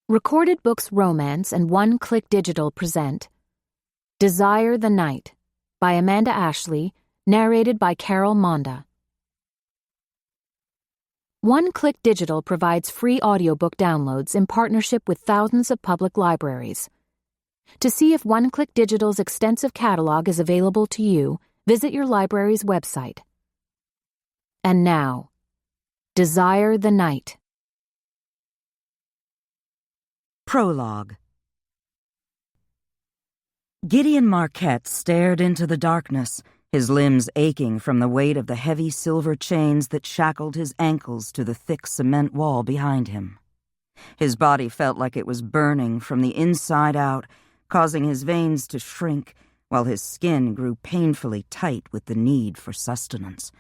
Recorded Books Romance and One Click Digital present Desire the Night by Amanda Ashley, narrated by Carol Monda. One Click Digital provides free audiobook downloads in partnership with thousands of public libraries. To see if One Click Digital's extensive catalog is available to you, visit your library's website. And now, Desire the Night. Prologue. Gideon Marquette stared into the darkness, his limbs aching from the weight of the heavy silver chains that shackled his ankles to the thick cement wall behind him. His body felt like it was burning from the inside out, causing his veins to shrink, while his skin grew painfully tight with the need for sustenance.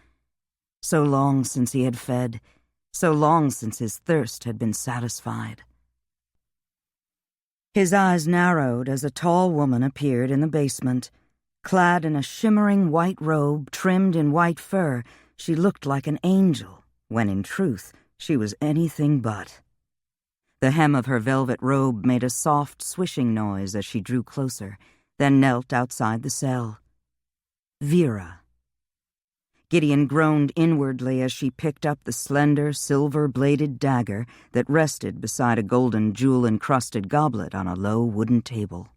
So long since he had fed, so long since his thirst had been satisfied. His eyes narrowed as a tall woman appeared in the basement. Clad in a shimmering white robe trimmed in white fur, she looked like an angel, when in truth she was anything but. The hem of her velvet robe made a soft swishing noise as she drew closer, then knelt outside the cell. Vera. Gideon groaned inwardly as she picked up the slender, silver-bladed dagger that rested beside a golden jewel-encrusted goblet on a low wooden table.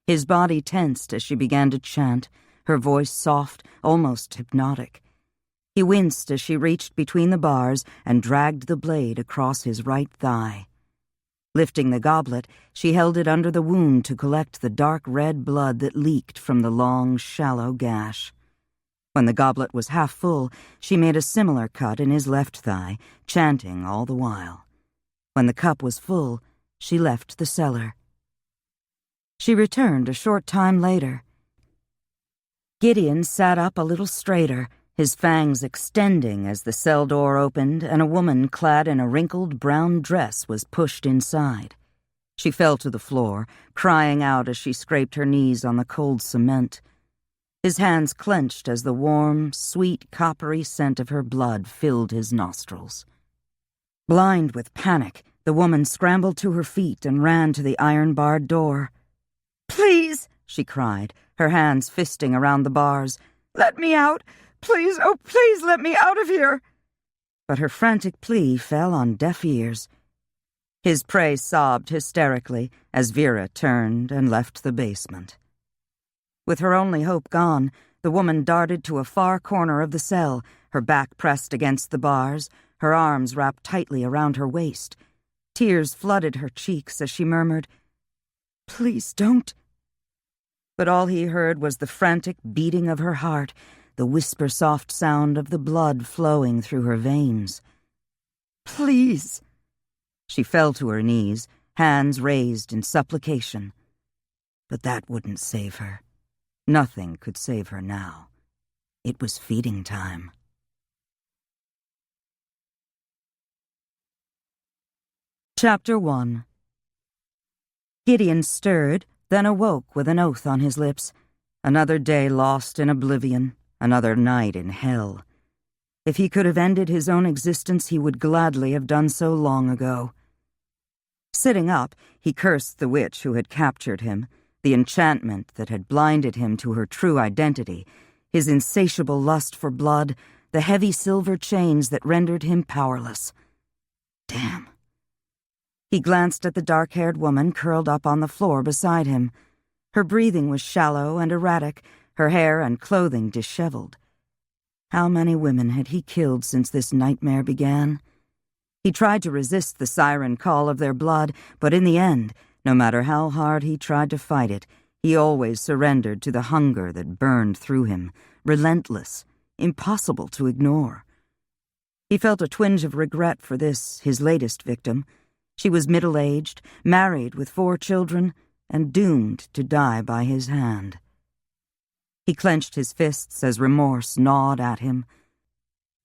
His body tensed as she began to chant, her voice soft, almost hypnotic. He winced as she reached between the bars and dragged the blade across his right thigh. Lifting the goblet, she held it under the wound to collect the dark red blood that leaked from the long, shallow gash. When the goblet was half full, she made a similar cut in his left thigh, chanting all the while. When the cup was full, she left the cellar. She returned a short time later. Gideon sat up a little straighter, his fangs extending as the cell door opened and a woman clad in a wrinkled brown dress was pushed inside. She fell to the floor, crying out as she scraped her knees on the cold cement. His hands clenched as the warm, sweet, coppery scent of her blood filled his nostrils. Blind with panic, the woman scrambled to her feet and ran to the iron-barred door. "Please," she cried, her hands fisting around the bars. "Let me out! Please, oh, please let me out of here!" But her frantic plea fell on deaf ears. His prey sobbed hysterically as Vera turned and left the basement. With her only hope gone, the woman darted to a far corner of the cell, her back pressed against the bars, her arms wrapped tightly around her waist. Tears flooded her cheeks as she murmured, "Please don't." But all he heard was the frantic beating of her heart, the whisper-soft sound of the blood flowing through her veins. "Please." She fell to her knees, hands raised in supplication. But that wouldn't save her. Nothing could save her now. It was feeding time. Chapter 1. Gideon stirred, then awoke with an oath on his lips. Another day lost in oblivion, another night in hell. If he could have ended his own existence, he would gladly have done so long ago. Sitting up, he cursed the witch who had captured him, the enchantment that had blinded him to her true identity, his insatiable lust for blood, the heavy silver chains that rendered him powerless. Damn. He glanced at the dark-haired woman curled up on the floor beside him. Her breathing was shallow and erratic, her hair and clothing disheveled. How many women had he killed since this nightmare began? He tried to resist the siren call of their blood, but in the end, no matter how hard he tried to fight it, he always surrendered to the hunger that burned through him, relentless, impossible to ignore. He felt a twinge of regret for this, his latest victim. She was middle-aged, married with 4 children, and doomed to die by his hand. He clenched his fists as remorse gnawed at him.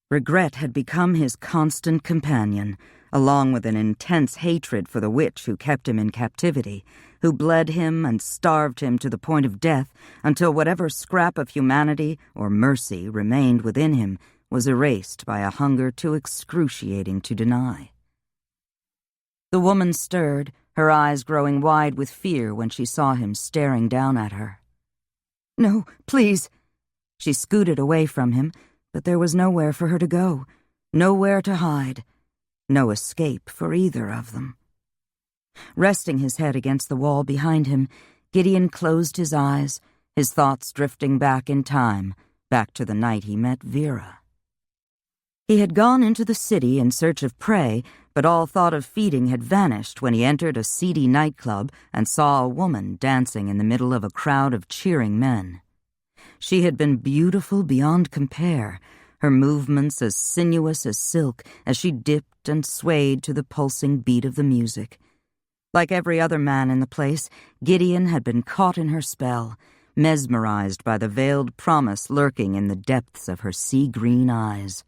Regret had become his constant companion, along with an intense hatred for the witch who kept him in captivity, who bled him and starved him to the point of death until whatever scrap of humanity or mercy remained within him was erased by a hunger too excruciating to deny. The woman stirred, her eyes growing wide with fear when she saw him staring down at her. "No, please." She scooted away from him, but there was nowhere for her to go, nowhere to hide, no escape for either of them. Resting his head against the wall behind him, Gideon closed his eyes, his thoughts drifting back in time, back to the night he met Vera. He had gone into the city in search of prey, but all thought of feeding had vanished when he entered a seedy nightclub and saw a woman dancing in the middle of a crowd of cheering men. She had been beautiful beyond compare, her movements as sinuous as silk as she dipped and swayed to the pulsing beat of the music. Like every other man in the place, Gideon had been caught in her spell, mesmerized by the veiled promise lurking in the depths of her sea-green eyes.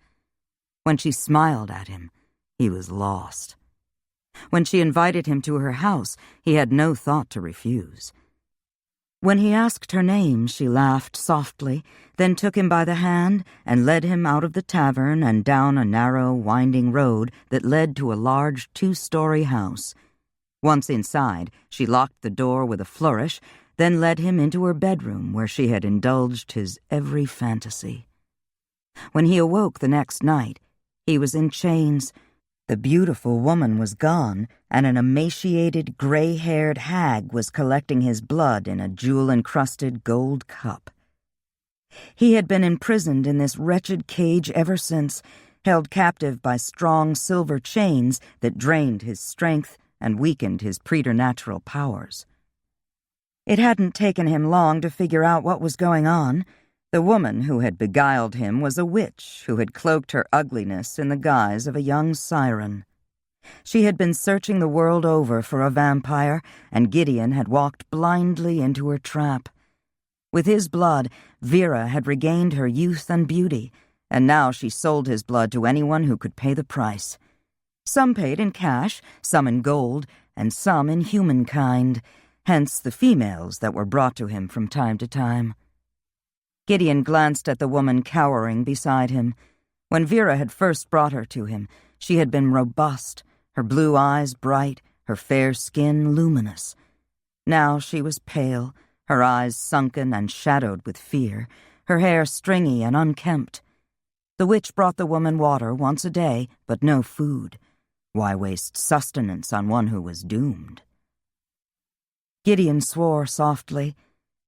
When she smiled at him, he was lost. When she invited him to her house, he had no thought to refuse. When he asked her name, she laughed softly, then took him by the hand and led him out of the tavern and down a narrow, winding road that led to a large 2-story house. Once inside, she locked the door with a flourish, then led him into her bedroom where she had indulged his every fantasy. When he awoke the next night, he was in chains. The beautiful woman was gone, and an emaciated, gray-haired hag was collecting his blood in a jewel-encrusted gold cup. He had been imprisoned in this wretched cage ever since, held captive by strong silver chains that drained his strength and weakened his preternatural powers. It hadn't taken him long to figure out what was going on. The woman who had beguiled him was a witch who had cloaked her ugliness in the guise of a young siren. She had been searching the world over for a vampire, and Gideon had walked blindly into her trap. With his blood, Vera had regained her youth and beauty, and now she sold his blood to anyone who could pay the price. Some paid in cash, some in gold, and some in humankind, hence the females that were brought to him from time to time. Gideon glanced at the woman cowering beside him. When Vera had first brought her to him, she had been robust, her blue eyes bright, her fair skin luminous. Now she was pale, her eyes sunken and shadowed with fear, her hair stringy and unkempt. The witch brought the woman water once a day, but no food. Why waste sustenance on one who was doomed? Gideon swore softly.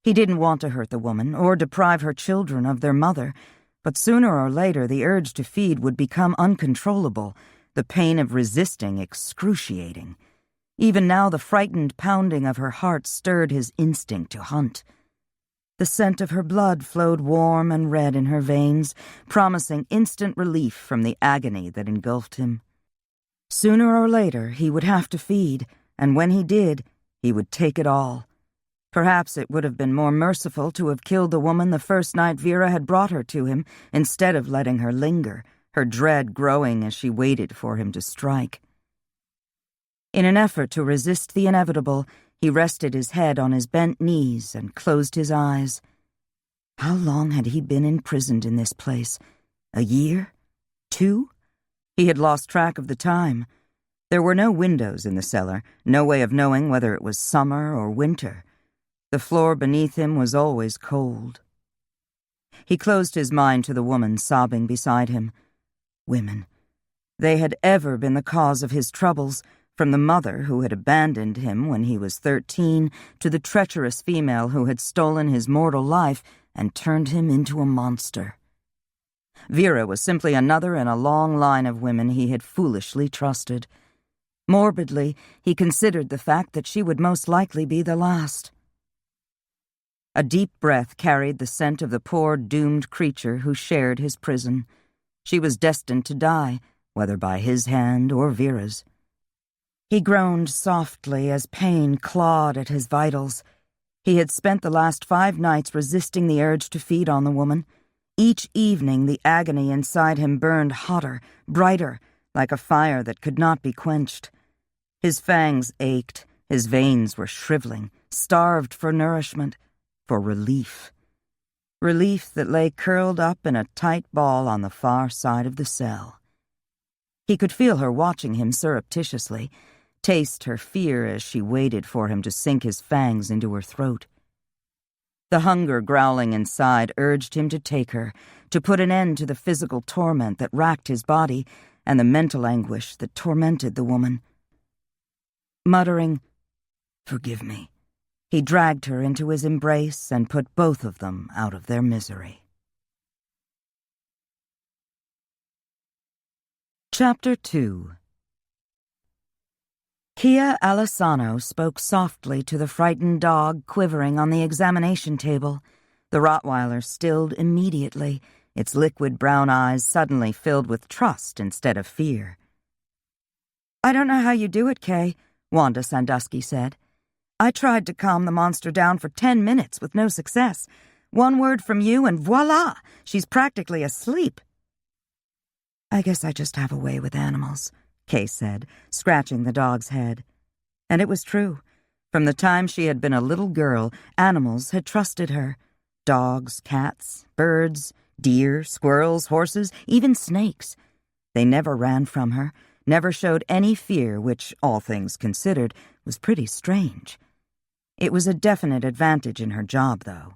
He didn't want to hurt the woman or deprive her children of their mother, but sooner or later the urge to feed would become uncontrollable, the pain of resisting excruciating. Even now the frightened pounding of her heart stirred his instinct to hunt. The scent of her blood flowed warm and red in her veins, promising instant relief from the agony that engulfed him. Sooner or later he would have to feed, and when he did, he would take it all. Perhaps it would have been more merciful to have killed the woman the first night Vera had brought her to him, instead of letting her linger, her dread growing as she waited for him to strike. In an effort to resist the inevitable, he rested his head on his bent knees and closed his eyes. How long had he been imprisoned in this place? A year? 2? He had lost track of the time. There were no windows in the cellar, no way of knowing whether it was summer or winter. The floor beneath him was always cold. He closed his mind to the woman sobbing beside him. Women. They had ever been the cause of his troubles, from the mother who had abandoned him when he was 13 to the treacherous female who had stolen his mortal life and turned him into a monster. Vera was simply another in a long line of women he had foolishly trusted. Morbidly, he considered the fact that she would most likely be the last. A deep breath carried the scent of the poor doomed creature who shared his prison. She was destined to die, whether by his hand or Vera's. He groaned softly as pain clawed at his vitals. He had spent the last 5 nights resisting the urge to feed on the woman. Each evening the agony inside him burned hotter, brighter, like a fire that could not be quenched. His fangs ached, his veins were shriveling, starved for nourishment, for relief. Relief that lay curled up in a tight ball on the far side of the cell. He could feel her watching him surreptitiously. taste her fear as she waited for him to sink his fangs into her throat. The hunger growling inside urged him to take her, to put an end to the physical torment that racked his body and the mental anguish that tormented the woman. Muttering, "Forgive me," he dragged her into his embrace and put both of them out of their misery. Chapter 2. Kia Alessano spoke softly to the frightened dog quivering on the examination table. The Rottweiler stilled immediately, its liquid brown eyes suddenly filled with trust instead of fear. "I don't know how you do it, Kay," Wanda Sandusky said. "I tried to calm the monster down for 10 minutes with no success. One word from you and voila, she's practically asleep." "I guess I just have a way with animals," Kay said, scratching the dog's head. And it was true. From the time she had been a little girl, animals had trusted her. Dogs, cats, birds, deer, squirrels, horses, even snakes. They never ran from her, never showed any fear, which, all things considered, was pretty strange. It was a definite advantage in her job, though.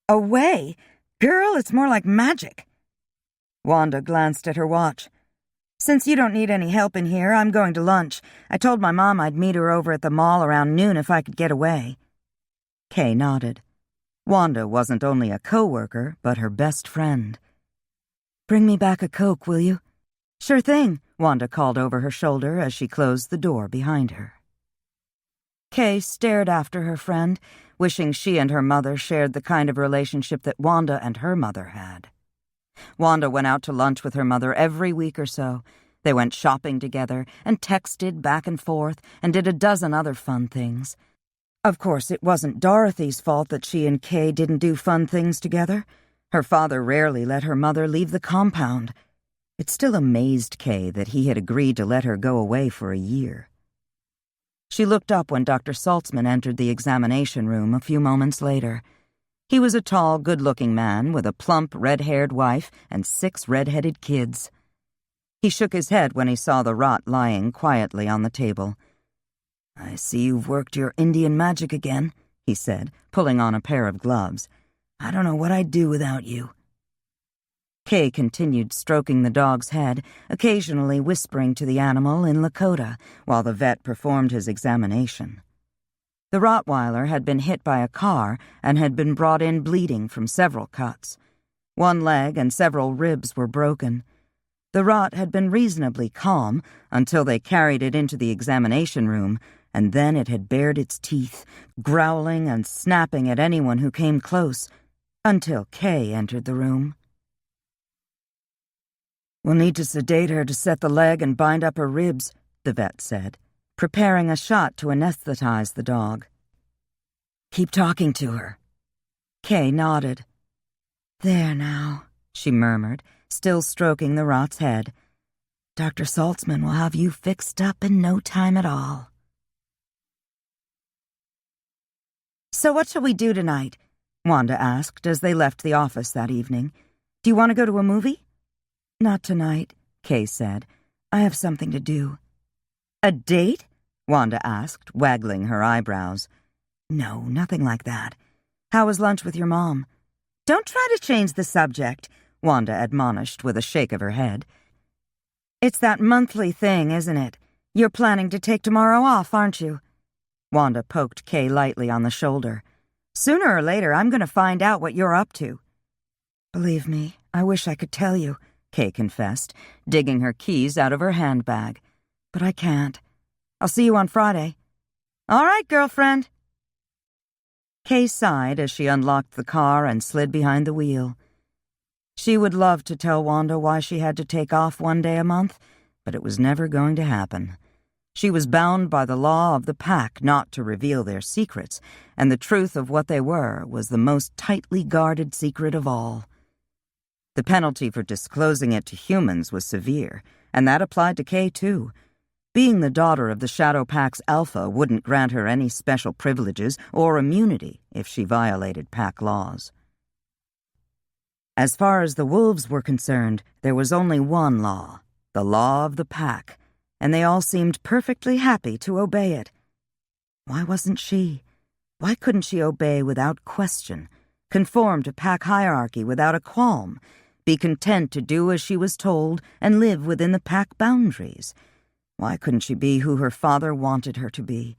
"A way? Girl, it's more like magic." Wanda glanced at her watch. "Since you don't need any help in here, I'm going to lunch. I told my mom I'd meet her over at the mall around noon if I could get away." Kay nodded. Wanda wasn't only a co-worker, but her best friend. "Bring me back a Coke, will you?" "Sure thing," Wanda called over her shoulder as she closed the door behind her. Kay stared after her friend, wishing she and her mother shared the kind of relationship that Wanda and her mother had. Wanda went out to lunch with her mother every week or so. They went shopping together and texted back and forth and did a dozen other fun things. Of course, it wasn't Dorothy's fault that she and Kay didn't do fun things together. Her father rarely let her mother leave the compound. It still amazed Kay that he had agreed to let her go away for a year. She looked up when Dr. Saltzman entered the examination room a few moments later. He was a tall, good-looking man with a plump, red-haired wife and 6 red-headed kids. He shook his head when he saw the rot lying quietly on the table. "I see you've worked your Indian magic again," he said, pulling on a pair of gloves. "I don't know what I'd do without you." Kay continued stroking the dog's head, occasionally whispering to the animal in Lakota while the vet performed his examination. The Rottweiler had been hit by a car and had been brought in bleeding from several cuts. One leg and several ribs were broken. The Rott had been reasonably calm until they carried it into the examination room, and then it had bared its teeth, growling and snapping at anyone who came close, until Kay entered the room. "We'll need to sedate her to set the leg and bind up her ribs," the vet said, preparing a shot to anesthetize the dog. "Keep talking to her." Kay nodded. "There now," she murmured, still stroking the Rott's head. "Dr. Saltzman will have you fixed up in no time at all." "So what shall we do tonight?" Wanda asked as they left the office that evening. "Do you want to go to a movie?" "Not tonight," Kay said. "I have something to do." "A date?" Wanda asked, waggling her eyebrows. "No, nothing like that. How was lunch with your mom?" "Don't try to change the subject," Wanda admonished with a shake of her head. "It's that monthly thing, isn't it? You're planning to take tomorrow off, aren't you?" Wanda poked Kay lightly on the shoulder. "Sooner or later, I'm going to find out what you're up to." "Believe me, I wish I could tell you," Kay confessed, digging her keys out of her handbag. "But I can't. I'll see you on Friday." "All right, girlfriend." Kay sighed as she unlocked the car and slid behind the wheel. She would love to tell Wanda why she had to take off one day a month, but it was never going to happen. She was bound by the law of the pack not to reveal their secrets, and the truth of what they were was the most tightly guarded secret of all. The penalty for disclosing it to humans was severe, and that applied to Kay too. Being the daughter of the Shadow Pack's alpha wouldn't grant her any special privileges or immunity if she violated pack laws. As far as the wolves were concerned, there was only one law, the law of the pack, and they all seemed perfectly happy to obey it. Why wasn't she? Why couldn't she obey without question, conform to pack hierarchy without a qualm, be content to do as she was told and live within the pack boundaries? Why couldn't she be who her father wanted her to be?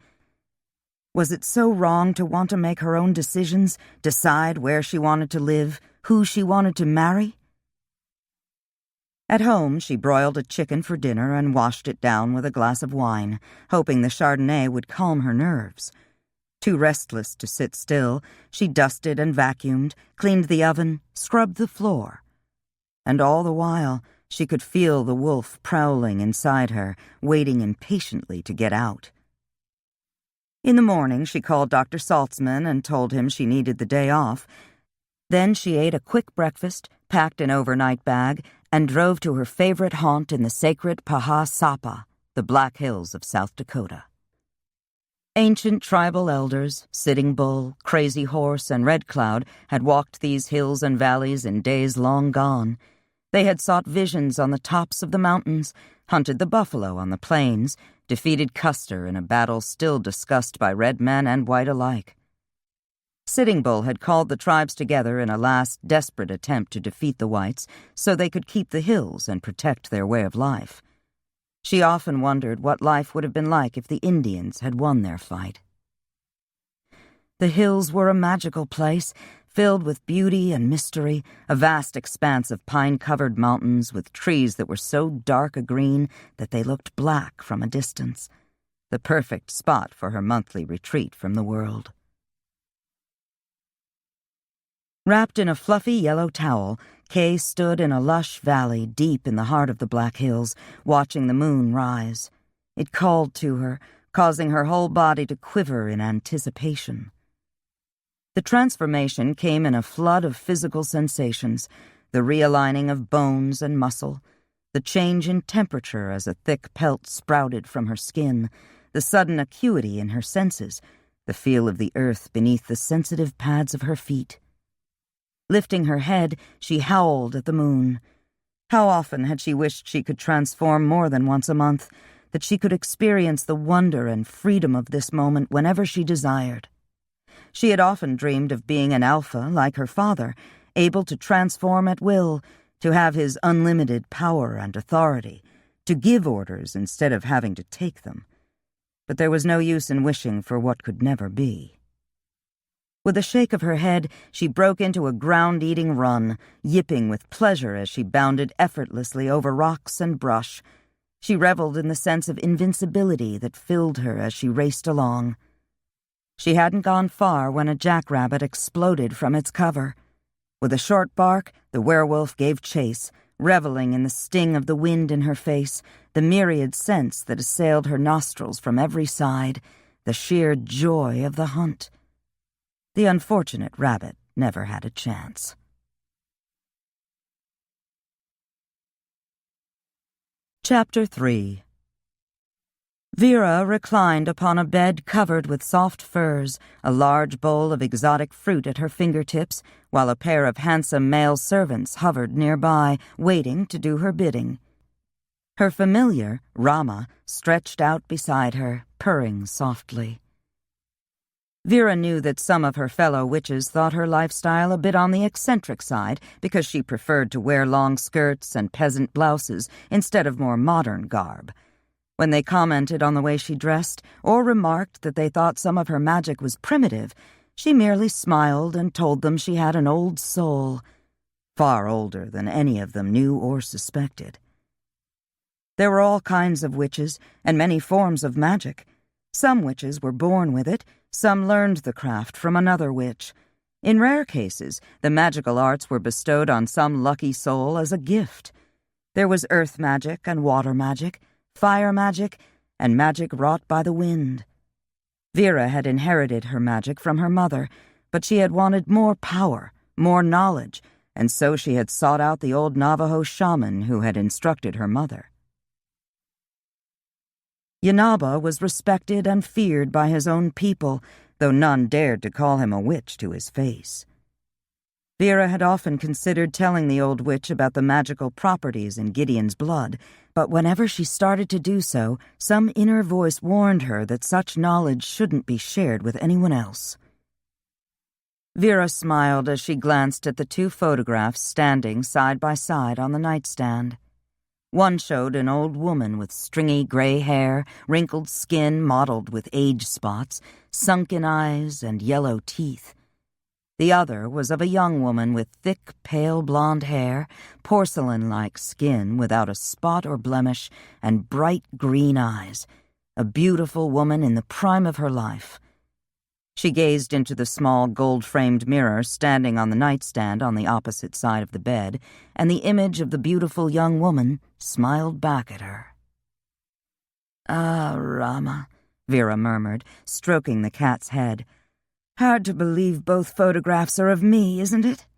Was it so wrong to want to make her own decisions, decide where she wanted to live, who she wanted to marry? At home, she broiled a chicken for dinner and washed it down with a glass of wine, hoping the Chardonnay would calm her nerves. Too restless to sit still, she dusted and vacuumed, cleaned the oven, scrubbed the floor. And all the while, she could feel the wolf prowling inside her, waiting impatiently to get out. In the morning, she called Dr. Saltzman and told him she needed the day off. Then she ate a quick breakfast, packed an overnight bag, and drove to her favorite haunt in the sacred Paha Sapa, the Black Hills of South Dakota. Ancient tribal elders, Sitting Bull, Crazy Horse, and Red Cloud had walked these hills and valleys in days long gone. They had sought visions on the tops of the mountains, hunted the buffalo on the plains, defeated Custer in a battle still discussed by red men and white alike. Sitting Bull had called the tribes together in a last desperate attempt to defeat the whites so they could keep the hills and protect their way of life. She often wondered what life would have been like if the Indians had won their fight. The hills were a magical place, filled with beauty and mystery, a vast expanse of pine-covered mountains with trees that were so dark a green that they looked black from a distance, the perfect spot for her monthly retreat from the world. Wrapped in a fluffy yellow towel, Kay stood in a lush valley deep in the heart of the Black Hills, watching the moon rise. It called to her, causing her whole body to quiver in anticipation. The transformation came in a flood of physical sensations, the realigning of bones and muscle, the change in temperature as a thick pelt sprouted from her skin, the sudden acuity in her senses, the feel of the earth beneath the sensitive pads of her feet. Lifting her head, she howled at the moon. How often had she wished she could transform more than once a month, that she could experience the wonder and freedom of this moment whenever she desired. She had often dreamed of being an alpha like her father, able to transform at will, to have his unlimited power and authority, to give orders instead of having to take them. But there was no use in wishing for what could never be. With a shake of her head, she broke into a ground-eating run, yipping with pleasure as she bounded effortlessly over rocks and brush. She reveled in the sense of invincibility that filled her as she raced along. She hadn't gone far when a jackrabbit exploded from its cover. With a short bark, the werewolf gave chase, reveling in the sting of the wind in her face, the myriad scents that assailed her nostrils from every side, the sheer joy of the hunt. The unfortunate rabbit never had a chance. Chapter 3. Vera reclined upon a bed covered with soft furs, a large bowl of exotic fruit at her fingertips, while a pair of handsome male servants hovered nearby, waiting to do her bidding. Her familiar, Rama, stretched out beside her, purring softly. Vera knew that some of her fellow witches thought her lifestyle a bit on the eccentric side because she preferred to wear long skirts and peasant blouses instead of more modern garb. When they commented on the way she dressed or remarked that they thought some of her magic was primitive, she merely smiled and told them she had an old soul, far older than any of them knew or suspected. There were all kinds of witches and many forms of magic. Some witches were born with it, some learned the craft from another witch. In rare cases, the magical arts were bestowed on some lucky soul as a gift. There was earth magic and water magic, fire magic, and magic wrought by the wind. Vera had inherited her magic from her mother, but she had wanted more power, more knowledge, and so she had sought out the old Navajo shaman who had instructed her mother. Yanaba was respected and feared by his own people, though none dared to call him a witch to his face. Vera had often considered telling the old witch about the magical properties in Gideon's blood, but whenever she started to do so, some inner voice warned her that such knowledge shouldn't be shared with anyone else. Vera smiled as she glanced at the two photographs standing side by side on the nightstand. One showed an old woman with stringy gray hair, wrinkled skin mottled with age spots, sunken eyes, and yellow teeth. The other was of a young woman with thick, pale blonde hair, porcelain-like skin without a spot or blemish, and bright green eyes, a beautiful woman in the prime of her life. She gazed into the small gold-framed mirror standing on the nightstand on the opposite side of the bed, and the image of the beautiful young woman smiled back at her. "Ah, Rama," Vera murmured, stroking the cat's head. "Hard to believe both photographs are of me, isn't it?"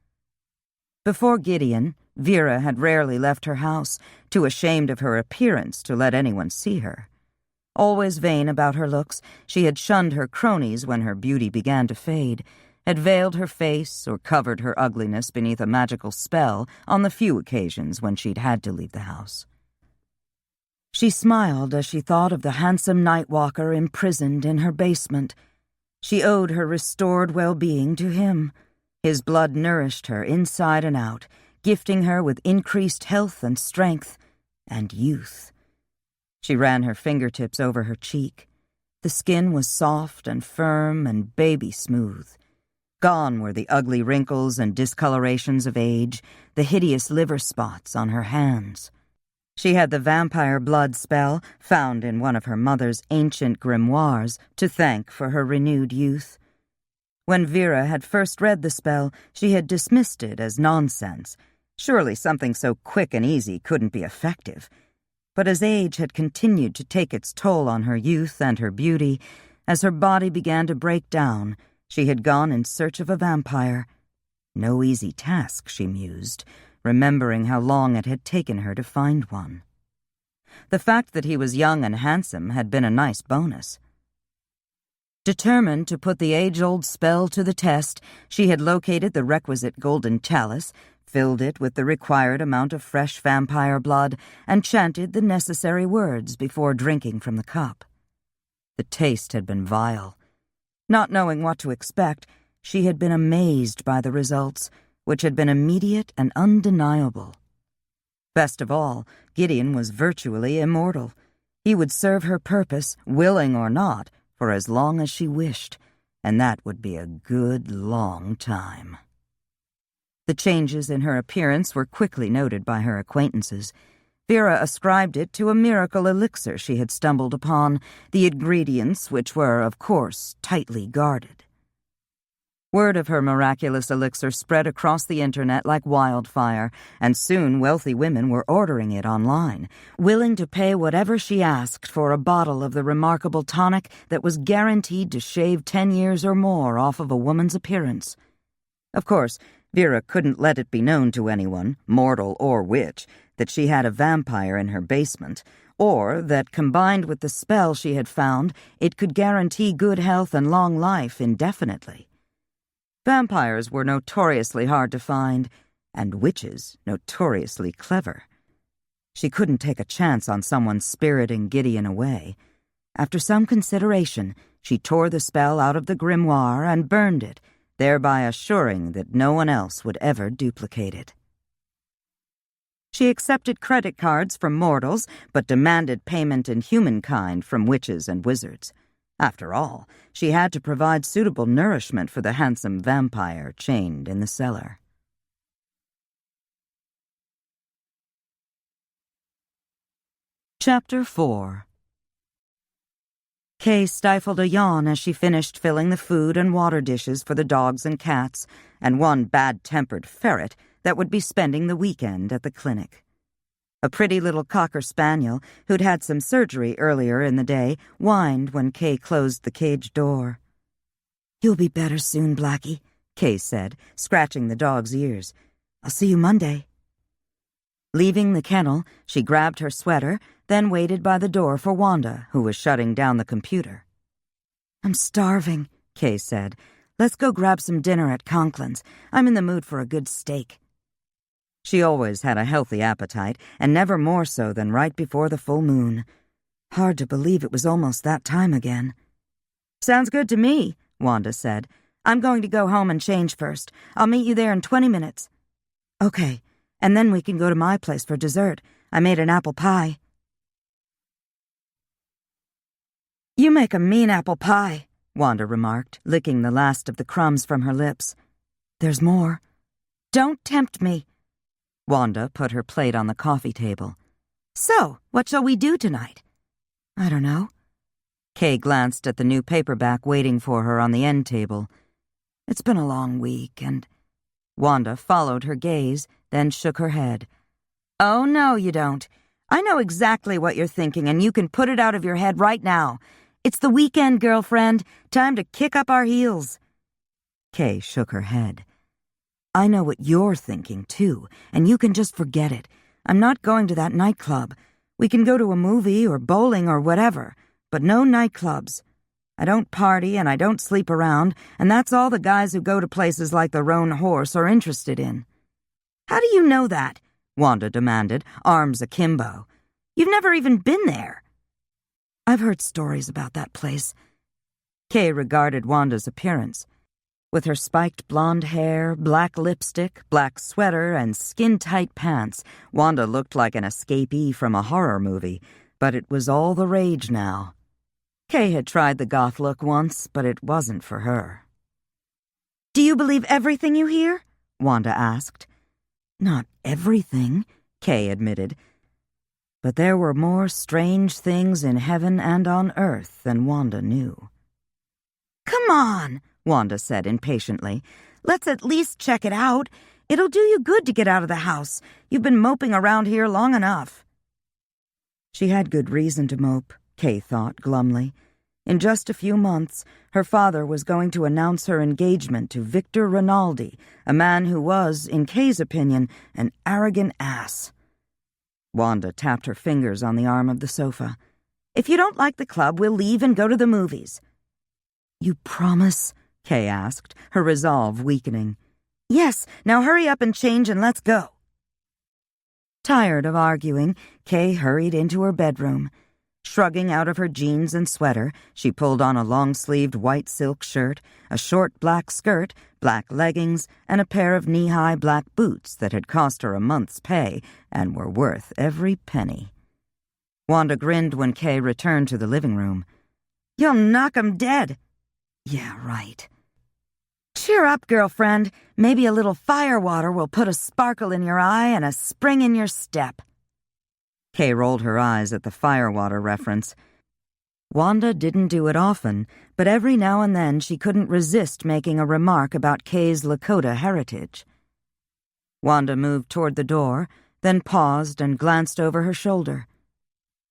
Before Gideon, Vera had rarely left her house, too ashamed of her appearance to let anyone see her. Always vain about her looks, she had shunned her cronies when her beauty began to fade, had veiled her face or covered her ugliness beneath a magical spell on the few occasions when she'd had to leave the house. She smiled as she thought of the handsome night-walker imprisoned in her basement. She owed her restored well-being to him. His blood nourished her inside and out, gifting her with increased health and strength and youth. She ran her fingertips over her cheek. The skin was soft and firm and baby-smooth. Gone were the ugly wrinkles and discolorations of age, the hideous liver spots on her hands. She had the vampire blood spell, found in one of her mother's ancient grimoires, to thank for her renewed youth. When Vera had first read the spell, she had dismissed it as nonsense. Surely something so quick and easy couldn't be effective. But as age had continued to take its toll on her youth and her beauty, as her body began to break down, she had gone in search of a vampire. No easy task, she mused, remembering how long it had taken her to find one. The fact that he was young and handsome had been a nice bonus. Determined to put the age-old spell to the test, she had located the requisite golden chalice, filled it with the required amount of fresh vampire blood, and chanted the necessary words before drinking from the cup. The taste had been vile. Not knowing what to expect, she had been amazed by the results, which had been immediate and undeniable. Best of all, Gideon was virtually immortal. He would serve her purpose, willing or not, for as long as she wished, and that would be a good long time. The changes in her appearance were quickly noted by her acquaintances. Vera ascribed it to a miracle elixir she had stumbled upon, the ingredients which were, of course, tightly guarded. Word of her miraculous elixir spread across the internet like wildfire, and soon wealthy women were ordering it online, willing to pay whatever she asked for a bottle of the remarkable tonic that was guaranteed to shave 10 years or more off of a woman's appearance. Of course, Vera couldn't let it be known to anyone, mortal or witch, that she had a vampire in her basement, or that, combined with the spell she had found, it could guarantee good health and long life indefinitely. Vampires were notoriously hard to find, and witches notoriously clever. She couldn't take a chance on someone spiriting Gideon away. After some consideration, she tore the spell out of the grimoire and burned it, thereby assuring that no one else would ever duplicate it. She accepted credit cards from mortals, but demanded payment in humankind from witches and wizards. After all, she had to provide suitable nourishment for the handsome vampire chained in the cellar. Chapter 4. Kay stifled a yawn as she finished filling the food and water dishes for the dogs and cats, and one bad-tempered ferret that would be spending the weekend at the clinic. A pretty little cocker spaniel, who'd had some surgery earlier in the day, whined when Kay closed the cage door. "You'll be better soon, Blackie," Kay said, scratching the dog's ears. "I'll see you Monday." Leaving the kennel, she grabbed her sweater, then waited by the door for Wanda, who was shutting down the computer. "I'm starving," Kay said. Let's go grab some dinner at Conklin's. I'm in the mood for a good steak." She always had a healthy appetite, and never more so than right before the full moon. Hard to believe it was almost that time again. "Sounds good to me," Wanda said. "I'm going to go home and change first. I'll meet you there in 20 minutes. "Okay, and then we can go to my place for dessert. I made an apple pie." "You make a mean apple pie," Wanda remarked, licking the last of the crumbs from her lips. "There's more." "Don't tempt me." Wanda put her plate on the coffee table. "So, what shall we do tonight?" "I don't know." Kay glanced at the new paperback waiting for her on the end table. "It's been a long week, and—" Wanda followed her gaze, then shook her head. "Oh, no, you don't. I know exactly what you're thinking, and you can put it out of your head right now. It's the weekend, girlfriend. Time to kick up our heels." Kay shook her head. "I know what you're thinking, too, and you can just forget it. I'm not going to that nightclub. We can go to a movie or bowling or whatever, but no nightclubs. I don't party and I don't sleep around, and that's all the guys who go to places like the Roan Horse are interested in." "How do you know that?" Wanda demanded, arms akimbo. "You've never even been there." "I've heard stories about that place." Kay regarded Wanda's appearance. With her spiked blonde hair, black lipstick, black sweater, and skin-tight pants, Wanda looked like an escapee from a horror movie, but it was all the rage now. Kay had tried the goth look once, but it wasn't for her. "Do you believe everything you hear?" Wanda asked. "Not everything," Kay admitted. But there were more strange things in heaven and on earth than Wanda knew. "Come on," Wanda said impatiently. "Let's at least check it out. It'll do you good to get out of the house. You've been moping around here long enough." She had good reason to mope, Kay thought glumly. In just a few months, her father was going to announce her engagement to Victor Rinaldi, a man who was, in Kay's opinion, an arrogant ass. Wanda tapped her fingers on the arm of the sofa. "If you don't like the club, we'll leave and go to the movies." "You promise?" Kay asked, her resolve weakening. "Yes, now hurry up and change and let's go." Tired of arguing, Kay hurried into her bedroom. Shrugging out of her jeans and sweater, she pulled on a long-sleeved white silk shirt, a short black skirt, black leggings, and a pair of knee-high black boots that had cost her a month's pay and were worth every penny. Wanda grinned when Kay returned to the living room. "You'll knock 'em dead." "Yeah, right." "Cheer up, girlfriend. Maybe a little firewater will put a sparkle in your eye and a spring in your step." Kay rolled her eyes at the firewater reference. Wanda didn't do it often, but every now and then she couldn't resist making a remark about Kay's Lakota heritage. Wanda moved toward the door, then paused and glanced over her shoulder.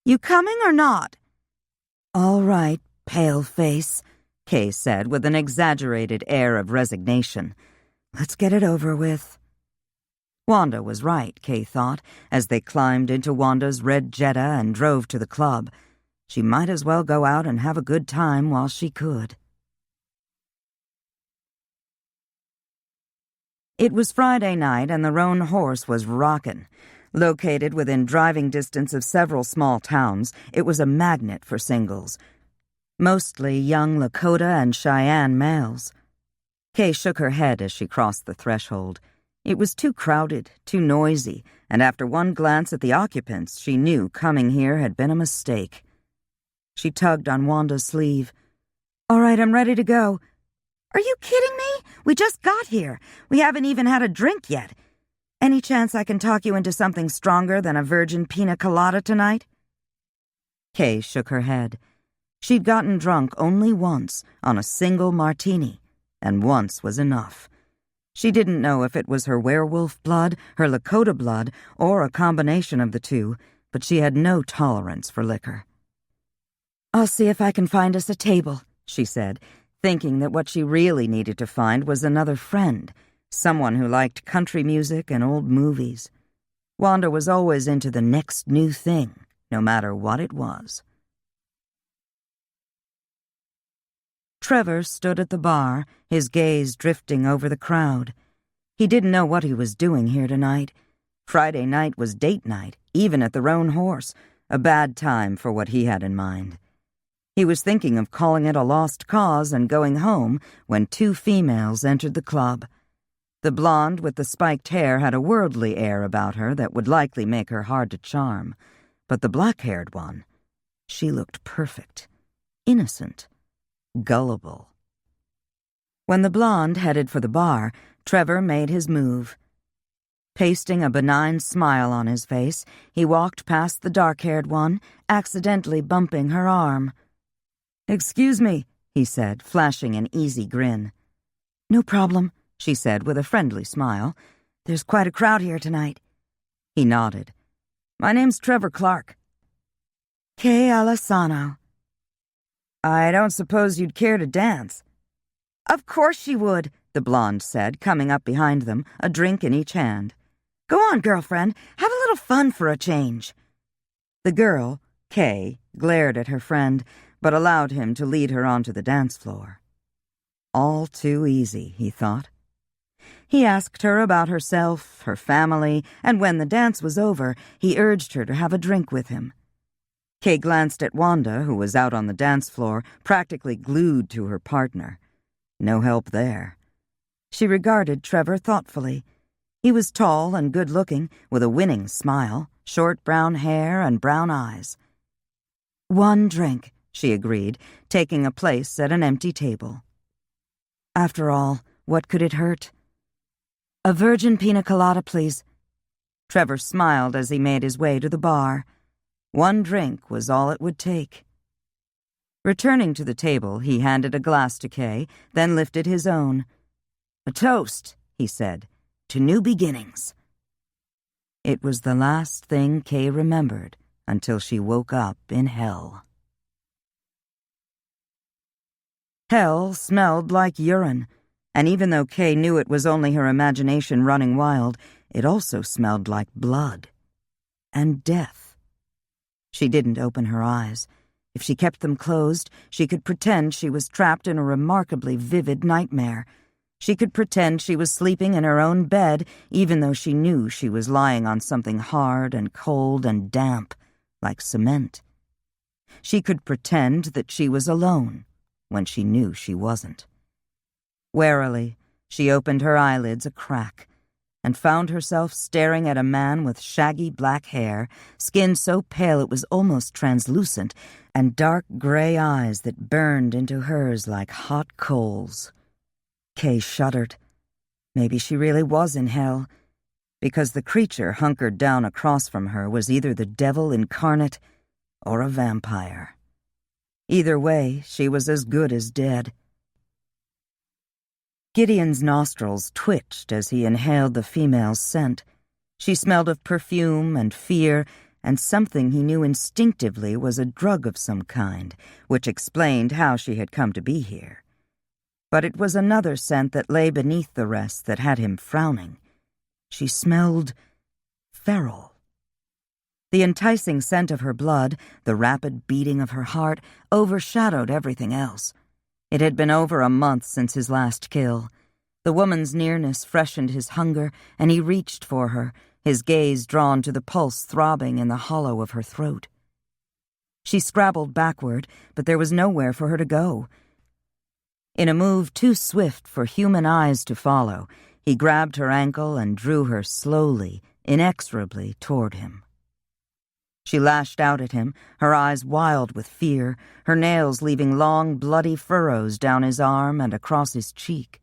"You coming or not?" "All right, pale face," Kay said with an exaggerated air of resignation. "Let's get it over with." Wanda was right, Kay thought, as they climbed into Wanda's red Jetta and drove to the club. She might as well go out and have a good time while she could. It was Friday night, and the Roan Horse was rockin'. Located within driving distance of several small towns, it was a magnet for singles. Mostly young Lakota and Cheyenne males. Kay shook her head as she crossed the threshold. It was too crowded, too noisy, and after one glance at the occupants, she knew coming here had been a mistake. She tugged on Wanda's sleeve. "All right, I'm ready to go." "Are you kidding me? We just got here. We haven't even had a drink yet. Any chance I can talk you into something stronger than a virgin pina colada tonight?" Kay shook her head. She'd gotten drunk only once, on a single martini, and once was enough. She didn't know if it was her werewolf blood, her Lakota blood, or a combination of the two, but she had no tolerance for liquor. "I'll see if I can find us a table," she said, thinking that what she really needed to find was another friend, someone who liked country music and old movies. Wanda was always into the next new thing, no matter what it was. Trevor stood at the bar, his gaze drifting over the crowd. He didn't know what he was doing here tonight. Friday night was date night, even at the Roan Horse, a bad time for what he had in mind. He was thinking of calling it a lost cause and going home when two females entered the club. The blonde with the spiked hair had a worldly air about her that would likely make her hard to charm, but the black-haired one, she looked perfect, innocent, gullible. When the blonde headed for the bar, Trevor made his move. Pasting a benign smile on his face, he walked past the dark-haired one, accidentally bumping her arm. "Excuse me," he said, flashing an easy grin. "No problem," she said with a friendly smile. "There's quite a crowd here tonight." He nodded. "My name's Trevor Clark." "Kay Alessano." "I don't suppose you'd care to dance." "Of course she would," the blonde said, coming up behind them, a drink in each hand. "Go on, girlfriend. Have a little fun for a change." The girl, Kay, glared at her friend, but allowed him to lead her onto the dance floor. All too easy, he thought. He asked her about herself, her family, and when the dance was over, he urged her to have a drink with him. Kay glanced at Wanda, who was out on the dance floor, practically glued to her partner. No help there. She regarded Trevor thoughtfully. He was tall and good-looking, with a winning smile, short brown hair and brown eyes. "One drink," she agreed, taking a place at an empty table. After all, what could it hurt? "A virgin pina colada, please." Trevor smiled as he made his way to the bar. One drink was all it would take. Returning to the table, he handed a glass to Kay, then lifted his own. "A toast," he said, "to new beginnings." It was the last thing Kay remembered until she woke up in hell. Hell smelled like urine, and even though Kay knew it was only her imagination running wild, it also smelled like blood and death. She didn't open her eyes. If she kept them closed, she could pretend she was trapped in a remarkably vivid nightmare. She could pretend she was sleeping in her own bed, even though she knew she was lying on something hard and cold and damp, like cement. She could pretend that she was alone, when she knew she wasn't. Warily, she opened her eyelids a crack, and found herself staring at a man with shaggy black hair, skin so pale it was almost translucent, and dark gray eyes that burned into hers like hot coals. Kay shuddered. Maybe she really was in hell, because the creature hunkered down across from her was either the devil incarnate or a vampire. Either way, she was as good as dead. Gideon's nostrils twitched as he inhaled the female's scent. She smelled of perfume and fear, and something he knew instinctively was a drug of some kind, which explained how she had come to be here. But it was another scent that lay beneath the rest that had him frowning. She smelled feral. The enticing scent of her blood, the rapid beating of her heart, overshadowed everything else. It had been over a month since his last kill. The woman's nearness freshened his hunger, and he reached for her, his gaze drawn to the pulse throbbing in the hollow of her throat. She scrabbled backward, but there was nowhere for her to go. In a move too swift for human eyes to follow, he grabbed her ankle and drew her slowly, inexorably toward him. She lashed out at him, her eyes wild with fear, her nails leaving long, bloody furrows down his arm and across his cheek.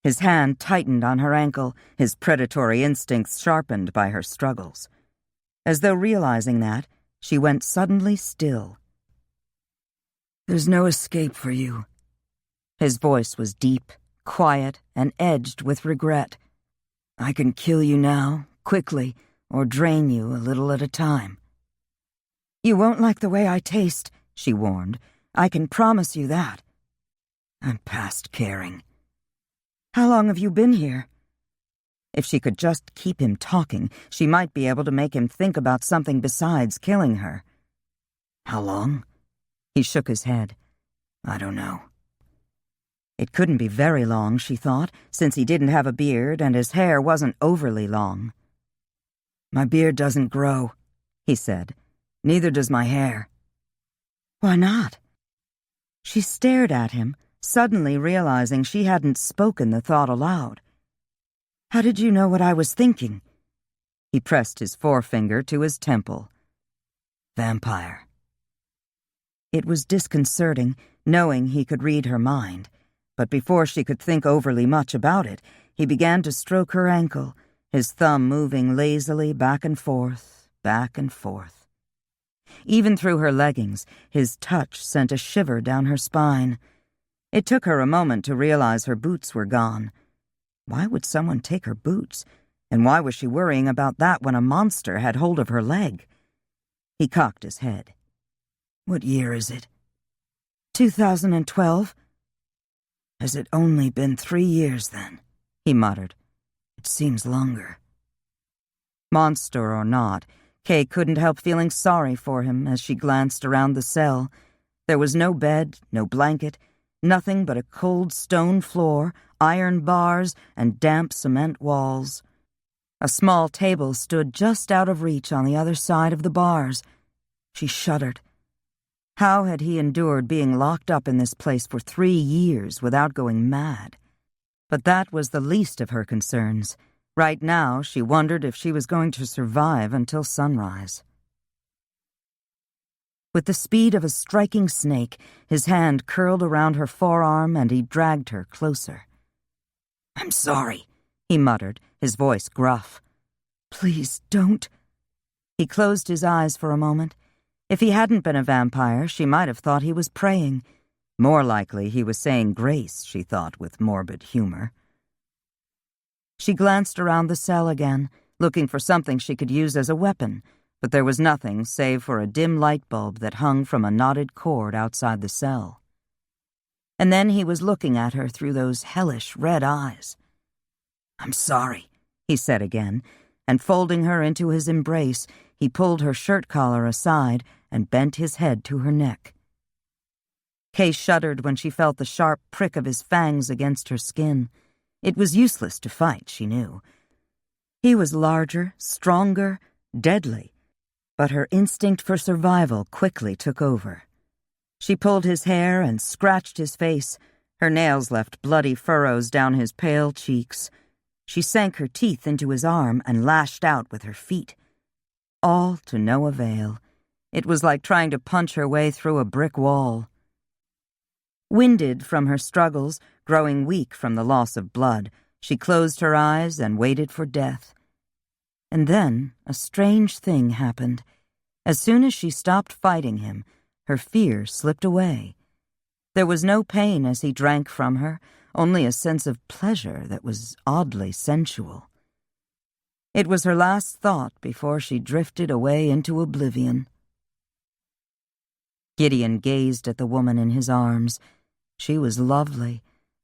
His hand tightened on her ankle, his predatory instincts sharpened by her struggles. As though realizing that, she went suddenly still. "There's no escape for you." His voice was deep, quiet, and edged with regret. "I can kill you now, quickly, or drain you a little at a time." "You won't like the way I taste," she warned. "I can promise you that." "I'm past caring." "How long have you been here?" If she could just keep him talking, she might be able to make him think about something besides killing her. "How long?" He shook his head. "I don't know." It couldn't be very long, she thought, since he didn't have a beard and his hair wasn't overly long. "My beard doesn't grow," he said. "Neither does my hair." "Why not?" She stared at him, suddenly realizing she hadn't spoken the thought aloud. "How did you know what I was thinking?" He pressed his forefinger to his temple. "Vampire." It was disconcerting, knowing he could read her mind, but before she could think overly much about it, he began to stroke her ankle, his thumb moving lazily back and forth, back and forth. Even through her leggings, his touch sent a shiver down her spine. It took her a moment to realize her boots were gone. Why would someone take her boots? And why was she worrying about that when a monster had hold of her leg? He cocked his head. "What year is it?" 2012. "Has it only been 3 years, then?" he muttered. "It seems longer." Monster or not, Kay couldn't help feeling sorry for him as she glanced around the cell. There was no bed, no blanket, nothing but a cold stone floor, iron bars, and damp cement walls. A small table stood just out of reach on the other side of the bars. She shuddered. How had he endured being locked up in this place for 3 years without going mad? But that was the least of her concerns. Right now, she wondered if she was going to survive until sunrise. With the speed of a striking snake, his hand curled around her forearm and he dragged her closer. "I'm sorry," he muttered, his voice gruff. "Please don't." He closed his eyes for a moment. If he hadn't been a vampire, she might have thought he was praying. More likely he was saying grace, she thought with morbid humor. She glanced around the cell again, looking for something she could use as a weapon, but there was nothing save for a dim light bulb that hung from a knotted cord outside the cell. And then he was looking at her through those hellish red eyes. "I'm sorry," he said again, and folding her into his embrace, he pulled her shirt collar aside and bent his head to her neck. Kay shuddered when she felt the sharp prick of his fangs against her skin. It was useless to fight, she knew. He was larger, stronger, deadly, but her instinct for survival quickly took over. She pulled his hair and scratched his face. Her nails left bloody furrows down his pale cheeks. She sank her teeth into his arm and lashed out with her feet. All to no avail. It was like trying to punch her way through a brick wall. Winded from her struggles, growing weak from the loss of blood, she closed her eyes and waited for death. And then a strange thing happened. As soon as she stopped fighting him, her fear slipped away. There was no pain as he drank from her, only a sense of pleasure that was oddly sensual. It was her last thought before she drifted away into oblivion. Gideon gazed at the woman in his arms. She was lovely.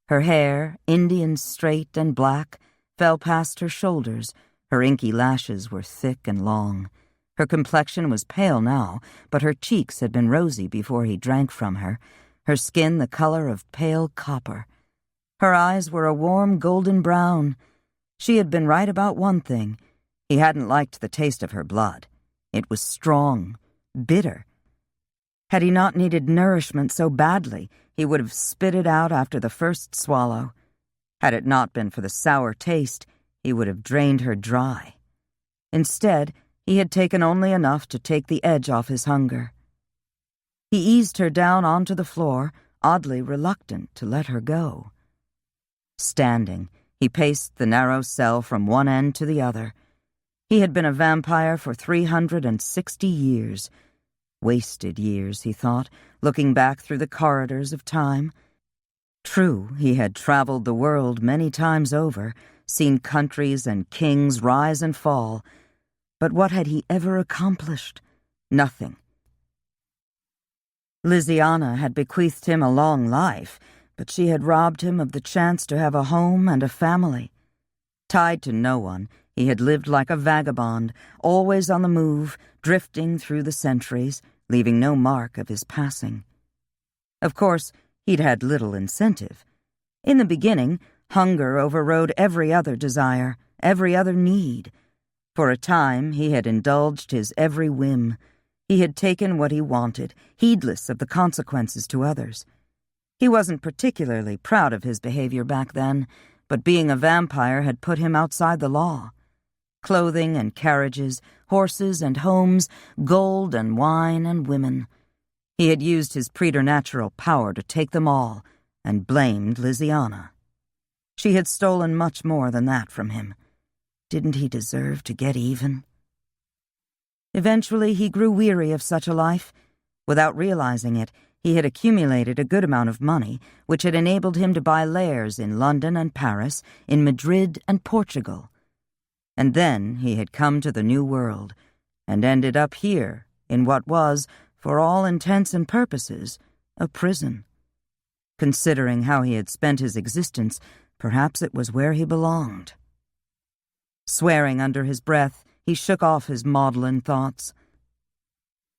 Her hair, Indian straight and black, fell past her shoulders. Her inky lashes were thick and long. Her complexion was pale now, but her cheeks had been rosy before he drank from her, her skin the color of pale copper. Her eyes were a warm golden brown. She had been right about one thing. He hadn't liked the taste of her blood. It was strong, bitter. Had he not needed nourishment so badly, he would have spit it out after the first swallow. Had it not been for the sour taste, he would have drained her dry. Instead, he had taken only enough to take the edge off his hunger. He eased her down onto the floor, oddly reluctant to let her go. Standing, he paced the narrow cell from one end to the other. He had been a vampire for 360 years. Wasted years, he thought, looking back through the corridors of time. True, he had traveled the world many times over, seen countries and kings rise and fall, but what had he ever accomplished? Nothing. Lysiana had bequeathed him a long life, but she had robbed him of the chance to have a home and a family. Tied to no one, he had lived like a vagabond, always on the move, drifting through the centuries, leaving no mark of his passing. Of course, he'd had little incentive. In the beginning, hunger overrode every other desire, every other need. For a time, he had indulged his every whim. He had taken what he wanted, heedless of the consequences to others. He wasn't particularly proud of his behavior back then, but being a vampire had put him outside the law. Clothing and carriages, horses and homes, gold and wine and women. He had used his preternatural power to take them all, and blamed Lysiana. She had stolen much more than that from him. Didn't he deserve to get even? Eventually, he grew weary of such a life. Without realizing it, he had accumulated a good amount of money, which had enabled him to buy lairs in London and Paris, in Madrid and Portugal. And then he had come to the New World, and ended up here, in what was, for all intents and purposes, a prison. Considering how he had spent his existence, perhaps it was where he belonged. Swearing under his breath, he shook off his maudlin thoughts.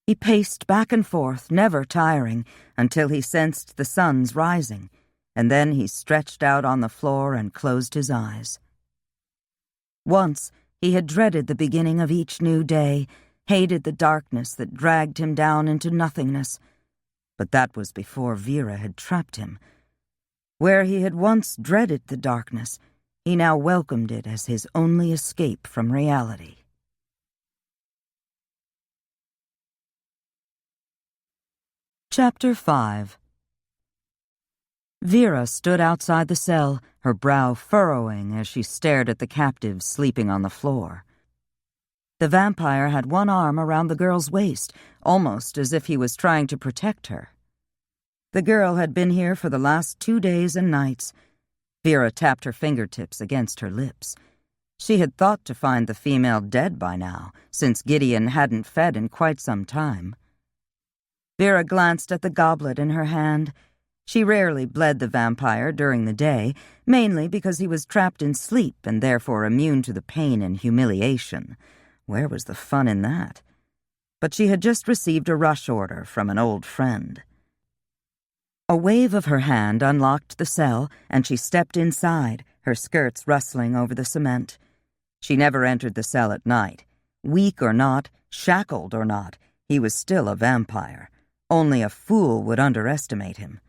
He paced back and forth, never tiring, until he sensed the sun's rising, and then he stretched out on the floor and closed his eyes. Once, he had dreaded the beginning of each new day, hated the darkness that dragged him down into nothingness. But that was before Vera had trapped him. Where he had once dreaded the darkness, he now welcomed it as his only escape from reality. Chapter 5. Vera stood outside the cell, her brow furrowing as she stared at the captives sleeping on the floor. The vampire had one arm around the girl's waist, almost as if he was trying to protect her. The girl had been here for the last 2 days and nights. Vera tapped her fingertips against her lips. She had thought to find the female dead by now, since Gideon hadn't fed in quite some time. Vera glanced at the goblet in her hand. She rarely bled the vampire during the day, mainly because he was trapped in sleep and therefore immune to the pain and humiliation. Where was the fun in that? But she had just received a rush order from an old friend. A wave of her hand unlocked the cell, and she stepped inside, her skirts rustling over the cement. She never entered the cell at night. Weak or not, shackled or not, he was still a vampire. Only a fool would underestimate him.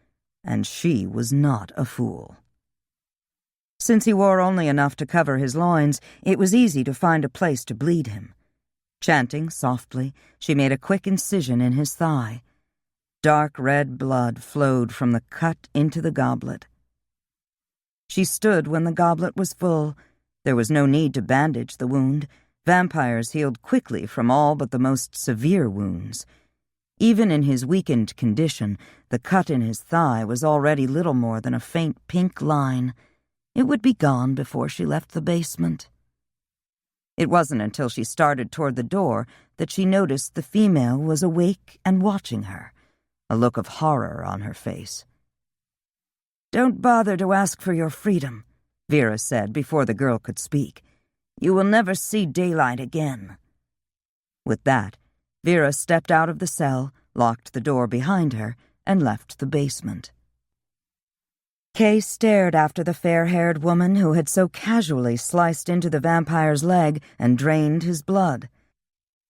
And she was not a fool. Since he wore only enough to cover his loins, it was easy to find a place to bleed him. Chanting softly, she made a quick incision in his thigh. Dark red blood flowed from the cut into the goblet. She stood when the goblet was full. There was no need to bandage the wound. Vampires healed quickly from all but the most severe wounds. Even in his weakened condition, the cut in his thigh was already little more than a faint pink line. It would be gone before she left the basement. It wasn't until she started toward the door that she noticed the female was awake and watching her, a look of horror on her face. "Don't bother to ask for your freedom," Vera said before the girl could speak. "You will never see daylight again." With that, Vera stepped out of the cell, locked the door behind her, and left the basement. Kay stared after the fair-haired woman who had so casually sliced into the vampire's leg and drained his blood.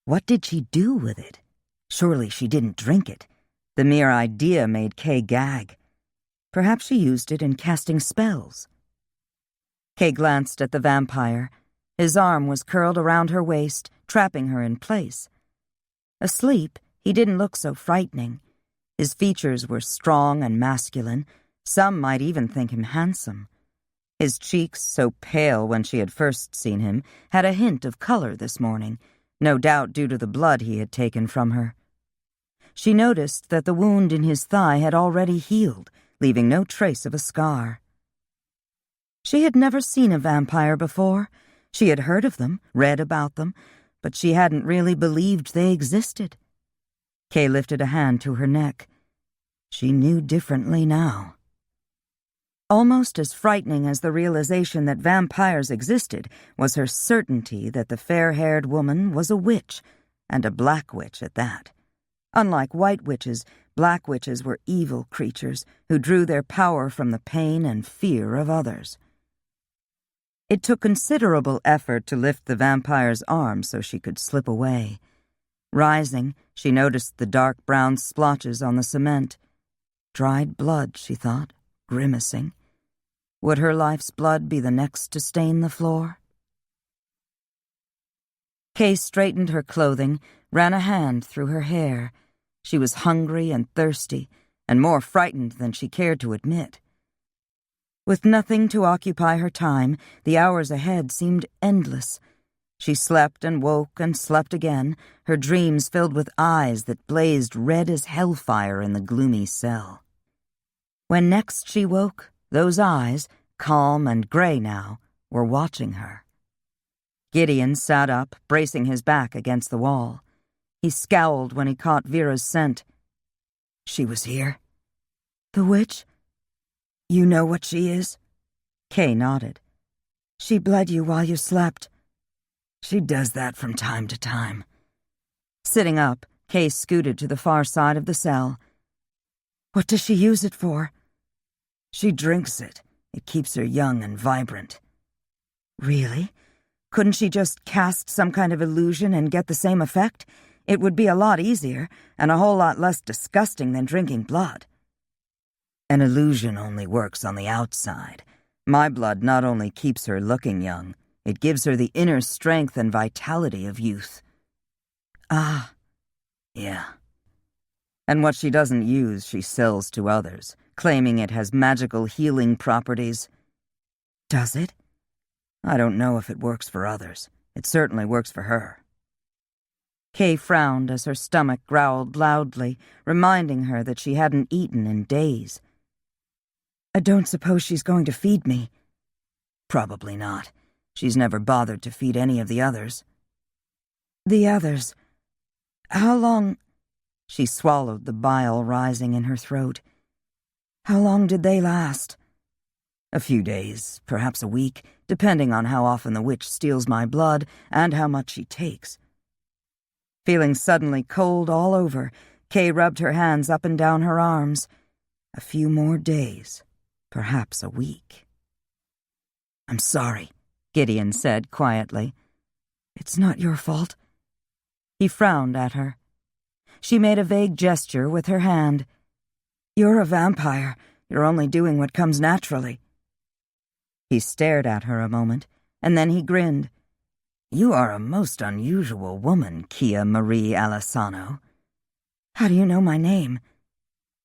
What did she do with it? Surely she didn't drink it. The mere idea made Kay gag. Perhaps she used it in casting spells. Kay glanced at the vampire. His arm was curled around her waist, trapping her in place. Asleep, he didn't look so frightening. His features were strong and masculine. Some might even think him handsome. His cheeks, so pale when she had first seen him, had a hint of color this morning, no doubt due to the blood he had taken from her. She noticed that the wound in his thigh had already healed, leaving no trace of a scar. She had never seen a vampire before. She had heard of them, read about them, but she hadn't really believed they existed. Kay lifted a hand to her neck. She knew differently now. Almost as frightening as the realization that vampires existed was her certainty that the fair-haired woman was a witch, and a black witch at that. Unlike white witches, Black witches were evil creatures who drew their power from the pain and fear of others. It took considerable effort to lift the vampire's arm so she could slip away. Rising, she noticed the dark brown splotches on the cement. Dried blood, she thought, grimacing. Would her life's blood be the next to stain the floor? Kay straightened her clothing, ran a hand through her hair. She was hungry and thirsty, and more frightened than she cared to admit. With nothing to occupy her time, the hours ahead seemed endless. She slept and woke and slept again, her dreams filled with eyes that blazed red as hellfire in the gloomy cell. When next she woke, those eyes, calm and gray now, were watching her. Gideon sat up, bracing his back against the wall. He scowled when he caught Vera's scent. She was here? The witch? You know what she is? Kay nodded. She bled you while you slept. She does that from time to time. Sitting up, Kay scooted to the far side of the cell. What does she use it for? She drinks it. It keeps her young and vibrant. Really? Couldn't she just cast some kind of illusion and get the same effect? It would be a lot easier, and a whole lot less disgusting than drinking blood. An illusion only works on the outside. My blood not only keeps her looking young, it gives her the inner strength and vitality of youth. Ah, yeah. And what she doesn't use, she sells to others, claiming it has magical healing properties. Does it? I don't know if it works for others. It certainly works for her. Kay frowned as her stomach growled loudly, reminding her that she hadn't eaten in days. I don't suppose she's going to feed me. Probably not. She's never bothered to feed any of the others. The others? How long... She swallowed the bile rising in her throat. How long did they last? A few days, perhaps a week, depending on how often the witch steals my blood and how much she takes. Feeling suddenly cold all over, Kay rubbed her hands up and down her arms. A few more days, perhaps a week. I'm sorry, Gideon said quietly. It's not your fault. He frowned at her. She made a vague gesture with her hand. You're a vampire. You're only doing what comes naturally. He stared at her a moment, and then he grinned. You are a most unusual woman, Kia Marie Alessano. How do you know my name?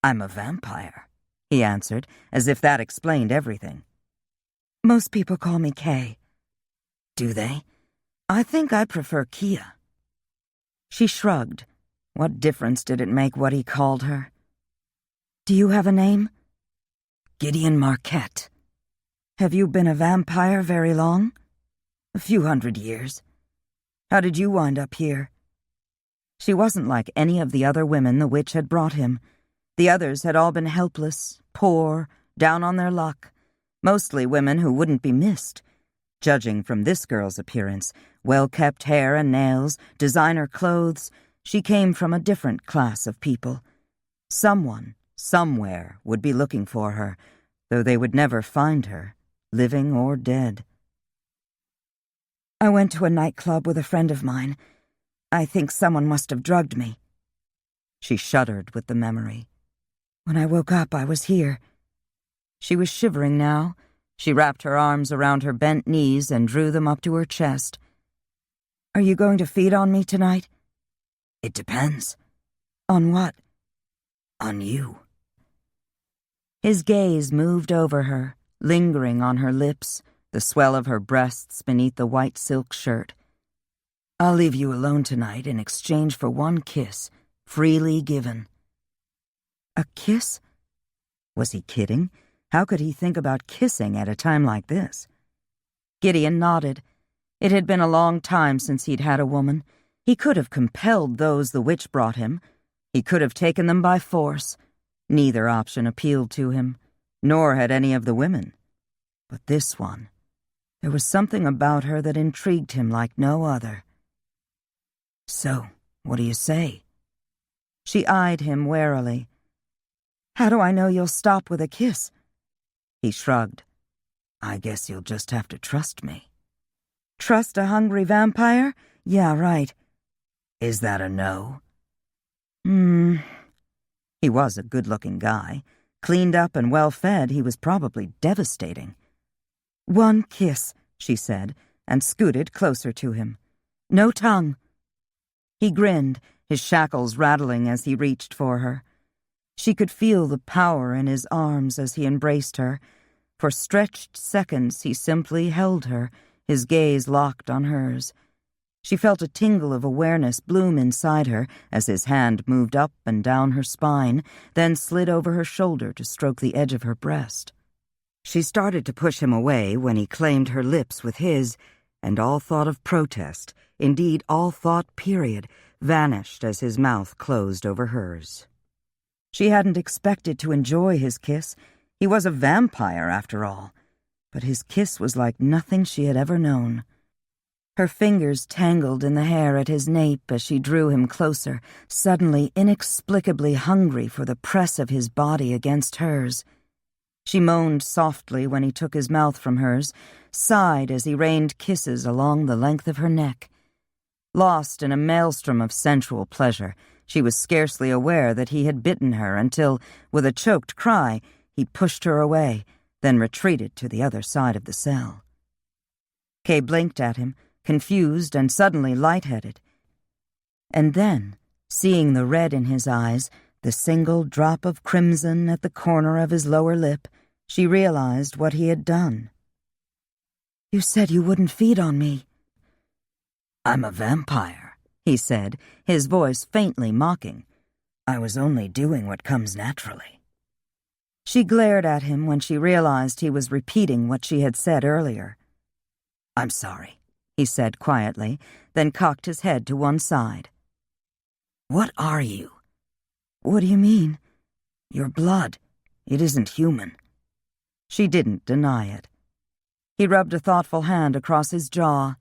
I'm a vampire, he answered, as if that explained everything. Most people call me Kay. Do they? I think I prefer Kia. She shrugged. What difference did it make what he called her? Do you have a name? Gideon Marquette. Have you been a vampire very long? A few 100 years. How did you wind up here? She wasn't like any of the other women the witch had brought him. The others had all been helpless, poor, down on their luck, mostly women who wouldn't be missed. Judging from this girl's appearance, well-kept hair and nails, designer clothes, she came from a different class of people. Someone, somewhere, would be looking for her, though they would never find her, living or dead. I went to a nightclub with a friend of mine. I think someone must have drugged me. She shuddered with the memory. When I woke up, I was here. She was shivering now. She wrapped her arms around her bent knees and drew them up to her chest. Are you going to feed on me tonight? It depends. On what? On you. His gaze moved over her, lingering on her lips, the swell of her breasts beneath the white silk shirt. I'll leave you alone tonight in exchange for one kiss, freely given. A kiss? Was he kidding? How could he think about kissing at a time like this? Gideon nodded. It had been a long time since he'd had a woman. He could have compelled those the witch brought him. He could have taken them by force. Neither option appealed to him, nor had any of the women. But this one, there was something about her that intrigued him like no other. So, what do you say? She eyed him warily. How do I know you'll stop with a kiss? He shrugged. I guess you'll just have to trust me. Trust a hungry vampire? Yeah, right. Is that a no? He was a good-looking guy. Cleaned up and well-fed, he was probably devastating. One kiss, she said, and scooted closer to him. No tongue. He grinned, his shackles rattling as he reached for her. She could feel the power in his arms as he embraced her. For stretched seconds he simply held her, his gaze locked on hers. She felt a tingle of awareness bloom inside her as his hand moved up and down her spine, then slid over her shoulder to stroke the edge of her breast. She started to push him away when he claimed her lips with his, and all thought of protest, indeed all thought period, vanished as his mouth closed over hers. She hadn't expected to enjoy his kiss. He was a vampire, after all. But his kiss was like nothing she had ever known. Her fingers tangled in the hair at his nape as she drew him closer, suddenly inexplicably hungry for the press of his body against hers. She moaned softly when he took his mouth from hers, sighed as he rained kisses along the length of her neck. Lost in a maelstrom of sensual pleasure, she was scarcely aware that he had bitten her until, with a choked cry, he pushed her away, then retreated to the other side of the cell. Kay blinked at him, confused and suddenly lightheaded. And then, seeing the red in his eyes, the single drop of crimson at the corner of his lower lip, she realized what he had done. You said you wouldn't feed on me. I'm a vampire, he said, his voice faintly mocking. I was only doing what comes naturally. She glared at him when she realized he was repeating what she had said earlier. I'm sorry, he said quietly, then cocked his head to one side. What are you? What do you mean? Your blood. It isn't human. She didn't deny it. He rubbed a thoughtful hand across his jaw.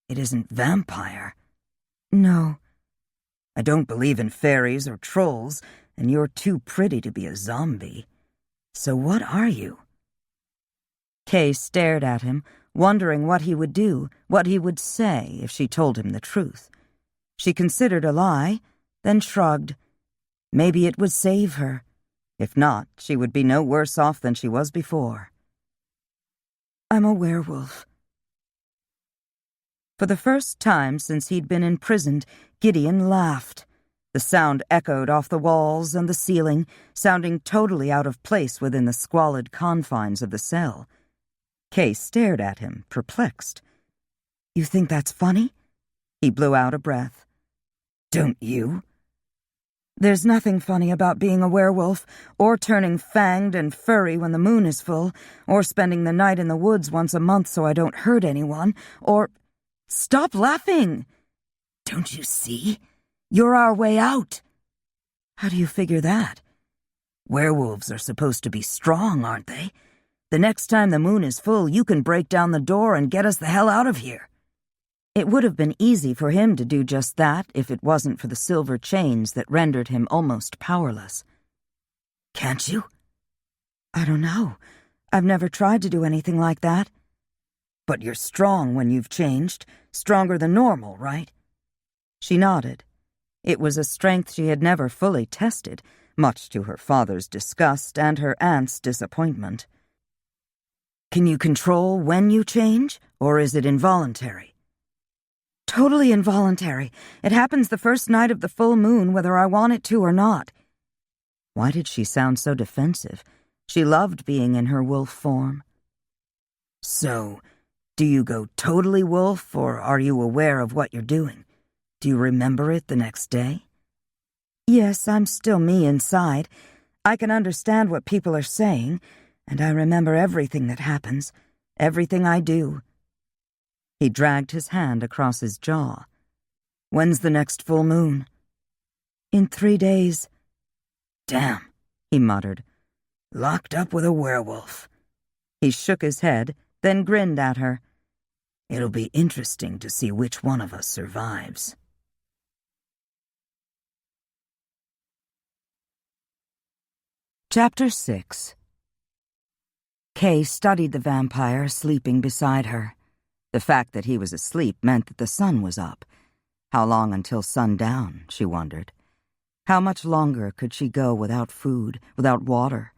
It isn't vampire. No. I don't believe in fairies or trolls, and you're too pretty to be a zombie. So what are you? Kay stared at him, wondering what he would do, what he would say if she told him the truth. She considered a lie, then shrugged. Maybe it would save her. If not, she would be no worse off than she was before. I'm a werewolf. For the first time since he'd been imprisoned, Gideon laughed. The sound echoed off the walls and the ceiling, sounding totally out of place within the squalid confines of the cell. Kay stared at him, perplexed. You think that's funny? He blew out a breath. Don't you? There's nothing funny about being a werewolf, or turning fanged and furry when the moon is full, or spending the night in the woods once a month so I don't hurt anyone, or... Stop laughing! Don't you see? You're our way out. How do you figure that? Werewolves are supposed to be strong, aren't they? The next time the moon is full, you can break down the door and get us the hell out of here. It would have been easy for him to do just that if it wasn't for the silver chains that rendered him almost powerless. Can't you? I don't know. I've never tried to do anything like that. But you're strong when you've changed, stronger than normal, right? She nodded. It was a strength she had never fully tested, much to her father's disgust and her aunt's disappointment. Can you control when you change, or is it involuntary? Totally involuntary. It happens the first night of the full moon, whether I want it to or not. Why did she sound so defensive? She loved being in her wolf form. So, do you go totally wolf, or are you aware of what you're doing? Do you remember it the next day? Yes, I'm still me inside. I can understand what people are saying, and I remember everything that happens, everything I do. He dragged his hand across his jaw. When's the next full moon? In 3 days. Damn, he muttered. Locked up with a werewolf. He shook his head, then grinned at her. It'll be interesting to see which one of us survives. Chapter 6. Kay studied the vampire sleeping beside her. The fact that he was asleep meant that the sun was up. How long until sundown, she wondered. How much longer could she go without food, without water?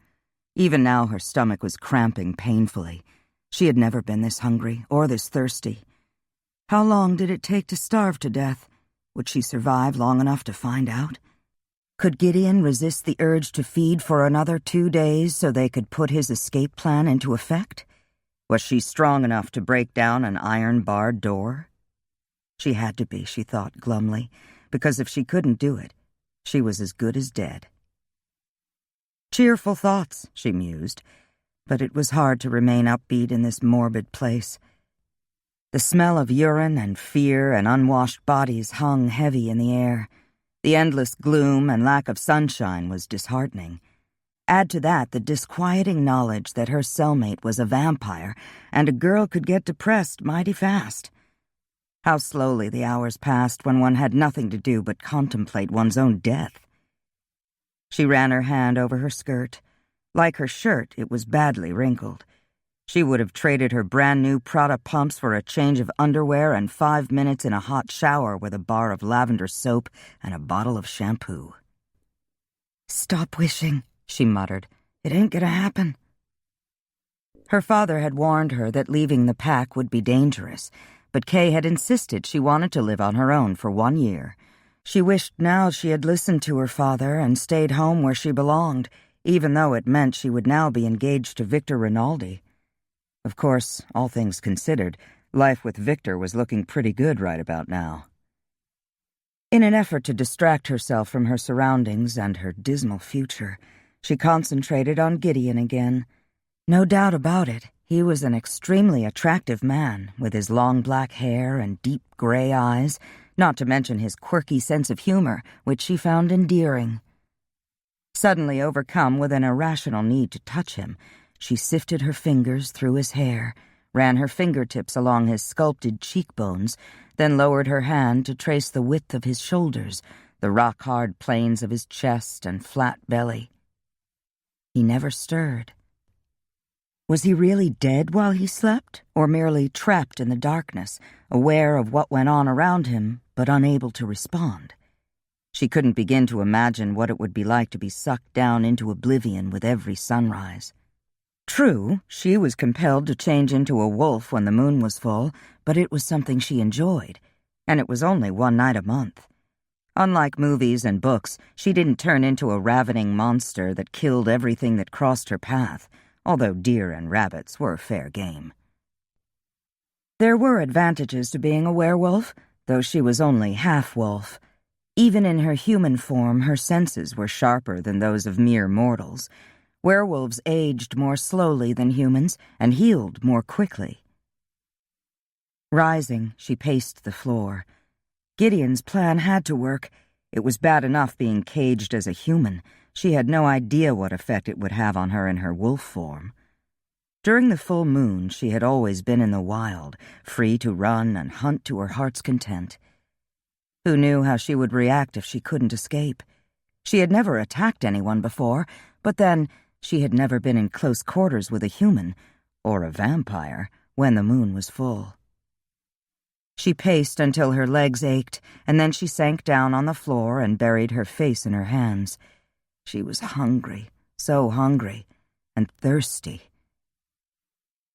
Even now her stomach was cramping painfully. She had never been this hungry or this thirsty. How long did it take to starve to death? Would she survive long enough to find out? Could Gideon resist the urge to feed for another 2 days so they could put his escape plan into effect? Was she strong enough to break down an iron-barred door? She had to be, she thought glumly, because if she couldn't do it, she was as good as dead. Cheerful thoughts, she mused, but it was hard to remain upbeat in this morbid place. The smell of urine and fear and unwashed bodies hung heavy in the air. The endless gloom and lack of sunshine was disheartening. Add to that the disquieting knowledge that her cellmate was a vampire, and a girl could get depressed mighty fast. How slowly the hours passed when one had nothing to do but contemplate one's own death. She ran her hand over her skirt. Like her shirt, it was badly wrinkled. She would have traded her brand-new Prada pumps for a change of underwear and 5 minutes in a hot shower with a bar of lavender soap and a bottle of shampoo. "Stop wishing," she muttered. "It ain't gonna happen." Her father had warned her that leaving the pack would be dangerous, but Kay had insisted she wanted to live on her own for 1 year. She wished now she had listened to her father and stayed home where she belonged, even though it meant she would now be engaged to Victor Rinaldi. Of course, all things considered, life with Victor was looking pretty good right about now. In an effort to distract herself from her surroundings and her dismal future, she concentrated on Gideon again. No doubt about it, he was an extremely attractive man, with his long black hair and deep gray eyes, not to mention his quirky sense of humor, which she found endearing. Suddenly overcome with an irrational need to touch him, she sifted her fingers through his hair, ran her fingertips along his sculpted cheekbones, then lowered her hand to trace the width of his shoulders, the rock-hard planes of his chest and flat belly. He never stirred. Was he really dead while he slept, or merely trapped in the darkness, aware of what went on around him, but unable to respond? She couldn't begin to imagine what it would be like to be sucked down into oblivion with every sunrise. True, she was compelled to change into a wolf when the moon was full, but it was something she enjoyed, and it was only 1 night a month. Unlike movies and books, she didn't turn into a ravening monster that killed everything that crossed her path, although deer and rabbits were fair game. There were advantages to being a werewolf, though she was only half-wolf. Even in her human form, her senses were sharper than those of mere mortals. Werewolves aged more slowly than humans and healed more quickly. Rising, she paced the floor. Gideon's plan had to work. It was bad enough being caged as a human. She had no idea what effect it would have on her in her wolf form. During the full moon, she had always been in the wild, free to run and hunt to her heart's content. Who knew how she would react if she couldn't escape? She had never attacked anyone before, but then she had never been in close quarters with a human, or a vampire, when the moon was full. She paced until her legs ached, and then she sank down on the floor and buried her face in her hands. She was hungry, so hungry, and thirsty.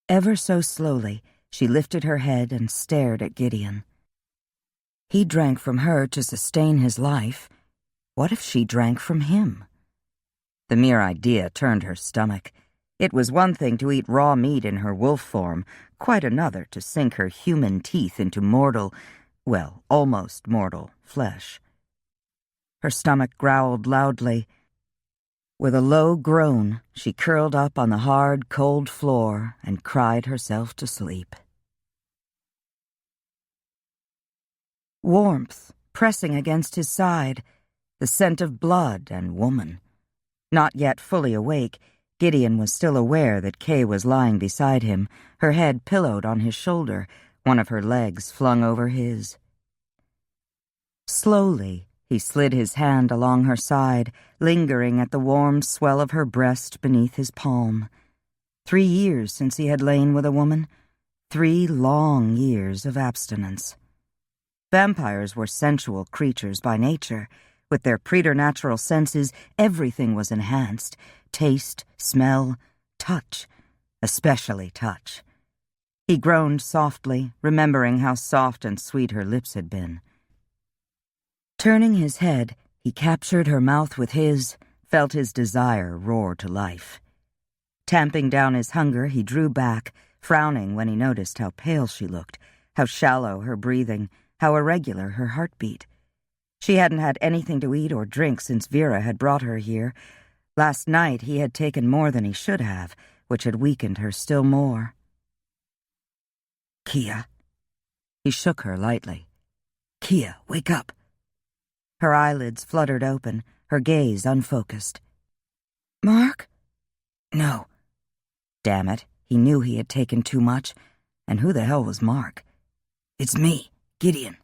Ever so slowly, she lifted her head and stared at Gideon. He drank from her to sustain his life. What if she drank from him? The mere idea turned her stomach. It was one thing to eat raw meat in her wolf form, quite another to sink her human teeth into mortal, well, almost mortal, flesh. Her stomach growled loudly. With a low groan, she curled up on the hard, cold floor and cried herself to sleep. Warmth pressing against his side, the scent of blood and woman. Not yet fully awake, Gideon was still aware that Kay was lying beside him, her head pillowed on his shoulder, one of her legs flung over his. Slowly, he He slid his hand along her side, lingering at the warm swell of her breast beneath his palm. 3 years since he had lain with a woman. 3 long years of abstinence. Vampires were sensual creatures by nature. With their preternatural senses, everything was enhanced. Taste, smell, touch, especially touch. He groaned softly, remembering how soft and sweet her lips had been. Turning his head, he captured her mouth with his, felt his desire roar to life. Tamping down his hunger, he drew back, frowning when he noticed how pale she looked, how shallow her breathing, how irregular her heartbeat. She hadn't had anything to eat or drink since Vera had brought her here. Last night he had taken more than he should have, which had weakened her still more. "Kia." He shook her lightly. "Kia, wake up." Her eyelids fluttered open, her gaze unfocused. "Mark?" "No." Damn it, he knew he had taken too much. And who the hell was Mark? "It's me, Gideon."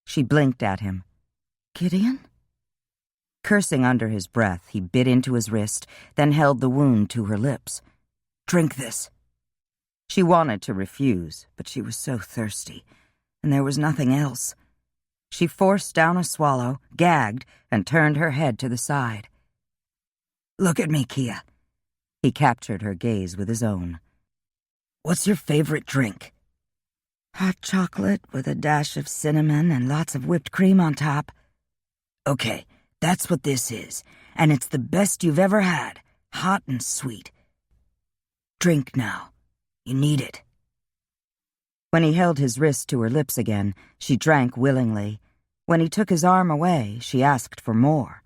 She blinked at him. "Gideon?" Cursing under his breath, he bit into his wrist, then held the wound to her lips. "Drink this." She wanted to refuse, but she was so thirsty, and there was nothing else. She forced down a swallow, gagged, and turned her head to the side. "Look at me, Kia." He captured her gaze with his own. "What's your favorite drink?" "Hot chocolate with a dash of cinnamon and lots of whipped cream on top." "Okay, that's what this is, and it's the best you've ever had, hot and sweet. Drink now. You need it." When he held his wrist to her lips again, she drank willingly. When he took his arm away, she asked for more.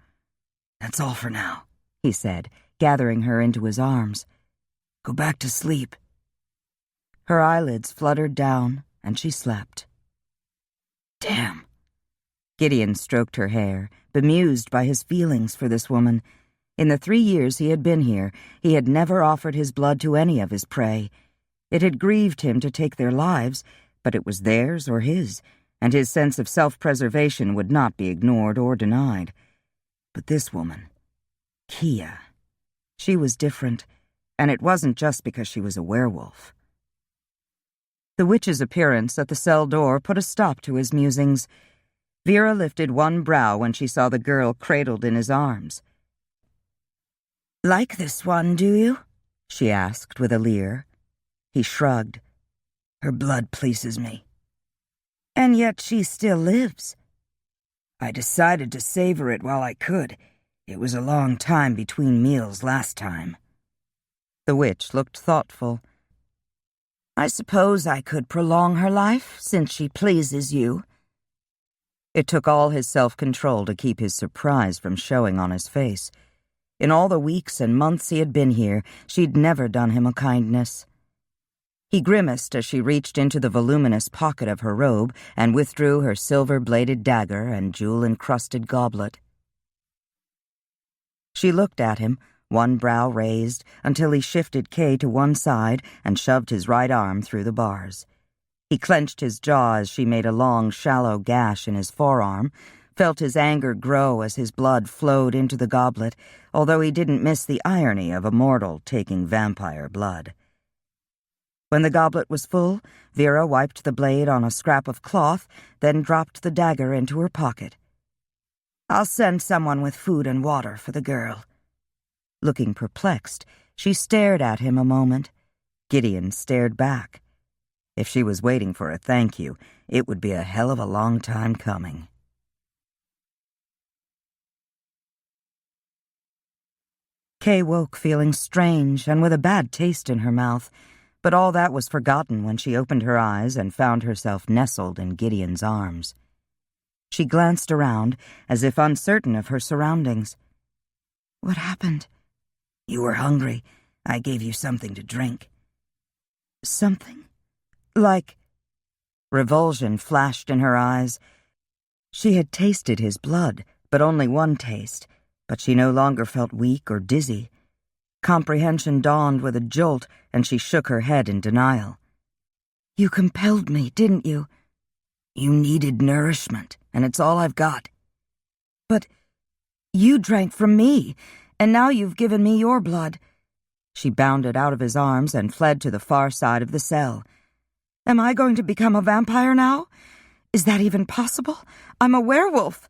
"That's all for now," he said, gathering her into his arms. "Go back to sleep." Her eyelids fluttered down, and she slept. "Damn." Gideon stroked her hair, bemused by his feelings for this woman. In the 3 years he had been here, he had never offered his blood to any of his prey. It had grieved him to take their lives, but it was theirs or his, and his sense of self-preservation would not be ignored or denied. But this woman, Kia, she was different, and it wasn't just because she was a werewolf. The witch's appearance at the cell door put a stop to his musings. Vera lifted one brow when she saw the girl cradled in his arms. "Like this one, do you?" she asked with a leer. He shrugged. "Her blood pleases me." "And yet she still lives." "I decided to savor it while I could. It was a long time between meals last time." The witch looked thoughtful. "I suppose I could prolong her life, since she pleases you." It took all his self-control to keep his surprise from showing on his face. In all the weeks and months he had been here, she'd never done him a kindness. He grimaced as she reached into the voluminous pocket of her robe and withdrew her silver-bladed dagger and jewel-encrusted goblet. She looked at him, one brow raised, until he shifted Kay to one side and shoved his right arm through the bars. He clenched his jaw as she made a long, shallow gash in his forearm, felt his anger grow as his blood flowed into the goblet, although he didn't miss the irony of a mortal taking vampire blood. When the goblet was full, Vera wiped the blade on a scrap of cloth, then dropped the dagger into her pocket. "I'll send someone with food and water for the girl." Looking perplexed, she stared at him a moment. Gideon stared back. If she was waiting for a thank you, it would be a hell of a long time coming. Kay woke feeling strange and with a bad taste in her mouth, but all that was forgotten when she opened her eyes and found herself nestled in Gideon's arms. She glanced around, as if uncertain of her surroundings. "What happened?" "You were hungry. I gave you something to drink." "Something? Like—" Revulsion flashed in her eyes. She had tasted his blood, but only one taste, but she no longer felt weak or dizzy. Comprehension dawned with a jolt, and she shook her head in denial. "You compelled me, didn't you?" "You needed nourishment, and it's all I've got." But you drank from me, and now you've given me your blood. She bounded out of his arms and fled to the far side of the cell. Am I going to become a vampire now? Is that even possible? I'm a werewolf.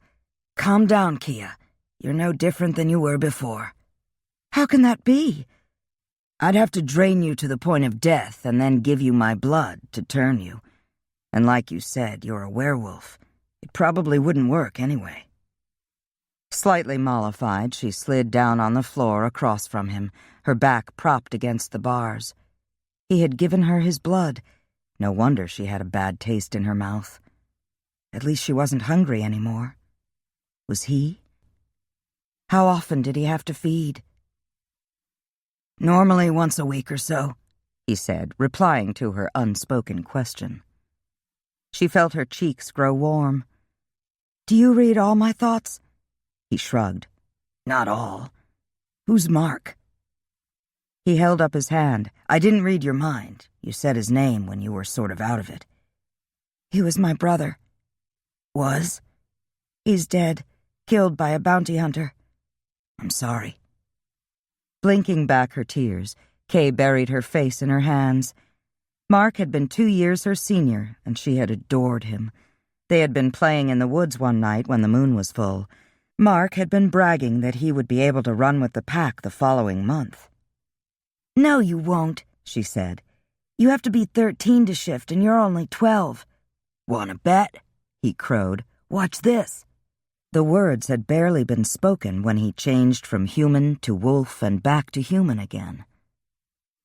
Calm down, Kia. You're no different than you were before. How can that be? I'd have to drain you to the point of death and then give you my blood to turn you. And like you said, you're a werewolf. It probably wouldn't work anyway. Slightly mollified, she slid down on the floor across from him, her back propped against the bars. He had given her his blood. No wonder she had a bad taste in her mouth. At least she wasn't hungry anymore. Was he? How often did he have to feed? Normally once a week or so, he said, replying to her unspoken question. She felt her cheeks grow warm. Do you read all my thoughts? He shrugged. Not all. Who's Mark? He held up his hand. I didn't read your mind. You said his name when you were sort of out of it. He was my brother. Was? He's dead, killed by a bounty hunter. I'm sorry. Blinking back her tears, Kay buried her face in her hands. Mark had been 2 years her senior, and she had adored him. They had been playing in the woods one night when the moon was full. Mark had been bragging that he would be able to run with the pack the following month. No, you won't, she said. You have to be 13 to shift, and you're only 12. Want to bet? He crowed. Watch this. The words had barely been spoken when he changed from human to wolf and back to human again.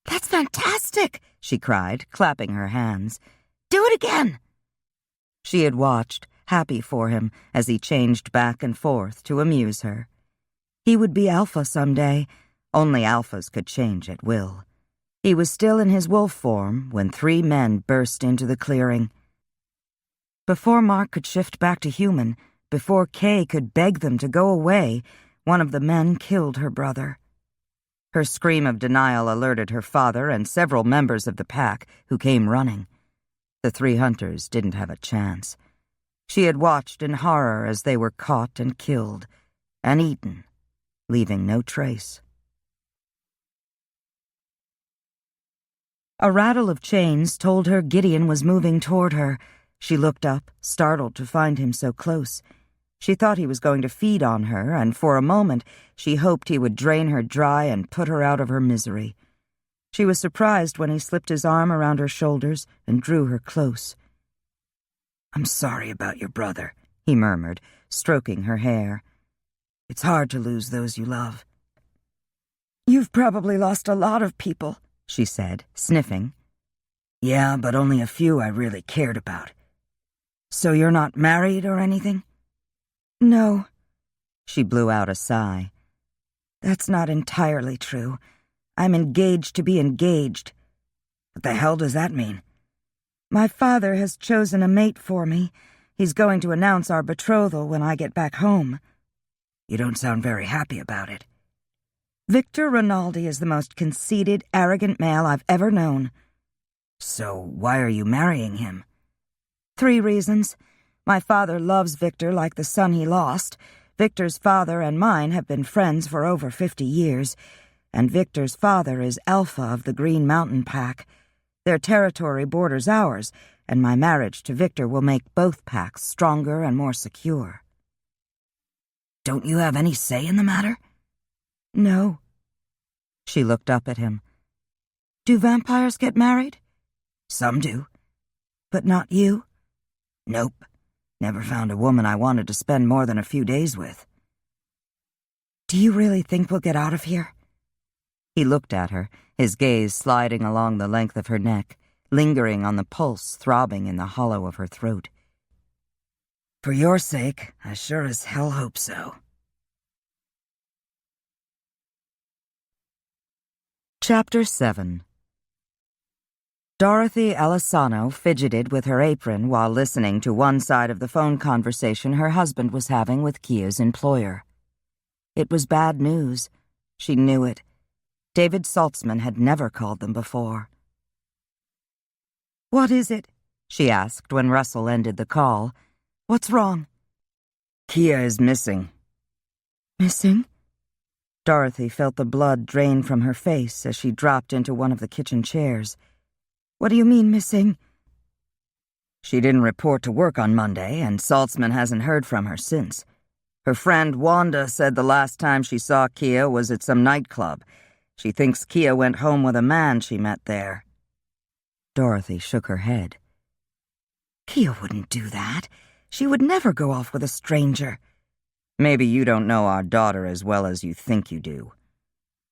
That's fantastic, she cried, clapping her hands. Do it again. She had watched, happy for him, as he changed back and forth to amuse her. He would be alpha someday. Only alphas could change at will. He was still in his wolf form when 3 men burst into the clearing. Before Mark could shift back to human, before Kay could beg them to go away, one of the men killed her brother. Her scream of denial alerted her father and several members of the pack, who came running. The 3 hunters didn't have a chance. She had watched in horror as they were caught and killed, and eaten, leaving no trace. A rattle of chains told her Gideon was moving toward her. She looked up, startled to find him so close. She thought he was going to feed on her, and for a moment she hoped he would drain her dry and put her out of her misery. She was surprised when he slipped his arm around her shoulders and drew her close. I'm sorry about your brother, he murmured, stroking her hair. It's hard to lose those you love. You've probably lost a lot of people, she said, sniffing. Yeah, but only a few I really cared about. So you're not married or anything? No. She blew out a sigh. That's not entirely true. I'm engaged to be engaged. What the hell does that mean? My father has chosen a mate for me. He's going to announce our betrothal when I get back home. You don't sound very happy about it. Victor Rinaldi is the most conceited, arrogant male I've ever known. So why are you marrying him? 3 reasons. My father loves Victor like the son he lost. Victor's father and mine have been friends for over 50 years, and Victor's father is Alpha of the Green Mountain Pack. Their territory borders ours, and my marriage to Victor will make both packs stronger and more secure. Don't you have any say in the matter? No. She looked up at him. Do vampires get married? Some do. But not you? Nope. Never found a woman I wanted to spend more than a few days with. Do you really think we'll get out of here? He looked at her, his gaze sliding along the length of her neck, lingering on the pulse throbbing in the hollow of her throat. For your sake, I sure as hell hope so. Chapter 7. Dorothy Alessano fidgeted with her apron while listening to one side of the phone conversation her husband was having with Kia's employer. It was bad news. She knew it. David Saltzman had never called them before. What is it? She asked when Russell ended the call. What's wrong? Kia is missing. Missing? Dorothy felt the blood drain from her face as she dropped into one of the kitchen chairs. What do you mean, missing? She didn't report to work on Monday, and Saltzman hasn't heard from her since. Her friend Wanda said the last time she saw Kia was at some nightclub. She thinks Kia went home with a man she met there. Dorothy shook her head. Kia wouldn't do that. She would never go off with a stranger. Maybe you don't know our daughter as well as you think you do.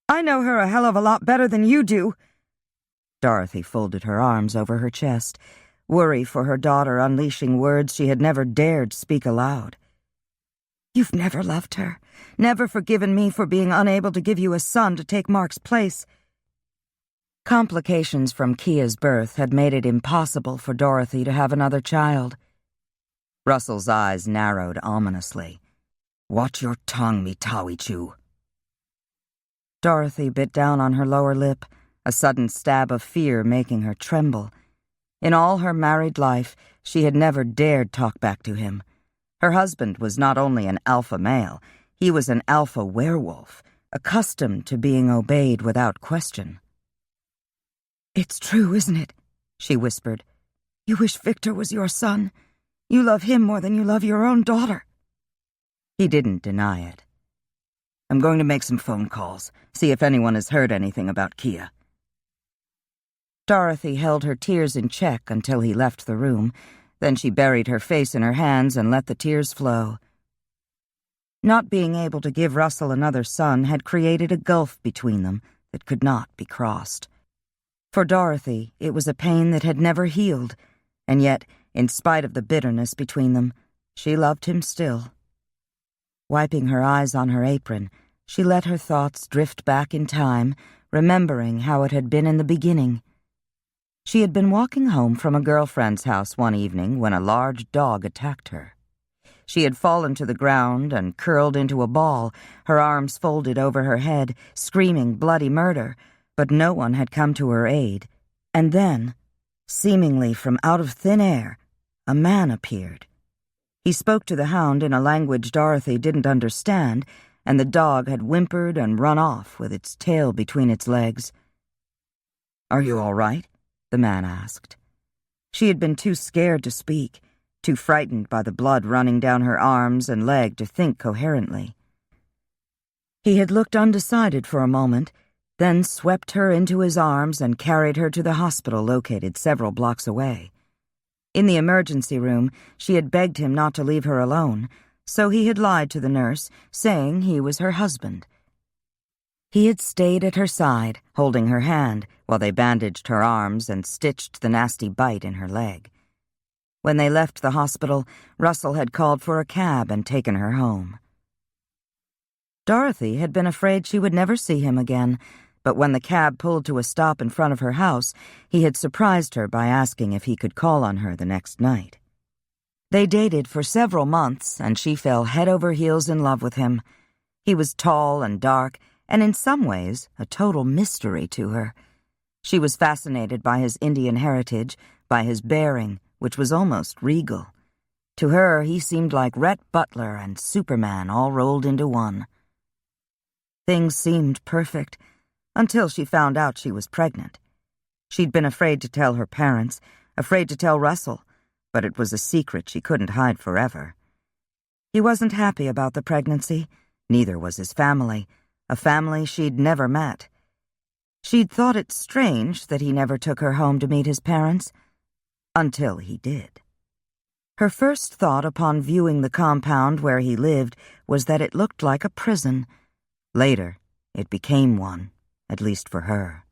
I know her a hell of a lot better than you do. Dorothy folded her arms over her chest, worry for her daughter unleashing words she had never dared speak aloud. You've never loved her, never forgiven me for being unable to give you a son to take Mark's place. Complications from Kia's birth had made it impossible for Dorothy to have another child. Russell's eyes narrowed ominously. Watch your tongue, me Tawichu. Dorothy bit down on her lower lip, a sudden stab of fear making her tremble. In all her married life, she had never dared talk back to him. Her husband was not only an alpha male, he was an alpha werewolf, accustomed to being obeyed without question. It's true, isn't it? She whispered. You wish Victor was your son. You love him more than you love your own daughter. He didn't deny it. I'm going to make some phone calls, see if anyone has heard anything about Kia. Dorothy held her tears in check until he left the room. Then she buried her face in her hands and let the tears flow. Not being able to give Russell another son had created a gulf between them that could not be crossed. For Dorothy, it was a pain that had never healed, and yet, in spite of the bitterness between them, she loved him still. Wiping her eyes on her apron, she let her thoughts drift back in time, remembering how it had been in the beginning. She had been walking home from a girlfriend's house one evening when a large dog attacked her. She had fallen to the ground and curled into a ball, her arms folded over her head, screaming bloody murder, but no one had come to her aid. And then, seemingly from out of thin air, a man appeared. He spoke to the hound in a language Dorothy didn't understand, and the dog had whimpered and run off with its tail between its legs. "Are you all right?" the man asked. She had been too scared to speak, too frightened by the blood running down her arms and leg to think coherently. He had looked undecided for a moment, then swept her into his arms and carried her to the hospital located several blocks away. In the emergency room, she had begged him not to leave her alone, so he had lied to the nurse, saying he was her husband. He had stayed at her side, holding her hand, while they bandaged her arms and stitched the nasty bite in her leg. When they left the hospital, Russell had called for a cab and taken her home. Dorothy had been afraid she would never see him again, but when the cab pulled to a stop in front of her house, he had surprised her by asking if he could call on her the next night. They dated for several months, and she fell head over heels in love with him. He was tall and dark, and in some ways a total mystery to her. She was fascinated by his Indian heritage, by his bearing, which was almost regal. To her, he seemed like Rhett Butler and Superman all rolled into one. Things seemed perfect, until she found out she was pregnant. She'd been afraid to tell her parents, afraid to tell Russell, but it was a secret she couldn't hide forever. He wasn't happy about the pregnancy, neither was his family, a family she'd never met. She'd thought it strange that he never took her home to meet his parents, until he did. Her first thought upon viewing the compound where he lived was that it looked like a prison. Later, it became one. At least for her.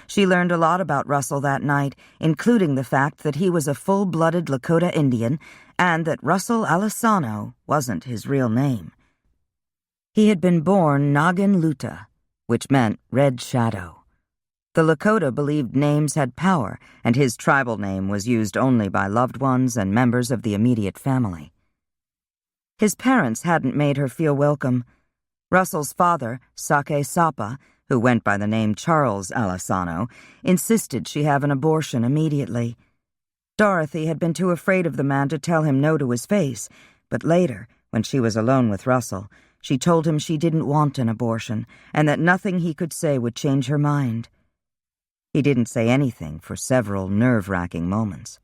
She learned a lot about Russell that night, including the fact that he was a full-blooded Lakota Indian and that Russell Alisano wasn't his real name. He had been born Nagin Luta, which meant Red Shadow. The Lakota believed names had power, and his tribal name was used only by loved ones and members of the immediate family. His parents hadn't made her feel welcome. Russell's father, Sake Sapa, who went by the name Charles Alisano, insisted she have an abortion immediately. Dorothy had been too afraid of the man to tell him no to his face, but later, when she was alone with Russell, She told him she didn't want an abortion, and that nothing he could say would change her mind. He didn't say anything for several nerve-wracking moments.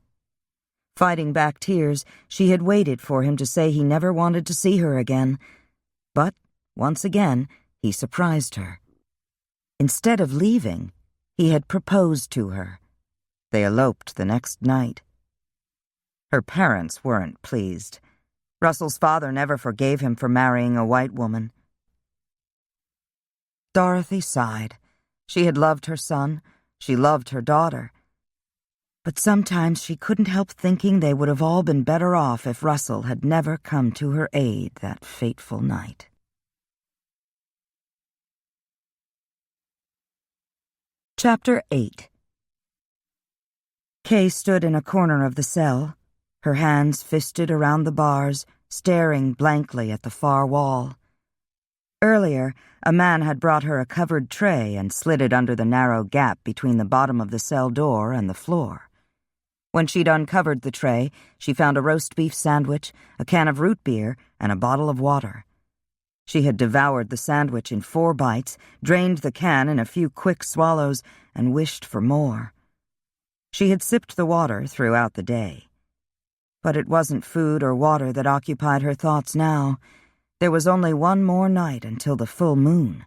Fighting back tears, she had waited for him to say he never wanted to see her again. But, once again, he surprised her. Instead of leaving, he had proposed to her. They eloped the next night. Her parents weren't pleased. Russell's father never forgave him for marrying a white woman. Dorothy sighed. She had loved her son. She loved her daughter. But sometimes she couldn't help thinking they would have all been better off if Russell had never come to her aid that fateful night. Chapter 8. Kay stood in a corner of the cell, her hands fisted around the bars, staring blankly at the far wall. Earlier, a man had brought her a covered tray and slid it under the narrow gap between the bottom of the cell door and the floor. When she'd uncovered the tray, she found a roast beef sandwich, a can of root beer, and a bottle of water. She had devoured the sandwich in 4 bites, drained the can in a few quick swallows, and wished for more. She had sipped the water throughout the day. But it wasn't food or water that occupied her thoughts now. There was only one more night until the full moon.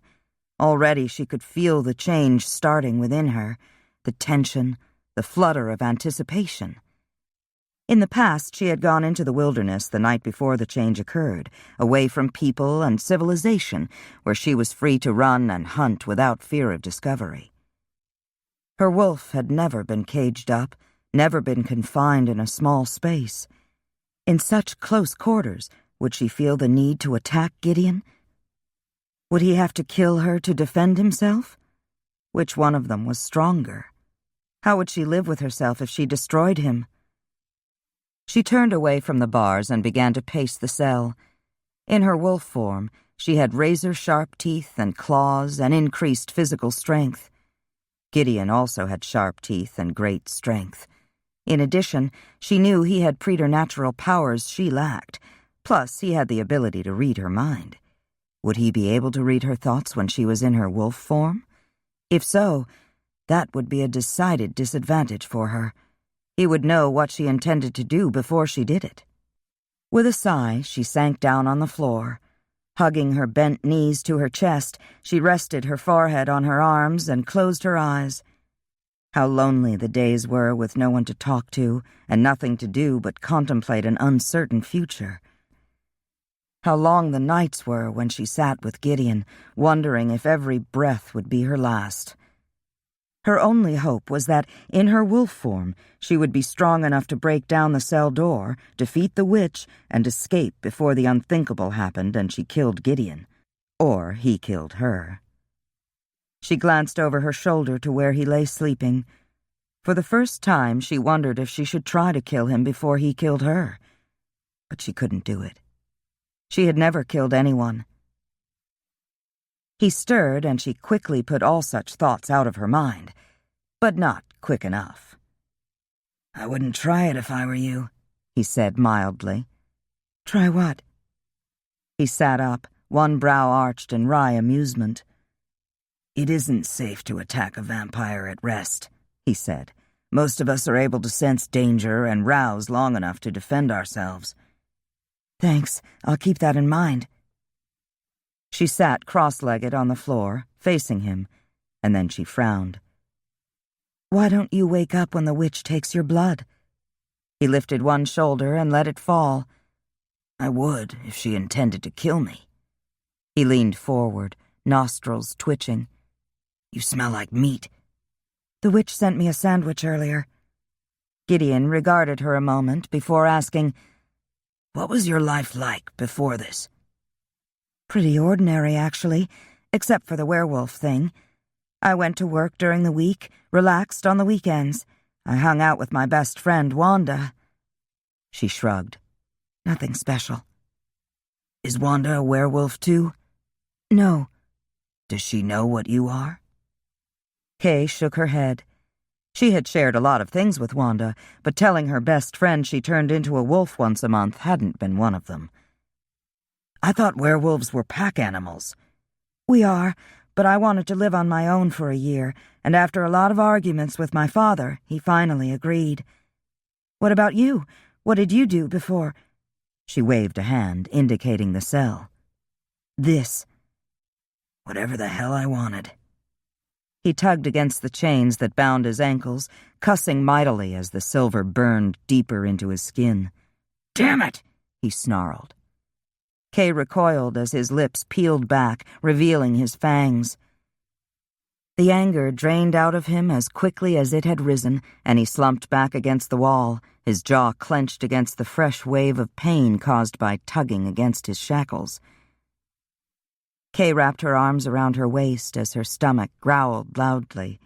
Already she could feel the change starting within her, the tension, the flutter of anticipation. In the past, she had gone into the wilderness the night before the change occurred, away from people and civilization, where she was free to run and hunt without fear of discovery. Her wolf had never been caged up, never been confined in a small space. In such close quarters, would she feel the need to attack Gideon? Would he have to kill her to defend himself? Which one of them was stronger? How would she live with herself if she destroyed him? She turned away from the bars and began to pace the cell. In her wolf form, she had razor-sharp teeth and claws and increased physical strength. Gideon also had sharp teeth and great strength. In addition, she knew he had preternatural powers she lacked. Plus, he had the ability to read her mind. Would he be able to read her thoughts when she was in her wolf form? If so, that would be a decided disadvantage for her. He would know what she intended to do before she did it. With a sigh, she sank down on the floor. Hugging her bent knees to her chest, she rested her forehead on her arms and closed her eyes. How lonely the days were with no one to talk to and nothing to do but contemplate an uncertain future. How long the nights were when she sat with Gideon, wondering if every breath would be her last. Her only hope was that, in her wolf form, she would be strong enough to break down the cell door, defeat the witch, and escape before the unthinkable happened and she killed Gideon. Or he killed her. She glanced over her shoulder to where he lay sleeping. For the first time, she wondered if she should try to kill him before he killed her. But she couldn't do it. She had never killed anyone. He stirred, and she quickly put all such thoughts out of her mind, but not quick enough. "I wouldn't try it if I were you," he said mildly. "Try what?" He sat up, one brow arched in wry amusement. "It isn't safe to attack a vampire at rest," he said. "Most of us are able to sense danger and rouse long enough to defend ourselves." "Thanks, I'll keep that in mind." She sat cross-legged on the floor, facing him, and then she frowned. "Why don't you wake up when the witch takes your blood?" He lifted one shoulder and let it fall. "I would if she intended to kill me." He leaned forward, nostrils twitching. "You smell like meat." "The witch sent me a sandwich earlier." Gideon regarded her a moment before asking, "What was your life like before this?" "Pretty ordinary, actually, except for the werewolf thing. I went to work during the week, relaxed on the weekends. I hung out with my best friend, Wanda." She shrugged. "Nothing special." "Is Wanda a werewolf, too?" "No." "Does she know what you are?" Kay shook her head. She had shared a lot of things with Wanda, but telling her best friend she turned into a wolf once a month hadn't been one of them. I thought werewolves were pack animals. We are, but I wanted to live on my own for a year, and after a lot of arguments with my father, he finally agreed. What about you? What did you do before? She waved a hand, indicating the cell. This. Whatever the hell I wanted. He tugged against the chains that bound his ankles, cussing mightily as the silver burned deeper into his skin. Damn it! He snarled. Kay recoiled as his lips peeled back, revealing his fangs. The anger drained out of him as quickly as it had risen, and he slumped back against the wall, his jaw clenched against the fresh wave of pain caused by tugging against his shackles. Kay wrapped her arms around her waist as her stomach growled loudly.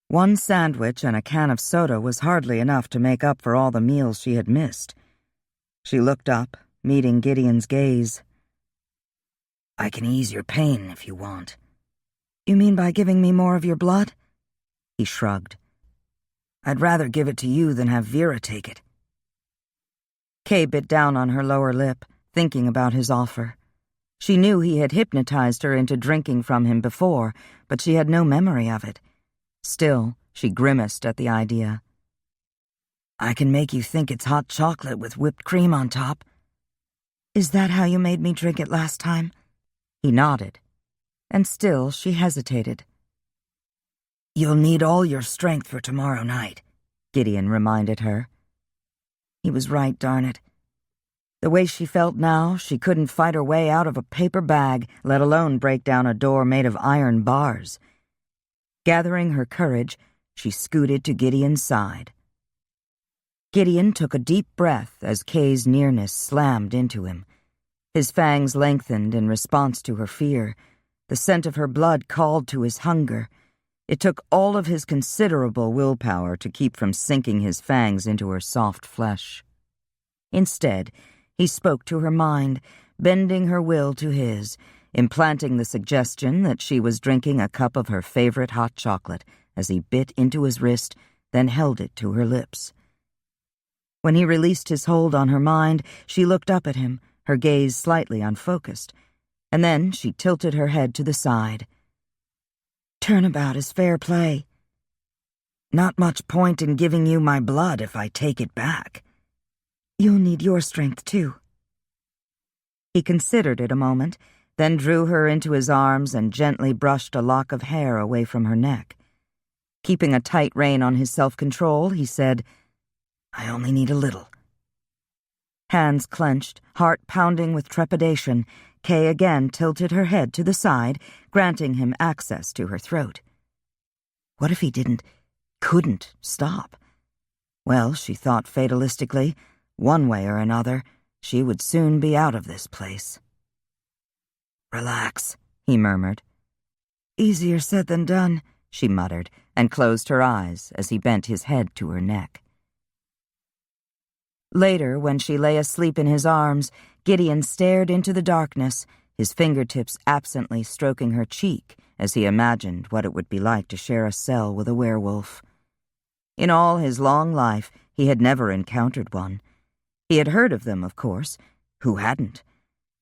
One sandwich and a can of soda was hardly enough to make up for all the meals she had missed. She looked up, meeting Gideon's gaze. I can ease your pain if you want. You mean by giving me more of your blood? He shrugged. I'd rather give it to you than have Vera take it. Kay bit down on her lower lip, thinking about his offer. She knew he had hypnotized her into drinking from him before, but she had no memory of it. Still, she grimaced at the idea. I can make you think it's hot chocolate with whipped cream on top. Is that how you made me drink it last time? He nodded, and still she hesitated. You'll need all your strength for tomorrow night, Gideon reminded her. He was right, darn it. The way she felt now, she couldn't fight her way out of a paper bag, let alone break down a door made of iron bars. Gathering her courage, she scooted to Gideon's side. Gideon took a deep breath as Kay's nearness slammed into him. His fangs lengthened in response to her fear. The scent of her blood called to his hunger. It took all of his considerable willpower to keep from sinking his fangs into her soft flesh. Instead, he spoke to her mind, bending her will to his, implanting the suggestion that she was drinking a cup of her favorite hot chocolate as he bit into his wrist, then held it to her lips. When he released his hold on her mind, she looked up at him, her gaze slightly unfocused, and then she tilted her head to the side. Turnabout is fair play. Not much point in giving you my blood if I take it back. You'll need your strength, too. He considered it a moment, then drew her into his arms and gently brushed a lock of hair away from her neck. Keeping a tight rein on his self-control, he said, I only need a little. Hands clenched, heart pounding with trepidation, Kay again tilted her head to the side, granting him access to her throat. What if he couldn't stop? Well, she thought fatalistically, one way or another, she would soon be out of this place. Relax, he murmured. Easier said than done, she muttered, and closed her eyes as he bent his head to her neck. Later, when she lay asleep in his arms, Gideon stared into the darkness, his fingertips absently stroking her cheek as he imagined what it would be like to share a cell with a werewolf. In all his long life, he had never encountered one. He had heard of them, of course. Who hadn't?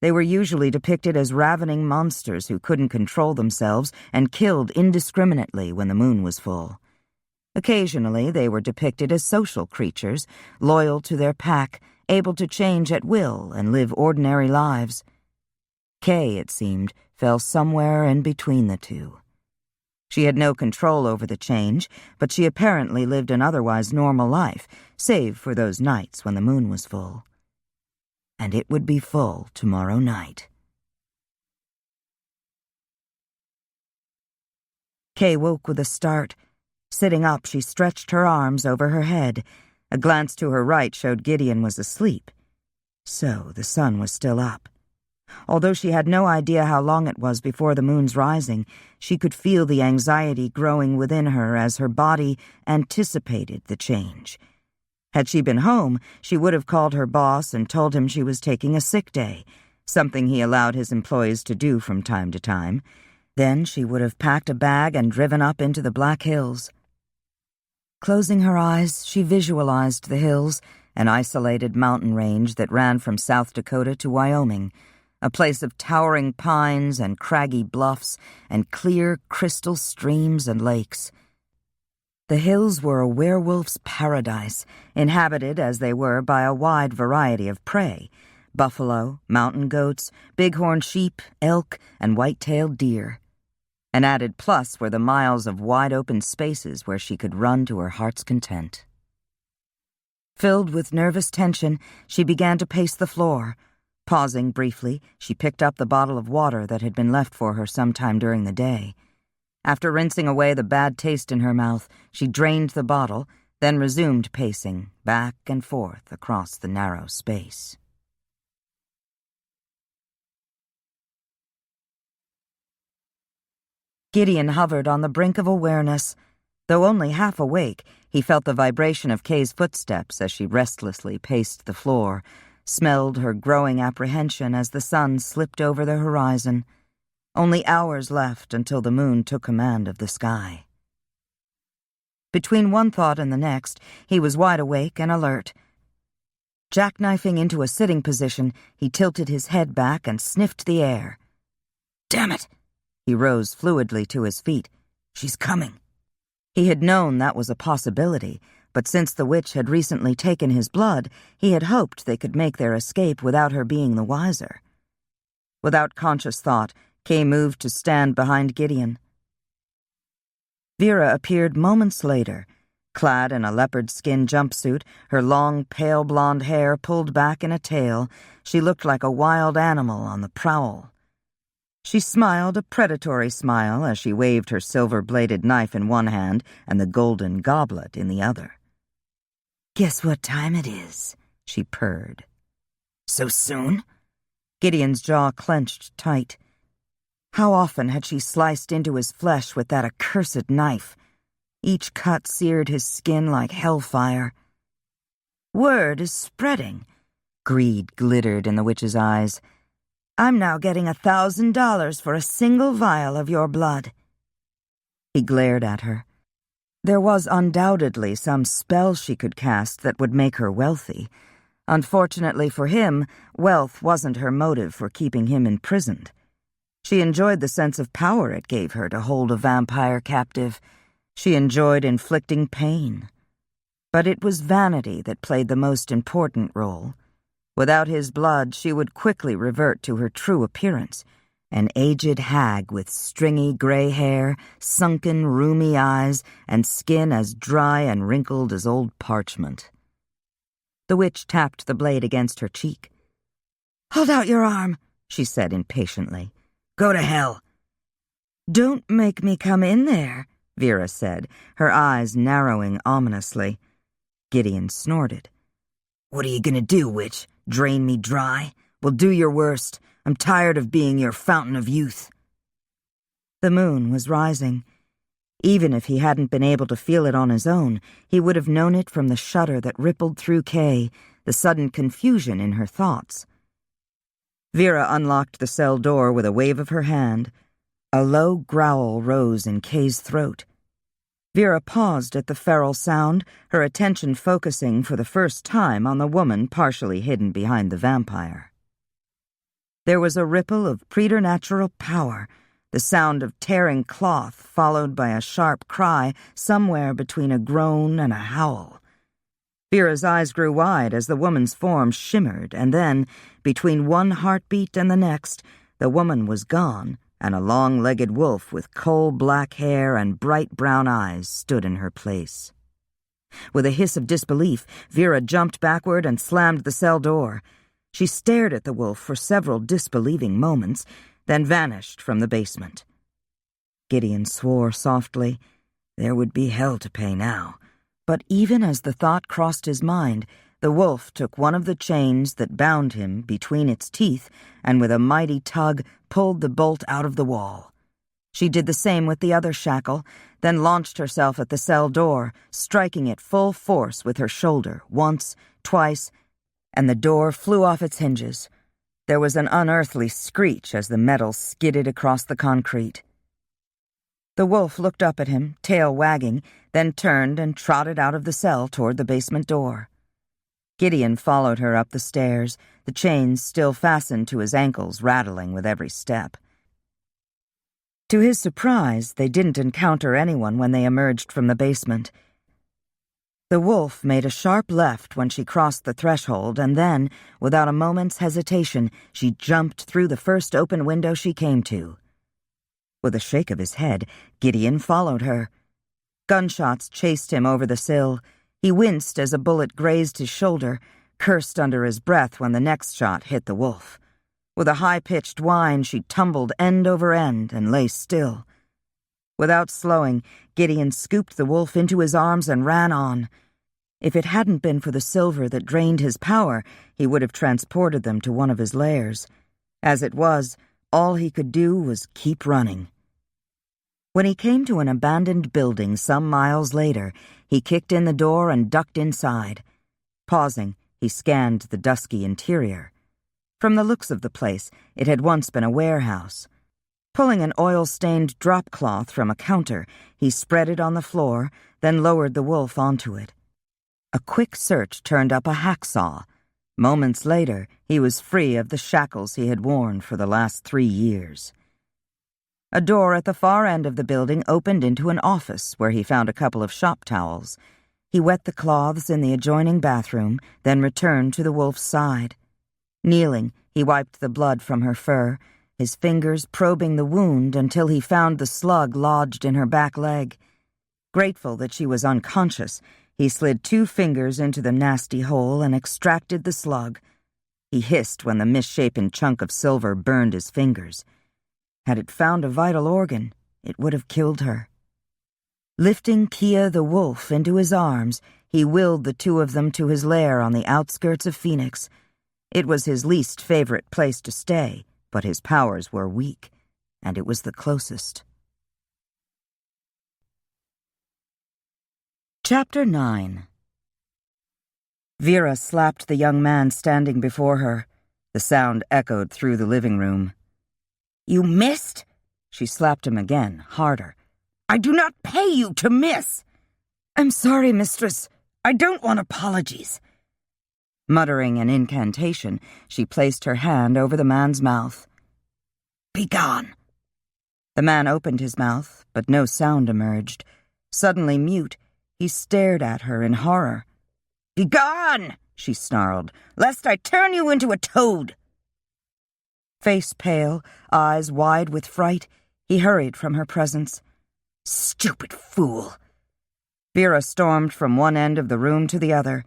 They were usually depicted as ravening monsters who couldn't control themselves and killed indiscriminately when the moon was full. Occasionally, they were depicted as social creatures, loyal to their pack, able to change at will and live ordinary lives. Kay, it seemed, fell somewhere in between the two. She had no control over the change, but she apparently lived an otherwise normal life, save for those nights when the moon was full. And it would be full tomorrow night. Kay woke with a start. Sitting up, she stretched her arms over her head. A glance to her right showed Gideon was asleep. So the sun was still up. Although she had no idea how long it was before the moon's rising, she could feel the anxiety growing within her as her body anticipated the change. Had she been home, she would have called her boss and told him she was taking a sick day, something he allowed his employees to do from time to time. Then she would have packed a bag and driven up into the Black Hills. Closing her eyes, she visualized the hills, an isolated mountain range that ran from South Dakota to Wyoming, a place of towering pines and craggy bluffs and clear crystal streams and lakes. The hills were a werewolf's paradise, inhabited as they were by a wide variety of prey: buffalo, mountain goats, bighorn sheep, elk, and white-tailed deer. An added plus were the miles of wide-open spaces where she could run to her heart's content. Filled with nervous tension, she began to pace the floor. Pausing briefly, she picked up the bottle of water that had been left for her sometime during the day. After rinsing away the bad taste in her mouth, she drained the bottle, then resumed pacing back and forth across the narrow space. Gideon hovered on the brink of awareness. Though only half awake, he felt the vibration of Kay's footsteps as she restlessly paced the floor, smelled her growing apprehension as the sun slipped over the horizon. Only hours left until the moon took command of the sky. Between one thought and the next, he was wide awake and alert. Jackknifing into a sitting position, he tilted his head back and sniffed the air. "Damn it!" He rose fluidly to his feet. "She's coming." He had known that was a possibility, but since the witch had recently taken his blood, he had hoped they could make their escape without her being the wiser. Without conscious thought, Kay moved to stand behind Gideon. Vera appeared moments later, clad in a leopard-skin jumpsuit, her long, pale blonde hair pulled back in a tail. She looked like a wild animal on the prowl. She smiled a predatory smile as she waved her silver-bladed knife in one hand and the golden goblet in the other. "Guess what time it is?" she purred. "So soon?" Gideon's jaw clenched tight. How often had she sliced into his flesh with that accursed knife? Each cut seared his skin like hellfire. "Word is spreading." Greed glittered in the witch's eyes. "I'm now getting $1,000 for a single vial of your blood." He glared at her. There was undoubtedly some spell she could cast that would make her wealthy. Unfortunately for him, wealth wasn't her motive for keeping him imprisoned. She enjoyed the sense of power it gave her to hold a vampire captive. She enjoyed inflicting pain. But it was vanity that played the most important role. Without his blood, she would quickly revert to her true appearance, an aged hag with stringy gray hair, sunken, rheumy eyes, and skin as dry and wrinkled as old parchment. The witch tapped the blade against her cheek. "Hold out your arm," she said impatiently. "Go to hell." "Don't make me come in there," Vera said, her eyes narrowing ominously. Gideon snorted. "What are you gonna do, witch? Drain me dry? Well, do your worst. I'm tired of being your fountain of youth." The moon was rising. Even if he hadn't been able to feel it on his own, he would have known it from the shudder that rippled through Kay, the sudden confusion in her thoughts. Vera unlocked the cell door with a wave of her hand. A low growl rose in Kay's throat. Vera paused at the feral sound, her attention focusing for the first time on the woman partially hidden behind the vampire. There was a ripple of preternatural power, the sound of tearing cloth followed by a sharp cry somewhere between a groan and a howl. Vera's eyes grew wide as the woman's form shimmered, and then, between one heartbeat and the next, the woman was gone, and a long-legged wolf with coal-black hair and bright brown eyes stood in her place. With a hiss of disbelief, Vera jumped backward and slammed the cell door. She stared at the wolf for several disbelieving moments, then vanished from the basement. Gideon swore softly. There would be hell to pay now. But even as the thought crossed his mind, the wolf took one of the chains that bound him between its teeth and with a mighty tug pulled the bolt out of the wall. She did the same with the other shackle, then launched herself at the cell door, striking it full force with her shoulder once, twice, and the door flew off its hinges. There was an unearthly screech as the metal skidded across the concrete. The wolf looked up at him, tail wagging, then turned and trotted out of the cell toward the basement door. Gideon followed her up the stairs, the chains still fastened to his ankles rattling with every step. To his surprise, they didn't encounter anyone when they emerged from the basement. The wolf made a sharp left when she crossed the threshold, and then, without a moment's hesitation, she jumped through the first open window she came to. With a shake of his head, Gideon followed her. Gunshots chased him over the sill. He winced as a bullet grazed his shoulder, cursed under his breath when the next shot hit the wolf. With a high-pitched whine, she tumbled end over end and lay still. Without slowing, Gideon scooped the wolf into his arms and ran on. If it hadn't been for the silver that drained his power, he would have transported them to one of his lairs. As it was, all he could do was keep running. When he came to an abandoned building some miles later, he kicked in the door and ducked inside. Pausing, he scanned the dusky interior. From the looks of the place, it had once been a warehouse. Pulling an oil-stained drop cloth from a counter, he spread it on the floor, then lowered the wolf onto it. A quick search turned up a hacksaw. Moments later, he was free of the shackles he had worn for the last 3 years. A door at the far end of the building opened into an office where he found a couple of shop towels. He wet the cloths in the adjoining bathroom, then returned to the wolf's side. Kneeling, he wiped the blood from her fur, his fingers probing the wound until he found the slug lodged in her back leg. Grateful that she was unconscious, he slid 2 fingers into the nasty hole and extracted the slug. He hissed when the misshapen chunk of silver burned his fingers. Had it found a vital organ, it would have killed her. Lifting Kia the wolf into his arms, he willed the 2 of them to his lair on the outskirts of Phoenix. It was his least favorite place to stay, but his powers were weak, and it was the closest. Chapter 9. Vera slapped the young man standing before her. The sound echoed through the living room. "You missed?" She slapped him again, harder. "I do not pay you to miss." "I'm sorry, mistress. I don't want apologies." Muttering an incantation, she placed her hand over the man's mouth. "Begone." The man opened his mouth, but no sound emerged. Suddenly mute, he stared at her in horror. "Begone," she snarled, "lest I turn you into a toad." Face pale, eyes wide with fright, he hurried from her presence. "Stupid fool." Vera stormed from one end of the room to the other.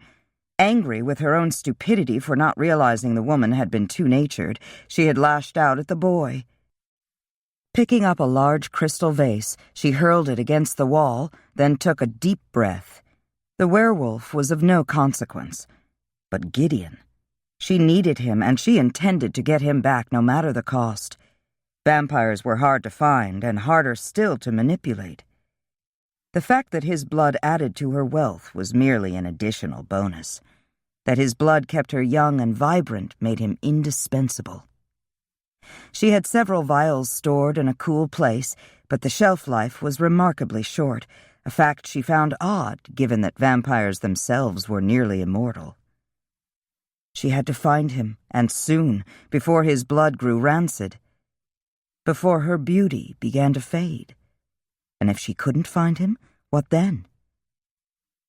Angry with her own stupidity for not realizing the woman had been two-natured, she had lashed out at the boy. Picking up a large crystal vase, she hurled it against the wall, then took a deep breath. The werewolf was of no consequence. But Gideon. She needed him, and she intended to get him back no matter the cost. Vampires were hard to find, and harder still to manipulate. The fact that his blood added to her wealth was merely an additional bonus. That his blood kept her young and vibrant made him indispensable. She had several vials stored in a cool place, but the shelf life was remarkably short, a fact she found odd given that vampires themselves were nearly immortal. She had to find him, and soon, before his blood grew rancid. Before her beauty began to fade. And if she couldn't find him, what then?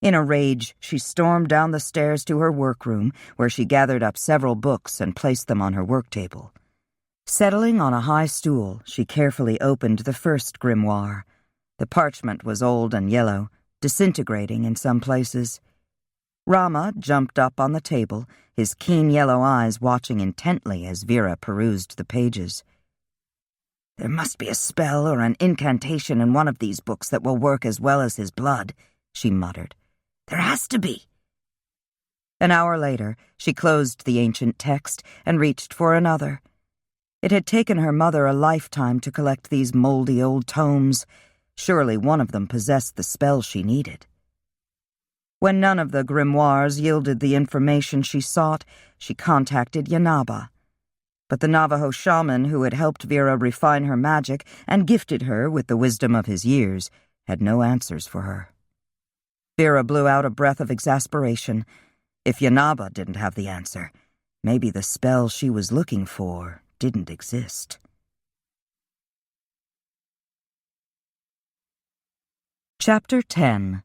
In a rage, she stormed down the stairs to her workroom, where she gathered up several books and placed them on her work table. Settling on a high stool, she carefully opened the first grimoire. The parchment was old and yellow, disintegrating in some places. Rama jumped up on the table, his keen yellow eyes watching intently as Vera perused the pages. "There must be a spell or an incantation in one of these books that will work as well as his blood," she muttered. "There has to be." An hour later, she closed the ancient text and reached for another. It had taken her mother a lifetime to collect these moldy old tomes. Surely one of them possessed the spell she needed. When none of the grimoires yielded the information she sought, she contacted Yanaba. But the Navajo shaman who had helped Vera refine her magic and gifted her with the wisdom of his years had no answers for her. Vera blew out a breath of exasperation. If Yanaba didn't have the answer, maybe the spell she was looking for didn't exist. Chapter 10.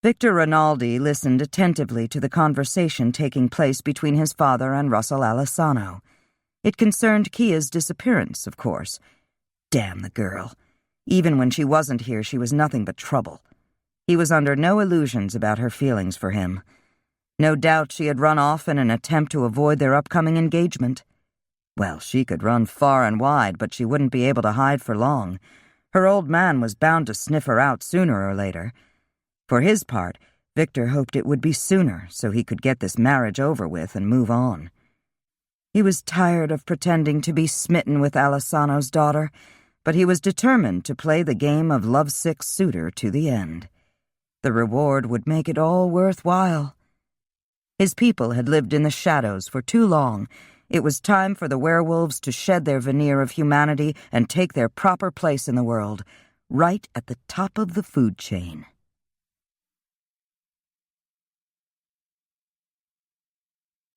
Victor Rinaldi listened attentively to the conversation taking place between his father and Russell Alessano. It concerned Kia's disappearance, of course. Damn the girl. Even when she wasn't here, she was nothing but trouble. He was under no illusions about her feelings for him. No doubt she had run off in an attempt to avoid their upcoming engagement. Well, she could run far and wide, but she wouldn't be able to hide for long. Her old man was bound to sniff her out sooner or later. For his part, Victor hoped it would be sooner so he could get this marriage over with and move on. He was tired of pretending to be smitten with Alessano's daughter, but he was determined to play the game of lovesick suitor to the end. The reward would make it all worthwhile. His people had lived in the shadows for too long. It was time for the werewolves to shed their veneer of humanity and take their proper place in the world, right at the top of the food chain.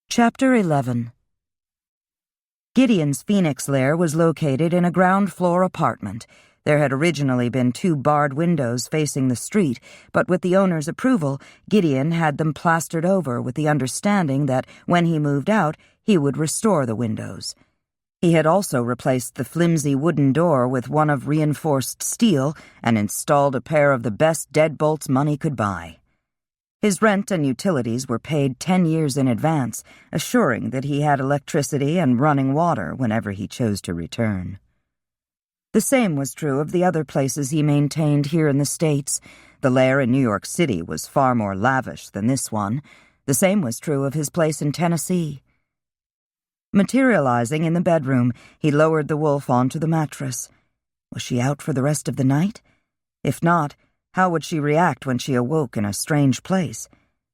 Chapter 11. Gideon's Phoenix lair was located in a ground-floor apartment. There had originally been 2 barred windows facing the street, but with the owner's approval, Gideon had them plastered over with the understanding that when he moved out, he would restore the windows. He had also replaced the flimsy wooden door with one of reinforced steel and installed a pair of the best deadbolts money could buy. His rent and utilities were paid 10 years in advance, assuring that he had electricity and running water whenever he chose to return. The same was true of the other places he maintained here in the States. The lair in New York City was far more lavish than this one. The same was true of his place in Tennessee. Materializing in the bedroom, he lowered the wolf onto the mattress. Was she out for the rest of the night? If not, how would she react when she awoke in a strange place?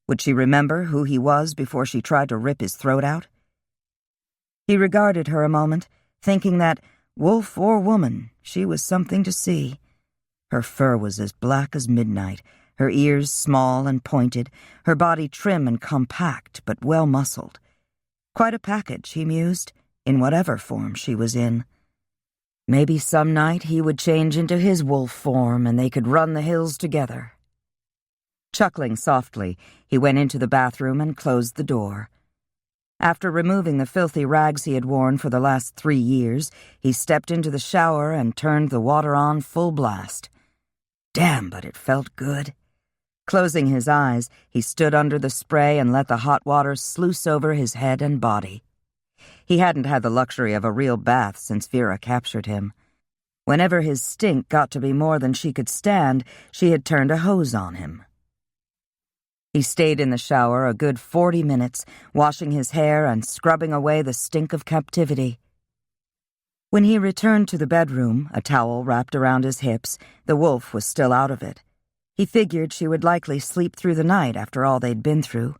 Would she remember who he was before she tried to rip his throat out? He regarded her a moment, thinking that, wolf or woman, she was something to see. Her fur was as black as midnight, her ears small and pointed, her body trim and compact but well-muscled. Quite a package, he mused, in whatever form she was in. Maybe some night he would change into his wolf form and they could run the hills together. Chuckling softly, he went into the bathroom and closed the door. After removing the filthy rags he had worn for the last 3 years, he stepped into the shower and turned the water on full blast. Damn, but it felt good. Closing his eyes, he stood under the spray and let the hot water sluice over his head and body. He hadn't had the luxury of a real bath since Vera captured him. Whenever his stink got to be more than she could stand, she had turned a hose on him. He stayed in the shower a good 40 minutes, washing his hair and scrubbing away the stink of captivity. When he returned to the bedroom, a towel wrapped around his hips, the wolf was still out of it. He figured she would likely sleep through the night after all they'd been through.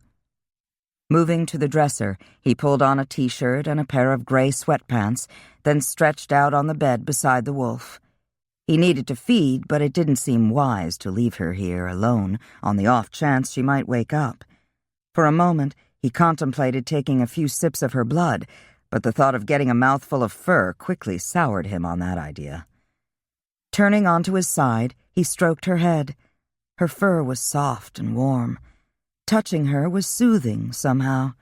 Moving to the dresser, he pulled on a t-shirt and a pair of gray sweatpants, then stretched out on the bed beside the wolf. He needed to feed, but it didn't seem wise to leave her here alone on the off chance she might wake up. For a moment, he contemplated taking a few sips of her blood, but the thought of getting a mouthful of fur quickly soured him on that idea. Turning onto his side, he stroked her head. Her fur was soft and warm. Touching her was soothing somehow.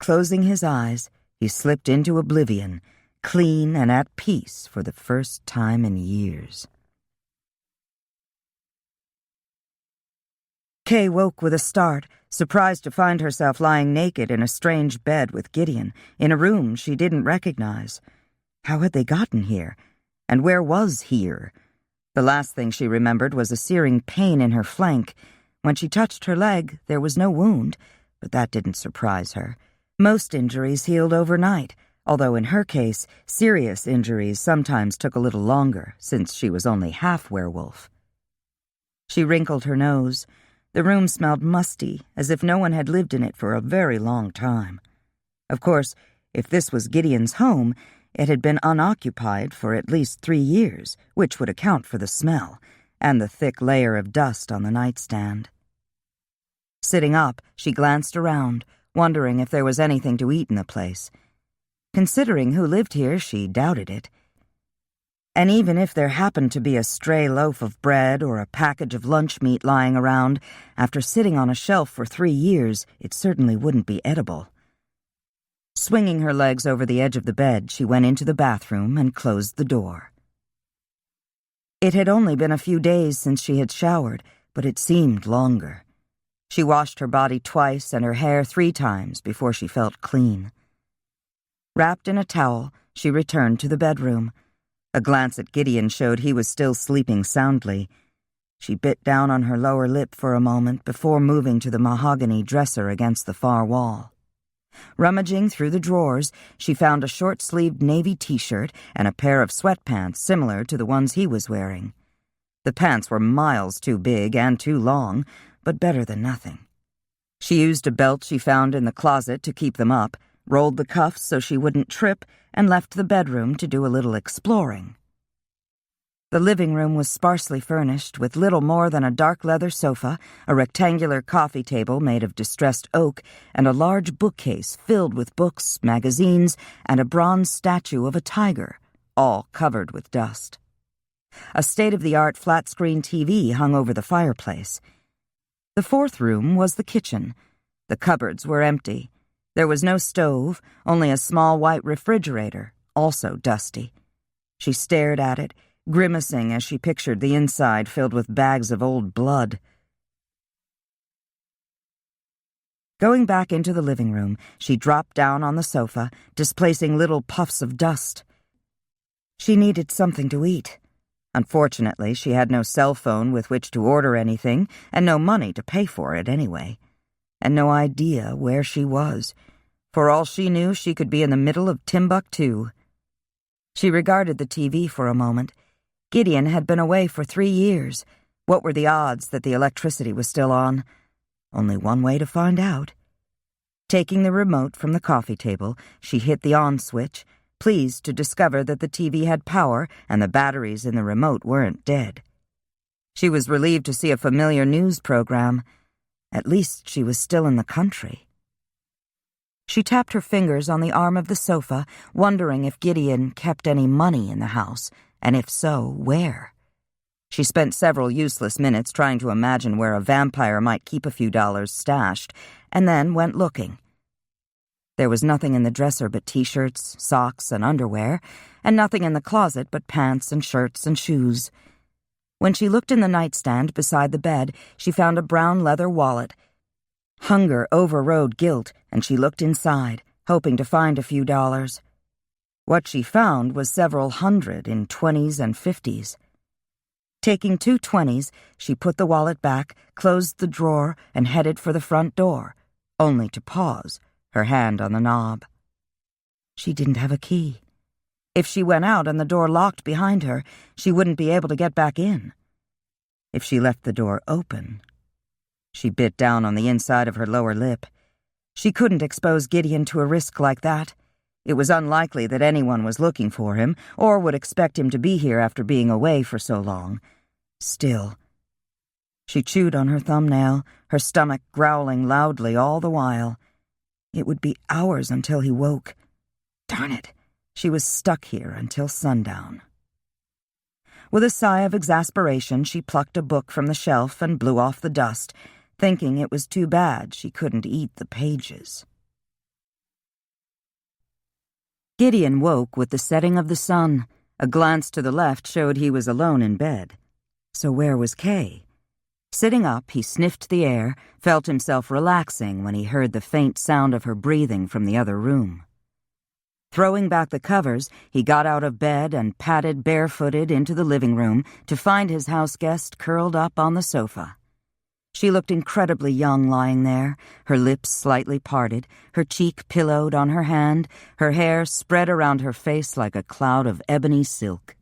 Closing his eyes, he slipped into oblivion, clean and at peace for the first time in years. Kay woke with a start, surprised to find herself lying naked in a strange bed with Gideon, in a room she didn't recognize. How had they gotten here? And where was here? The last thing she remembered was a searing pain in her flank. When she touched her leg, there was no wound, but that didn't surprise her. Most injuries healed overnight, although in her case, serious injuries sometimes took a little longer, since she was only half werewolf. She wrinkled her nose. The room smelled musty, as if no one had lived in it for a very long time. Of course, if this was Gideon's home, it had been unoccupied for at least 3 years, which would account for the smell, and the thick layer of dust on the nightstand. Sitting up, she glanced around, wondering if there was anything to eat in the place. Considering who lived here, she doubted it. And even if there happened to be a stray loaf of bread or a package of lunch meat lying around, after sitting on a shelf for 3 years, it certainly wouldn't be edible. Swinging her legs over the edge of the bed, she went into the bathroom and closed the door. It had only been a few days since she had showered, but it seemed longer. She washed her body twice and her hair 3 times before she felt clean. Wrapped in a towel, she returned to the bedroom. A glance at Gideon showed he was still sleeping soundly. She bit down on her lower lip for a moment before moving to the mahogany dresser against the far wall. Rummaging through the drawers, she found a short-sleeved navy t-shirt and a pair of sweatpants similar to the ones he was wearing. The pants were miles too big and too long, but better than nothing. She used a belt she found in the closet to keep them up, rolled the cuffs so she wouldn't trip, and left the bedroom to do a little exploring. The living room was sparsely furnished with little more than a dark leather sofa, a rectangular coffee table made of distressed oak, and a large bookcase filled with books, magazines, and a bronze statue of a tiger, all covered with dust. A state-of-the-art flat-screen TV hung over the fireplace. The 4th room was the kitchen. The cupboards were empty. There was no stove, only a small white refrigerator, also dusty. She stared at it, grimacing as she pictured the inside filled with bags of old blood. Going back into the living room, she dropped down on the sofa, displacing little puffs of dust. She needed something to eat. Unfortunately, she had no cell phone with which to order anything, and no money to pay for it anyway, and no idea where she was. For all she knew, she could be in the middle of Timbuktu. She regarded the TV for a moment. Gideon had been away for 3 years. What were the odds that the electricity was still on? Only one way to find out. Taking the remote from the coffee table, she hit the on switch, pleased to discover that the TV had power and the batteries in the remote weren't dead. She was relieved to see a familiar news program. At least she was still in the country. She tapped her fingers on the arm of the sofa, wondering if Gideon kept any money in the house, and if so, where. She spent several useless minutes trying to imagine where a vampire might keep a few dollars stashed, and then went looking. There was nothing in the dresser but t-shirts, socks, and underwear, and nothing in the closet but pants and shirts and shoes. When she looked in the nightstand beside the bed, she found a brown leather wallet. Hunger overrode guilt, and she looked inside, hoping to find a few dollars. What she found was several hundred in 20s and 50s. Taking 2 20s, she put the wallet back, closed the drawer, and headed for the front door, only to pause, her hand on the knob. She didn't have a key. If she went out and the door locked behind her, she wouldn't be able to get back in. If she left the door open... She bit down on the inside of her lower lip. She couldn't expose Gideon to a risk like that. It was unlikely that anyone was looking for him, or would expect him to be here after being away for so long. Still. She chewed on her thumbnail, her stomach growling loudly all the while. It would be hours until he woke. Darn it, she was stuck here until sundown. With a sigh of exasperation, she plucked a book from the shelf and blew off the dust, thinking it was too bad she couldn't eat the pages. Gideon woke with the setting of the sun. A glance to the left showed he was alone in bed. So where was Kay? Sitting up, he sniffed the air, felt himself relaxing when he heard the faint sound of her breathing from the other room. Throwing back the covers, he got out of bed and padded barefooted into the living room to find his house guest curled up on the sofa. She looked incredibly young lying there, her lips slightly parted, her cheek pillowed on her hand, her hair spread around her face like a cloud of ebony silk.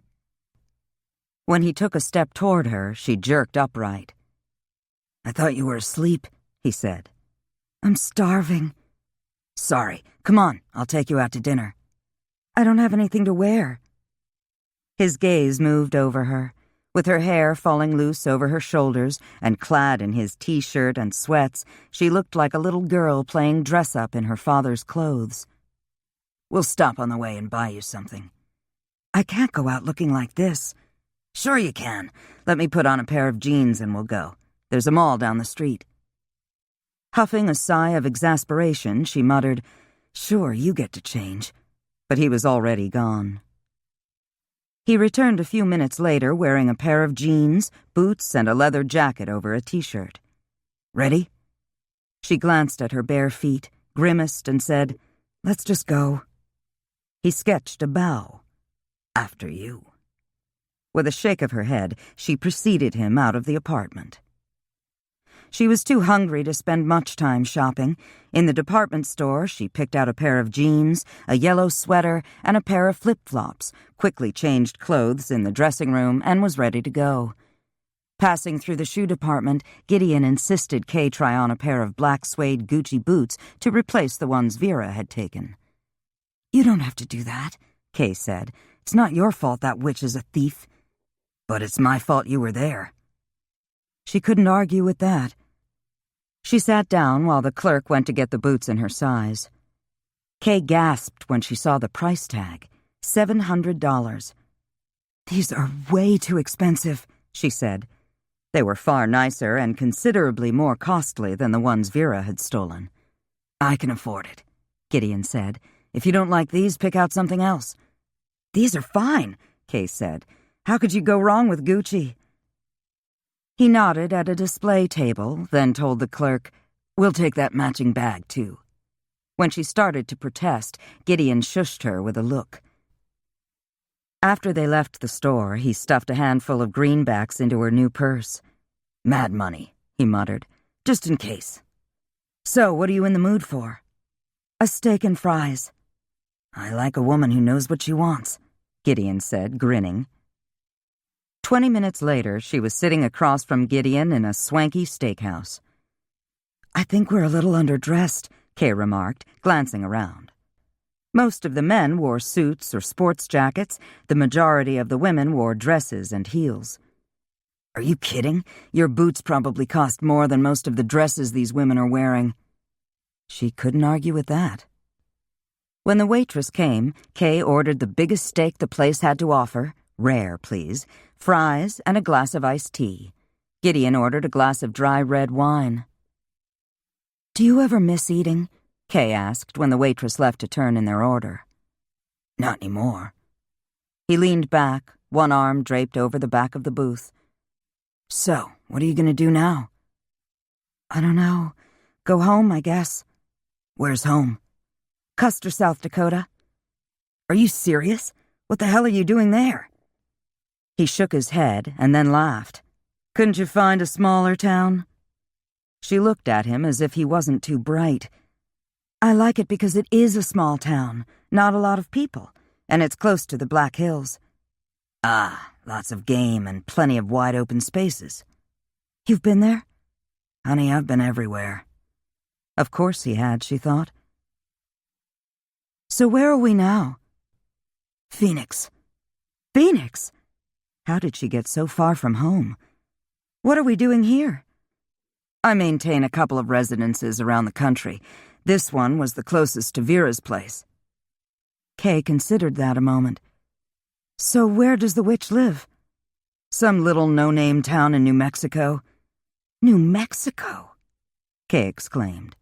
When he took a step toward her, she jerked upright. "I thought you were asleep," he said. "I'm starving." "Sorry. Come on, I'll take you out to dinner." "I don't have anything to wear." His gaze moved over her. With her hair falling loose over her shoulders and clad in his t-shirt and sweats, she looked like a little girl playing dress-up in her father's clothes. "We'll stop on the way and buy you something." "I can't go out looking like this." "Sure you can. Let me put on a pair of jeans and we'll go. There's a mall down the street." Huffing a sigh of exasperation, she muttered, "Sure, you get to change." But he was already gone. He returned a few minutes later wearing a pair of jeans, boots, and a leather jacket over a t-shirt. "Ready?" She glanced at her bare feet, grimaced, and said, "Let's just go." He sketched a bow. "After you." With a shake of her head, she preceded him out of the apartment. She was too hungry to spend much time shopping. In the department store, she picked out a pair of jeans, a yellow sweater, and a pair of flip-flops, quickly changed clothes in the dressing room, and was ready to go. Passing through the shoe department, Gideon insisted Kay try on a pair of black suede Gucci boots to replace the ones Vera had taken. "You don't have to do that," Kay said. "It's not your fault that witch is a thief." "But it's my fault you were there." She couldn't argue with that. She sat down while the clerk went to get the boots in her size. Kay gasped when she saw the price tag, $700. "These are way too expensive," she said. They were far nicer and considerably more costly than the ones Vera had stolen. "I can afford it," Gideon said. "If you don't like these, pick out something else." "These are fine," Kay said. "How could you go wrong with Gucci?" He nodded at a display table, then told the clerk, "We'll take that matching bag, too." When she started to protest, Gideon shushed her with a look. After they left the store, he stuffed a handful of greenbacks into her new purse. "Mad money," he muttered, "just in case." "So, what are you in the mood for?" "A steak and fries." "I like a woman who knows what she wants," Gideon said, grinning. 20 minutes later, she was sitting across from Gideon in a swanky steakhouse. "I think we're a little underdressed," Kay remarked, glancing around. Most of the men wore suits or sports jackets. The majority of the women wore dresses and heels. "Are you kidding? Your boots probably cost more than most of the dresses these women are wearing." She couldn't argue with that. When the waitress came, Kay ordered the biggest steak the place had to offer, rare, please, fries, and a glass of iced tea. Gideon ordered a glass of dry red wine. "Do you ever miss eating?" Kay asked when the waitress left to turn in their order. "Not anymore." He leaned back, one arm draped over the back of the booth. "So, what are you going to do now?" "I don't know. Go home, I guess." "Where's home?" "Custer, South Dakota." "Are you serious? What the hell are you doing there?" He shook his head and then laughed. "Couldn't you find a smaller town?" She looked at him as if he wasn't too bright. "I like it because it is a small town, not a lot of people, and it's close to the Black Hills." "Ah, lots of game and plenty of wide open spaces." "You've been there?" "Honey, I've been everywhere." Of course he had, she thought. "So where are we now?" "Phoenix." "Phoenix? How did she get so far from home? What are we doing here?" "I maintain a couple of residences around the country. This one was the closest to Vera's place." Kay considered that a moment. "So where does the witch live?" "Some little no-name town in New Mexico." "New Mexico?" Kay exclaimed.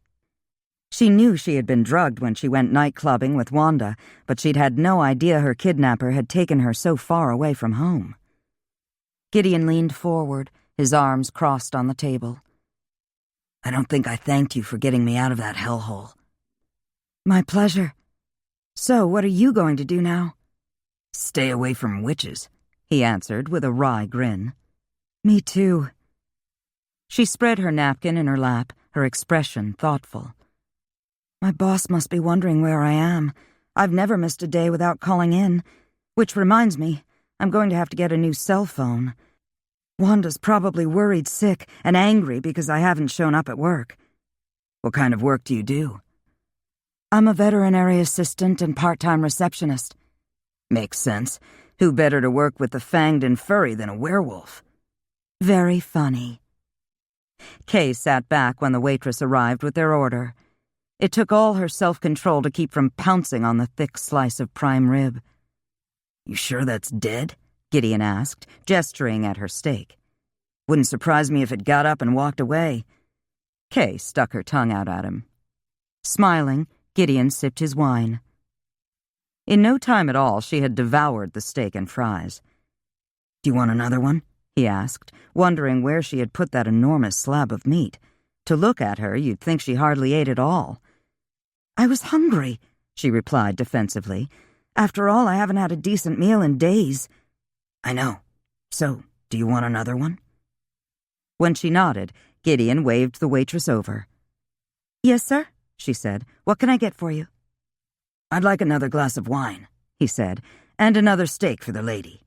She knew she had been drugged when she went night-clubbing with Wanda, but she'd had no idea her kidnapper had taken her so far away from home. Gideon leaned forward, his arms crossed on the table. "I don't think I thanked you for getting me out of that hellhole." "My pleasure. So, what are you going to do now?" "Stay away from witches," he answered with a wry grin. "Me too." She spread her napkin in her lap, her expression thoughtful. "My boss must be wondering where I am. I've never missed a day without calling in. Which reminds me, I'm going to have to get a new cell phone. Wanda's probably worried sick and angry because I haven't shown up at work." "What kind of work do you do?" "I'm a veterinary assistant and part-time receptionist." "Makes sense. Who better to work with the fanged and furry than a werewolf? Very funny. Kay sat back when the waitress arrived with their order. It took all her self-control to keep from pouncing on the thick slice of prime rib. You sure that's dead? Gideon asked, gesturing at her steak. Wouldn't surprise me if it got up and walked away. Kay stuck her tongue out at him. Smiling, Gideon sipped his wine. In no time at all, she had devoured the steak and fries. Do you want another one? He asked, wondering where she had put that enormous slab of meat. To look at her, you'd think she hardly ate at all. I was hungry, she replied defensively. After all, I haven't had a decent meal in days. I know. So, do you want another one? When she nodded, Gideon waved the waitress over. Yes, sir, she said. What can I get for you? I'd like another glass of wine, he said, and another steak for the lady.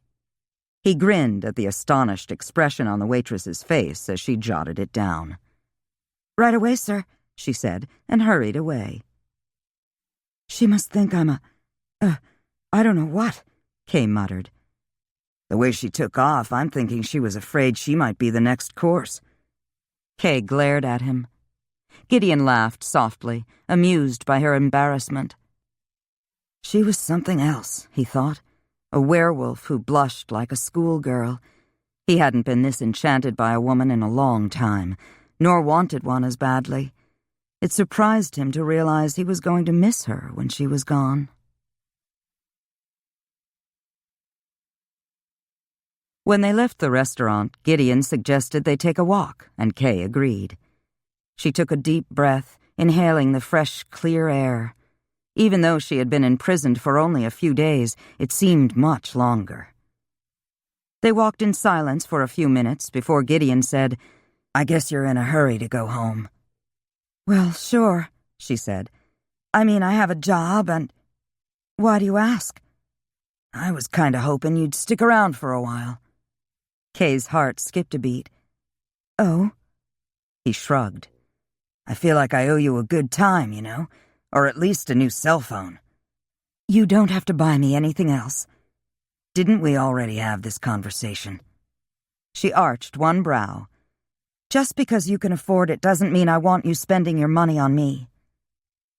He grinned at the astonished expression on the waitress's face as she jotted it down. Right away, sir, she said, and hurried away. She must think I'm I don't know what, Kay muttered. The way she took off, I'm thinking she was afraid she might be the next course. Kay glared at him. Gideon laughed softly, amused by her embarrassment. She was something else, he thought. A werewolf who blushed like a schoolgirl. He hadn't been this enchanted by a woman in a long time, nor wanted one as badly. It surprised him to realize he was going to miss her when she was gone. When they left the restaurant, Gideon suggested they take a walk, and Kay agreed. She took a deep breath, inhaling the fresh, clear air. Even though she had been imprisoned for only a few days, it seemed much longer. They walked in silence for a few minutes before Gideon said, I guess you're in a hurry to go home. Well, sure, she said. I mean, I have a job and... Why do you ask? I was kinda hoping you'd stick around for a while. Kay's heart skipped a beat. Oh? He shrugged. I feel like I owe you a good time, you know? Or at least a new cell phone. You don't have to buy me anything else. Didn't we already have this conversation? She arched one brow. Just because you can afford it doesn't mean I want you spending your money on me.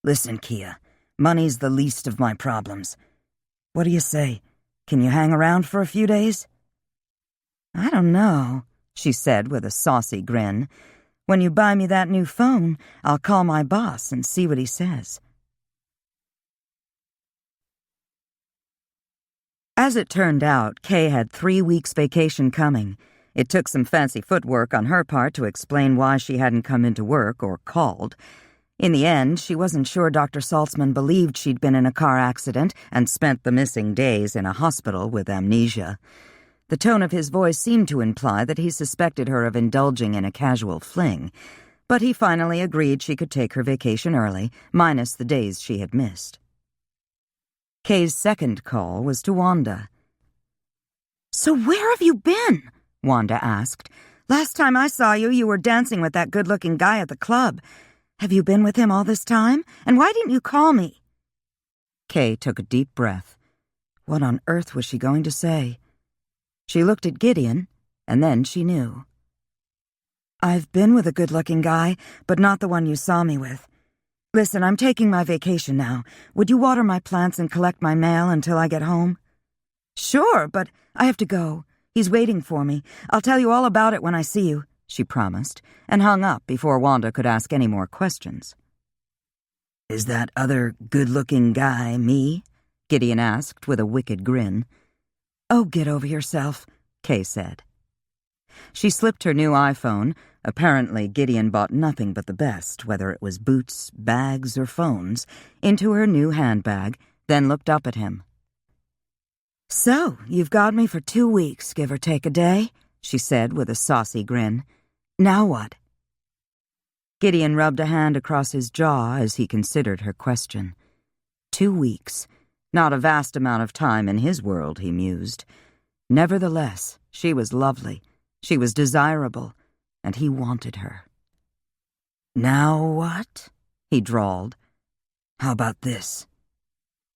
Listen, Kia, money's the least of my problems. What do you say? Can you hang around for a few days? I don't know, she said with a saucy grin. When you buy me that new phone, I'll call my boss and see what he says. As it turned out, Kay had 3 weeks' vacation coming. It took some fancy footwork on her part to explain why she hadn't come into work or called. In the end, she wasn't sure Dr. Saltzman believed she'd been in a car accident and spent the missing days in a hospital with amnesia. The tone of his voice seemed to imply that he suspected her of indulging in a casual fling, but he finally agreed she could take her vacation early, minus the days she had missed. Kay's second call was to Wanda. So where have you been? Wanda asked. Last time I saw you, you were dancing with that good-looking guy at the club. Have you been with him all this time? And why didn't you call me? Kay took a deep breath. What on earth was she going to say? She looked at Gideon, and then she knew. I've been with a good-looking guy, but not the one you saw me with. Listen, I'm taking my vacation now. Would you water my plants and collect my mail until I get home? Sure, but I have to go. He's waiting for me. I'll tell you all about it when I see you, she promised, and hung up before Wanda could ask any more questions. Is that other good-looking guy me? Gideon asked with a wicked grin. Oh, get over yourself, Kay said. She slipped her new iPhone. Apparently, Gideon bought nothing but the best, whether it was boots, bags, or phones, into her new handbag, then looked up at him. So, you've got me for 2 weeks, give or take a day, she said with a saucy grin. Now what? Gideon rubbed a hand across his jaw as he considered her question. 2 weeks. Not a vast amount of time in his world, he mused. Nevertheless, she was lovely. She was desirable, and he wanted her. Now what? He drawled. How about this?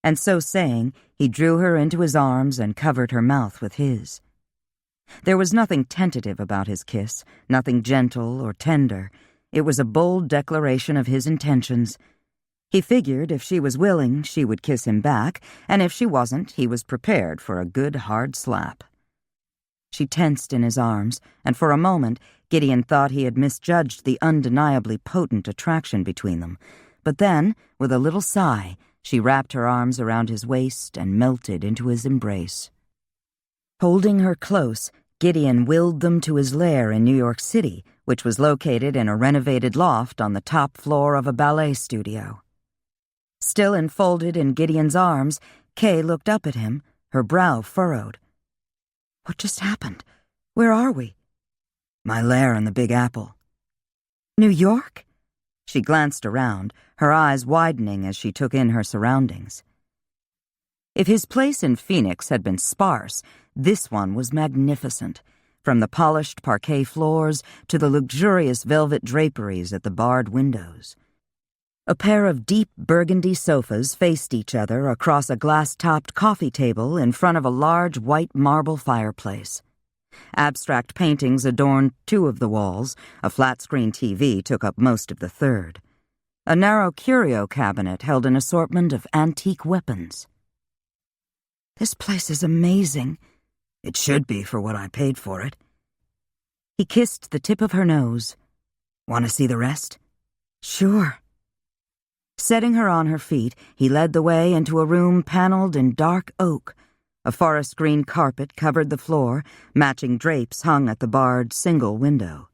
And so saying, he drew her into his arms and covered her mouth with his. There was nothing tentative about his kiss, nothing gentle or tender. It was a bold declaration of his intentions. He figured if she was willing, she would kiss him back, and if she wasn't, he was prepared for a good hard slap. She tensed in his arms, and for a moment, Gideon thought he had misjudged the undeniably potent attraction between them. But then, with a little sigh, she wrapped her arms around his waist and melted into his embrace. Holding her close, Gideon willed them to his lair in New York City, which was located in a renovated loft on the top floor of a ballet studio. Still enfolded in Gideon's arms, Kay looked up at him, her brow furrowed. "What just happened? Where are we?" "My lair in the Big Apple." "New York?" She glanced around, her eyes widening as she took in her surroundings. If his place in Phoenix had been sparse, this one was magnificent, from the polished parquet floors to the luxurious velvet draperies at the barred windows. A pair of deep burgundy sofas faced each other across a glass-topped coffee table in front of a large white marble fireplace. Abstract paintings adorned 2 of the walls, a flat-screen TV took up most of the third. A narrow curio cabinet held an assortment of antique weapons. "This place is amazing." "It should be for what I paid for it." He kissed the tip of her nose. "Want to see the rest?" "Sure." Setting her on her feet, he led the way into a room paneled in dark oak. A forest green carpet covered the floor, matching drapes hung at the barred single window.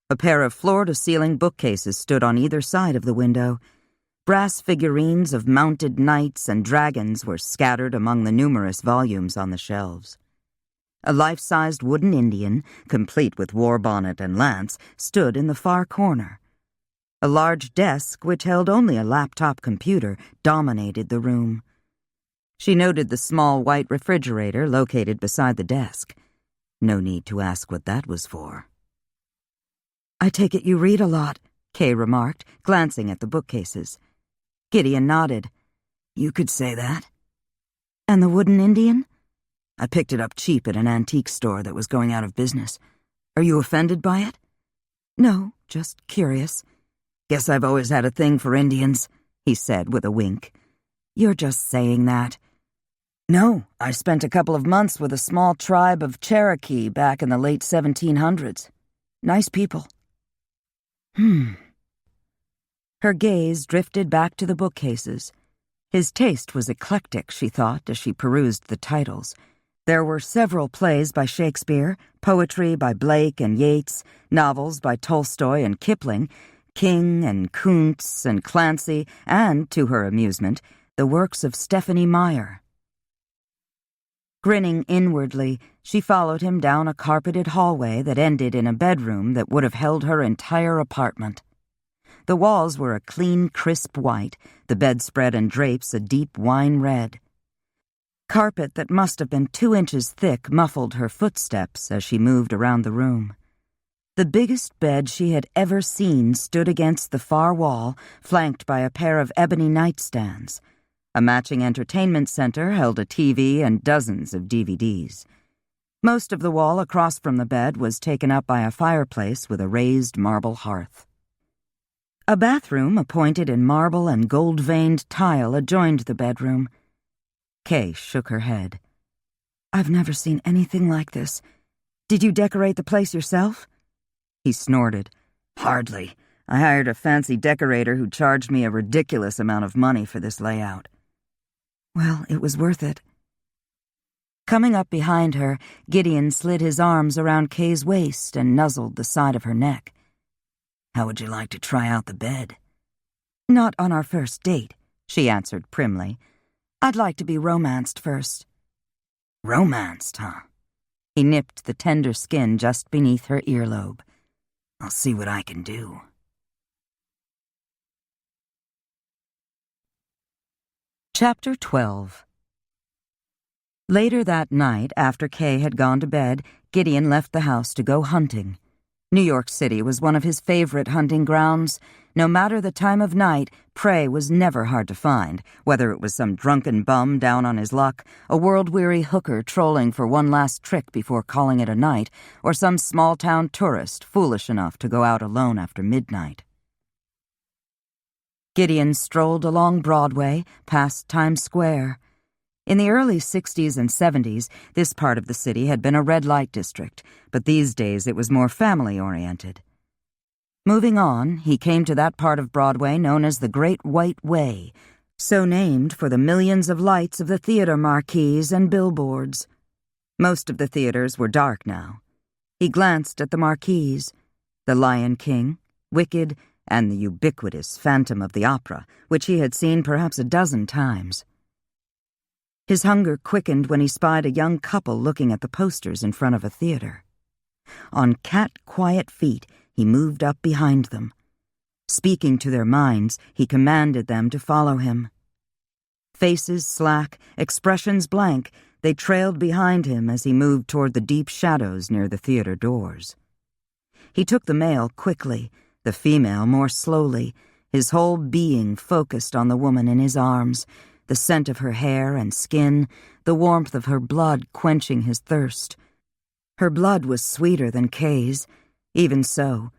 A pair of floor-to-ceiling bookcases stood on either side of the window. Brass figurines of mounted knights and dragons were scattered among the numerous volumes on the shelves. A life-sized wooden Indian, complete with war bonnet and lance, stood in the far corner. A large desk, which held only a laptop computer, dominated the room. She noted the small white refrigerator located beside the desk. No need to ask what that was for. "I take it you read a lot," Kay remarked, glancing at the bookcases. Gideon nodded. "You could say that." "And the wooden Indian?" "I picked it up cheap at an antique store that was going out of business. Are you offended by it?" "No, just curious." "Guess I've always had a thing for Indians," he said with a wink. "You're just saying that." "No, I spent a couple of months with a small tribe of Cherokee back in the late 1700s. Nice people." Her gaze drifted back to the bookcases. His taste was eclectic, she thought, as she perused the titles. There were several plays by Shakespeare, poetry by Blake and Yeats, novels by Tolstoy and Kipling, King and Kuntz and Clancy, and, to her amusement, the works of Stephanie Meyer. Grinning inwardly, she followed him down a carpeted hallway that ended in a bedroom that would have held her entire apartment. The walls were a clean, crisp white, the bedspread and drapes a deep wine red. Carpet that must have been 2 inches thick muffled her footsteps as she moved around the room. The biggest bed she had ever seen stood against the far wall, flanked by a pair of ebony nightstands. A matching entertainment center held a TV and dozens of DVDs. Most of the wall across from the bed was taken up by a fireplace with a raised marble hearth. A bathroom appointed in marble and gold-veined tile adjoined the bedroom. Kay shook her head. "I've never seen anything like this. Did you decorate the place yourself?" He snorted. "Hardly. I hired a fancy decorator who charged me a ridiculous amount of money for this layout." "Well, it was worth it." Coming up behind her, Gideon slid his arms around Kay's waist and nuzzled the side of her neck. "How would you like to try out the bed?" "Not on our first date," she answered primly. "I'd like to be romanced first." "Romanced, huh?" He nipped the tender skin just beneath her earlobe. "I'll see what I can do." Chapter 12. Later that night, after Kay had gone to bed, Gideon left the house to go hunting. New York City was one of his favorite hunting grounds. No matter the time of night, prey was never hard to find, whether it was some drunken bum down on his luck, a world-weary hooker trolling for one last trick before calling it a night, or some small-town tourist foolish enough to go out alone after midnight. Gideon strolled along Broadway, past Times Square. In the early 60s and 70s, this part of the city had been a red-light district, but these days it was more family-oriented. Moving on, he came to that part of Broadway known as the Great White Way, so named for the millions of lights of the theater marquees and billboards. Most of the theaters were dark now. He glanced at the marquees: The Lion King, Wicked, and the ubiquitous Phantom of the Opera, which he had seen perhaps a dozen times. His hunger quickened when he spied a young couple looking at the posters in front of a theater. On cat-quiet feet, he moved up behind them. Speaking to their minds, he commanded them to follow him. Faces slack, expressions blank, they trailed behind him as he moved toward the deep shadows near the theater doors. He took the male quickly, the female more slowly, his whole being focused on the woman in his arms, the scent of her hair and skin, the warmth of her blood quenching his thirst. Her blood was sweeter than Kay's. Even so,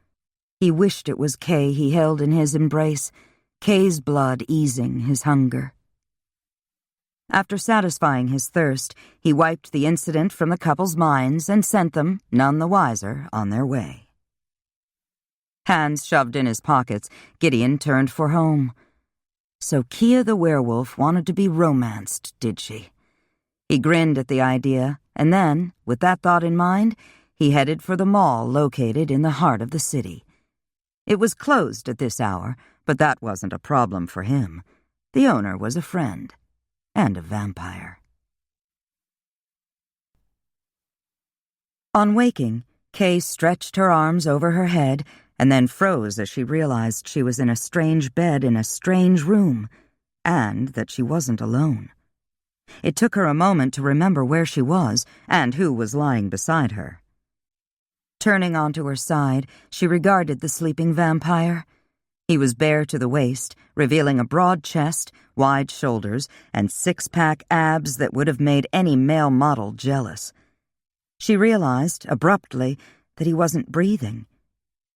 he wished it was Kay he held in his embrace, Kay's blood easing his hunger. After satisfying his thirst, he wiped the incident from the couple's minds and sent them, none the wiser, on their way. Hands shoved in his pockets, Gideon turned for home. So Kia the werewolf wanted to be romanced, did she? He grinned at the idea, and then, with that thought in mind, he headed for the mall located in the heart of the city. It was closed at this hour, but that wasn't a problem for him. The owner was a friend, and a vampire. On waking, Kay stretched her arms over her head and then froze as she realized she was in a strange bed in a strange room, and that she wasn't alone. It took her a moment to remember where she was and who was lying beside her. Turning onto her side, she regarded the sleeping vampire. He was bare to the waist, revealing a broad chest, wide shoulders, and six-pack abs that would have made any male model jealous. She realized, abruptly, that he wasn't breathing.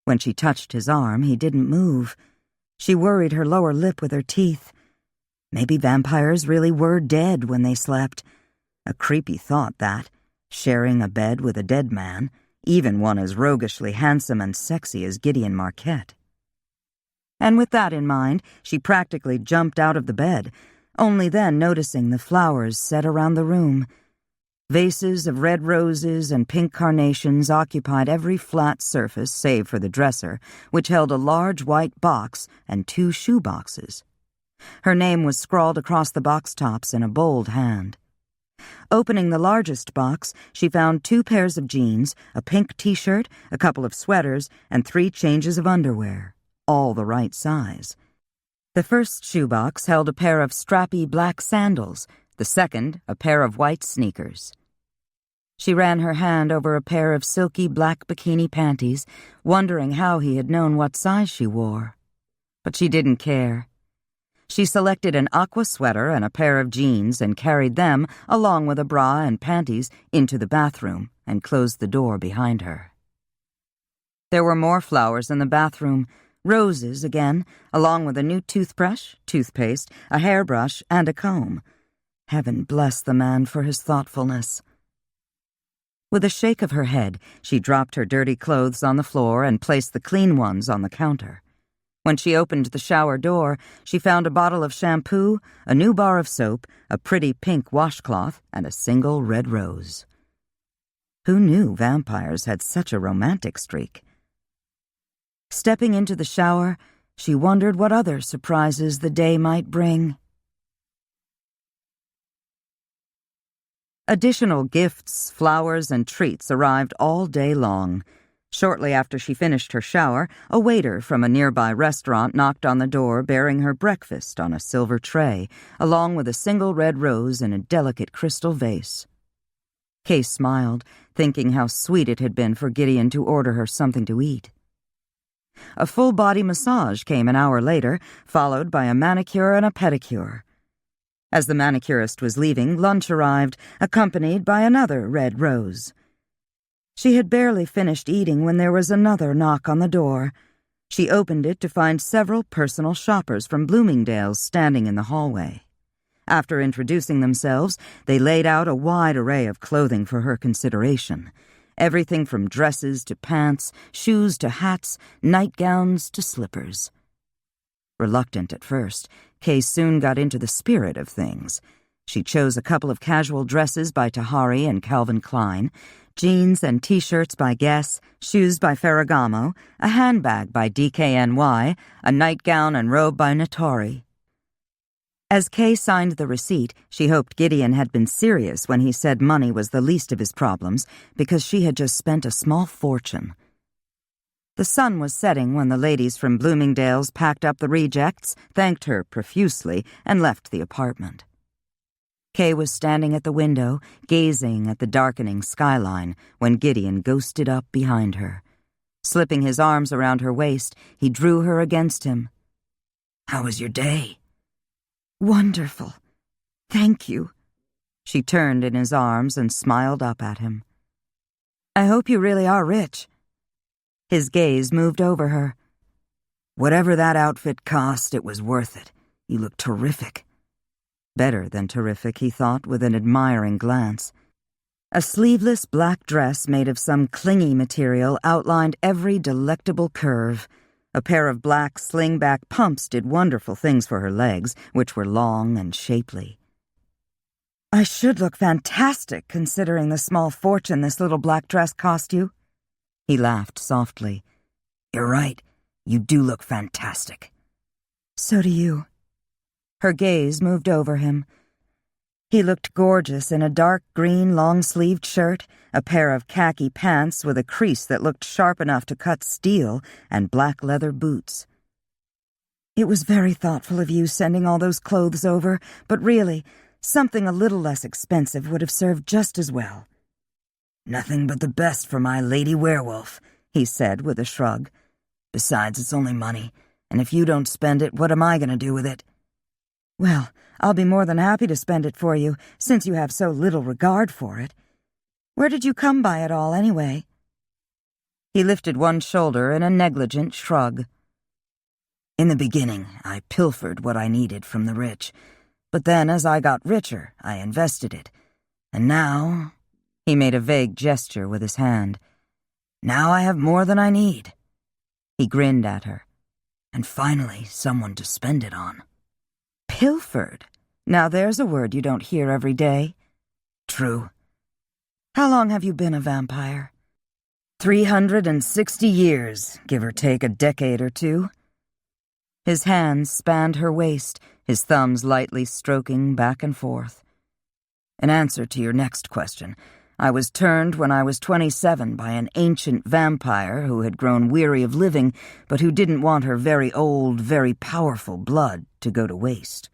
When she touched his arm, he didn't move. She worried her lower lip with her teeth. Maybe vampires really were dead when they slept. A creepy thought, that, sharing a bed with a dead man, even one as roguishly handsome and sexy as Gideon Marquette. And with that in mind, she practically jumped out of the bed, only then noticing the flowers set around the room. Vases of red roses and pink carnations occupied every flat surface save for the dresser, which held a large white box and 2 shoe boxes. Her name was scrawled across the box tops in a bold hand. Opening the largest box, she found 2 pairs of jeans, a pink t-shirt, a couple of sweaters, and 3 changes of underwear, all the right size. The first shoebox held a pair of strappy black sandals, the second a pair of white sneakers. She ran her hand over a pair of silky black bikini panties, wondering how he had known what size she wore. But she didn't care. She selected an aqua sweater and a pair of jeans and carried them, along with a bra and panties, into the bathroom and closed the door behind her. There were more flowers in the bathroom, roses again, along with a new toothbrush, toothpaste, a hairbrush, and a comb. Heaven bless the man for his thoughtfulness. With a shake of her head, she dropped her dirty clothes on the floor and placed the clean ones on the counter. When she opened the shower door, she found a bottle of shampoo, a new bar of soap, a pretty pink washcloth, and a single red rose. Who knew vampires had such a romantic streak? Stepping into the shower, she wondered what other surprises the day might bring. Additional gifts, flowers, and treats arrived all day long. Shortly after she finished her shower, a waiter from a nearby restaurant knocked on the door bearing her breakfast on a silver tray, along with a single red rose in a delicate crystal vase. Kay smiled, thinking how sweet it had been for Gideon to order her something to eat. A full-body massage came an hour later, followed by a manicure and a pedicure. As the manicurist was leaving, lunch arrived, accompanied by another red rose. She had barely finished eating when there was another knock on the door. She opened it to find several personal shoppers from Bloomingdale's standing in the hallway. After introducing themselves, they laid out a wide array of clothing for her consideration. Everything from dresses to pants, shoes to hats, nightgowns to slippers. Reluctant at first, Kay soon got into the spirit of things. She chose a couple of casual dresses by Tahari and Calvin Klein, jeans and T-shirts by Guess, shoes by Ferragamo, a handbag by DKNY, a nightgown and robe by Naturi. As Kay signed the receipt, she hoped Gideon had been serious when he said money was the least of his problems, because she had just spent a small fortune. The sun was setting when the ladies from Bloomingdale's packed up the rejects, thanked her profusely, and left the apartment. Kay was standing at the window, gazing at the darkening skyline, when Gideon ghosted up behind her. Slipping his arms around her waist, he drew her against him. "How was your day?" "Wonderful. Thank you." She turned in his arms and smiled up at him. "I hope you really are rich." His gaze moved over her. "Whatever that outfit cost, it was worth it. You look terrific." Better than terrific, he thought, with an admiring glance. A sleeveless black dress made of some clingy material outlined every delectable curve. A pair of black sling-back pumps did wonderful things for her legs, which were long and shapely. "I should look fantastic, considering the small fortune this little black dress cost you." He laughed softly. "You're right. You do look fantastic." "So do you." Her gaze moved over him. He looked gorgeous in a dark green long-sleeved shirt, a pair of khaki pants with a crease that looked sharp enough to cut steel, and black leather boots. "It was very thoughtful of you sending all those clothes over, but really, something a little less expensive would have served just as well." "Nothing but the best for my lady werewolf," he said with a shrug. "Besides, it's only money, and if you don't spend it, what am I going to do with it?" "Well, I'll be more than happy to spend it for you, since you have so little regard for it. Where did you come by it all, anyway?" He lifted one shoulder in a negligent shrug. "In the beginning, I pilfered what I needed from the rich, but then as I got richer, I invested it. And now—" he made a vague gesture with his hand. "Now I have more than I need." He grinned at her. "And finally, someone to spend it on." "Pilfered? Now there's a word you don't hear every day." "True." "How long have you been a vampire?" 360 years, give or take a decade or two." His hands spanned her waist, his thumbs lightly stroking back and forth. "In answer to your next question, I was turned when I was 27 by an ancient vampire who had grown weary of living, but who didn't want her very old, very powerful blood to go to waste."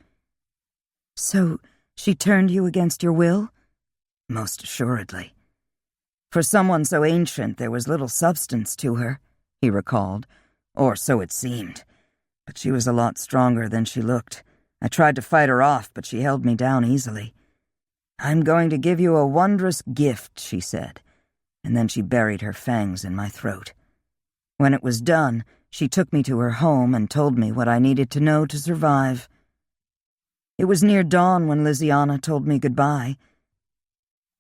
"So she turned you against your will?" "Most assuredly. For someone so ancient, there was little substance to her," he recalled. "Or so it seemed. But she was a lot stronger than she looked. I tried to fight her off, but she held me down easily. 'I'm going to give you a wondrous gift,' she said, and then she buried her fangs in my throat. When it was done, she took me to her home and told me what I needed to know to survive. It was near dawn when Liziana told me goodbye.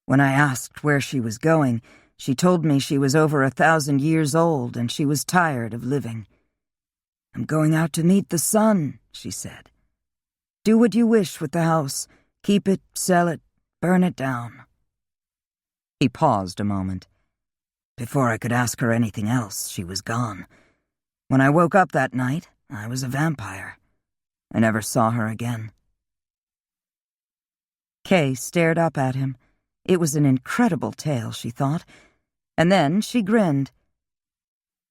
When I asked where she was going, she told me she was over 1,000 years old and she was tired of living. 'I'm going out to meet the sun,' she said. 'Do what you wish with the house. Keep it, sell it, burn it down.'" He paused a moment. Before I could ask her anything else, she was gone. When I woke up that night, I was a vampire. I never saw her again. Kay stared up at him. It was an incredible tale, she thought. And then she grinned.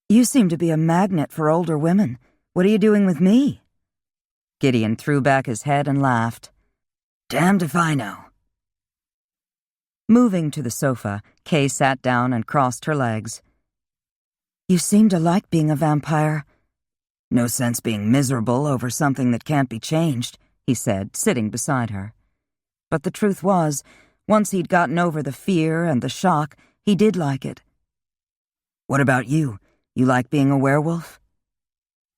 "You seem to be a magnet for older women. What are you doing with me?" Gideon threw back his head and laughed. "Damned if I know." Moving to the sofa, Kay sat down and crossed her legs. "You seem to like being a vampire." "No sense being miserable over something that can't be changed," he said, sitting beside her. But the truth was, once he'd gotten over the fear and the shock, he did like it. "What about you? You like being a werewolf?"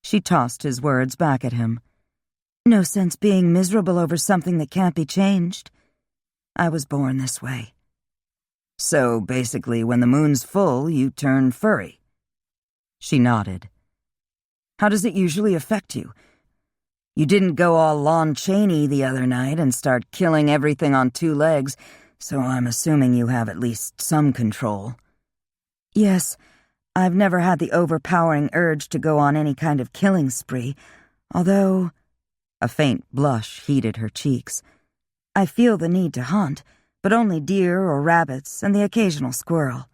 She tossed his words back at him. "No sense being miserable over something that can't be changed. I was born this way." "So, basically, when the moon's full, you turn furry?" She nodded. "How does it usually affect you? You didn't go all Lon Chaney the other night and start killing everything on two legs, so I'm assuming you have at least some control." "Yes, I've never had the overpowering urge to go on any kind of killing spree, although—" a faint blush heated her cheeks. "I feel the need to hunt, but only deer or rabbits and the occasional squirrel."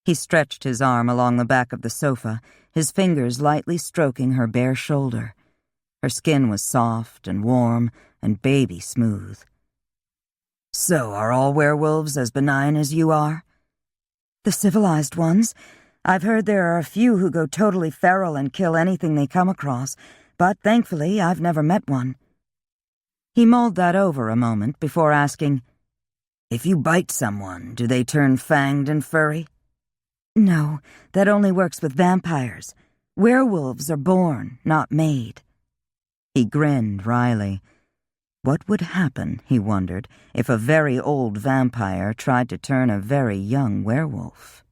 He stretched his arm along the back of the sofa, his fingers lightly stroking her bare shoulder. Her skin was soft and warm and baby smooth. "So, are all werewolves as benign as you are?" "The civilized ones. I've heard there are a few who go totally feral and kill anything they come across, but thankfully I've never met one." He mulled that over a moment before asking, "If you bite someone, do they turn fanged and furry?" "No, that only works with vampires. Werewolves are born, not made." He grinned wryly. What would happen, he wondered, if a very old vampire tried to turn a very young werewolf?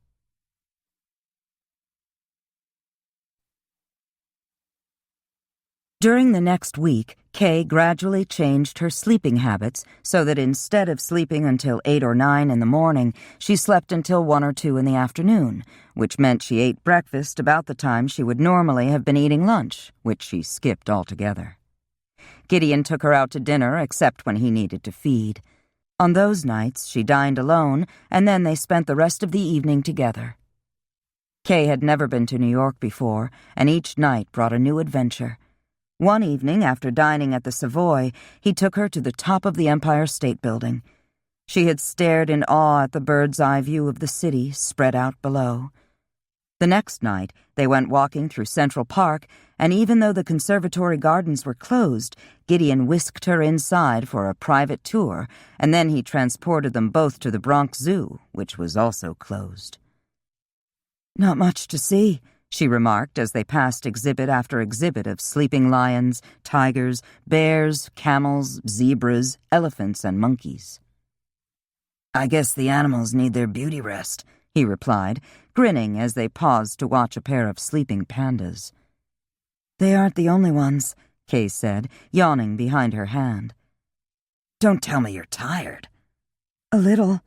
During the next week, Kay gradually changed her sleeping habits so that instead of sleeping until 8 or 9 in the morning, she slept until 1 or 2 in the afternoon, which meant she ate breakfast about the time she would normally have been eating lunch, which she skipped altogether. Gideon took her out to dinner except when he needed to feed. On those nights, she dined alone, and then they spent the rest of the evening together. Kay had never been to New York before, and each night brought a new adventure. One evening, after dining at the Savoy, he took her to the top of the Empire State Building. She had stared in awe at the bird's-eye view of the city spread out below. The next night, they went walking through Central Park, and even though the conservatory gardens were closed, Gideon whisked her inside for a private tour, and then he transported them both to the Bronx Zoo, which was also closed. "Not much to see," she remarked as they passed exhibit after exhibit of sleeping lions, tigers, bears, camels, zebras, elephants, and monkeys. "I guess the animals need their beauty rest," he replied, grinning as they paused to watch a pair of sleeping pandas. "They aren't the only ones," Kay said, yawning behind her hand. "Don't tell me you're tired." "A little."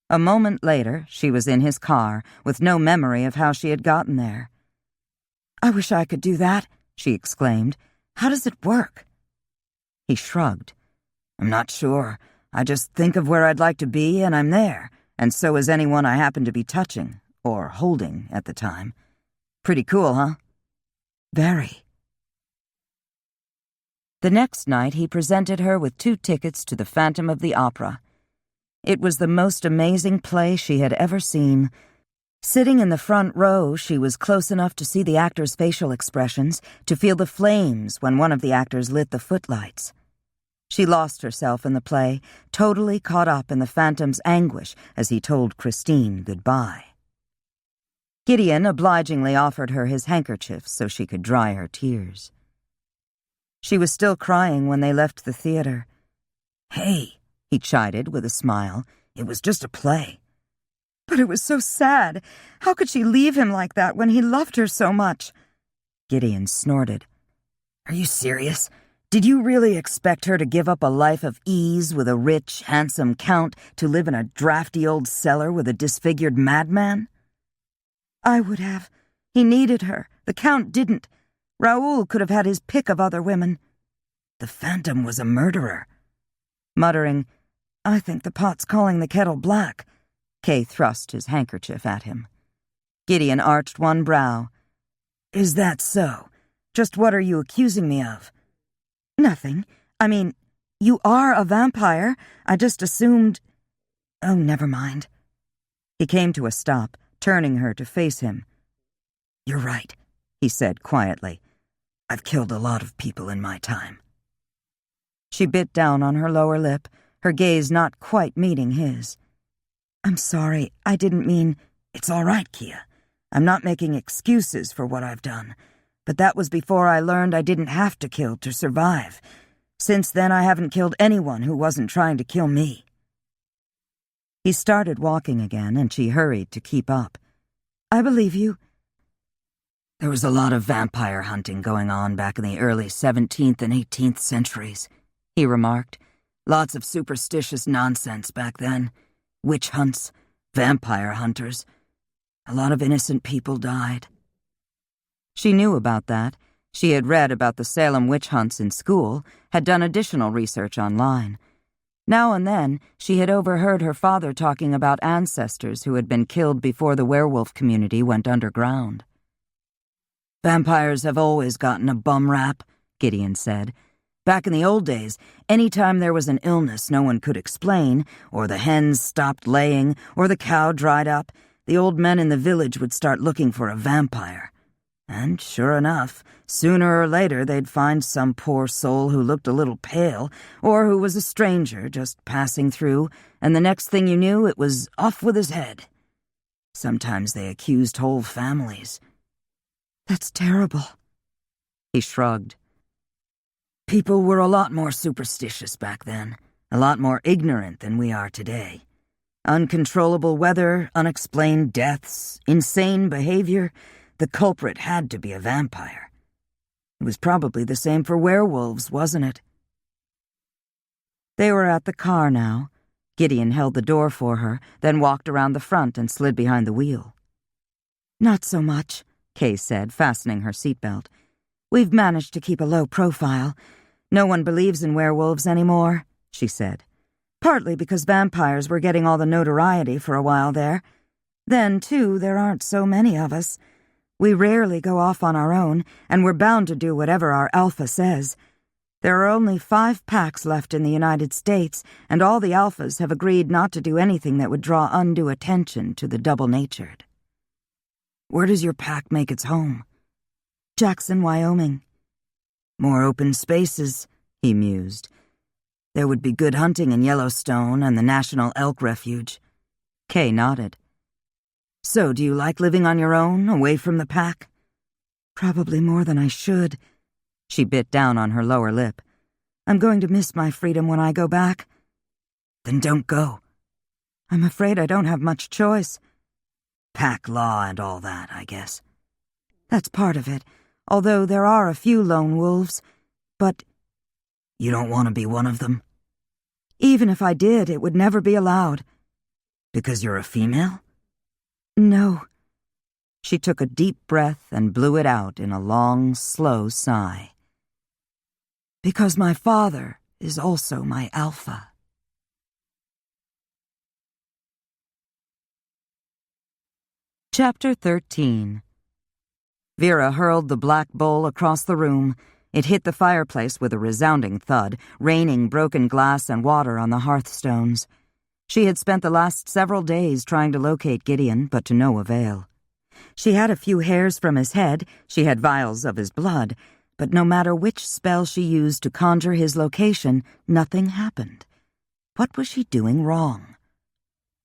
A moment later, she was in his car, with no memory of how she had gotten there. "I wish I could do that," she exclaimed. "How does it work?" He shrugged. "I'm not sure. I just think of where I'd like to be, and I'm there, and so is anyone I happen to be touching, or holding at the time. Pretty cool, huh?" "Very." The next night, he presented her with 2 tickets to the Phantom of the Opera. It was the most amazing play she had ever seen. Sitting in the front row, she was close enough to see the actors' facial expressions, to feel the flames when one of the actors lit the footlights. She lost herself in the play, totally caught up in the Phantom's anguish as he told Christine goodbye. Gideon obligingly offered her his handkerchief so she could dry her tears. She was still crying when they left the theater. "Hey," he chided with a smile, "it was just a play." "But it was so sad. How could she leave him like that when he loved her so much?" Gideon snorted. "Are you serious? Did you really expect her to give up a life of ease with a rich, handsome count to live in a drafty old cellar with a disfigured madman?" "I would have. He needed her. The count didn't. Raoul could have had his pick of other women." "The Phantom was a murderer." Muttering, "I think the pot's calling the kettle black," Kay thrust his handkerchief at him. Gideon arched one brow. "Is that so? Just what are you accusing me of?" "Nothing. I mean, you are a vampire. I just assumed—" Oh, never mind. He came to a stop, turning her to face him. You're right, he said quietly. I've killed a lot of people in my time. She bit down on her lower lip, her gaze not quite meeting his. I'm sorry, I didn't mean... It's all right, Kia. I'm not making excuses for what I've done. But that was before I learned I didn't have to kill to survive. Since then, I haven't killed anyone who wasn't trying to kill me. He started walking again, and she hurried to keep up. I believe you. There was a lot of vampire hunting going on back in the early 17th and 18th centuries, he remarked. Lots of superstitious nonsense back then. Witch hunts, vampire hunters. A lot of innocent people died. She knew about that. She had read about the Salem witch hunts in school, had done additional research online. Now and then, she had overheard her father talking about ancestors who had been killed before the werewolf community went underground. Vampires have always gotten a bum rap, Gideon said. Back in the old days, any time there was an illness no one could explain, or the hens stopped laying, or the cow dried up, the old men in the village would start looking for a vampire. And sure enough, sooner or later they'd find some poor soul who looked a little pale, or who was a stranger just passing through, and the next thing you knew, it was off with his head. Sometimes they accused whole families. That's terrible. He shrugged. People were a lot more superstitious back then, a lot more ignorant than we are today. Uncontrollable weather, unexplained deaths, insane behavior. The culprit had to be a vampire. It was probably the same for werewolves, wasn't it? They were at the car now. Gideon held the door for her, then walked around the front and slid behind the wheel. Not so much, Kay said, fastening her seatbelt. We've managed to keep a low profile. No one believes in werewolves anymore, she said. Partly because vampires were getting all the notoriety for a while there. Then, too, there aren't so many of us. We rarely go off on our own, and we're bound to do whatever our alpha says. There are only 5 packs left in the United States, and all the alphas have agreed not to do anything that would draw undue attention to the double-natured. Where does your pack make its home? Jackson, Wyoming. More open spaces, he mused. There would be good hunting in Yellowstone and the National Elk Refuge. Kay nodded. So, do you like living on your own, away from the pack? Probably more than I should. She bit down on her lower lip. I'm going to miss my freedom when I go back. Then don't go. I'm afraid I don't have much choice. Pack law and all that, I guess. That's part of it, although there are a few lone wolves. But you don't want to be one of them? Even if I did, it would never be allowed. Because you're a female? No. She took a deep breath and blew it out in a long, slow sigh. Because my father is also my alpha. Chapter 13. Vera hurled the black bowl across the room. It hit the fireplace with a resounding thud, raining broken glass and water on the hearthstones. She had spent the last several days trying to locate Gideon, but to no avail. She had a few hairs from his head, she had vials of his blood, but no matter which spell she used to conjure his location, nothing happened. What was she doing wrong?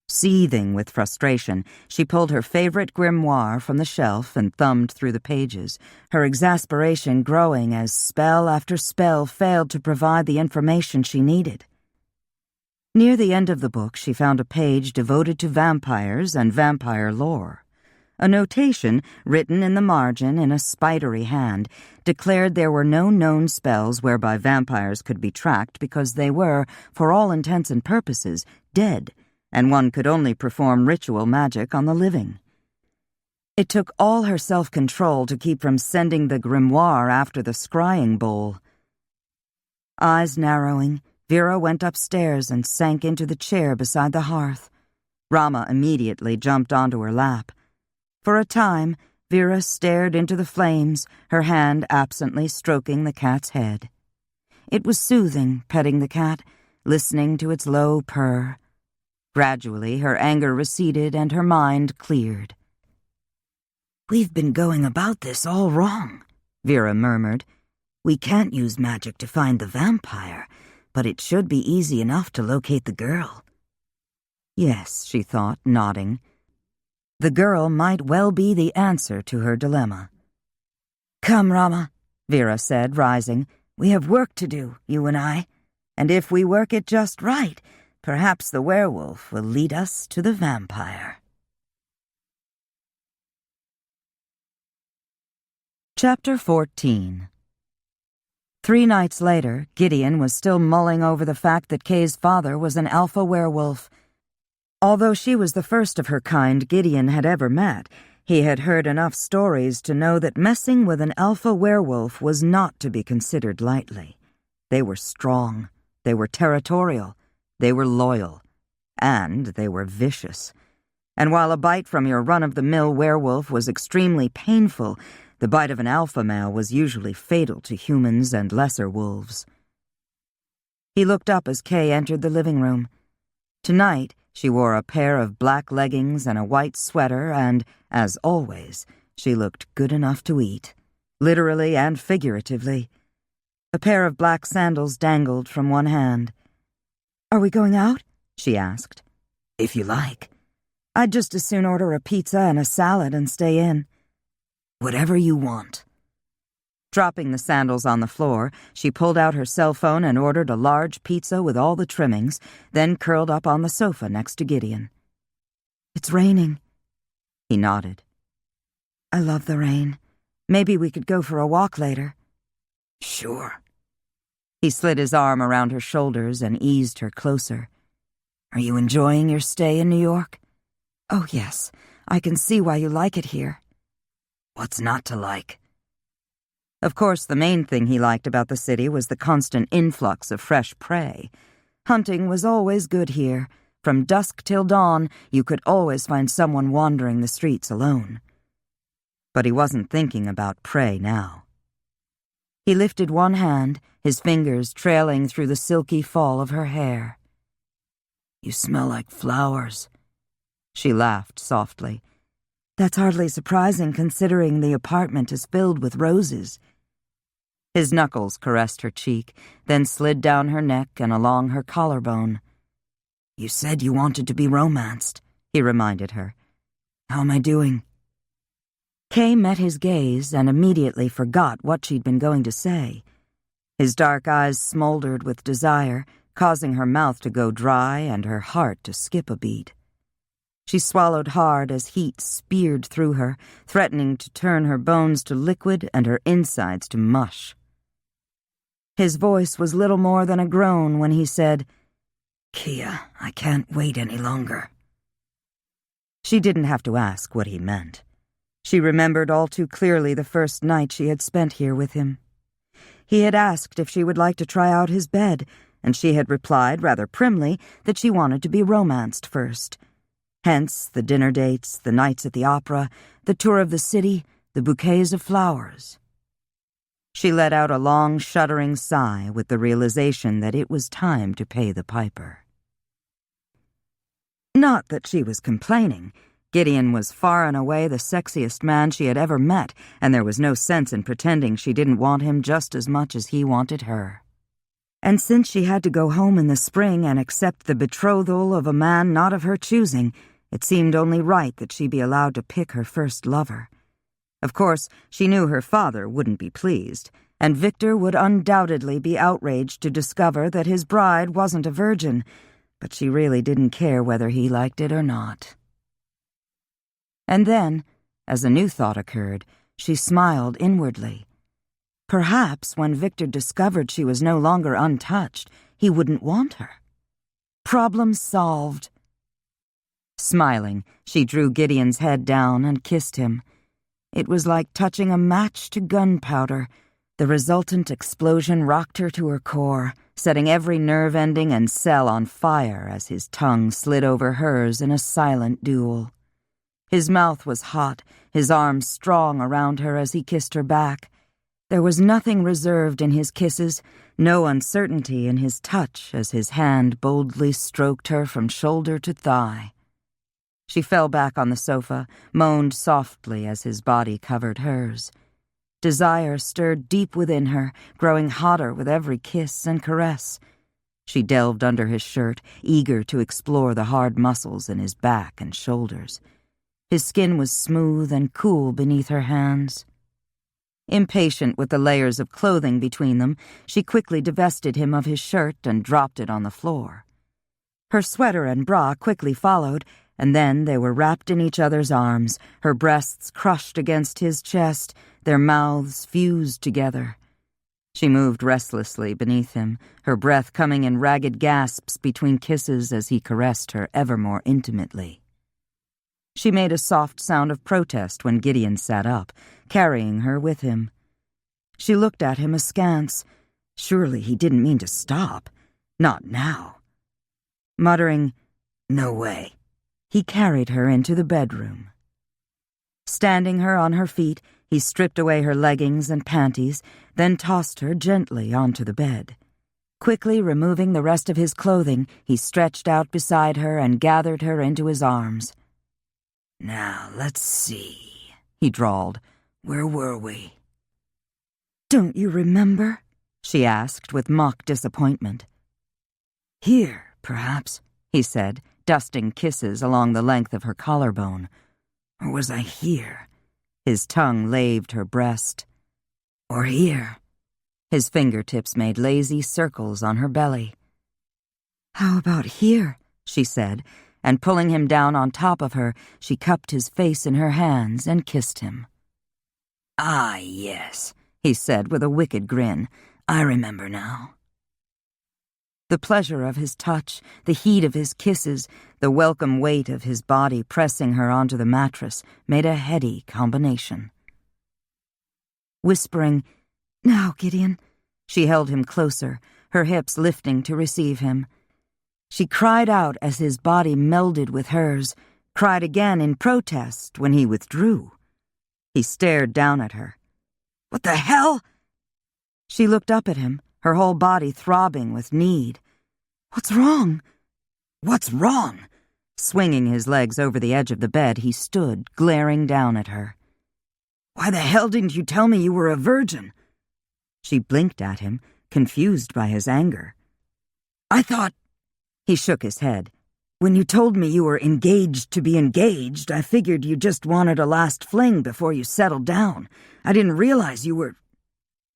Seething with frustration, she pulled her favorite grimoire from the shelf and thumbed through the pages, her exasperation growing as spell after spell failed to provide the information she needed. Near the end of the book, she found a page devoted to vampires and vampire lore. A notation, written in the margin in a spidery hand, declared there were no known spells whereby vampires could be tracked because they were, for all intents and purposes, dead, and one could only perform ritual magic on the living. It took all her self-control to keep from sending the grimoire after the scrying bowl. Eyes narrowing, Vera went upstairs and sank into the chair beside the hearth. Rama immediately jumped onto her lap. For a time, Vera stared into the flames, her hand absently stroking the cat's head. It was soothing, petting the cat, listening to its low purr. Gradually, her anger receded and her mind cleared. "We've been going about this all wrong," Vera murmured. "We can't use magic to find the vampire, but it should be easy enough to locate the girl." Yes, she thought, nodding. The girl might well be the answer to her dilemma. "Come, Rama," Vera said, rising. "We have work to do, you and I, and if we work it just right, perhaps the werewolf will lead us to the vampire." Chapter 14. 3 nights later, Gideon was still mulling over the fact that Kay's father was an alpha werewolf. Although she was the first of her kind Gideon had ever met, he had heard enough stories to know that messing with an alpha werewolf was not to be considered lightly. They were strong, they were territorial, they were loyal, and they were vicious. And while a bite from your run-of-the-mill werewolf was extremely painful, the bite of an alpha male was usually fatal to humans and lesser wolves. He looked up as Kay entered the living room. Tonight, she wore a pair of black leggings and a white sweater and, as always, she looked good enough to eat, literally and figuratively. A pair of black sandals dangled from one hand. "Are we going out?" she asked. "If you like. I'd just as soon order a pizza and a salad and stay in." "Whatever you want." Dropping the sandals on the floor, she pulled out her cell phone and ordered a large pizza with all the trimmings, then curled up on the sofa next to Gideon. "It's raining." He nodded. "I love the rain. Maybe we could go for a walk later." "Sure." He slid his arm around her shoulders and eased her closer. "Are you enjoying your stay in New York?" "Oh, yes. I can see why you like it here." "What's not to like?" Of course, the main thing he liked about the city was the constant influx of fresh prey. Hunting was always good here. From dusk till dawn, you could always find someone wandering the streets alone. But he wasn't thinking about prey now. He lifted one hand, his fingers trailing through the silky fall of her hair. "You smell like flowers." She laughed softly. "That's hardly surprising considering the apartment is filled with roses." His knuckles caressed her cheek, then slid down her neck and along her collarbone. "You said you wanted to be romanced," he reminded her. "How am I doing?" Kay met his gaze and immediately forgot what she'd been going to say. His dark eyes smoldered with desire, causing her mouth to go dry and her heart to skip a beat. She swallowed hard as heat speared through her, threatening to turn her bones to liquid and her insides to mush. His voice was little more than a groan when he said, "Kia, I can't wait any longer." She didn't have to ask what he meant. She remembered all too clearly the first night she had spent here with him. He had asked if she would like to try out his bed, and she had replied rather primly that she wanted to be romanced first. Hence the dinner dates, the nights at the opera, the tour of the city, the bouquets of flowers. She let out a long, shuddering sigh with the realization that it was time to pay the piper. Not that she was complaining. Gideon was far and away the sexiest man she had ever met, and there was no sense in pretending she didn't want him just as much as he wanted her. And since she had to go home in the spring and accept the betrothal of a man not of her choosing, it seemed only right that she be allowed to pick her first lover. Of course, she knew her father wouldn't be pleased, and Victor would undoubtedly be outraged to discover that his bride wasn't a virgin, but she really didn't care whether he liked it or not. And then, as a new thought occurred, she smiled inwardly. Perhaps when Victor discovered she was no longer untouched, he wouldn't want her. Problem solved. Smiling, she drew Gideon's head down and kissed him. It was like touching a match to gunpowder. The resultant explosion rocked her to her core, setting every nerve ending and cell on fire as his tongue slid over hers in a silent duel. His mouth was hot, his arms strong around her as he kissed her back. There was nothing reserved in his kisses, no uncertainty in his touch as his hand boldly stroked her from shoulder to thigh. She fell back on the sofa, moaned softly as his body covered hers. Desire stirred deep within her, growing hotter with every kiss and caress. She delved under his shirt, eager to explore the hard muscles in his back and shoulders. His skin was smooth and cool beneath her hands. Impatient with the layers of clothing between them, she quickly divested him of his shirt and dropped it on the floor. Her sweater and bra quickly followed, and then they were wrapped in each other's arms, her breasts crushed against his chest, their mouths fused together. She moved restlessly beneath him, her breath coming in ragged gasps between kisses as he caressed her ever more intimately. She made a soft sound of protest when Gideon sat up, carrying her with him. She looked at him askance. Surely he didn't mean to stop. Not now. Muttering, "No way," he carried her into the bedroom. Standing her on her feet, he stripped away her leggings and panties, then tossed her gently onto the bed. Quickly removing the rest of his clothing, he stretched out beside her and gathered her into his arms. "Now, let's see," he drawled. "Where were we?" "Don't you remember?" she asked with mock disappointment. "Here, perhaps," he said, dusting kisses along the length of her collarbone. "Or was I here?" His tongue laved her breast. "Or here?" His fingertips made lazy circles on her belly. "How about here?" she said, and pulling him down on top of her, she cupped his face in her hands and kissed him. "Ah, yes," he said with a wicked grin. "I remember now." The pleasure of his touch, the heat of his kisses, the welcome weight of his body pressing her onto the mattress made a heady combination. Whispering, "Now, Gideon," she held him closer, her hips lifting to receive him. She cried out as his body melded with hers, cried again in protest when he withdrew. He stared down at her. "What the hell?" She looked up at him, her whole body throbbing with need. "What's wrong?" "What's wrong?" Swinging his legs over the edge of the bed, he stood, glaring down at her. "Why the hell didn't you tell me you were a virgin?" She blinked at him, confused by his anger. "I thought—" He shook his head. "When you told me you were engaged to be engaged, I figured you just wanted a last fling before you settled down. I didn't realize you were—"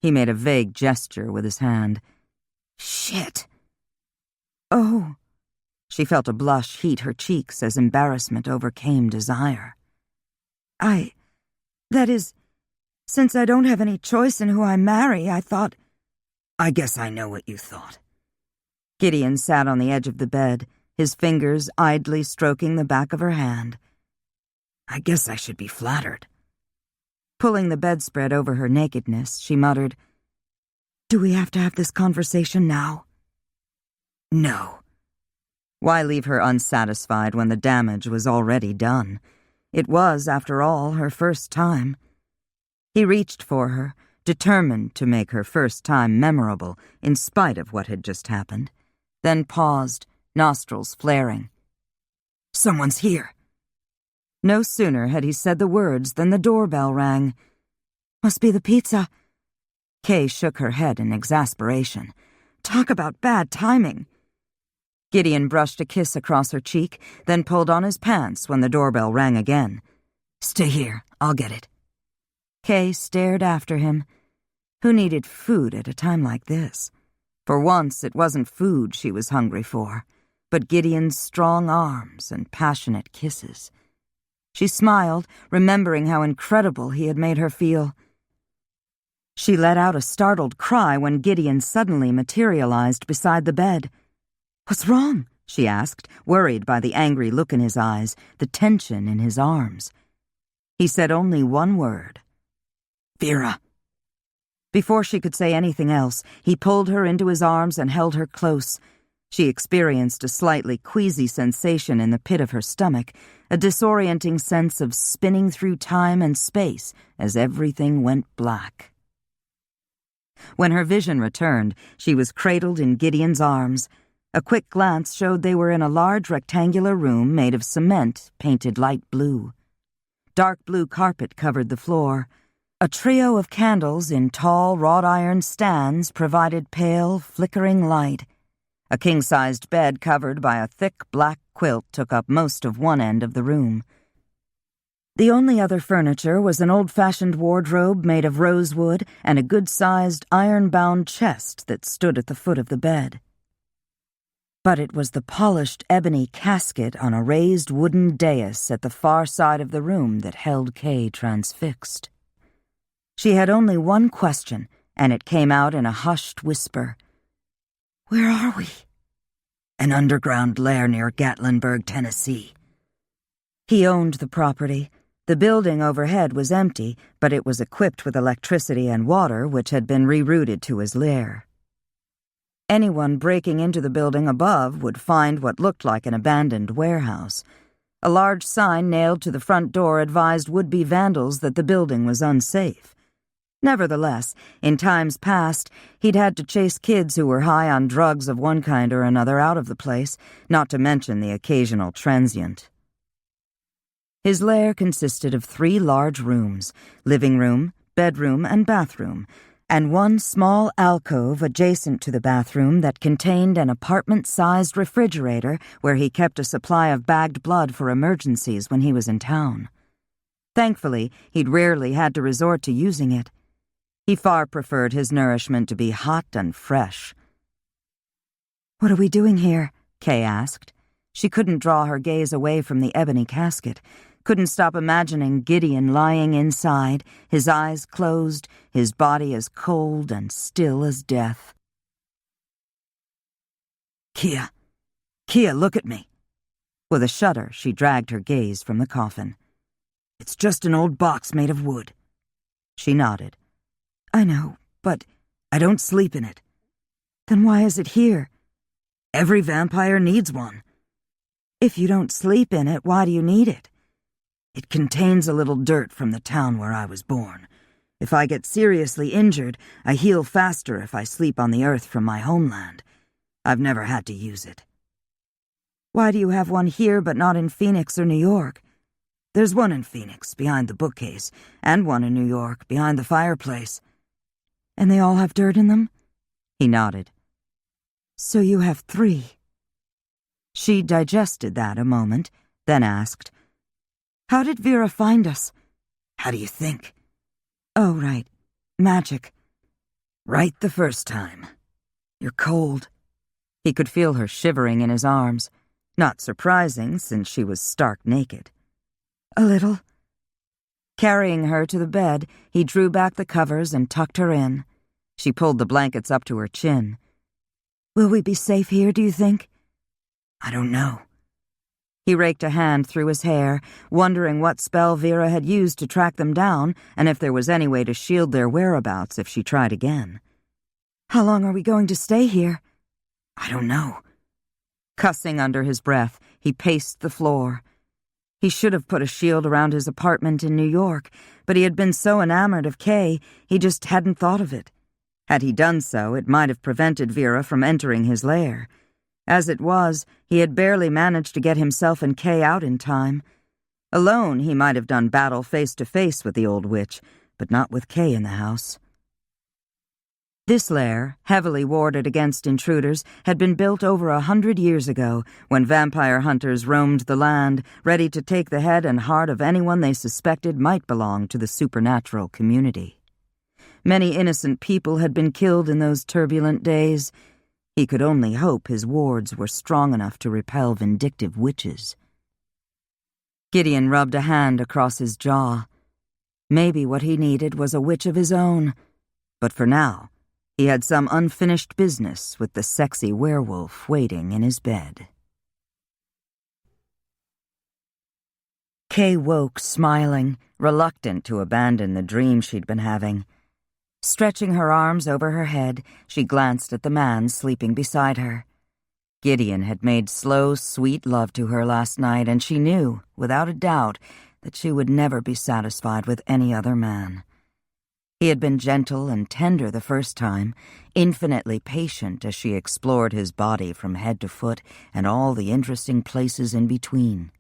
He made a vague gesture with his hand. "Shit." "Oh." She felt a blush heat her cheeks as embarrassment overcame desire. That is, since I don't have any choice in who I marry, I thought—" "I guess I know what you thought." Gideon sat on the edge of the bed, his fingers idly stroking the back of her hand. "I guess I should be flattered." Pulling the bedspread over her nakedness, she muttered, "Do we have to have this conversation now?" "No." Why leave her unsatisfied when the damage was already done? It was, after all, her first time. He reached for her, determined to make her first time memorable in spite of what had just happened, then paused, nostrils flaring. "Someone's here." No sooner had he said the words than the doorbell rang. "Must be the pizza." Kay shook her head in exasperation. Talk about bad timing. Gideon brushed a kiss across her cheek, then pulled on his pants when the doorbell rang again. "Stay here, I'll get it." Kay stared after him. Who needed food at a time like this? For once, it wasn't food she was hungry for, but Gideon's strong arms and passionate kisses. She smiled, remembering how incredible he had made her feel. She let out a startled cry when Gideon suddenly materialized beside the bed. "What's wrong?" she asked, worried by the angry look in his eyes, the tension in his arms. He said only one word. "Vera." Before she could say anything else, he pulled her into his arms and held her close. She experienced a slightly queasy sensation in the pit of her stomach, a disorienting sense of spinning through time and space as everything went black. When her vision returned, she was cradled in Gideon's arms. A quick glance showed they were in a large rectangular room made of cement painted light blue. Dark blue carpet covered the floor. A trio of candles in tall wrought-iron stands provided pale, flickering light. A king-sized bed covered by a thick black quilt took up most of one end of the room. The only other furniture was an old-fashioned wardrobe made of rosewood and a good-sized iron-bound chest that stood at the foot of the bed. But it was the polished ebony casket on a raised wooden dais at the far side of the room that held Kay transfixed. She had only one question, and it came out in a hushed whisper. "Where are we?" "An underground lair near Gatlinburg, Tennessee." He owned the property. The building overhead was empty, but it was equipped with electricity and water, which had been rerouted to his lair. Anyone breaking into the building above would find what looked like an abandoned warehouse. A large sign nailed to the front door advised would-be vandals that the building was unsafe. Nevertheless, in times past, he'd had to chase kids who were high on drugs of one kind or another out of the place, not to mention the occasional transient. His lair consisted of 3 large rooms, living room, bedroom, and bathroom, and one small alcove adjacent to the bathroom that contained an apartment-sized refrigerator where he kept a supply of bagged blood for emergencies when he was in town. Thankfully, he'd rarely had to resort to using it. He far preferred his nourishment to be hot and fresh. "What are we doing here?" Kay asked. She couldn't draw her gaze away from the ebony casket, couldn't stop imagining Gideon lying inside, his eyes closed, his body as cold and still as death. Kia, look at me." With a shudder, she dragged her gaze from the coffin. "It's just an old box made of wood." She nodded. "I know, but I don't sleep in it." "Then why is it here?" "Every vampire needs one." "If you don't sleep in it, why do you need it?" "It contains a little dirt from the town where I was born. If I get seriously injured, I heal faster if I sleep on the earth from my homeland. I've never had to use it." "Why do you have one here but not in Phoenix or New York?" "There's one in Phoenix, behind the bookcase, and one in New York, behind the fireplace." "And they all have dirt in them?" He nodded. "So you have 3. She digested that a moment, then asked, "How did Vera find us?" "How do you think?" "Oh, right. Magic." "Right the first time. You're cold." He could feel her shivering in his arms. Not surprising, since she was stark naked. "A little." Carrying her to the bed, he drew back the covers and tucked her in. She pulled the blankets up to her chin. "Will we be safe here, do you think?" "I don't know." He raked a hand through his hair, wondering what spell Vera had used to track them down and if there was any way to shield their whereabouts if she tried again. "How long are we going to stay here?" "I don't know." Cussing under his breath, he paced the floor. He should have put a shield around his apartment in New York, but he had been so enamored of Kay, he just hadn't thought of it. Had he done so, it might have prevented Vera from entering his lair. As it was, he had barely managed to get himself and Kay out in time. Alone, he might have done battle face-to-face with the old witch, but not with Kay in the house. This lair, heavily warded against intruders, had been built over 100 years ago, when vampire hunters roamed the land, ready to take the head and heart of anyone they suspected might belong to the supernatural community. Many innocent people had been killed in those turbulent days. He could only hope his wards were strong enough to repel vindictive witches. Gideon rubbed a hand across his jaw. Maybe what he needed was a witch of his own. But for now, he had some unfinished business with the sexy werewolf waiting in his bed. Kay woke smiling, reluctant to abandon the dream she'd been having. Stretching her arms over her head, she glanced at the man sleeping beside her. Gideon had made slow, sweet love to her last night, and she knew, without a doubt, that she would never be satisfied with any other man. He had been gentle and tender the first time, infinitely patient as she explored his body from head to foot and all the interesting places in between.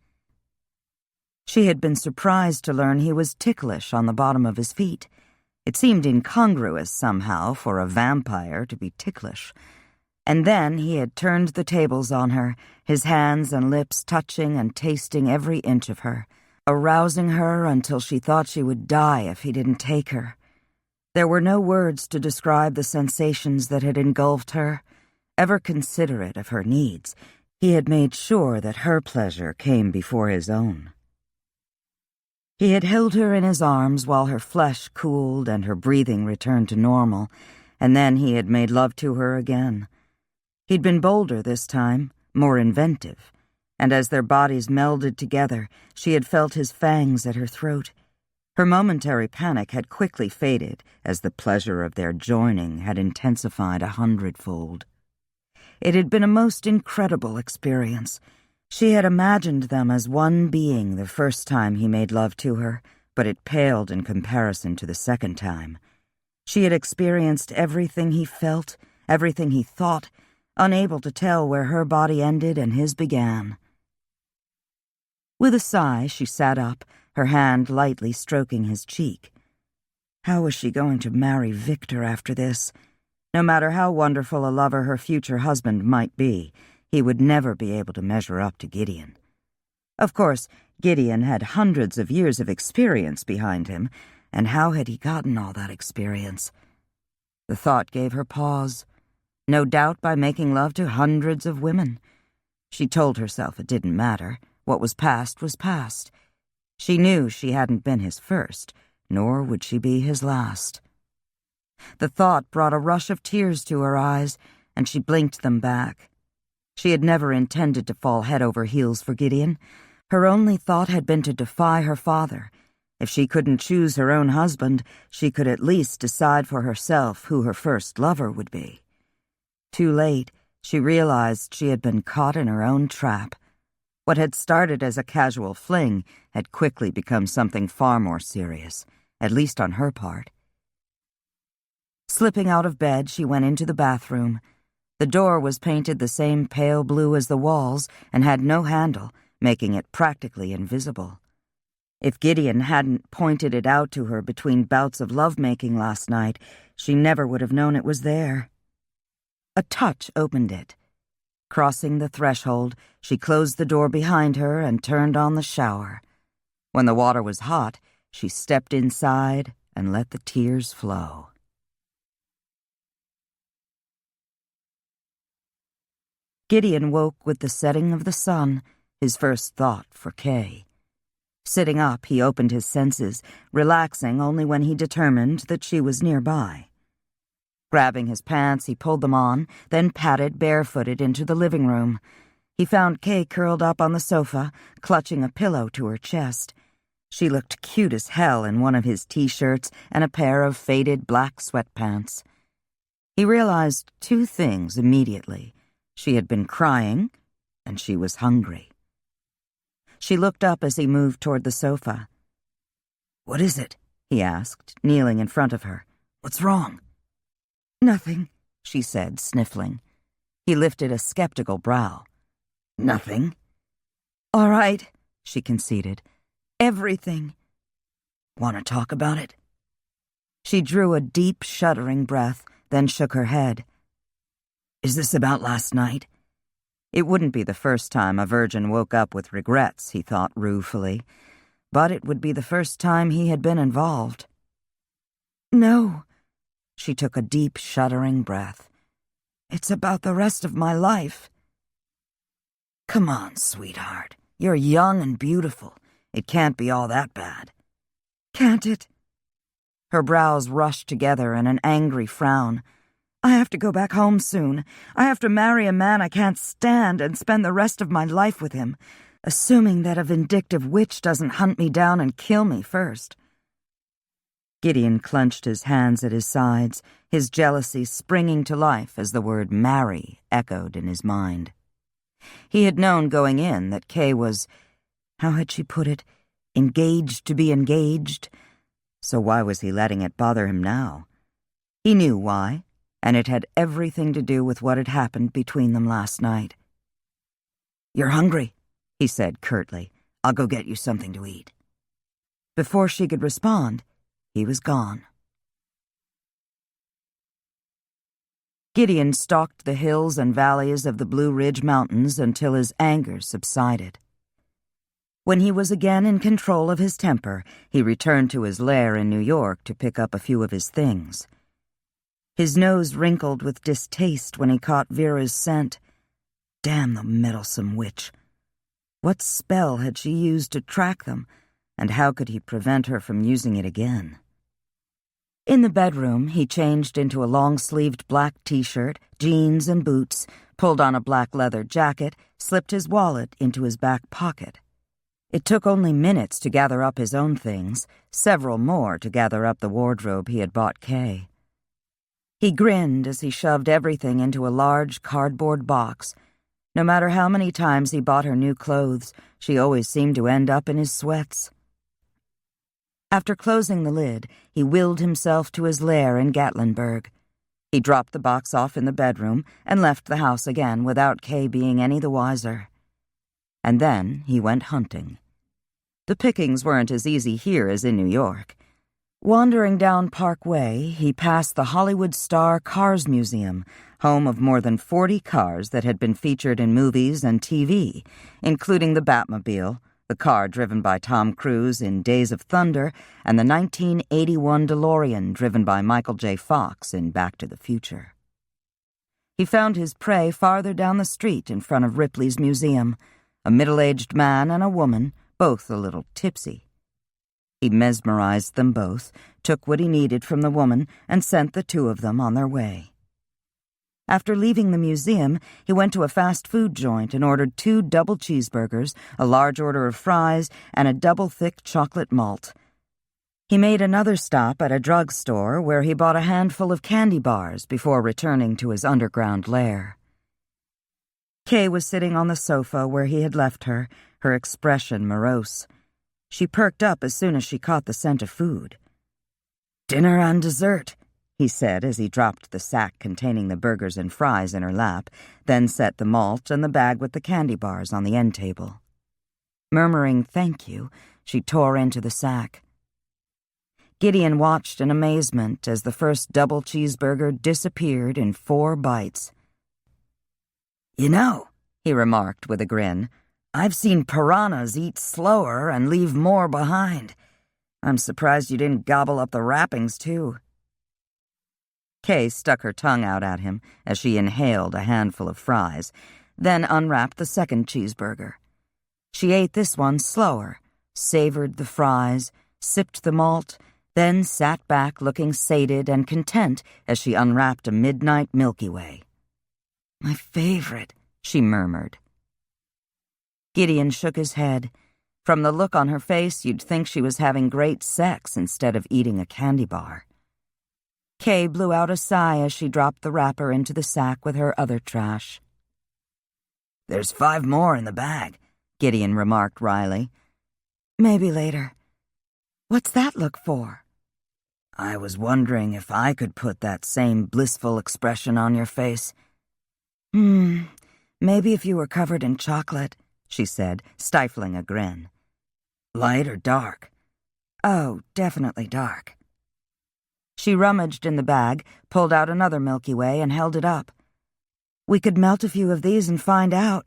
She had been surprised to learn he was ticklish on the bottom of his feet. It seemed incongruous somehow for a vampire to be ticklish. And then he had turned the tables on her, his hands and lips touching and tasting every inch of her, arousing her until she thought she would die if he didn't take her. There were no words to describe the sensations that had engulfed her. Ever considerate of her needs, he had made sure that her pleasure came before his own. He had held her in his arms while her flesh cooled and her breathing returned to normal, and then he had made love to her again. He'd been bolder this time, more inventive, and as their bodies melded together, she had felt his fangs at her throat. Her momentary panic had quickly faded as the pleasure of their joining had intensified 100-fold. It had been a most incredible experience. She had imagined them as one being the first time he made love to her, but it paled in comparison to the second time. She had experienced everything he felt, everything he thought, unable to tell where her body ended and his began. With a sigh, she sat up, her hand lightly stroking his cheek. How was she going to marry Victor after this? No matter how wonderful a lover her future husband might be, he would never be able to measure up to Gideon. Of course, Gideon had hundreds of years of experience behind him, and how had he gotten all that experience? The thought gave her pause. No doubt by making love to hundreds of women. She told herself it didn't matter. What was past was past. She knew she hadn't been his first, nor would she be his last. The thought brought a rush of tears to her eyes, and she blinked them back. She had never intended to fall head over heels for Gideon. Her only thought had been to defy her father. If she couldn't choose her own husband, she could at least decide for herself who her first lover would be. Too late, she realized she had been caught in her own trap. What had started as a casual fling had quickly become something far more serious, at least on her part. Slipping out of bed, she went into the bathroom. The door was painted the same pale blue as the walls and had no handle, making it practically invisible. If Gideon hadn't pointed it out to her between bouts of lovemaking last night, she never would have known it was there. A touch opened it. Crossing the threshold, she closed the door behind her and turned on the shower. When the water was hot, she stepped inside and let the tears flow. Gideon woke with the setting of the sun, his first thought for Kay. Sitting up, he opened his senses, relaxing only when he determined that she was nearby. Grabbing his pants, he pulled them on, then padded barefooted into the living room. He found Kay curled up on the sofa, clutching a pillow to her chest. She looked cute as hell in one of his t-shirts and a pair of faded black sweatpants. He realized two things immediately. She had been crying, and she was hungry. She looked up as he moved toward the sofa. "What is it?" he asked, kneeling in front of her. "What's wrong?" "Nothing," she said, sniffling. He lifted a skeptical brow. "Nothing?" "All right," she conceded. "Everything." "Want to talk about it?" She drew a deep, shuddering breath, then shook her head. "Is this about last night?" It wouldn't be the first time a virgin woke up with regrets, he thought ruefully, but it would be the first time he had been involved. "No." She took a deep, shuddering breath. "It's about the rest of my life." "Come on, sweetheart. You're young and beautiful. It can't be all that bad." "Can't it?" Her brows rushed together in an angry frown. "I have to go back home soon. I have to marry a man I can't stand and spend the rest of my life with him, assuming that a vindictive witch doesn't hunt me down and kill me first." Gideon clenched his hands at his sides, his jealousy springing to life as the word marry echoed in his mind. He had known going in that Kay was, how had she put it, engaged to be engaged, So why was he letting it bother him now? He knew why, and it had everything to do with what had happened between them last night. "You're hungry," he said curtly. "I'll go get you something to eat." Before she could respond, he was gone. Gideon stalked the hills and valleys of the Blue Ridge Mountains until his anger subsided. When he was again in control of his temper, he returned to his lair in New York to pick up a few of his things. His nose wrinkled with distaste when he caught Vera's scent. Damn the meddlesome witch. What spell had she used to track them, and how could he prevent her from using it again? In the bedroom, he changed into a long-sleeved black t-shirt, jeans and boots, pulled on a black leather jacket, slipped his wallet into his back pocket. It took only minutes to gather up his own things, several more to gather up the wardrobe he had bought Kay. He grinned as he shoved everything into a large cardboard box. No matter how many times he bought her new clothes, she always seemed to end up in his sweats. After closing the lid, he willed himself to his lair in Gatlinburg. He dropped the box off in the bedroom and left the house again without Kay being any the wiser. And then he went hunting. The pickings weren't as easy here as in New York. Wandering down Park Way, he passed the Hollywood Star Cars Museum, home of more than 40 cars that had been featured in movies and TV, including the Batmobile, the car driven by Tom Cruise in Days of Thunder, and the 1981 DeLorean driven by Michael J. Fox in Back to the Future. He found his prey farther down the street in front of Ripley's museum, a middle-aged man and a woman, both a little tipsy. He mesmerized them both, took what he needed from the woman, and sent the two of them on their way. After leaving the museum, he went to a fast food joint and ordered 2 double cheeseburgers, a large order of fries, and a double-thick chocolate malt. He made another stop at a drugstore where he bought a handful of candy bars before returning to his underground lair. Kay was sitting on the sofa where he had left her, her expression morose. She perked up as soon as she caught the scent of food. "Dinner and dessert," he said as he dropped the sack containing the burgers and fries in her lap, then set the malt and the bag with the candy bars on the end table. Murmuring thank you, she tore into the sack. Gideon watched in amazement as the first double cheeseburger disappeared in 4 bites. "You know," he remarked with a grin, "I've seen piranhas eat slower and leave more behind. I'm surprised you didn't gobble up the wrappings, too." Kay stuck her tongue out at him as she inhaled a handful of fries, then unwrapped the second cheeseburger. She ate this one slower, savored the fries, sipped the malt, then sat back looking sated and content as she unwrapped a midnight Milky Way. "My favorite," she murmured. Gideon shook his head. From the look on her face, you'd think she was having great sex instead of eating a candy bar. Kay blew out a sigh as she dropped the wrapper into the sack with her other trash. "There's 5 more in the bag," Gideon remarked wryly. "Maybe later. What's that look for?" "I was wondering if I could put that same blissful expression on your face." Maybe if you were covered in chocolate," she said, stifling a grin. "Light or dark?" "Oh, definitely dark." She rummaged in the bag, pulled out another Milky Way, and held it up. "We could melt a few of these and find out."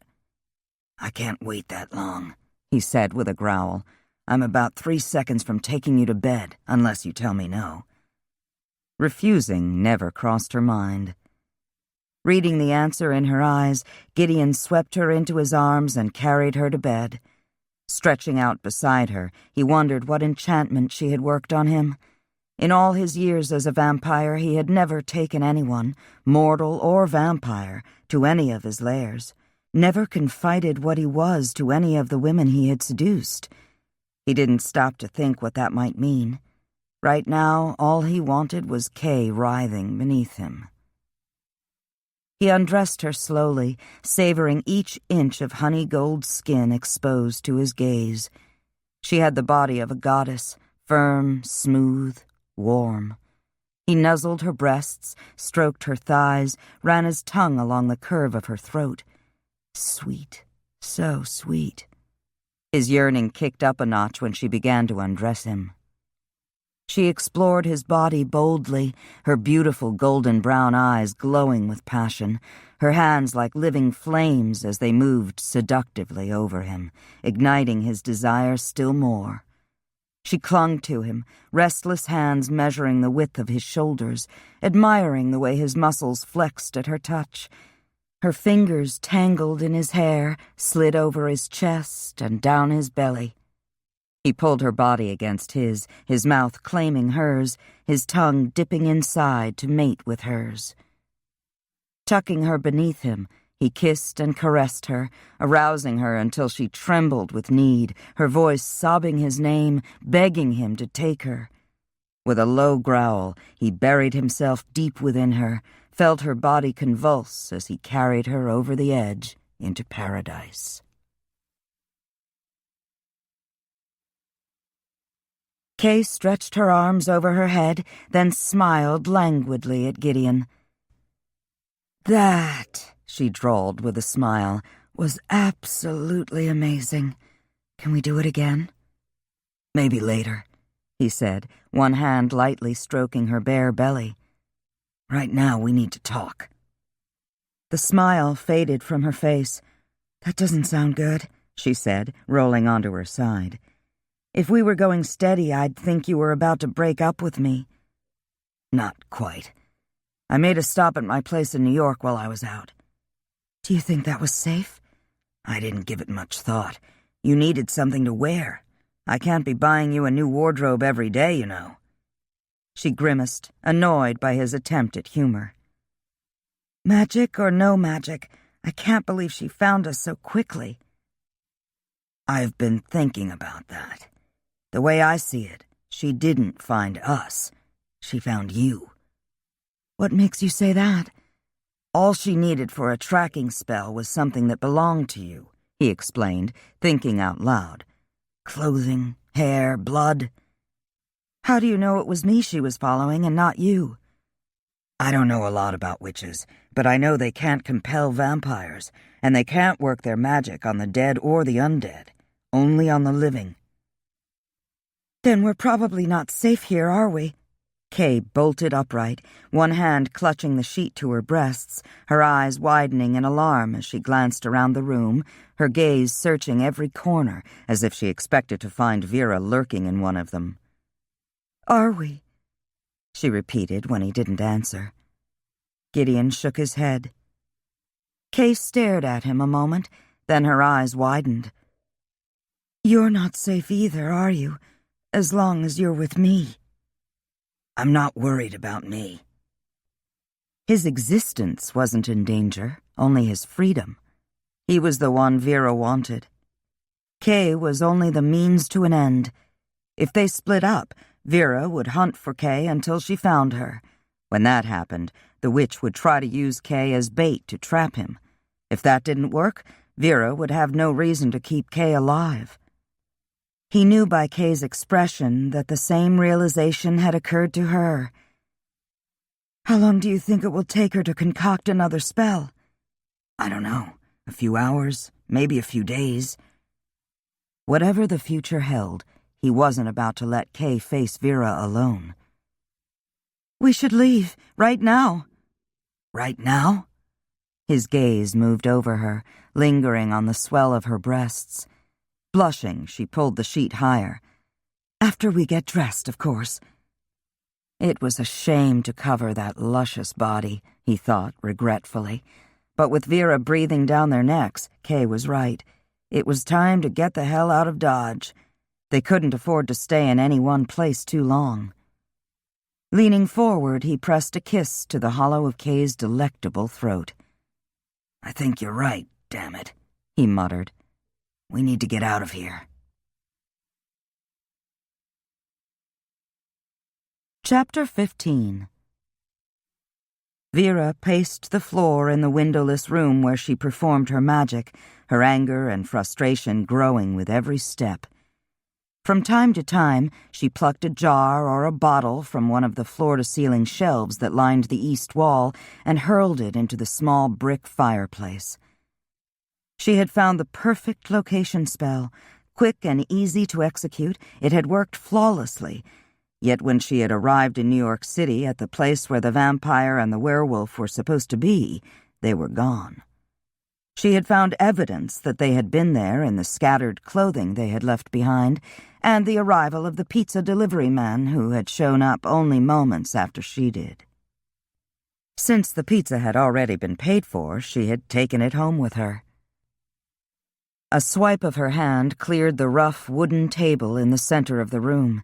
"I can't wait that long," he said with a growl. "I'm about 3 seconds from taking you to bed, unless you tell me no." Refusing never crossed her mind. Reading the answer in her eyes, Gideon swept her into his arms and carried her to bed. Stretching out beside her, he wondered what enchantment she had worked on him. In all his years as a vampire, he had never taken anyone, mortal or vampire, to any of his lairs, never confided what he was to any of the women he had seduced. He didn't stop to think what that might mean. Right now, all he wanted was Kay writhing beneath him. He undressed her slowly, savoring each inch of honey-gold skin exposed to his gaze. She had the body of a goddess, firm, smooth, warm. He nuzzled her breasts, stroked her thighs, ran his tongue along the curve of her throat. Sweet, so sweet. His yearning kicked up a notch when she began to undress him. She explored his body boldly, her beautiful golden brown eyes glowing with passion, her hands like living flames as they moved seductively over him, igniting his desire still more. She clung to him, restless hands measuring the width of his shoulders, admiring the way his muscles flexed at her touch. Her fingers tangled in his hair, slid over his chest and down his belly. He pulled her body against his mouth claiming hers, his tongue dipping inside to mate with hers. Tucking her beneath him, he kissed and caressed her, arousing her until she trembled with need, her voice sobbing his name, begging him to take her. With a low growl, he buried himself deep within her, felt her body convulse as he carried her over the edge into paradise. Kay stretched her arms over her head, then smiled languidly at Gideon. "That," she drawled with a smile, "was absolutely amazing. Can we do it again?" "Maybe later," he said, one hand lightly stroking her bare belly. "Right now we need to talk." The smile faded from her face. "That doesn't sound good," she said, rolling onto her side. "If we were going steady, I'd think you were about to break up with me." "Not quite. I made a stop at my place in New York while I was out." "Do you think that was safe?" "I didn't give it much thought. You needed something to wear. I can't be buying you a new wardrobe every day, you know." She grimaced, annoyed by his attempt at humor. "Magic or no magic, I can't believe she found us so quickly." "I've been thinking about that. The way I see it, she didn't find us. She found you." "What makes you say that?" "All she needed for a tracking spell was something that belonged to you," he explained, thinking out loud. "Clothing, hair, blood." "How do you know it was me she was following and not you?" "I don't know a lot about witches, but I know they can't compel vampires, and they can't work their magic on the dead or the undead, only on the living." "Then we're probably not safe here, are we?" Kay bolted upright, one hand clutching the sheet to her breasts, her eyes widening in alarm as she glanced around the room, her gaze searching every corner as if she expected to find Vera lurking in one of them. "Are we?" she repeated when he didn't answer. Gideon shook his head. Kay stared at him a moment, then her eyes widened. "You're not safe either, are you? As long as you're with me." "I'm not worried about me." His existence wasn't in danger, only his freedom. He was the one Vera wanted. Kay was only the means to an end. If they split up, Vera would hunt for Kay until she found her. When that happened, the witch would try to use Kay as bait to trap him. If that didn't work, Vera would have no reason to keep Kay alive. He knew by Kay's expression that the same realization had occurred to her. "How long do you think it will take her to concoct another spell?" "I don't know. A few hours, maybe a few days." Whatever the future held, he wasn't about to let Kay face Vera alone. "We should leave, right now." "Right now?" His gaze moved over her, lingering on the swell of her breasts. Blushing, she pulled the sheet higher. "After we get dressed, of course." It was a shame to cover that luscious body, he thought regretfully. But with Vera breathing down their necks, Kay was right. It was time to get the hell out of Dodge. They couldn't afford to stay in any one place too long. Leaning forward, he pressed a kiss to the hollow of Kay's delectable throat. "I think you're right, damn it," he muttered. "We need to get out of here." Chapter 15. Vera paced the floor in the windowless room where she performed her magic, her anger and frustration growing with every step. From time to time, she plucked a jar or a bottle from one of the floor-to-ceiling shelves that lined the east wall and hurled it into the small brick fireplace. She had found the perfect location spell. Quick and easy to execute, it had worked flawlessly. Yet when she had arrived in New York City at the place where the vampire and the werewolf were supposed to be, they were gone. She had found evidence that they had been there in the scattered clothing they had left behind, and the arrival of the pizza delivery man who had shown up only moments after she did. Since the pizza had already been paid for, she had taken it home with her. A swipe of her hand cleared the rough wooden table in the center of the room.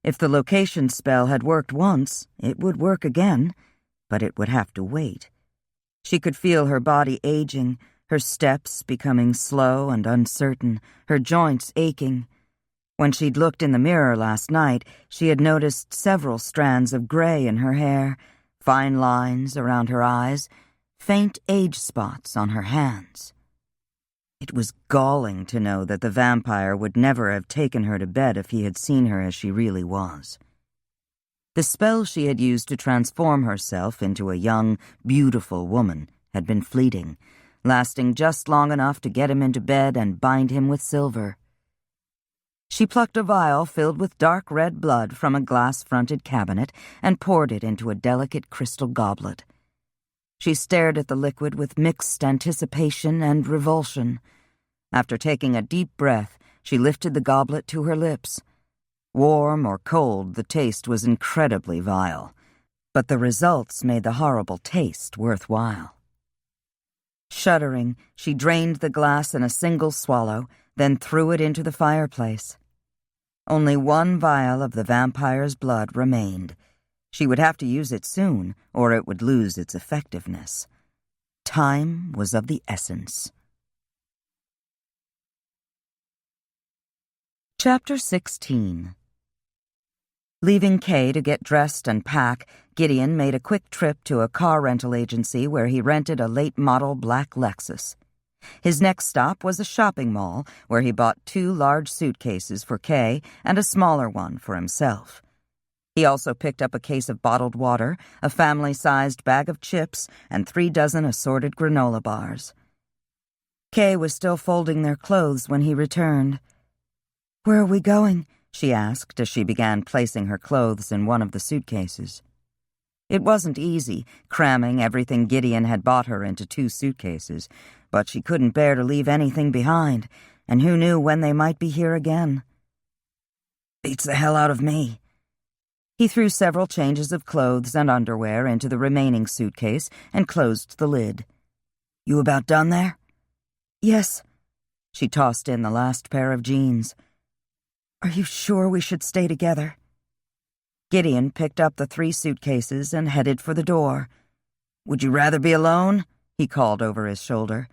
If the location spell had worked once, it would work again, but it would have to wait. She could feel her body aging, her steps becoming slow and uncertain, her joints aching. When she'd looked in the mirror last night, she had noticed several strands of gray in her hair, fine lines around her eyes, faint age spots on her hands. It was galling to know that the vampire would never have taken her to bed if he had seen her as she really was. The spell she had used to transform herself into a young, beautiful woman had been fleeting, lasting just long enough to get him into bed and bind him with silver. She plucked a vial filled with dark red blood from a glass-fronted cabinet and poured it into a delicate crystal goblet. She stared at the liquid with mixed anticipation and revulsion. After taking a deep breath, she lifted the goblet to her lips. Warm or cold, the taste was incredibly vile, but the results made the horrible taste worthwhile. Shuddering, she drained the glass in a single swallow, then threw it into the fireplace. Only one vial of the vampire's blood remained. She would have to use it soon, or it would lose its effectiveness. Time was of the essence. Chapter 16. Leaving Kay to get dressed and pack, Gideon made a quick trip to a car rental agency where he rented a late-model black Lexus. His next stop was a shopping mall where he bought 2 large suitcases for Kay and a smaller one for himself. He also picked up a case of bottled water, a family-sized bag of chips, and 3 dozen assorted granola bars. Kay was still folding their clothes when he returned. "Where are we going?" she asked as she began placing her clothes in one of the suitcases. It wasn't easy, cramming everything Gideon had bought her into 2 suitcases, but she couldn't bear to leave anything behind, and who knew when they might be here again. "Beats the hell out of me." He threw several changes of clothes and underwear into the remaining suitcase and closed the lid. "You about done there?" "Yes." She tossed in the last pair of jeans. "Are you sure we should stay together?" Gideon picked up the 3 suitcases and headed for the door. "Would you rather be alone?" he called over his shoulder.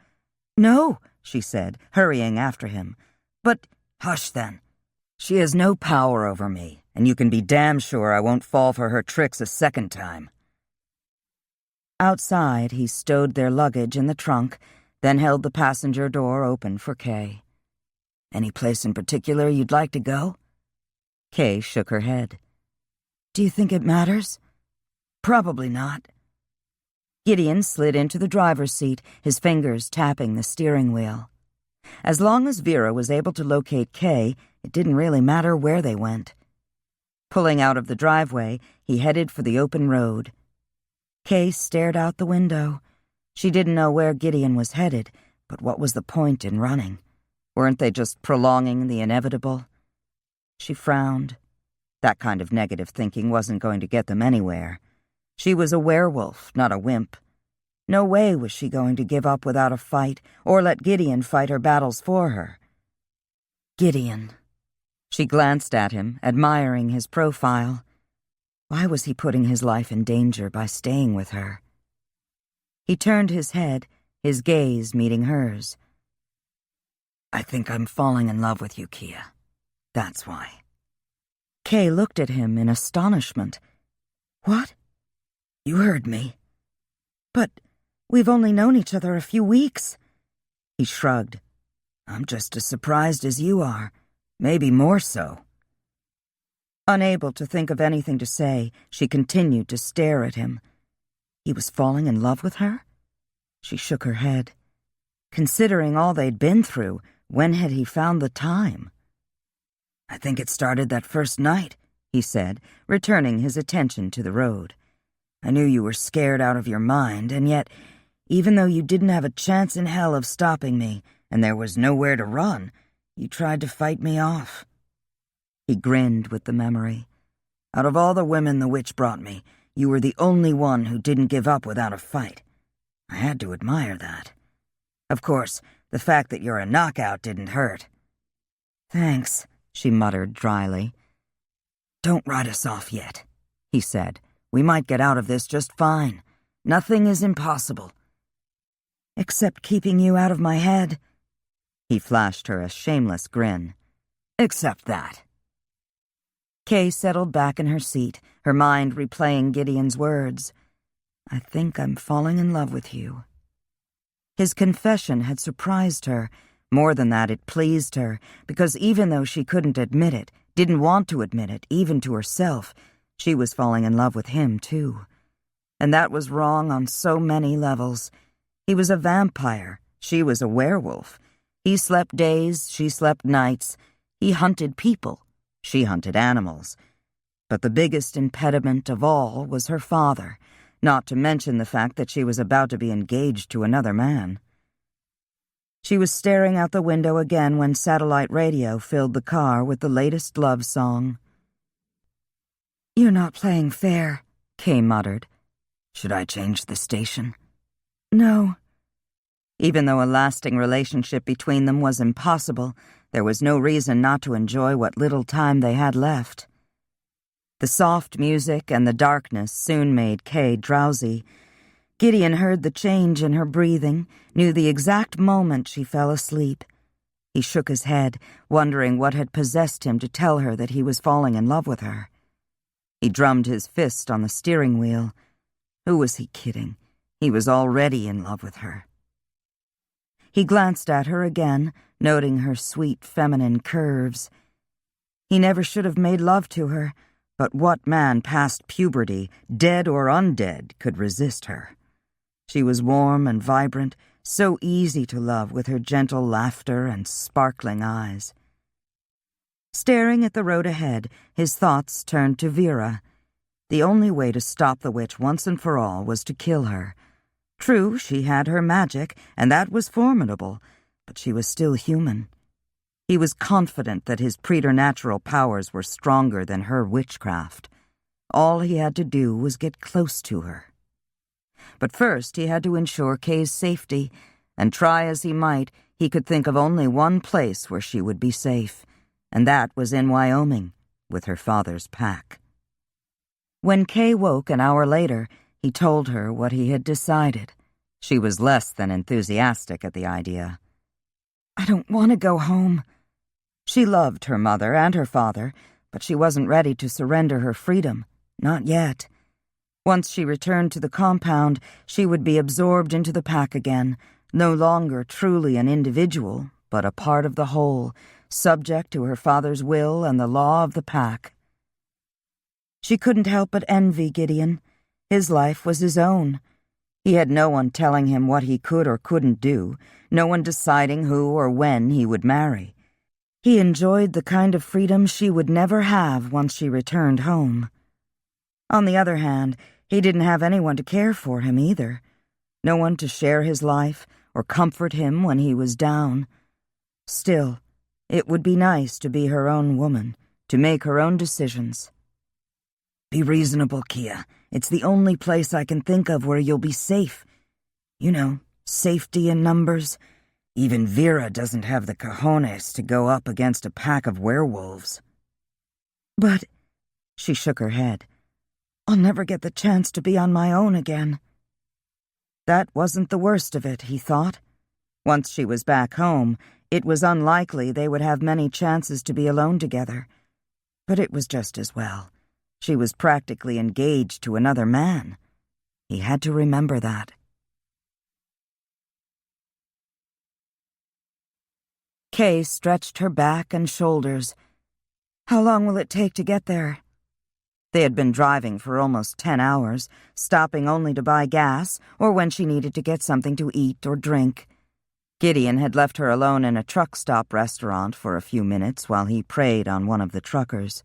"No," she said, hurrying after him. "But—" "Hush, then. She has no power over me, and you can be damn sure I won't fall for her tricks a second time." Outside, he stowed their luggage in the trunk, then held the passenger door open for Kay. "Any place in particular you'd like to go?" Kay shook her head. "Do you think it matters?" "Probably not." Gideon slid into the driver's seat, his fingers tapping the steering wheel. As long as Vera was able to locate Kay, it didn't really matter where they went. Pulling out of the driveway, he headed for the open road. Kay stared out the window. She didn't know where Gideon was headed, but what was the point in running? Weren't they just prolonging the inevitable? She frowned. That kind of negative thinking wasn't going to get them anywhere. She was a werewolf, not a wimp. No way was she going to give up without a fight, or let Gideon fight her battles for her. Gideon. She glanced at him, admiring his profile. Why was he putting his life in danger by staying with her? He turned his head, his gaze meeting hers. "I think I'm falling in love with you, Kia. That's why." Kay looked at him in astonishment. "What?" "You heard me." "But we've only known each other a few weeks." He shrugged. "I'm just as surprised as you are. Maybe more so." Unable to think of anything to say, she continued to stare at him. He was falling in love with her? She shook her head. Considering all they'd been through, when had he found the time? "I think it started that first night," he said, returning his attention to the road. "I knew you were scared out of your mind, and yet, even though you didn't have a chance in hell of stopping me, and there was nowhere to run, you tried to fight me off." He grinned with the memory. "Out of all the women the witch brought me, you were the only one who didn't give up without a fight. I had to admire that. Of course, the fact that you're a knockout didn't hurt." "Thanks," she muttered dryly. "Don't write us off yet," he said. "We might get out of this just fine. Nothing is impossible." "Except keeping you out of my head." He flashed her a shameless grin. "Except that." Kay settled back in her seat, her mind replaying Gideon's words. "I think I'm falling in love with you." His confession had surprised her. More than that, it pleased her, because even though she couldn't admit it, didn't want to admit it, even to herself, she was falling in love with him, too. And that was wrong on so many levels. He was a vampire. She was a werewolf. He slept days, she slept nights. He hunted people. She hunted animals. But the biggest impediment of all was her father, not to mention the fact that she was about to be engaged to another man. She was staring out the window again when satellite radio filled the car with the latest love song. "You're not playing fair," Kay muttered. "Should I change the station?" "No." Even though a lasting relationship between them was impossible, there was no reason not to enjoy what little time they had left. The soft music and the darkness soon made Kay drowsy. Gideon heard the change in her breathing, knew the exact moment she fell asleep. He shook his head, wondering what had possessed him to tell her that he was falling in love with her. He drummed his fist on the steering wheel. Who was he kidding? He was already in love with her. He glanced at her again, noting her sweet feminine curves. He never should have made love to her, but what man past puberty, dead or undead, could resist her? She was warm and vibrant, so easy to love with her gentle laughter and sparkling eyes. Staring at the road ahead, his thoughts turned to Vera. The only way to stop the witch once and for all was to kill her. True, she had her magic, and that was formidable, but she was still human. He was confident that his preternatural powers were stronger than her witchcraft. All he had to do was get close to her. But first he had to ensure Kay's safety, and try as he might, he could think of only one place where she would be safe, and that was in Wyoming, with her father's pack. When Kay woke an hour later, he told her what he had decided. She was less than enthusiastic at the idea. "I don't want to go home." She loved her mother and her father, but she wasn't ready to surrender her freedom, not yet. Once she returned to the compound, she would be absorbed into the pack again, no longer truly an individual, but a part of the whole, subject to her father's will and the law of the pack. She couldn't help but envy Gideon. His life was his own. He had no one telling him what he could or couldn't do, no one deciding who or when he would marry. He enjoyed the kind of freedom she would never have once she returned home. On the other hand, he didn't have anyone to care for him either. No one to share his life or comfort him when he was down. Still, it would be nice to be her own woman, to make her own decisions. "Be reasonable, Kia. It's the only place I can think of where you'll be safe. You know, safety in numbers. Even Vera doesn't have the cojones to go up against a pack of werewolves." "But," she shook her head, "I'll never get the chance to be on my own again." That wasn't the worst of it, he thought. Once she was back home, it was unlikely they would have many chances to be alone together. But it was just as well. She was practically engaged to another man. He had to remember that. Kay stretched her back and shoulders. How long will it take to get there? They had been driving for almost 10 hours, stopping only to buy gas or when she needed to get something to eat or drink. Gideon had left her alone in a truck stop restaurant for a few minutes while he preyed on one of the truckers.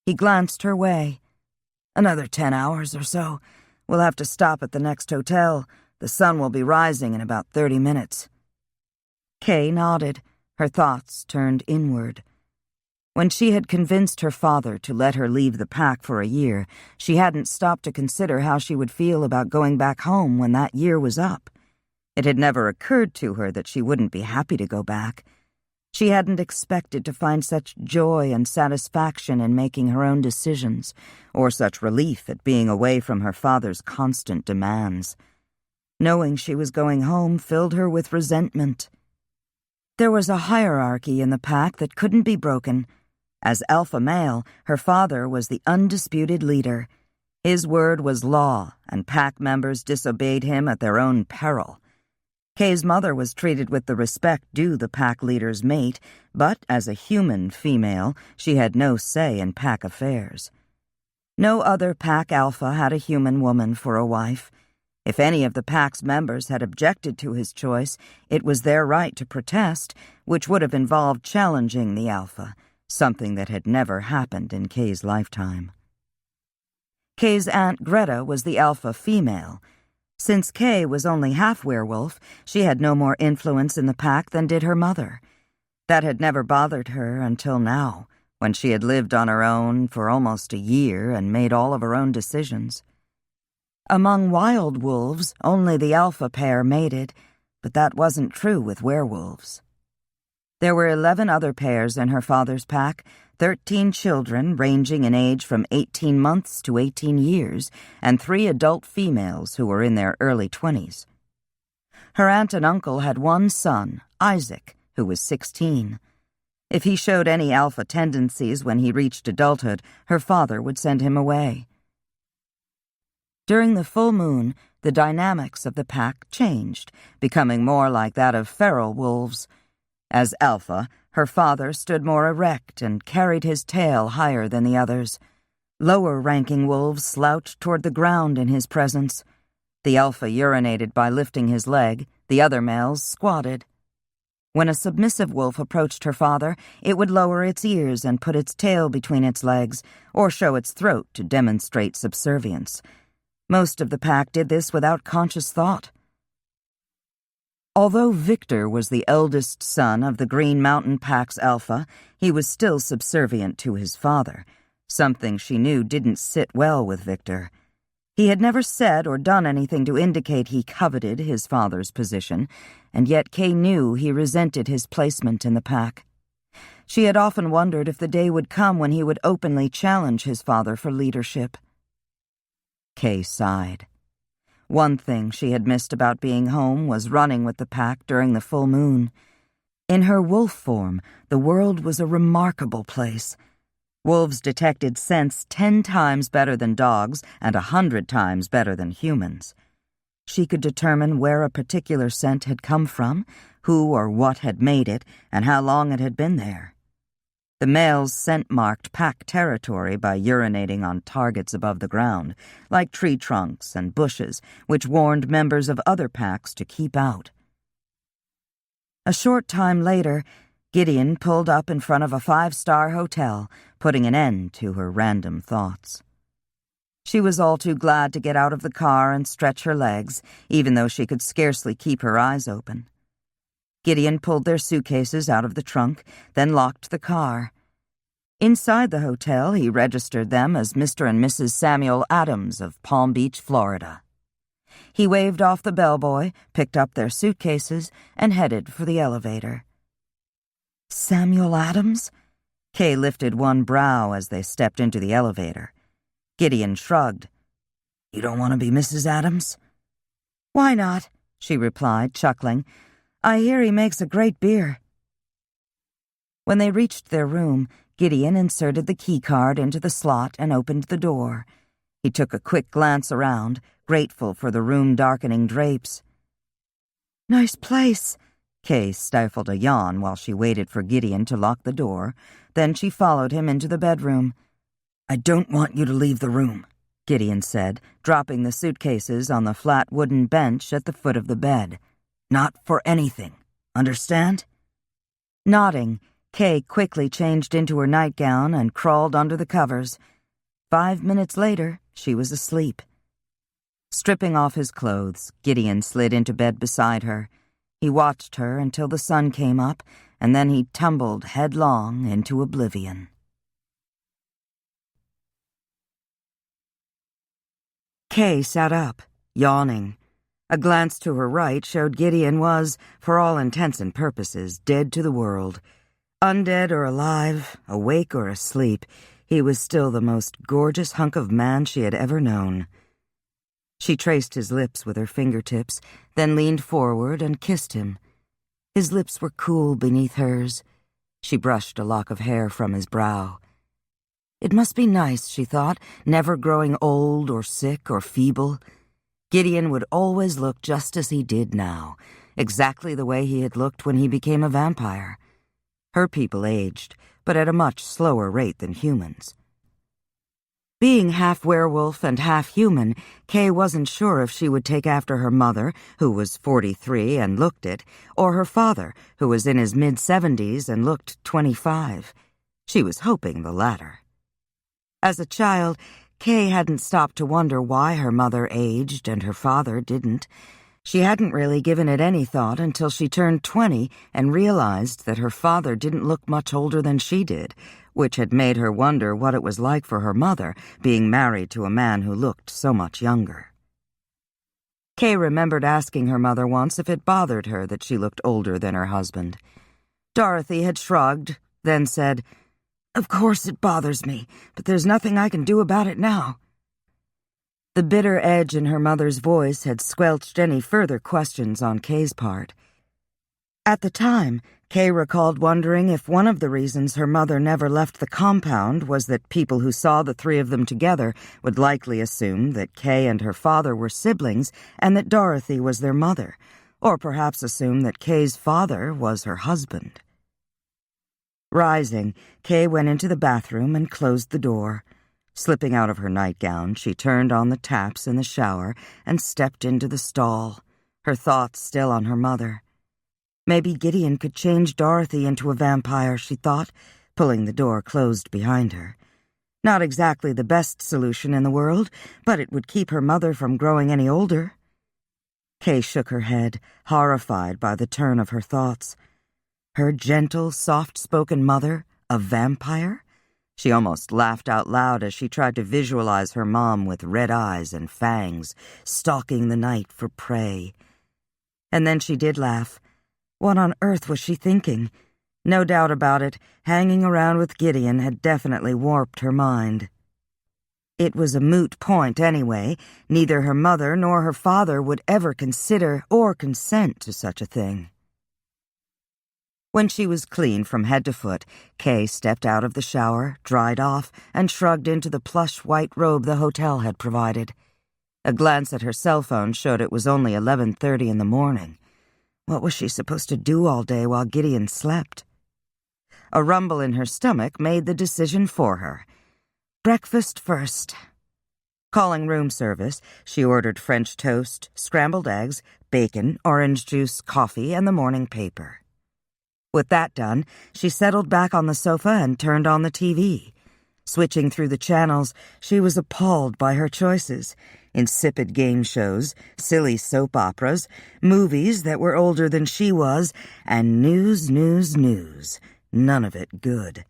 He glanced her way. Another 10 hours or so. We'll have to stop at the next hotel. The sun will be rising in about 30 minutes. Kay nodded, her thoughts turned inward. When she had convinced her father to let her leave the pack for a year, she hadn't stopped to consider how she would feel about going back home when that year was up. It had never occurred to her that she wouldn't be happy to go back. She hadn't expected to find such joy and satisfaction in making her own decisions, or such relief at being away from her father's constant demands. Knowing she was going home filled her with resentment. There was a hierarchy in the pack that couldn't be broken. As alpha male, her father was the undisputed leader. His word was law, and pack members disobeyed him at their own peril. Kay's mother was treated with the respect due the pack leader's mate, but as a human female, she had no say in pack affairs. No other pack alpha had a human woman for a wife. If any of the pack's members had objected to his choice, it was their right to protest, which would have involved challenging the alpha, something that had never happened in Kay's lifetime. Kay's Aunt Greta was the alpha female. Since Kay was only half werewolf, she had no more influence in the pack than did her mother. That had never bothered her until now, when she had lived on her own for almost a year and made all of her own decisions. Among wild wolves, only the alpha pair mated, but that wasn't true with werewolves. There were 11 other pairs in her father's pack, 13 children ranging in age from 18 months to 18 years, and 3 adult females who were in their early 20s. Her aunt and uncle had one son, Isaac, who was 16. If he showed any alpha tendencies when he reached adulthood, her father would send him away. During the full moon, the dynamics of the pack changed, becoming more like that of feral wolves. As alpha, her father stood more erect and carried his tail higher than the others. Lower-ranking wolves slouched toward the ground in his presence. The alpha urinated by lifting his leg, the other males squatted. When a submissive wolf approached her father, it would lower its ears and put its tail between its legs, or show its throat to demonstrate subservience. Most of the pack did this without conscious thought. Although Victor was the eldest son of the Green Mountain Pack's alpha, he was still subservient to his father, something she knew didn't sit well with Victor. He had never said or done anything to indicate he coveted his father's position, and yet Kay knew he resented his placement in the pack. She had often wondered if the day would come when he would openly challenge his father for leadership. Kay sighed. One thing she had missed about being home was running with the pack during the full moon. In her wolf form, the world was a remarkable place. Wolves detected scents 10 times better than dogs and 100 times better than humans. She could determine where a particular scent had come from, who or what had made it, and how long it had been there. The males scent-marked pack territory by urinating on targets above the ground, like tree trunks and bushes, which warned members of other packs to keep out. A short time later, Gideon pulled up in front of a 5-star hotel, putting an end to her random thoughts. She was all too glad to get out of the car and stretch her legs, even though she could scarcely keep her eyes open. Gideon pulled their suitcases out of the trunk, then locked the car. Inside the hotel, he registered them as Mr. and Mrs. Samuel Adams of Palm Beach, Florida. He waved off the bellboy, picked up their suitcases, and headed for the elevator. Samuel Adams? Kay lifted one brow as they stepped into the elevator. Gideon shrugged. You don't want to be Mrs. Adams? Why not? She replied, chuckling. I hear he makes a great beer. When they reached their room, Gideon inserted the keycard into the slot and opened the door. He took a quick glance around, grateful for the room-darkening drapes. Nice place, Kay stifled a yawn while she waited for Gideon to lock the door. Then she followed him into the bedroom. "I don't want you to leave the room," Gideon said, dropping the suitcases on the flat wooden bench at the foot of the bed. "Not for anything. Understand?" Nodding, Kay quickly changed into her nightgown and crawled under the covers. 5 minutes later, she was asleep. Stripping off his clothes, Gideon slid into bed beside her. He watched her until the sun came up, and then he tumbled headlong into oblivion. Kay sat up, yawning. A glance to her right showed Gideon was, for all intents and purposes, dead to the world. Undead or alive, awake or asleep, he was still the most gorgeous hunk of man she had ever known. She traced his lips with her fingertips, then leaned forward and kissed him. His lips were cool beneath hers. She brushed a lock of hair from his brow. It must be nice, she thought, never growing old or sick or feeble. Gideon would always look just as he did now, exactly the way he had looked when he became a vampire. Her people aged, but at a much slower rate than humans. Being half werewolf and half human, Kay wasn't sure if she would take after her mother, who was 43 and looked it, or her father, who was in his mid-70s and looked 25. She was hoping the latter. As a child, Kay hadn't stopped to wonder why her mother aged and her father didn't. She hadn't really given it any thought until she turned 20 and realized that her father didn't look much older than she did, which had made her wonder what it was like for her mother, being married to a man who looked so much younger. Kay remembered asking her mother once if it bothered her that she looked older than her husband. Dorothy had shrugged, then said, "Of course it bothers me, but there's nothing I can do about it now." The bitter edge in her mother's voice had squelched any further questions on Kay's part. At the time, Kay recalled wondering if one of the reasons her mother never left the compound was that people who saw the three of them together would likely assume that Kay and her father were siblings and that Dorothy was their mother, or perhaps assume that Kay's father was her husband. Rising, Kay went into the bathroom and closed the door. Slipping out of her nightgown, she turned on the taps in the shower and stepped into the stall, her thoughts still on her mother. Maybe Gideon could change Dorothy into a vampire, she thought, pulling the door closed behind her. Not exactly the best solution in the world, but it would keep her mother from growing any older. Kay shook her head, horrified by the turn of her thoughts. Her gentle, soft-spoken mother, a vampire? She almost laughed out loud as she tried to visualize her mom with red eyes and fangs, stalking the night for prey. And then she did laugh. What on earth was she thinking? No doubt about it, hanging around with Gideon had definitely warped her mind. It was a moot point anyway. Neither her mother nor her father would ever consider or consent to such a thing. When she was clean from head to foot, Kay stepped out of the shower, dried off, and shrugged into the plush white robe the hotel had provided. A glance at her cell phone showed it was only 11:30 in the morning. What was she supposed to do all day while Gideon slept? A rumble in her stomach made the decision for her. Breakfast first. Calling room service, she ordered French toast, scrambled eggs, bacon, orange juice, coffee, and the morning paper. With that done, she settled back on the sofa and turned on the TV. Switching through the channels, she was appalled by her choices. Insipid game shows, silly soap operas, movies that were older than she was, and news. None of it good.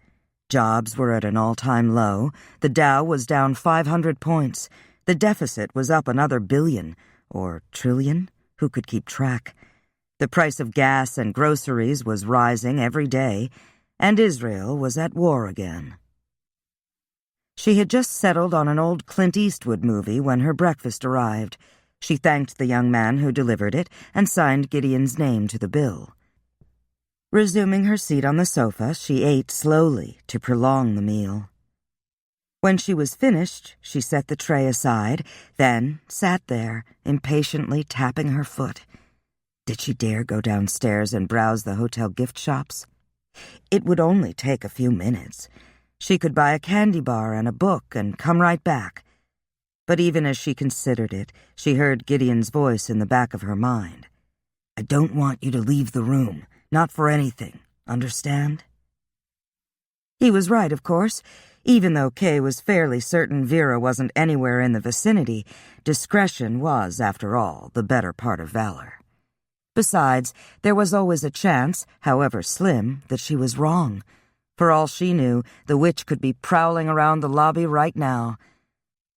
Jobs were at an all-time low. The Dow was down 500 points. The deficit was up another billion. Or trillion? Who could keep track? The price of gas and groceries was rising every day, and Israel was at war again. She had just settled on an old Clint Eastwood movie when her breakfast arrived. She thanked the young man who delivered it and signed Gideon's name to the bill. Resuming her seat on the sofa, she ate slowly to prolong the meal. When she was finished, she set the tray aside, then sat there, impatiently tapping her foot. Did she dare go downstairs and browse the hotel gift shops? It would only take a few minutes. She could buy a candy bar and a book and come right back. But even as she considered it, she heard Gideon's voice in the back of her mind. I don't want you to leave the room, not for anything, understand? He was right, of course. Even though Kay was fairly certain Vera wasn't anywhere in the vicinity, discretion was, after all, the better part of valor. Besides, there was always a chance, however slim, that she was wrong. For all she knew, the witch could be prowling around the lobby right now.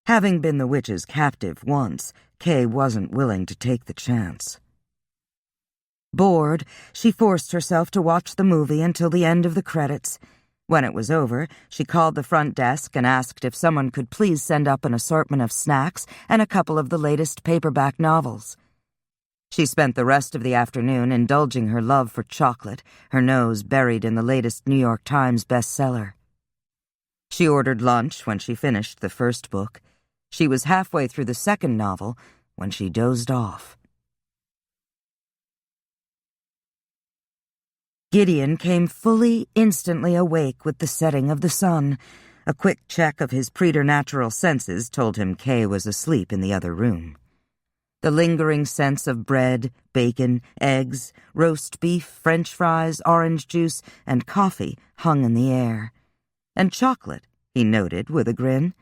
Having been the witch's captive once, Kay wasn't willing to take the chance. Bored, she forced herself to watch the movie until the end of the credits. When it was over, she called the front desk and asked if someone could please send up an assortment of snacks and a couple of the latest paperback novels. She spent the rest of the afternoon indulging her love for chocolate, her nose buried in the latest New York Times bestseller. She ordered lunch when she finished the first book. She was halfway through the second novel when she dozed off. Gideon came fully, instantly awake with the setting of the sun. A quick check of his preternatural senses told him Kay was asleep in the other room. The lingering sense of bread, bacon, eggs, roast beef, French fries, orange juice, and coffee hung in the air. And chocolate, he noted with a grin.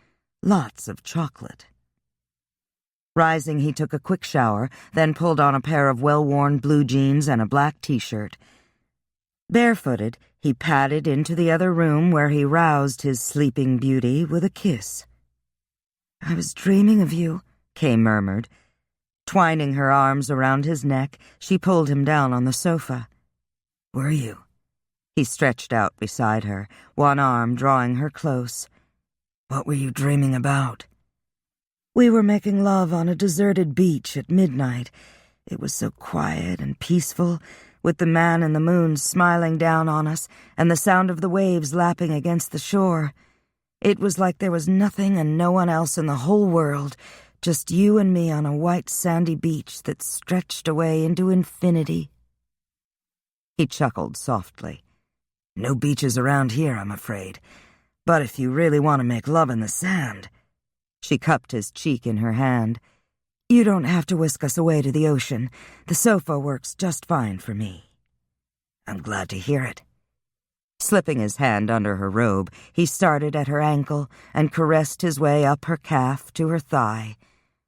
Lots of chocolate. Rising, he took a quick shower, then pulled on a pair of well-worn blue jeans and a black t-shirt. Barefooted, he padded into the other room where he roused his sleeping beauty with a kiss. I was dreaming of you, Kay murmured. Twining her arms around his neck, she pulled him down on the sofa. Were you? He stretched out beside her, one arm drawing her close. What were you dreaming about? We were making love on a deserted beach at midnight. It was so quiet and peaceful, with the man in the moon smiling down on us and the sound of the waves lapping against the shore. It was like there was nothing and no one else in the whole world, just you and me on a white sandy beach that stretched away into infinity. He chuckled softly. No beaches around here, I'm afraid. But if you really want to make love in the sand... She cupped his cheek in her hand. You don't have to whisk us away to the ocean. The sofa works just fine for me. I'm glad to hear it. Slipping his hand under her robe, he started at her ankle and caressed his way up her calf to her thigh.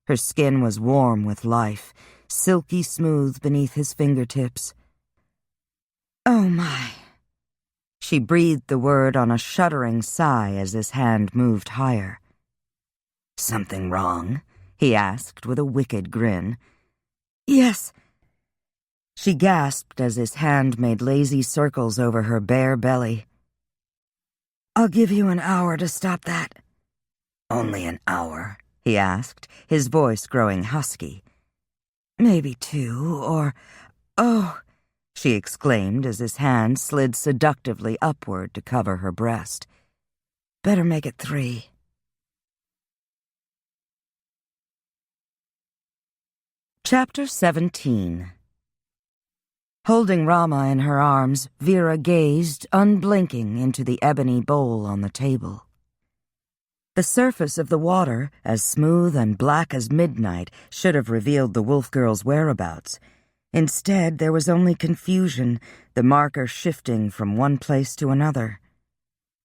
Her skin was warm with life, silky smooth beneath his fingertips. Oh, my. She breathed the word on a shuddering sigh as his hand moved higher. Something wrong? He asked with a wicked grin. Yes. She gasped as his hand made lazy circles over her bare belly. I'll give you an hour to stop that. Only an hour? He asked, his voice growing husky. Maybe 2, or... Oh, she exclaimed as his hand slid seductively upward to cover her breast. Better make it 3. Chapter 17. Holding Rama in her arms, Vera gazed, unblinking, into the ebony bowl on the table. The surface of the water, as smooth and black as midnight, should have revealed the wolf girl's whereabouts. Instead, there was only confusion, the marker shifting from one place to another.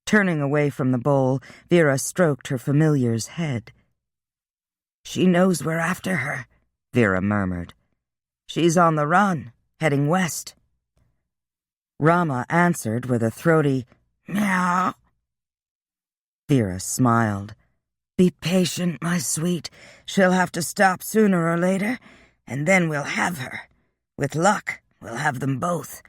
Turning away from the bowl, Vera stroked her familiar's head. She knows we're after her, Vera murmured. She's on the run, heading west. Rama answered with a throaty meow. Vera smiled. Be patient, my sweet. She'll have to stop sooner or later, and then we'll have her. With luck, we'll have them both.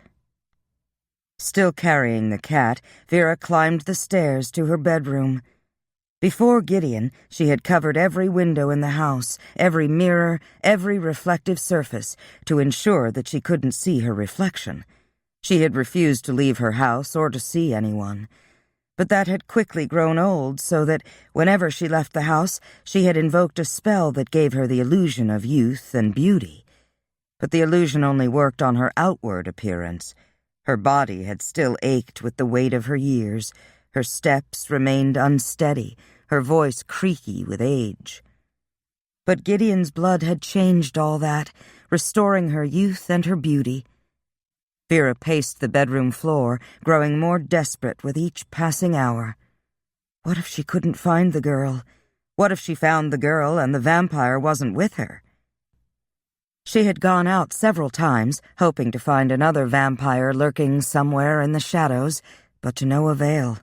Still carrying the cat, Vera climbed the stairs to her bedroom. Before Gideon, she had covered every window in the house, every mirror, every reflective surface, to ensure that she couldn't see her reflection. She had refused to leave her house or to see anyone. But that had quickly grown old, so that whenever she left the house, she had invoked a spell that gave her the illusion of youth and beauty. But the illusion only worked on her outward appearance. Her body had still ached with the weight of her years. Her steps remained unsteady, her voice creaky with age. But Gideon's blood had changed all that, restoring her youth and her beauty. Vera paced the bedroom floor, growing more desperate with each passing hour. What if she couldn't find the girl? What if she found the girl and the vampire wasn't with her? She had gone out several times, hoping to find another vampire lurking somewhere in the shadows, but to no avail.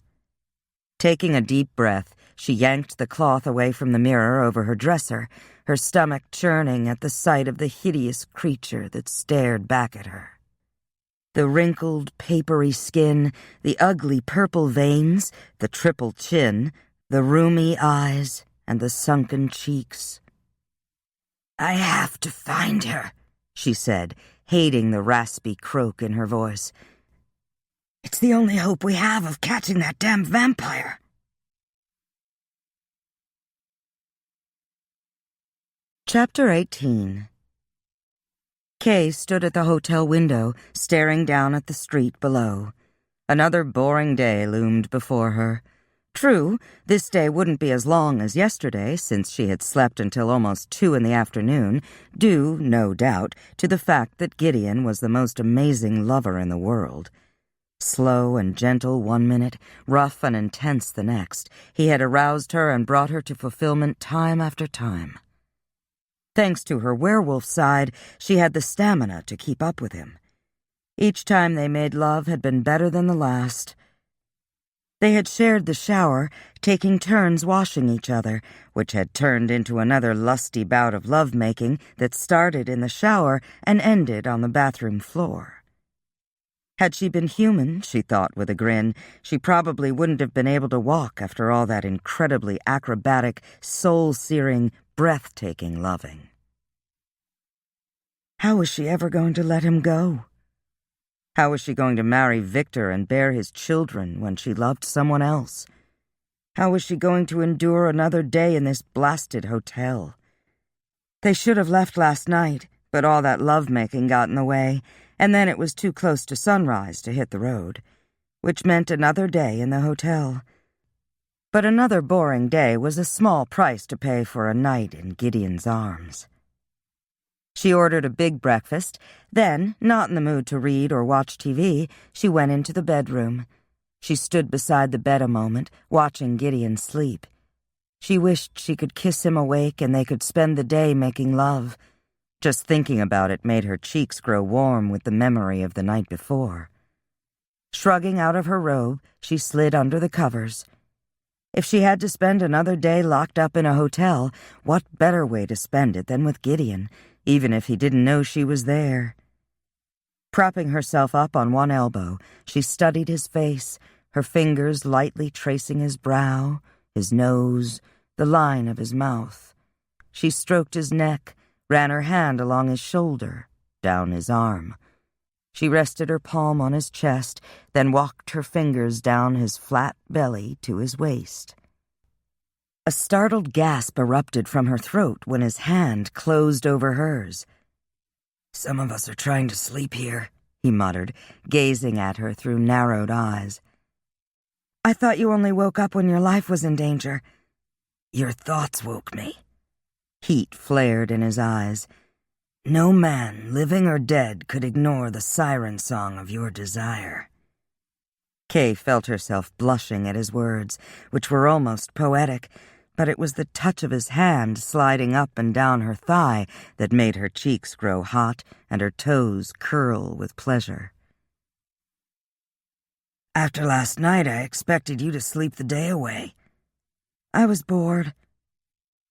Taking a deep breath, she yanked the cloth away from the mirror over her dresser, her stomach churning at the sight of the hideous creature that stared back at her. The wrinkled, papery skin, the ugly purple veins, the triple chin, the rheumy eyes, and the sunken cheeks. "I have to find her," she said, hating the raspy croak in her voice. "It's the only hope we have of catching that damn vampire." Chapter 18. Kay stood at the hotel window, staring down at the street below. Another boring day loomed before her. True, this day wouldn't be as long as yesterday, since she had slept until almost 2 in the afternoon, due, no doubt, to the fact that Gideon was the most amazing lover in the world. Slow and gentle 1 minute, rough and intense the next, he had aroused her and brought her to fulfillment time after time. Thanks to her werewolf side, she had the stamina to keep up with him. Each time they made love had been better than the last. They had shared the shower, taking turns washing each other, which had turned into another lusty bout of lovemaking that started in the shower and ended on the bathroom floor. Had she been human, she thought with a grin, she probably wouldn't have been able to walk after all that incredibly acrobatic, soul-searing, breathtaking loving. How was she ever going to let him go? How was she going to marry Victor and bear his children when she loved someone else? How was she going to endure another day in this blasted hotel? They should have left last night, but all that lovemaking got in the way, and then it was too close to sunrise to hit the road, which meant another day in the hotel. But another boring day was a small price to pay for a night in Gideon's arms. She ordered a big breakfast, then, not in the mood to read or watch TV, she went into the bedroom. She stood beside the bed a moment, watching Gideon sleep. She wished she could kiss him awake and they could spend the day making love. Just thinking about it made her cheeks grow warm with the memory of the night before. Shrugging out of her robe, she slid under the covers. If she had to spend another day locked up in a hotel, what better way to spend it than with Gideon, even if he didn't know she was there? Propping herself up on one elbow, she studied his face, her fingers lightly tracing his brow, his nose, the line of his mouth. She stroked his neck, ran her hand along his shoulder, down his arm. She rested her palm on his chest, then walked her fingers down his flat belly to his waist. A startled gasp erupted from her throat when his hand closed over hers. "Some of us are trying to sleep here," he muttered, gazing at her through narrowed eyes. "I thought you only woke up when your life was in danger." "Your thoughts woke me." Heat flared in his eyes. "No man, living or dead, could ignore the siren song of your desire." Kay felt herself blushing at his words, which were almost poetic, but it was the touch of his hand sliding up and down her thigh that made her cheeks grow hot and her toes curl with pleasure. "After last night, I expected you to sleep the day away." "I was bored."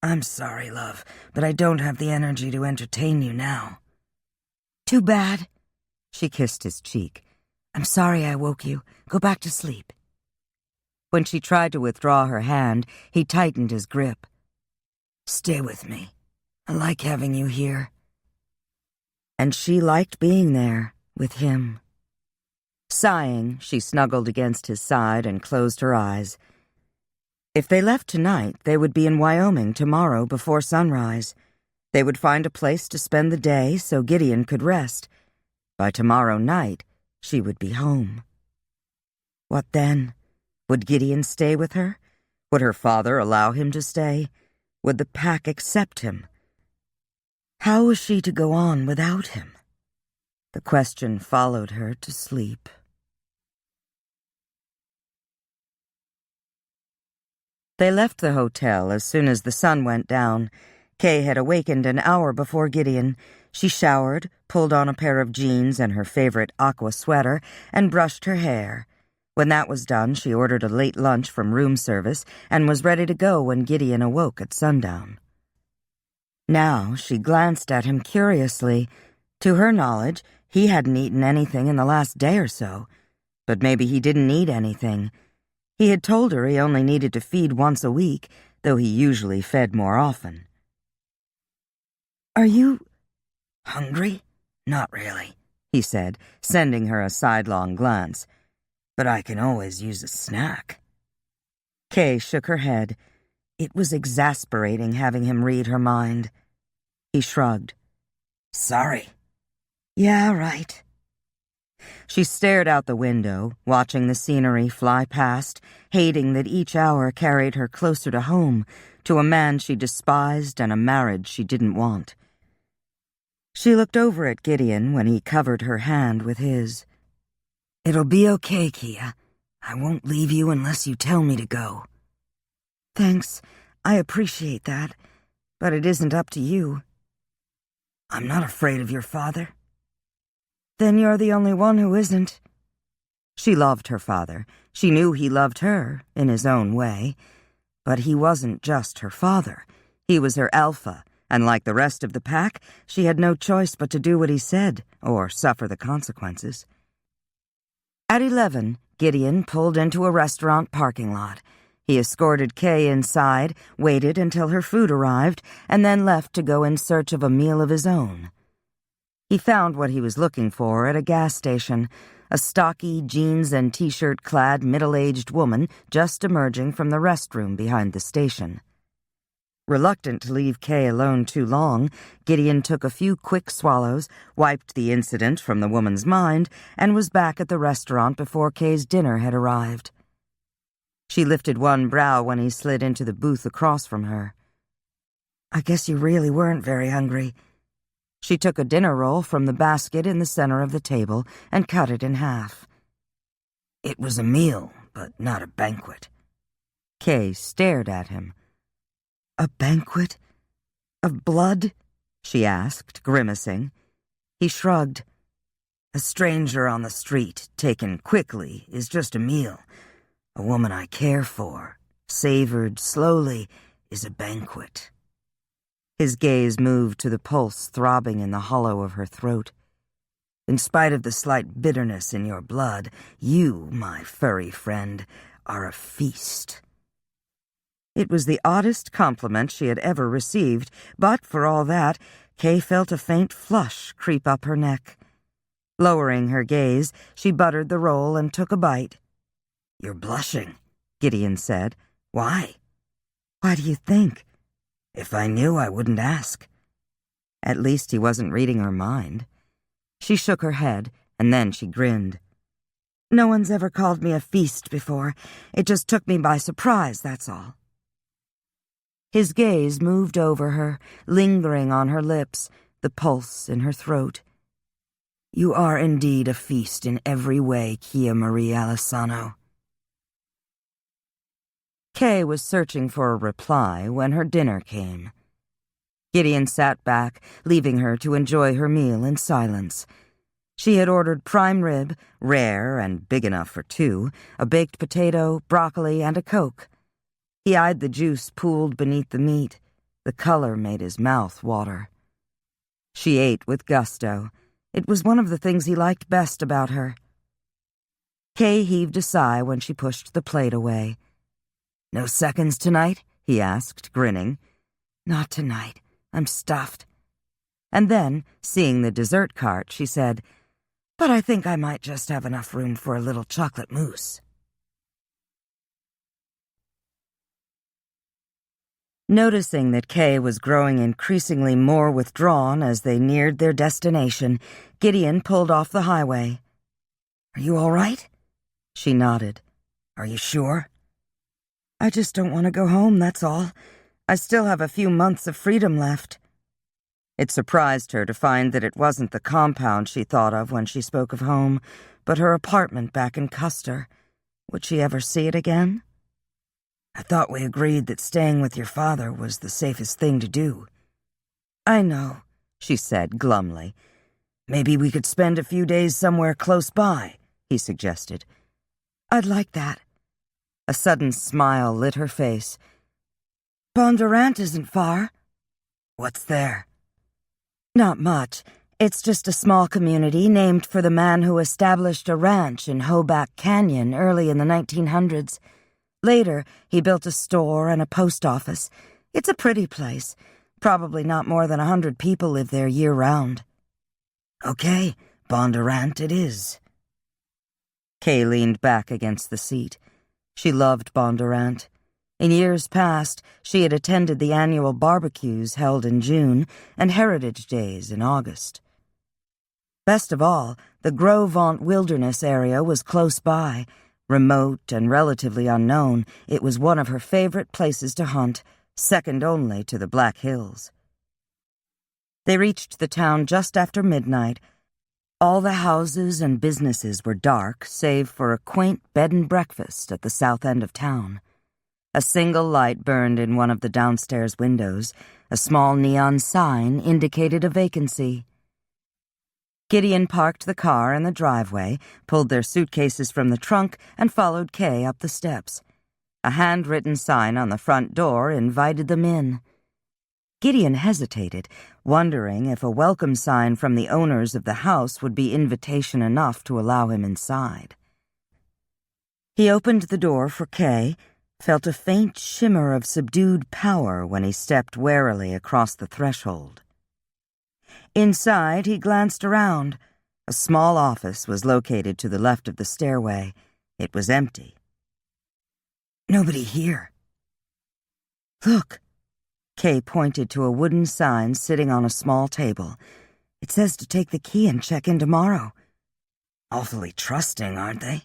"I'm sorry, love, but I don't have the energy to entertain you now." "Too bad." She kissed his cheek. "I'm sorry I woke you. Go back to sleep." When she tried to withdraw her hand, he tightened his grip. "Stay with me. I like having you here." And she liked being there, with him. Sighing, she snuggled against his side and closed her eyes. If they left tonight, they would be in Wyoming tomorrow before sunrise. They would find a place to spend the day so Gideon could rest. By tomorrow night, she would be home. What then? Would Gideon stay with her? Would her father allow him to stay? Would the pack accept him? How was she to go on without him? The question followed her to sleep. They left the hotel as soon as the sun went down. Kay had awakened an hour before Gideon. She showered, pulled on a pair of jeans and her favorite aqua sweater, and brushed her hair. When that was done, she ordered a late lunch from room service and was ready to go when Gideon awoke at sundown. Now she glanced at him curiously. To her knowledge, he hadn't eaten anything in the last day or so. But maybe he didn't need anything. He had told her he only needed to feed once a week, though he usually fed more often. "Are you hungry?" "Not really," he said, sending her a sidelong glance. "But I can always use a snack." Kay shook her head. It was exasperating having him read her mind. He shrugged. "Sorry." "Yeah, right." She stared out the window, watching the scenery fly past, hating that each hour carried her closer to home, to a man she despised and a marriage she didn't want. She looked over at Gideon when he covered her hand with his. "It'll be okay, Kia. I won't leave you unless you tell me to go." "Thanks. I appreciate that. But it isn't up to you." "I'm not afraid of your father." "Then you're the only one who isn't." She loved her father. She knew he loved her, in his own way. But he wasn't just her father. He was her alpha, and like the rest of the pack, she had no choice but to do what he said, or suffer the consequences. At 11, Gideon pulled into a restaurant parking lot. He escorted Kay inside, waited until her food arrived, and then left to go in search of a meal of his own. He found what he was looking for at a gas station, a stocky, jeans and t-shirt-clad middle-aged woman just emerging from the restroom behind the station. Reluctant to leave Kay alone too long, Gideon took a few quick swallows, wiped the incident from the woman's mind, and was back at the restaurant before Kay's dinner had arrived. She lifted one brow when he slid into the booth across from her. "I guess you really weren't very hungry." She took a dinner roll from the basket in the center of the table and cut it in half. "It was a meal, but not a banquet." Kay stared at him. "A banquet? Of blood?" she asked, grimacing. He shrugged. "A stranger on the street, taken quickly, is just a meal. A woman I care for, savored slowly, is a banquet." His gaze moved to the pulse throbbing in the hollow of her throat. "In spite of the slight bitterness in your blood, you, my furry friend, are a feast." It was the oddest compliment she had ever received, but for all that, Kay felt a faint flush creep up her neck. Lowering her gaze, she buttered the roll and took a bite. "You're blushing," Gideon said. "Why?" "Why do you think?" "If I knew, I wouldn't ask." At least he wasn't reading her mind. She shook her head, and then she grinned. "No one's ever called me a feast before. It just took me by surprise, that's all." His gaze moved over her, lingering on her lips, the pulse in her throat. "You are indeed a feast in every way, Kia Marie Alessano." Kay was searching for a reply when her dinner came. Gideon sat back, leaving her to enjoy her meal in silence. She had ordered prime rib, rare and big enough for two, a baked potato, broccoli, and a Coke. He eyed the juice pooled beneath the meat. The color made his mouth water. She ate with gusto. It was one of the things he liked best about her. Kay heaved a sigh when she pushed the plate away. "No seconds tonight?" he asked, grinning. "Not tonight. I'm stuffed." And then, seeing the dessert cart, she said, "But I think I might just have enough room for a little chocolate mousse." Noticing that Kay was growing increasingly more withdrawn as they neared their destination, Gideon pulled off the highway. "Are you all right?" She nodded. "Are you sure?" "I just don't want to go home, that's all. I still have a few months of freedom left." It surprised her to find that it wasn't the compound she thought of when she spoke of home, but her apartment back in Custer. Would she ever see it again? "I thought we agreed that staying with your father was the safest thing to do." "I know," she said glumly. "Maybe we could spend a few days somewhere close by," he suggested. "I'd like that." A sudden smile lit her face. "Bondurant isn't far." "What's there?" "Not much. It's just a small community named for the man who established a ranch in Hoback Canyon early in the 1900s. Later, he built a store and a post office. It's a pretty place. Probably not more than 100 people live there year-round." "Okay, Bondurant it is." Kay leaned back against the seat. She loved Bondurant. In years past, she had attended the annual barbecues held in June and Heritage Days in August. Best of all, the Gros Ventre Wilderness area was close by. Remote and relatively unknown, it was one of her favorite places to hunt, second only to the Black Hills. They reached the town just after midnight. All the houses and businesses were dark, save for a quaint bed and breakfast at the south end of town. A single light burned in one of the downstairs windows. A small neon sign indicated a vacancy. Gideon parked the car in the driveway, pulled their suitcases from the trunk, and followed Kay up the steps. A handwritten sign on the front door invited them in. Gideon hesitated, wondering if a welcome sign from the owners of the house would be invitation enough to allow him inside. He opened the door for Kay, felt a faint shimmer of subdued power when he stepped warily across the threshold. Inside, he glanced around. A small office was located to the left of the stairway. It was empty. "Nobody here." "Look." Kay pointed to a wooden sign sitting on a small table. "It says to take the key and check in tomorrow." "Awfully trusting, aren't they?"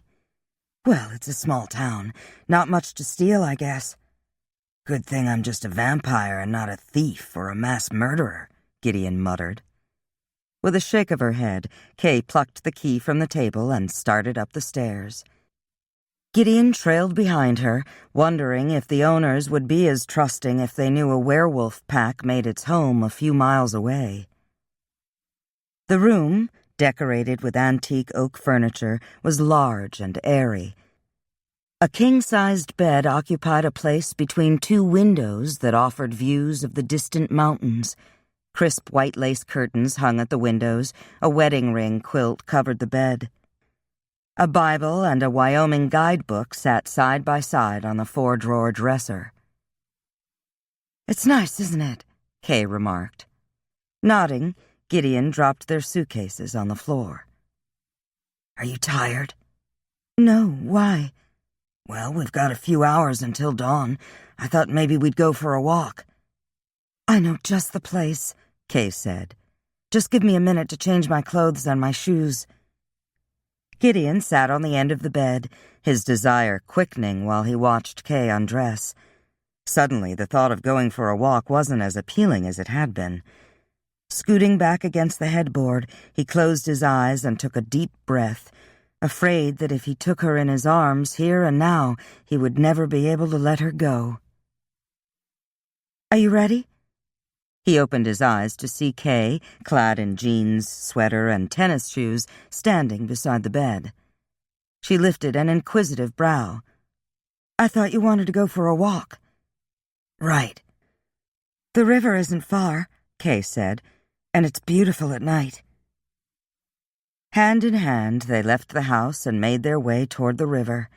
"Well, it's a small town. Not much to steal, I guess." "Good thing I'm just a vampire and not a thief or a mass murderer," Gideon muttered. With a shake of her head, Kay plucked the key from the table and started up the stairs. Gideon trailed behind her, wondering if the owners would be as trusting if they knew a werewolf pack made its home a few miles away. The room, decorated with antique oak furniture, was large and airy. A king-sized bed occupied a place between two windows that offered views of the distant mountains. Crisp white lace curtains hung at the windows. A wedding ring quilt covered the bed. A Bible and a Wyoming guidebook sat side by side on the 4-drawer dresser. "It's nice, isn't it?" Kay remarked. Nodding, Gideon dropped their suitcases on the floor. "Are you tired?" "No, why?" "Well, we've got a few hours until dawn. I thought maybe we'd go for a walk." "I know just the place," Kay said. "Just give me a minute to change my clothes and my shoes." Gideon sat on the end of the bed, his desire quickening while he watched Kay undress. Suddenly, the thought of going for a walk wasn't as appealing as it had been. Scooting back against the headboard, he closed his eyes and took a deep breath, afraid that if he took her in his arms here and now, he would never be able to let her go. "Are you ready?" He opened his eyes to see Kay, clad in jeans, sweater, and tennis shoes, standing beside the bed. She lifted an inquisitive brow. "I thought you wanted to go for a walk." "Right." "The river isn't far," Kay said, "and it's beautiful at night." Hand in hand, they left the house and made their way toward the river.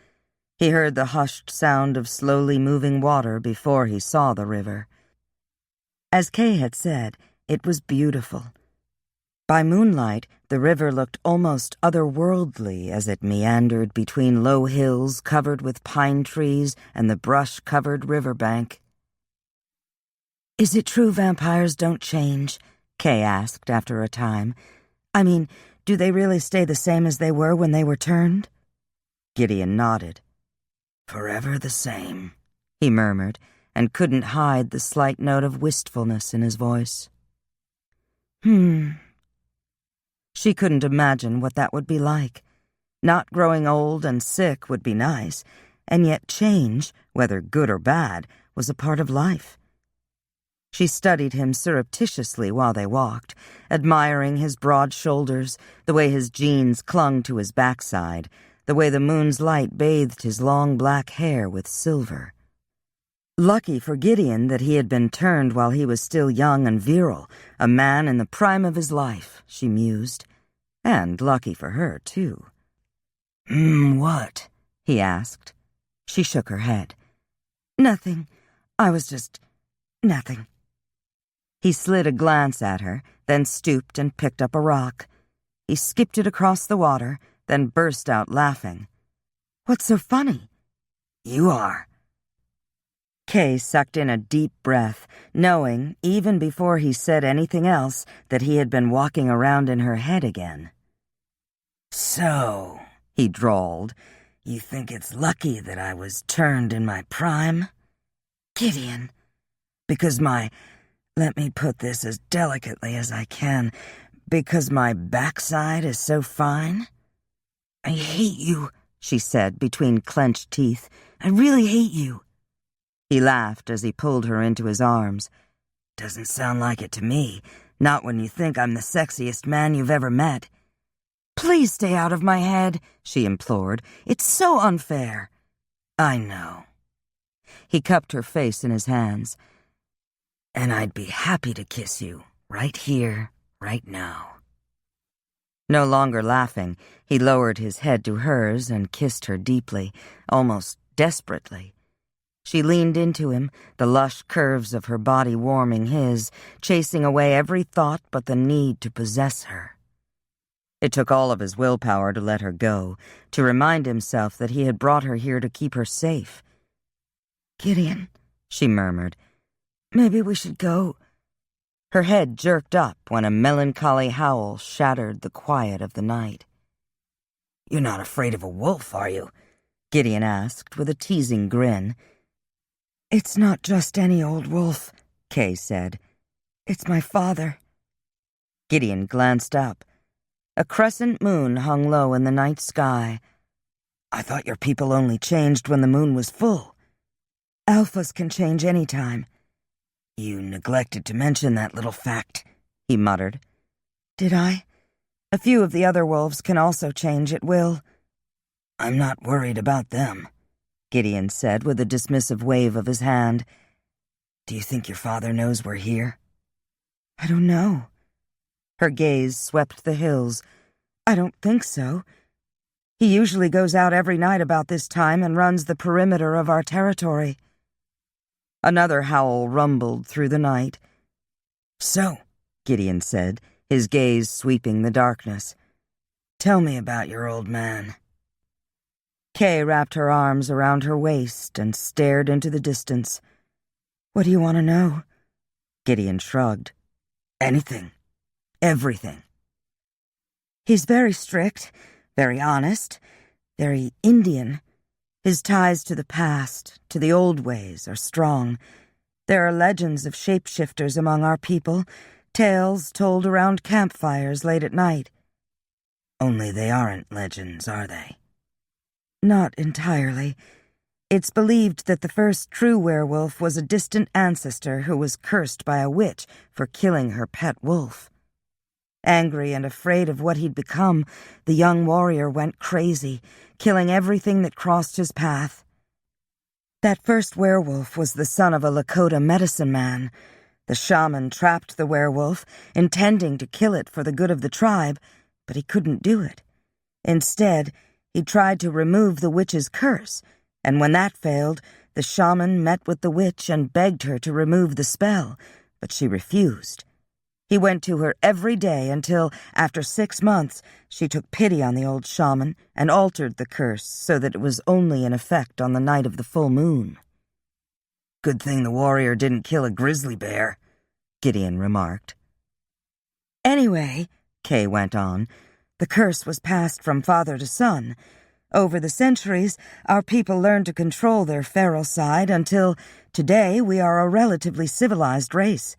He heard the hushed sound of slowly moving water before he saw the river. As Kay had said, it was beautiful. By moonlight, the river looked almost otherworldly as it meandered between low hills covered with pine trees and the brush-covered riverbank. Is it true vampires don't change? Kay asked after a time. I mean, do they really stay the same as they were when they were turned? Gideon nodded. Forever the same, he murmured, and couldn't hide the slight note of wistfulness in his voice. She couldn't imagine what that would be like. Not growing old and sick would be nice, and yet change, whether good or bad, was a part of life. She studied him surreptitiously while they walked, admiring his broad shoulders, the way his jeans clung to his backside, the way the moon's light bathed his long black hair with silver. Lucky for Gideon that he had been turned while he was still young and virile, a man in the prime of his life, she mused. And lucky for her, too. What? He asked. She shook her head. Nothing. I was just... nothing. He slid a glance at her, then stooped and picked up a rock. He skipped it across the water, then burst out laughing. What's so funny? You are. Kay sucked in a deep breath, knowing, even before he said anything else, that he had been walking around in her head again. So, he drawled, you think it's lucky that I was turned in my prime? Gideon, because let me put this as delicately as I can, because my backside is so fine? I hate you, she said between clenched teeth. I really hate you. He laughed as he pulled her into his arms. Doesn't sound like it to me, not when you think I'm the sexiest man you've ever met. Please stay out of my head, she implored. It's so unfair. I know. He cupped her face in his hands. And I'd be happy to kiss you, right here, right now. No longer laughing, he lowered his head to hers and kissed her deeply, almost desperately. She leaned into him, the lush curves of her body warming his, chasing away every thought but the need to possess her. It took all of his willpower to let her go, to remind himself that he had brought her here to keep her safe. Gideon, she murmured, maybe we should go. Her head jerked up when a melancholy howl shattered the quiet of the night. You're not afraid of a wolf, are you? Gideon asked with a teasing grin. It's not just any old wolf, Kay said. It's my father. Gideon glanced up. A crescent moon hung low in the night sky. I thought your people only changed when the moon was full. Alphas can change any time. You neglected to mention that little fact, he muttered. Did I? A few of the other wolves can also change at will. I'm not worried about them, Gideon said with a dismissive wave of his hand. Do you think your father knows we're here? I don't know. Her gaze swept the hills. I don't think so. He usually goes out every night about this time and runs the perimeter of our territory. Another howl rumbled through the night. So, Gideon said, his gaze sweeping the darkness. Tell me about your old man. Kay wrapped her arms around her waist and stared into the distance. What do you want to know? Gideon shrugged. Anything. Everything. He's very strict, very honest, very Indian. His ties to the past, to the old ways, are strong. There are legends of shapeshifters among our people, tales told around campfires late at night. Only they aren't legends, are they? Not entirely. It's believed that the first true werewolf was a distant ancestor who was cursed by a witch for killing her pet wolf. Angry and afraid of what he'd become, the young warrior went crazy, killing everything that crossed his path. That first werewolf was the son of a Lakota medicine man. The shaman trapped the werewolf, intending to kill it for the good of the tribe, but he couldn't do it. Instead, he tried to remove the witch's curse, and when that failed, the shaman met with the witch and begged her to remove the spell, but she refused. He went to her every day until, after 6 months, she took pity on the old shaman and altered the curse so that it was only in effect on the night of the full moon. Good thing the warrior didn't kill a grizzly bear, Gideon remarked. Anyway, Kay went on, the curse was passed from father to son. Over the centuries, our people learned to control their feral side until, today, we are a relatively civilized race.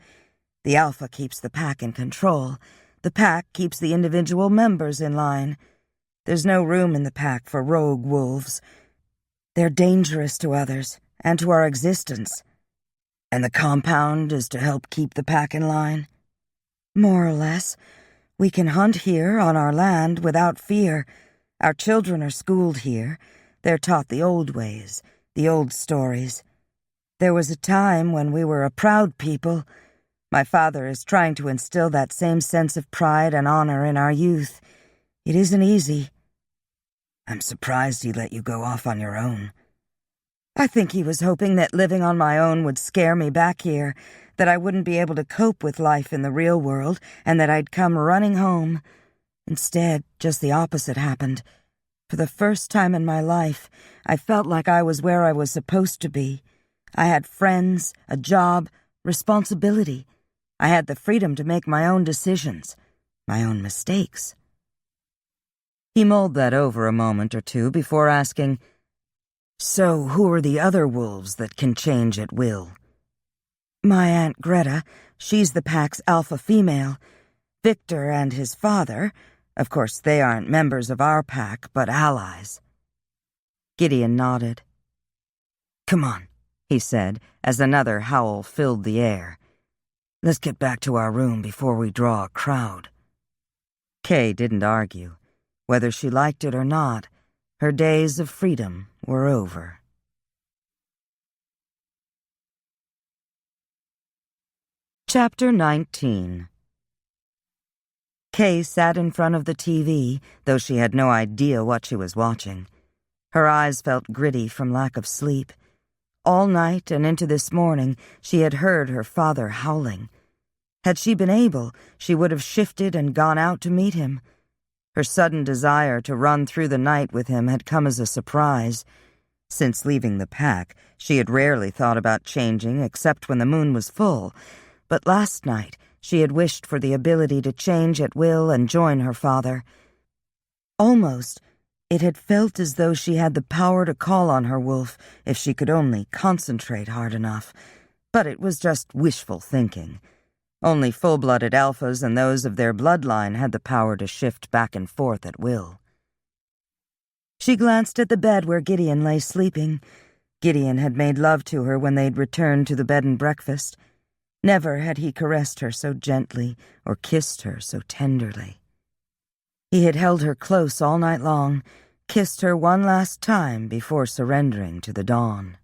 The alpha keeps the pack in control. The pack keeps the individual members in line. There's no room in the pack for rogue wolves. They're dangerous to others and to our existence. And the compound is to help keep the pack in line? More or less. We can hunt here on our land without fear. Our children are schooled here. They're taught the old ways, the old stories. There was a time when we were a proud people. My father is trying to instill that same sense of pride and honor in our youth. It isn't easy. I'm surprised he let you go off on your own. I think he was hoping that living on my own would scare me back here, that I wouldn't be able to cope with life in the real world, and that I'd come running home. Instead, just the opposite happened. For the first time in my life, I felt like I was where I was supposed to be. I had friends, a job, responsibility. I had the freedom to make my own decisions, my own mistakes. He mulled that over a moment or two before asking, So who are the other wolves that can change at will? My Aunt Greta, she's the pack's alpha female. Victor and his father, of course they aren't members of our pack, but allies. Gideon nodded. Come on, he said, as another howl filled the air. Let's get back to our room before we draw a crowd. Kay didn't argue. Whether she liked it or not, her days of freedom were over. Chapter 19. Kay sat in front of the TV, though she had no idea what she was watching. Her eyes felt gritty from lack of sleep. All night and into this morning, she had heard her father howling. Had she been able, she would have shifted and gone out to meet him. Her sudden desire to run through the night with him had come as a surprise. Since leaving the pack, she had rarely thought about changing except when the moon was full, but last night she had wished for the ability to change at will and join her father. Almost, it had felt as though she had the power to call on her wolf if she could only concentrate hard enough, but it was just wishful thinking. Only full-blooded alphas and those of their bloodline had the power to shift back and forth at will. She glanced at the bed where Gideon lay sleeping. Gideon had made love to her when they'd returned to the bed and breakfast. Never had he caressed her so gently or kissed her so tenderly. He had held her close all night long, kissed her one last time before surrendering to the dawn.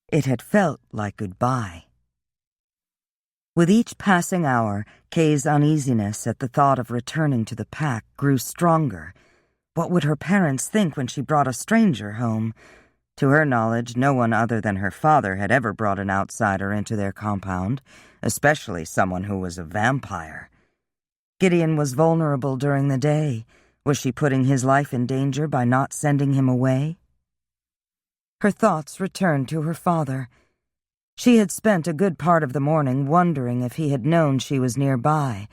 It had felt like goodbye. With each passing hour, Kay's uneasiness at the thought of returning to the pack grew stronger. What would her parents think when she brought a stranger home? To her knowledge, no one other than her father had ever brought an outsider into their compound, especially someone who was a vampire. Gideon was vulnerable during the day. Was she putting his life in danger by not sending him away? Her thoughts returned to her father. She had spent a good part of the morning wondering if he had known she was nearby,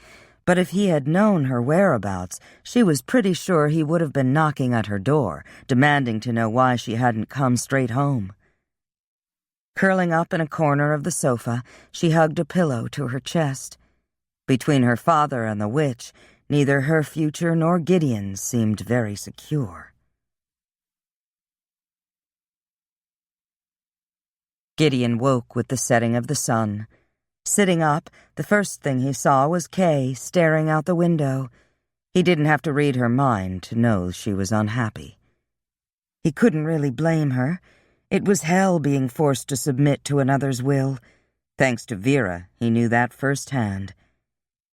but if he had known her whereabouts, she was pretty sure he would have been knocking at her door, demanding to know why she hadn't come straight home. Curling up in a corner of the sofa, she hugged a pillow to her chest. Between her father and the witch, neither her future nor Gideon's seemed very secure. Gideon woke with the setting of the sun. Sitting up, the first thing he saw was Kay staring out the window. He didn't have to read her mind to know she was unhappy. He couldn't really blame her. It was hell being forced to submit to another's will. Thanks to Vera, he knew that firsthand.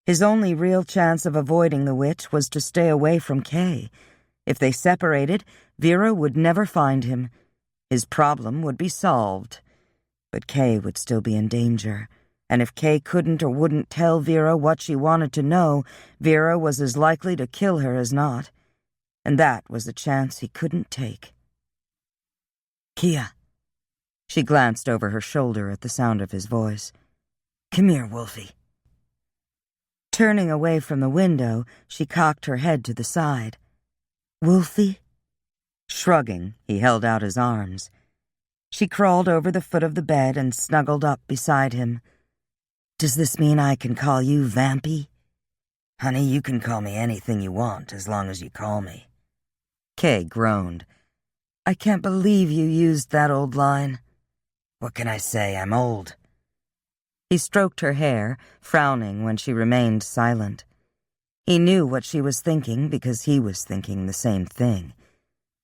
His only real chance of avoiding the witch was to stay away from Kay. If they separated, Vera would never find him. His problem would be solved. But Kay would still be in danger, and if Kay couldn't or wouldn't tell Vera what she wanted to know, Vera was as likely to kill her as not, and that was a chance he couldn't take. Kia. She glanced over her shoulder at the sound of his voice. "Come here, Wolfie." Turning away from the window, she cocked her head to the side. "Wolfie?" Shrugging, he held out his arms. She crawled over the foot of the bed and snuggled up beside him. "Does this mean I can call you Vampy?" "Honey, you can call me anything you want as long as you call me." Kay groaned. "I can't believe you used that old line." "What can I say? I'm old." He stroked her hair, frowning when she remained silent. He knew what she was thinking because he was thinking the same thing.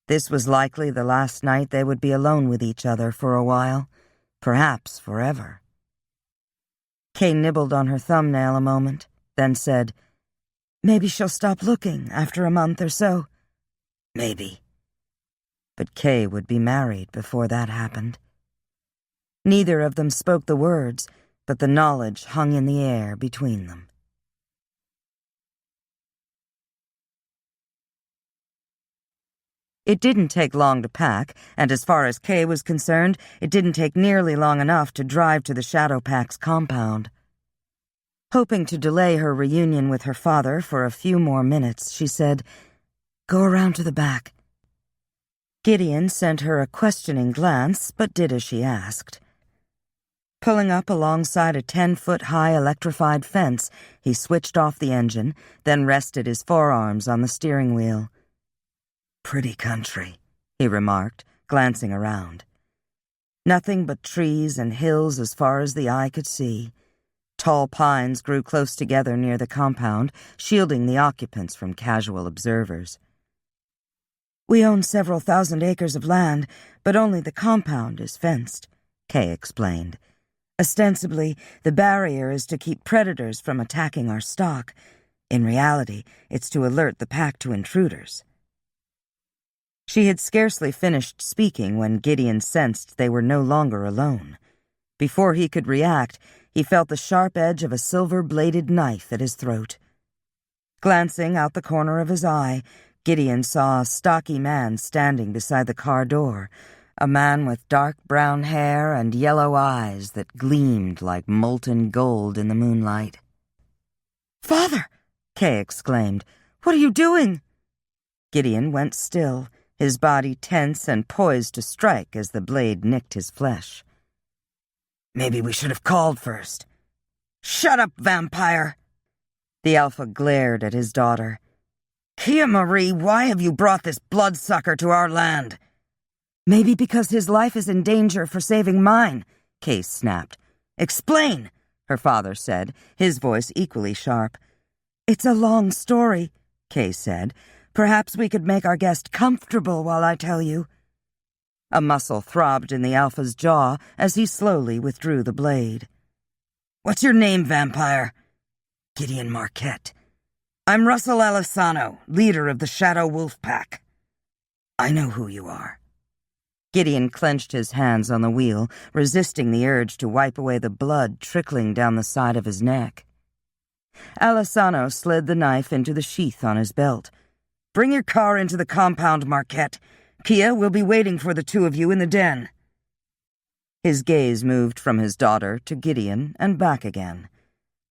This was likely the last night they would be alone with each other for a while, perhaps forever. Kay nibbled on her thumbnail a moment, then said, "Maybe she'll stop looking after a month or so." "Maybe." But Kay would be married before that happened. Neither of them spoke the words, but the knowledge hung in the air between them. It didn't take long to pack, and as far as Kay was concerned, it didn't take nearly long enough to drive to the Shadowpack's compound. Hoping to delay her reunion with her father for a few more minutes, she said, "Go around to the back." Gideon sent her a questioning glance, but did as she asked. Pulling up alongside a 10-foot-high electrified fence, he switched off the engine, then rested his forearms on the steering wheel. "Pretty country," he remarked, glancing around. Nothing but trees and hills as far as the eye could see. Tall pines grew close together near the compound, shielding the occupants from casual observers. "We own several thousand acres of land, but only the compound is fenced," Kay explained. "Ostensibly, the barrier is to keep predators from attacking our stock. In reality, it's to alert the pack to intruders." She had scarcely finished speaking when Gideon sensed they were no longer alone. Before he could react, he felt the sharp edge of a silver-bladed knife at his throat. Glancing out the corner of his eye, Gideon saw a stocky man standing beside the car door, a man with dark brown hair and yellow eyes that gleamed like molten gold in the moonlight. "Father!" Kay exclaimed. "What are you doing?" Gideon went still, his body tense and poised to strike as the blade nicked his flesh. "Maybe we should have called first." "Shut up, vampire!" The Alpha glared at his daughter. "Kia Marie, why have you brought this bloodsucker to our land?" "Maybe because his life is in danger for saving mine," Kay snapped. "Explain," her father said, his voice equally sharp. "It's a long story," Kay said. "Perhaps we could make our guest comfortable while I tell you." A muscle throbbed in the Alpha's jaw as he slowly withdrew the blade. "What's your name, vampire?" "Gideon Marquette." "I'm Russell Alisano, leader of the Shadow Wolf Pack." "I know who you are." Gideon clenched his hands on the wheel, resisting the urge to wipe away the blood trickling down the side of his neck. Alisano slid the knife into the sheath on his belt. "Bring your car into the compound, Marquette. Kia will be waiting for the two of you in the den." His gaze moved from his daughter to Gideon and back again.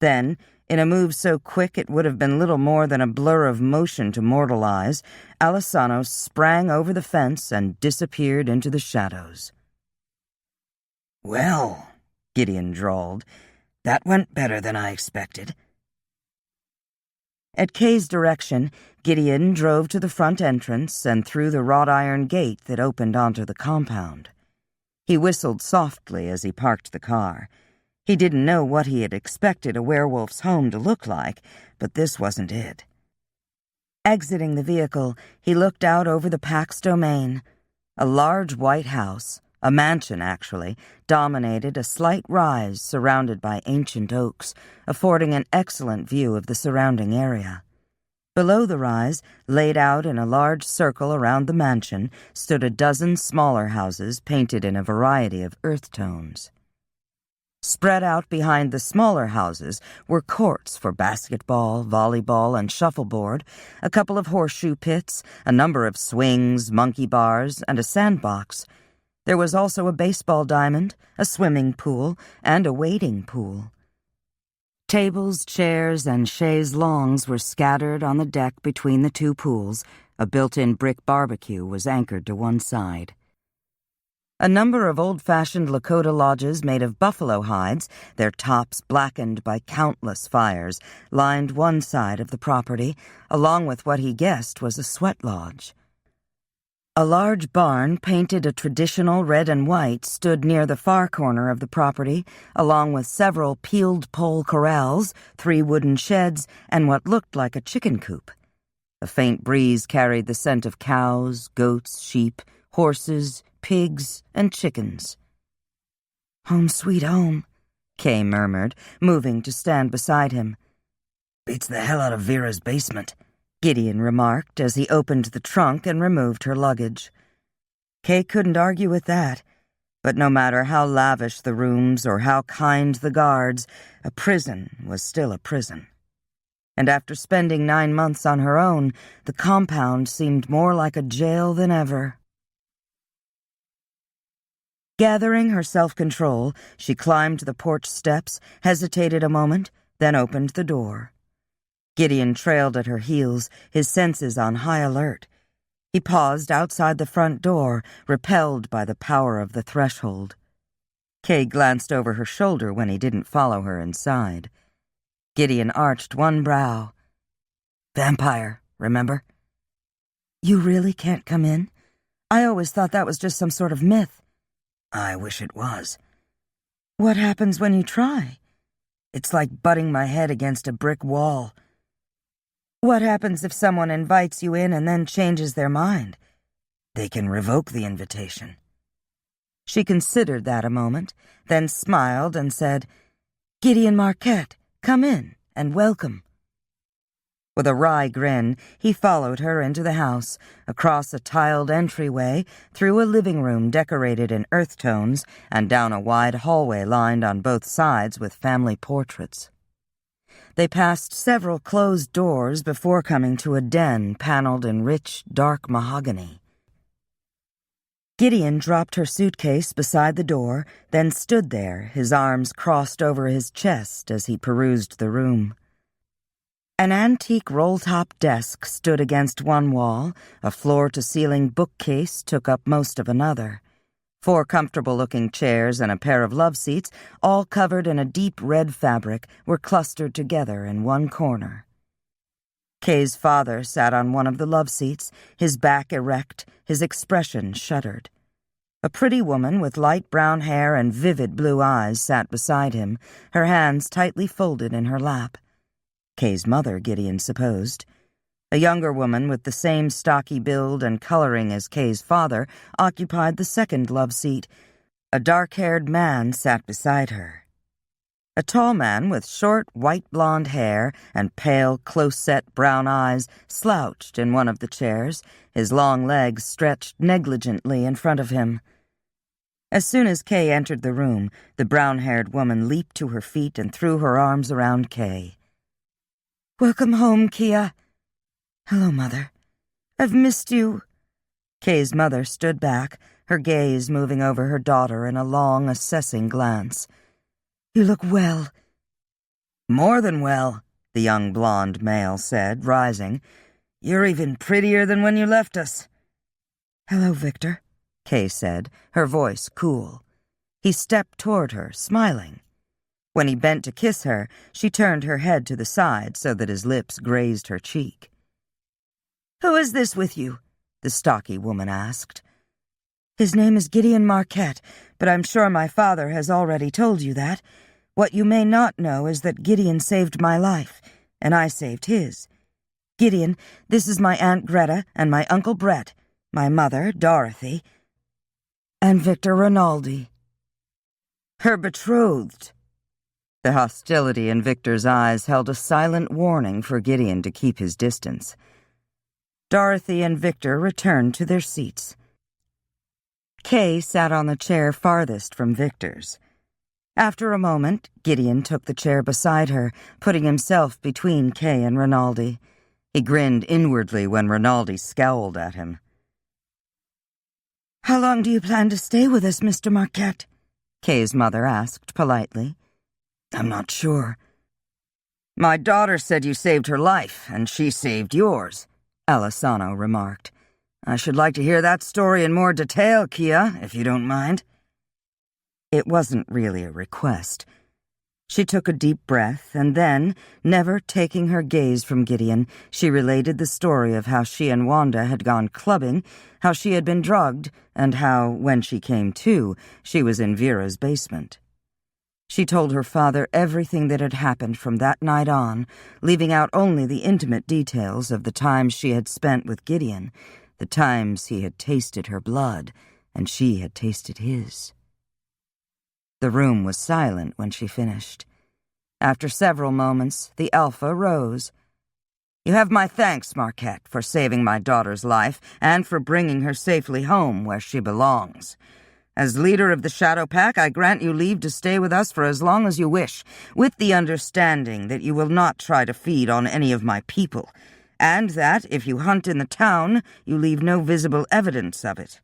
Then, in a move so quick it would have been little more than a blur of motion to mortal eyes, Alisano sprang over the fence and disappeared into the shadows. "Well," Gideon drawled, "that went better than I expected." At Kay's direction, Gideon drove to the front entrance and through the wrought iron gate that opened onto the compound. He whistled softly as he parked the car. He didn't know what he had expected a werewolf's home to look like, but this wasn't it. Exiting the vehicle, he looked out over the pack's domain. A large white house, a mansion actually, dominated a slight rise surrounded by ancient oaks, affording an excellent view of the surrounding area. Below the rise, laid out in a large circle around the mansion, stood a dozen smaller houses painted in a variety of earth tones. Spread out behind the smaller houses were courts for basketball, volleyball, and shuffleboard, a couple of horseshoe pits, a number of swings, monkey bars, and a sandbox. There was also a baseball diamond, a swimming pool, and a wading pool. Tables, chairs, and chaise longues were scattered on the deck between the two pools. A built-in brick barbecue was anchored to one side. A number of old-fashioned Lakota lodges made of buffalo hides, their tops blackened by countless fires, lined one side of the property, along with what he guessed was a sweat lodge. A large barn, painted a traditional red and white, stood near the far corner of the property, along with several peeled pole corrals, 3 wooden sheds, and what looked like a chicken coop. A faint breeze carried the scent of cows, goats, sheep, horses, pigs, and chickens. "Home sweet home," Kay murmured, moving to stand beside him. "Beats the hell out of Vera's basement," Gideon remarked as he opened the trunk and removed her luggage. Kay couldn't argue with that, but no matter how lavish the rooms or how kind the guards, a prison was still a prison. And after spending 9 months on her own, the compound seemed more like a jail than ever. Gathering her self-control, she climbed the porch steps, hesitated a moment, then opened the door. Gideon trailed at her heels, his senses on high alert. He paused outside the front door, repelled by the power of the threshold. Kay glanced over her shoulder when he didn't follow her inside. Gideon arched one brow. "Vampire, remember?" "You really can't come in? I always thought that was just some sort of myth." "I wish it was." "What happens when you try?" "It's like butting my head against a brick wall." "What happens if someone invites you in and then changes their mind?" "They can revoke the invitation." She considered that a moment, then smiled and said, "Gideon Marquette, come in and welcome." With a wry grin, he followed her into the house, across a tiled entryway, through a living room decorated in earth tones, and down a wide hallway lined on both sides with family portraits. They passed several closed doors before coming to a den paneled in rich, dark mahogany. Gideon dropped her suitcase beside the door, then stood there, his arms crossed over his chest as he perused the room. An antique roll-top desk stood against one wall, a floor-to-ceiling bookcase took up most of another. 4 comfortable-looking chairs and a pair of love seats, all covered in a deep red fabric, were clustered together in one corner. Kay's father sat on one of the love seats, his back erect, his expression shuttered. A pretty woman with light brown hair and vivid blue eyes sat beside him, her hands tightly folded in her lap. Kay's mother, Gideon supposed. A younger woman with the same stocky build and coloring as Kay's father occupied the second love seat. A dark-haired man sat beside her. A tall man with short, white-blonde hair and pale, close-set brown eyes slouched in one of the chairs, his long legs stretched negligently in front of him. As soon as Kay entered the room, the brown-haired woman leaped to her feet and threw her arms around Kay. "Welcome home, Kia." "Hello, Mother. I've missed you." Kay's mother stood back, her gaze moving over her daughter in a long, assessing glance. "You look well." "More than well," the young blonde male said, rising. "You're even prettier than when you left us." "Hello, Victor," Kay said, her voice cool. He stepped toward her, smiling. When he bent to kiss her, she turned her head to the side so that his lips grazed her cheek. "Who is this with you?" the stocky woman asked. "His name is Gideon Marquette, but I'm sure my father has already told you that. What you may not know is that Gideon saved my life, and I saved his. Gideon, this is my Aunt Greta and my Uncle Brett, my mother, Dorothy, and Victor Rinaldi." "Her betrothed." The hostility in Victor's eyes held a silent warning for Gideon to keep his distance. Dorothy and Victor returned to their seats. Kay sat on the chair farthest from Victor's. After a moment, Gideon took the chair beside her, putting himself between Kay and Rinaldi. He grinned inwardly when Rinaldi scowled at him. "How long do you plan to stay with us, Mr. Marquette?" Kay's mother asked politely. "I'm not sure." "My daughter said you saved her life, and she saved yours," Alisano remarked. "I should like to hear that story in more detail, Kia, if you don't mind." It wasn't really a request. She took a deep breath, and then, never taking her gaze from Gideon, she related the story of how she and Wanda had gone clubbing, how she had been drugged, and how, when she came to, she was in Vera's basement. She told her father everything that had happened from that night on, leaving out only the intimate details of the times she had spent with Gideon, the times he had tasted her blood, and she had tasted his. The room was silent when she finished. After several moments, the Alpha rose. "You have my thanks, Marquette, for saving my daughter's life and for bringing her safely home where she belongs. As leader of the Shadow Pack, I grant you leave to stay with us for as long as you wish, with the understanding that you will not try to feed on any of my people, and that, if you hunt in the town, you leave no visible evidence of it."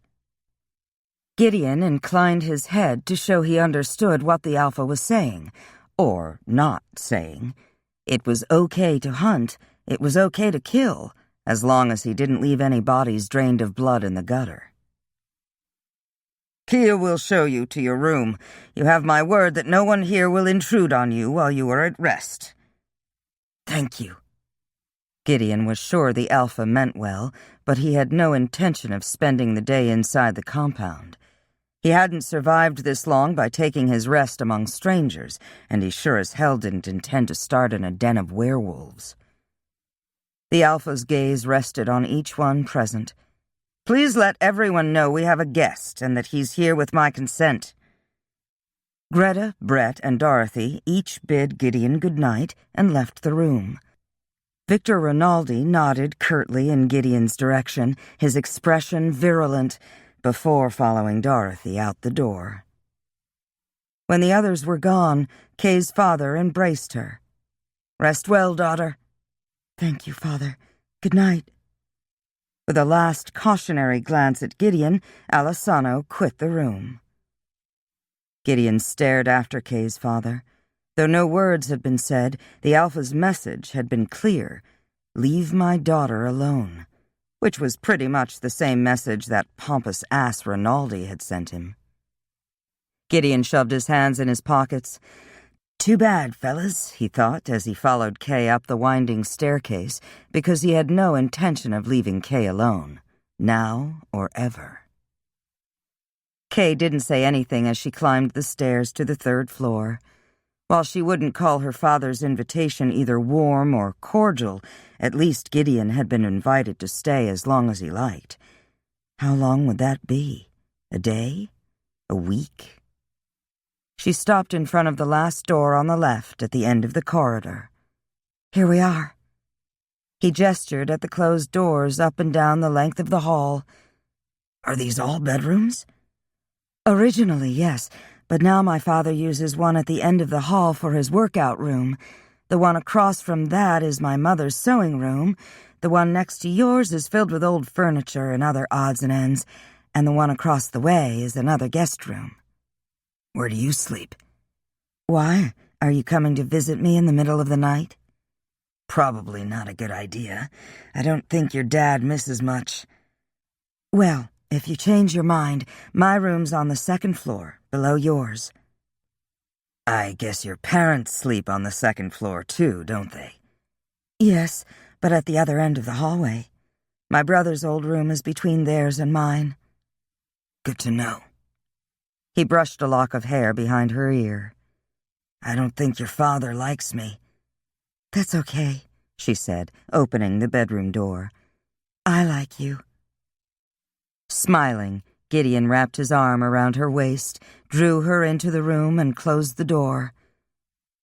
Gideon inclined his head to show he understood what the Alpha was saying, or not saying. It was okay to hunt, it was okay to kill, as long as he didn't leave any bodies drained of blood in the gutter. "Kia will show you to your room. You have my word that no one here will intrude on you while you are at rest." "Thank you." Gideon was sure the Alpha meant well, but he had no intention of spending the day inside the compound. He hadn't survived this long by taking his rest among strangers, and he sure as hell didn't intend to start in a den of werewolves. The Alpha's gaze rested on each one present. "Please let everyone know we have a guest and that he's here with my consent." Greta, Brett, and Dorothy each bid Gideon good night and left the room. Victor Rinaldi nodded curtly in Gideon's direction, his expression virulent, before following Dorothy out the door. When the others were gone, Kay's father embraced her. "Rest well, daughter." "Thank you, Father. Good night." With a last cautionary glance at Gideon, Alisano quit the room. Gideon stared after Kay's father. Though no words had been said, the Alpha's message had been clear: "Leave my daughter alone," which was pretty much the same message that pompous ass Rinaldi had sent him. Gideon shoved his hands in his pockets. "Too bad, fellas," he thought as he followed Kay up the winding staircase, because he had no intention of leaving Kay alone, now or ever. Kay didn't say anything as she climbed the stairs to the 3rd floor. While she wouldn't call her father's invitation either warm or cordial, at least Gideon had been invited to stay as long as he liked. How long would that be? A day? A week? She stopped in front of the last door on the left at the end of the corridor. "Here we are." He gestured at the closed doors up and down the length of the hall. "Are these all bedrooms?" "Originally, yes. But now my father uses one at the end of the hall for his workout room. The one across from that is my mother's sewing room. The one next to yours is filled with old furniture and other odds and ends. And the one across the way is another guest room." "Where do you sleep?" "Why? Are you coming to visit me in the middle of the night?" "Probably not a good idea. I don't think your dad misses much." "Well, if you change your mind, my room's on the 2nd floor, below yours." "I guess your parents sleep on the 2nd floor, too, don't they?" "Yes, but at the other end of the hallway. My brother's old room is between theirs and mine." "Good to know." He brushed a lock of hair behind her ear. "I don't think your father likes me." "That's okay," she said, opening the bedroom door. "I like you." Smiling, Gideon wrapped his arm around her waist, drew her into the room, and closed the door.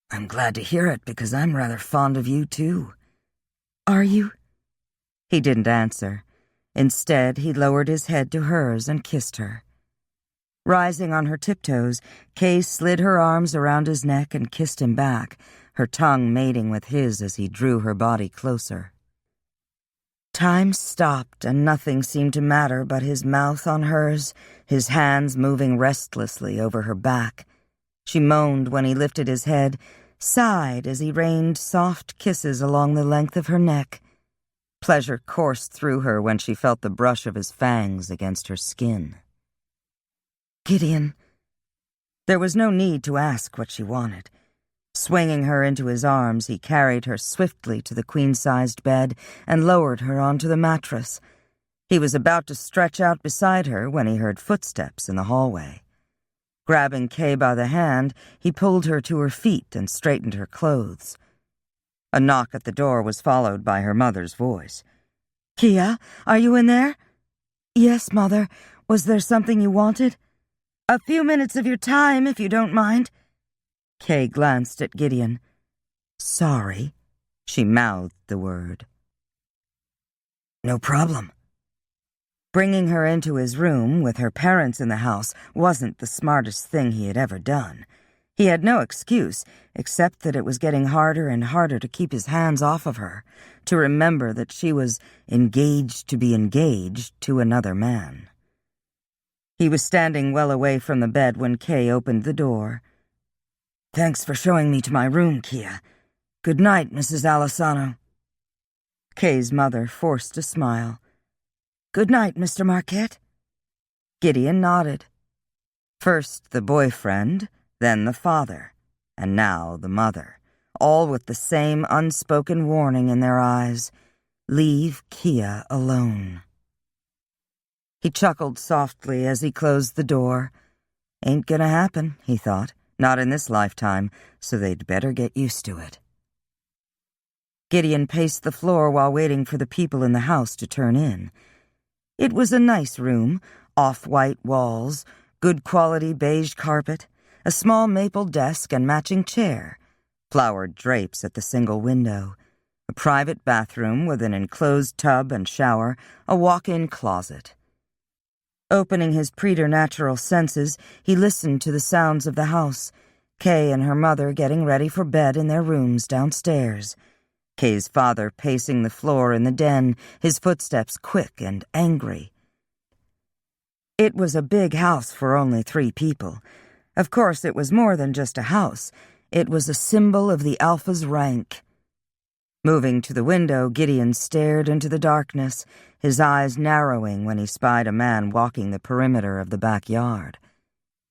"I'm glad to hear it, because I'm rather fond of you, too." "Are you?" He didn't answer. Instead, he lowered his head to hers and kissed her. Rising on her tiptoes, Kay slid her arms around his neck and kissed him back, her tongue mating with his as he drew her body closer. Time stopped, and nothing seemed to matter but his mouth on hers, his hands moving restlessly over her back. She moaned when he lifted his head, sighed as he rained soft kisses along the length of her neck. Pleasure coursed through her when she felt the brush of his fangs against her skin. Gideon. There was no need to ask what she wanted. Swinging her into his arms, he carried her swiftly to the queen-sized bed and lowered her onto the mattress. He was about to stretch out beside her when he heard footsteps in the hallway. Grabbing Kay by the hand, he pulled her to her feet and straightened her clothes. A knock at the door was followed by her mother's voice. "Kia, are you in there?" "Yes, Mother. Was there something you wanted?" "A few minutes of your time, if you don't mind." Kay glanced at Gideon. "Sorry," she mouthed the word. "No problem." Bringing her into his room with her parents in the house wasn't the smartest thing he had ever done. He had no excuse, except that it was getting harder and harder to keep his hands off of her, to remember that she was engaged to be engaged to another man. He was standing well away from the bed when Kay opened the door. "Thanks for showing me to my room, Kia. Good night, Mrs. Alessano." Kay's mother forced a smile. "Good night, Mr. Marquette." Gideon nodded. First the boyfriend, then the father, and now the mother, all with the same unspoken warning in their eyes. Leave Kia alone. He chuckled softly as he closed the door. Ain't gonna happen, he thought. Not in this lifetime, so they'd better get used to it. Gideon paced the floor while waiting for the people in the house to turn in. It was a nice room, off-white walls, good quality beige carpet, a small maple desk and matching chair, flowered drapes at the single window, a private bathroom with an enclosed tub and shower, a walk-in closet. Opening his preternatural senses, he listened to the sounds of the house, Kay and her mother getting ready for bed in their rooms downstairs, Kay's father pacing the floor in the den, his footsteps quick and angry. It was a big house for only 3 people. Of course, it was more than just a house. It was a symbol of the Alpha's rank. Moving to the window, Gideon stared into the darkness, his eyes narrowing when he spied a man walking the perimeter of the backyard.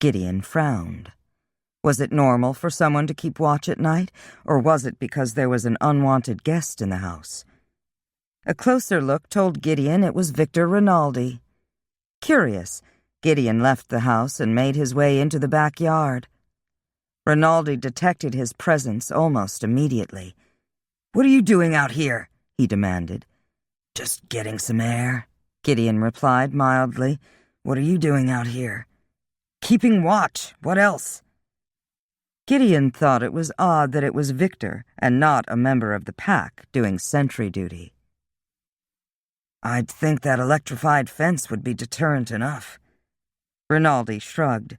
Gideon frowned. Was it normal for someone to keep watch at night, or was it because there was an unwanted guest in the house? A closer look told Gideon it was Victor Rinaldi. Curious, Gideon left the house and made his way into the backyard. Rinaldi detected his presence almost immediately. "What are you doing out here?" he demanded. "Just getting some air," Gideon replied mildly. "What are you doing out here?" "Keeping watch. What else?" Gideon thought it was odd that it was Victor and not a member of the pack doing sentry duty. "I'd think that electrified fence would be deterrent enough." Rinaldi shrugged.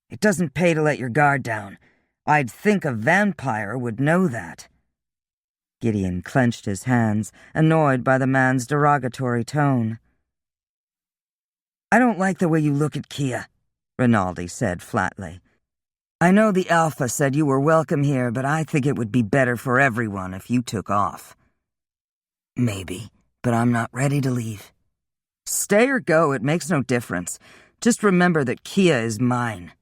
"It doesn't pay to let your guard down. I'd think a vampire would know that." Gideon clenched his hands, annoyed by the man's derogatory tone. "I don't like the way you look at Kia," Rinaldi said flatly. "I know the Alpha said you were welcome here, but I think it would be better for everyone if you took off." "Maybe, but I'm not ready to leave." "Stay or go, it makes no difference. Just remember that Kia is mine."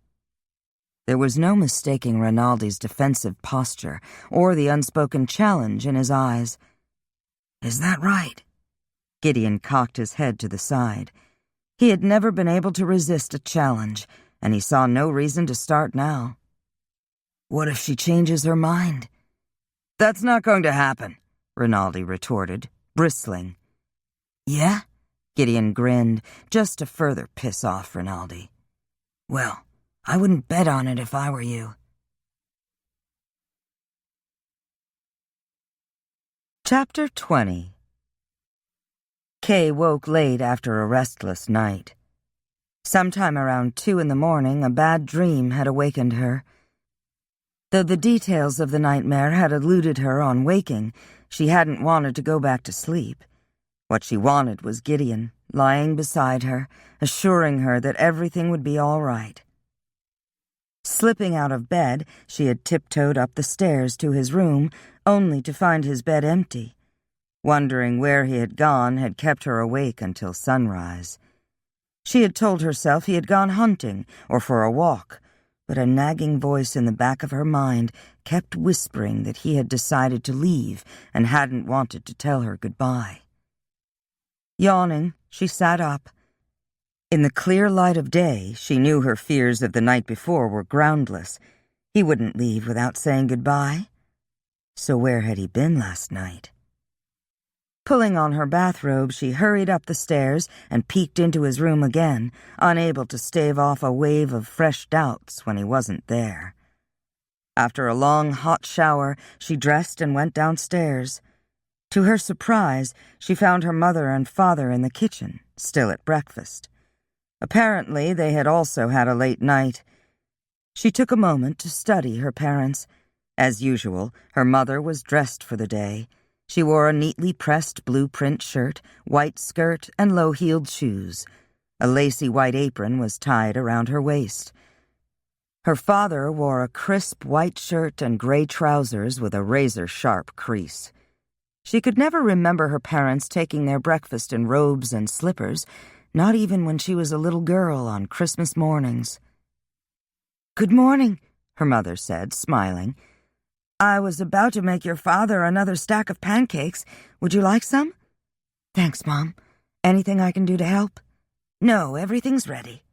There was no mistaking Rinaldi's defensive posture or the unspoken challenge in his eyes. "Is that right?" Gideon cocked his head to the side. He had never been able to resist a challenge, and he saw no reason to start now. "What if she changes her mind?" "That's not going to happen," Rinaldi retorted, bristling. "Yeah?" Gideon grinned, just to further piss off Rinaldi. "Well, I wouldn't bet on it if I were you." Chapter 20. Kay woke late after a restless night. Sometime around 2 in the morning, a bad dream had awakened her. Though the details of the nightmare had eluded her on waking, she hadn't wanted to go back to sleep. What she wanted was Gideon, lying beside her, assuring her that everything would be all right. Slipping out of bed, she had tiptoed up the stairs to his room, only to find his bed empty. Wondering where he had gone had kept her awake until sunrise. She had told herself he had gone hunting or for a walk, but a nagging voice in the back of her mind kept whispering that he had decided to leave and hadn't wanted to tell her goodbye. Yawning, she sat up. In the clear light of day, she knew her fears of the night before were groundless. He wouldn't leave without saying goodbye. So where had he been last night? Pulling on her bathrobe, she hurried up the stairs and peeked into his room again, unable to stave off a wave of fresh doubts when he wasn't there. After a long, hot shower, she dressed and went downstairs. To her surprise, she found her mother and father in the kitchen, still at breakfast. Apparently, they had also had a late night. She took a moment to study her parents. As usual, her mother was dressed for the day. She wore a neatly pressed blue print shirt, white skirt, and low-heeled shoes. A lacy white apron was tied around her waist. Her father wore a crisp white shirt and gray trousers with a razor-sharp crease. She could never remember her parents taking their breakfast in robes and slippers, not even when she was a little girl on Christmas mornings. "Good morning," her mother said, smiling. "I was about to make your father another stack of pancakes. Would you like some?" "Thanks, Mom. Anything I can do to help?" "No, everything's ready."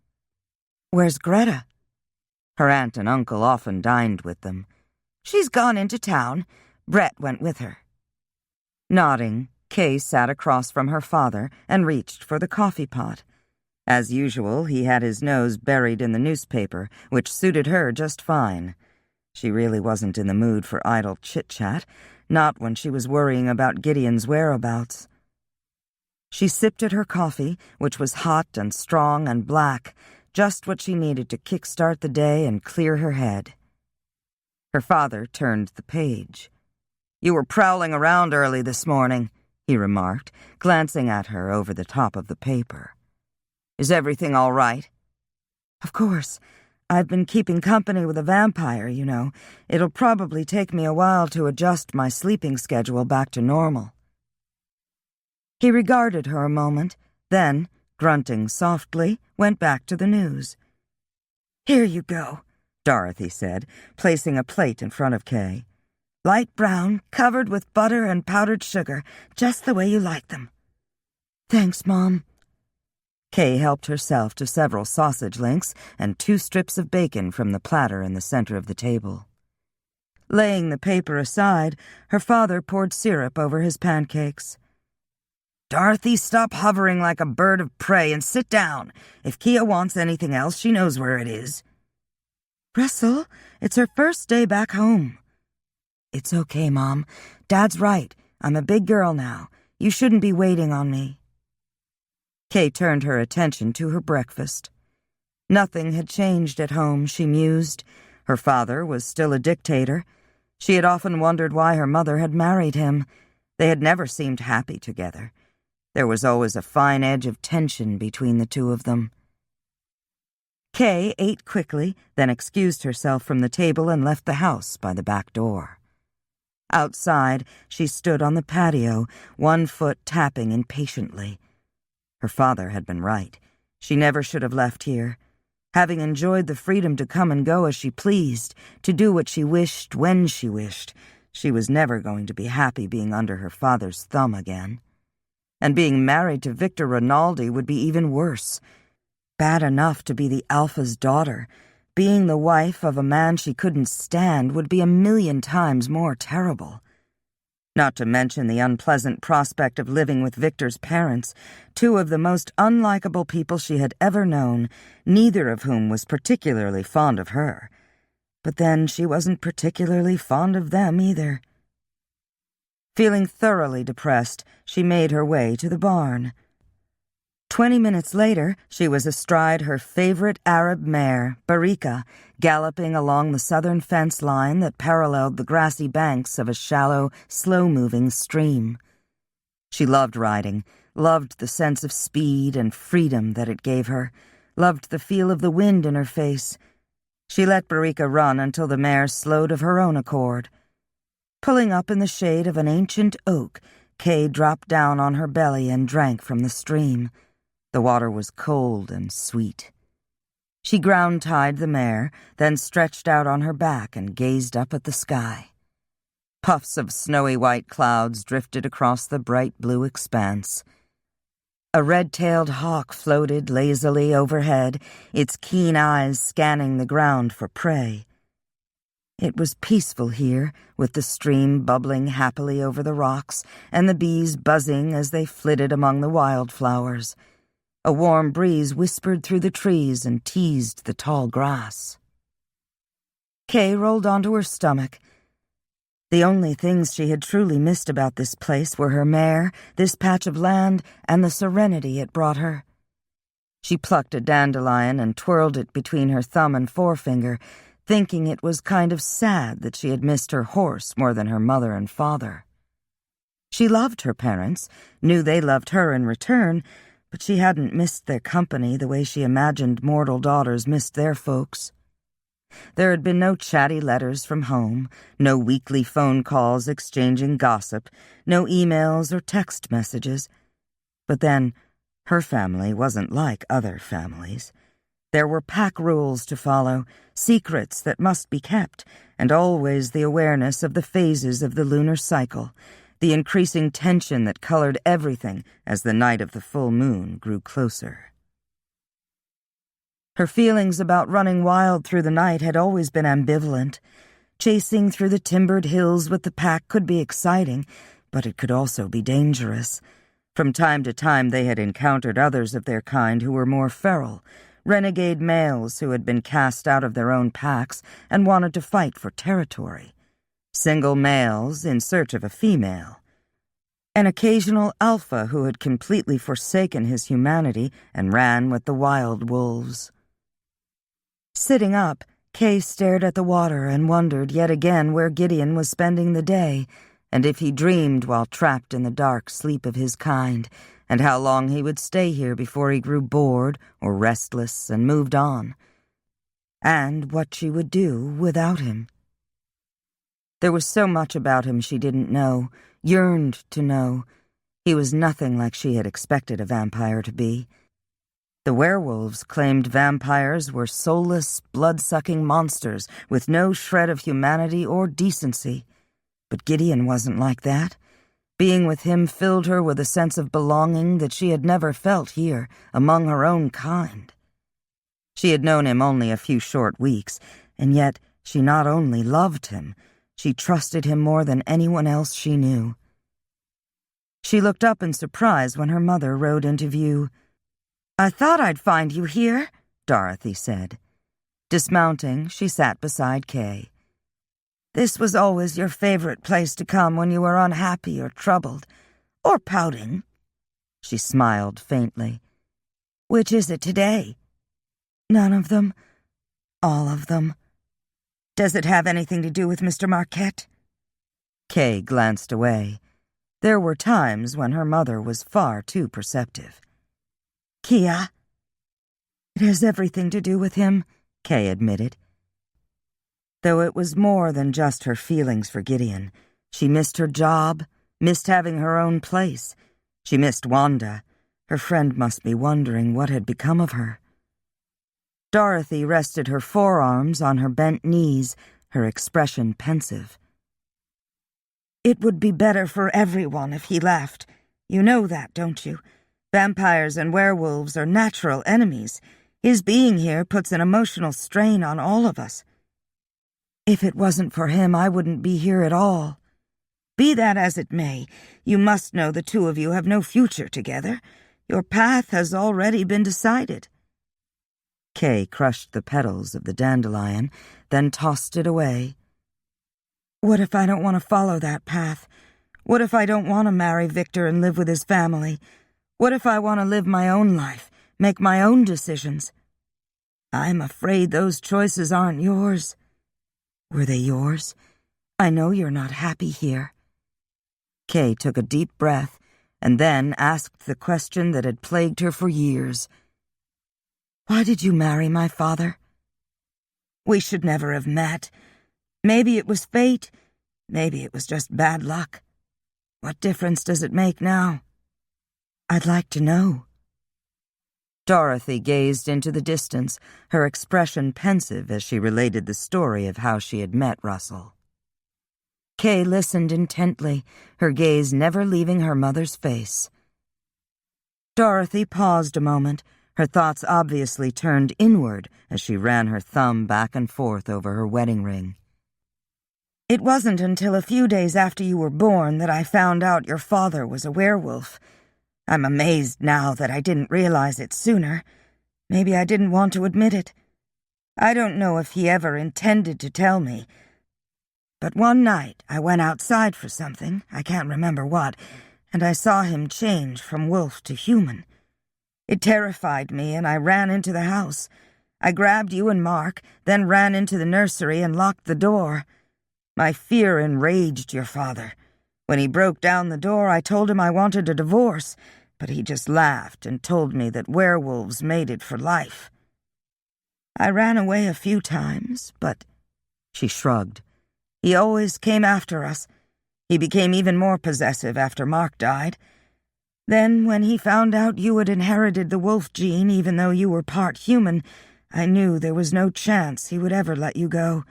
"Where's Greta?" Her aunt and uncle often dined with them. "She's gone into town. Brett went with her." Nodding, Kay sat across from her father and reached for the coffee pot. As usual, he had his nose buried in the newspaper, which suited her just fine. She really wasn't in the mood for idle chit-chat, not when she was worrying about Gideon's whereabouts. She sipped at her coffee, which was hot and strong and black, just what she needed to kickstart the day and clear her head. Her father turned the page. "You were prowling around early this morning," he remarked, glancing at her over the top of the paper. "Is everything all right?" "Of course. I've been keeping company with a vampire, you know. It'll probably take me a while to adjust my sleeping schedule back to normal." He regarded her a moment, then, grunting softly, went back to the news. "Here you go," Dorothy said, placing a plate in front of Kay. "Light brown, covered with butter and powdered sugar, just the way you like them." "Thanks, Mom." Kay helped herself to several sausage links and 2 strips of bacon from the platter in the center of the table. Laying the paper aside, her father poured syrup over his pancakes. "Dorothy, stop hovering like a bird of prey and sit down. If Kia wants anything else, she knows where it is." "Russell, it's her first day back home." "It's okay, Mom. Dad's right. I'm a big girl now. You shouldn't be waiting on me." Kay turned her attention to her breakfast. Nothing had changed at home, she mused. Her father was still a dictator. She had often wondered why her mother had married him. They had never seemed happy together. There was always a fine edge of tension between the two of them. Kay ate quickly, then excused herself from the table and left the house by the back door. Outside, she stood on the patio, one foot tapping impatiently. Her father had been right. She never should have left here. Having enjoyed the freedom to come and go as she pleased, to do what she wished when she wished, she was never going to be happy being under her father's thumb again. And being married to Victor Rinaldi would be even worse. Bad enough to be the Alpha's daughter. Being the wife of a man she couldn't stand would be 1,000,000 times more terrible. Not to mention the unpleasant prospect of living with Victor's parents, 2 of the most unlikable people she had ever known, neither of whom was particularly fond of her. But then she wasn't particularly fond of them either. Feeling thoroughly depressed, she made her way to the barn. 20 minutes later, she was astride her favorite Arab mare, Barika, galloping along the southern fence line that paralleled the grassy banks of a shallow, slow-moving stream. She loved riding, loved the sense of speed and freedom that it gave her, loved the feel of the wind in her face. She let Barika run until the mare slowed of her own accord. Pulling up in the shade of an ancient oak, Kay dropped down on her belly and drank from the stream. The water was cold and sweet. She ground-tied the mare, then stretched out on her back and gazed up at the sky. Puffs of snowy white clouds drifted across the bright blue expanse. A red-tailed hawk floated lazily overhead, its keen eyes scanning the ground for prey. It was peaceful here, with the stream bubbling happily over the rocks and the bees buzzing as they flitted among the wildflowers. A warm breeze whispered through the trees and teased the tall grass. Kay rolled onto her stomach. The only things she had truly missed about this place were her mare, this patch of land, and the serenity it brought her. She plucked a dandelion and twirled it between her thumb and forefinger, thinking it was kind of sad that she had missed her horse more than her mother and father. She loved her parents, knew they loved her in return, but she hadn't missed their company the way she imagined mortal daughters missed their folks. There had been no chatty letters from home, no weekly phone calls exchanging gossip, no emails or text messages. But then, her family wasn't like other families. There were pack rules to follow, secrets that must be kept, and always the awareness of the phases of the lunar cycle, the increasing tension that colored everything as the night of the full moon grew closer. Her feelings about running wild through the night had always been ambivalent. Chasing through the timbered hills with the pack could be exciting, but it could also be dangerous. From time to time they had encountered others of their kind who were more feral, renegade males who had been cast out of their own packs and wanted to fight for territory. Single males in search of a female. An occasional alpha who had completely forsaken his humanity and ran with the wild wolves. Sitting up, Kay stared at the water and wondered yet again where Gideon was spending the day, and if he dreamed while trapped in the dark sleep of his kind, and how long he would stay here before he grew bored or restless and moved on, and what she would do without him. There was so much about him she didn't know, yearned to know. He was nothing like she had expected a vampire to be. The werewolves claimed vampires were soulless, blood-sucking monsters with no shred of humanity or decency. But Gideon wasn't like that. Being with him filled her with a sense of belonging that she had never felt here, among her own kind. She had known him only a few short weeks, and yet she not only loved him, she trusted him more than anyone else she knew. She looked up in surprise when her mother rode into view. "I thought I'd find you here," Dorothy said. Dismounting, she sat beside Kay. "This was always your favorite place to come when you were unhappy or troubled, or pouting." She smiled faintly. "Which is it today?" "None of them. All of them." "Does it have anything to do with Mr. Marquette?" Kay glanced away. There were times when her mother was far too perceptive. "Kia?" "It has everything to do with him," Kay admitted. Though it was more than just her feelings for Gideon. She missed her job, missed having her own place. She missed Wanda. Her friend must be wondering what had become of her. Dorothy rested her forearms on her bent knees, her expression pensive. "It would be better for everyone if he left. You know that, don't you? Vampires and werewolves are natural enemies. His being here puts an emotional strain on all of us. If it wasn't for him, I wouldn't be here at all. Be that as it may, you must know the two of you have no future together. Your path has already been decided." Kay crushed the petals of the dandelion, then tossed it away. "What if I don't want to follow that path? What if I don't want to marry Victor and live with his family? What if I want to live my own life, make my own decisions? I'm afraid those choices aren't yours." "Were they yours? I know you're not happy here." Kay took a deep breath, and then asked the question that had plagued her for years. "Why did you marry my father?" "We should never have met. Maybe it was fate. Maybe it was just bad luck. What difference does it make now?" "I'd like to know." Dorothy gazed into the distance, her expression pensive as she related the story of how she had met Russell. Kay listened intently, her gaze never leaving her mother's face. Dorothy paused a moment, her thoughts obviously turned inward as she ran her thumb back and forth over her wedding ring. "It wasn't until a few days after you were born that I found out your father was a werewolf. I'm amazed now that I didn't realize it sooner. Maybe I didn't want to admit it. I don't know if he ever intended to tell me. But one night I went outside for something, I can't remember what, and I saw him change from wolf to human. It terrified me, and I ran into the house. I grabbed you and Mark, then ran into the nursery and locked the door. My fear enraged your father. When he broke down the door, I told him I wanted a divorce, but he just laughed and told me that werewolves mated for life. I ran away a few times, but—" She shrugged. "He always came after us. He became even more possessive after Mark died. Then, when he found out you had inherited the wolf gene even though you were part human, I knew there was no chance he would ever let you go.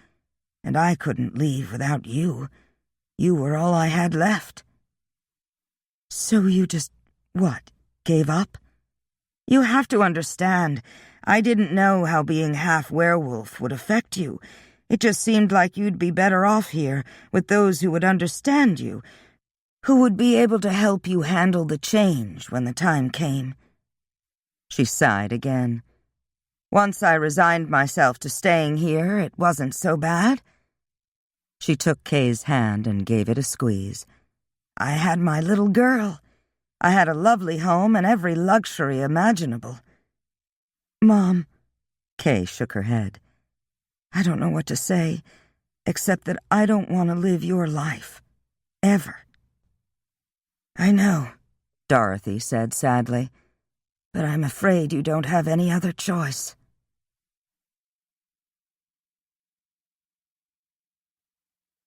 And I couldn't leave without you. You were all I had left." "So you just, what, gave up?" "You have to understand, I didn't know how being half werewolf would affect you. It just seemed like you'd be better off here, with those who would understand you, who would be able to help you handle the change when the time came." She sighed again. "Once I resigned myself to staying here, it wasn't so bad." She took Kay's hand and gave it a squeeze. "I had my little girl. I had a lovely home and every luxury imaginable." "Mom," Kay shook her head, "I don't know what to say, except that I don't want to live your life. Ever." "I know," Dorothy said sadly, "but I'm afraid you don't have any other choice."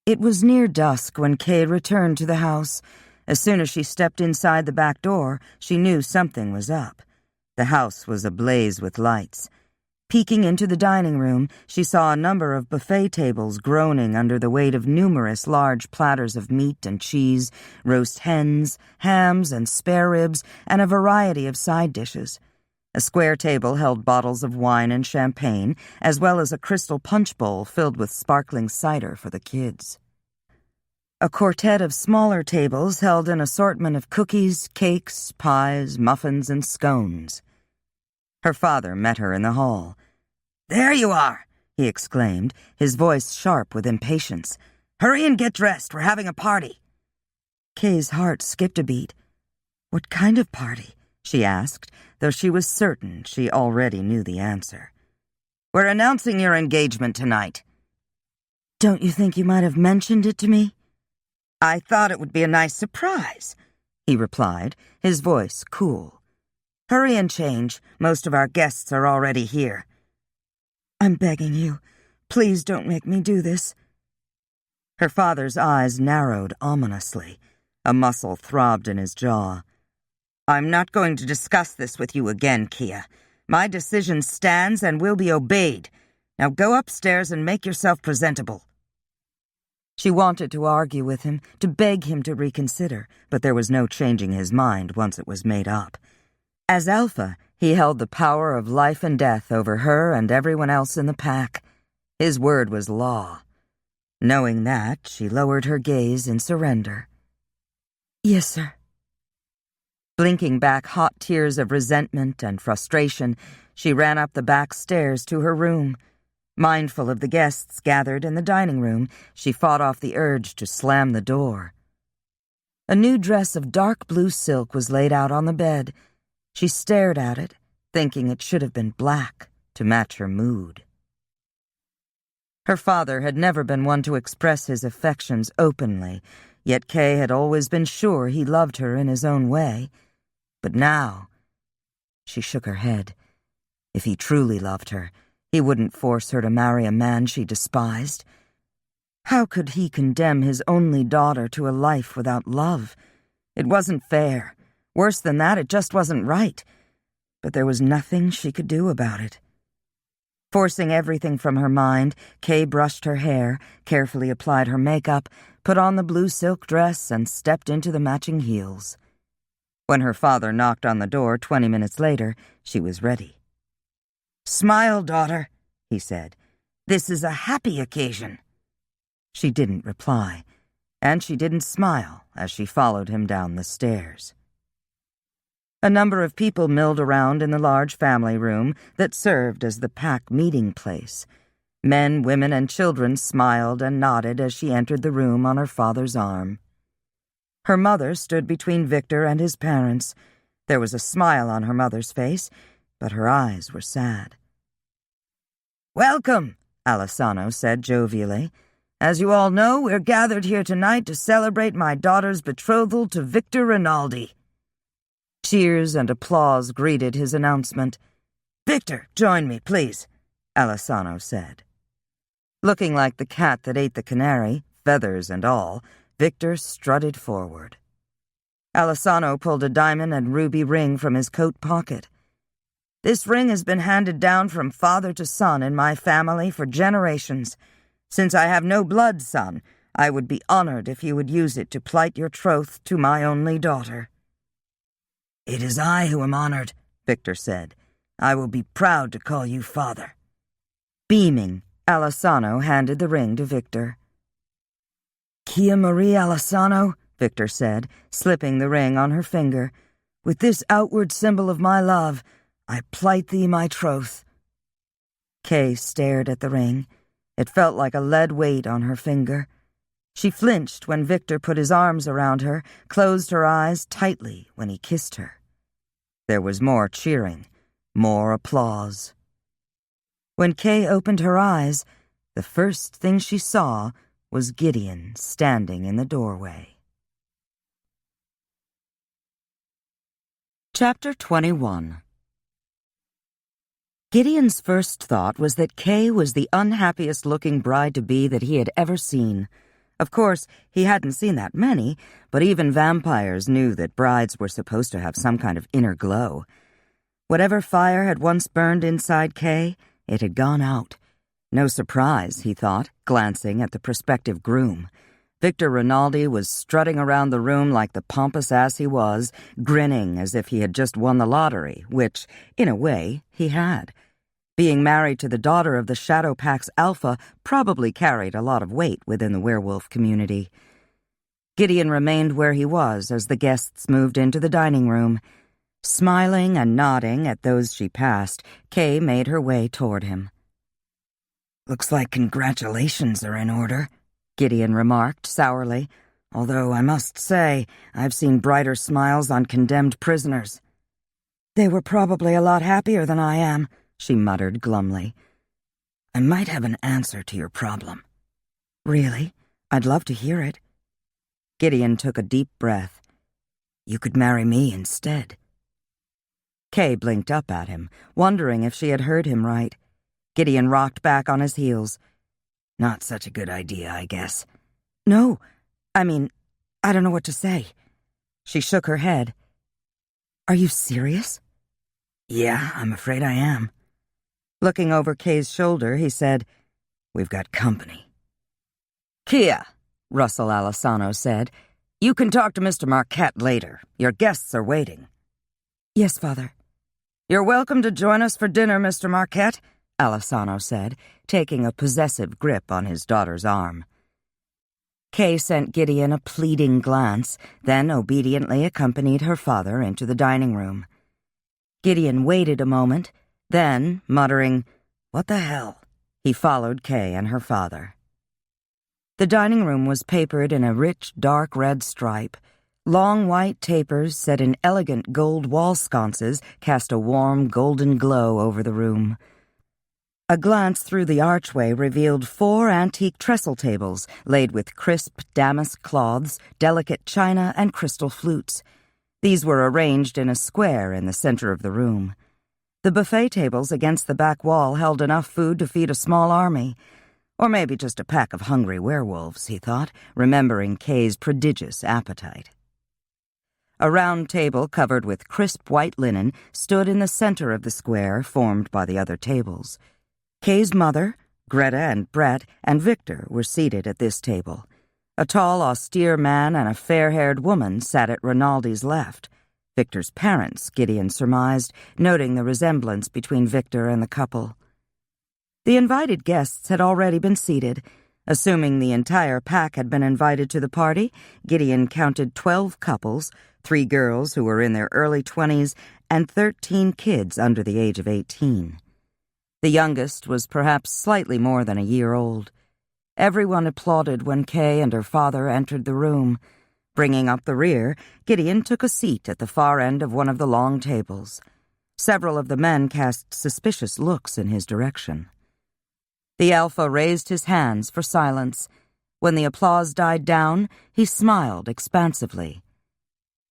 It was near dusk when Kay returned to the house. As soon as she stepped inside the back door, she knew something was up. The house was ablaze with lights. Peeking into the dining room, she saw a number of buffet tables groaning under the weight of numerous large platters of meat and cheese, roast hens, hams and spare ribs, and a variety of side dishes. A square table held bottles of wine and champagne, as well as a crystal punch bowl filled with sparkling cider for the kids. A quartet of smaller tables held an assortment of cookies, cakes, pies, muffins, and scones. Her father met her in the hall. "There you are," he exclaimed, his voice sharp with impatience. "Hurry and get dressed. We're having a party." Kay's heart skipped a beat. "What kind of party?" she asked, though she was certain she already knew the answer. "We're announcing your engagement tonight." "Don't you think you might have mentioned it to me?" "I thought it would be a nice surprise," he replied, his voice cool. "Hurry and change. Most of our guests are already here." "I'm begging you. Please don't make me do this." Her father's eyes narrowed ominously. A muscle throbbed in his jaw. "I'm not going to discuss this with you again, Kia. My decision stands and will be obeyed. Now go upstairs and make yourself presentable." She wanted to argue with him, to beg him to reconsider, but there was no changing his mind once it was made up. As Alpha, he held the power of life and death over her and everyone else in the pack. His word was law. Knowing that, she lowered her gaze in surrender. "Yes, sir." Blinking back hot tears of resentment and frustration, she ran up the back stairs to her room. Mindful of the guests gathered in the dining room, she fought off the urge to slam the door. A new dress of dark blue silk was laid out on the bed. She stared at it, thinking it should have been black to match her mood. Her father had never been one to express his affections openly, yet Kay had always been sure he loved her in his own way. But now... She shook her head. If he truly loved her, he wouldn't force her to marry a man she despised. How could he condemn his only daughter to a life without love? It wasn't fair. Worse than that, it just wasn't right. But there was nothing she could do about it. Forcing everything from her mind, Kay brushed her hair, carefully applied her makeup, put on the blue silk dress, and stepped into the matching heels. When her father knocked on the door 20 minutes later, she was ready. "Smile, daughter," he said. "This is a happy occasion." She didn't reply, and she didn't smile as she followed him down the stairs. A number of people milled around in the large family room that served as the pack meeting place. Men, women, and children smiled and nodded as she entered the room on her father's arm. Her mother stood between Victor and his parents. There was a smile on her mother's face, but her eyes were sad. "Welcome," Alessandro said jovially. "As you all know, we're gathered here tonight to celebrate my daughter's betrothal to Victor Rinaldi." Cheers and applause greeted his announcement. "Victor, join me, please," Alessandro said. Looking like the cat that ate the canary, feathers and all, Victor strutted forward. Alessandro pulled a diamond and ruby ring from his coat pocket. "This ring has been handed down from father to son in my family for generations. Since I have no blood son, I would be honored if you would use it to plight your troth to my only daughter." "It is I who am honored," Victor said. "I will be proud to call you father." Beaming, Alessandro handed the ring to Victor. "Kia Marie Alessandro," Victor said, slipping the ring on her finger. "With this outward symbol of my love, I plight thee my troth." Kay stared at the ring. It felt like a lead weight on her finger. She flinched when Victor put his arms around her, closed her eyes tightly when he kissed her. There was more cheering, more applause. When Kay opened her eyes, the first thing she saw was Gideon standing in the doorway. Chapter 21. Gideon's first thought was that Kay was the unhappiest-looking bride-to-be that he had ever seen. Of course, he hadn't seen that many, but even vampires knew that brides were supposed to have some kind of inner glow. Whatever fire had once burned inside Kay, it had gone out. No surprise, he thought, glancing at the prospective groom. Victor Rinaldi was strutting around the room like the pompous ass he was, grinning as if he had just won the lottery, which, in a way, he had. Being married to the daughter of the Shadow Pack's alpha probably carried a lot of weight within the werewolf community. Gideon remained where he was as the guests moved into the dining room. Smiling and nodding at those she passed, Kay made her way toward him. "Looks like congratulations are in order," Gideon remarked sourly, "although I must say I've seen brighter smiles on condemned prisoners." "They were probably a lot happier than I am," she muttered glumly. "I might have an answer to your problem." "Really? I'd love to hear it." Gideon took a deep breath. "You could marry me instead." Kay blinked up at him, wondering if she had heard him right. Gideon rocked back on his heels. "Not such a good idea, I guess." "No, I mean, I don't know what to say." She shook her head. "Are you serious?" "Yeah, I'm afraid I am." Looking over Kay's shoulder, he said, "We've got company." "Kia," Russell Alessandro said, "you can talk to Mr. Marquette later. Your guests are waiting." "Yes, Father." "You're welcome to join us for dinner, Mr. Marquette," Alessandro said, taking a possessive grip on his daughter's arm. Kay sent Gideon a pleading glance, then obediently accompanied her father into the dining room. Gideon waited a moment, then, muttering, "What the hell?" he followed Kay and her father. The dining room was papered in a rich, dark red stripe. Long white tapers set in elegant gold wall sconces cast a warm, golden glow over the room. A glance through the archway revealed 4 antique trestle tables laid with crisp damask cloths, delicate china, and crystal flutes. These were arranged in a square in the center of the room. The buffet tables against the back wall held enough food to feed a small army. Or maybe just a pack of hungry werewolves, he thought, remembering Kay's prodigious appetite. A round table covered with crisp white linen stood in the center of the square formed by the other tables. Kay's mother, Greta and Brett, and Victor were seated at this table. A tall, austere man and a fair-haired woman sat at Rinaldi's left. Victor's parents, Gideon surmised, noting the resemblance between Victor and the couple. The invited guests had already been seated. Assuming the entire pack had been invited to the party, Gideon counted 12 couples, 3 girls who were in their early 20s, and 13 kids under the age of 18. The youngest was perhaps slightly more than a year old. Everyone applauded when Kay and her father entered the room. Bringing up the rear, Gideon took a seat at the far end of one of the long tables. Several of the men cast suspicious looks in his direction. The Alpha raised his hands for silence. When the applause died down, he smiled expansively.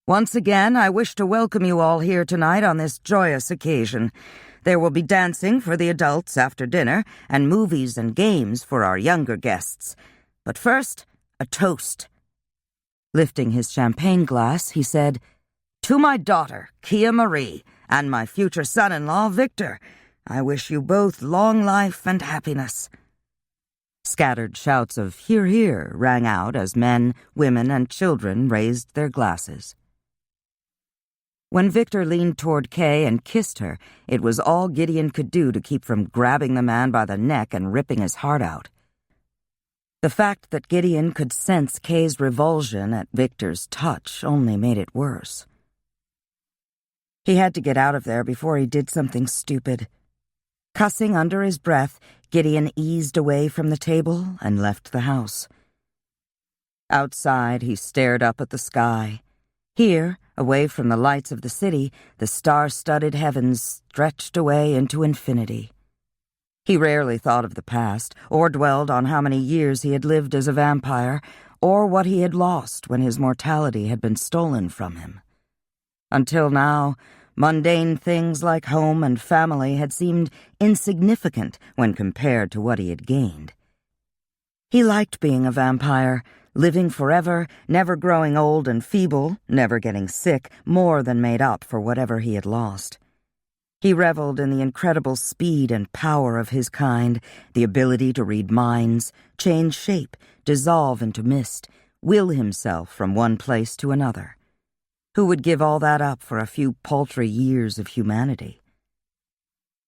"Once again, I wish to welcome you all here tonight on this joyous occasion. There will be dancing for the adults after dinner, and movies and games for our younger guests. But first, a toast." Lifting his champagne glass, he said, "To my daughter, Kia Marie, and my future son-in-law, Victor, I wish you both long life and happiness." Scattered shouts of "Hear, hear" rang out as men, women, and children raised their glasses. When Victor leaned toward Kay and kissed her, it was all Gideon could do to keep from grabbing the man by the neck and ripping his heart out. The fact that Gideon could sense Kay's revulsion at Victor's touch only made it worse. He had to get out of there before he did something stupid. Cussing under his breath, Gideon eased away from the table and left the house. Outside, he stared up at the sky. Here, away from the lights of the city, the star-studded heavens stretched away into infinity. He rarely thought of the past, or dwelled on how many years he had lived as a vampire, or what he had lost when his mortality had been stolen from him. Until now, mundane things like home and family had seemed insignificant when compared to what he had gained. He liked being a vampire, living forever, never growing old and feeble, never getting sick, more than made up for whatever he had lost. He reveled in the incredible speed and power of his kind, the ability to read minds, change shape, dissolve into mist, will himself from one place to another. Who would give all that up for a few paltry years of humanity?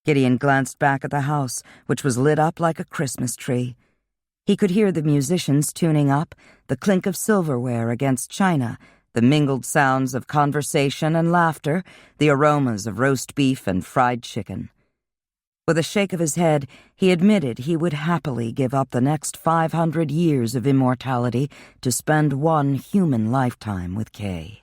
Gideon glanced back at the house, which was lit up like a Christmas tree. He could hear the musicians tuning up, the clink of silverware against china, the mingled sounds of conversation and laughter, the aromas of roast beef and fried chicken. With a shake of his head, he admitted he would happily give up the next 500 years of immortality to spend one human lifetime with Kay.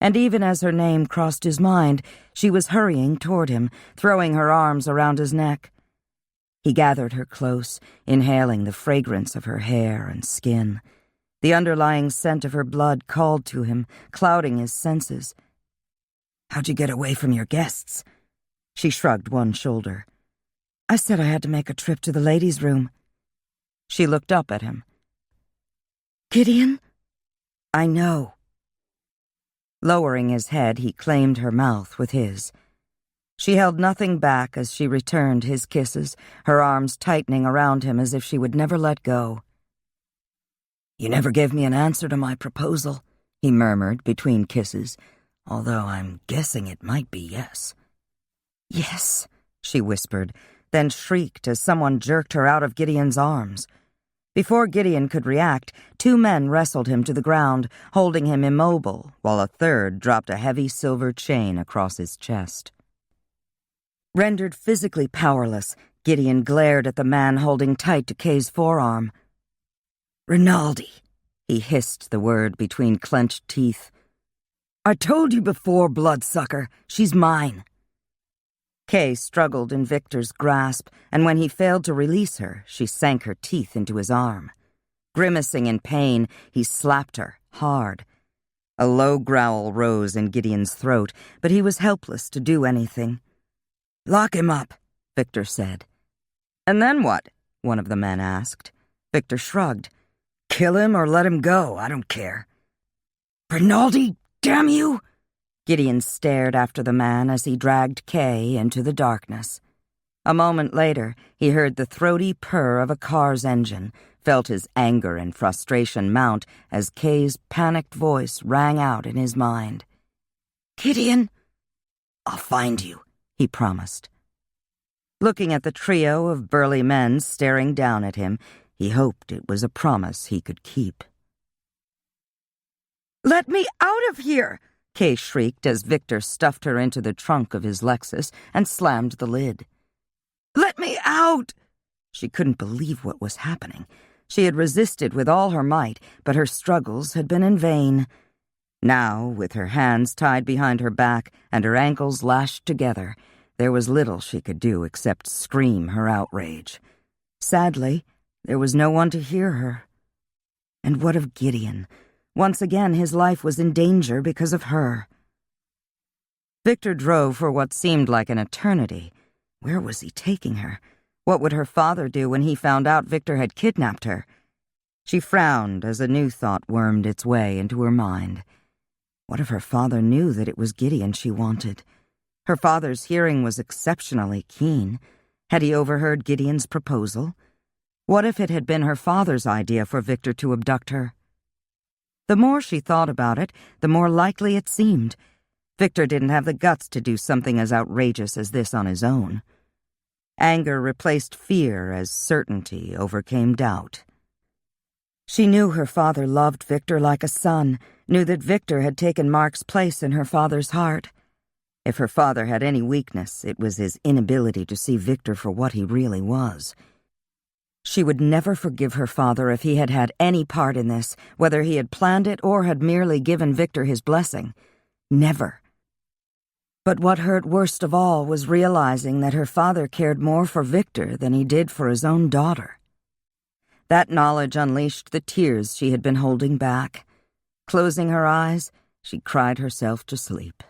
And even as her name crossed his mind, she was hurrying toward him, throwing her arms around his neck. He gathered her close, inhaling the fragrance of her hair and skin. The underlying scent of her blood called to him, clouding his senses. "How'd you get away from your guests?" She shrugged one shoulder. "I said I had to make a trip to the ladies' room." She looked up at him. "Gideon?" "I know." Lowering his head, he claimed her mouth with his. She held nothing back as she returned his kisses, her arms tightening around him as if she would never let go. "You never gave me an answer to my proposal," he murmured between kisses, although I'm guessing it might be yes. "Yes," she whispered, then shrieked as someone jerked her out of Gideon's arms. Before Gideon could react, 2 men wrestled him to the ground, holding him immobile, while a third dropped a heavy silver chain across his chest. Rendered physically powerless, Gideon glared at the man holding tight to Kay's forearm. "Rinaldi," he hissed the word between clenched teeth. "I told you before, bloodsucker. She's mine." Kay struggled in Victor's grasp, and when he failed to release her, she sank her teeth into his arm. Grimacing in pain, he slapped her, hard. A low growl rose in Gideon's throat, but he was helpless to do anything. "Lock him up," Victor said. "And then what?" one of the men asked. Victor shrugged. "Kill him or let him go, I don't care." "Rinaldi, damn you!" Gideon stared after the man as he dragged Kay into the darkness. A moment later, he heard the throaty purr of a car's engine, felt his anger and frustration mount as Kay's panicked voice rang out in his mind. "Gideon!" "I'll find you," he promised. Looking at the trio of burly men staring down at him, he hoped it was a promise he could keep. "Let me out of here!" Kay shrieked as Victor stuffed her into the trunk of his Lexus and slammed the lid. "Let me out!" She couldn't believe what was happening. She had resisted with all her might, but her struggles had been in vain. Now, with her hands tied behind her back and her ankles lashed together, there was little she could do except scream her outrage. Sadly, there was no one to hear her. And what of Gideon? Once again, his life was in danger because of her. Victor drove for what seemed like an eternity. Where was he taking her? What would her father do when he found out Victor had kidnapped her? She frowned as a new thought wormed its way into her mind. What if her father knew that it was Gideon she wanted? Her father's hearing was exceptionally keen. Had he overheard Gideon's proposal? What if it had been her father's idea for Victor to abduct her? The more she thought about it, the more likely it seemed. Victor didn't have the guts to do something as outrageous as this on his own. Anger replaced fear as certainty overcame doubt. She knew her father loved Victor like a son, knew that Victor had taken Mark's place in her father's heart. If her father had any weakness, it was his inability to see Victor for what he really was. She would never forgive her father if he had had any part in this, whether he had planned it or had merely given Victor his blessing. Never. But what hurt worst of all was realizing that her father cared more for Victor than he did for his own daughter. That knowledge unleashed the tears she had been holding back. Closing her eyes, she cried herself to sleep.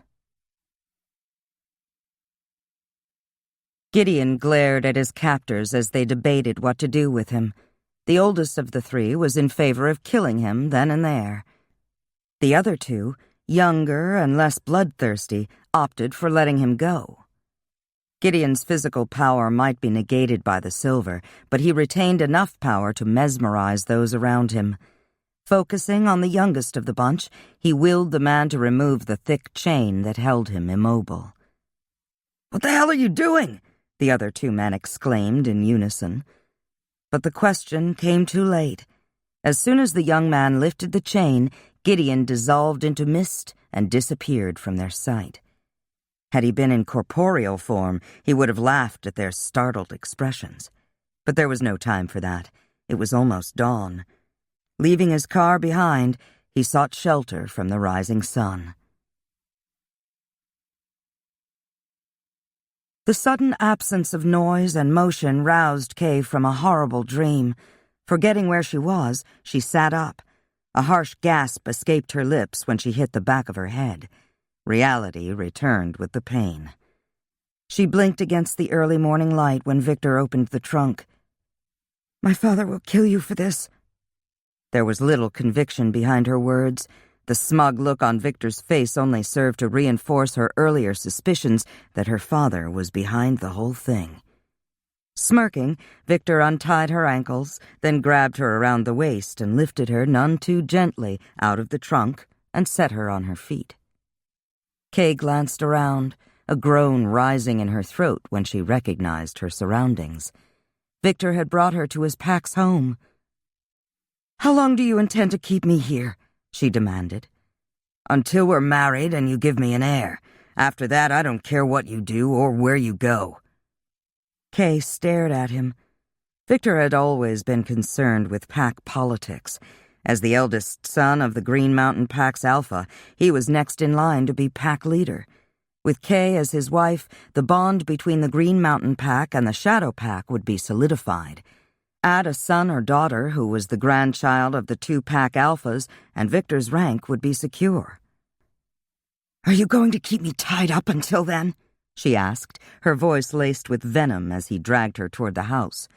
Gideon glared at his captors as they debated what to do with him. The oldest of the three was in favor of killing him then and there. The other two, younger and less bloodthirsty, opted for letting him go. Gideon's physical power might be negated by the silver, but he retained enough power to mesmerize those around him. Focusing on the youngest of the bunch, he willed the man to remove the thick chain that held him immobile. "What the hell are you doing?" the other two men exclaimed in unison. But the question came too late. As soon as the young man lifted the chain, Gideon dissolved into mist and disappeared from their sight. Had he been in corporeal form, he would have laughed at their startled expressions. But there was no time for that. It was almost dawn. Leaving his car behind, he sought shelter from the rising sun. The sudden absence of noise and motion roused Kay from a horrible dream. Forgetting where she was, she sat up. A harsh gasp escaped her lips when she hit the back of her head. Reality returned with the pain. She blinked against the early morning light when Victor opened the trunk. "My father will kill you for this." There was little conviction behind her words. The smug look on Victor's face only served to reinforce her earlier suspicions that her father was behind the whole thing. Smirking, Victor untied her ankles, then grabbed her around the waist and lifted her none too gently out of the trunk and set her on her feet. Kay glanced around, a groan rising in her throat when she recognized her surroundings. Victor had brought her to his Pax home. "How long do you intend to keep me here?" she demanded. "Until we're married and you give me an heir. After that, I don't care what you do or where you go." Kay stared at him. Victor had always been concerned with pack politics. As the eldest son of the Green Mountain Pax Alpha, he was next in line to be pack leader. With Kay as his wife, the bond between the Green Mountain Pack and the Shadow Pack would be solidified. Add a son or daughter who was the grandchild of the two Pack Alphas, and Victor's rank would be secure. "Are you going to keep me tied up until then?" she asked, her voice laced with venom as he dragged her toward the house.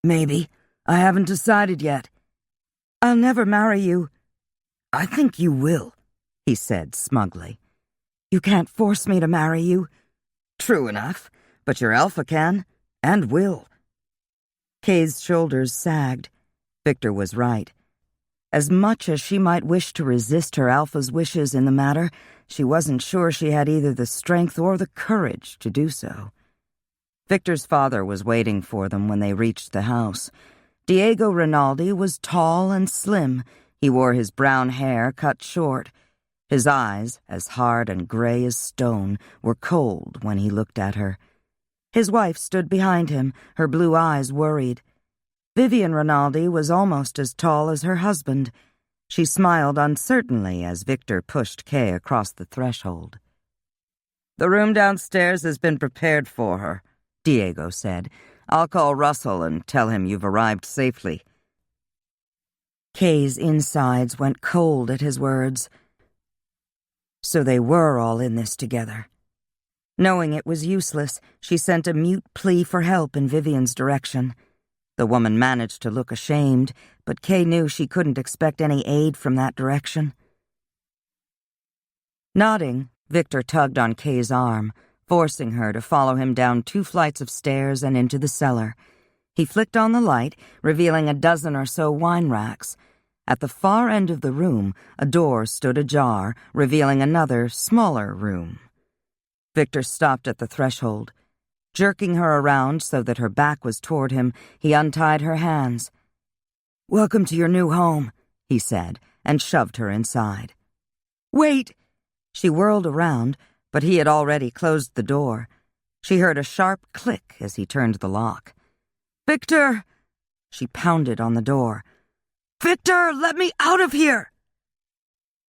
"Maybe. I haven't decided yet." "I'll never marry you." "I think you will," he said smugly. "You can't force me to marry you." "True enough, but your Alpha can, and will." Kay's shoulders sagged. Victor was right. As much as she might wish to resist her Alpha's wishes in the matter, she wasn't sure she had either the strength or the courage to do so. Victor's father was waiting for them when they reached the house. Diego Rinaldi was tall and slim. He wore his brown hair cut short. His eyes, as hard and gray as stone, were cold when he looked at her. His wife stood behind him, her blue eyes worried. Vivian Rinaldi was almost as tall as her husband. She smiled uncertainly as Victor pushed Kay across the threshold. "The room downstairs has been prepared for her," Diego said. "I'll call Russell and tell him you've arrived safely." Kay's insides went cold at his words. So they were all in this together. Knowing it was useless, she sent a mute plea for help in Vivian's direction. The woman managed to look ashamed, but Kay knew she couldn't expect any aid from that direction. Nodding, Victor tugged on Kay's arm, forcing her to follow him down 2 flights of stairs and into the cellar. He flicked on the light, revealing a dozen or so wine racks. At the far end of the room, a door stood ajar, revealing another, smaller room. Victor stopped at the threshold. Jerking her around so that her back was toward him, he untied her hands. "Welcome to your new home," he said, and shoved her inside. "Wait!" She whirled around, but he had already closed the door. She heard a sharp click as he turned the lock. "Victor!" She pounded on the door. "Victor, let me out of here!"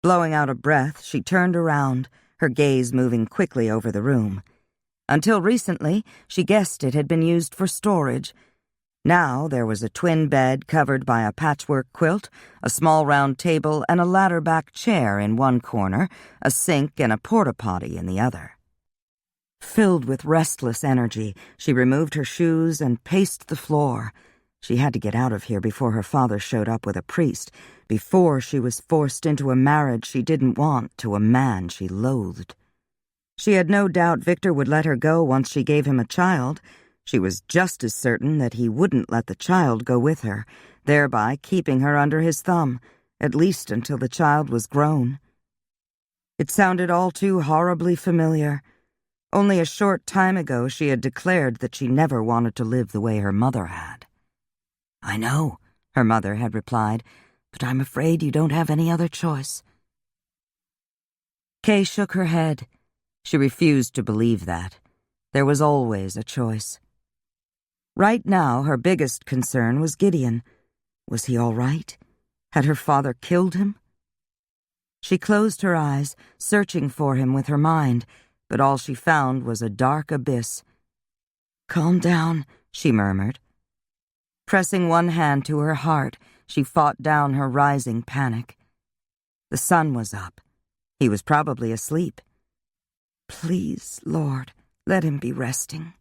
Blowing out a breath, she turned around, her gaze moving quickly over the room. Until recently, she guessed it had been used for storage. Now there was a twin bed covered by a patchwork quilt, a small round table, and a ladder-back chair in one corner, a sink and a porta-potty in the other. Filled with restless energy, she removed her shoes and paced the floor. She had to get out of here before her father showed up with a priest, before she was forced into a marriage she didn't want to a man she loathed. She had no doubt Victor would let her go once she gave him a child. She was just as certain that he wouldn't let the child go with her, thereby keeping her under his thumb, at least until the child was grown. It sounded all too horribly familiar. Only a short time ago she had declared that she never wanted to live the way her mother had. "I know," her mother had replied, "but I'm afraid you don't have any other choice." Kay shook her head. She refused to believe that. There was always a choice. Right now, her biggest concern was Gideon. Was he all right? Had her father killed him? She closed her eyes, searching for him with her mind, but all she found was a dark abyss. "Calm down," she murmured. Pressing one hand to her heart, she fought down her rising panic. The sun was up. He was probably asleep. Please, Lord, let him be resting.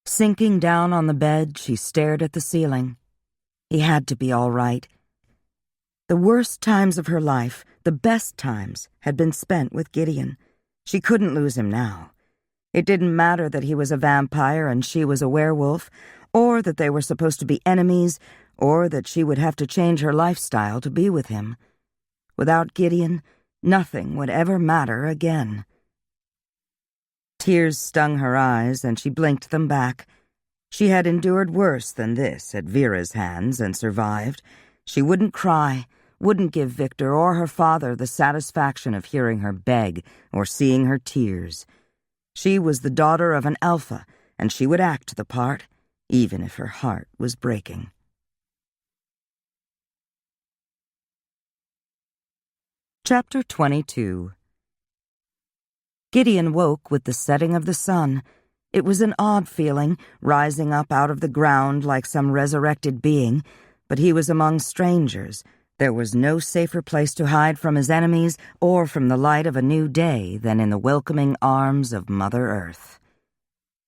Sinking down on the bed, she stared at the ceiling. He had to be all right. The worst times of her life, the best times, had been spent with Gideon. She couldn't lose him now. It didn't matter that he was a vampire and she was a werewolf, or that they were supposed to be enemies, or that she would have to change her lifestyle to be with him. Without Gideon, nothing would ever matter again. Tears stung her eyes, and she blinked them back. She had endured worse than this at Vera's hands and survived. She wouldn't cry, wouldn't give Victor or her father the satisfaction of hearing her beg or seeing her tears. She was the daughter of an alpha, and she would act the part, even if her heart was breaking. Chapter 22. Gideon woke with the setting of the sun. It was an odd feeling, rising up out of the ground like some resurrected being, but he was among strangers. There was no safer place to hide from his enemies or from the light of a new day than in the welcoming arms of Mother Earth.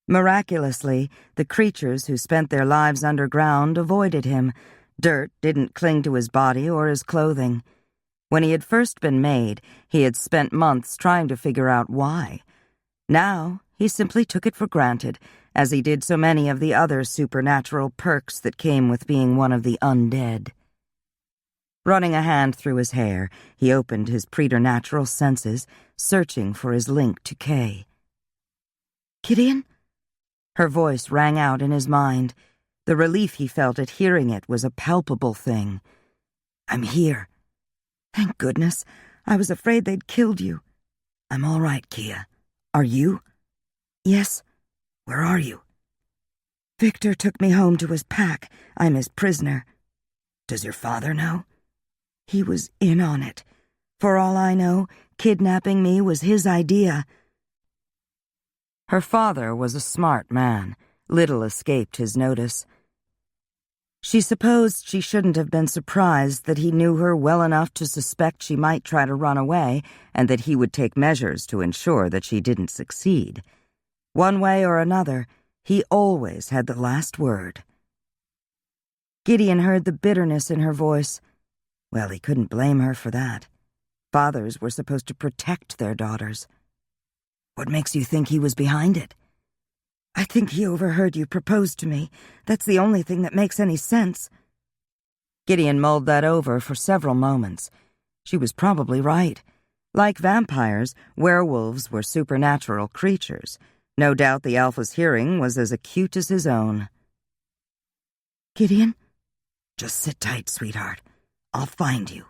Miraculously, the creatures who spent their lives underground avoided him. Dirt didn't cling to his body or his clothing. When he had first been made, he had spent months trying to figure out why. Now, he simply took it for granted, as he did so many of the other supernatural perks that came with being one of the undead. Running a hand through his hair, he opened his preternatural senses, searching for his link to Kay. "Gideon?" Her voice rang out in his mind. The relief he felt at hearing it was a palpable thing. "I'm here. Thank goodness. I was afraid they'd killed you." "I'm all right, Kia. Are you?" "Yes. Where are you?" "Victor took me home to his pack. I'm his prisoner." "Does your father know?" "He was in on it. For all I know, kidnapping me was his idea." Her father was a smart man. Little escaped his notice. She supposed she shouldn't have been surprised that he knew her well enough to suspect she might try to run away and that he would take measures to ensure that she didn't succeed. One way or another, he always had the last word. Gideon heard the bitterness in her voice. Well, he couldn't blame her for that. Fathers were supposed to protect their daughters. "What makes you think he was behind it?" "I think he overheard you propose to me. That's the only thing that makes any sense." Gideon mulled that over for several moments. She was probably right. Like vampires, werewolves were supernatural creatures. No doubt the Alpha's hearing was as acute as his own. "Gideon?" "Just sit tight, sweetheart. I'll find you."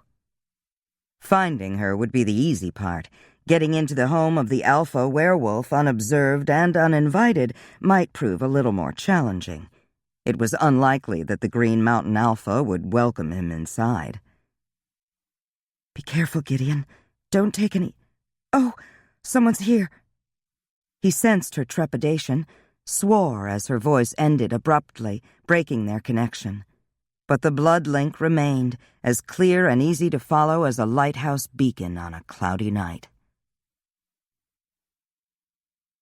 Finding her would be the easy part. Getting into the home of the Alpha werewolf unobserved and uninvited might prove a little more challenging. It was unlikely that the Green Mountain Alpha would welcome him inside. "Be careful, Gideon. Don't take any— Oh, someone's here." He sensed her trepidation, swore as her voice ended abruptly, breaking their connection. But the blood link remained, as clear and easy to follow as a lighthouse beacon on a cloudy night.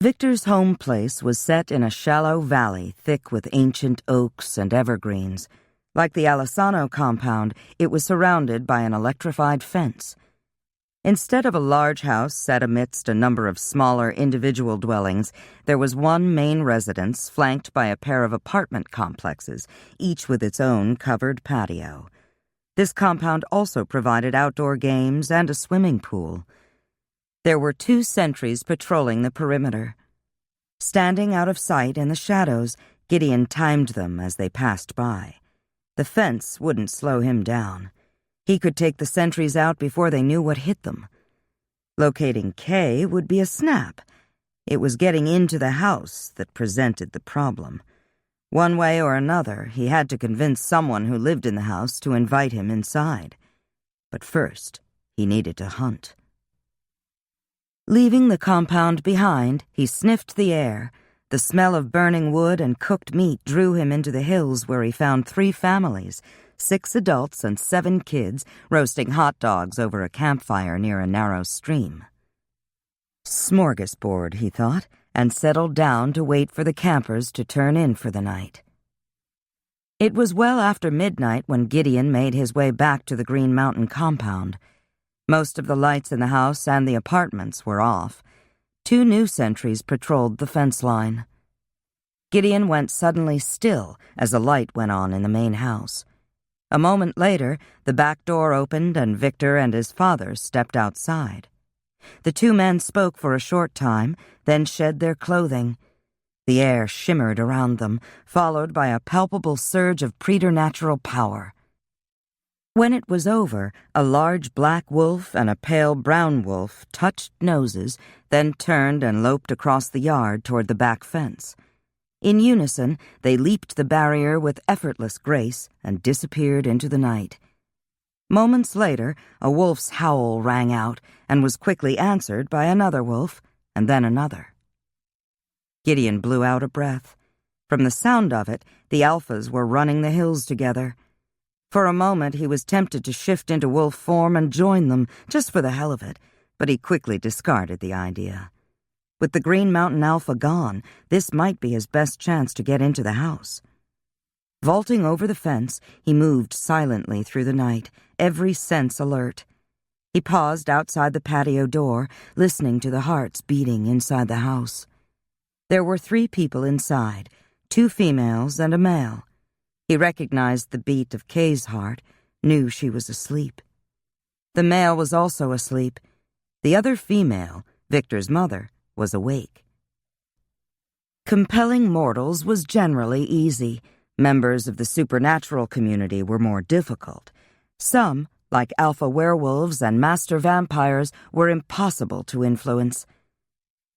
Victor's home place was set in a shallow valley thick with ancient oaks and evergreens. Like the Alessano compound, it was surrounded by an electrified fence. Instead of a large house set amidst a number of smaller individual dwellings, there was one main residence flanked by a pair of apartment complexes, each with its own covered patio. This compound also provided outdoor games and a swimming pool. There were 2 sentries patrolling the perimeter. Standing out of sight in the shadows, Gideon timed them as they passed by. The fence wouldn't slow him down. He could take the sentries out before they knew what hit them. Locating Kay would be a snap. It was getting into the house that presented the problem. One way or another, he had to convince someone who lived in the house to invite him inside. But first, he needed to hunt. Leaving the compound behind, he sniffed the air. The smell of burning wood and cooked meat drew him into the hills where he found 3 families, 6 adults and 7 kids, roasting hot dogs over a campfire near a narrow stream. Smorgasbord, he thought, and settled down to wait for the campers to turn in for the night. It was well after midnight when Gideon made his way back to the Green Mountain compound. Most of the lights in the house and the apartments were off. 2 new sentries patrolled the fence line. Gideon went suddenly still as a light went on in the main house. A moment later, the back door opened and Victor and his father stepped outside. The 2 men spoke for a short time, then shed their clothing. The air shimmered around them, followed by a palpable surge of preternatural power. When it was over, a large black wolf and a pale brown wolf touched noses, then turned and loped across the yard toward the back fence. In unison, they leaped the barrier with effortless grace and disappeared into the night. Moments later, a wolf's howl rang out and was quickly answered by another wolf, and then another. Gideon blew out a breath. From the sound of it, the alphas were running the hills together. For a moment, he was tempted to shift into wolf form and join them, just for the hell of it, but he quickly discarded the idea. With the Green Mountain Alpha gone, this might be his best chance to get into the house. Vaulting over the fence, he moved silently through the night, every sense alert. He paused outside the patio door, listening to the hearts beating inside the house. There were 3 people inside, 2 females and a male. He recognized the beat of Kay's heart, knew she was asleep. The male was also asleep. The other female, Victor's mother, was awake. Compelling mortals was generally easy. Members of the supernatural community were more difficult. Some, like alpha werewolves and master vampires, were impossible to influence.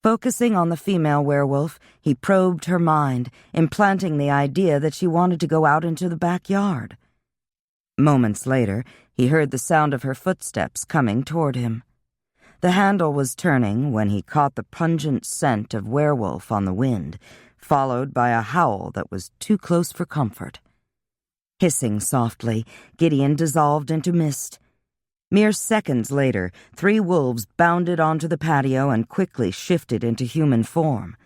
Focusing on the female werewolf, he probed her mind, implanting the idea that she wanted to go out into the backyard. Moments later, he heard the sound of her footsteps coming toward him. The handle was turning when he caught the pungent scent of werewolf on the wind, followed by a howl that was too close for comfort. Hissing softly, Gideon dissolved into mist. Mere seconds later, 3 wolves bounded onto the patio and quickly shifted into human form.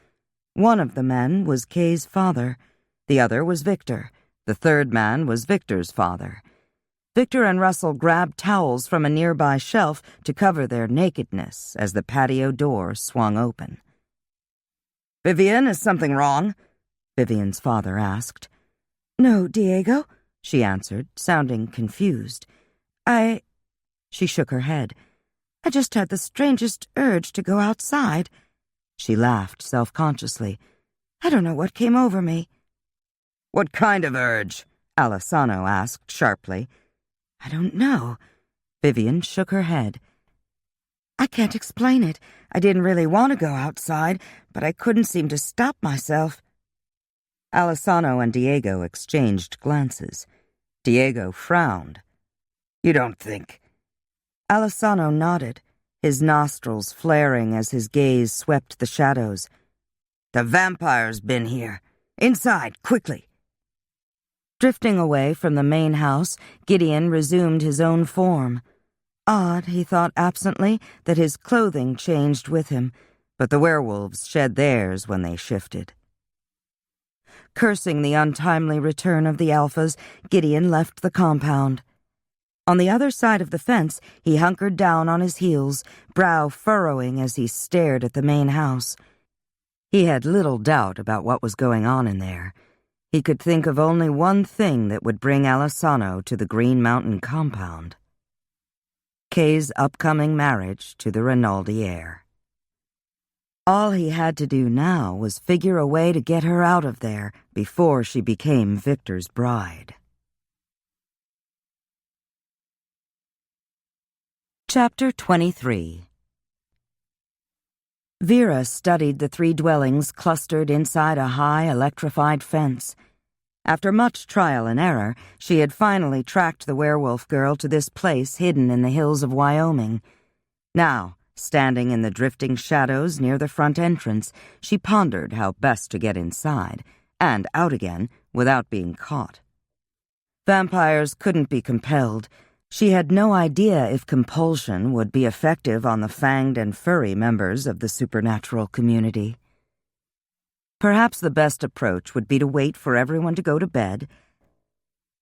One of the men was Kay's father. The other was Victor. The third man was Victor's father. Victor and Russell grabbed towels from a nearby shelf to cover their nakedness as the patio door swung open. "Vivian, is something wrong?" Vivian's father asked. "No, Diego," she answered, sounding confused. She shook her head. "I just had the strangest urge to go outside." She laughed self-consciously. "I don't know what came over me." "What kind of urge?" Alessano asked sharply. "I don't know." Vivian shook her head. "I can't explain it. I didn't really want to go outside, but I couldn't seem to stop myself." Alessano and Diego exchanged glances. Diego frowned. "You don't think—" Alessano nodded, his nostrils flaring as his gaze swept the shadows. "The vampire's been here. Inside, quickly." Drifting away from the main house, Gideon resumed his own form. Odd, he thought absently, that his clothing changed with him, but the werewolves shed theirs when they shifted. Cursing the untimely return of the alphas, Gideon left the compound. On the other side of the fence, he hunkered down on his heels, brow furrowing as he stared at the main house. He had little doubt about what was going on in there. He could think of only one thing that would bring Alessano to the Green Mountain compound: Kay's upcoming marriage to the Rinaldi heir. All he had to do now was figure a way to get her out of there before she became Victor's bride. Chapter 23. Vera studied the 3 dwellings clustered inside a high, electrified fence. After much trial and error, she had finally tracked the werewolf girl to this place hidden in the hills of Wyoming. Now, standing in the drifting shadows near the front entrance, she pondered how best to get inside, and out again, without being caught. Vampires couldn't be compelled. She had no idea if compulsion would be effective on the fanged and furry members of the supernatural community. Perhaps the best approach would be to wait for everyone to go to bed,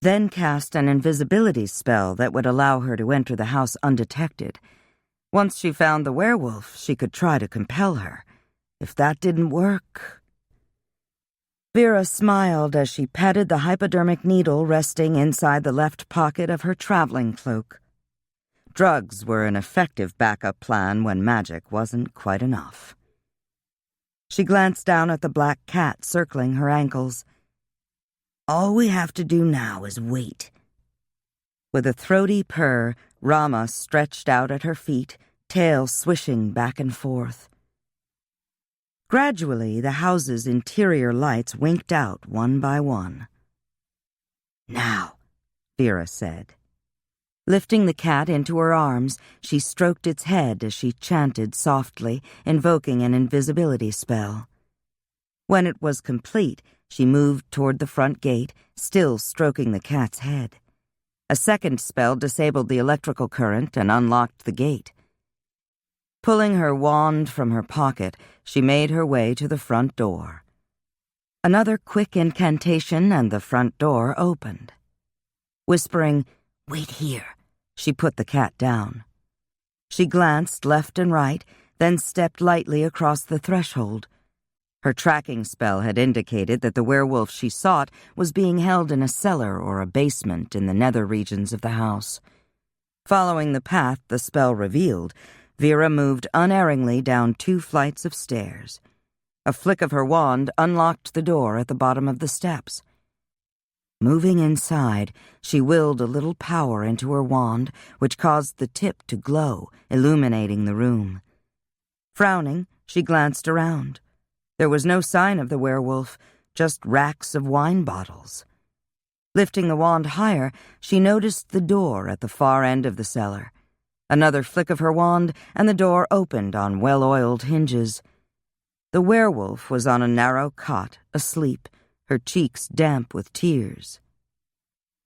then cast an invisibility spell that would allow her to enter the house undetected. Once she found the werewolf, she could try to compel her. If that didn't work... Vera smiled as she patted the hypodermic needle resting inside the left pocket of her traveling cloak. Drugs were an effective backup plan when magic wasn't quite enough. She glanced down at the black cat circling her ankles. "All we have to do now is wait." With a throaty purr, Rama stretched out at her feet, tail swishing back and forth. Gradually, the house's interior lights winked out one by one. "Now," Vera said. Lifting the cat into her arms, she stroked its head as she chanted softly, invoking an invisibility spell. When it was complete, she moved toward the front gate, still stroking the cat's head. A second spell disabled the electrical current and unlocked the gate. Pulling her wand from her pocket, she made her way to the front door. Another quick incantation and the front door opened. Whispering, "Wait here," she put the cat down. She glanced left and right, then stepped lightly across the threshold. Her tracking spell had indicated that the werewolf she sought was being held in a cellar or a basement in the nether regions of the house. Following the path the spell revealed, Vera moved unerringly down 2 flights of stairs. A flick of her wand unlocked the door at the bottom of the steps. Moving inside, she willed a little power into her wand, which caused the tip to glow, illuminating the room. Frowning, she glanced around. There was no sign of the werewolf, just racks of wine bottles. Lifting the wand higher, she noticed the door at the far end of the cellar. Another flick of her wand, and the door opened on well-oiled hinges. The werewolf was on a narrow cot, asleep, her cheeks damp with tears.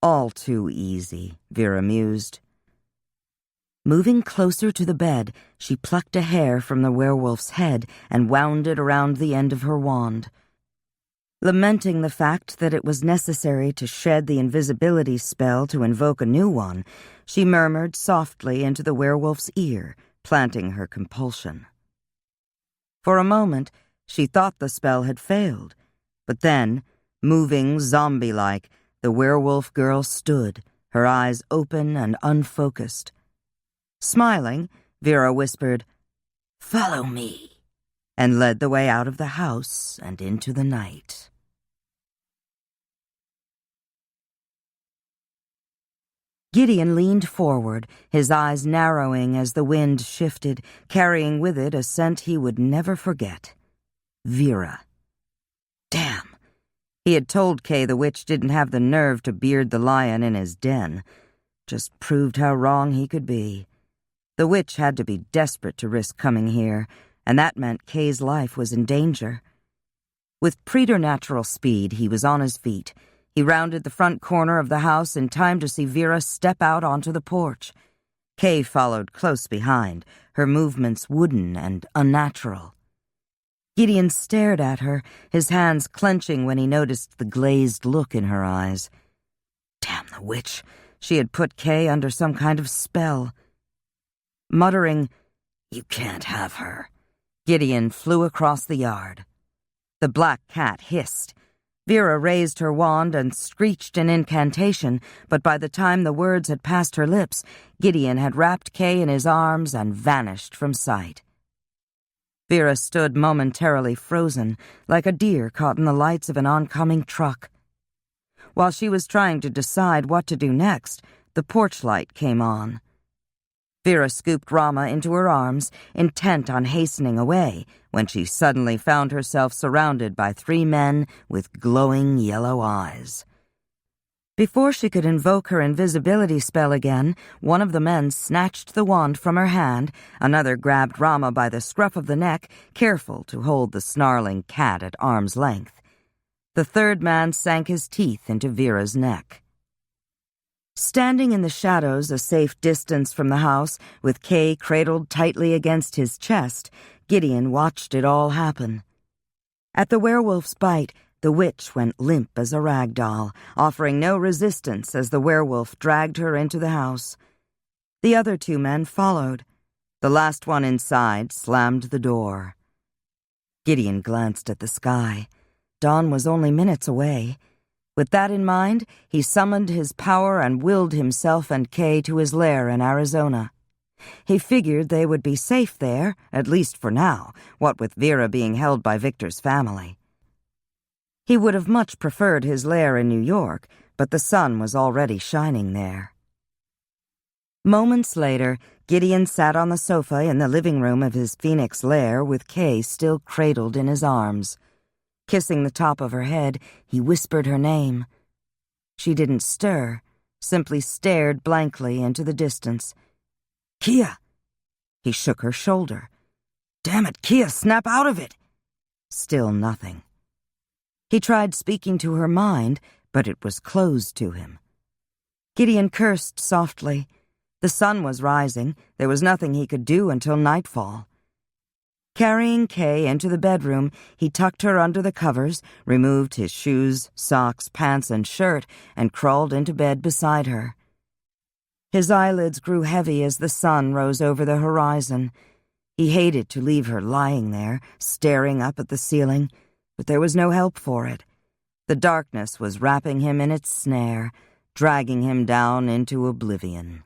All too easy, Vera mused. Moving closer to the bed, she plucked a hair from the werewolf's head and wound it around the end of her wand. Lamenting the fact that it was necessary to shed the invisibility spell to invoke a new one, she murmured softly into the werewolf's ear, planting her compulsion. For a moment, she thought the spell had failed, but then, moving zombie-like, the werewolf girl stood, her eyes open and unfocused. Smiling, Vera whispered, "Follow me," and led the way out of the house and into the night. Gideon leaned forward, his eyes narrowing as the wind shifted, carrying with it a scent he would never forget. Vera. Damn. He had told Kay the witch didn't have the nerve to beard the lion in his den. Just proved how wrong he could be. The witch had to be desperate to risk coming here, and that meant Kay's life was in danger. With preternatural speed, he was on his feet. He rounded the front corner of the house in time to see Vera step out onto the porch. Kay followed close behind, her movements wooden and unnatural. Gideon stared at her, his hands clenching when he noticed the glazed look in her eyes. Damn the witch! She had put Kay under some kind of spell. Muttering, "You can't have her," Gideon flew across the yard. The black cat hissed. Vera raised her wand and screeched an incantation, but by the time the words had passed her lips, Gideon had wrapped Kay in his arms and vanished from sight. Vera stood momentarily frozen, like a deer caught in the lights of an oncoming truck. While she was trying to decide what to do next, the porch light came on. Vera scooped Rama into her arms, intent on hastening away, when she suddenly found herself surrounded by 3 men with glowing yellow eyes. Before she could invoke her invisibility spell again, one of the men snatched the wand from her hand, another grabbed Rama by the scruff of the neck, careful to hold the snarling cat at arm's length. The third man sank his teeth into Vera's neck. Standing in the shadows a safe distance from the house, with Kay cradled tightly against his chest, Gideon watched it all happen. At the werewolf's bite, the witch went limp as a rag doll, offering no resistance as the werewolf dragged her into the house. The other 2 men followed. The last one inside slammed the door. Gideon glanced at the sky. Dawn was only minutes away. With that in mind, he summoned his power and willed himself and Kay to his lair in Arizona. He figured they would be safe there, at least for now, what with Vera being held by Victor's family. He would have much preferred his lair in New York, but the sun was already shining there. Moments later, Gideon sat on the sofa in the living room of his Phoenix lair with Kay still cradled in his arms. Kissing the top of her head, he whispered her name. She didn't stir, simply stared blankly into the distance. "Kia!" He shook her shoulder. "Damn it, Kia, snap out of it!" Still nothing. He tried speaking to her mind, but it was closed to him. Gideon cursed softly. The sun was rising. There was nothing he could do until nightfall. Carrying Kay into the bedroom, he tucked her under the covers, removed his shoes, socks, pants, and shirt, and crawled into bed beside her. His eyelids grew heavy as the sun rose over the horizon. He hated to leave her lying there, staring up at the ceiling, but there was no help for it. The darkness was wrapping him in its snare, dragging him down into oblivion.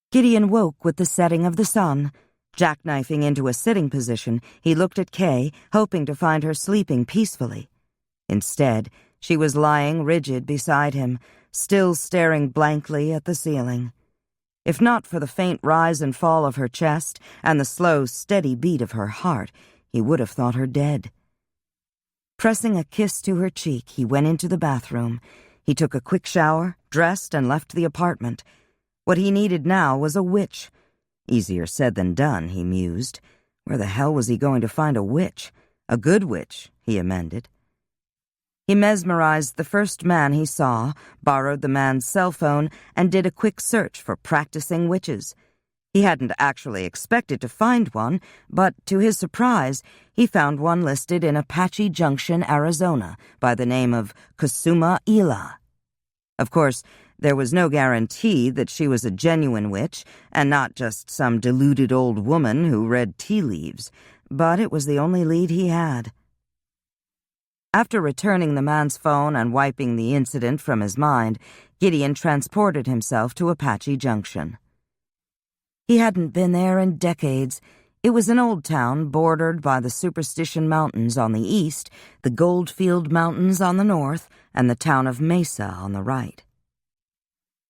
Gideon woke with the setting of the sun. Jackknifing into a sitting position, he looked at Kay, hoping to find her sleeping peacefully. Instead, she was lying rigid beside him, still staring blankly at the ceiling. If not for the faint rise and fall of her chest and the slow, steady beat of her heart, he would have thought her dead. Pressing a kiss to her cheek, he went into the bathroom. He took a quick shower, dressed, and left the apartment. What he needed now was a witch. Easier said than done, he mused. Where the hell was he going to find a witch? A good witch, he amended. He mesmerized the first man he saw, borrowed the man's cell phone, and did a quick search for practicing witches. He hadn't actually expected to find one, but to his surprise, he found one listed in Apache Junction, Arizona, by the name of Kusuma Ila. Of course, there was no guarantee that she was a genuine witch, and not just some deluded old woman who read tea leaves, but it was the only lead he had. After returning the man's phone and wiping the incident from his mind, Gideon transported himself to Apache Junction. He hadn't been there in decades. It was an old town bordered by the Superstition Mountains on the east, the Goldfield Mountains on the north, and the town of Mesa on the right.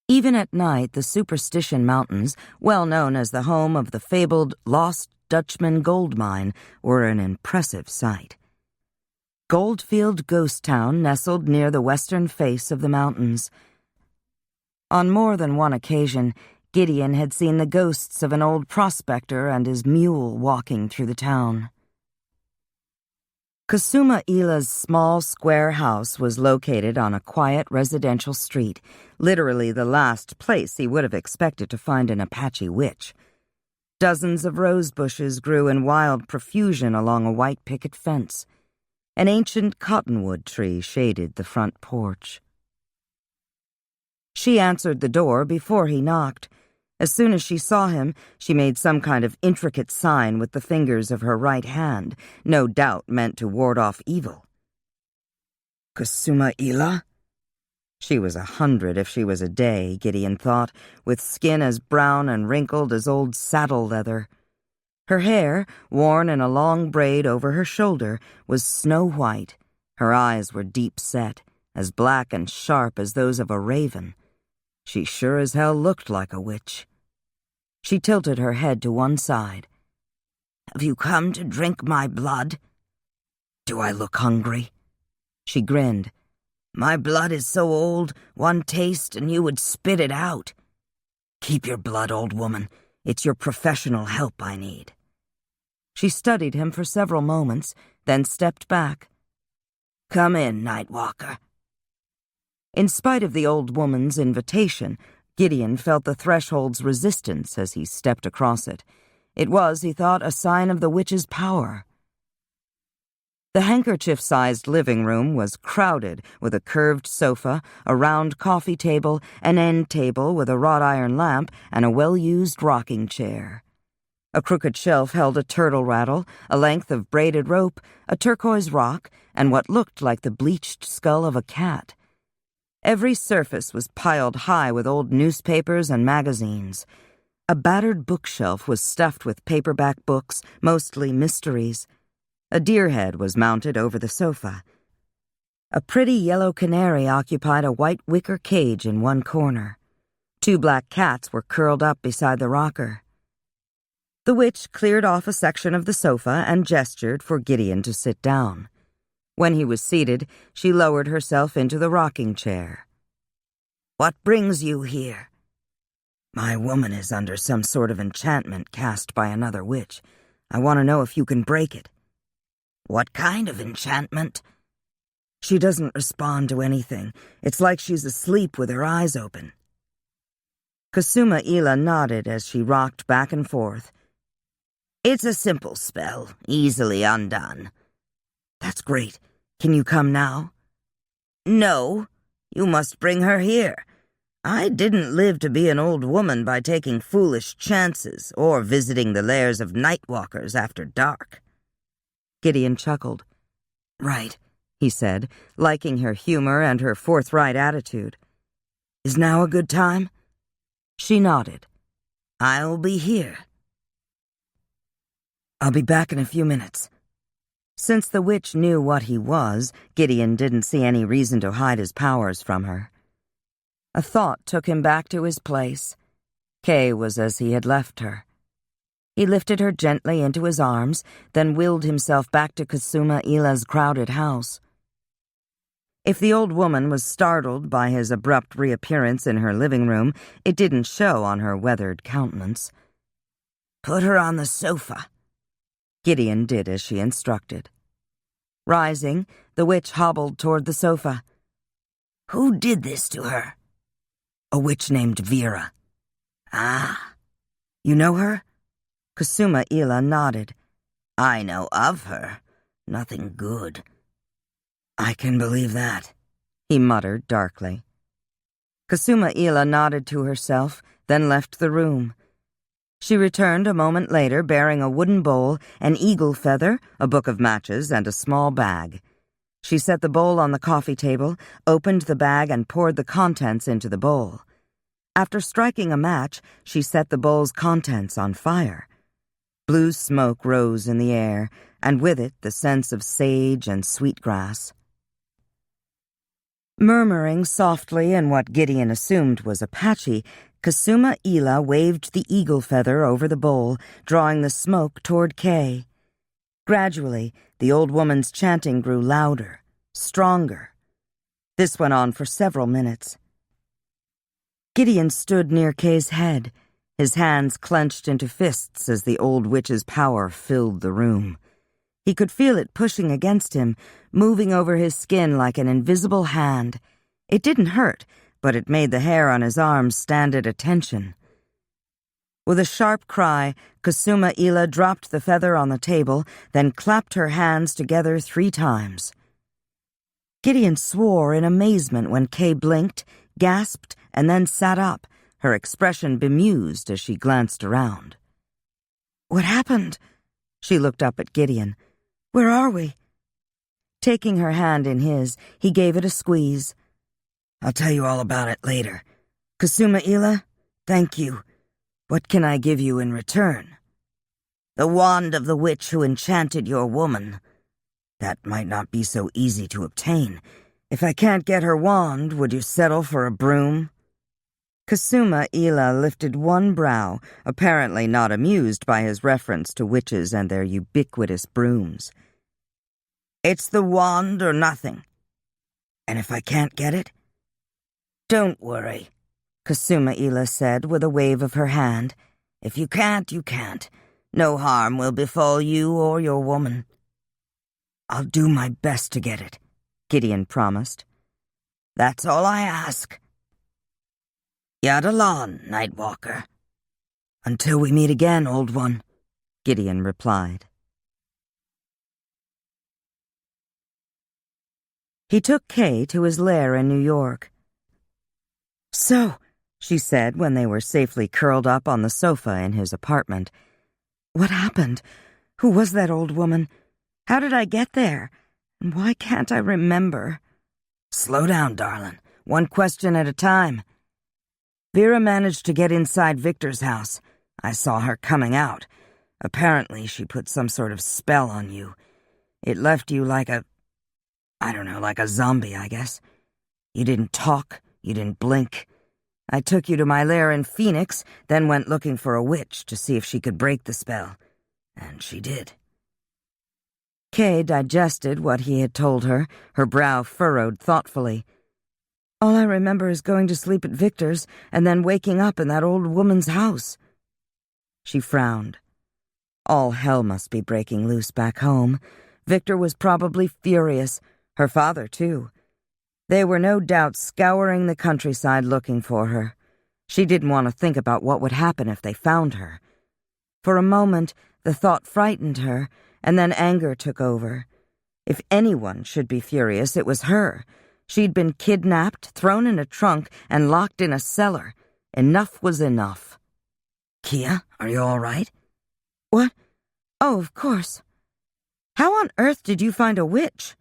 Even at night, the Superstition Mountains, well known as the home of the fabled Lost Dutchman gold mine, were an impressive sight. Goldfield Ghost Town nestled near the western face of the mountains. On more than one occasion, Gideon had seen the ghosts of an old prospector and his mule walking through the town. Kusuma Ila's small square house was located on a quiet residential street, literally the last place he would have expected to find an Apache witch. Dozens of rose bushes grew in wild profusion along a white picket fence. An ancient cottonwood tree shaded the front porch. She answered the door before he knocked. As soon as she saw him, she made some kind of intricate sign with the fingers of her right hand, no doubt meant to ward off evil. "Kusuma Ila?" She was 100 if she was a day, Gideon thought, with skin as brown and wrinkled as old saddle leather. Her hair, worn in a long braid over her shoulder, was snow-white. Her eyes were deep-set, as black and sharp as those of a raven. She sure as hell looked like a witch. She tilted her head to one side. "Have you come to drink my blood?" "Do I look hungry?" She grinned. "My blood is so old, one taste and you would spit it out." "Keep your blood, old woman. It's your professional help I need." She studied him for several moments, then stepped back. "Come in, Nightwalker." In spite of the old woman's invitation, Gideon felt the threshold's resistance as he stepped across it. It was, he thought, a sign of the witch's power. The handkerchief-sized living room was crowded with a curved sofa, a round coffee table, an end table with a wrought iron lamp, and a well-used rocking chair. A crooked shelf held a turtle rattle, a length of braided rope, a turquoise rock, and what looked like the bleached skull of a cat. Every surface was piled high with old newspapers and magazines. A battered bookshelf was stuffed with paperback books, mostly mysteries. A deer head was mounted over the sofa. A pretty yellow canary occupied a white wicker cage in one corner. 2 black cats were curled up beside the rocker. The witch cleared off a section of the sofa and gestured for Gideon to sit down. When he was seated, she lowered herself into the rocking chair. "What brings you here?" "My woman is under some sort of enchantment cast by another witch. I want to know if you can break it." "What kind of enchantment?" "She doesn't respond to anything. It's like she's asleep with her eyes open." Kusuma Ila nodded as she rocked back and forth. "It's a simple spell, easily undone." "That's great. Can you come now?" "No, you must bring her here. I didn't live to be an old woman by taking foolish chances or visiting the lairs of nightwalkers after dark." Gideon chuckled. "Right," he said, liking her humor and her forthright attitude. "Is now a good time?" She nodded. "I'll be here." "I'll be back in a few minutes." Since the witch knew what he was, Gideon didn't see any reason to hide his powers from her. A thought took him back to his place. Kay was as he had left her. He lifted her gently into his arms, then willed himself back to Kusuma Ila's crowded house. If the old woman was startled by his abrupt reappearance in her living room, it didn't show on her weathered countenance. "Put her on the sofa." Gideon did as she instructed. Rising, the witch hobbled toward the sofa. "Who did this to her?" "A witch named Vera." "Ah." "You know her?" Kusuma Ila nodded. "I know of her. Nothing good." "I can believe that," he muttered darkly. Kusuma Ila nodded to herself, then left the room. She returned a moment later bearing a wooden bowl, an eagle feather, a book of matches, and a small bag. She set the bowl on the coffee table, opened the bag, and poured the contents into the bowl. After striking a match, she set the bowl's contents on fire. Blue smoke rose in the air, and with it the sense of sage and sweetgrass. Murmuring softly in what Gideon assumed was Apache, Kusuma Ila waved the eagle feather over the bowl, drawing the smoke toward Kay. Gradually, the old woman's chanting grew louder, stronger. This went on for several minutes. Gideon stood near Kay's head, his hands clenched into fists as the old witch's power filled the room. He could feel it pushing against him, moving over his skin like an invisible hand. It didn't hurt, but it made the hair on his arms stand at attention. With a sharp cry, Kusuma Ila dropped the feather on the table, then clapped her hands together 3 times. Gideon swore in amazement when Kay blinked, gasped, and then sat up, her expression bemused as she glanced around. "What happened?" She looked up at Gideon. "Where are we?" Taking her hand in his, he gave it a squeeze. "I'll tell you all about it later. Kusuma Ila, thank you. What can I give you in return?" "The wand of the witch who enchanted your woman." "That might not be so easy to obtain. If I can't get her wand, would you settle for a broom?" Kusuma Ila lifted one brow, apparently not amused by his reference to witches and their ubiquitous brooms. "It's the wand or nothing." "And if I can't get it?" "Don't worry," Kusuma Ila said with a wave of her hand. "If you can't, you can't. No harm will befall you or your woman." "I'll do my best to get it," Gideon promised. "That's all I ask." "Yadalon, Nightwalker." "Until we meet again, old one," Gideon replied. He took Kay to his lair in New York. "So," she said when they were safely curled up on the sofa in his apartment, "what happened? Who was that old woman? How did I get there? And why can't I remember?" "Slow down, darling. One question at a time." "Vera managed to get inside Victor's house. I saw her coming out. Apparently she put some sort of spell on you. It left you like like a zombie, I guess. You didn't talk, you didn't blink. I took you to my lair in Phoenix, then went looking for a witch to see if she could break the spell. And she did." Kay digested what he had told her, her brow furrowed thoughtfully. All I remember is going to sleep at Victor's and then waking up in that old woman's house. She frowned. All hell must be breaking loose back home. Victor was probably furious, her father too. They were no doubt scouring the countryside looking for her. She didn't want to think about what would happen if they found her. For a moment, the thought frightened her, and then anger took over. If anyone should be furious, it was her. She'd been kidnapped, thrown in a trunk, and locked in a cellar. Enough was enough. Kia, are you all right? What? Oh, of course. How on earth did you find a witch?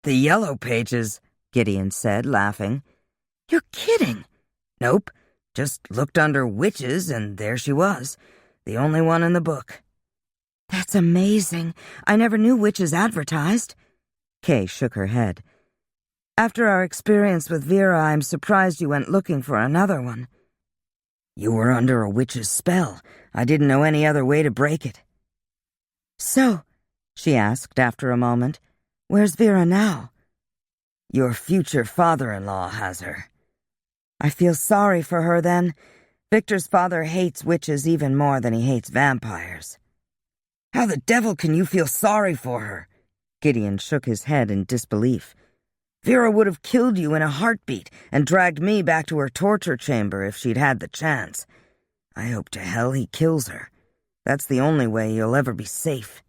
The yellow pages, Gideon said, laughing. You're kidding. Nope. Just looked under witches, and there she was. The only one in the book. That's amazing. I never knew witches advertised. Kay shook her head. After our experience with Vera, I'm surprised you went looking for another one. You were under a witch's spell. I didn't know any other way to break it. So, she asked after a moment, where's Vera now? Your future father-in-law has her. I feel sorry for her then. Victor's father hates witches even more than he hates vampires. How the devil can you feel sorry for her? Gideon shook his head in disbelief. Vera would have killed you in a heartbeat and dragged me back to her torture chamber if she'd had the chance. I hope to hell he kills her. That's the only way you'll ever be safe.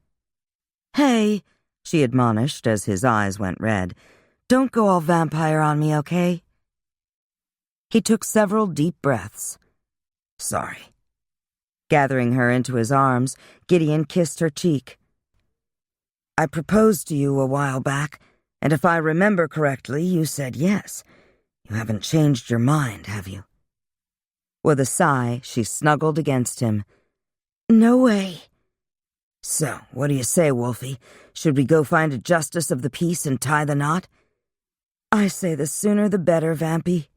Hey, she admonished as his eyes went red. Don't go all vampire on me, okay? He took several deep breaths. Sorry. Gathering her into his arms, Gideon kissed her cheek. I proposed to you a while back, and if I remember correctly, you said yes. You haven't changed your mind, have you? With a sigh, she snuggled against him. No way. So, what do you say, Wolfie? Should we go find a justice of the peace and tie the knot? I say the sooner the better, Vampy.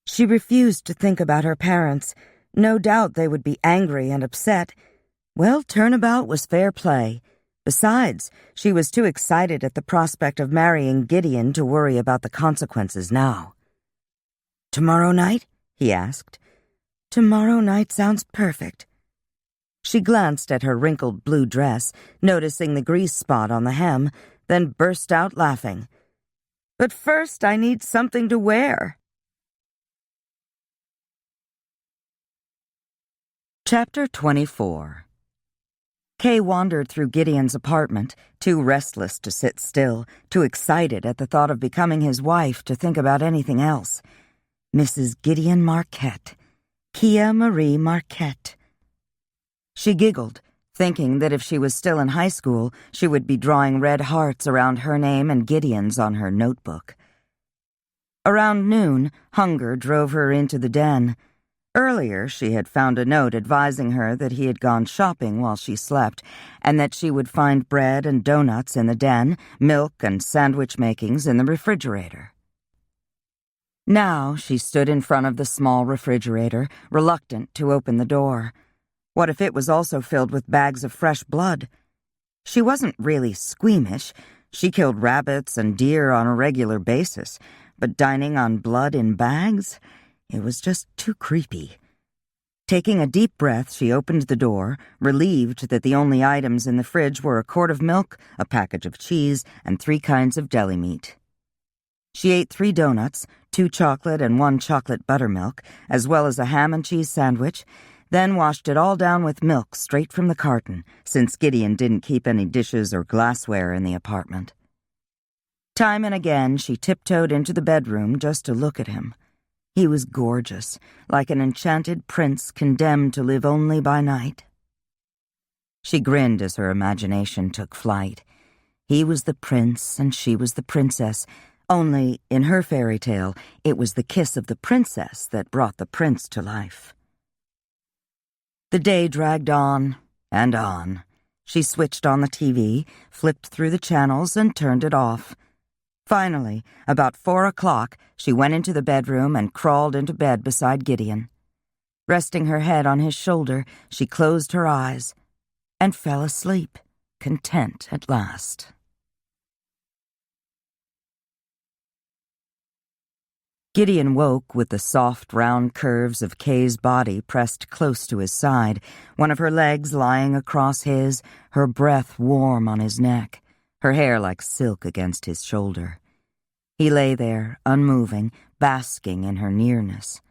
She refused to think about her parents. No doubt they would be angry and upset. Well, turnabout was fair play. Besides, she was too excited at the prospect of marrying Gideon to worry about the consequences now. Tomorrow night? He asked. Tomorrow night sounds perfect. She glanced at her wrinkled blue dress, noticing the grease spot on the hem, then burst out laughing. But first I need something to wear. Chapter 24. Kay wandered through Gideon's apartment, too restless to sit still, too excited at the thought of becoming his wife to think about anything else. Mrs. Gideon Marquette. Kia Marie Marquette. She giggled, thinking that if she was still in high school, she would be drawing red hearts around her name and Gideon's on her notebook. Around noon, hunger drove her into the den. Earlier, she had found a note advising her that he had gone shopping while she slept, and that she would find bread and donuts in the den, milk and sandwich makings in the refrigerator. Now she stood in front of the small refrigerator, reluctant to open the door. What if it was also filled with bags of fresh blood? She wasn't really squeamish. She killed rabbits and deer on a regular basis, but dining on blood in bags? It was just too creepy. Taking a deep breath, she opened the door, relieved that the only items in the fridge were a quart of milk, a package of cheese, and 3 kinds of deli meat. She ate 3 donuts, 2 chocolate and 1 chocolate buttermilk, as well as a ham and cheese sandwich, then washed it all down with milk straight from the carton, since Gideon didn't keep any dishes or glassware in the apartment. Time and again, she tiptoed into the bedroom just to look at him. He was gorgeous, like an enchanted prince condemned to live only by night. She grinned as her imagination took flight. He was the prince and she was the princess, only, in her fairy tale, it was the kiss of the princess that brought the prince to life. The day dragged on and on. She switched on the TV, flipped through the channels, and turned it off. Finally, about 4 o'clock, she went into the bedroom and crawled into bed beside Gideon. Resting her head on his shoulder, she closed her eyes and fell asleep, content at last. Gideon woke with the soft, round curves of Kay's body pressed close to his side, one of her legs lying across his, her breath warm on his neck, her hair like silk against his shoulder. He lay there, unmoving, basking in her nearness.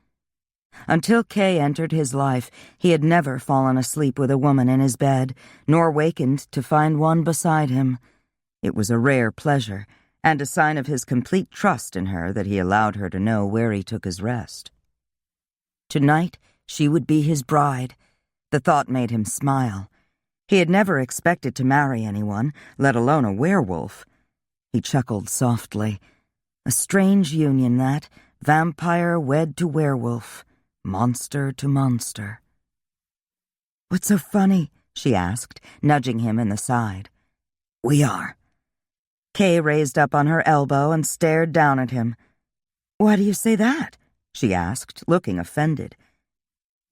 Until Kay entered his life, he had never fallen asleep with a woman in his bed, nor wakened to find one beside him. It was a rare pleasure, and a sign of his complete trust in her that he allowed her to know where he took his rest. Tonight, she would be his bride. The thought made him smile. He had never expected to marry anyone, let alone a werewolf. He chuckled softly. A strange union, that, vampire wed to werewolf, monster to monster. "What's so funny?" she asked, nudging him in the side. "We are." Kay raised up on her elbow and stared down at him. "Why do you say that?" she asked, looking offended.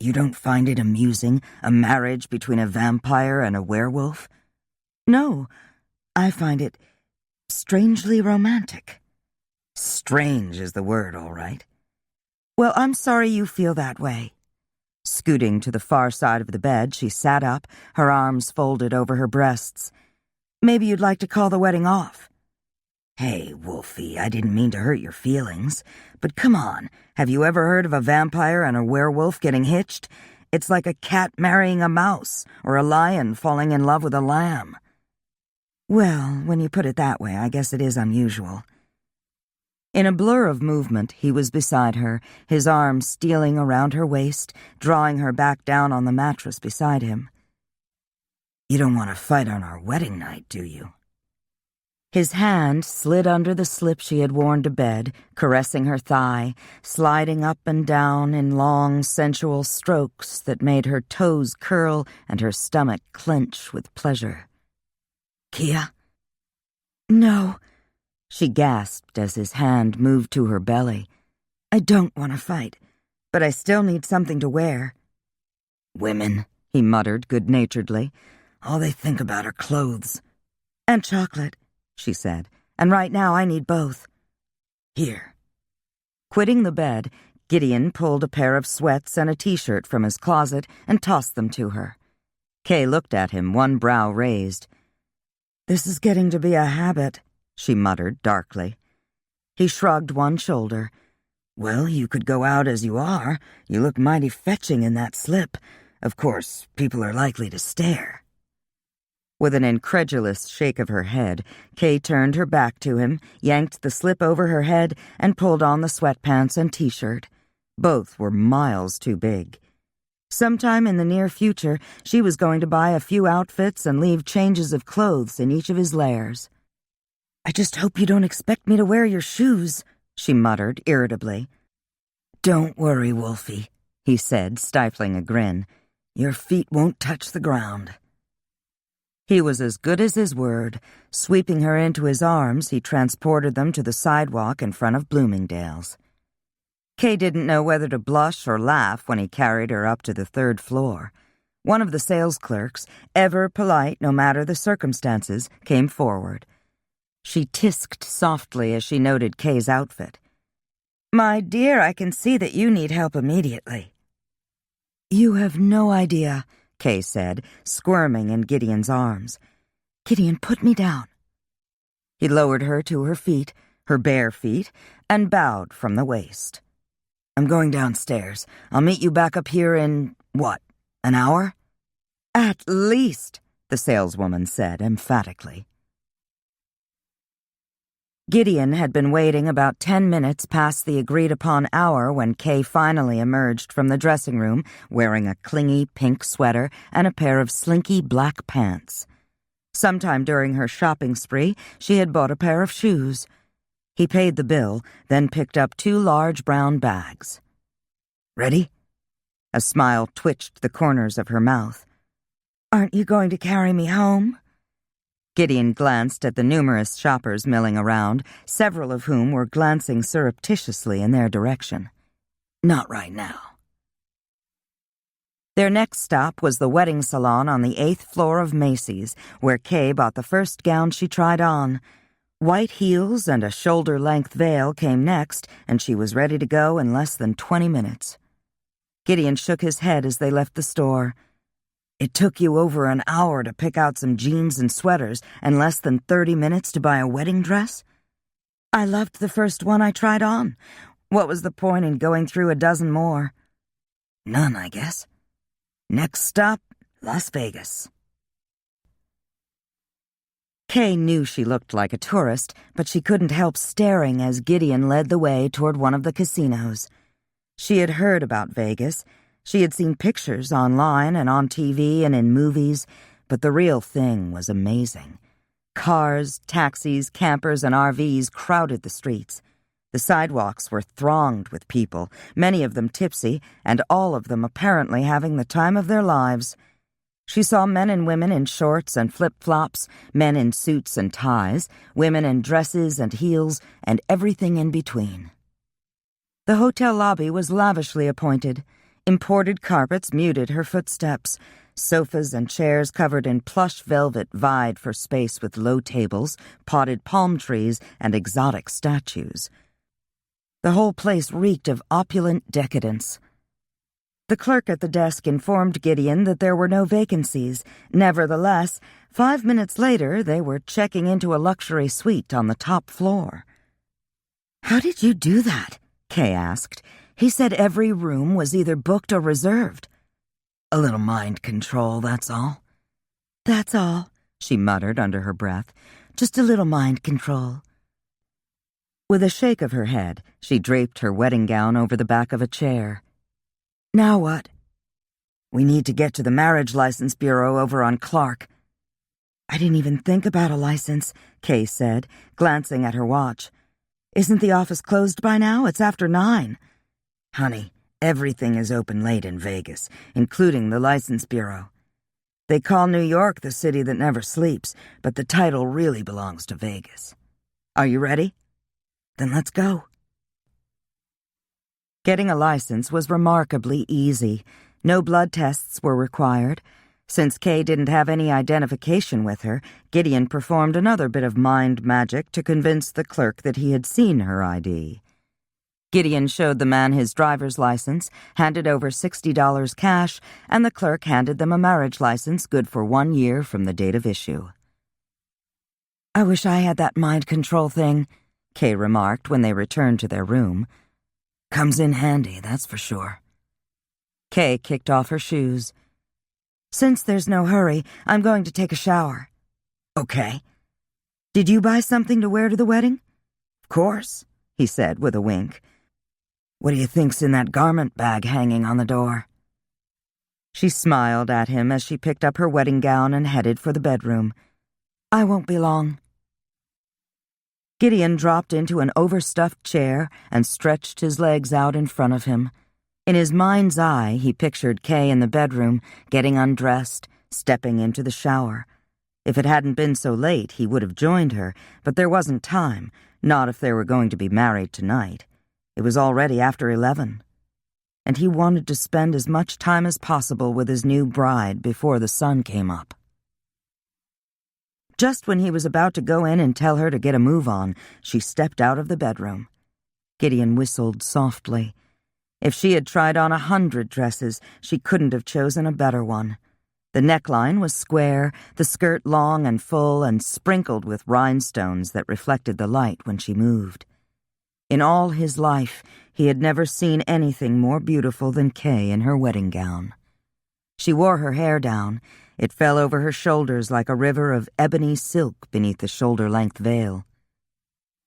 "You don't find it amusing, a marriage between a vampire and a werewolf?" "No, I find it strangely romantic." "Strange is the word, all right." "Well, I'm sorry you feel that way." Scooting to the far side of the bed, she sat up, her arms folded over her breasts. "Maybe you'd like to call the wedding off." "Hey, Wolfie, I didn't mean to hurt your feelings, but come on, have you ever heard of a vampire and a werewolf getting hitched? It's like a cat marrying a mouse, or a lion falling in love with a lamb." "Well, when you put it that way, I guess it is unusual." In a blur of movement, he was beside her, his arms stealing around her waist, drawing her back down on the mattress beside him. "You don't want to fight on our wedding night, do you?" His hand slid under the slip she had worn to bed, caressing her thigh, sliding up and down in long, sensual strokes that made her toes curl and her stomach clench with pleasure. "Kia?" "No," she gasped as his hand moved to her belly. "I don't want to fight, but I still need something to wear." "Women," he muttered good-naturedly. "All they think about are clothes." "And chocolate," she said, "and right now I need both." "Here." Quitting the bed, Gideon pulled a pair of sweats and a t-shirt from his closet and tossed them to her. Kay looked at him, one brow raised. "This is getting to be a habit," she muttered darkly. He shrugged one shoulder. "Well, you could go out as you are. You look mighty fetching in that slip. Of course, people are likely to stare." With an incredulous shake of her head, Kay turned her back to him, yanked the slip over her head, and pulled on the sweatpants and t-shirt. Both were miles too big. Sometime in the near future, she was going to buy a few outfits and leave changes of clothes in each of his lairs. "I just hope you don't expect me to wear your shoes," she muttered irritably. "Don't worry, Wolfie," he said, stifling a grin. "Your feet won't touch the ground." He was as good as his word. Sweeping her into his arms, he transported them to the sidewalk in front of Bloomingdale's. Kay didn't know whether to blush or laugh when he carried her up to the 3rd floor. One of the sales clerks, ever polite no matter the circumstances, came forward. She tisked softly as she noted Kay's outfit. "My dear, I can see that you need help immediately." "You have no idea," Kay said, squirming in Gideon's arms. "Gideon, put me down." He lowered her to her feet, her bare feet, and bowed from the waist. "I'm going downstairs. I'll meet you back up here in, what, an hour?" "At least," the saleswoman said emphatically. Gideon had been waiting about 10 minutes past the agreed-upon hour when Kay finally emerged from the dressing room wearing a clingy pink sweater and a pair of slinky black pants. Sometime during her shopping spree, she had bought a pair of shoes. He paid the bill, then picked up 2 large brown bags. "Ready?" A smile twitched the corners of her mouth. "Aren't you going to carry me home?" Gideon glanced at the numerous shoppers milling around, several of whom were glancing surreptitiously in their direction. "Not right now." Their next stop was the wedding salon on the 8th floor of Macy's, where Kay bought the first gown she tried on. White heels and a shoulder-length veil came next, and she was ready to go in less than 20 minutes. Gideon shook his head as they left the store. It took you over an hour to pick out some jeans and sweaters, and less than 30 minutes to buy a wedding dress? I loved the first one I tried on. What was the point in going through a dozen more? None, I guess. Next stop, Las Vegas. Kay knew she looked like a tourist, but she couldn't help staring as Gideon led the way toward one of the casinos. She had heard about Vegas. She had seen pictures online and on TV and in movies, but the real thing was amazing. Cars, taxis, campers, and RVs crowded the streets. The sidewalks were thronged with people, many of them tipsy, and all of them apparently having the time of their lives. She saw men and women in shorts and flip-flops, men in suits and ties, women in dresses and heels, and everything in between. The hotel lobby was lavishly appointed. Imported carpets muted her footsteps. Sofas and chairs covered in plush velvet vied for space with low tables, potted palm trees, and exotic statues. The whole place reeked of opulent decadence. The clerk at the desk informed Gideon that there were no vacancies. Nevertheless, 5 minutes later, they were checking into a luxury suite on the top floor. "How did you do that?" Kay asked. "He said every room was either booked or reserved." "A little mind control, that's all." "That's all," she muttered under her breath. "Just a little mind control." With a shake of her head, she draped her wedding gown over the back of a chair. "Now what?" "We need to get to the marriage license bureau over on Clark." "I didn't even think about a license," Kay said, glancing at her watch. "Isn't the office closed by now? It's after 9. "Honey, everything is open late in Vegas, including the license bureau. They call New York the city that never sleeps, but the title really belongs to Vegas. Are you ready? Then let's go." Getting a license was remarkably easy. No blood tests were required. Since Kay didn't have any identification with her, Gideon performed another bit of mind magic to convince the clerk that he had seen her ID. Gideon showed the man his driver's license, handed over $60 cash, and the clerk handed them a marriage license good for 1 year from the date of issue. "I wish I had that mind control thing," Kay remarked when they returned to their room. "Comes in handy, that's for sure." Kay kicked off her shoes. "Since there's no hurry, I'm going to take a shower." "Okay." "Did you buy something to wear to the wedding?" "Of course," he said with a wink. "What do you think's in that garment bag hanging on the door?" She smiled at him as she picked up her wedding gown and headed for the bedroom. "I won't be long." Gideon dropped into an overstuffed chair and stretched his legs out in front of him. In his mind's eye, he pictured Kay in the bedroom, getting undressed, stepping into the shower. If it hadn't been so late, he would have joined her, but there wasn't time, not if they were going to be married tonight. It was already after 11. And he wanted to spend as much time as possible with his new bride before the sun came up. Just when he was about to go in and tell her to get a move on, she stepped out of the bedroom. Gideon whistled softly. If she had tried on 100 dresses, she couldn't have chosen a better one. The neckline was square, the skirt long and full and sprinkled with rhinestones that reflected the light when she moved. In all his life, he had never seen anything more beautiful than Kay in her wedding gown. She wore her hair down. It fell over her shoulders like a river of ebony silk beneath the shoulder-length veil.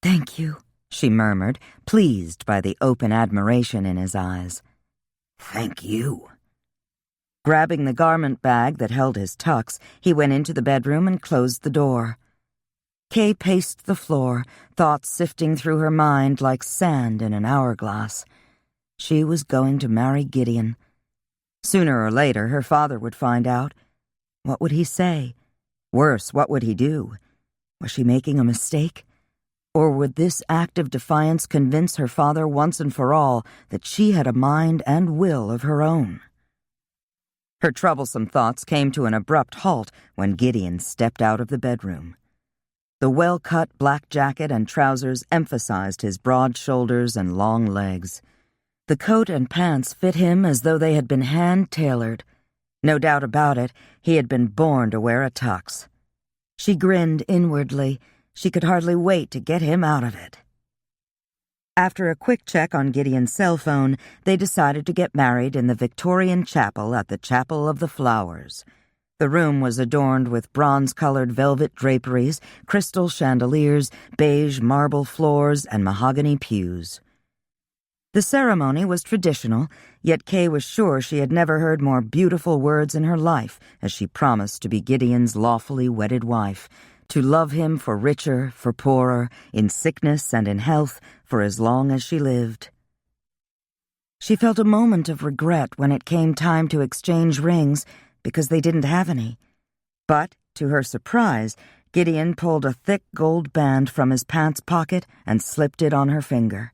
"Thank you," she murmured, pleased by the open admiration in his eyes. "Thank you." Grabbing the garment bag that held his tux, he went into the bedroom and closed the door. Kay paced the floor, thoughts sifting through her mind like sand in an hourglass. She was going to marry Gideon. Sooner or later, her father would find out. What would he say? Worse, what would he do? Was she making a mistake? Or would this act of defiance convince her father once and for all that she had a mind and will of her own? Her troublesome thoughts came to an abrupt halt when Gideon stepped out of the bedroom. The well-cut black jacket and trousers emphasized his broad shoulders and long legs. The coat and pants fit him as though they had been hand-tailored. No doubt about it, he had been born to wear a tux. She grinned inwardly. She could hardly wait to get him out of it. After a quick check on Gideon's cell phone, they decided to get married in the Victorian chapel at the Chapel of the Flowers. The room was adorned with bronze-colored velvet draperies, crystal chandeliers, beige marble floors, and mahogany pews. The ceremony was traditional, yet Kay was sure she had never heard more beautiful words in her life as she promised to be Gideon's lawfully wedded wife, to love him for richer, for poorer, in sickness and in health, for as long as she lived. She felt a moment of regret when it came time to exchange rings, because they didn't have any. But, to her surprise, Gideon pulled a thick gold band from his pants pocket and slipped it on her finger.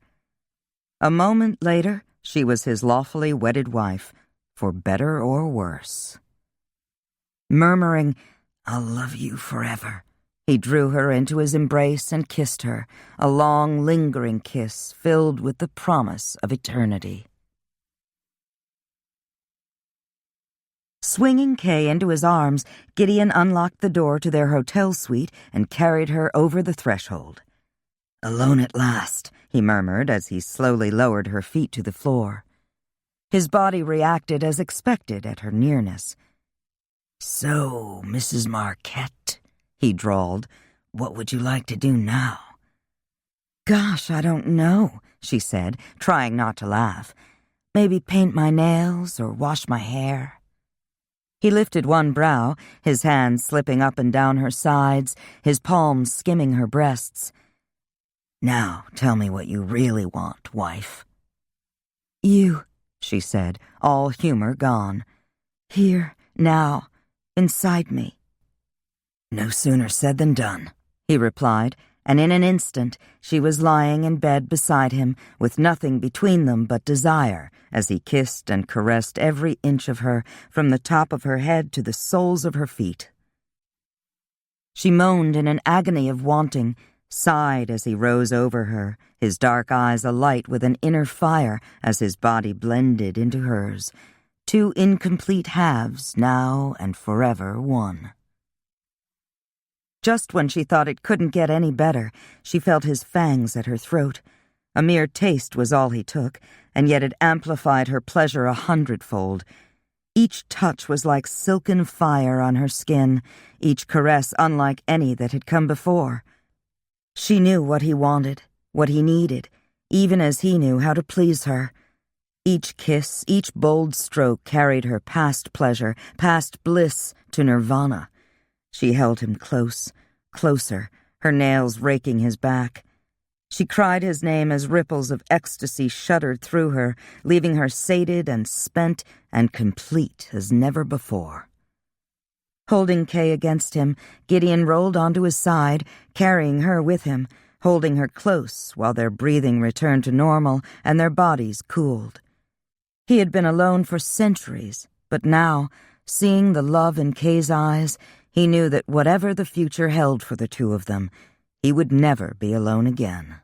A moment later, she was his lawfully wedded wife, for better or worse. Murmuring, "I'll love you forever," he drew her into his embrace and kissed her, a long, lingering kiss filled with the promise of eternity. Swinging Kay into his arms, Gideon unlocked the door to their hotel suite and carried her over the threshold. "Alone at last," he murmured as he slowly lowered her feet to the floor. His body reacted as expected at her nearness. "So, Mrs. Marquette," he drawled, "what would you like to do now?" "Gosh, I don't know," she said, trying not to laugh. "Maybe paint my nails or wash my hair." He lifted one brow, his hands slipping up and down her sides, his palms skimming her breasts. "Now tell me what you really want, wife." "You," she said, all humor gone. "Here, now, inside me." "No sooner said than done," he replied, and in an instant she was lying in bed beside him, with nothing between them but desire, as he kissed and caressed every inch of her, from the top of her head to the soles of her feet. She moaned in an agony of wanting, sighed as he rose over her, his dark eyes alight with an inner fire as his body blended into hers, two incomplete halves, now and forever one. Just when she thought it couldn't get any better, she felt his fangs at her throat. A mere taste was all he took, and yet it amplified her pleasure 100-fold. Each touch was like silken fire on her skin, each caress unlike any that had come before. She knew what he wanted, what he needed, even as he knew how to please her. Each kiss, each bold stroke carried her past pleasure, past bliss, to nirvana. She held him close, closer, her nails raking his back. She cried his name as ripples of ecstasy shuddered through her, leaving her sated and spent and complete as never before. Holding Kay against him, Gideon rolled onto his side, carrying her with him, holding her close while their breathing returned to normal and their bodies cooled. He had been alone for centuries, but now, seeing the love in Kay's eyes, he knew that whatever the future held for the two of them, he would never be alone again.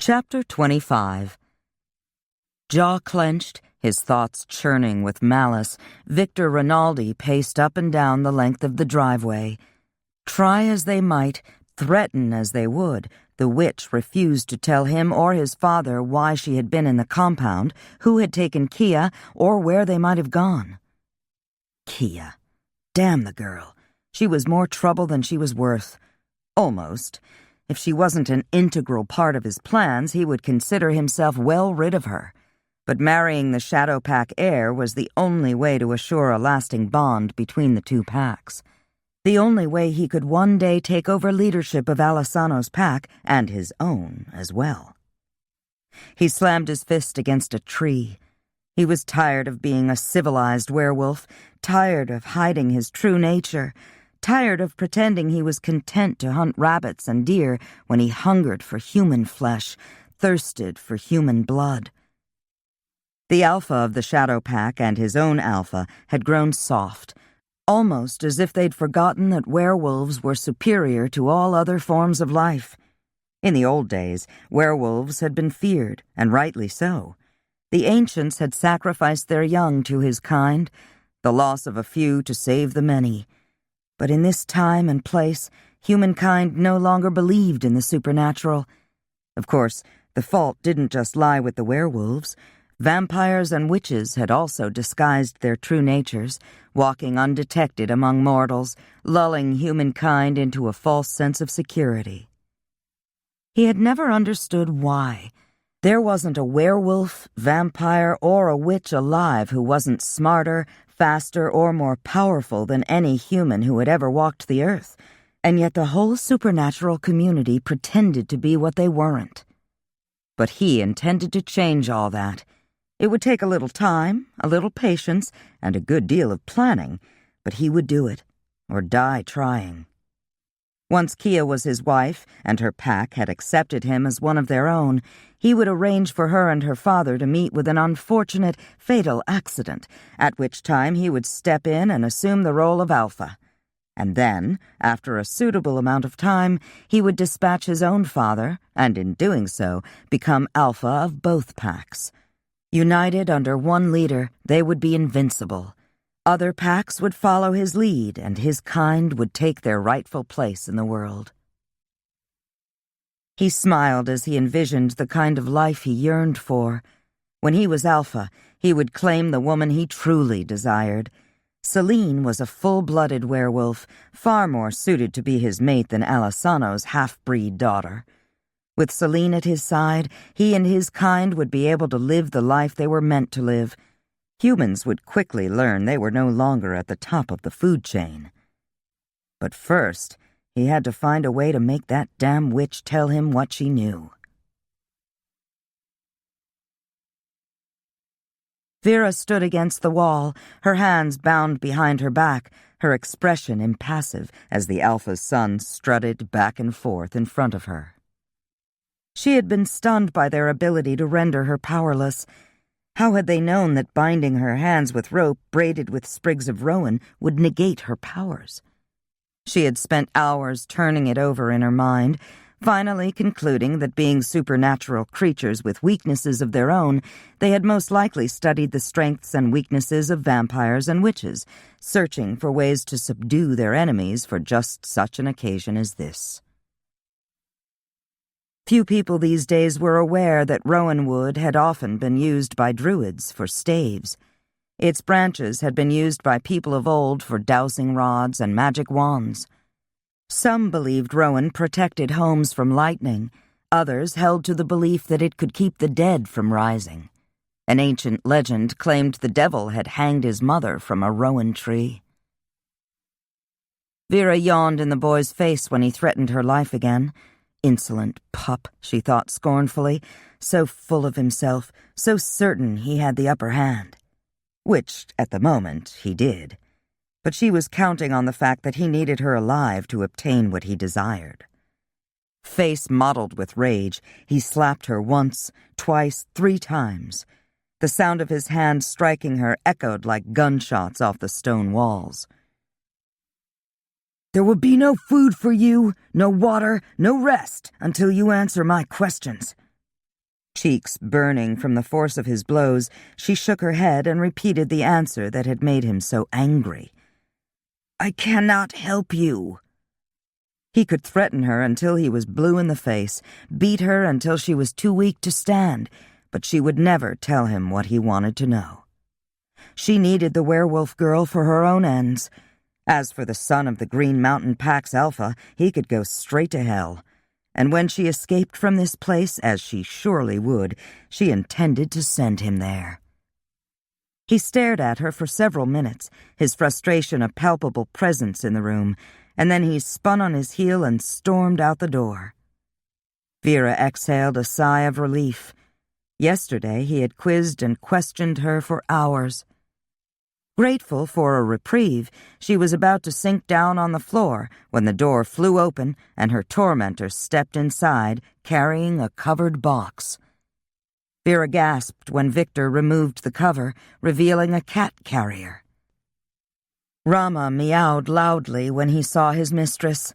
Chapter 25. Jaw clenched, his thoughts churning with malice, Victor Rinaldi paced up and down the length of the driveway. Try as they might, threaten as they would, the witch refused to tell him or his father why she had been in the compound, who had taken Kia, or where they might have gone. Kia. Damn the girl. She was more trouble than she was worth. Almost. If she wasn't an integral part of his plans, he would consider himself well rid of her. But marrying the Shadow Pack heir was the only way to assure a lasting bond between the two packs. The only way he could one day take over leadership of Alessano's pack, and his own as well. He slammed his fist against a tree. He was tired of being a civilized werewolf, tired of hiding his true nature, tired of pretending he was content to hunt rabbits and deer when he hungered for human flesh, thirsted for human blood. The alpha of the Shadow Pack and his own alpha had grown soft, almost as if they'd forgotten that werewolves were superior to all other forms of life. In the old days, werewolves had been feared, and rightly so. The ancients had sacrificed their young to his kind, the loss of a few to save the many. But in this time and place, humankind no longer believed in the supernatural. Of course, the fault didn't just lie with the werewolves. Vampires and witches had also disguised their true natures, walking undetected among mortals, lulling humankind into a false sense of security. He had never understood why. There wasn't a werewolf, vampire, or a witch alive who wasn't smarter, faster, or more powerful than any human who had ever walked the earth, and yet the whole supernatural community pretended to be what they weren't. But he intended to change all that. It would take a little time, a little patience, and a good deal of planning, but he would do it, or die trying. Once Kia was his wife, and her pack had accepted him as one of their own, he would arrange for her and her father to meet with an unfortunate, fatal accident, at which time he would step in and assume the role of alpha. And then, after a suitable amount of time, he would dispatch his own father, and in doing so, become alpha of both packs. United under one leader, they would be invincible. Other packs would follow his lead, and his kind would take their rightful place in the world. He smiled as he envisioned the kind of life he yearned for. When he was alpha, he would claim the woman he truly desired. Celine was a full-blooded werewolf, far more suited to be his mate than Alessano's half-breed daughter. With Celine at his side, he and his kind would be able to live the life they were meant to live. Humans would quickly learn they were no longer at the top of the food chain. But first, he had to find a way to make that damn witch tell him what she knew. Vera stood against the wall, her hands bound behind her back, her expression impassive as the alpha's son strutted back and forth in front of her. She had been stunned by their ability to render her powerless. How had they known that binding her hands with rope braided with sprigs of rowan would negate her powers? She had spent hours turning it over in her mind, finally concluding that being supernatural creatures with weaknesses of their own, they had most likely studied the strengths and weaknesses of vampires and witches, searching for ways to subdue their enemies for just such an occasion as this. Few people these days were aware that rowan wood had often been used by druids for staves. Its branches had been used by people of old for dowsing rods and magic wands. Some believed rowan protected homes from lightning. Others held to the belief that it could keep the dead from rising. An ancient legend claimed the devil had hanged his mother from a rowan tree. Vera yawned in the boy's face when he threatened her life again. Insolent pup, she thought scornfully, so full of himself, so certain he had the upper hand. Which, at the moment, he did. But she was counting on the fact that he needed her alive to obtain what he desired. Face mottled with rage, he slapped her once, twice, 3 times. The sound of his hand striking her echoed like gunshots off the stone walls. "There will be no food for you, no water, no rest, until you answer my questions." Cheeks burning from the force of his blows, she shook her head and repeated the answer that had made him so angry. "I cannot help you." He could threaten her until he was blue in the face, beat her until she was too weak to stand, but she would never tell him what he wanted to know. She needed the werewolf girl for her own ends. As for the son of the Green Mountain Pack's alpha, he could go straight to hell. And when she escaped from this place, as she surely would, she intended to send him there. He stared at her for several minutes, his frustration a palpable presence in the room, and then he spun on his heel and stormed out the door. Vera exhaled a sigh of relief. Yesterday he had quizzed and questioned her for hours. Grateful for a reprieve, she was about to sink down on the floor when the door flew open and her tormentor stepped inside, carrying a covered box. Vera gasped when Victor removed the cover, revealing a cat carrier. Rama meowed loudly when he saw his mistress.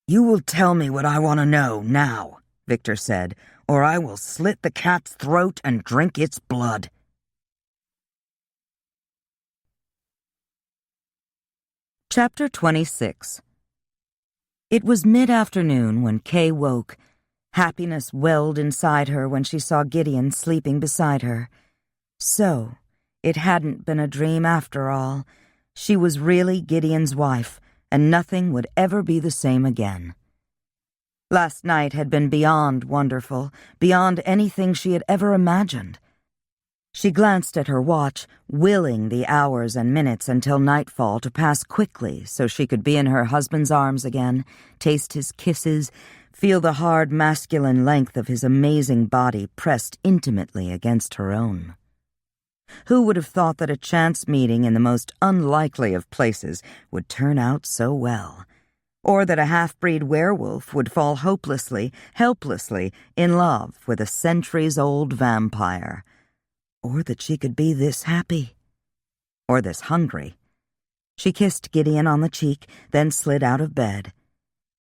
"You will tell me what I want to know now," Victor said, "or I will slit the cat's throat and drink its blood." Chapter 26. It was mid-afternoon when Kay woke. Happiness welled inside her when she saw Gideon sleeping beside her. So, it hadn't been a dream after all. She was really Gideon's wife, and nothing would ever be the same again. Last night had been beyond wonderful, beyond anything she had ever imagined. She glanced at her watch, willing the hours and minutes until nightfall to pass quickly so she could be in her husband's arms again, taste his kisses, feel the hard masculine length of his amazing body pressed intimately against her own. Who would have thought that a chance meeting in the most unlikely of places would turn out so well? Or that a half-breed werewolf would fall hopelessly, helplessly in love with a centuries-old vampire? Or that she could be this happy. Or this hungry. She kissed Gideon on the cheek, then slid out of bed.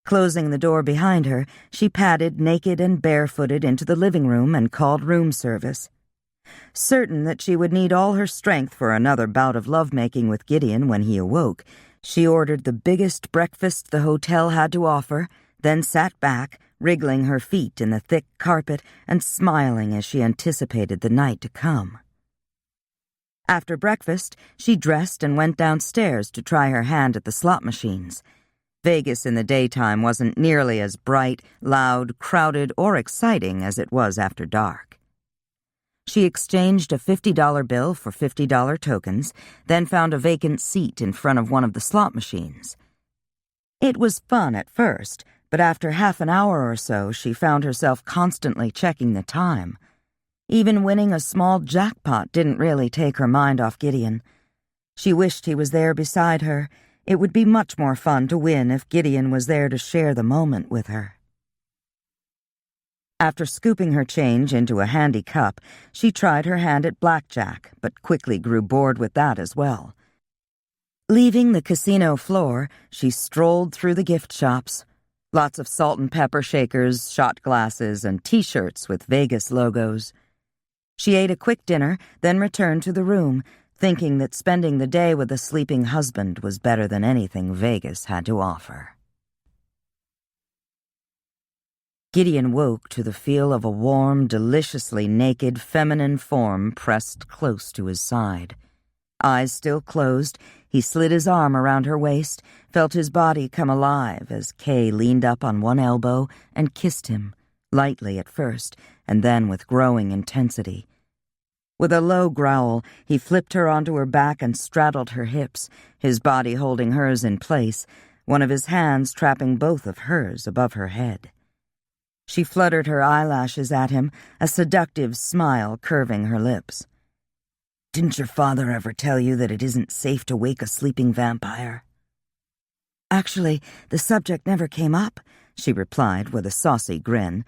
Closing the door behind her, she padded naked and barefooted into the living room and called room service. Certain that she would need all her strength for another bout of lovemaking with Gideon when he awoke, she ordered the biggest breakfast the hotel had to offer, then sat back, wriggling her feet in the thick carpet and smiling as she anticipated the night to come. After breakfast, she dressed and went downstairs to try her hand at the slot machines. Vegas in the daytime wasn't nearly as bright, loud, crowded, or exciting as it was after dark. She exchanged a $50 bill for $50 tokens, then found a vacant seat in front of one of the slot machines. It was fun at first, but after half an hour or so, she found herself constantly checking the time. Even winning a small jackpot didn't really take her mind off Gideon. She wished he was there beside her. It would be much more fun to win if Gideon was there to share the moment with her. After scooping her change into a handy cup, she tried her hand at blackjack, but quickly grew bored with that as well. Leaving the casino floor, she strolled through the gift shops. Lots of salt and pepper shakers, shot glasses, and T-shirts with Vegas logos. She ate a quick dinner, then returned to the room, thinking that spending the day with a sleeping husband was better than anything Vegas had to offer. Gideon woke to the feel of a warm, deliciously naked, feminine form pressed close to his side. Eyes still closed, he slid his arm around her waist, felt his body come alive as Kay leaned up on one elbow and kissed him, lightly at first, and then with growing intensity. With a low growl, he flipped her onto her back and straddled her hips, his body holding hers in place, one of his hands trapping both of hers above her head. She fluttered her eyelashes at him, a seductive smile curving her lips. "Didn't your father ever tell you that it isn't safe to wake a sleeping vampire?" "Actually, the subject never came up," she replied with a saucy grin,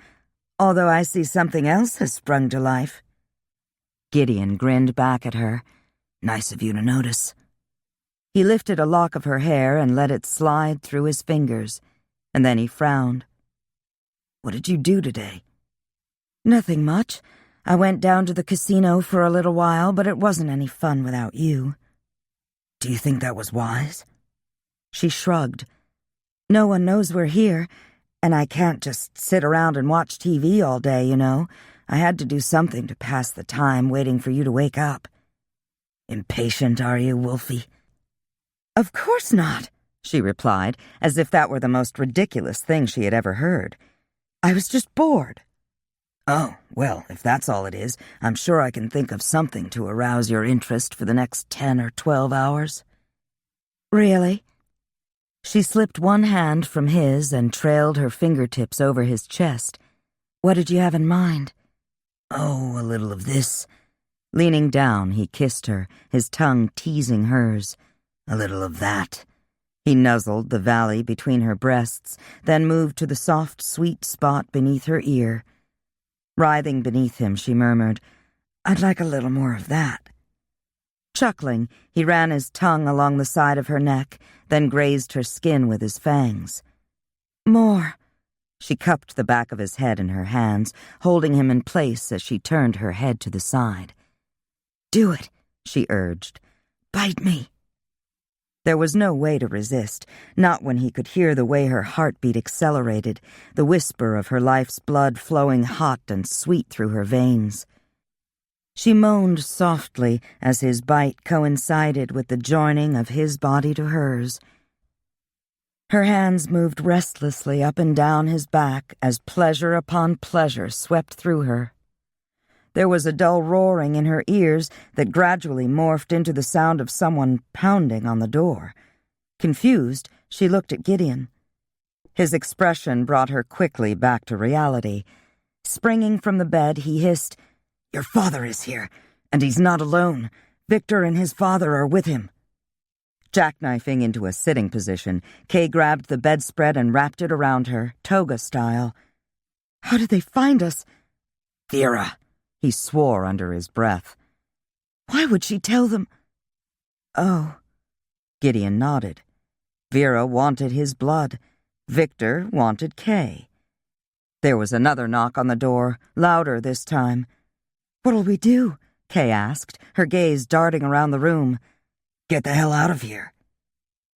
"although I see something else has sprung to life." Gideon grinned back at her. "Nice of you to notice." He lifted a lock of her hair and let it slide through his fingers, and then he frowned. "What did you do today?" "Nothing much. I went down to the casino for a little while, but it wasn't any fun without you." "Do you think that was wise?" She shrugged. "No one knows we're here, and I can't just sit around and watch TV all day, you know. I had to do something to pass the time waiting for you to wake up." "Impatient, are you, Wolfie?" "Of course not," she replied, as if that were the most ridiculous thing she had ever heard. "I was just bored." "Oh, well, if that's all it is, I'm sure I can think of something to arouse your interest for the next 10 or 12 hours. "Really?" She slipped one hand from his and trailed her fingertips over his chest. "What did you have in mind?" "Oh, a little of this." Leaning down, he kissed her, his tongue teasing hers. "A little of that." He nuzzled the valley between her breasts, then moved to the soft, sweet spot beneath her ear. Writhing beneath him, she murmured, "I'd like a little more of that." Chuckling, he ran his tongue along the side of her neck, then grazed her skin with his fangs. "More." She cupped the back of his head in her hands, holding him in place as she turned her head to the side. "Do it," she urged. "Bite me." There was no way to resist, not when he could hear the way her heartbeat accelerated, the whisper of her life's blood flowing hot and sweet through her veins. She moaned softly as his bite coincided with the joining of his body to hers. Her hands moved restlessly up and down his back as pleasure upon pleasure swept through her. There was a dull roaring in her ears that gradually morphed into the sound of someone pounding on the door. Confused, she looked at Gideon. His expression brought her quickly back to reality. Springing from the bed, he hissed, "Your father is here, and he's not alone. Victor and his father are with him." Jackknifing into a sitting position, Kay grabbed the bedspread and wrapped it around her, toga style. "How did they find us?" "Vera," he swore under his breath. "Why would she tell them?" "Oh." Gideon nodded. Vera wanted his blood. Victor wanted Kay. There was another knock on the door, louder this time. "What'll we do?" Kay asked, her gaze darting around the room. "Get the hell out of here."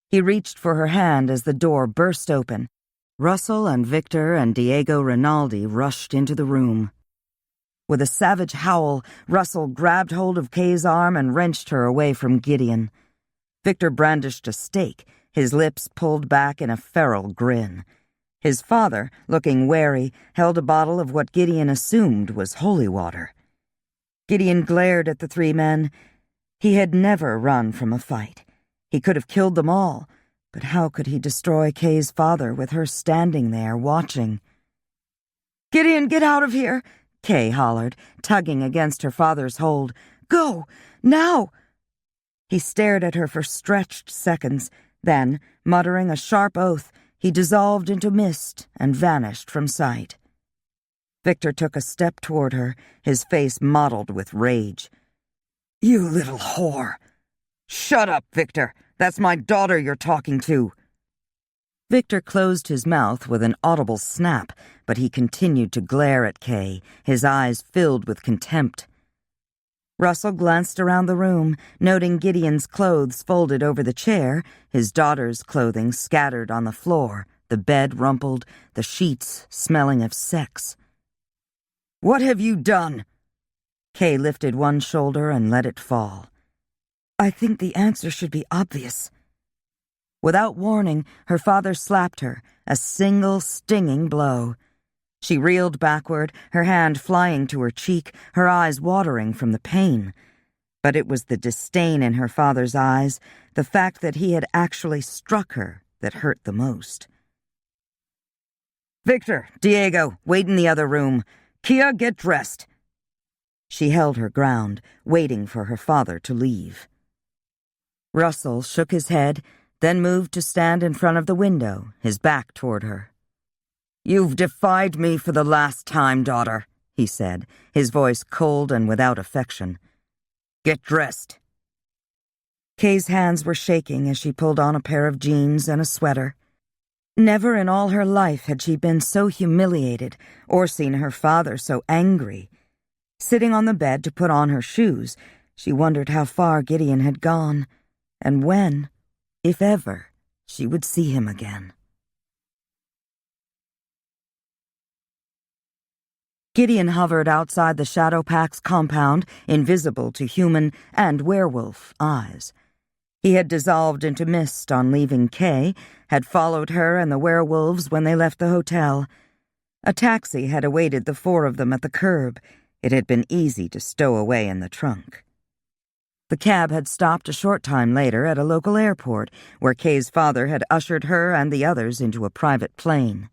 He reached for her hand as the door burst open. Russell and Victor and Diego Rinaldi rushed into the room. With a savage howl, Russell grabbed hold of Kay's arm and wrenched her away from Gideon. Victor brandished a stake, his lips pulled back in a feral grin. His father, looking wary, held a bottle of what Gideon assumed was holy water. Gideon glared at the three men. He had never run from a fight. He could have killed them all, but how could he destroy Kay's father with her standing there watching? "Gideon, get out of here!" Kay hollered, tugging against her father's hold. "Go! Now!" He stared at her for stretched seconds, then, muttering a sharp oath, he dissolved into mist and vanished from sight. Victor took a step toward her, his face mottled with rage. "You little whore!" "Shut up, Victor! That's my daughter you're talking to!" Victor closed his mouth with an audible snap, but he continued to glare at Kay, his eyes filled with contempt. Russell glanced around the room, noting Gideon's clothes folded over the chair, his daughter's clothing scattered on the floor, the bed rumpled, the sheets smelling of sex. "What have you done?" Kay lifted one shoulder and let it fall. "I think the answer should be obvious." Without warning, her father slapped her, a single stinging blow. She reeled backward, her hand flying to her cheek, her eyes watering from the pain. But it was the disdain in her father's eyes, the fact that he had actually struck her, that hurt the most. "Victor, Diego, wait in the other room. Kia, get dressed." She held her ground, waiting for her father to leave. Russell shook his head, then moved to stand in front of the window, his back toward her. "You've defied me for the last time, daughter," he said, his voice cold and without affection. "Get dressed." Kay's hands were shaking as she pulled on a pair of jeans and a sweater. Never in all her life had she been so humiliated or seen her father so angry. Sitting on the bed to put on her shoes, she wondered how far Gideon had gone, and when, if ever, she would see him again. Gideon hovered outside the Shadow Pack's compound, invisible to human and werewolf eyes. He had dissolved into mist on leaving Kay, had followed her and the werewolves when they left the hotel. A taxi had awaited the four of them at the curb. It had been easy to stow away in the trunk. The cab had stopped a short time later at a local airport, where Kay's father had ushered her and the others into a private plane.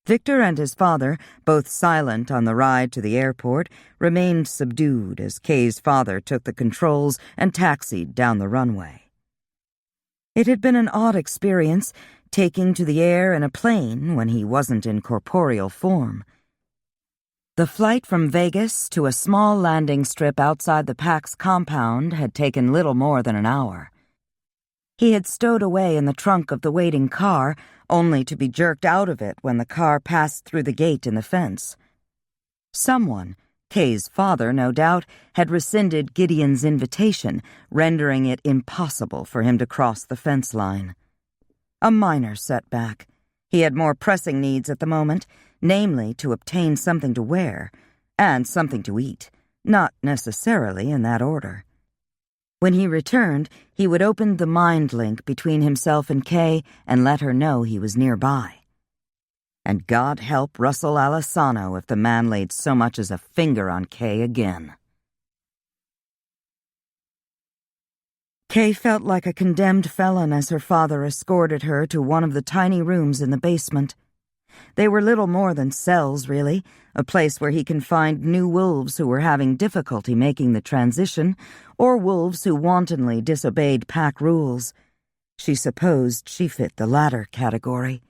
Victor and his father, both silent on the ride to the airport, remained subdued as Kay's father took the controls and taxied down the runway. It had been an odd experience, taking to the air in a plane when he wasn't in corporeal form. The flight from Vegas to a small landing strip outside the PAC's compound had taken little more than an hour. He had stowed away in the trunk of the waiting car, only to be jerked out of it when the car passed through the gate in the fence. Someone, Kay's father no doubt, had rescinded Gideon's invitation, rendering it impossible for him to cross the fence line. A minor setback. He had more pressing needs at the moment, namely to obtain something to wear, and something to eat, not necessarily in that order. When he returned, he would open the mind link between himself and Kay and let her know he was nearby. And God help Russell Alessano if the man laid so much as a finger on Kay again. Kay felt like a condemned felon as her father escorted her to one of the tiny rooms in the basement. They were little more than cells, really, a place where he confined new wolves who were having difficulty making the transition, or wolves who wantonly disobeyed PAC rules. She supposed she fit the latter category.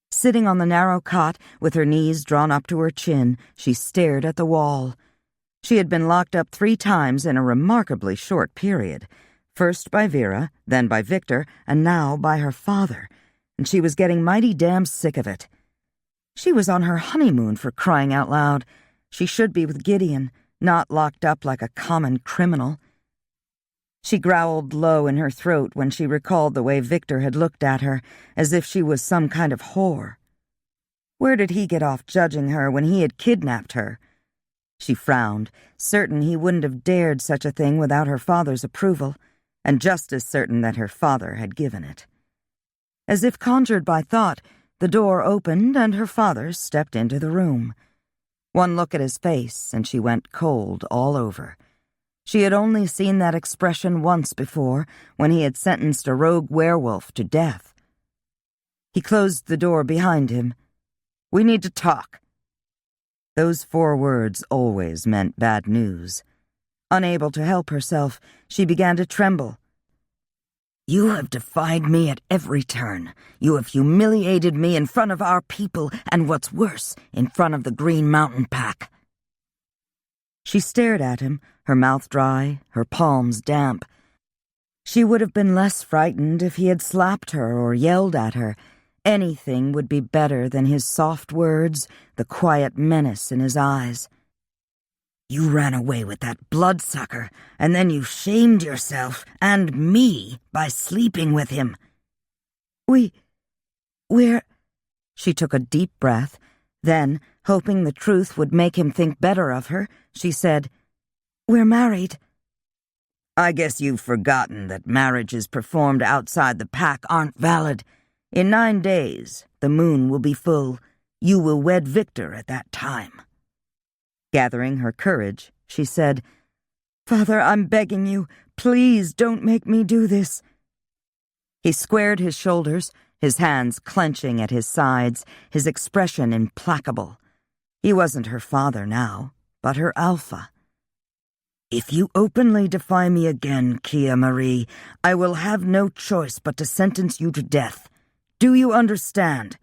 Sitting on the narrow cot, with her knees drawn up to her chin, she stared at the wall. She had been locked up 3 times in a remarkably short period, first by Vera, then by Victor, and now by her father, and she was getting mighty damn sick of it. She was on her honeymoon, for crying out loud. She should be with Gideon, not locked up like a common criminal. She growled low in her throat when she recalled the way Victor had looked at her, as if she was some kind of whore. Where did he get off judging her when he had kidnapped her? She frowned, certain he wouldn't have dared such a thing without her father's approval, and just as certain that her father had given it. As if conjured by thought, the door opened and her father stepped into the room. One look at his face and she went cold all over. She had only seen that expression once before, when he had sentenced a rogue werewolf to death. He closed the door behind him. "We need to talk." Those 4 words always meant bad news. Unable to help herself, she began to tremble. "You have defied me at every turn. You have humiliated me in front of our people, and what's worse, in front of the Green Mountain PAC." She stared at him, her mouth dry, her palms damp. She would have been less frightened if he had slapped her or yelled at her. Anything would be better than his soft words, the quiet menace in his eyes. "You ran away with that bloodsucker, and then you shamed yourself, and me, by sleeping with him." We're... She took a deep breath. Then, hoping the truth would make him think better of her, she said, "We're married." "I guess you've forgotten that marriages performed outside the PAC aren't valid. In 9 days, the moon will be full. You will wed Victor at that time." Gathering her courage, she said, "Father, I'm begging you, please don't make me do this." He squared his shoulders, his hands clenching at his sides, his expression implacable. He wasn't her father now, but her alpha. "If you openly defy me again, Kia Marie, I will have no choice but to sentence you to death. Do you understand?"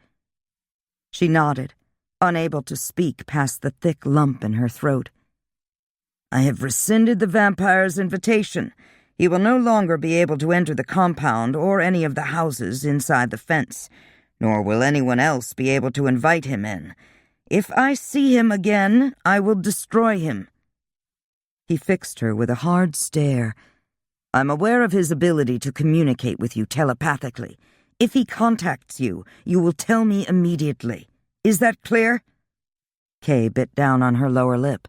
She nodded, unable to speak past the thick lump in her throat. "I have rescinded the vampire's invitation. He will no longer be able to enter the compound or any of the houses inside the fence, nor will anyone else be able to invite him in. If I see him again, I will destroy him." He fixed her with a hard stare. "I'm aware of his ability to communicate with you telepathically. If he contacts you, you will tell me immediately. Is that clear?" Kay bit down on her lower lip.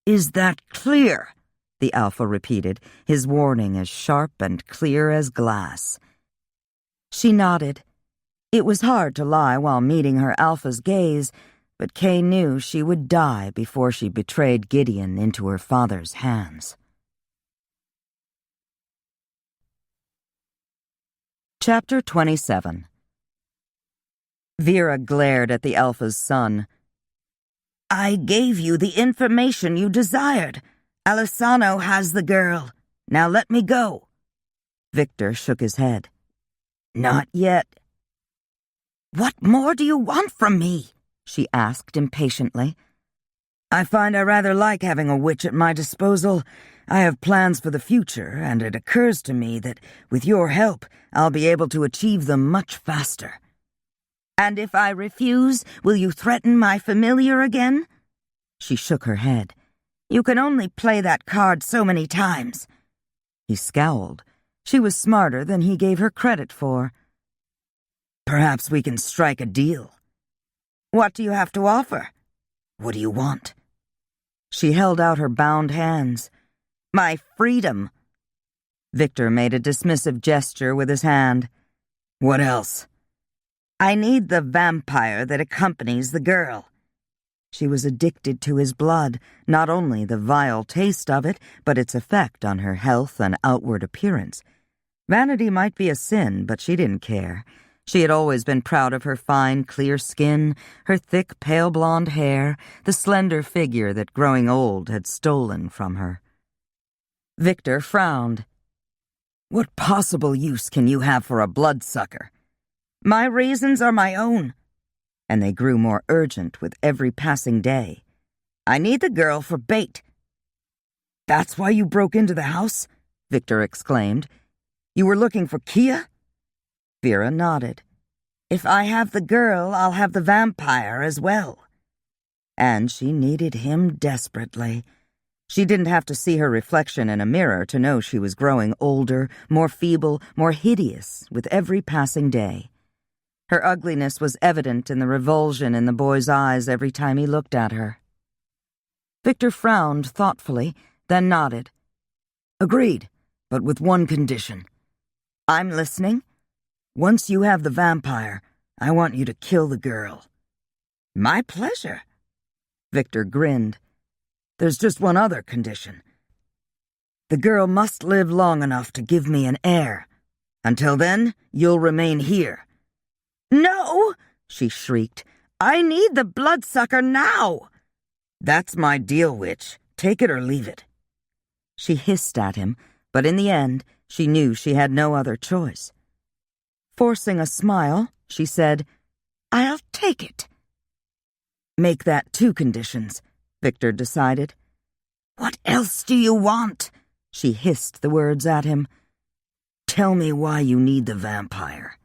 "Is that clear?" the alpha repeated, his warning as sharp and clear as glass. She nodded. It was hard to lie while meeting her alpha's gaze, but Kay knew she would die before she betrayed Gideon into her father's hands. Chapter 27. Vera glared at the alpha's son. "I gave you the information you desired. Alessano has the girl. Now let me go." Victor shook his head. "Not yet." "What more do you want from me?" she asked impatiently. I find I rather like having a witch at my disposal. I have plans for the future, and it occurs to me that with your help, I'll be able to achieve them much faster. And if I refuse, will you threaten my familiar again? She shook her head. You can only play that card so many times. He scowled. She was smarter than he gave her credit for. Perhaps we can strike a deal. What do you have to offer? What do you want? She held out her bound hands. My freedom. Victor made a dismissive gesture with his hand. What else? I need the vampire that accompanies the girl. She was addicted to his blood, not only the vile taste of it, but its effect on her health and outward appearance. Vanity might be a sin, but she didn't care. She had always been proud of her fine, clear skin, her thick, pale blonde hair, the slender figure that growing old had stolen from her. Victor frowned. What possible use can you have for a bloodsucker? My reasons are my own. And they grew more urgent with every passing day. I need the girl for bait. That's why you broke into the house? Victor exclaimed. You were looking for Kia? Vera nodded. If I have the girl, I'll have the vampire as well. And she needed him desperately. She didn't have to see her reflection in a mirror to know she was growing older, more feeble, more hideous with every passing day. Her ugliness was evident in the revulsion in the boy's eyes every time he looked at her. Victor frowned thoughtfully, then nodded. Agreed, but with one condition. I'm listening. Once you have the vampire, I want you to kill the girl. My pleasure. Victor grinned. There's just one other condition. The girl must live long enough to give me an heir. Until then, you'll remain here. No, she shrieked. I need the bloodsucker now. That's my deal, witch. Take it or leave it. She hissed at him, but in the end, she knew she had no other choice. Forcing a smile, she said, I'll take it. Make that 2 conditions, Victor decided. What else do you want? She hissed the words at him. Tell me why you need the vampire.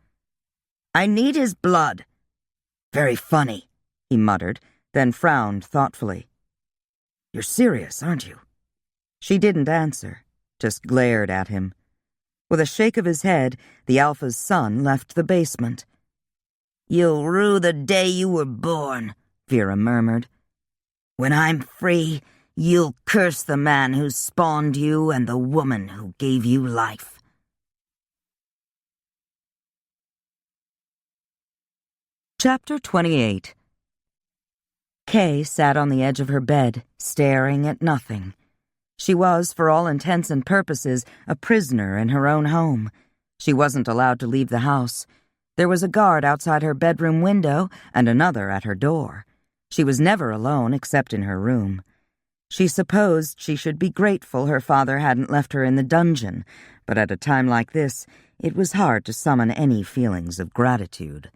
I need his blood. Very funny, he muttered, then frowned thoughtfully. You're serious, aren't you? She didn't answer, just glared at him. With a shake of his head, the Alpha's son left the basement. You'll rue the day you were born, Vera murmured. When I'm free, you'll curse the man who spawned you and the woman who gave you life. Chapter 28. Kay sat on the edge of her bed, staring at nothing. She was, for all intents and purposes, a prisoner in her own home. She wasn't allowed to leave the house. There was a guard outside her bedroom window and another at her door. She was never alone except in her room. She supposed she should be grateful her father hadn't left her in the dungeon, but at a time like this, it was hard to summon any feelings of gratitude.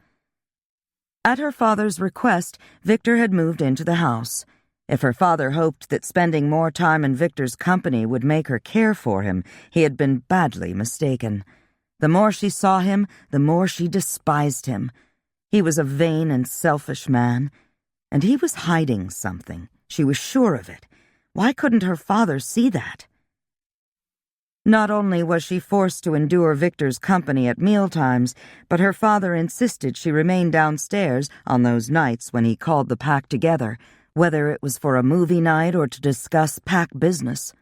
At her father's request, Victor had moved into the house. If her father hoped that spending more time in Victor's company would make her care for him, he had been badly mistaken. The more she saw him, the more she despised him. He was a vain and selfish man, and he was hiding something. She was sure of it. Why couldn't her father see that? Not only was she forced to endure Victor's company at mealtimes, but her father insisted she remain downstairs on those nights when he called the pack together, whether it was for a movie night or to discuss pack business.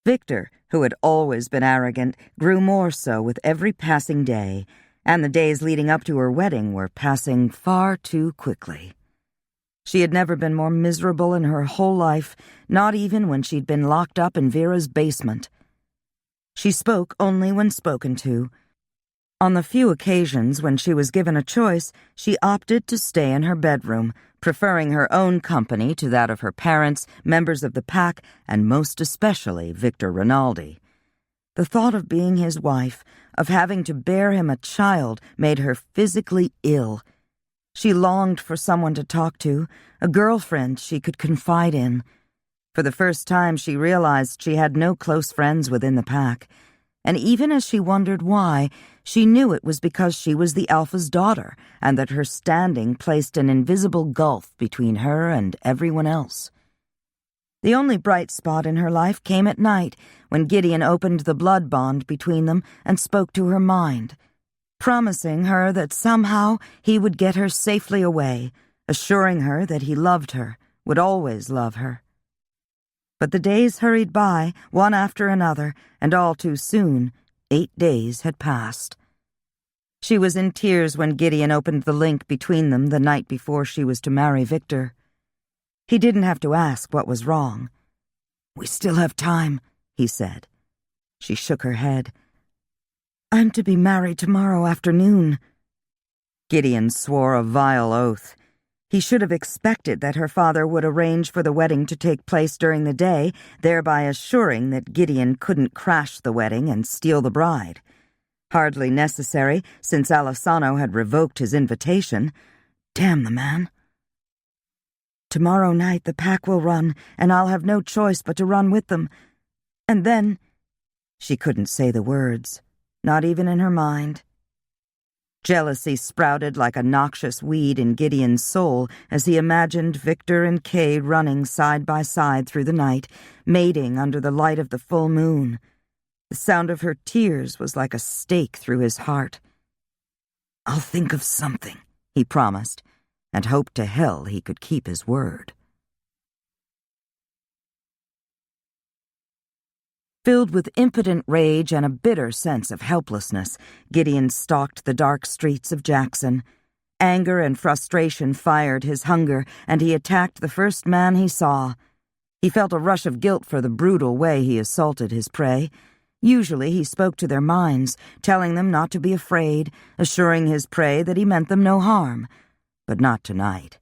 Victor, who had always been arrogant, grew more so with every passing day, and the days leading up to her wedding were passing far too quickly. She had never been more miserable in her whole life, not even when she'd been locked up in Vera's basement. She spoke only when spoken to. On the few occasions when she was given a choice, she opted to stay in her bedroom, preferring her own company to that of her parents, members of the pack, and most especially Victor Rinaldi. The thought of being his wife, of having to bear him a child, made her physically ill. She longed for someone to talk to, a girlfriend she could confide in. For the first time, she realized she had no close friends within the pack, and even as she wondered why, she knew it was because she was the Alpha's daughter, and that her standing placed an invisible gulf between her and everyone else. The only bright spot in her life came at night, when Gideon opened the blood bond between them and spoke to her mind, promising her that somehow he would get her safely away, assuring her that he loved her, would always love her. But the days hurried by, one after another, and all too soon, 8 days had passed. She was in tears when Gideon opened the link between them the night before she was to marry Victor. He didn't have to ask what was wrong. "We still have time," he said. She shook her head. "I'm to be married tomorrow afternoon." Gideon swore a vile oath. He should have expected that her father would arrange for the wedding to take place during the day, thereby assuring that Gideon couldn't crash the wedding and steal the bride. Hardly necessary, since Alessano had revoked his invitation. Damn the man. "Tomorrow night the pack will run, and I'll have no choice but to run with them. And then—" She couldn't say the words, not even in her mind. Jealousy sprouted like a noxious weed in Gideon's soul as he imagined Victor and Kay running side by side through the night, mating under the light of the full moon. The sound of her tears was like a stake through his heart. "I'll think of something," he promised, and hoped to hell he could keep his word. Filled with impotent rage and a bitter sense of helplessness, Gideon stalked the dark streets of Jackson. Anger and frustration fired his hunger, and he attacked the first man he saw. He felt a rush of guilt for the brutal way he assaulted his prey. Usually he spoke to their minds, telling them not to be afraid, assuring his prey that he meant them no harm. But not tonight.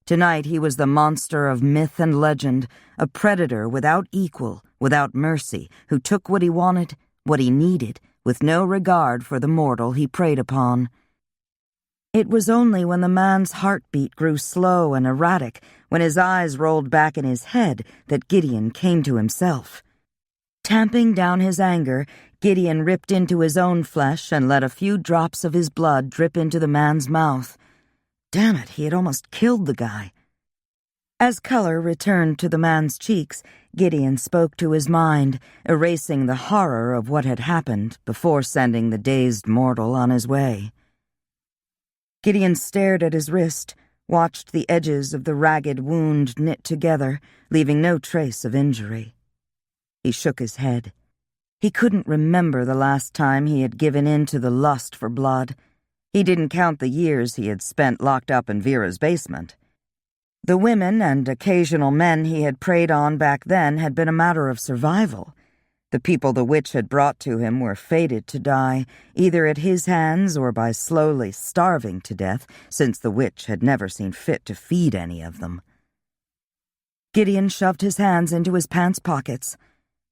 Tonight he was the monster of myth and legend, a predator without equal, without mercy, who took what he wanted, what he needed, with no regard for the mortal he preyed upon. It was only when the man's heartbeat grew slow and erratic, when his eyes rolled back in his head, that Gideon came to himself. Tamping down his anger, Gideon ripped into his own flesh and let a few drops of his blood drip into the man's mouth. Damn it, he had almost killed the guy. As color returned to the man's cheeks, Gideon spoke to his mind, erasing the horror of what had happened before sending the dazed mortal on his way. Gideon stared at his wrist, watched the edges of the ragged wound knit together, leaving no trace of injury. He shook his head. He couldn't remember the last time he had given in to the lust for blood. He didn't count the years he had spent locked up in Vera's basement. The women and occasional men he had preyed on back then had been a matter of survival. The people the witch had brought to him were fated to die, either at his hands or by slowly starving to death, since the witch had never seen fit to feed any of them. Gideon shoved his hands into his pants pockets.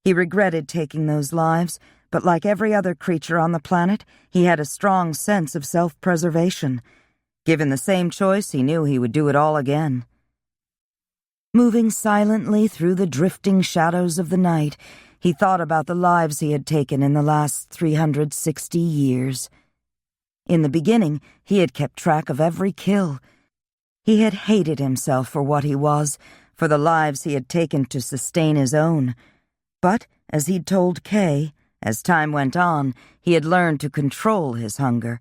He regretted taking those lives, but like every other creature on the planet, he had a strong sense of self-preservation. Given the same choice, he knew he would do it all again. Moving silently through the drifting shadows of the night, he thought about the lives he had taken in the last 360 years. In the beginning, he had kept track of every kill. He had hated himself for what he was, for the lives he had taken to sustain his own. But, as he'd told Kay, as time went on, he had learned to control his hunger.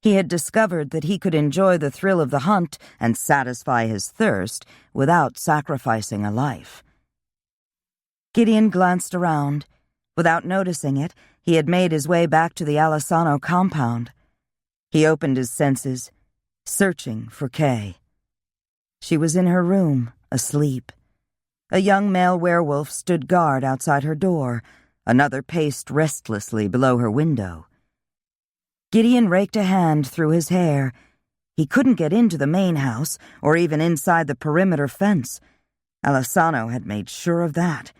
He had discovered that he could enjoy the thrill of the hunt and satisfy his thirst without sacrificing a life. Gideon glanced around. Without noticing it, he had made his way back to the Alessano compound. He opened his senses, searching for Kay. She was in her room, asleep. A young male werewolf stood guard outside her door. Another paced restlessly below her window. Gideon raked a hand through his hair. He couldn't get into the main house, or even inside the perimeter fence. Alessano had made sure of that.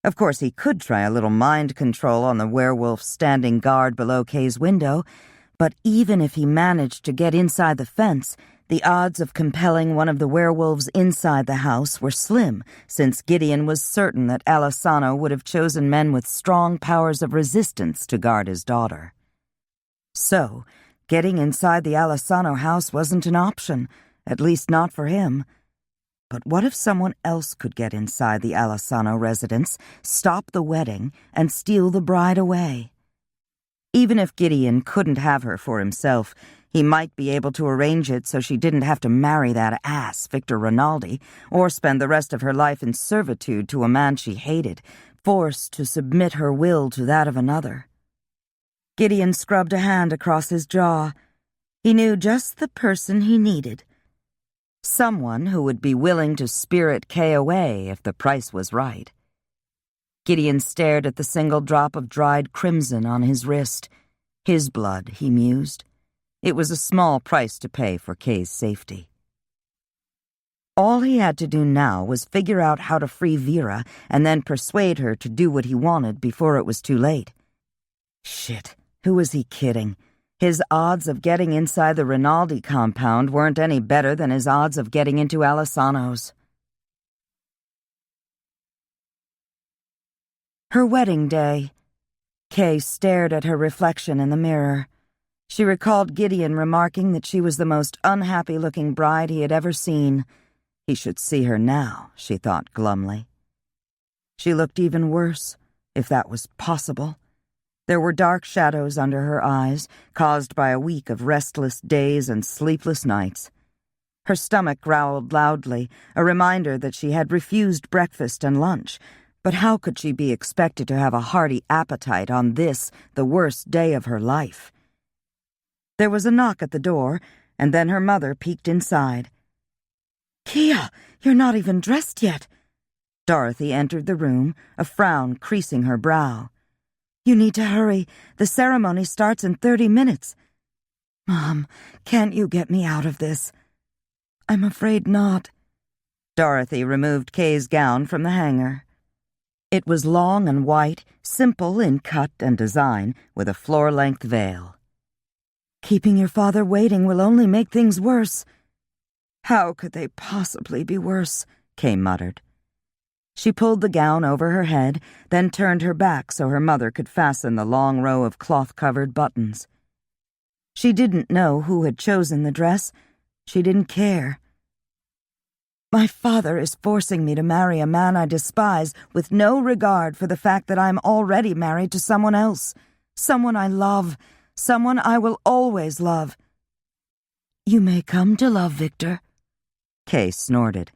Of course, he could try a little mind control on the werewolf standing guard below Kay's window, but even if he managed to get inside the fence, The odds of compelling one of the werewolves inside the house were slim, since Gideon was certain that Alessano would have chosen men with strong powers of resistance to guard his daughter. So, getting inside the Alessano house wasn't an option, at least not for him. But what if someone else could get inside the Alessano residence, stop the wedding, and steal the bride away? Even if Gideon couldn't have her for himself, he might be able to arrange it so she didn't have to marry that ass, Victor Rinaldi, or spend the rest of her life in servitude to a man she hated, forced to submit her will to that of another. Gideon scrubbed a hand across his jaw. He knew just the person he needed. Someone who would be willing to spirit Kay away if the price was right. Gideon stared at the single drop of dried crimson on his wrist. His blood, he mused. It was a small price to pay for Kay's safety. All he had to do now was figure out how to free Vera and then persuade her to do what he wanted before it was too late. Shit, who was he kidding? His odds of getting inside the Rinaldi compound weren't any better than his odds of getting into Alessano's. Her wedding day. Kay stared at her reflection in the mirror. She recalled Gideon remarking that she was the most unhappy-looking bride he had ever seen. He should see her now, she thought glumly. She looked even worse, if that was possible. There were dark shadows under her eyes, caused by a week of restless days and sleepless nights. Her stomach growled loudly, a reminder that she had refused breakfast and lunch. But how could she be expected to have a hearty appetite on this, the worst day of her life? There was a knock at the door, and then her mother peeked inside. "Kia, you're not even dressed yet." Dorothy entered the room, a frown creasing her brow. "You need to hurry. The ceremony starts in 30 minutes. "Mom, can't you get me out of this?" "I'm afraid not." Dorothy removed Kay's gown from the hanger. It was long and white, simple in cut and design, with a floor-length veil. "Keeping your father waiting will only make things worse." "How could they possibly be worse?" Kay muttered. She pulled the gown over her head, then turned her back so her mother could fasten the long row of cloth-covered buttons. She didn't know who had chosen the dress. She didn't care. "My father is forcing me to marry a man I despise with no regard for the fact that I'm already married to someone else, someone I love, someone I will always love." "You may come to love Victor." Kay snorted.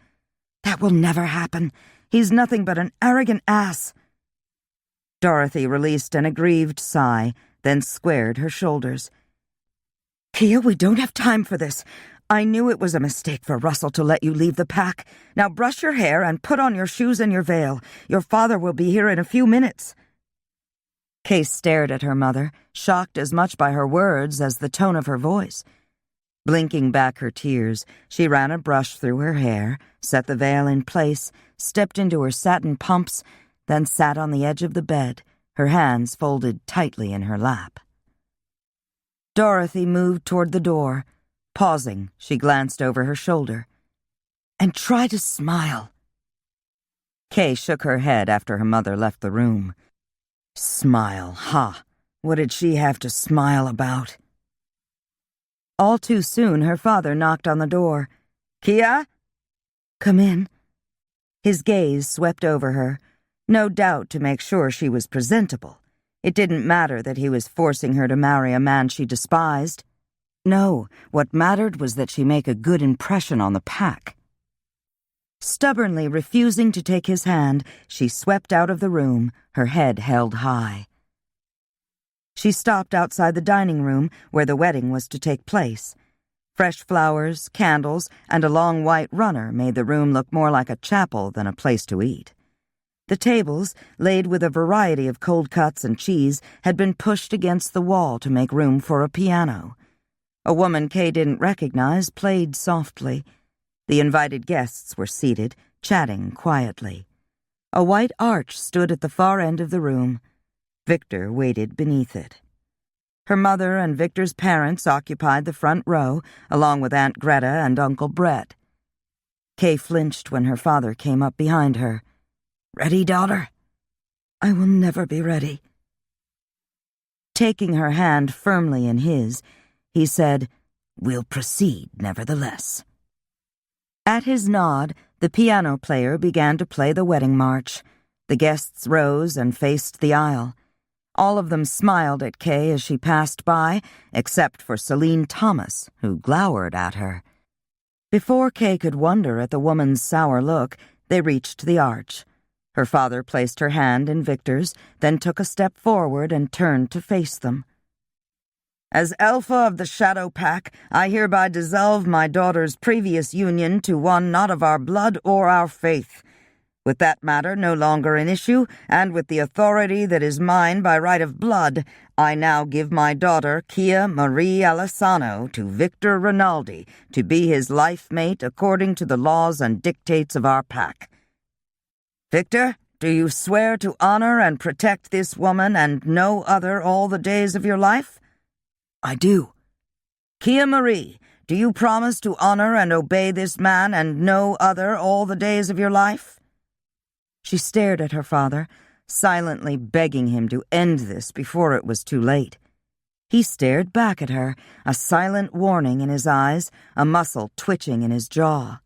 "That will never happen. He's nothing but an arrogant ass." Dorothy released an aggrieved sigh, then squared her shoulders. "Kia, we don't have time for this. I knew it was a mistake for Russell to let you leave the pack. Now brush your hair and put on your shoes and your veil. Your father will be here in a few minutes." Kay stared at her mother, shocked as much by her words as the tone of her voice. Blinking back her tears, she ran a brush through her hair, set the veil in place, stepped into her satin pumps, then sat on the edge of the bed, her hands folded tightly in her lap. Dorothy moved toward the door. Pausing, she glanced over her shoulder. "And try to smile." Kay shook her head after her mother left the room. Smile, ha! What did she have to smile about? All too soon, her father knocked on the door. "Kia?" "Come in." His gaze swept over her, no doubt to make sure she was presentable. It didn't matter that he was forcing her to marry a man she despised. No, what mattered was that she make a good impression on the pack. Stubbornly refusing to take his hand, she swept out of the room, her head held high. She stopped outside the dining room where the wedding was to take place. Fresh flowers, candles, and a long white runner made the room look more like a chapel than a place to eat. The tables, laid with a variety of cold cuts and cheese, had been pushed against the wall to make room for a piano. A woman Kay didn't recognize played softly. The invited guests were seated, chatting quietly. A white arch stood at the far end of the room. Victor waited beneath it. Her mother and Victor's parents occupied the front row, along with Aunt Greta and Uncle Brett. Kay flinched when her father came up behind her. "Ready, daughter?" "I will never be ready." Taking her hand firmly in his, he said, "We'll proceed, nevertheless." At his nod, the piano player began to play the wedding march. The guests rose and faced the aisle. All of them smiled at Kay as she passed by, except for Celine Thomas, who glowered at her. Before Kay could wonder at the woman's sour look, they reached the arch. Her father placed her hand in Victor's, then took a step forward and turned to face them. "As Alpha of the Shadow Pack, I hereby dissolve my daughter's previous union to one not of our blood or our faith. With that matter no longer an issue, and with the authority that is mine by right of blood, I now give my daughter, Kia Marie Alessano, to Victor Rinaldi, to be his life mate according to the laws and dictates of our pack. Victor, do you swear to honor and protect this woman and no other all the days of your life?" "I do." "Kia Marie, do you promise to honor and obey this man and no other all the days of your life?" She stared at her father, silently begging him to end this before it was too late. He stared back at her, a silent warning in his eyes, a muscle twitching in his jaw.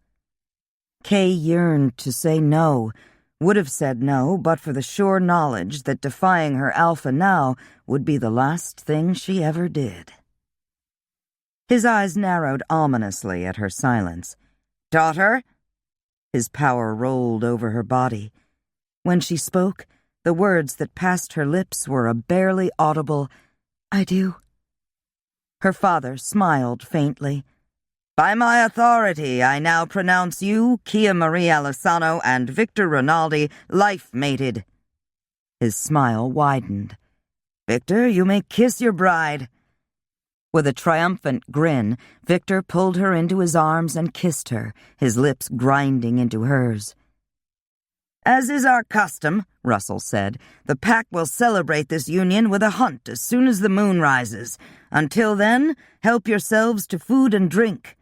Kay yearned to say no, would have said no but for the sure knowledge that defying her Alpha now would be the last thing she ever did. His eyes narrowed ominously at her silence. "Daughter?" His power rolled over her body. When she spoke, the words that passed her lips were a barely audible, "I do." Her father smiled faintly. "By my authority, I now pronounce you, Kia Marie Alessano, and Victor Rinaldi, life-mated." His smile widened. "Victor, you may kiss your bride." With a triumphant grin, Victor pulled her into his arms and kissed her, his lips grinding into hers. "As is our custom," Russell said, "the pack will celebrate this union with a hunt as soon as the moon rises. Until then, help yourselves to food and drink."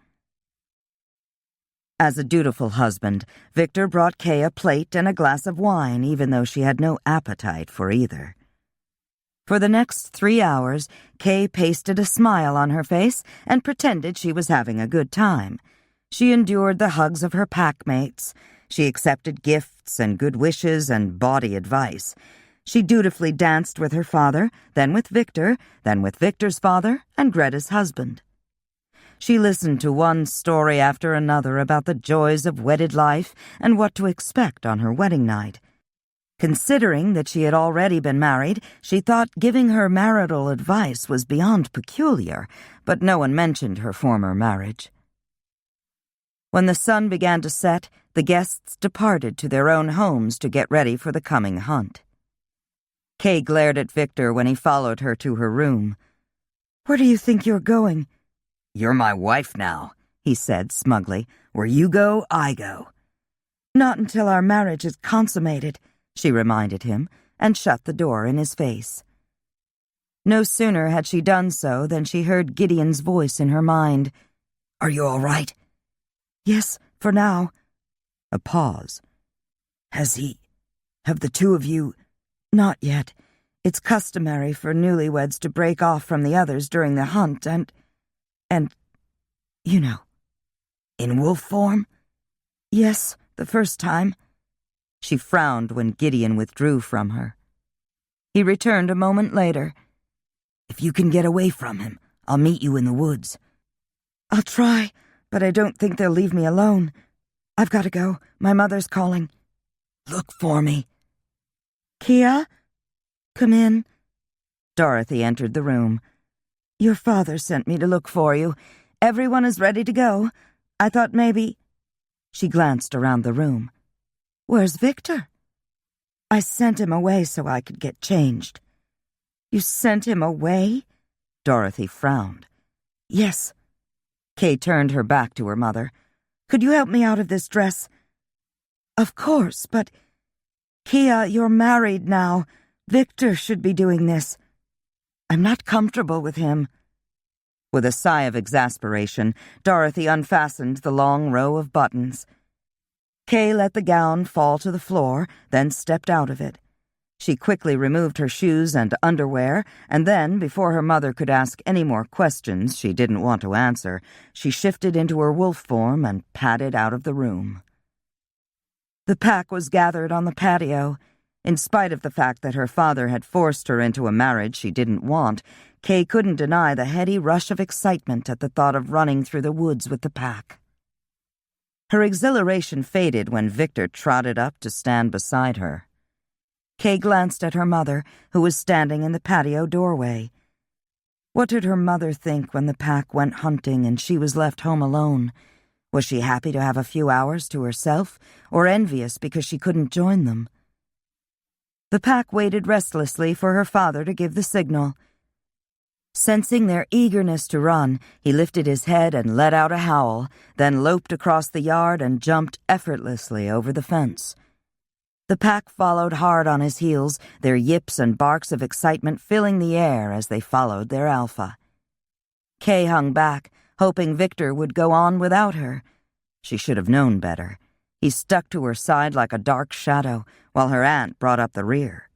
As a dutiful husband, Victor brought Kay a plate and a glass of wine, even though she had no appetite for either. For the next 3 hours, Kay pasted a smile on her face and pretended she was having a good time. She endured the hugs of her packmates. She accepted gifts and good wishes and bawdy advice. She dutifully danced with her father, then with Victor, then with Victor's father and Greta's husband. She listened to one story after another about the joys of wedded life and what to expect on her wedding night. Considering that she had already been married, she thought giving her marital advice was beyond peculiar, but no one mentioned her former marriage. When the sun began to set, the guests departed to their own homes to get ready for the coming hunt. Kay glared at Victor when he followed her to her room. "Where do you think you're going?" "You're my wife now," he said smugly. "Where you go, I go." "Not until our marriage is consummated," she reminded him, and shut the door in his face. No sooner had she done so than she heard Gideon's voice in her mind. "Are you all right?" "Yes, for now." A pause. Have the two of you—" "Not yet. It's customary for newlyweds to break off from the others during the hunt and, you know." "In wolf form?" "Yes, the first time." She frowned when Gideon withdrew from her. He returned a moment later. "If you can get away from him, I'll meet you in the woods." "I'll try, but I don't think they'll leave me alone. I've got to go. My mother's calling." "Look for me." "Kia? Come in." Dorothy entered the room. "Your father sent me to look for you. Everyone is ready to go. I thought maybe—" She glanced around the room. "Where's Victor?" "I sent him away so I could get changed." "You sent him away?" Dorothy frowned. "Yes." Kay turned her back to her mother. "Could you help me out of this dress?" "Of course, but—" "Kia, you're married now. Victor should be doing this." I'm not comfortable with him." With a sigh of exasperation, Dorothy unfastened the long row of buttons. Kay let the gown fall to the floor, then stepped out of it. She quickly removed her shoes and underwear, and then, before her mother could ask any more questions she didn't want to answer, she shifted into her wolf form and padded out of the room. The pack was gathered on the patio. In spite of the fact that her father had forced her into a marriage she didn't want, Kay couldn't deny the heady rush of excitement at the thought of running through the woods with the pack. Her exhilaration faded when Victor trotted up to stand beside her. Kay glanced at her mother, who was standing in the patio doorway. What did her mother think when the pack went hunting and she was left home alone? Was she happy to have a few hours to herself, or envious because she couldn't join them? The pack waited restlessly for her father to give the signal. Sensing their eagerness to run, he lifted his head and let out a howl, then loped across the yard and jumped effortlessly over the fence. The pack followed hard on his heels, their yips and barks of excitement filling the air as they followed their alpha. Kay hung back, hoping Victor would go on without her. She should have known better. He stuck to her side like a dark shadow, while her aunt brought up the rear.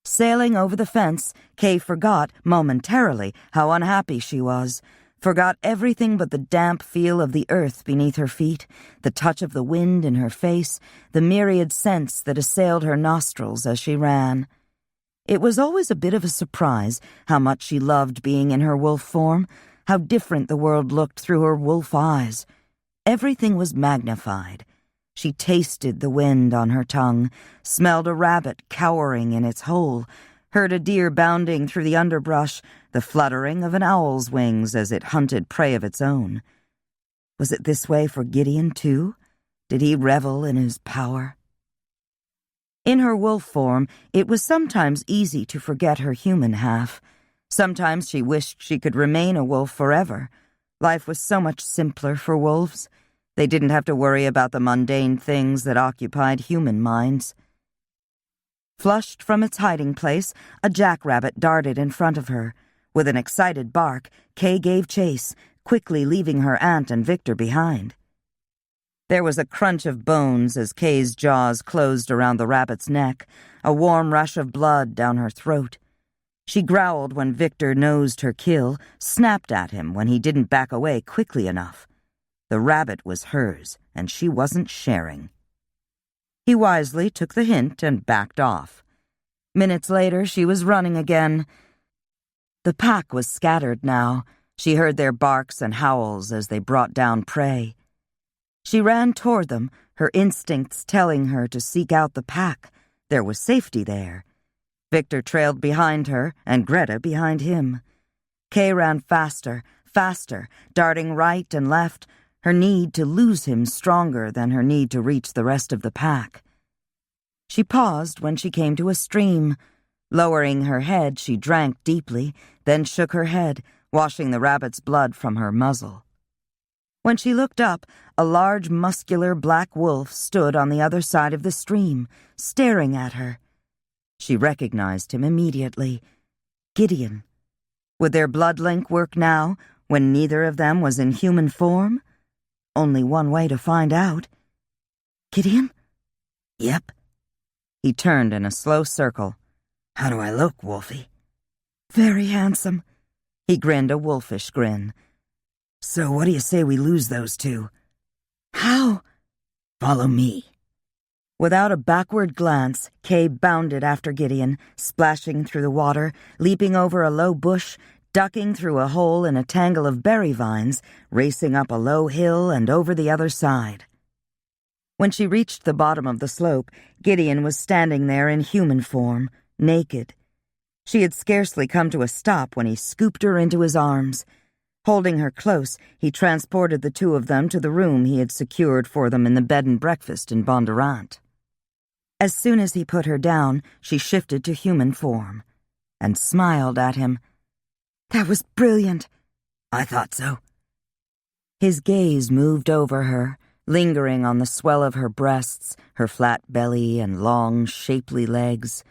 Sailing over the fence, Kay forgot, momentarily, how unhappy she was, forgot everything but the damp feel of the earth beneath her feet, the touch of the wind in her face, the myriad scents that assailed her nostrils as she ran. It was always a bit of a surprise how much she loved being in her wolf form, how different the world looked through her wolf eyes. Everything was magnified. She tasted the wind on her tongue, smelled a rabbit cowering in its hole, heard a deer bounding through the underbrush, the fluttering of an owl's wings as it hunted prey of its own. Was it this way for Gideon, too? Did he revel in his power? In her wolf form, it was sometimes easy to forget her human half. Sometimes she wished she could remain a wolf forever. Life was so much simpler for wolves. They didn't have to worry about the mundane things that occupied human minds. Flushed from its hiding place, a jackrabbit darted in front of her. With an excited bark, Kay gave chase, quickly leaving her aunt and Victor behind. There was a crunch of bones as Kay's jaws closed around the rabbit's neck, a warm rush of blood down her throat. She growled when Victor nosed her kill, snapped at him when he didn't back away quickly enough. The rabbit was hers, and she wasn't sharing. He wisely took the hint and backed off. Minutes later, she was running again. The pack was scattered now. She heard their barks and howls as they brought down prey. She ran toward them, her instincts telling her to seek out the pack. There was safety there. Victor trailed behind her, and Greta behind him. Kay ran faster, darting right and left, her need to lose him stronger than her need to reach the rest of the pack. She paused when she came to a stream. Lowering her head, she drank deeply, then shook her head, washing the rabbit's blood from her muzzle. When she looked up, a large, muscular black wolf stood on the other side of the stream, staring at her. She recognized him immediately. Gideon. Would their blood link work now, when neither of them was in human form? Only one way to find out. Gideon? Yep. He turned in a slow circle. How do I look, Wolfie? Very handsome. He grinned a wolfish grin. So what do you say we lose those two? How? Follow me. Without a backward glance, Kay bounded after Gideon, splashing through the water, leaping over a low bush, ducking through a hole in a tangle of berry vines, racing up a low hill and over the other side. When she reached the bottom of the slope, Gideon was standing there in human form, naked. She had scarcely come to a stop when he scooped her into his arms. Holding her close, he transported the two of them to the room he had secured for them in the bed and breakfast in Bondurant. As soon as he put her down, she shifted to human form and smiled at him. That was brilliant. I thought so. His gaze moved over her, lingering on the swell of her breasts, her flat belly and long, shapely legs.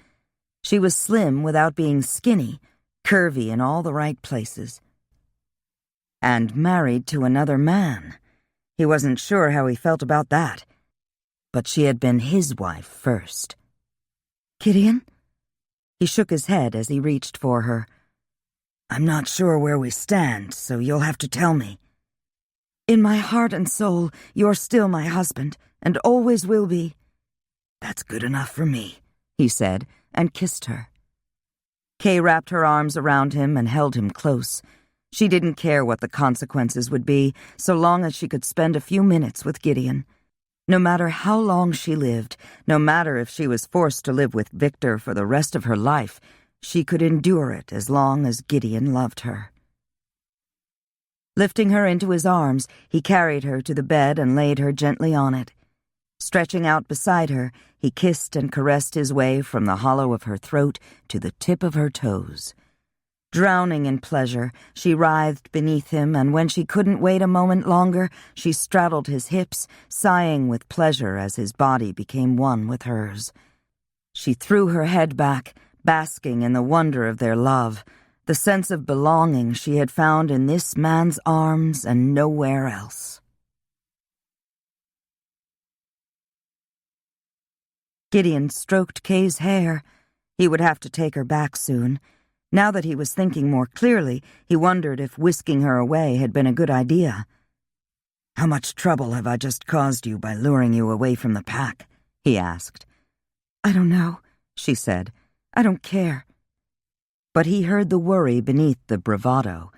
She was slim without being skinny, curvy in all the right places. And married to another man. He wasn't sure how he felt about that. But she had been his wife first. Gideon? He shook his head as he reached for her. I'm not sure where we stand, so you'll have to tell me. In my heart and soul, you're still my husband, and always will be. That's good enough for me, he said, and kissed her. Kay wrapped her arms around him and held him close. She didn't care what the consequences would be, so long as she could spend a few minutes with Gideon. No matter how long she lived, no matter if she was forced to live with Victor for the rest of her life, she could endure it as long as Gideon loved her. Lifting her into his arms, he carried her to the bed and laid her gently on it. Stretching out beside her, he kissed and caressed his way from the hollow of her throat to the tip of her toes. Drowning in pleasure, she writhed beneath him, and when she couldn't wait a moment longer, she straddled his hips, sighing with pleasure as his body became one with hers. She threw her head back, basking in the wonder of their love, the sense of belonging she had found in this man's arms and nowhere else. Gideon stroked Kay's hair. He would have to take her back soon. Now that he was thinking more clearly, he wondered if whisking her away had been a good idea. How much trouble have I just caused you by luring you away from the pack? He asked. I don't know, she said. I don't care. But he heard the worry beneath the bravado.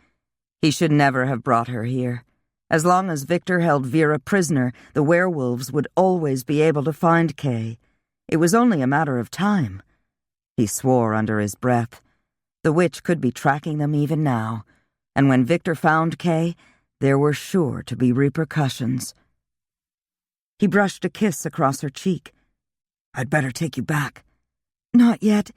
He should never have brought her here. As long as Victor held Vera prisoner, the werewolves would always be able to find Kay. It was only a matter of time. He swore under his breath. The witch could be tracking them even now, and when Victor found Kay, there were sure to be repercussions. He brushed a kiss across her cheek. I'd better take you back. Not yet.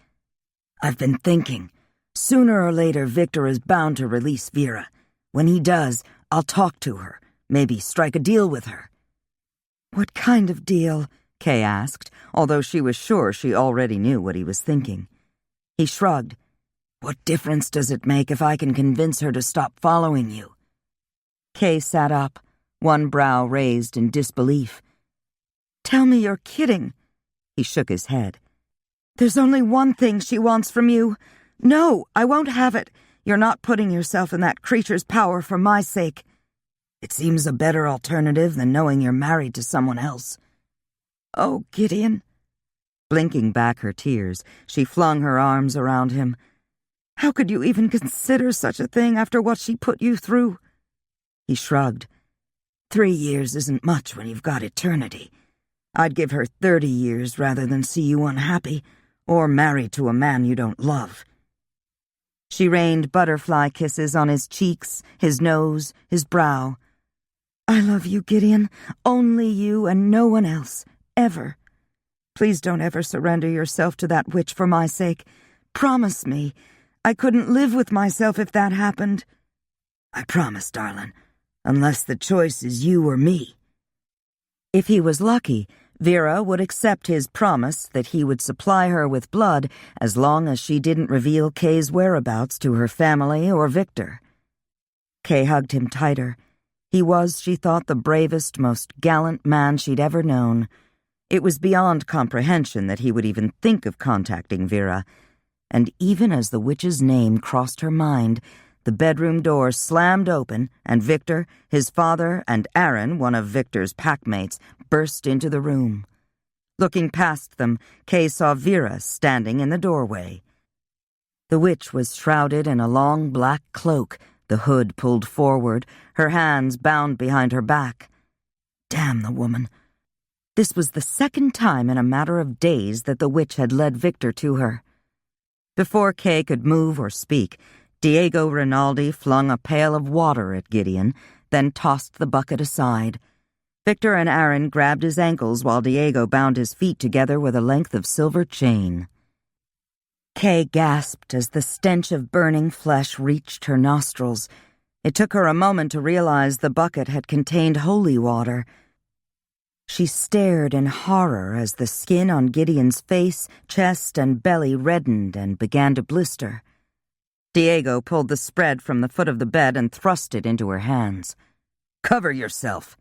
I've been thinking. Sooner or later, Victor is bound to release Vera. When he does, I'll talk to her, maybe strike a deal with her. What kind of deal? Kay asked, although she was sure she already knew what he was thinking. He shrugged. What difference does it make if I can convince her to stop following you? Kay sat up, one brow raised in disbelief. Tell me you're kidding. He shook his head. There's only one thing she wants from you. No, I won't have it. You're not putting yourself in that creature's power for my sake. It seems a better alternative than knowing you're married to someone else. Oh, Gideon. Blinking back her tears, she flung her arms around him. How could you even consider such a thing after what she put you through? He shrugged. 3 years isn't much when you've got eternity. I'd give her 30 years rather than see you unhappy, or married to a man you don't love. She rained butterfly kisses on his cheeks, his nose, his brow. I love you, Gideon. Only you and no one else, ever. Please don't ever surrender yourself to that witch for my sake. Promise me. I couldn't live with myself if that happened. I promise, darling, unless the choice is you or me. If he was lucky, Vera would accept his promise that he would supply her with blood as long as she didn't reveal Kay's whereabouts to her family or Victor. Kay hugged him tighter. He was, she thought, the bravest, most gallant man she'd ever known. It was beyond comprehension that he would even think of contacting Vera. And even as the witch's name crossed her mind, the bedroom door slammed open, and Victor, his father, and Aaron, one of Victor's packmates, burst into the room. Looking past them, Kay saw Vera standing in the doorway. The witch was shrouded in a long black cloak, the hood pulled forward, her hands bound behind her back. Damn the woman. This was the second time in a matter of days that the witch had led Victor to her. Before Kay could move or speak, Diego Rinaldi flung a pail of water at Gideon, then tossed the bucket aside. Victor and Aaron grabbed his ankles while Diego bound his feet together with a length of silver chain. Kay gasped as the stench of burning flesh reached her nostrils. It took her a moment to realize the bucket had contained holy water. She stared in horror as the skin on Gideon's face, chest, and belly reddened and began to blister. Diego pulled the spread from the foot of the bed and thrust it into her hands. "Cover yourself."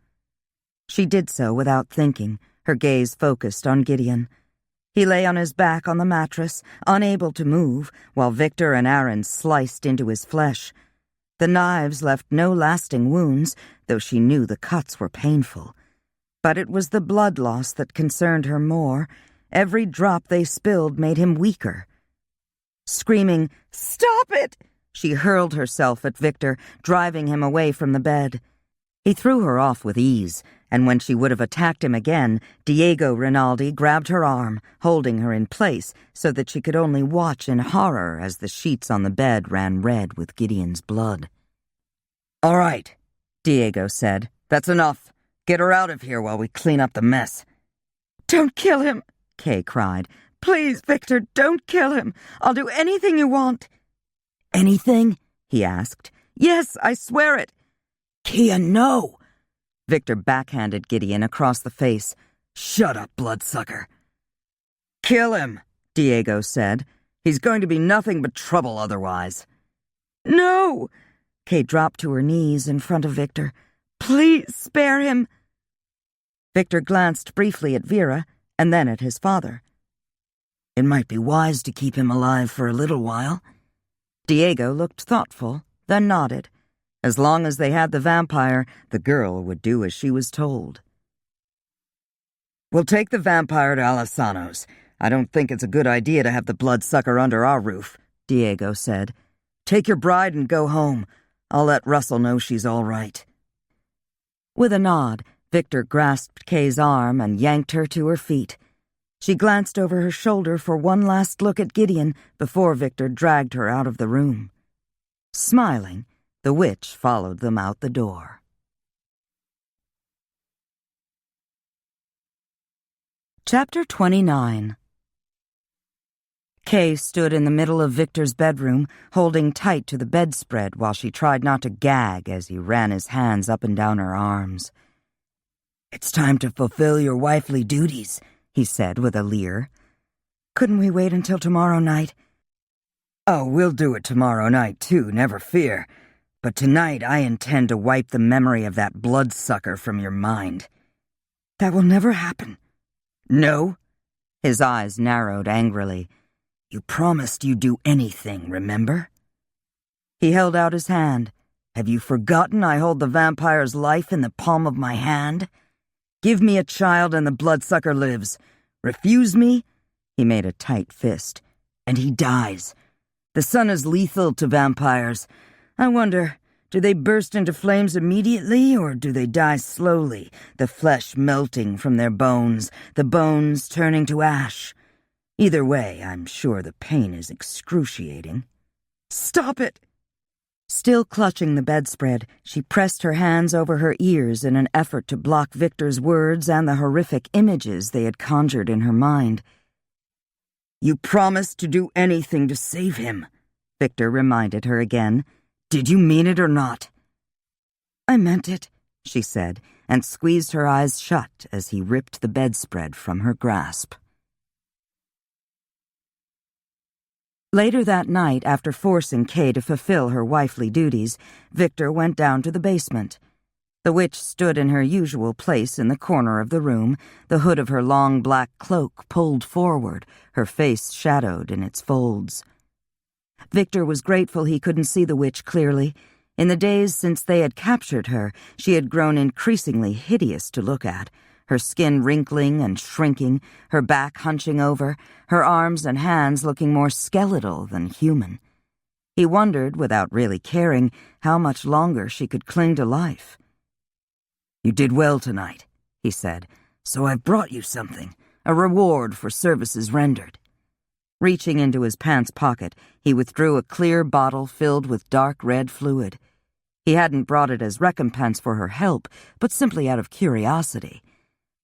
She did so without thinking, her gaze focused on Gideon. He lay on his back on the mattress, unable to move, while Victor and Aaron sliced into his flesh. The knives left no lasting wounds, though she knew the cuts were painful. But it was the blood loss that concerned her more. Every drop they spilled made him weaker. Screaming, "Stop it!" she hurled herself at Victor, driving him away from the bed. He threw her off with ease, and when she would have attacked him again, Diego Rinaldi grabbed her arm, holding her in place so that she could only watch in horror as the sheets on the bed ran red with Gideon's blood. "All right," Diego said. "That's enough. Get her out of here while we clean up the mess." "Don't kill him," Kay cried. "Please, Victor, don't kill him. I'll do anything you want." "Anything?" he asked. "Yes, I swear it." "Kia, no!" Victor backhanded Gideon across the face. "Shut up, bloodsucker." "Kill him," Diego said. "He's going to be nothing but trouble otherwise." "No!" Kay dropped to her knees in front of Victor. "Please spare him." Victor glanced briefly at Vera and then at his father. "It might be wise to keep him alive for a little while." Diego looked thoughtful, then nodded. As long as they had the vampire, the girl would do as she was told. "We'll take the vampire to Alessano's. I don't think it's a good idea to have the bloodsucker under our roof," Diego said. "Take your bride and go home. I'll let Russell know she's all right." With a nod, Victor grasped Kay's arm and yanked her to her feet. She glanced over her shoulder for one last look at Gideon before Victor dragged her out of the room. Smiling, the witch followed them out the door. Chapter 29. Kay stood in the middle of Victor's bedroom, holding tight to the bedspread while she tried not to gag as he ran his hands up and down her arms. "It's time to fulfill your wifely duties," he said with a leer. "Couldn't we wait until tomorrow night?" "Oh, we'll do it tomorrow night, too, never fear. But tonight I intend to wipe the memory of that bloodsucker from your mind." "That will never happen." "No?" His eyes narrowed angrily. "You promised you'd do anything, remember?" He held out his hand. "Have you forgotten I hold the vampire's life in the palm of my hand? Give me a child and the bloodsucker lives. Refuse me?" He made a tight fist. "And he dies. The sun is lethal to vampires. I wonder, do they burst into flames immediately, or do they die slowly, the flesh melting from their bones, the bones turning to ash? Either way, I'm sure the pain is excruciating." "Stop it!" Still clutching the bedspread, she pressed her hands over her ears in an effort to block Victor's words and the horrific images they had conjured in her mind. "You promised to do anything to save him," Victor reminded her again. "Did you mean it or not?" "I meant it," she said, and squeezed her eyes shut as he ripped the bedspread from her grasp. Later that night, after forcing Kay to fulfill her wifely duties, Victor went down to the basement. The witch stood in her usual place in the corner of the room, the hood of her long black cloak pulled forward, her face shadowed in its folds. Victor was grateful he couldn't see the witch clearly. In the days since they had captured her, she had grown increasingly hideous to look at, her skin wrinkling and shrinking, her back hunching over, her arms and hands looking more skeletal than human. He wondered, without really caring, how much longer she could cling to life. "You did well tonight," he said, "so I've brought you something, a reward for services rendered." Reaching into his pants pocket, he withdrew a clear bottle filled with dark red fluid. He hadn't brought it as recompense for her help, but simply out of curiosity.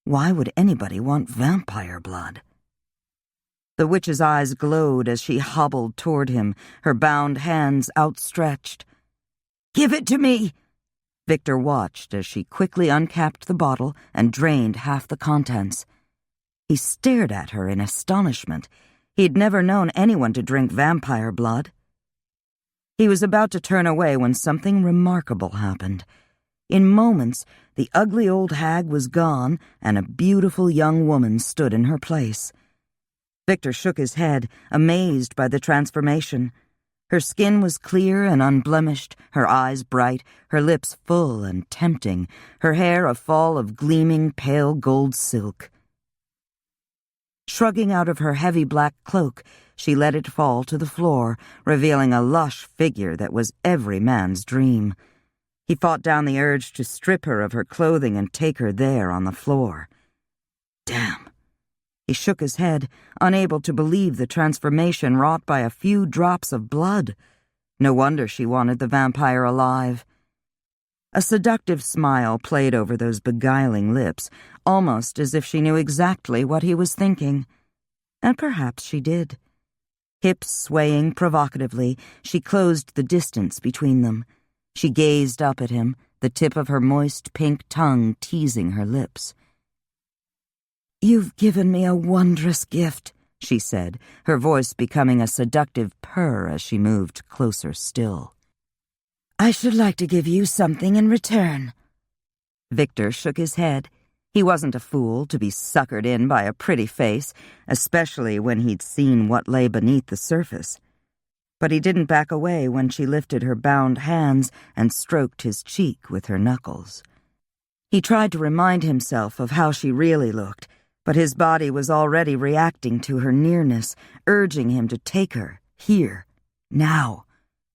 Why would anybody want vampire blood? The witch's eyes glowed as she hobbled toward him, her bound hands outstretched. "Give it to me!" Victor watched as she quickly uncapped the bottle and drained half the contents. He stared at her in astonishment. He'd never known anyone to drink vampire blood. He was about to turn away when something remarkable happened. In moments, the ugly old hag was gone, and a beautiful young woman stood in her place. Victor shook his head, amazed by the transformation. Her skin was clear and unblemished, her eyes bright, her lips full and tempting, her hair a fall of gleaming pale gold silk. Shrugging out of her heavy black cloak, she let it fall to the floor, revealing a lush figure that was every man's dream. He fought down the urge to strip her of her clothing and take her there on the floor. Damn. He shook his head, unable to believe the transformation wrought by a few drops of blood. No wonder she wanted the vampire alive. A seductive smile played over those beguiling lips, almost as if she knew exactly what he was thinking. And perhaps she did. Hips swaying provocatively, she closed the distance between them. She gazed up at him, the tip of her moist pink tongue teasing her lips. "You've given me a wondrous gift," she said, her voice becoming a seductive purr as she moved closer still. "I should like to give you something in return." Victor shook his head. He wasn't a fool to be suckered in by a pretty face, especially when he'd seen what lay beneath the surface. But he didn't back away when she lifted her bound hands and stroked his cheek with her knuckles. He tried to remind himself of how she really looked, but his body was already reacting to her nearness, urging him to take her, here, now.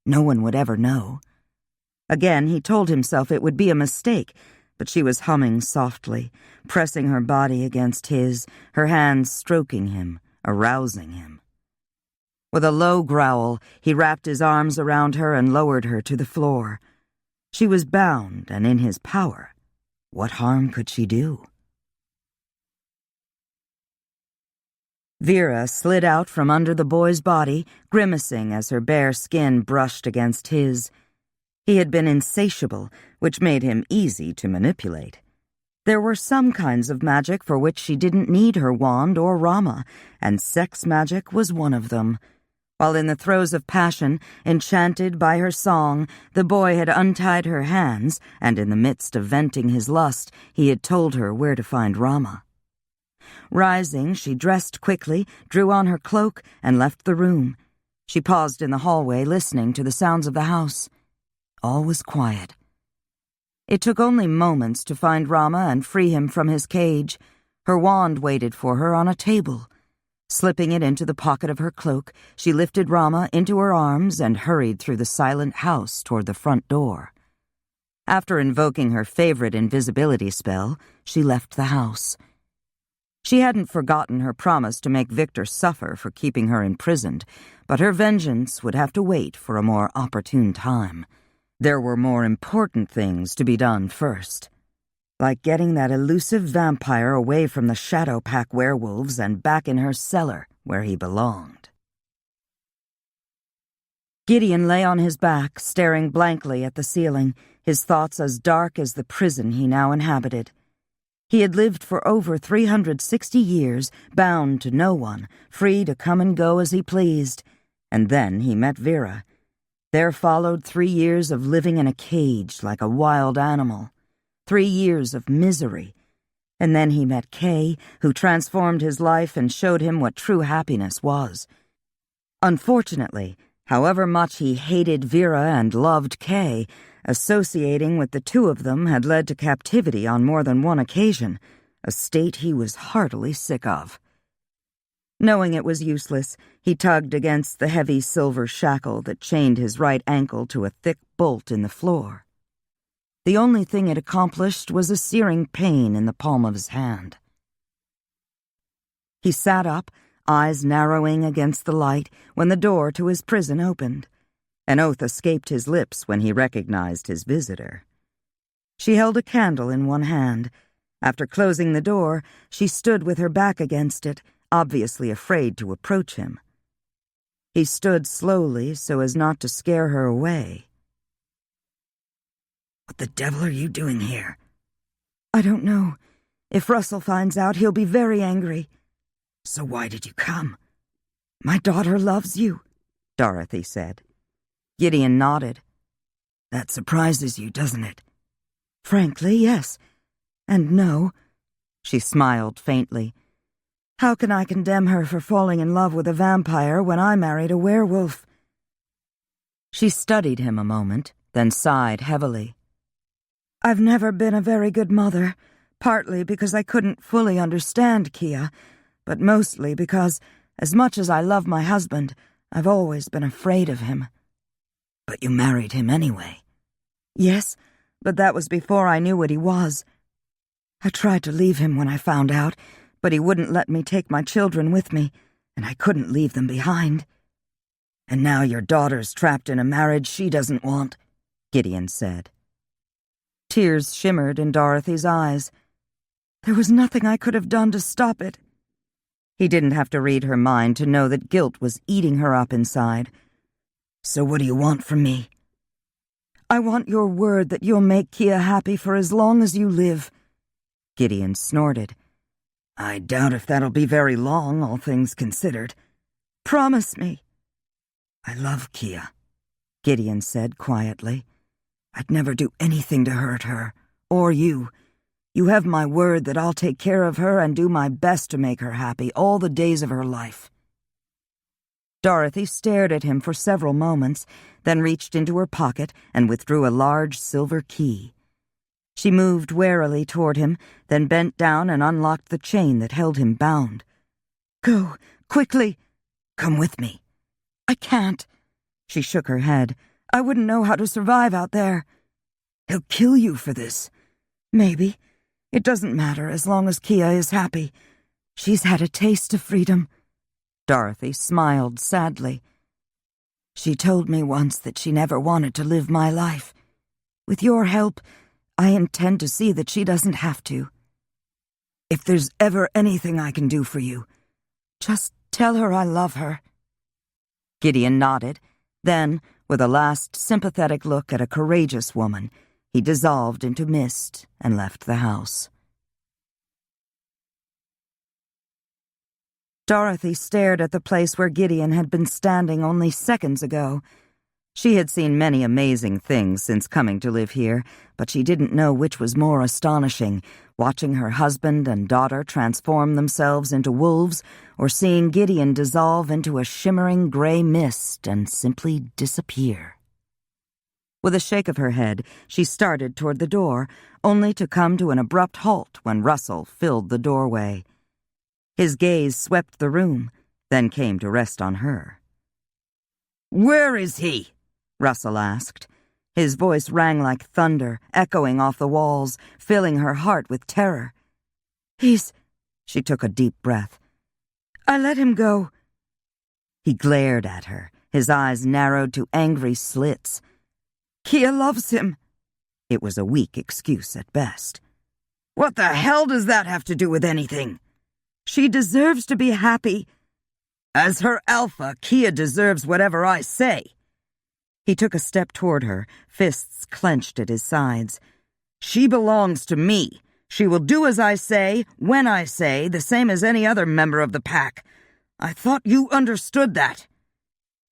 No one would ever know. Again, he told himself it would be a mistake, but she was humming softly, pressing her body against his, her hands stroking him, arousing him. With a low growl, he wrapped his arms around her and lowered her to the floor. She was bound and in his power. What harm could she do? Vera slid out from under the boy's body, grimacing as her bare skin brushed against his. He had been insatiable, which made him easy to manipulate. There were some kinds of magic for which she didn't need her wand or Rama, and sex magic was one of them. While in the throes of passion, enchanted by her song, the boy had untied her hands, and in the midst of venting his lust, he had told her where to find Rama. Rising, she dressed quickly, drew on her cloak, and left the room. She paused in the hallway, listening to the sounds of the house. All was quiet. It took only moments to find Rama and free him from his cage. Her wand waited for her on a table. Slipping it into the pocket of her cloak, she lifted Rama into her arms and hurried through the silent house toward the front door. After invoking her favorite invisibility spell, she left the house. She hadn't forgotten her promise to make Victor suffer for keeping her imprisoned, but her vengeance would have to wait for a more opportune time. There were more important things to be done first, like getting that elusive vampire away from the Shadow Pack werewolves and back in her cellar where he belonged. Gideon lay on his back, staring blankly at the ceiling, his thoughts as dark as the prison he now inhabited. He had lived for over 360 years, bound to no one, free to come and go as he pleased. And then he met Vera. There followed 3 years of living in a cage like a wild animal. 3 years of misery. And then he met Kay, who transformed his life and showed him what true happiness was. Unfortunately, however much he hated Vera and loved Kay, associating with the two of them had led to captivity on more than one occasion, a state he was heartily sick of. Knowing it was useless, he tugged against the heavy silver shackle that chained his right ankle to a thick bolt in the floor. The only thing it accomplished was a searing pain in the palm of his hand. He sat up, eyes narrowing against the light, when the door to his prison opened. An oath escaped his lips when he recognized his visitor. She held a candle in one hand. After closing the door, she stood with her back against it, obviously afraid to approach him. He stood slowly so as not to scare her away. "What the devil are you doing here?" "I don't know. If Russell finds out, he'll be very angry." "So why did you come?" "My daughter loves you," Dorothy said. Gideon nodded. That surprises you, doesn't it? Frankly, yes. And no. She smiled faintly. How can I condemn her for falling in love with a vampire when I married a werewolf? She studied him a moment, then sighed heavily. I've never been a very good mother, partly because I couldn't fully understand Kia, but mostly because, as much as I love my husband, I've always been afraid of him. But you married him anyway. Yes, but that was before I knew what he was. I tried to leave him when I found out, but he wouldn't let me take my children with me, and I couldn't leave them behind. And now your daughter's trapped in a marriage she doesn't want, Gideon said. Tears shimmered in Dorothy's eyes. There was nothing I could have done to stop it. He didn't have to read her mind to know that guilt was eating her up inside. So what do you want from me? I want your word that you'll make Kia happy for as long as you live. Gideon snorted. I doubt if that'll be very long, all things considered. Promise me. I love Kia, Gideon said quietly. I'd never do anything to hurt her, or you. You have my word that I'll take care of her and do my best to make her happy all the days of her life. Dorothy stared at him for several moments, then reached into her pocket and withdrew a large silver key. She moved warily toward him, then bent down and unlocked the chain that held him bound. Go, quickly. Come with me. I can't. She shook her head. I wouldn't know how to survive out there. He'll kill you for this. Maybe. It doesn't matter as long as Kia is happy. She's had a taste of freedom. Dorothy smiled sadly. She told me once that she never wanted to live my life. With your help, I intend to see that she doesn't have to. If there's ever anything I can do for you, just tell her I love her. Gideon nodded. Then, with a last sympathetic look at a courageous woman, he dissolved into mist and left the house. Dorothy stared at the place where Gideon had been standing only seconds ago. She had seen many amazing things since coming to live here, but she didn't know which was more astonishing, watching her husband and daughter transform themselves into wolves, or seeing Gideon dissolve into a shimmering gray mist and simply disappear. With a shake of her head, she started toward the door, only to come to an abrupt halt when Russell filled the doorway. His gaze swept the room, then came to rest on her. "Where is he?" Russell asked. His voice rang like thunder, echoing off the walls, filling her heart with terror. She took a deep breath. I let him go. He glared at her, his eyes narrowed to angry slits. Kia loves him. It was a weak excuse at best. What the hell does that have to do with anything? She deserves to be happy. As her alpha, Kia deserves whatever I say. He took a step toward her, fists clenched at his sides. She belongs to me. She will do as I say, when I say, the same as any other member of the pack. I thought you understood that.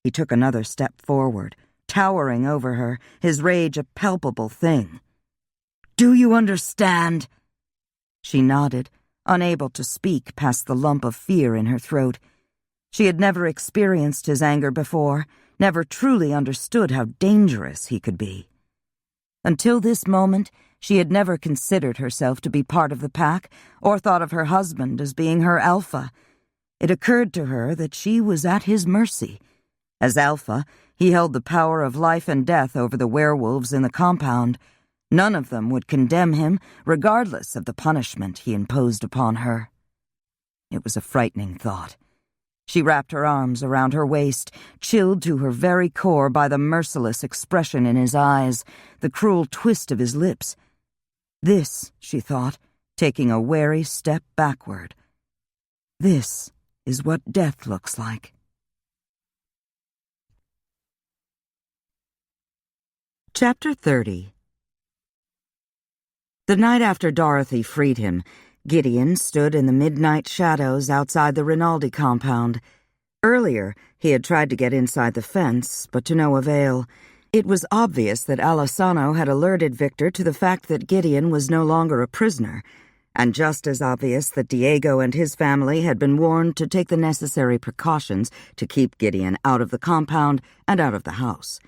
He took another step forward, towering over her, his rage a palpable thing. Do you understand? She nodded, unable to speak past the lump of fear in her throat. She had never experienced his anger before, never truly understood how dangerous he could be. Until this moment, she had never considered herself to be part of the pack or thought of her husband as being her alpha. It occurred to her that she was at his mercy. As alpha, he held the power of life and death over the werewolves in the compound. None of them would condemn him, regardless of the punishment he imposed upon her. It was a frightening thought. She wrapped her arms around her waist, chilled to her very core by the merciless expression in his eyes, the cruel twist of his lips. This, she thought, taking a wary step backward. This is what death looks like. Chapter 30. The night after Dorothy freed him, Gideon stood in the midnight shadows outside the Rinaldi compound. Earlier, he had tried to get inside the fence, but to no avail. It was obvious that Alessano had alerted Victor to the fact that Gideon was no longer a prisoner, and just as obvious that Diego and his family had been warned to take the necessary precautions to keep Gideon out of the compound and out of the house.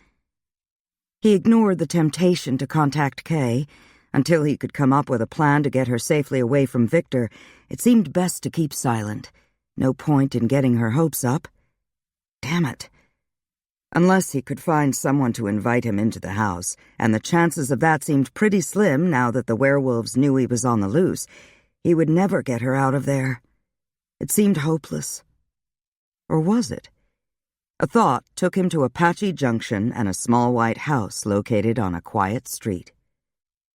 He ignored the temptation to contact Kay. Until he could come up with a plan to get her safely away from Victor, it seemed best to keep silent. No point in getting her hopes up. Damn it. Unless he could find someone to invite him into the house, and the chances of that seemed pretty slim now that the werewolves knew he was on the loose, he would never get her out of there. It seemed hopeless. Or was it? A thought took him to a patchy junction and a small white house located on a quiet street.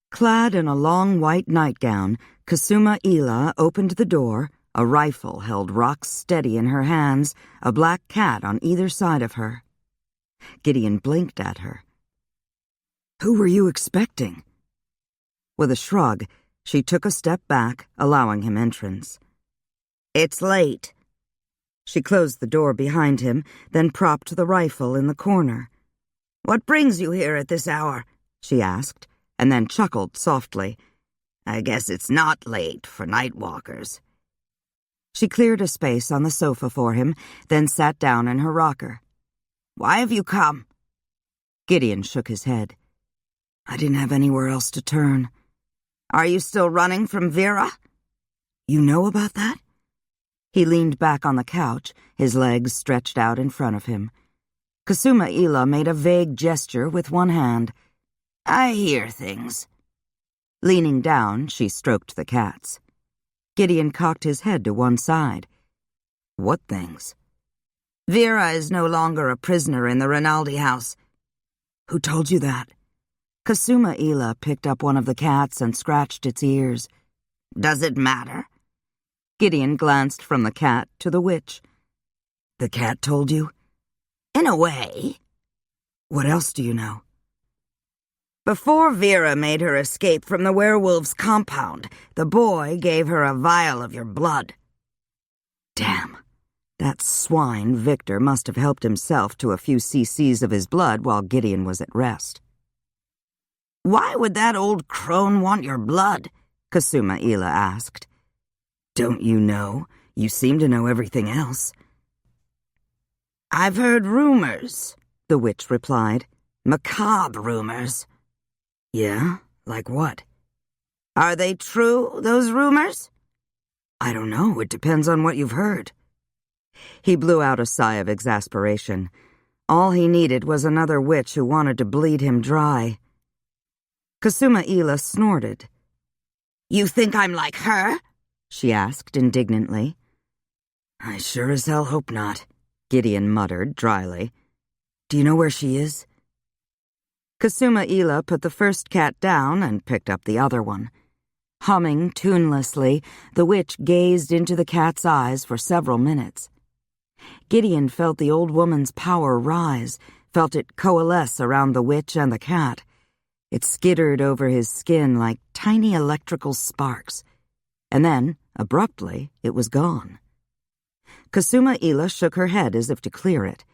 Clad in a long white nightgown, Kasuma Ila opened the door, a rifle held rock steady in her hands, a black cat on either side of her. Gideon blinked at her. "Who were you expecting?" With a shrug, she took a step back, allowing him entrance. "It's late." She closed the door behind him, then propped the rifle in the corner. "What brings you here at this hour?" she asked, and then chuckled softly. "I guess it's not late for night walkers." She cleared a space on the sofa for him, then sat down in her rocker. "Why have you come?" Gideon shook his head. "I didn't have anywhere else to turn." "Are you still running from Vera?" "You know about that?" He leaned back on the couch, his legs stretched out in front of him. Kasuma Ila made a vague gesture with one hand. "I hear things." Leaning down, she stroked the cats. Gideon cocked his head to one side. "What things?" "Vera is no longer a prisoner in the Rinaldi house." "Who told you that?" Kasuma Ila picked up one of the cats and scratched its ears. "Does it matter?" Gideon glanced from the cat to the witch. "The cat told you?" "In a way." "What else do you know?" "Before Vera made her escape from the werewolves' compound, the boy gave her a vial of your blood." Damn. That swine Victor must have helped himself to a few cc's of his blood while Gideon was at rest. "Why would that old crone want your blood?" Kasuma Ila asked. "Don't you know? You seem to know everything else." "I've heard rumors," the witch replied. "Macabre rumors." "Yeah? Like what?" "Are they true, those rumors?" "I don't know. It depends on what you've heard." He blew out a sigh of exasperation. All he needed was another witch who wanted to bleed him dry. Kasuma Ila snorted. "You think I'm like her?" she asked indignantly. "I sure as hell hope not," Gideon muttered dryly. "Do you know where she is?" Kasuma Ila put the first cat down and picked up the other one. Humming tunelessly, the witch gazed into the cat's eyes for several minutes. Gideon felt the old woman's power rise, felt it coalesce around the witch and the cat. It skittered over his skin like tiny electrical sparks. And then, abruptly, it was gone. Kasuma Ila shook her head as if to clear it.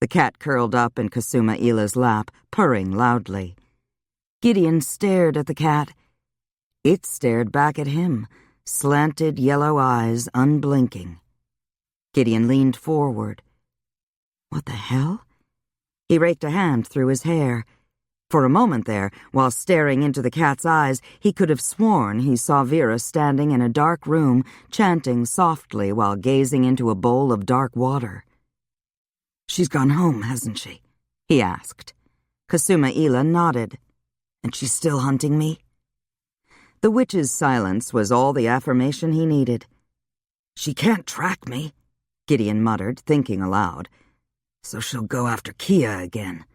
The cat curled up in Kasuma Ila's lap, purring loudly. Gideon stared at the cat. It stared back at him, slanted yellow eyes unblinking. Gideon leaned forward. What the hell? He raked a hand through his hair. For a moment there, while staring into the cat's eyes, he could have sworn he saw Vera standing in a dark room, chanting softly while gazing into a bowl of dark water. "She's gone home, hasn't she?" he asked. Kasuma Ila nodded. "And she's still hunting me?" The witch's silence was all the affirmation he needed. "She can't track me," Gideon muttered, thinking aloud. "So she'll go after Kia again."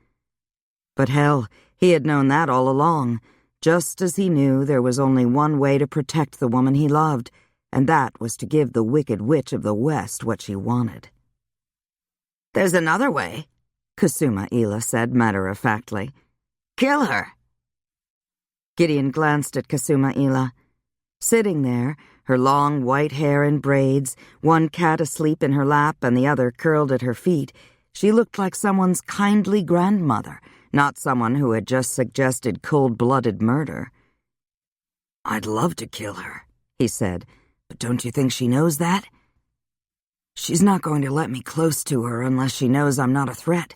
But hell, he had known that all along, just as he knew there was only one way to protect the woman he loved, and that was to give the Wicked Witch of the West what she wanted. "There's another way," Kasuma Ila said matter-of-factly. "Kill her." Gideon glanced at Kasuma Ila. Sitting there, her long white hair in braids, one cat asleep in her lap and the other curled at her feet. She looked like someone's kindly grandmother, not someone who had just suggested cold-blooded murder. "I'd love to kill her," he said, "but don't you think she knows that? She's not going to let me close to her unless she knows I'm not a threat."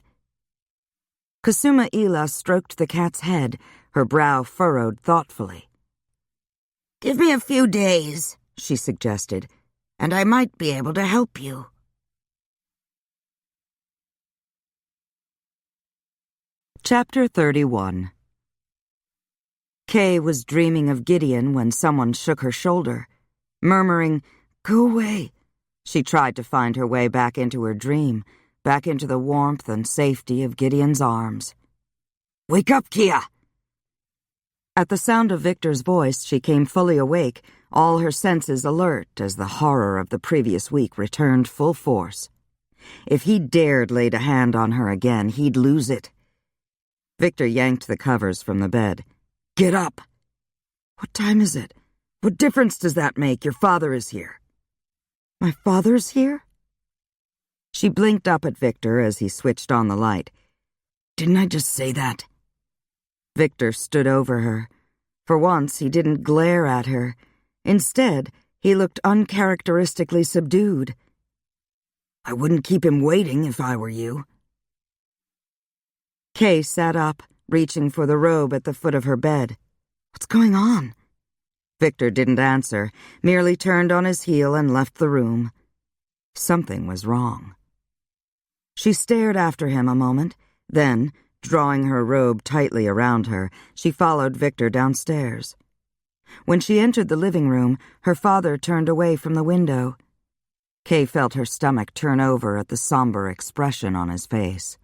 Kusuma Ila stroked the cat's head, her brow furrowed thoughtfully. "Give me a few days," she suggested, "and I might be able to help you." Chapter 31. Kay was dreaming of Gideon when someone shook her shoulder. Murmuring, "Go away," she tried to find her way back into her dream, back into the warmth and safety of Gideon's arms. "Wake up, Kia!" At the sound of Victor's voice, she came fully awake, all her senses alert as the horror of the previous week returned full force. If he dared lay a hand on her again, he'd lose it. Victor yanked the covers from the bed. "Get up!" "What time is it? What difference does that make? Your father is here." "My father's here?" She blinked up at Victor as he switched on the light. "Didn't I just say that?" Victor stood over her. For once, he didn't glare at her. Instead, he looked uncharacteristically subdued. "I wouldn't keep him waiting if I were you." Kay sat up, reaching for the robe at the foot of her bed. "What's going on?" Victor didn't answer, merely turned on his heel and left the room. Something was wrong. She stared after him a moment, then, drawing her robe tightly around her, she followed Victor downstairs. When she entered the living room, her father turned away from the window. Kay felt her stomach turn over at the somber expression on his face.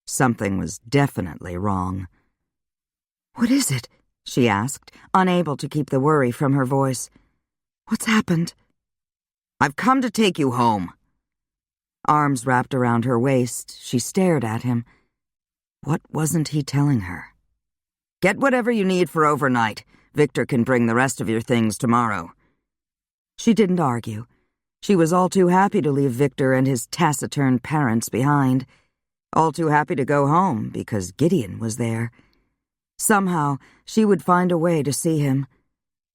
Something was definitely wrong. "What is it?" she asked, unable to keep the worry from her voice. "What's happened?" "I've come to take you home." Arms wrapped around her waist, she stared at him. What wasn't he telling her? "Get whatever you need for overnight. Victor can bring the rest of your things tomorrow." She didn't argue. She was all too happy to leave Victor and his taciturn parents behind. All too happy to go home because Gideon was there. Somehow, she would find a way to see him.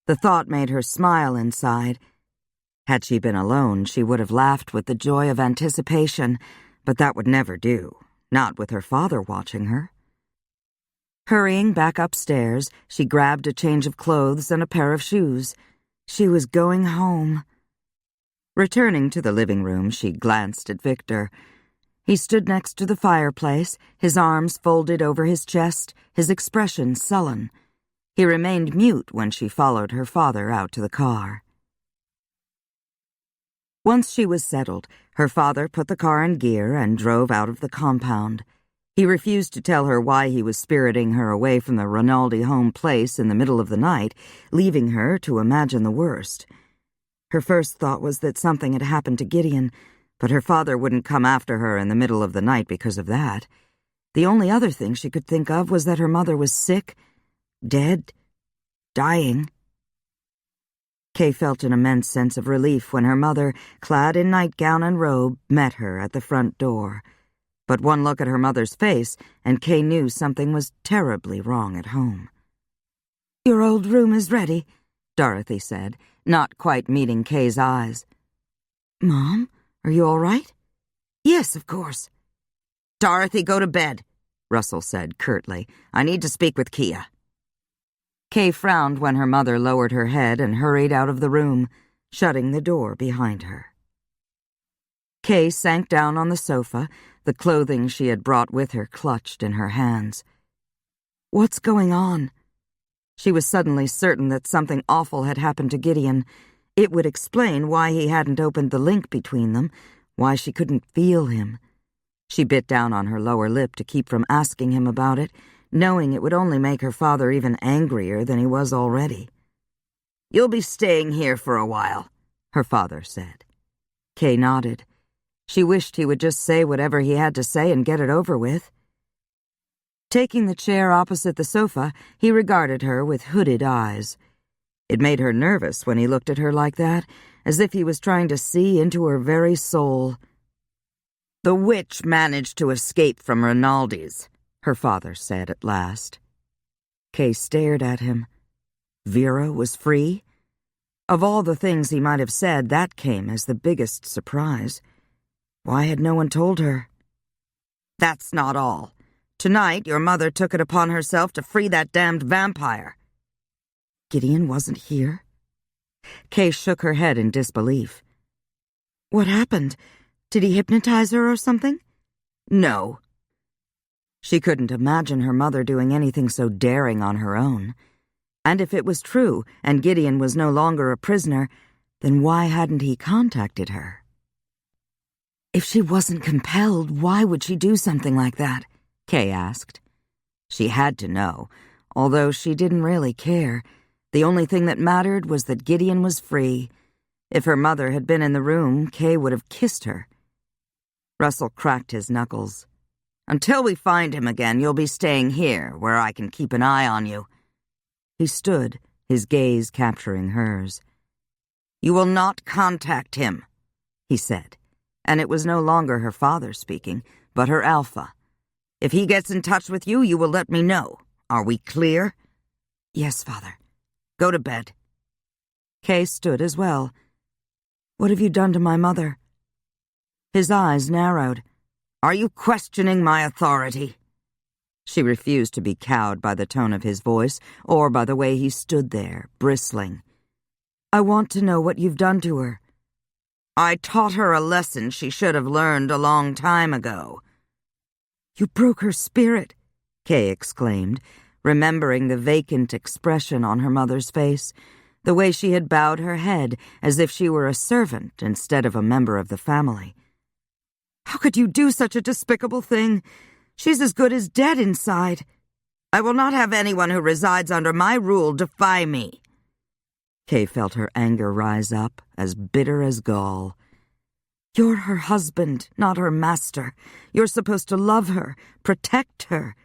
The thought made her smile inside. Had she been alone, she would have laughed with the joy of anticipation, but that would never do, not with her father watching her. Hurrying back upstairs, she grabbed a change of clothes and a pair of shoes. She was going home. Returning to the living room, she glanced at Victor. He stood next to the fireplace, his arms folded over his chest, his expression sullen. He remained mute when she followed her father out to the car. Once she was settled, her father put the car in gear and drove out of the compound. He refused to tell her why he was spiriting her away from the Rinaldi home place in the middle of the night, leaving her to imagine the worst. Her first thought was that something had happened to Gideon, but her father wouldn't come after her in the middle of the night because of that. The only other thing she could think of was that her mother was sick, dead, dying. Kay felt an immense sense of relief when her mother, clad in nightgown and robe, met her at the front door. But one look at her mother's face, and Kay knew something was terribly wrong at home. "Your old room is ready," Dorothy said, not quite meeting Kay's eyes. "Mom? Are you all right?" "Yes, of course." "Dorothy, go to bed," Russell said curtly. "I need to speak with Kia." Kay frowned when her mother lowered her head and hurried out of the room, shutting the door behind her. Kay sank down on the sofa, the clothing she had brought with her clutched in her hands. What's going on? She was suddenly certain that something awful had happened to Gideon. It would explain why he hadn't opened the link between them, why she couldn't feel him. She bit down on her lower lip to keep from asking him about it, knowing it would only make her father even angrier than he was already. "You'll be staying here for a while," her father said. Kay nodded. She wished he would just say whatever he had to say and get it over with. Taking the chair opposite the sofa, he regarded her with hooded eyes. It made her nervous when he looked at her like that, as if he was trying to see into her very soul. "The witch managed to escape from Rinaldi's," her father said at last. Kay stared at him. Vera was free? Of all the things he might have said, that came as the biggest surprise. Why had no one told her? "That's not all. Tonight, your mother took it upon herself to free that damned vampire." Gideon wasn't here? Kay shook her head in disbelief. "What happened? Did he hypnotize her or something?" "No." She couldn't imagine her mother doing anything so daring on her own. And if it was true, and Gideon was no longer a prisoner, then why hadn't he contacted her? If she wasn't compelled, why would she do something like that? Kay asked. She had to know, although she didn't really care. The only thing that mattered was that Gideon was free. If her mother had been in the room, Kay would have kissed her. Russell cracked his knuckles. "Until we find him again, you'll be staying here, where I can keep an eye on you." He stood, his gaze capturing hers. "You will not contact him," he said, and it was no longer her father speaking, but her alpha. "If he gets in touch with you, you will let me know. Are we clear?" "Yes, Father." "Go to bed." Kay stood as well. "What have you done to my mother?" His eyes narrowed. "Are you questioning my authority?" She refused to be cowed by the tone of his voice or by the way he stood there, bristling. "I want to know what you've done to her." "I taught her a lesson she should have learned a long time ago." "You broke her spirit," Kay exclaimed, remembering the vacant expression on her mother's face, the way she had bowed her head as if she were a servant instead of a member of the family. "How could you do such a despicable thing? She's as good as dead inside." "I will not have anyone who resides under my rule defy me." Kay felt her anger rise up, as bitter as gall. "You're her husband, not her master. You're supposed to love her, protect her."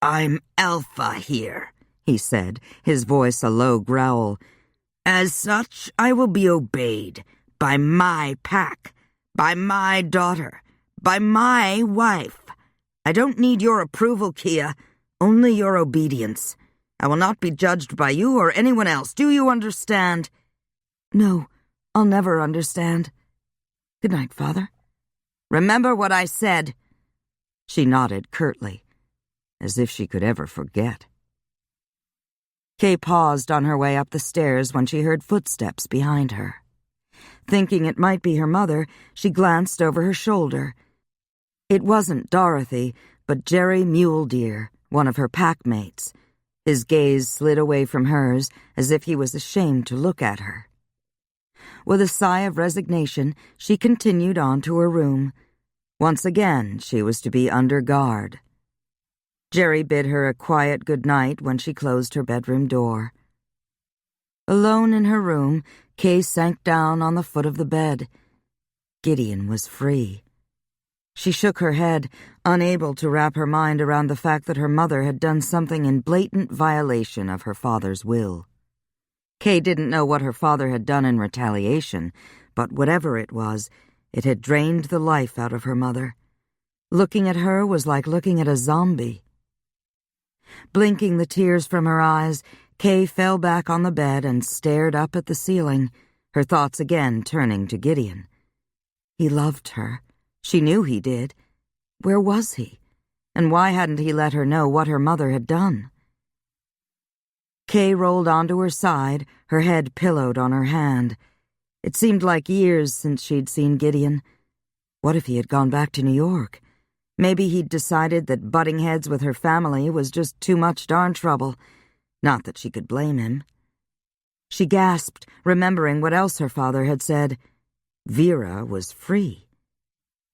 "I'm alpha here," he said, his voice a low growl. "As such, I will be obeyed by my pack, by my daughter, by my wife. I don't need your approval, Kia, only your obedience. I will not be judged by you or anyone else. Do you understand?" "No, I'll never understand. Good night, Father." "Remember what I said." She nodded curtly, as if she could ever forget. Kay paused on her way up the stairs when she heard footsteps behind her. Thinking it might be her mother, she glanced over her shoulder. It wasn't Dorothy, but Jerry Mule Deer, one of her pack mates. His gaze slid away from hers, as if he was ashamed to look at her. With a sigh of resignation, she continued on to her room. Once again, she was to be under guard. Jerry bid her a quiet good night when she closed her bedroom door. Alone in her room, Kay sank down on the foot of the bed. Gideon was free. She shook her head, unable to wrap her mind around the fact that her mother had done something in blatant violation of her father's will. Kay didn't know what her father had done in retaliation, but whatever it was, it had drained the life out of her mother. Looking at her was like looking at a zombie. Blinking the tears from her eyes, Kay fell back on the bed and stared up at the ceiling, her thoughts again turning to Gideon. He loved her. She knew he did. Where was he? And why hadn't he let her know what her mother had done? Kay rolled onto her side, her head pillowed on her hand. It seemed like years since she'd seen Gideon. What if he had gone back to New York? Maybe he'd decided that butting heads with her family was just too much darn trouble. Not that she could blame him. She gasped, remembering what else her father had said. Vera was free.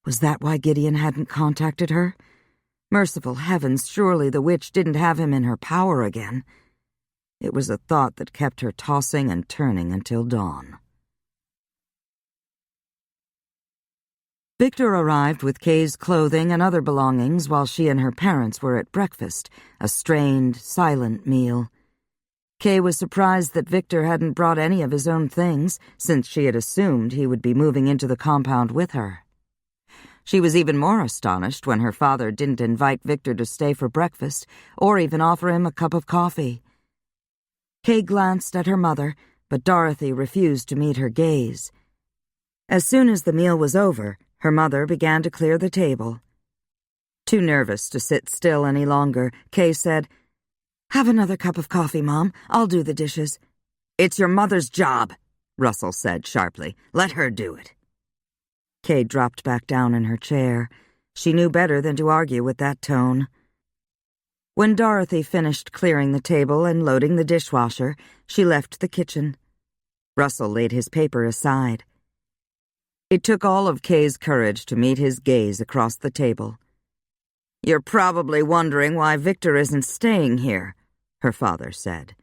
Was that why Gideon hadn't contacted her? Merciful heavens, surely the witch didn't have him in her power again. It was a thought that kept her tossing and turning until dawn. Victor arrived with Kay's clothing and other belongings while she and her parents were at breakfast, a strained, silent meal. Kay was surprised that Victor hadn't brought any of his own things, since she had assumed he would be moving into the compound with her. She was even more astonished when her father didn't invite Victor to stay for breakfast or even offer him a cup of coffee. Kay glanced at her mother, but Dorothy refused to meet her gaze. As soon as the meal was over, her mother began to clear the table. Too nervous to sit still any longer, Kay said, "Have another cup of coffee, Mom. I'll do the dishes." "It's your mother's job," Russell said sharply. "Let her do it." Kay dropped back down in her chair. She knew better than to argue with that tone. When Dorothy finished clearing the table and loading the dishwasher, she left the kitchen. Russell laid his paper aside. It took all of Kay's courage to meet his gaze across the table. "You're probably wondering why Victor isn't staying here," her father said.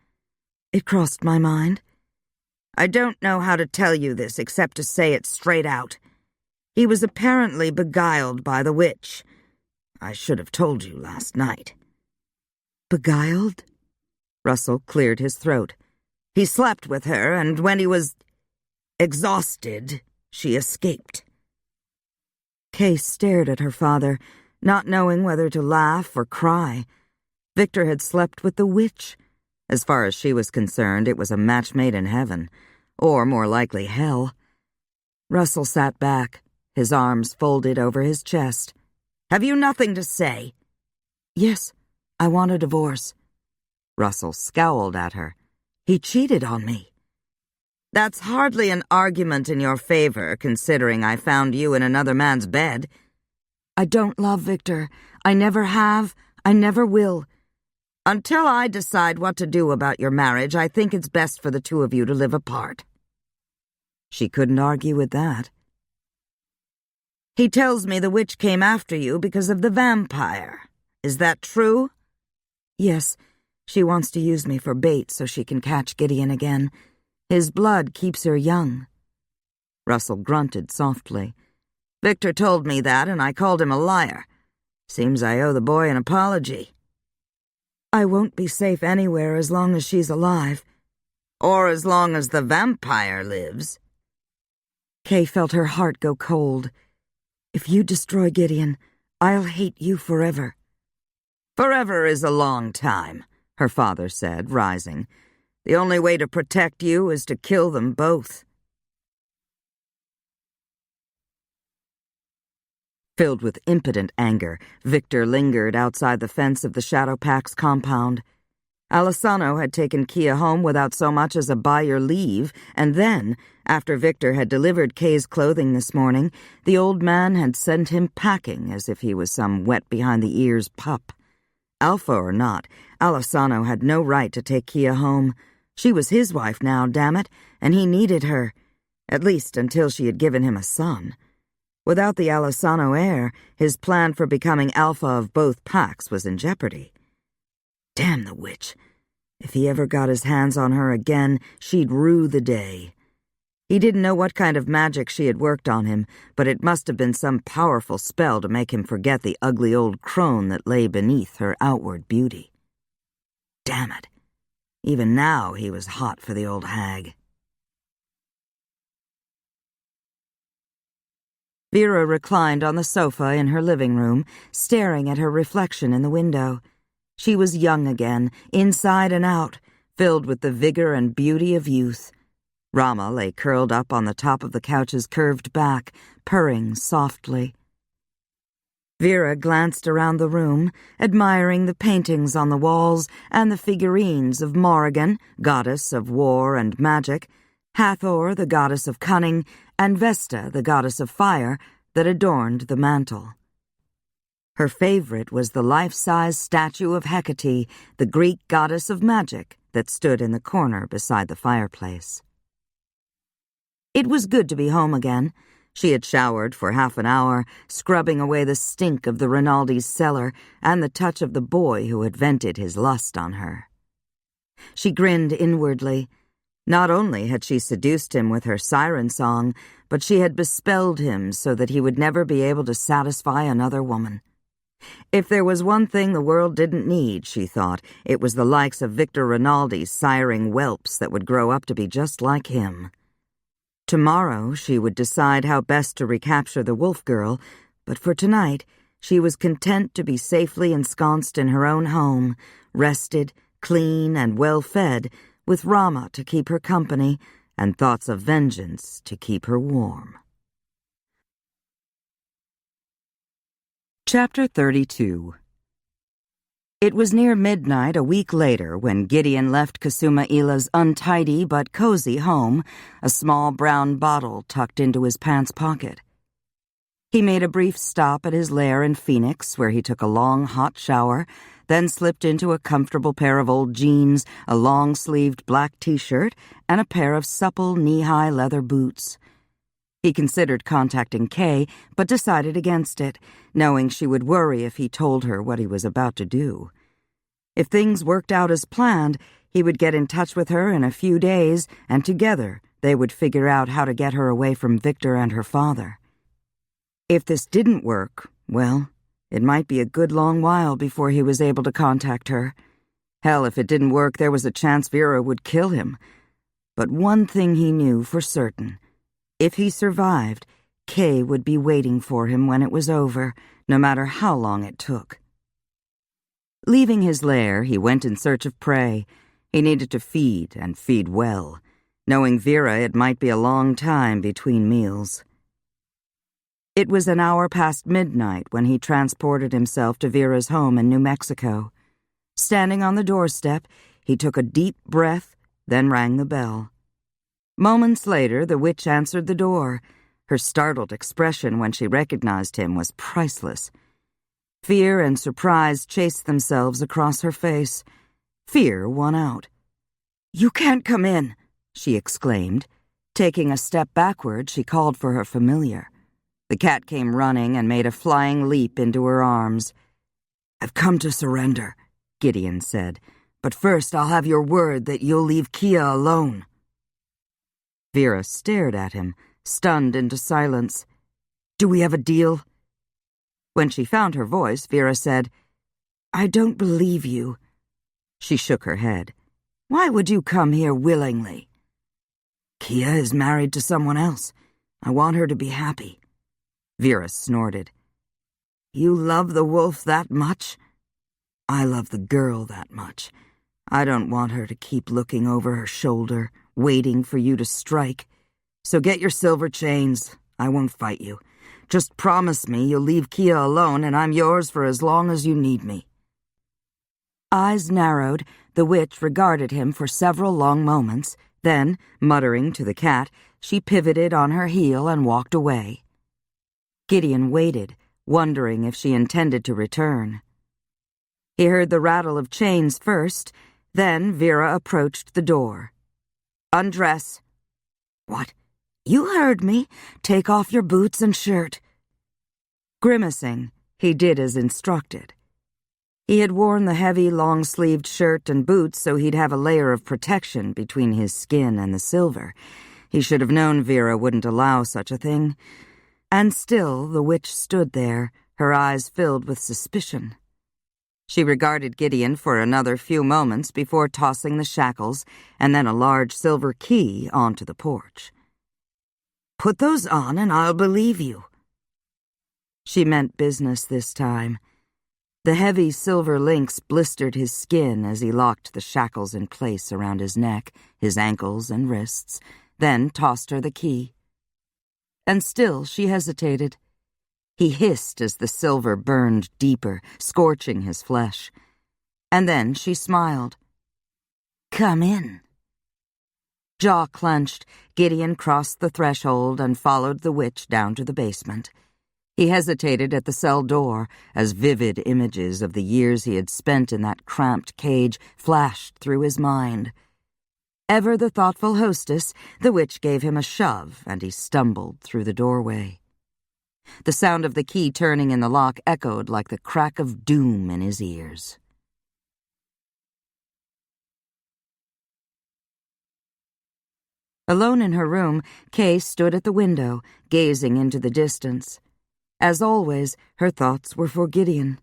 It crossed my mind. "I don't know how to tell you this except to say it straight out. He was apparently beguiled by the witch. I should have told you last night." "Beguiled?" Russell cleared his throat. "He slept with her, and when he was exhausted, she escaped." Kay stared at her father, not knowing whether to laugh or cry. Victor had slept with the witch. As far as she was concerned, it was a match made in heaven, or more likely hell. Russell sat back, his arms folded over his chest. "Have you nothing to say?" "Yes, I want a divorce." Russell scowled at her. "He cheated on me." "That's hardly an argument in your favor, considering I found you in another man's bed." "I don't love Victor. I never have. I never will." "Until I decide what to do about your marriage, I think it's best for the two of you to live apart." She couldn't argue with that. "He tells me the witch came after you because of the vampire. Is that true?" "Yes. She wants to use me for bait so she can catch Gideon again. His blood keeps her young." Russell grunted softly. "Victor told me that, and I called him a liar. Seems I owe the boy an apology." "I won't be safe anywhere as long as she's alive." "Or as long as the vampire lives." Kay felt her heart go cold. "If you destroy Gideon, I'll hate you forever." "Forever is a long time," her father said, rising. "The only way to protect you is to kill them both." Filled with impotent anger, Victor lingered outside the fence of the Shadow Pack's compound. Alessano had taken Kia home without so much as a by your leave, and then, after Victor had delivered Kay's clothing this morning, the old man had sent him packing as if he was some wet-behind-the-ears pup. Alpha or not, Alessano had no right to take Kia home. She was his wife now, damn it, and he needed her, at least until she had given him a son. Without the Alessano heir, his plan for becoming alpha of both packs was in jeopardy. Damn the witch. If he ever got his hands on her again, she'd rue the day. He didn't know what kind of magic she had worked on him, but it must have been some powerful spell to make him forget the ugly old crone that lay beneath her outward beauty. Damn it. Even now he was hot for the old hag. Vera reclined on the sofa in her living room, staring at her reflection in the window. She was young again, inside and out, filled with the vigor and beauty of youth. Rama lay curled up on the top of the couch's curved back, purring softly. Vera glanced around the room, admiring the paintings on the walls and the figurines of Morrigan, goddess of war and magic, Hathor, the goddess of cunning, and Vesta, the goddess of fire, that adorned the mantel. Her favorite was the life-size statue of Hecate, the Greek goddess of magic, that stood in the corner beside the fireplace. It was good to be home again. She had showered for half an hour, scrubbing away the stink of the Rinaldi's cellar and the touch of the boy who had vented his lust on her. She grinned inwardly. Not only had she seduced him with her siren song, but she had bespelled him so that he would never be able to satisfy another woman. If there was one thing the world didn't need, she thought, it was the likes of Victor Rinaldi's siring whelps that would grow up to be just like him. Tomorrow she would decide how best to recapture the wolf girl, but for tonight she was content to be safely ensconced in her own home, rested, clean, and well-fed, with Rama to keep her company and thoughts of vengeance to keep her warm. Chapter 32. It was near midnight a week later when Gideon left Kasuma Ila's untidy but cozy home, a small brown bottle tucked into his pants pocket. He made a brief stop at his lair in Phoenix, where he took a long hot shower, then slipped into a comfortable pair of old jeans, a long-sleeved black t-shirt, and a pair of supple knee-high leather boots. He considered contacting Kay, but decided against it, knowing she would worry if he told her what he was about to do. If things worked out as planned, he would get in touch with her in a few days, and together they would figure out how to get her away from Victor and her father. If this didn't work, well, it might be a good long while before he was able to contact her. Hell, if it didn't work, there was a chance Vera would kill him. But one thing he knew for certain. If he survived, Kay would be waiting for him when it was over, no matter how long it took. Leaving his lair, he went in search of prey. He needed to feed, and feed well. Knowing Vera, it might be a long time between meals. It was an hour past midnight when he transported himself to Vera's home in New Mexico. Standing on the doorstep, he took a deep breath, then rang the bell. Moments later, the witch answered the door. Her startled expression when she recognized him was priceless. Fear and surprise chased themselves across her face. Fear won out. "You can't come in," she exclaimed. Taking a step backward, she called for her familiar. The cat came running and made a flying leap into her arms. "I've come to surrender," Gideon said, "but first I'll have your word that you'll leave Kia alone." Vera stared at him, stunned into silence. "Do we have a deal?" When she found her voice, Vera said, "I don't believe you." She shook her head. "Why would you come here willingly?" "Kia is married to someone else. I want her to be happy." Vera snorted. "You love the wolf that much?" "I love the girl that much. I don't want her to keep looking over her shoulder, waiting for you to strike. So get your silver chains. I won't fight you. Just promise me you'll leave Kia alone and I'm yours for as long as you need me." Eyes narrowed, the witch regarded him for several long moments. Then, muttering to the cat, she pivoted on her heel and walked away. Gideon waited, wondering if she intended to return. He heard the rattle of chains first, then Vera approached the door. "Undress." "What? You heard me. Take off your boots and shirt." Grimacing, he did as instructed. He had worn the heavy, long-sleeved shirt and boots so he'd have a layer of protection between his skin and the silver. He should have known Vera wouldn't allow such a thing. And still the witch stood there, her eyes filled with suspicion. She regarded Gideon for another few moments before tossing the shackles and then a large silver key onto the porch. "Put those on and I'll believe you." She meant business this time. The heavy silver links blistered his skin as he locked the shackles in place around his neck, his ankles and wrists, then tossed her the key. And still she hesitated. He hissed as the silver burned deeper, scorching his flesh. And then she smiled. "Come in." Jaw clenched, Gideon crossed the threshold and followed the witch down to the basement. He hesitated at the cell door as vivid images of the years he had spent in that cramped cage flashed through his mind. Ever the thoughtful hostess, the witch gave him a shove and he stumbled through the doorway. The sound of the key turning in the lock echoed like the crack of doom in his ears. Alone in her room, Kay stood at the window, gazing into the distance. As always, her thoughts were for Gideon.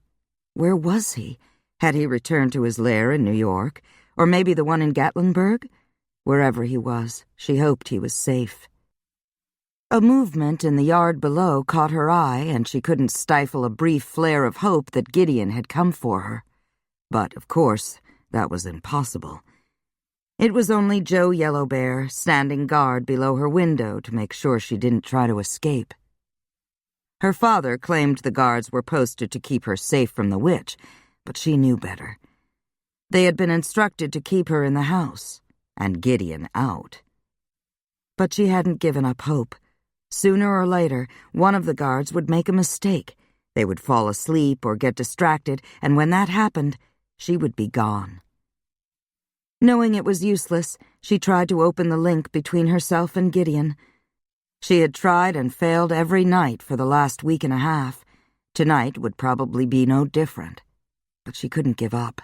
Where was he? Had he returned to his lair in New York? Or maybe the one in Gatlinburg? Wherever he was, she hoped he was safe. A movement in the yard below caught her eye, and she couldn't stifle a brief flare of hope that Gideon had come for her. But, of course, that was impossible. It was only Joe Yellowbear standing guard below her window to make sure she didn't try to escape. Her father claimed the guards were posted to keep her safe from the witch, but she knew better. They had been instructed to keep her in the house, and Gideon out. But she hadn't given up hope. Sooner or later, one of the guards would make a mistake. They would fall asleep or get distracted, and when that happened, she would be gone. Knowing it was useless, she tried to open the link between herself and Gideon. She had tried and failed every night for the last week and a half. Tonight would probably be no different. But she couldn't give up.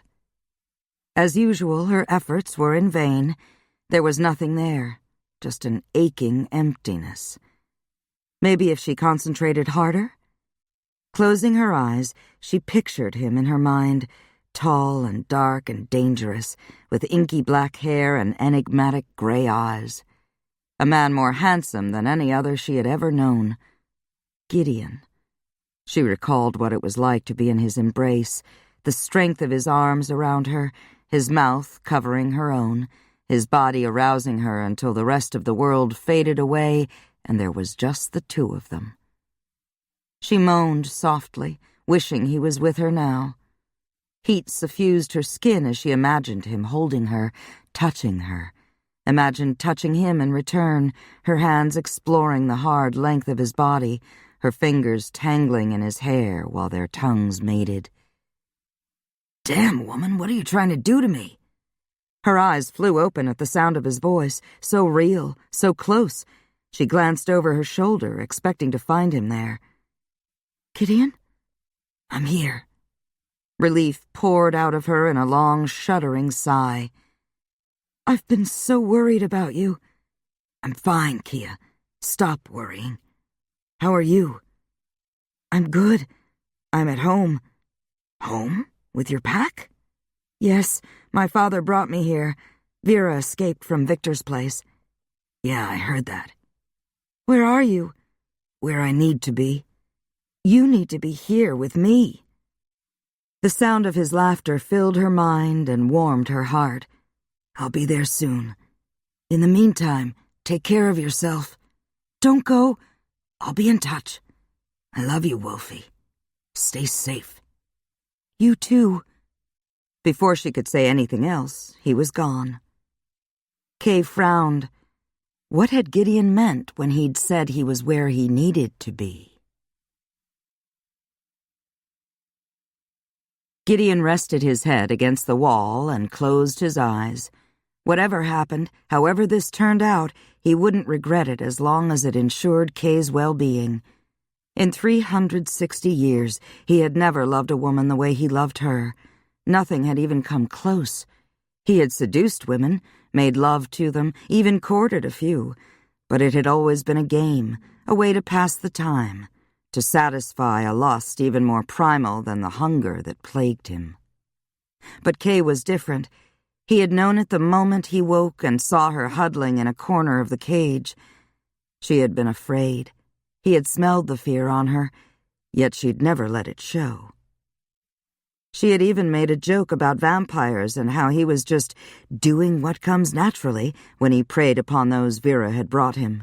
As usual, her efforts were in vain. There was nothing there, just an aching emptiness. Maybe if she concentrated harder? Closing her eyes, she pictured him in her mind, tall and dark and dangerous, with inky black hair and enigmatic gray eyes. A man more handsome than any other she had ever known. Gideon. She recalled what it was like to be in his embrace, the strength of his arms around her, his mouth covering her own, his body arousing her until the rest of the world faded away and there was just the two of them. She moaned softly, wishing he was with her now. Heat suffused her skin as she imagined him holding her, touching her. Imagined touching him in return, her hands exploring the hard length of his body, her fingers tangling in his hair while their tongues mated. "Damn, woman, what are you trying to do to me?" Her eyes flew open at the sound of his voice, so real, so close. She glanced over her shoulder, expecting to find him there. "Gideon? I'm here." Relief poured out of her in a long, shuddering sigh. "I've been so worried about you." "I'm fine, Kia. Stop worrying. How are you?" "I'm good. I'm at home." "Home? With your pack?" "Yes, my father brought me here. Vera escaped from Victor's place." "Yeah, I heard that." "Where are you?" "Where I need to be." "You need to be here with me." The sound of his laughter filled her mind and warmed her heart. "I'll be there soon. In the meantime, take care of yourself. Don't go. I'll be in touch. I love you, Wolfie. Stay safe." "You too." Before she could say anything else, he was gone. Kay frowned. What had Gideon meant when he'd said he was where he needed to be? Gideon rested his head against the wall and closed his eyes. Whatever happened, however this turned out, he wouldn't regret it as long as it ensured Kay's well-being. In 360 years, he had never loved a woman the way he loved her. Nothing had even come close. He had seduced women, made love to them, even courted a few, but it had always been a game, a way to pass the time, to satisfy a lust even more primal than the hunger that plagued him. But Kay was different. He had known it the moment he woke and saw her huddling in a corner of the cage. She had been afraid. He had smelled the fear on her, yet she'd never let it show. She had even made a joke about vampires and how he was just doing what comes naturally when he preyed upon those Vera had brought him.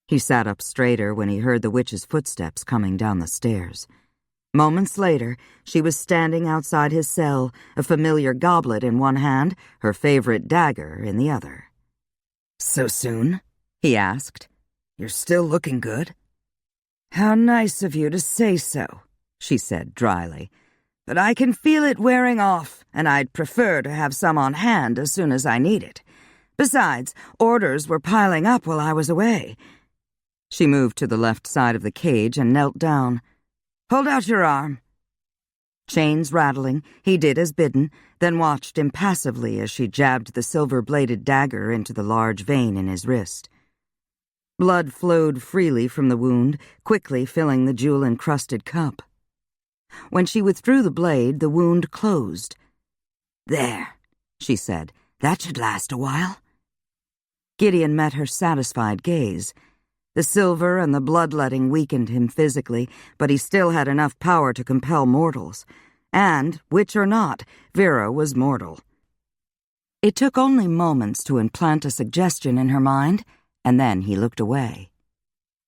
He sat up straighter when he heard the witch's footsteps coming down the stairs. Moments later, she was standing outside his cell, a familiar goblet in one hand, her favorite dagger in the other. "So soon?" he asked. "You're still looking good." "How nice of you to say so," she said dryly. "But I can feel it wearing off, and I'd prefer to have some on hand as soon as I need it. Besides, orders were piling up while I was away." She moved to the left side of the cage and knelt down. "Hold out your arm." Chains rattling, he did as bidden, then watched impassively as she jabbed the silver-bladed dagger into the large vein in his wrist. Blood flowed freely from the wound, quickly filling the jewel-encrusted cup. When she withdrew the blade, the wound closed. "There," she said. "That should last a while." Gideon met her satisfied gaze. The silver and the bloodletting weakened him physically, but he still had enough power to compel mortals. And, witch or not, Vera was mortal. It took only moments to implant a suggestion in her mind, and then he looked away.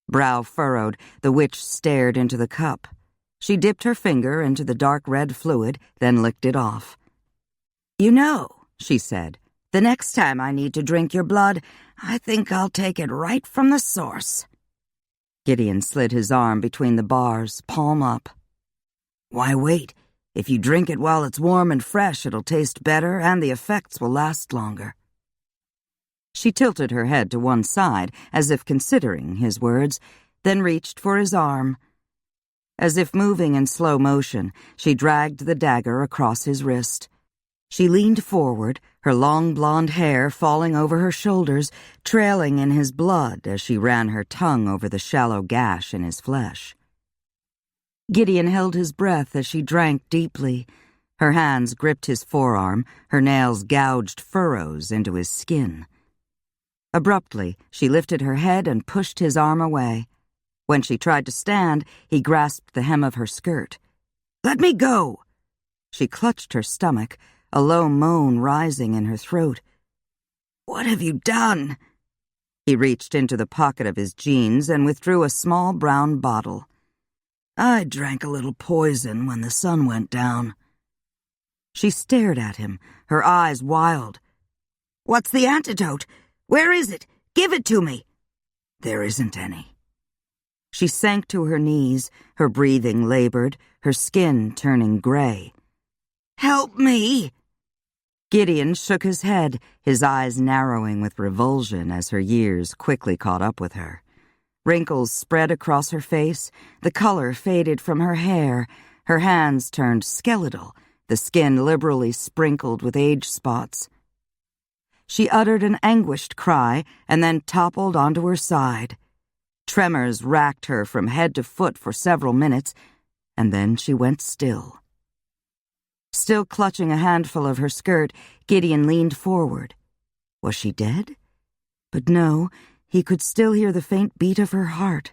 Brow furrowed, the witch stared into the cup. She dipped her finger into the dark red fluid, then licked it off. "You know," she said, "the next time I need to drink your blood, I think I'll take it right from the source." Gideon slid his arm between the bars, palm up. "Why wait? If you drink it while it's warm and fresh, it'll taste better and the effects will last longer." She tilted her head to one side, as if considering his words, then reached for his arm. As if moving in slow motion, she dragged the dagger across his wrist. She leaned forward, her long blonde hair falling over her shoulders, trailing in his blood as she ran her tongue over the shallow gash in his flesh. Gideon held his breath as she drank deeply. Her hands gripped his forearm, her nails gouged furrows into his skin. Abruptly, she lifted her head and pushed his arm away. When she tried to stand, he grasped the hem of her skirt. "Let me go!" She clutched her stomach, a low moan rising in her throat. "What have you done?" He reached into the pocket of his jeans and withdrew a small brown bottle. "I drank a little poison when the sun went down." She stared at him, her eyes wild. "What's the antidote? Where is it? Give it to me." "There isn't any." She sank to her knees, her breathing labored, her skin turning gray. "Help me!" Gideon shook his head, his eyes narrowing with revulsion as her years quickly caught up with her. Wrinkles spread across her face, the color faded from her hair, her hands turned skeletal, the skin liberally sprinkled with age spots. She uttered an anguished cry and then toppled onto her side. Tremors racked her from head to foot for several minutes, and then she went still. Still clutching a handful of her skirt, Gideon leaned forward. Was she dead? But no, he could still hear the faint beat of her heart.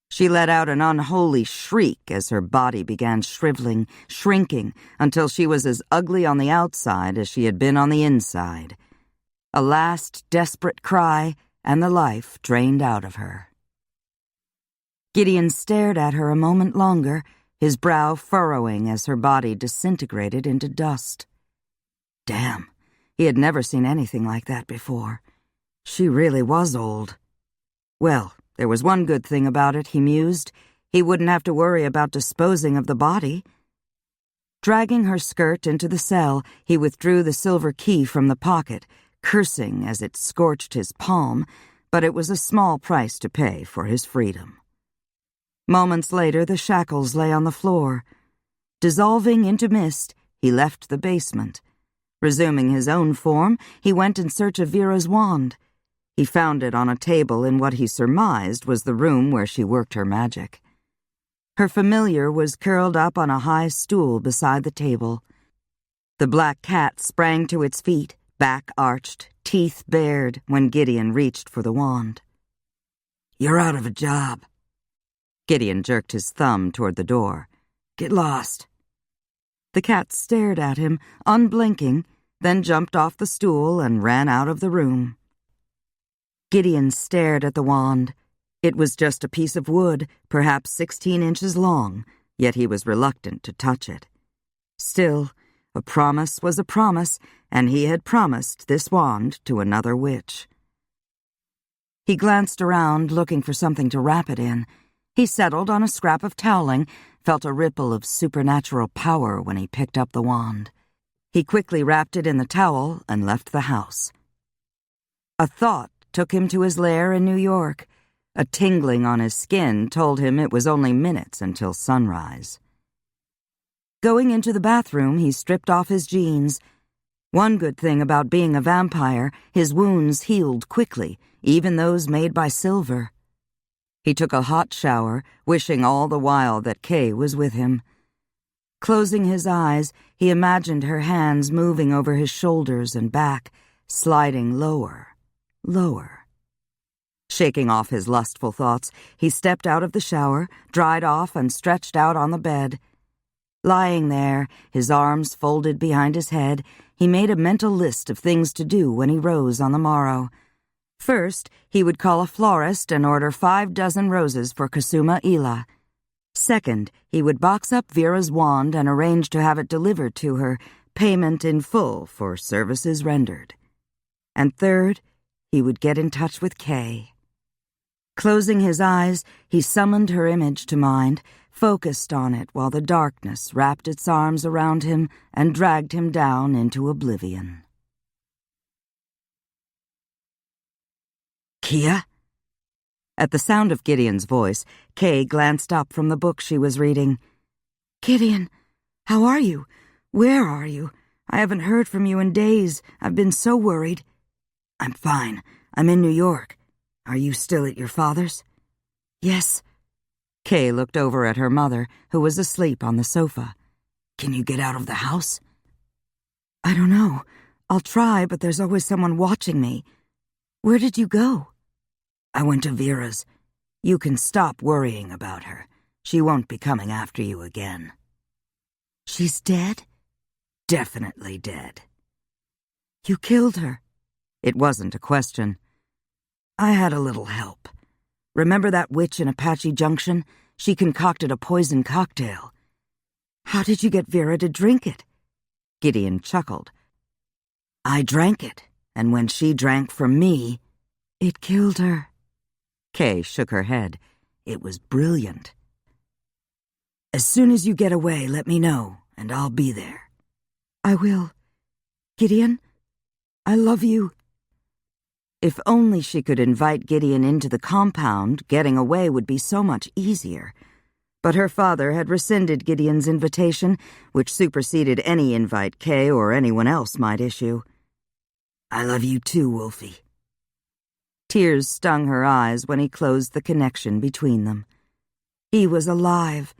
She let out an unholy shriek as her body began shriveling, shrinking, until she was as ugly on the outside as she had been on the inside. A last desperate cry, and the life drained out of her. Gideon stared at her a moment longer, his brow furrowing as her body disintegrated into dust. Damn, he had never seen anything like that before. She really was old. Well, there was one good thing about it, he mused. He wouldn't have to worry about disposing of the body. Dragging her skirt into the cell, he withdrew the silver key from the pocket, cursing as it scorched his palm, but it was a small price to pay for his freedom. Moments later, the shackles lay on the floor. Dissolving into mist, he left the basement. Resuming his own form, he went in search of Vera's wand. He found it on a table in what he surmised was the room where she worked her magic. Her familiar was curled up on a high stool beside the table. The black cat sprang to its feet, back arched, teeth bared, when Gideon reached for the wand. "You're out of a job." Gideon jerked his thumb toward the door. "Get lost." The cat stared at him, unblinking, then jumped off the stool and ran out of the room. Gideon stared at the wand. It was just a piece of wood, perhaps 16 inches long, yet he was reluctant to touch it. Still, a promise was a promise, and he had promised this wand to another witch. He glanced around, looking for something to wrap it in. He settled on a scrap of toweling, felt a ripple of supernatural power when he picked up the wand. He quickly wrapped it in the towel and left the house. A thought took him to his lair in New York. A tingling on his skin told him it was only minutes until sunrise. Going into the bathroom, he stripped off his jeans. One good thing about being a vampire, his wounds healed quickly, even those made by silver. He took a hot shower, wishing all the while that Kay was with him. Closing his eyes, he imagined her hands moving over his shoulders and back, sliding lower, lower. Shaking off his lustful thoughts, he stepped out of the shower, dried off, and stretched out on the bed. Lying there, his arms folded behind his head, he made a mental list of things to do when he rose on the morrow. First, he would call a florist and order 5 dozen roses for Kasuma Ila. Second, he would box up Vera's wand and arrange to have it delivered to her, payment in full for services rendered. And third, he would get in touch with Kay. Closing his eyes, he summoned her image to mind, focused on it while the darkness wrapped its arms around him and dragged him down into oblivion. Kia? At the sound of Gideon's voice, Kay glanced up from the book she was reading. Gideon, how are you? Where are you? I haven't heard from you in days. I've been so worried. I'm fine. I'm in New York. Are you still at your father's? Yes. Kay looked over at her mother, who was asleep on the sofa. Can you get out of the house? I don't know. I'll try, but there's always someone watching me. Where did you go? I went to Vera's. You can stop worrying about her. She won't be coming after you again. She's dead? Definitely dead. You killed her. It wasn't a question. I had a little help. Remember that witch in Apache Junction? She concocted a poison cocktail. How did you get Vera to drink it? Gideon chuckled. I drank it, and when she drank from me, it killed her. Kay shook her head. It was brilliant. As soon as you get away, let me know, and I'll be there. I will. Gideon, I love you. If only she could invite Gideon into the compound, getting away would be so much easier. But her father had rescinded Gideon's invitation, which superseded any invite Kay or anyone else might issue. I love you too, Wolfie. Tears stung her eyes when he closed the connection between them. He was alive.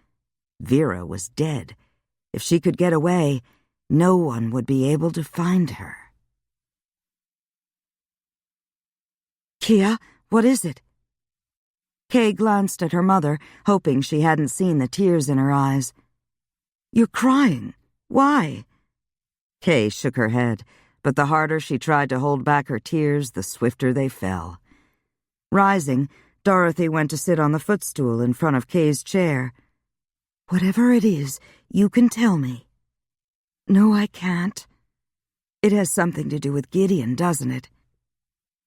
Vera was dead. If she could get away, no one would be able to find her. Kia, what is it? Kay glanced at her mother, hoping she hadn't seen the tears in her eyes. You're crying. Why? Kay shook her head, but the harder she tried to hold back her tears, the swifter they fell. Rising, Dorothy went to sit on the footstool in front of Kay's chair. Whatever it is, you can tell me. No, I can't. It has something to do with Gideon, doesn't it?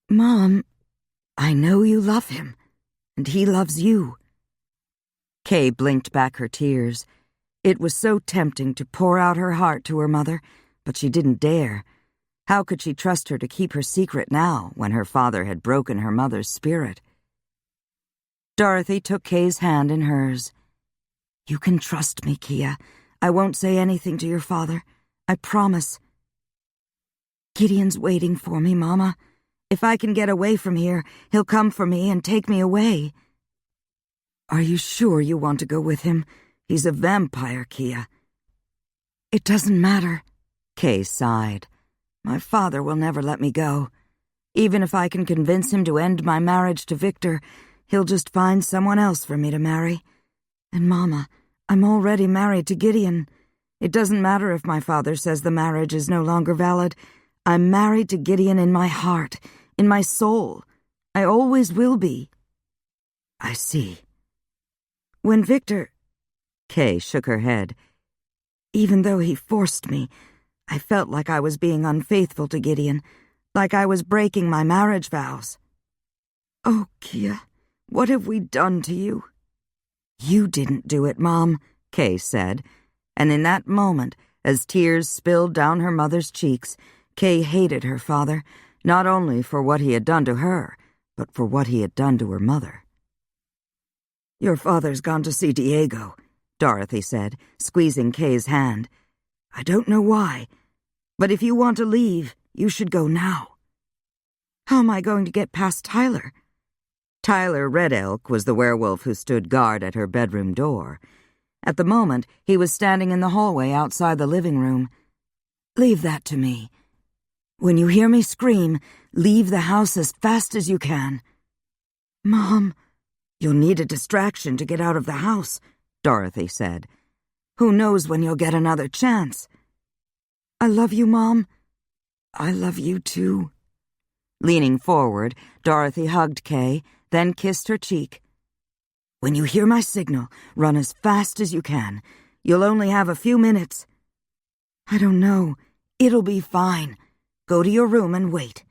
Mom, I know you love him, and he loves you. Kay blinked back her tears. It was so tempting to pour out her heart to her mother, but she didn't dare. How could she trust her to keep her secret now, when her father had broken her mother's spirit? Dorothy took Kay's hand in hers. You can trust me, Kia. I won't say anything to your father. I promise. Gideon's waiting for me, Mama. If I can get away from here, he'll come for me and take me away. Are you sure you want to go with him? He's a vampire, Kia. It doesn't matter. Kay sighed. My father will never let me go. Even if I can convince him to end my marriage to Victor, he'll just find someone else for me to marry. And Mama, I'm already married to Gideon. It doesn't matter if my father says the marriage is no longer valid. I'm married to Gideon in my heart, in my soul. I always will be. I see. When Victor... Kay shook her head. Even though he forced me, I felt like I was being unfaithful to Gideon, like I was breaking my marriage vows. Oh, Kia, what have we done to you? You didn't do it, Mom, Kay said, and in that moment, as tears spilled down her mother's cheeks, Kay hated her father, not only for what he had done to her, but for what he had done to her mother. Your father's gone to see Diego, Dorothy said, squeezing Kay's hand. I don't know why, but if you want to leave, you should go now. How am I going to get past Tyler? Tyler Red Elk was the werewolf who stood guard at her bedroom door, At the moment, he was standing in the hallway outside the living room. "Leave that to me. When you hear me scream, leave the house as fast as you can." "Mom, you'll need a distraction to get out of the house," Dorothy said. "Who knows when you'll get another chance?" "I love you, Mom. I love you, too." Leaning forward, Dorothy hugged Kay, then kissed her cheek. "When you hear my signal, run as fast as you can. You'll only have a few minutes." "I don't know. It'll be fine. Go to your room and wait."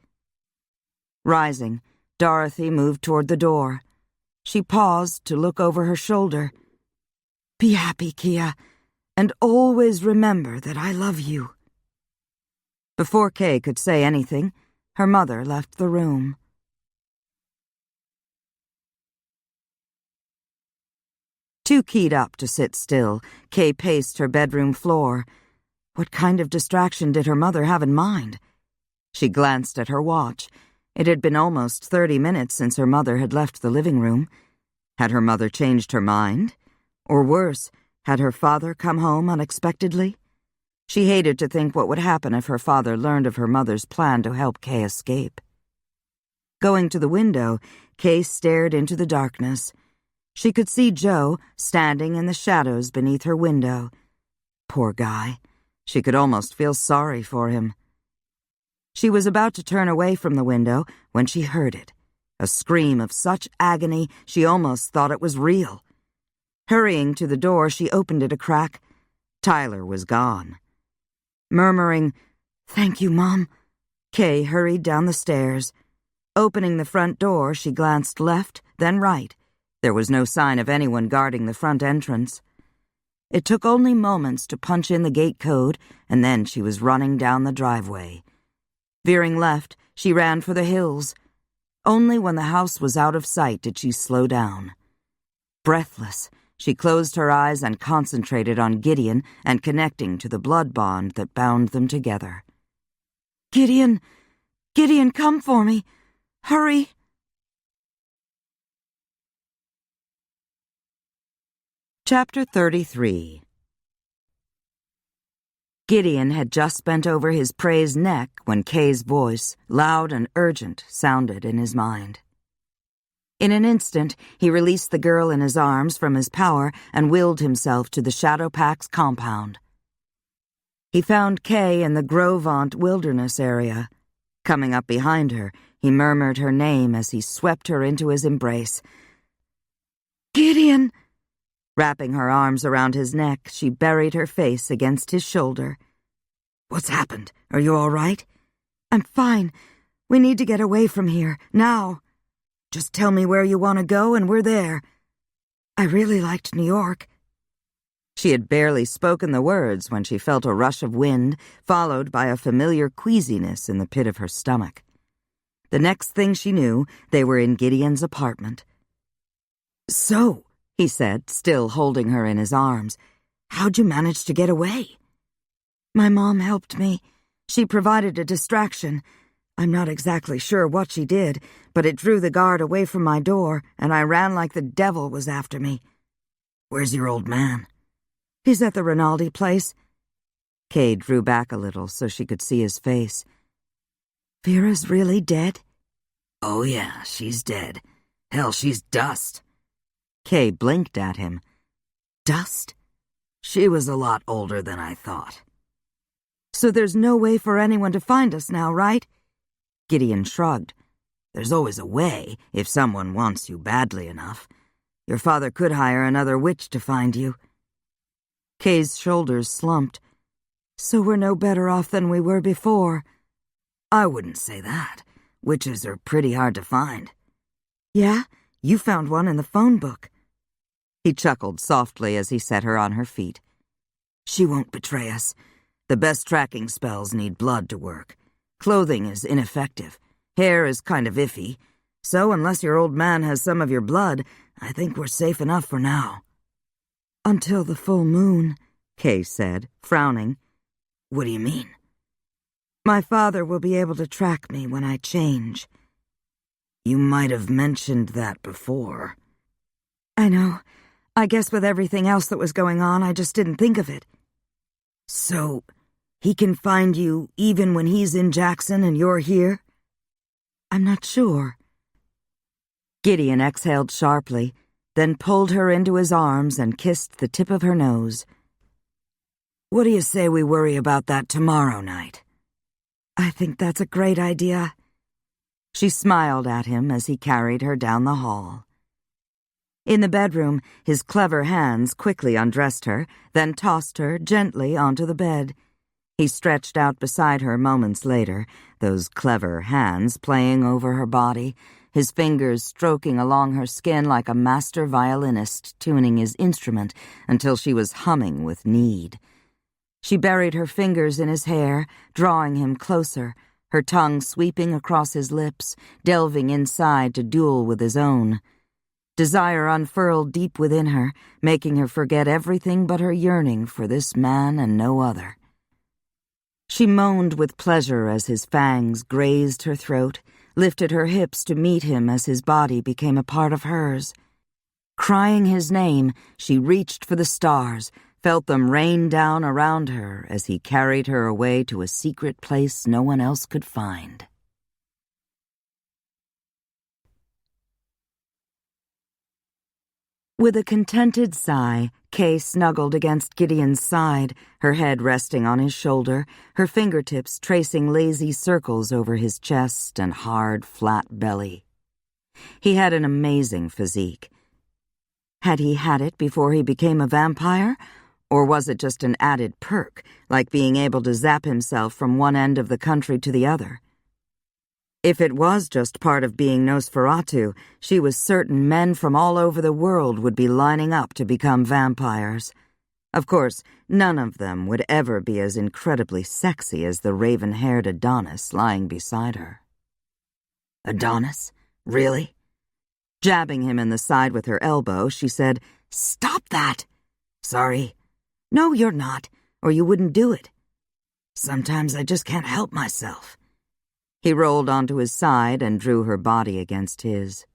Rising, Dorothy moved toward the door. She paused to look over her shoulder. "Be happy, Kia, and always remember that I love you." Before Kay could say anything, her mother left the room. Too keyed up to sit still, Kay paced her bedroom floor. What kind of distraction did her mother have in mind? She glanced at her watch. It had been almost 30 minutes since her mother had left the living room. Had her mother changed her mind? Or worse, had her father come home unexpectedly? She hated to think what would happen if her father learned of her mother's plan to help Kay escape. Going to the window, Kay stared into the darkness. She could see Joe standing in the shadows beneath her window. Poor guy. She could almost feel sorry for him. She was about to turn away from the window when she heard it, a scream of such agony she almost thought it was real. Hurrying to the door, she opened it a crack. Tyler was gone. Murmuring, "Thank you, Mom," Kay hurried down the stairs. Opening the front door, she glanced left, then right. There was no sign of anyone guarding the front entrance. It took only moments to punch in the gate code, and then she was running down the driveway. Veering left, she ran for the hills. Only when the house was out of sight did she slow down. Breathless, she closed her eyes and concentrated on Gideon and connecting to the blood bond that bound them together. "Gideon! Gideon, come for me! Hurry!" Chapter 33. Gideon had just bent over his prey's neck when Kay's voice, loud and urgent, sounded in his mind. In an instant, he released the girl in his arms from his power and willed himself to the Shadow Pack's compound. He found Kay in the Grovant wilderness area. Coming up behind her, he murmured her name as he swept her into his embrace. "Gideon!" Wrapping her arms around his neck, she buried her face against his shoulder. "What's happened? Are you all right?" "I'm fine. We need to get away from here, now." "Just tell me where you want to go and we're there." "I really liked New York." She had barely spoken the words when she felt a rush of wind, followed by a familiar queasiness in the pit of her stomach. The next thing she knew, they were in Gideon's apartment. "So," he said, still holding her in his arms, "how'd you manage to get away?" "My mom helped me. She provided a distraction. I'm not exactly sure what she did, but it drew the guard away from my door, and I ran like the devil was after me." "Where's your old man?" "He's at the Rinaldi place." Kay drew back a little so she could see his face. "Vera's really dead?" "Oh yeah, she's dead. Hell, she's dust." Kay blinked at him. "Dust?" "She was a lot older than I thought." "So there's no way for anyone to find us now, right?" Gideon shrugged. "There's always a way, if someone wants you badly enough. Your father could hire another witch to find you." Kay's shoulders slumped. "So we're no better off than we were before." "I wouldn't say that. Witches are pretty hard to find." "Yeah? You found one in the phone book." He chuckled softly as he set her on her feet. "She won't betray us. The best tracking spells need blood to work. Clothing is ineffective. Hair is kind of iffy. So unless your old man has some of your blood, I think we're safe enough for now." "Until the full moon," Kay said, frowning. "What do you mean?" "My father will be able to track me when I change." "You might have mentioned that before." "I know. I guess with everything else that was going on, I just didn't think of it. So, he can find you even when he's in Jackson and you're here? I'm not sure. Gideon exhaled sharply, then pulled her into his arms and kissed the tip of her nose. What do you say we worry about that tomorrow night? I think that's a great idea. She smiled at him as he carried her down the hall. In the bedroom, his clever hands quickly undressed her, then tossed her gently onto the bed. He stretched out beside her moments later, those clever hands playing over her body, his fingers stroking along her skin like a master violinist tuning his instrument until she was humming with need. She buried her fingers in his hair, drawing him closer, her tongue sweeping across his lips, delving inside to duel with his own. Desire unfurled deep within her, making her forget everything but her yearning for this man and no other. She moaned with pleasure as his fangs grazed her throat, lifted her hips to meet him as his body became a part of hers. Crying his name, she reached for the stars, felt them rain down around her as he carried her away to a secret place no one else could find. With a contented sigh, Kay snuggled against Gideon's side, her head resting on his shoulder, her fingertips tracing lazy circles over his chest and hard, flat belly. He had an amazing physique. Had he had it before he became a vampire, or was it just an added perk, like being able to zap himself from one end of the country to the other? If it was just part of being Nosferatu, she was certain men from all over the world would be lining up to become vampires. Of course, none of them would ever be as incredibly sexy as the raven-haired Adonis lying beside her. Adonis? Really? Jabbing him in the side with her elbow, she said, "Stop that!" "Sorry." "No, you're not, or you wouldn't do it. Sometimes I just can't help myself." He rolled onto his side and drew her body against his.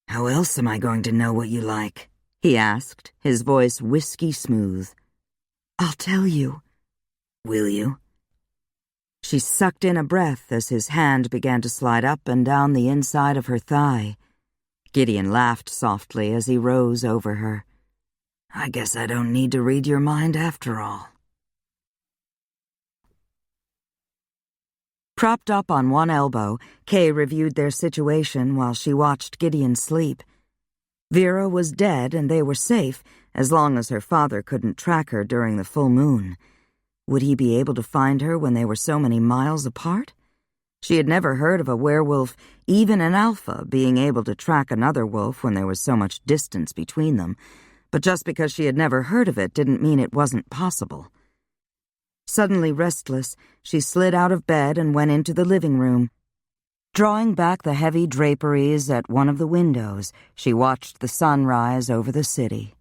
"How else am I going to know what you like?" he asked, his voice whiskey smooth. "I'll tell you." "Will you?" She sucked in a breath as his hand began to slide up and down the inside of her thigh. Gideon laughed softly as he rose over her. "I guess I don't need to read your mind after all." Propped up on one elbow, Kay reviewed their situation while she watched Gideon sleep. Vera was dead and they were safe, as long as her father couldn't track her during the full moon. Would he be able to find her when they were so many miles apart? She had never heard of a werewolf, even an alpha, being able to track another wolf when there was so much distance between them, but just because she had never heard of it didn't mean it wasn't possible. Suddenly restless, she slid out of bed and went into the living room. Drawing back the heavy draperies at one of the windows, she watched the sun rise over the city.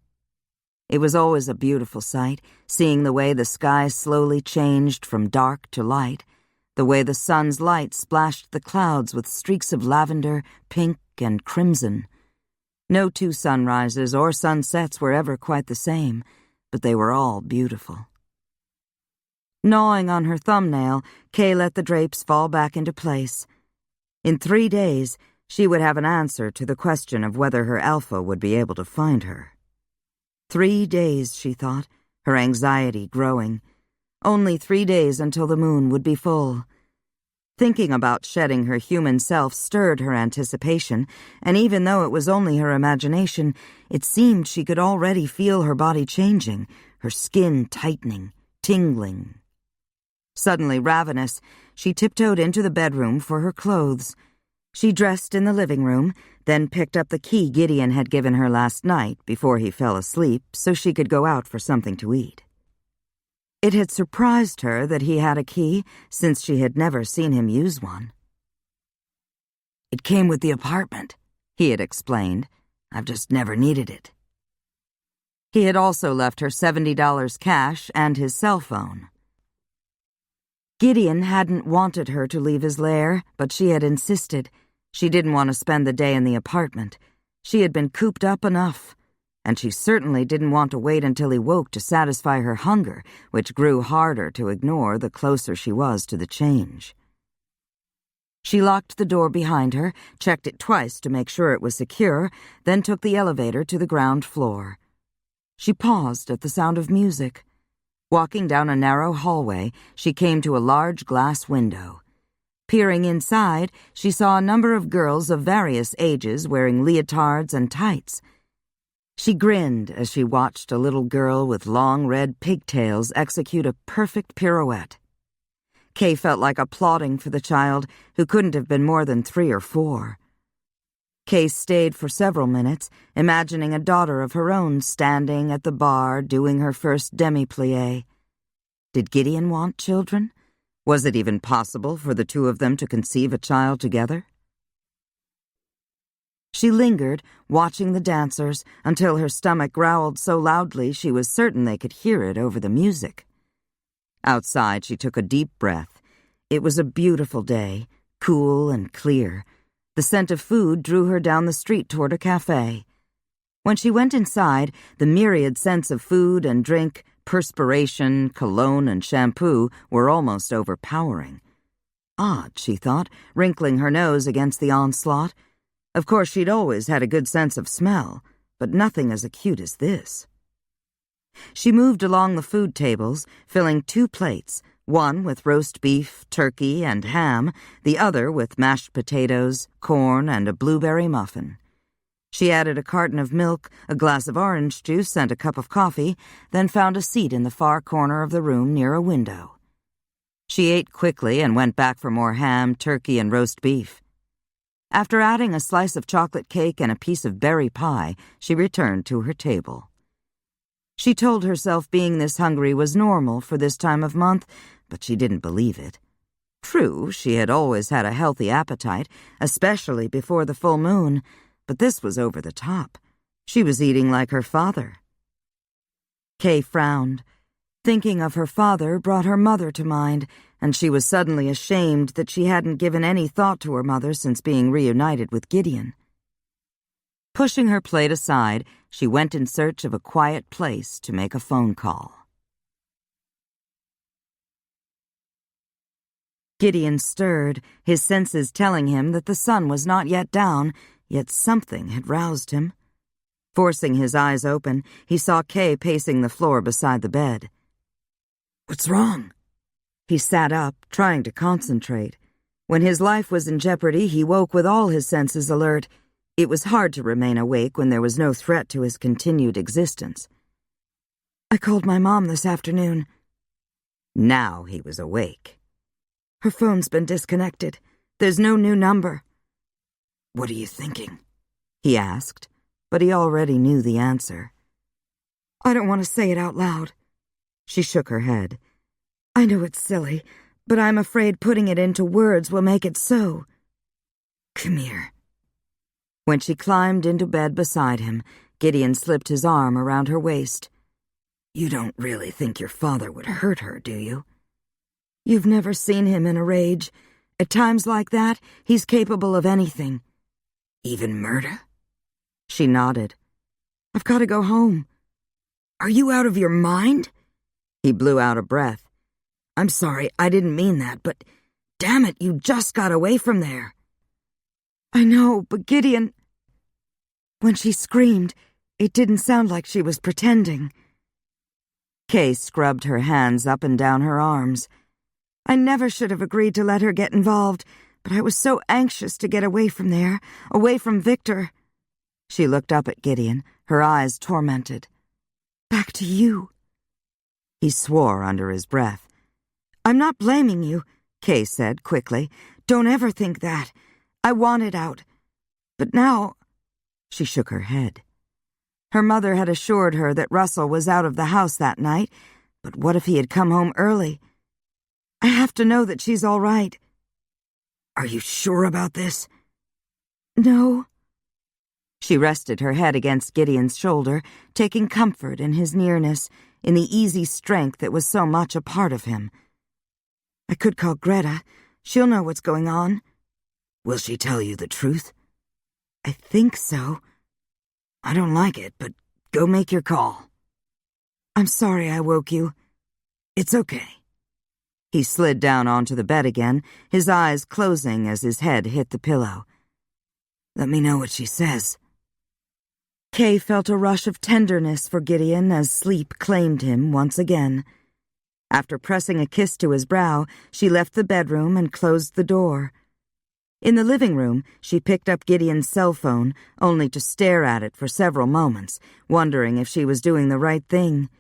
It was always a beautiful sight, seeing the way the sky slowly changed from dark to light, the way the sun's light splashed the clouds with streaks of lavender, pink, and crimson. No two sunrises or sunsets were ever quite the same, but they were all beautiful. Gnawing on her thumbnail, Kay let the drapes fall back into place. In 3 days, she would have an answer to the question of whether her alpha would be able to find her. 3 days, she thought, her anxiety growing. Only 3 days until the moon would be full. Thinking about shedding her human self stirred her anticipation, and even though it was only her imagination, it seemed she could already feel her body changing, her skin tightening, tingling. Suddenly ravenous, she tiptoed into the bedroom for her clothes. She dressed in the living room, then picked up the key Gideon had given her last night before he fell asleep so she could go out for something to eat. It had surprised her that he had a key, since she had never seen him use one. "It came with the apartment," he had explained. "I've just never needed it." He had also left her $70 cash and his cell phone. Gideon hadn't wanted her to leave his lair, but she had insisted. She didn't want to spend the day in the apartment. She had been cooped up enough. and she certainly didn't want to wait until he woke to satisfy her hunger, which grew harder to ignore the closer she was to the change. She locked the door behind her, checked it twice to make sure it was secure, then took the elevator to the ground floor. She paused at the sound of music. Walking down a narrow hallway, she came to a large glass window. Peering inside, she saw a number of girls of various ages wearing leotards and tights. She grinned as she watched a little girl with long red pigtails execute a perfect pirouette. Kay felt like applauding for the child, who couldn't have been more than 3 or 4. Kay stayed for several minutes, imagining a daughter of her own standing at the bar doing her first demi-plie. Did Gideon want children? Was it even possible for the two of them to conceive a child together? She lingered, watching the dancers, until her stomach growled so loudly she was certain they could hear it over the music. Outside, she took a deep breath. It was a beautiful day, cool and clear. The scent of food drew her down the street toward a cafe. When she went inside, the myriad scents of food and drink, perspiration, cologne, and shampoo were almost overpowering. Odd, she thought, wrinkling her nose against the onslaught. Of course, she'd always had a good sense of smell, but nothing as acute as this. She moved along the food tables, filling 2 plates, one with roast beef, turkey, and ham, the other with mashed potatoes, corn, and a blueberry muffin. She added a carton of milk, a glass of orange juice, and a cup of coffee, then found a seat in the far corner of the room near a window. She ate quickly and went back for more ham, turkey, and roast beef. After adding a slice of chocolate cake and a piece of berry pie, she returned to her table. She told herself being this hungry was normal for this time of month, but she didn't believe it. True, she had always had a healthy appetite, especially before the full moon, but this was over the top. She was eating like her father. Kay frowned. Thinking of her father brought her mother to mind, and she was suddenly ashamed that she hadn't given any thought to her mother since being reunited with Gideon. Pushing her plate aside, she went in search of a quiet place to make a phone call. Gideon stirred, his senses telling him that the sun was not yet down, yet something had roused him. Forcing his eyes open, he saw Kay pacing the floor beside the bed. "What's wrong?" He sat up, trying to concentrate. When his life was in jeopardy, he woke with all his senses alert. It was hard to remain awake when there was no threat to his continued existence. "I called my mom this afternoon." Now he was awake. "Her phone's been disconnected. There's no new number." "What are you thinking?" he asked, but he already knew the answer. "I don't want to say it out loud." She shook her head. "I know it's silly, but I'm afraid putting it into words will make it so." "Come here." When she climbed into bed beside him, Gideon slipped his arm around her waist. "You don't really think your father would hurt her, do you?" "You've never seen him in a rage. At times like that, he's capable of anything." "Even murder?" She nodded. "I've got to go home." "Are you out of your mind?" He blew out a breath. "I'm sorry, I didn't mean that, but damn it, you just got away from there." "I know, but Gideon..." When she screamed, it didn't sound like she was pretending. Kay scrubbed her hands up and down her arms. "I never should have agreed to let her get involved, but I was so anxious to get away from there, away from Victor." She looked up at Gideon, her eyes tormented. "Back to you." He swore under his breath. "I'm not blaming you," Kay said quickly. "Don't ever think that. I wanted out. But now..." She shook her head. Her mother had assured her that Russell was out of the house that night, but what if he had come home early? "I have to know that she's all right." "Are you sure about this?" "No." She rested her head against Gideon's shoulder, taking comfort in his nearness, in the easy strength that was so much a part of him. "I could call Greta. She'll know what's going on." "Will she tell you the truth?" "I think so." "I don't like it, but go make your call." "I'm sorry I woke you. It's okay." He slid down onto the bed again, his eyes closing as his head hit the pillow. "Let me know what she says." Kay felt a rush of tenderness for Gideon as sleep claimed him once again. After pressing a kiss to his brow, she left the bedroom and closed the door. In the living room, she picked up Gideon's cell phone, only to stare at it for several moments, wondering if she was doing the right thing.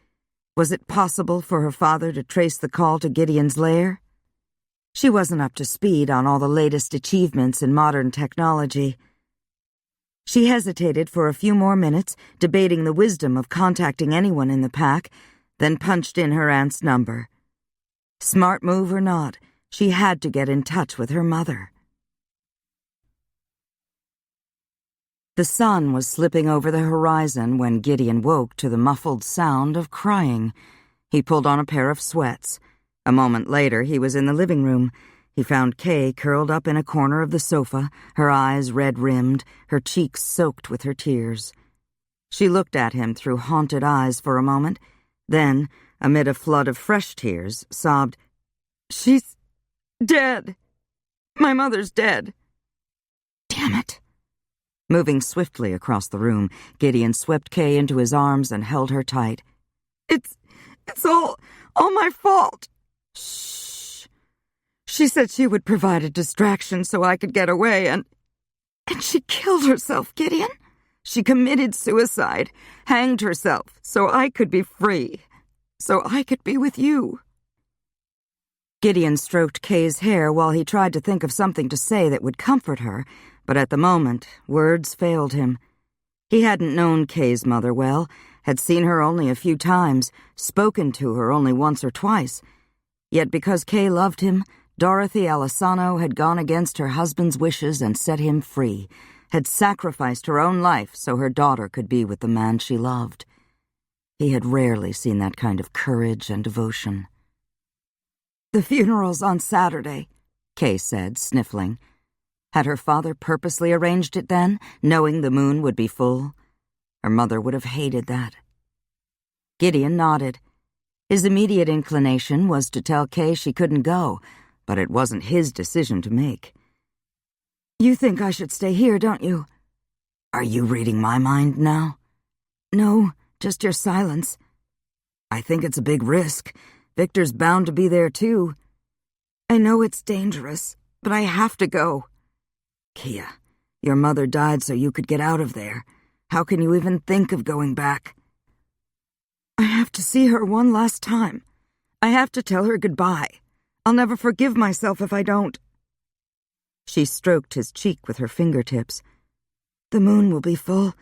Was it possible for her father to trace the call to Gideon's lair? She wasn't up to speed on all the latest achievements in modern technology. She hesitated for a few more minutes, debating the wisdom of contacting anyone in the pack, then punched in her aunt's number. Smart move or not, she had to get in touch with her mother. The sun was slipping over the horizon when Gideon woke to the muffled sound of crying. He pulled on a pair of sweats. A moment later, he was in the living room. He found Kay curled up in a corner of the sofa, her eyes red-rimmed, her cheeks soaked with her tears. She looked at him through haunted eyes for a moment, then, amid a flood of fresh tears, sobbed, "She's dead. My mother's dead." "Damn it." Moving swiftly across the room, Gideon swept Kay into his arms and held her tight. It's all my fault." "Shh." "She said she would provide a distraction so I could get away, and she killed herself, Gideon. She committed suicide, hanged herself so I could be free, so I could be with you." Gideon stroked Kay's hair while he tried to think of something to say that would comfort her, but at the moment, words failed him. He hadn't known Kay's mother well, had seen her only a few times, spoken to her only once or twice. Yet because Kay loved him, Dorothy Alessano had gone against her husband's wishes and set him free, had sacrificed her own life so her daughter could be with the man she loved. He had rarely seen that kind of courage and devotion. "The funeral's on Saturday," Kay said, sniffling. Had her father purposely arranged it then, knowing the moon would be full? Her mother would have hated that. Gideon nodded. His immediate inclination was to tell Kay she couldn't go, but it wasn't his decision to make. "You think I should stay here, don't you?" "Are you reading my mind now?" "No, just your silence." "I think it's a big risk. Victor's bound to be there, too." "I know it's dangerous, but I have to go." "Kia, your mother died so you could get out of there. How can you even think of going back?" "I have to see her one last time. I have to tell her goodbye. I'll never forgive myself if I don't." She stroked his cheek with her fingertips. "The moon will be full.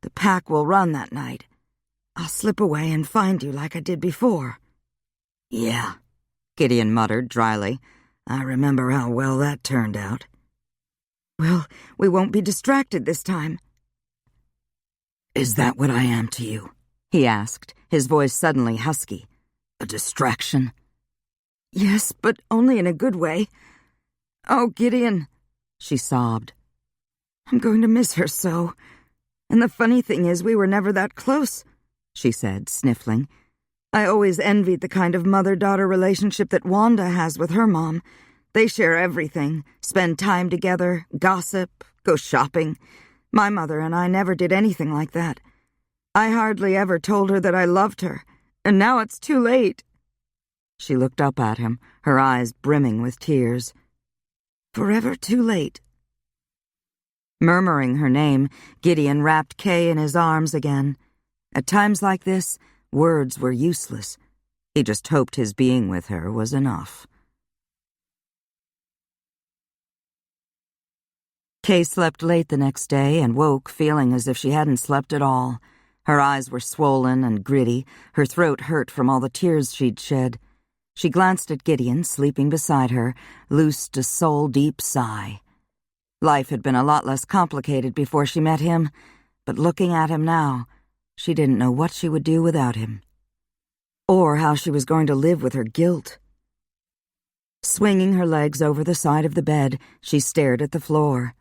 The pack will run that night. I'll slip away and find you like I did before." "Yeah," Gideon muttered dryly. "I remember how well that turned out." "Well, we won't be distracted this time." "Is that what I am to you?" he asked, his voice suddenly husky. "A distraction?" "Yes, but only in a good way. Oh, Gideon," she sobbed. "I'm going to miss her so. And the funny thing is we were never that close," she said, sniffling. "I always envied the kind of mother-daughter relationship that Wanda has with her mom. They share everything, spend time together, gossip, go shopping. My mother and I never did anything like that. I hardly ever told her that I loved her, and now it's too late." She looked up at him, her eyes brimming with tears. "Forever too late." Murmuring her name, Gideon wrapped Kay in his arms again. At times like this, words were useless. He just hoped his being with her was enough. Kay slept late the next day and woke feeling as if she hadn't slept at all. Her eyes were swollen and gritty, her throat hurt from all the tears she'd shed. She glanced at Gideon, sleeping beside her, loosed a soul-deep sigh. Life had been a lot less complicated before she met him, but looking at him now, she didn't know what she would do without him. Or how she was going to live with her guilt. Swinging her legs over the side of the bed, she stared at the floor.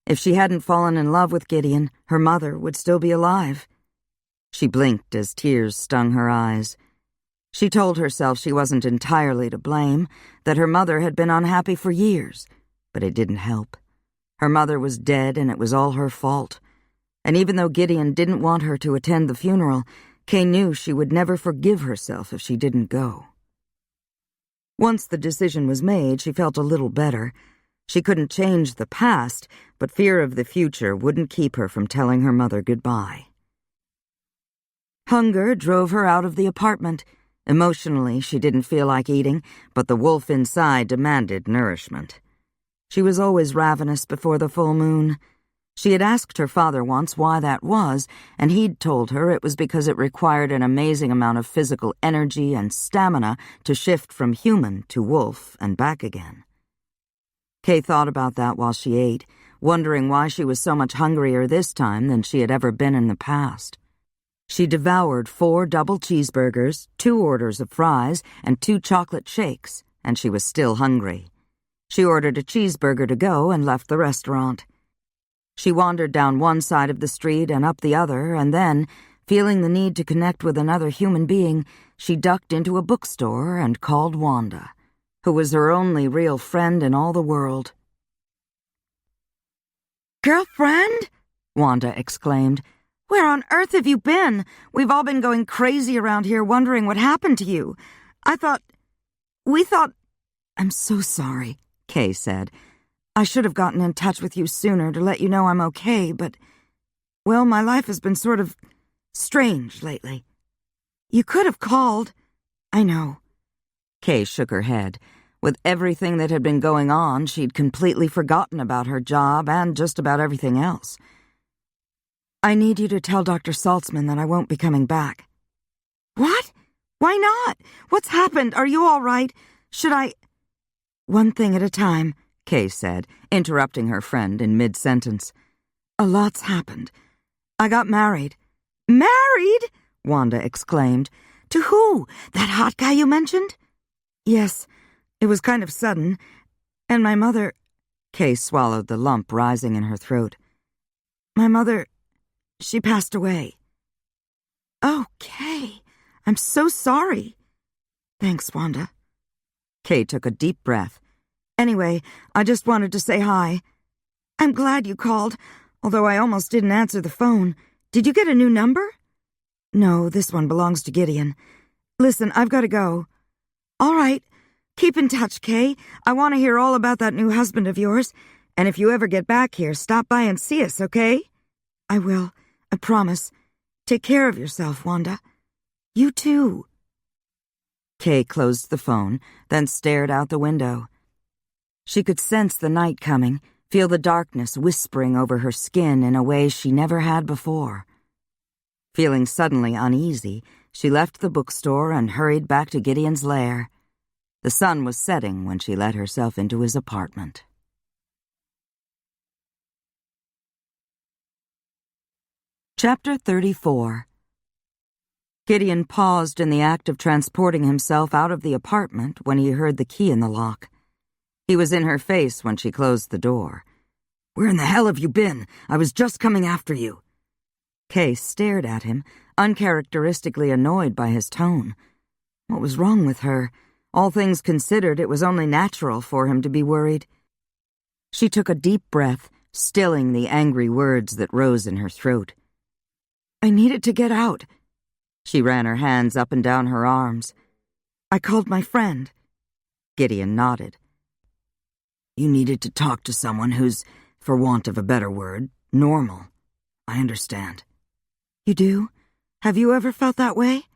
If she hadn't fallen in love with Gideon, her mother would still be alive. She blinked as tears stung her eyes. She told herself she wasn't entirely to blame, that her mother had been unhappy for years, but it didn't help. Her mother was dead and it was all her fault. And even though Gideon didn't want her to attend the funeral, Kay knew she would never forgive herself if she didn't go. Once the decision was made, she felt a little better. She couldn't change the past, but fear of the future wouldn't keep her from telling her mother goodbye. Hunger drove her out of the apartment. Emotionally, she didn't feel like eating, but the wolf inside demanded nourishment. She was always ravenous before the full moon. She had asked her father once why that was, and he'd told her it was because it required an amazing amount of physical energy and stamina to shift from human to wolf and back again. Kay thought about that while she ate, wondering why she was so much hungrier this time than she had ever been in the past. She devoured 4 double cheeseburgers, 2 orders of fries, and 2 chocolate shakes, and she was still hungry. She ordered a cheeseburger to go and left the restaurant. She wandered down one side of the street and up the other, and then, feeling the need to connect with another human being, she ducked into a bookstore and called Wanda, who was her only real friend in all the world. "Girlfriend?" Wanda exclaimed. "Where on earth have you been? We've all been going crazy around here wondering what happened to you. We thought... "I'm so sorry," Kay said. "I should have gotten in touch with you sooner to let you know I'm okay, but, well, my life has been sort of strange lately." "You could have called." "I know." Kay shook her head. With everything that had been going on, she'd completely forgotten about her job and just about everything else. "I need you to tell Dr. Saltzman that I won't be coming back." "What? Why not? What's happened? Are you all right? Should I—" "One thing at a time," Kay said, interrupting her friend in mid-sentence. "A lot's happened. I got married." "Married?" Wanda exclaimed. "To who? That hot guy you mentioned?" "Yes, it was kind of sudden. And my mother—" Kay swallowed the lump rising in her throat. "My mother, she passed away." "Oh, Kay, I'm so sorry." "Thanks, Wanda." Kay took a deep breath. "Anyway, I just wanted to say hi." "I'm glad you called, although I almost didn't answer the phone. Did you get a new number?" "No, this one belongs to Gideon. Listen, I've got to go." "All right. Keep in touch, Kay. I want to hear all about that new husband of yours. And if you ever get back here, stop by and see us, okay?" "I will. I promise. Take care of yourself, Wanda." "You too." Kay closed the phone, then stared out the window. She could sense the night coming, feel the darkness whispering over her skin in a way she never had before. Feeling suddenly uneasy, she left the bookstore and hurried back to Gideon's lair. The sun was setting when she let herself into his apartment. Chapter 34. Gideon paused in the act of transporting himself out of the apartment when he heard the key in the lock. He was in her face when she closed the door. "Where in the hell have you been? I was just coming after you." Kay stared at him, uncharacteristically annoyed by his tone. What was wrong with her? All things considered, it was only natural for him to be worried. She took a deep breath, stilling the angry words that rose in her throat. "I needed to get out." She ran her hands up and down her arms. "I called my friend." Gideon nodded. "You needed to talk to someone who's, for want of a better word, normal. I understand." "You do? Have you ever felt that way?"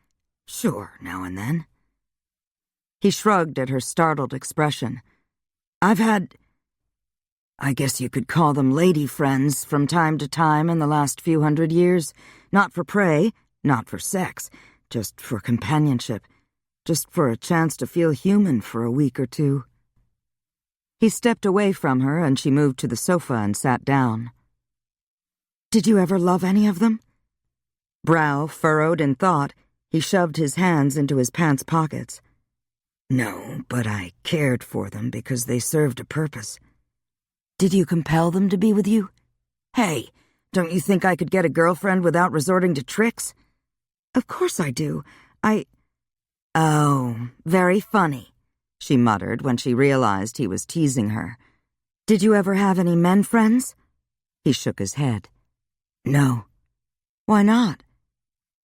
"Sure, now and then." He shrugged at her startled expression. "I've had, I guess you could call them lady friends from time to time in the last few 100 years. Not for prey, not for sex, just for companionship, just for a chance to feel human for a week or two." He stepped away from her and she moved to the sofa and sat down. "Did you ever love any of them?" Brow furrowed in thought, he shoved his hands into his pants pockets. "No, but I cared for them because they served a purpose." "Did you compel them to be with you?" "Hey, don't you think I could get a girlfriend without resorting to tricks?" Of course I do. Oh, very funny, she muttered when she realized he was teasing her. Did you ever have any men friends? He shook his head. No. Why not?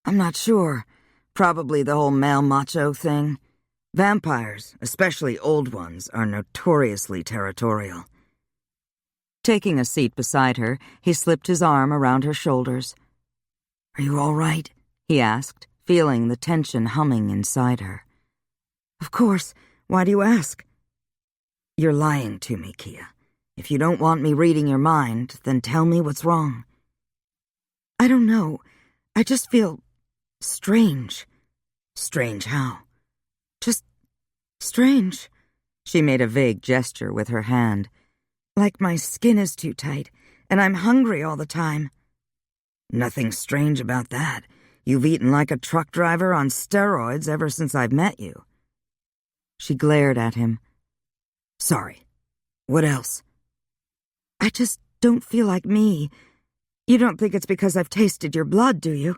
I'm not sure. Probably the whole male macho thing. Vampires, especially old ones, are notoriously territorial. Taking a seat beside her, he slipped his arm around her shoulders. Are you all right? He asked, feeling the tension humming inside her. Of course. Why do you ask? You're lying to me, Kia. If you don't want me reading your mind, then tell me what's wrong. I don't know. I just feel strange. Strange how? Just strange. She made a vague gesture with her hand. Like my skin is too tight, and I'm hungry all the time. Nothing strange about that. You've eaten like a truck driver on steroids ever since I've met you. She glared at him. Sorry. What else? I just don't feel like me. You don't think it's because I've tasted your blood, do you?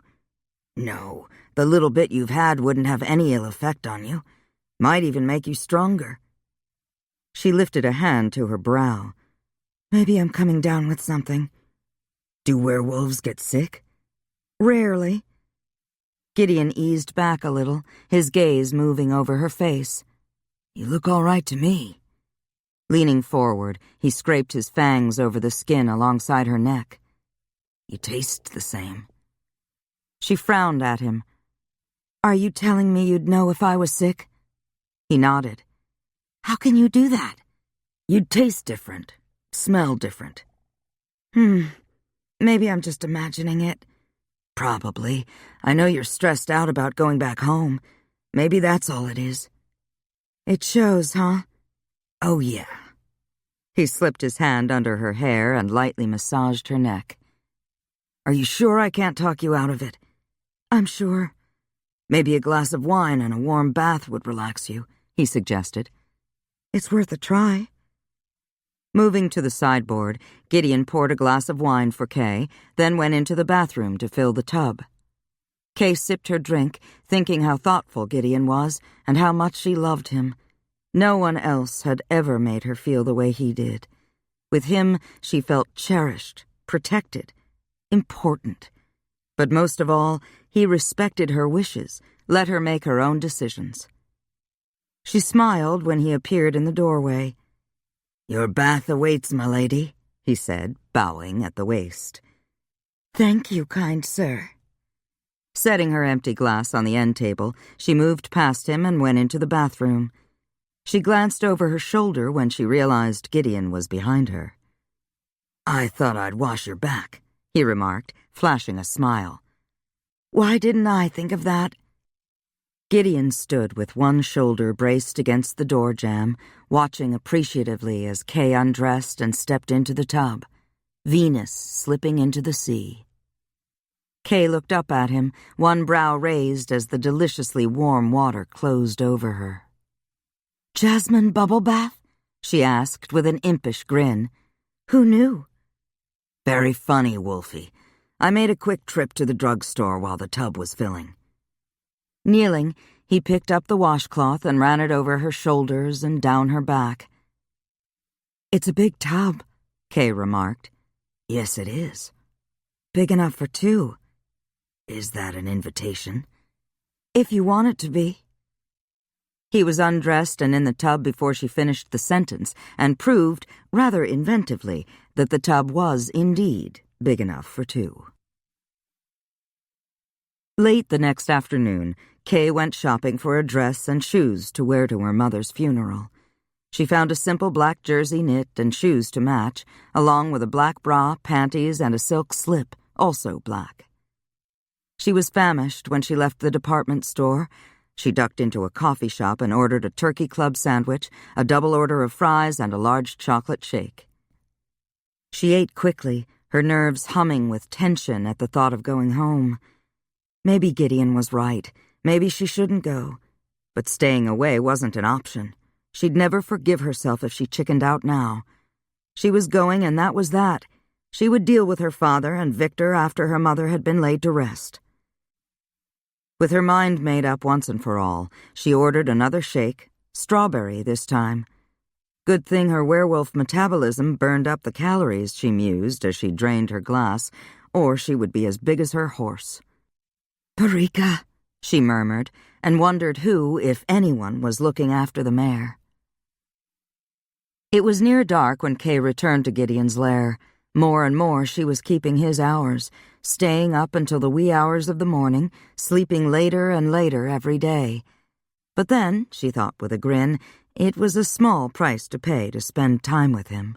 No, the little bit you've had wouldn't have any ill effect on you. Might even make you stronger. She lifted a hand to her brow. Maybe I'm coming down with something. Do werewolves get sick? Rarely. Gideon eased back a little, his gaze moving over her face. You look all right to me. Leaning forward, he scraped his fangs over the skin alongside her neck. You taste the same. She frowned at him. Are you telling me you'd know if I was sick? He nodded. How can you do that? You'd taste different, smell different. Maybe I'm just imagining it. Probably. I know you're stressed out about going back home. Maybe that's all it is. It shows, huh? Oh, yeah. He slipped his hand under her hair and lightly massaged her neck. Are you sure I can't talk you out of it? I'm sure. Maybe a glass of wine and a warm bath would relax you, he suggested. It's worth a try. Moving to the sideboard, Gideon poured a glass of wine for Kay, then went into the bathroom to fill the tub. Kay sipped her drink, thinking how thoughtful Gideon was and how much she loved him. No one else had ever made her feel the way he did. With him, she felt cherished, protected, important. But most of all, he respected her wishes, let her make her own decisions. She smiled when he appeared in the doorway. Your bath awaits, my lady, he said, bowing at the waist. Thank you, kind sir. Setting her empty glass on the end table, she moved past him and went into the bathroom. She glanced over her shoulder when she realized Gideon was behind her. I thought I'd wash your back, he remarked, flashing a smile. Why didn't I think of that? Gideon stood with one shoulder braced against the door jamb, watching appreciatively as Kay undressed and stepped into the tub, Venus slipping into the sea. Kay looked up at him, one brow raised as the deliciously warm water closed over her. Jasmine bubble bath? She asked with an impish grin. Who knew? Very funny, Wolfie. I made a quick trip to the drugstore while the tub was filling. Kneeling, he picked up the washcloth and ran it over her shoulders and down her back. It's a big tub, Kay remarked. Yes, it is. Big enough for two. Is that an invitation? If you want it to be. He was undressed and in the tub before she finished the sentence and proved, rather inventively, that the tub was indeed big enough for two. Late the next afternoon, Kay went shopping for a dress and shoes to wear to her mother's funeral. She found a simple black jersey knit and shoes to match, along with a black bra, panties, and a silk slip, also black. She was famished when she left the department store. She ducked into a coffee shop and ordered a turkey club sandwich, a double order of fries, and a large chocolate shake. She ate quickly, her nerves humming with tension at the thought of going home. Maybe Gideon was right. Maybe she shouldn't go. But staying away wasn't an option. She'd never forgive herself if she chickened out now. She was going, and that was that. She would deal with her father and Victor after her mother had been laid to rest. With her mind made up once and for all, she ordered another shake, strawberry this time. Good thing her werewolf metabolism burned up the calories, she mused as she drained her glass, or she would be as big as her horse. "Parika," she murmured, and wondered who, if anyone, was looking after the mare. It was near dark when Kay returned to Gideon's lair. More and more she was keeping his hours, staying up until the wee hours of the morning, sleeping later and later every day. But then, she thought with a grin, it was a small price to pay to spend time with him.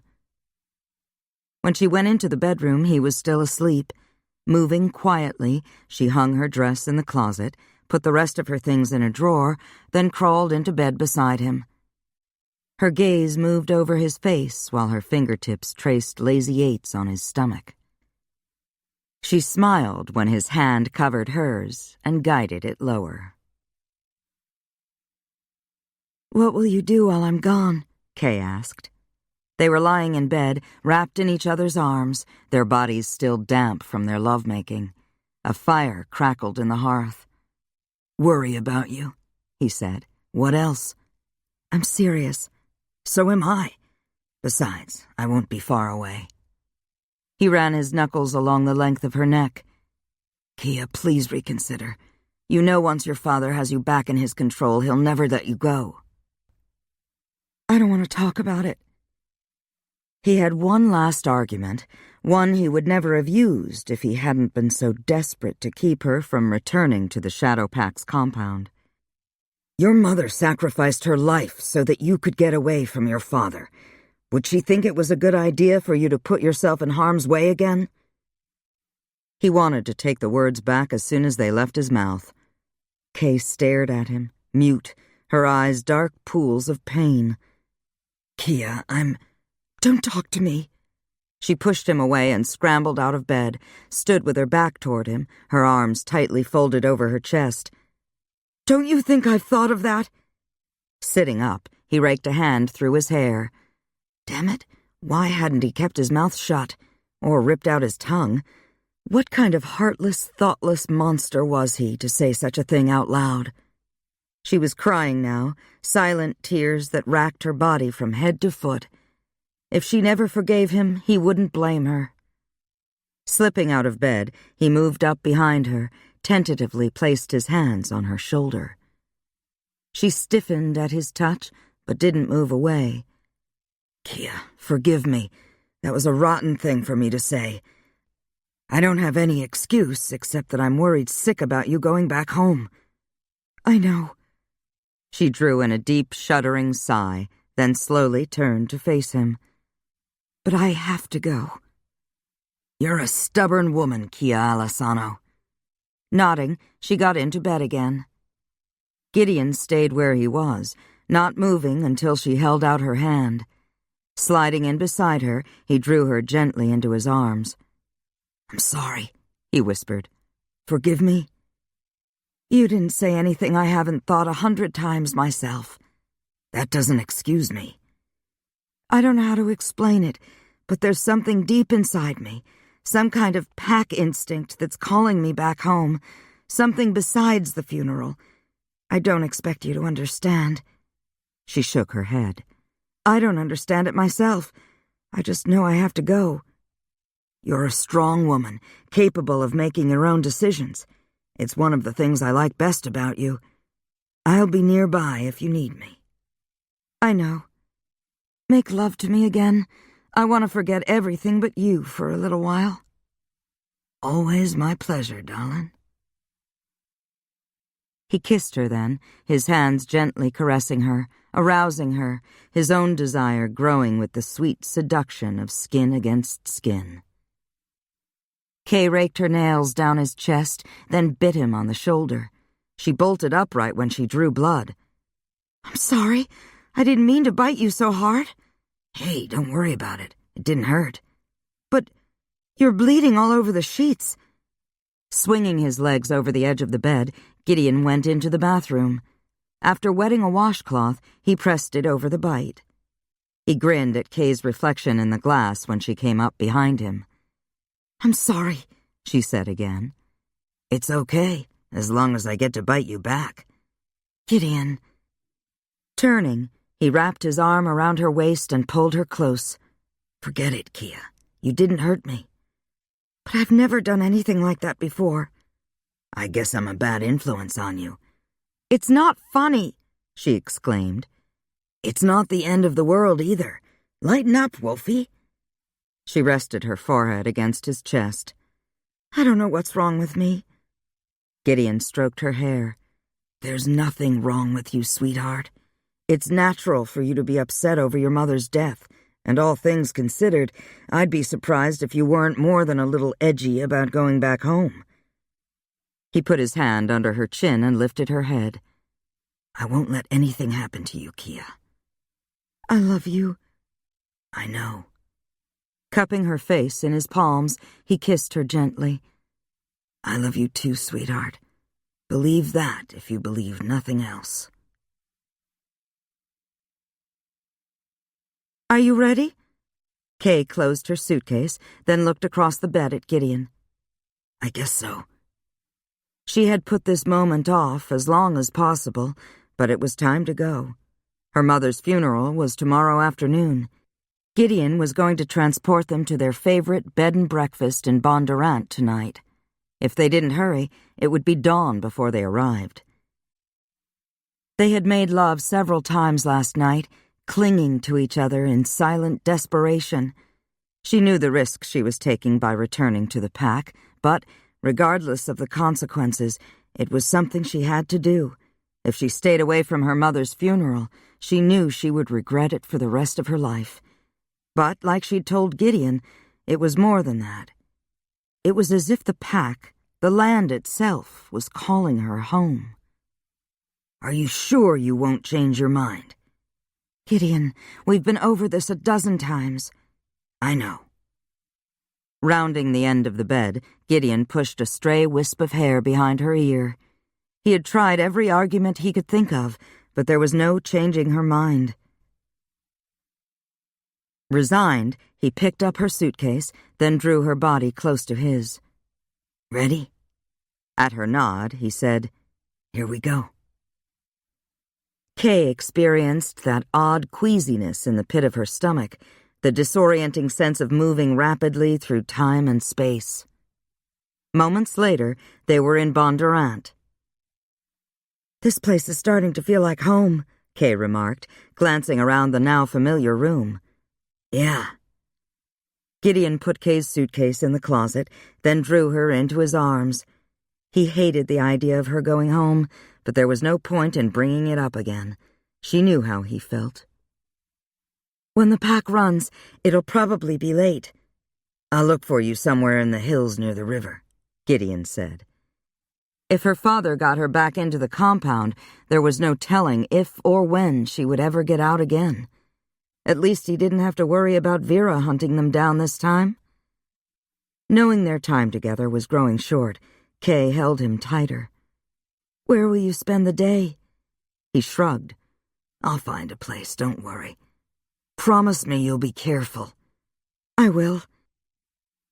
When she went into the bedroom, he was still asleep. Moving quietly, she hung her dress in the closet, put the rest of her things in a drawer, then crawled into bed beside him. Her gaze moved over his face while her fingertips traced lazy 8s on his stomach. She smiled when his hand covered hers and guided it lower. "What will you do while I'm gone?" Kay asked. They were lying in bed, wrapped in each other's arms, their bodies still damp from their lovemaking. A fire crackled in the hearth. "Worry about you," he said. "What else?" "I'm serious." "So am I. Besides, I won't be far away." He ran his knuckles along the length of her neck. "Kia, please reconsider. You know once your father has you back in his control, he'll never let you go." "I don't want to talk about it." He had one last argument, one he would never have used if he hadn't been so desperate to keep her from returning to the Shadow Pack's compound. "Your mother sacrificed her life so that you could get away from your father. Would she think it was a good idea for you to put yourself in harm's way again?" He wanted to take the words back as soon as they left his mouth. Kay stared at him, mute, her eyes dark pools of pain. "Kia, Don't talk to me." She pushed him away and scrambled out of bed, stood with her back toward him, her arms tightly folded over her chest. "Don't you think I've thought of that?" Sitting up, he raked a hand through his hair. Damn it, why hadn't he kept his mouth shut, or ripped out his tongue? What kind of heartless, thoughtless monster was he to say such a thing out loud? She was crying now, silent tears that racked her body from head to foot. If she never forgave him, he wouldn't blame her. Slipping out of bed, he moved up behind her, tentatively placed his hands on her shoulder. She stiffened at his touch, but didn't move away. "Kia, forgive me. That was a rotten thing for me to say. I don't have any excuse except that I'm worried sick about you going back home." "I know." She drew in a deep, shuddering sigh, then slowly turned to face him. "But I have to go." "You're a stubborn woman, Kia Alessano." Nodding, she got into bed again. Gideon stayed where he was, not moving until she held out her hand. Sliding in beside her, he drew her gently into his arms. "I'm sorry," he whispered. "Forgive me?" "You didn't say anything I haven't thought 100 times myself." "That doesn't excuse me." "I don't know how to explain it, but there's something deep inside me, some kind of pack instinct that's calling me back home, something besides the funeral. I don't expect you to understand." She shook her head. "I don't understand it myself. I just know I have to go." "You're a strong woman, capable of making your own decisions. It's one of the things I like best about you. I'll be nearby if you need me." "I know. Make love to me again. I want to forget everything but you for a little while." "Always my pleasure, darling." He kissed her then, his hands gently caressing her, arousing her, his own desire growing with the sweet seduction of skin against skin. Kay raked her nails down his chest, then bit him on the shoulder. She bolted upright when she drew blood. "I'm sorry. I didn't mean to bite you so hard." "Hey, don't worry about it. It didn't hurt." "But you're bleeding all over the sheets." Swinging his legs over the edge of the bed, Gideon went into the bathroom. After wetting a washcloth, he pressed it over the bite. He grinned at Kay's reflection in the glass when she came up behind him. "I'm sorry," she said again. "It's okay," as long as I get to bite you back. Gideon. Turning, he wrapped his arm around her waist and pulled her close. Forget it, Kia. You didn't hurt me. But I've never done anything like that before. I guess I'm a bad influence on you. It's not funny, she exclaimed. It's not the end of the world either. Lighten up, Wolfie. She rested her forehead against his chest. I don't know what's wrong with me. Gideon stroked her hair. There's nothing wrong with you, sweetheart. It's natural for you to be upset over your mother's death, and all things considered, I'd be surprised if you weren't more than a little edgy about going back home. He put his hand under her chin and lifted her head. I won't let anything happen to you, Kia. I love you. I know. Cupping her face in his palms, he kissed her gently. I love you too, sweetheart. Believe that if you believe nothing else. Are you ready? Kay closed her suitcase, then looked across the bed at Gideon. I guess so. She had put this moment off as long as possible, but it was time to go. Her mother's funeral was tomorrow afternoon. Gideon was going to transport them to their favorite bed and breakfast in Bondurant tonight. If they didn't hurry, it would be dawn before they arrived. They had made love several times last night, clinging to each other in silent desperation. She knew the risk she was taking by returning to the pack, but, regardless of the consequences, it was something she had to do. If she stayed away from her mother's funeral, she knew she would regret it for the rest of her life. But, like she'd told Gideon, it was more than that. It was as if the pack, the land itself, was calling her home. Are you sure you won't change your mind? Gideon, we've been over this a dozen times. I know. Rounding the end of the bed, Gideon pushed a stray wisp of hair behind her ear. He had tried every argument he could think of, but there was no changing her mind. Resigned, he picked up her suitcase, then drew her body close to his. Ready? At her nod, he said, Here we go. Kay experienced that odd queasiness in the pit of her stomach, the disorienting sense of moving rapidly through time and space. Moments later, they were in Bondurant. This place is starting to feel like home, Kay remarked, glancing around the now familiar room. Yeah. Gideon put Kay's suitcase in the closet, then drew her into his arms. He hated the idea of her going home, but there was no point in bringing it up again. She knew how he felt. When the pack runs, it'll probably be late. I'll look for you somewhere in the hills near the river, Gideon said. If her father got her back into the compound, there was no telling if or when she would ever get out again. At least he didn't have to worry about Vera hunting them down this time. Knowing their time together was growing short, Kay held him tighter. Where will you spend the day? He shrugged. I'll find a place, don't worry. Promise me you'll be careful. I will.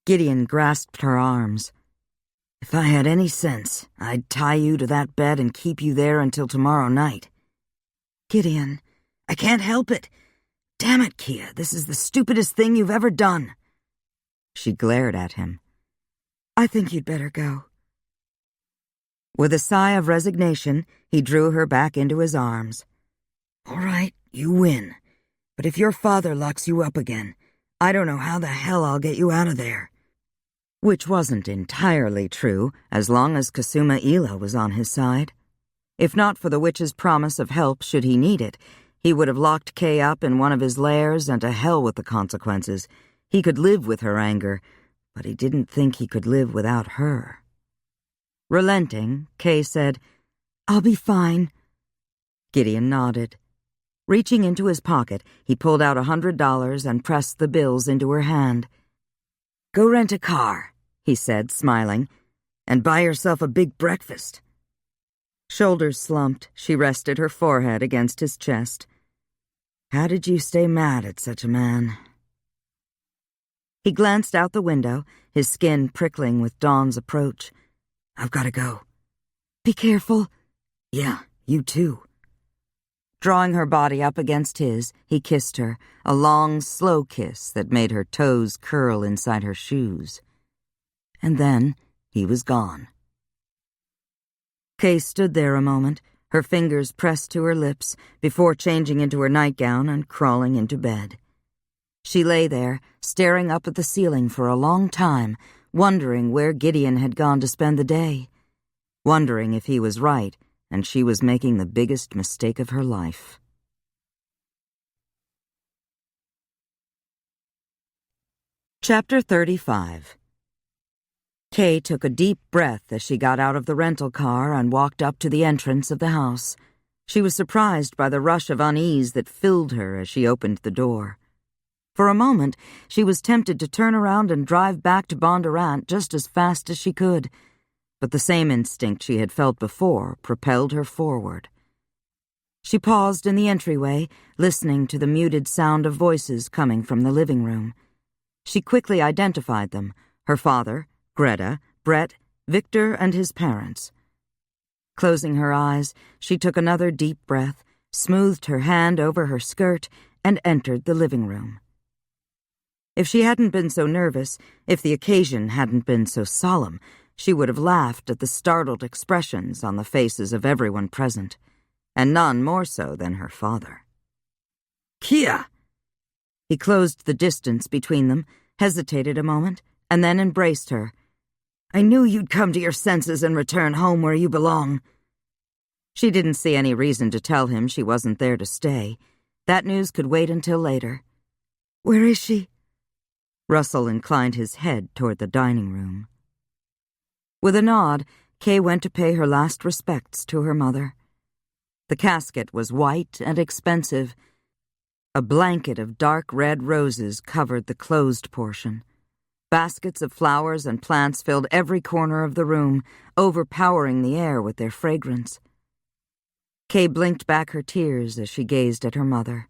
Gideon grasped her arms. If I had any sense, I'd tie you to that bed and keep you there until tomorrow night. Gideon, I can't help it. Damn it, Kia, this is the stupidest thing you've ever done. She glared at him. I think you'd better go. With a sigh of resignation, he drew her back into his arms. All right, you win. But if your father locks you up again, I don't know how the hell I'll get you out of there. Which wasn't entirely true, as long as Kasuma Ila was on his side. If not for the witch's promise of help should he need it, he would have locked Kay up in one of his lairs and to hell with the consequences. He could live with her anger, but he didn't think he could live without her. Relenting, Kay said, I'll be fine. Gideon nodded. Reaching into his pocket, he pulled out $100 and pressed the bills into her hand. Go rent a car, he said, smiling, and buy yourself a big breakfast. Shoulders slumped, she rested her forehead against his chest. How did you stay mad at such a man? He glanced out the window, his skin prickling with dawn's approach. I've got to go. Be careful. Yeah, you too. Drawing her body up against his, he kissed her, a long, slow kiss that made her toes curl inside her shoes. And then he was gone. Kay stood there a moment, her fingers pressed to her lips, before changing into her nightgown and crawling into bed. She lay there, staring up at the ceiling for a long time, wondering where Gideon had gone to spend the day, wondering if he was right and she was making the biggest mistake of her life. Chapter 35. Kay took a deep breath as she got out of the rental car and walked up to the entrance of the house. She was surprised by the rush of unease that filled her as she opened the door. For a moment, she was tempted to turn around and drive back to Bondurant just as fast as she could, but the same instinct she had felt before propelled her forward. She paused in the entryway, listening to the muted sound of voices coming from the living room. She quickly identified them: her father, Greta, Brett, Victor, and his parents. Closing her eyes, she took another deep breath, smoothed her hand over her skirt, and entered the living room. If she hadn't been so nervous, if the occasion hadn't been so solemn, she would have laughed at the startled expressions on the faces of everyone present, and none more so than her father. Kia! He closed the distance between them, hesitated a moment, and then embraced her. I knew you'd come to your senses and return home where you belong. She didn't see any reason to tell him she wasn't there to stay. That news could wait until later. Where is she? Russell inclined his head toward the dining room. With a nod, Kay went to pay her last respects to her mother. The casket was white and expensive. A blanket of dark red roses covered the closed portion. Baskets of flowers and plants filled every corner of the room, overpowering the air with their fragrance. Kay blinked back her tears as she gazed at her mother.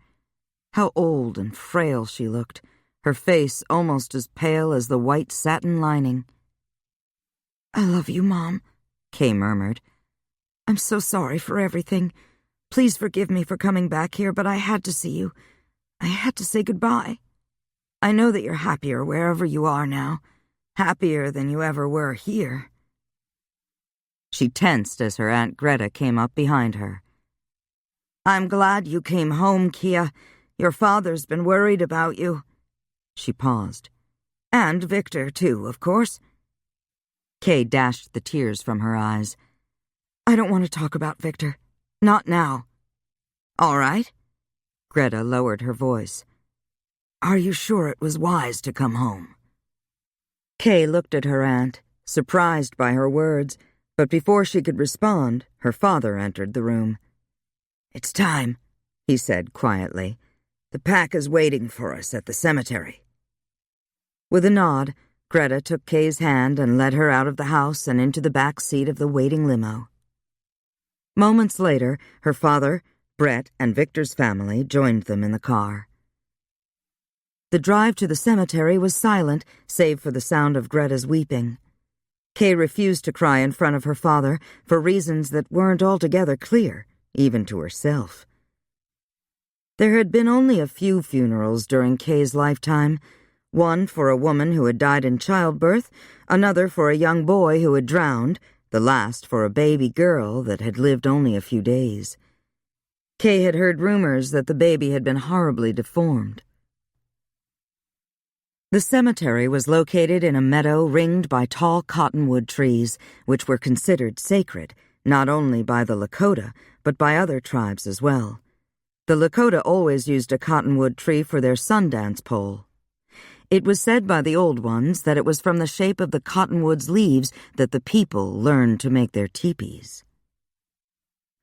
How old and frail she looked, her face almost as pale as the white satin lining. I love you, Mom, Kay murmured. I'm so sorry for everything. Please forgive me for coming back here, but I had to see you. I had to say goodbye. I know that you're happier wherever you are now, happier than you ever were here. She tensed as her Aunt Greta came up behind her. I'm glad you came home, Kia. Your father's been worried about you. She paused. And Victor, too, of course. Kay dashed the tears from her eyes. I don't want to talk about Victor. Not now. All right. Greta lowered her voice. Are you sure it was wise to come home? Kay looked at her aunt, surprised by her words, but before she could respond, her father entered the room. It's time, he said quietly. The pack is waiting for us at the cemetery. With a nod, Greta took Kay's hand and led her out of the house and into the back seat of the waiting limo. Moments later, her father, Brett, and Victor's family joined them in the car. The drive to the cemetery was silent, save for the sound of Greta's weeping. Kay refused to cry in front of her father for reasons that weren't altogether clear, even to herself. There had been only a few funerals during Kay's lifetime, one for a woman who had died in childbirth, another for a young boy who had drowned, the last for a baby girl that had lived only a few days. Kay had heard rumors that the baby had been horribly deformed. The cemetery was located in a meadow ringed by tall cottonwood trees, which were considered sacred, not only by the Lakota, but by other tribes as well. The Lakota always used a cottonwood tree for their Sundance pole. It was said by the old ones that it was from the shape of the cottonwood's leaves that the people learned to make their teepees.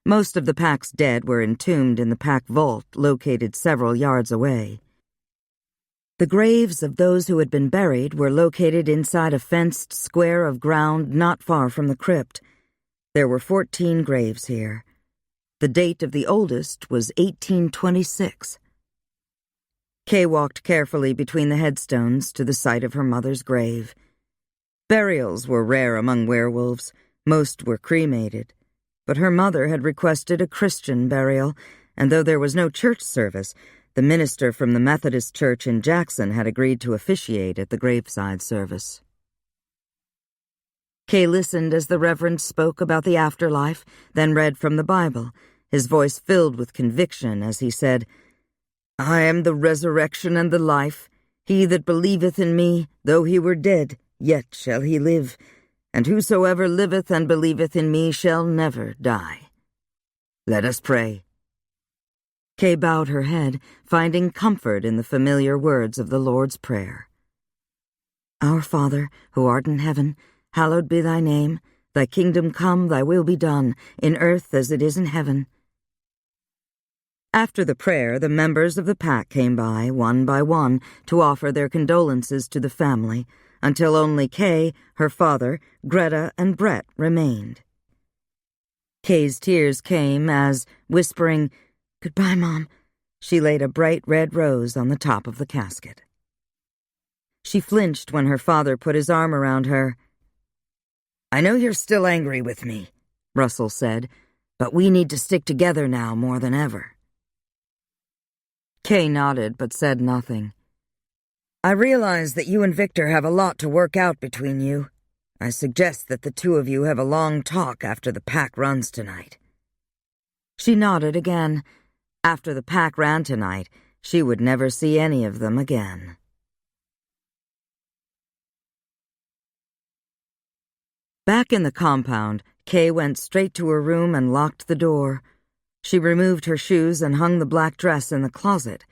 Most of the pack's dead were entombed in the pack vault located several yards away. The graves of those who had been buried were located inside a fenced square of ground not far from the crypt. There were 14 graves here. The date of the oldest was 1826. Kay walked carefully between the headstones to the site of her mother's grave. Burials were rare among werewolves. Most were cremated. but her mother had requested a Christian burial, and though there was no church service, the minister from the Methodist Church in Jackson had agreed to officiate at the graveside service. Kay listened as the Reverend spoke about the afterlife, then read from the Bible, his voice filled with conviction as he said, "I am the resurrection and the life. He that believeth in me, though he were dead, yet shall he live. And whosoever liveth and believeth in me shall never die." Let us pray. Kay bowed her head, finding comfort in the familiar words of the Lord's Prayer. Our Father, who art in heaven, hallowed be thy name. Thy kingdom come, thy will be done, in earth as it is in heaven. After the prayer, the members of the pack came by, one by one, to offer their condolences to the family, until only Kay, her father, Greta, and Brett remained. Kay's tears came as, whispering, "Goodbye, Mom," she laid a bright red rose on the top of the casket. She flinched when her father put his arm around her. "I know you're still angry with me," Russell said, "but we need to stick together now more than ever." Kay nodded but said nothing. "I realize that you and Victor have a lot to work out between you. I suggest that the two of you have a long talk after the pack runs tonight." She nodded again. After the pack ran tonight, she would never see any of them again. Back in the compound, Kay went straight to her room and locked the door. She removed her shoes and hung the black dress in the closet.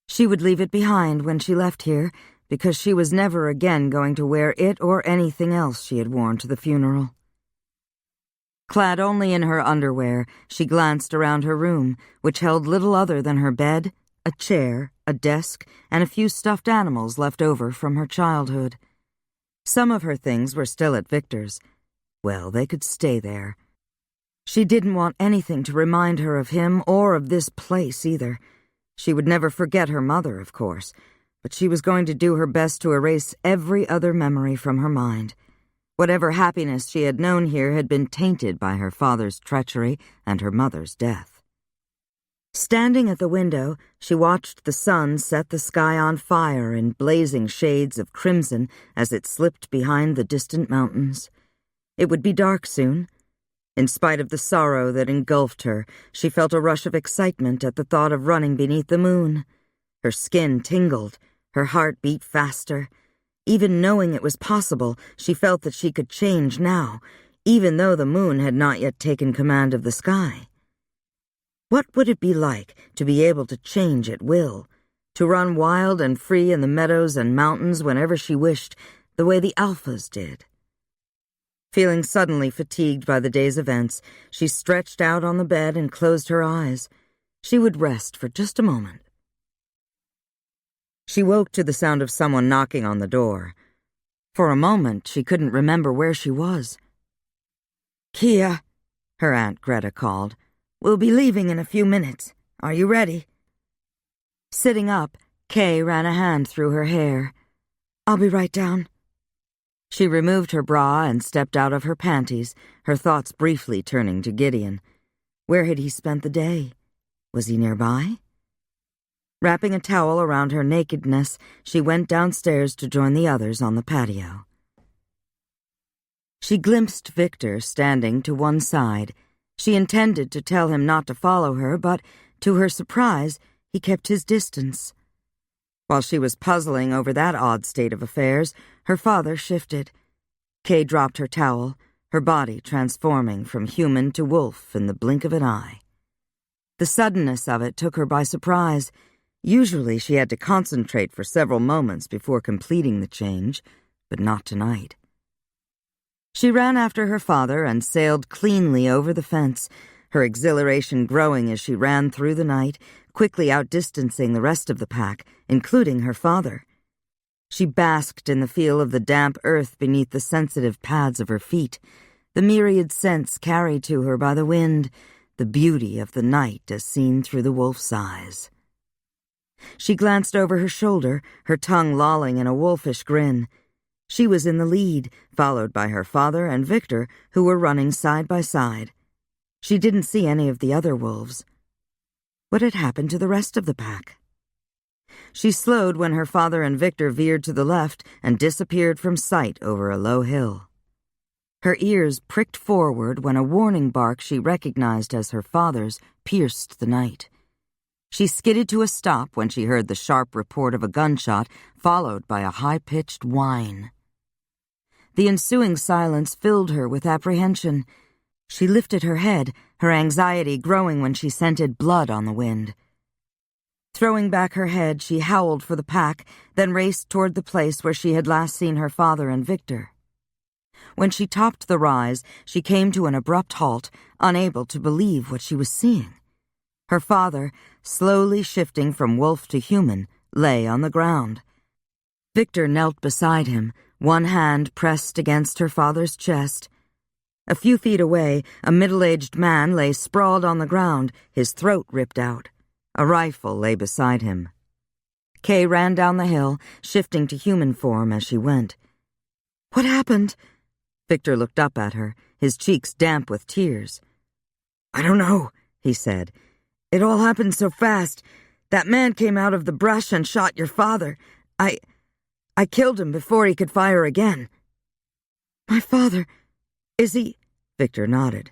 She would leave it behind when she left here, because she was never again going to wear it or anything else she had worn to the funeral. Clad only in her underwear, she glanced around her room, which held little other than her bed, a chair, a desk, and a few stuffed animals left over from her childhood. Some of her things were still at Victor's. Well, they could stay there. She didn't want anything to remind her of him or of this place either. She would never forget her mother, of course, but she was going to do her best to erase every other memory from her mind. Whatever happiness she had known here had been tainted by her father's treachery and her mother's death. Standing at the window, she watched the sun set the sky on fire in blazing shades of crimson as it slipped behind the distant mountains. It would be dark soon. In spite of the sorrow that engulfed her, she felt a rush of excitement at the thought of running beneath the moon. Her skin tingled, her heart beat faster. Even knowing it was possible, she felt that she could change now, even though the moon had not yet taken command of the sky. What would it be like to be able to change at will, to run wild and free in the meadows and mountains whenever she wished, the way the Alphas did? Feeling suddenly fatigued by the day's events, she stretched out on the bed and closed her eyes. She would rest for just a moment. She woke to the sound of someone knocking on the door. For a moment, she couldn't remember where she was. "Kia," her Aunt Greta called. "We'll be leaving in a few minutes. Are you ready?" Sitting up, Kay ran a hand through her hair. "I'll be right down." She removed her bra and stepped out of her panties, her thoughts briefly turning to Gideon. Where had he spent the day? Was he nearby? Wrapping a towel around her nakedness, she went downstairs to join the others on the patio. She glimpsed Victor standing to one side. She intended to tell him not to follow her, but, to her surprise, he kept his distance. While she was puzzling over that odd state of affairs, her father shifted. Kay dropped her towel, her body transforming from human to wolf in the blink of an eye. The suddenness of it took her by surprise. Usually she had to concentrate for several moments before completing the change, but not tonight. She ran after her father and sailed cleanly over the fence, her exhilaration growing as she ran through the night, quickly outdistancing the rest of the pack, including her father. She basked in the feel of the damp earth beneath the sensitive pads of her feet, the myriad scents carried to her by the wind, the beauty of the night as seen through the wolf's eyes. She glanced over her shoulder, her tongue lolling in a wolfish grin. She was in the lead, followed by her father and Victor, who were running side by side. She didn't see any of the other wolves. What had happened to the rest of the pack? She slowed when her father and Victor veered to the left and disappeared from sight over a low hill. Her ears pricked forward when a warning bark she recognized as her father's pierced the night. She skidded to a stop when she heard the sharp report of a gunshot, followed by a high-pitched whine. The ensuing silence filled her with apprehension. She lifted her head, her anxiety growing when she scented blood on the wind. Throwing back her head, she howled for the pack, then raced toward the place where she had last seen her father and Victor. When she topped the rise, she came to an abrupt halt, unable to believe what she was seeing. Her father, slowly shifting from wolf to human, lay on the ground. Victor knelt beside him, one hand pressed against her father's chest. A few feet away, a middle-aged man lay sprawled on the ground, his throat ripped out. A rifle lay beside him. Kay ran down the hill, shifting to human form as she went. "What happened?" Victor looked up at her, his cheeks damp with tears. "I don't know," he said. "It all happened so fast. That man came out of the brush and shot your father. I killed him before he could fire again." "My father, is he—" Victor nodded.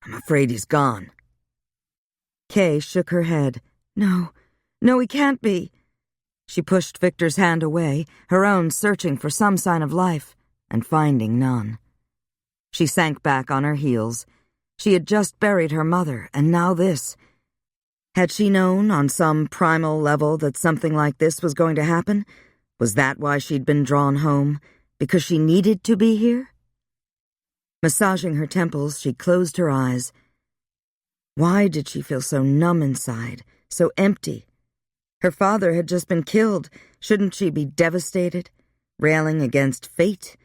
"I'm afraid he's gone." Kay shook her head. No, he can't be." She pushed Victor's hand away, her own searching for some sign of life, and finding none. She sank back on her heels. She had just buried her mother, and now this. Had she known on some primal level that something like this was going to happen? Was that why she'd been drawn home? Because she needed to be here? Massaging her temples, she closed her eyes. Why did she feel so numb inside, so empty? Her father had just been killed. Shouldn't she be devastated, railing against fate?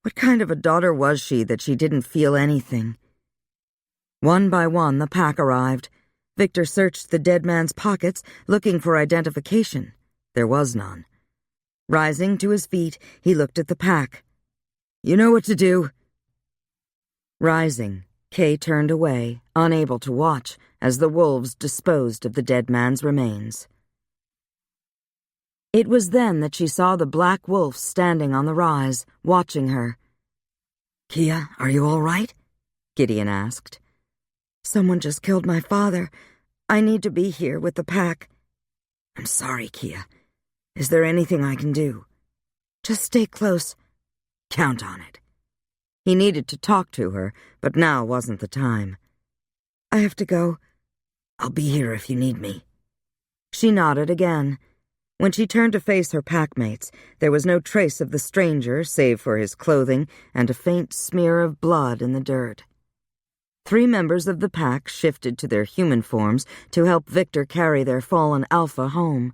What kind of a daughter was she that she didn't feel anything? One by one, the pack arrived. Victor searched the dead man's pockets, looking for identification. There was none. Rising to his feet, he looked at the pack. "You know what to do." Rising, Kay turned away, unable to watch, as the wolves disposed of the dead man's remains. It was then that she saw the black wolf standing on the rise, watching her. "Kia, are you all right?" Gideon asked. "Someone just killed my father. I need to be here with the pack." "I'm sorry, Kia. Is there anything I can do?" "Just stay close." "Count on it." He needed to talk to her, but now wasn't the time. "I have to go." "I'll be here if you need me." She nodded again. When she turned to face her packmates, there was no trace of the stranger save for his clothing and a faint smear of blood in the dirt. 3 members of the pack shifted to their human forms to help Victor carry their fallen alpha home.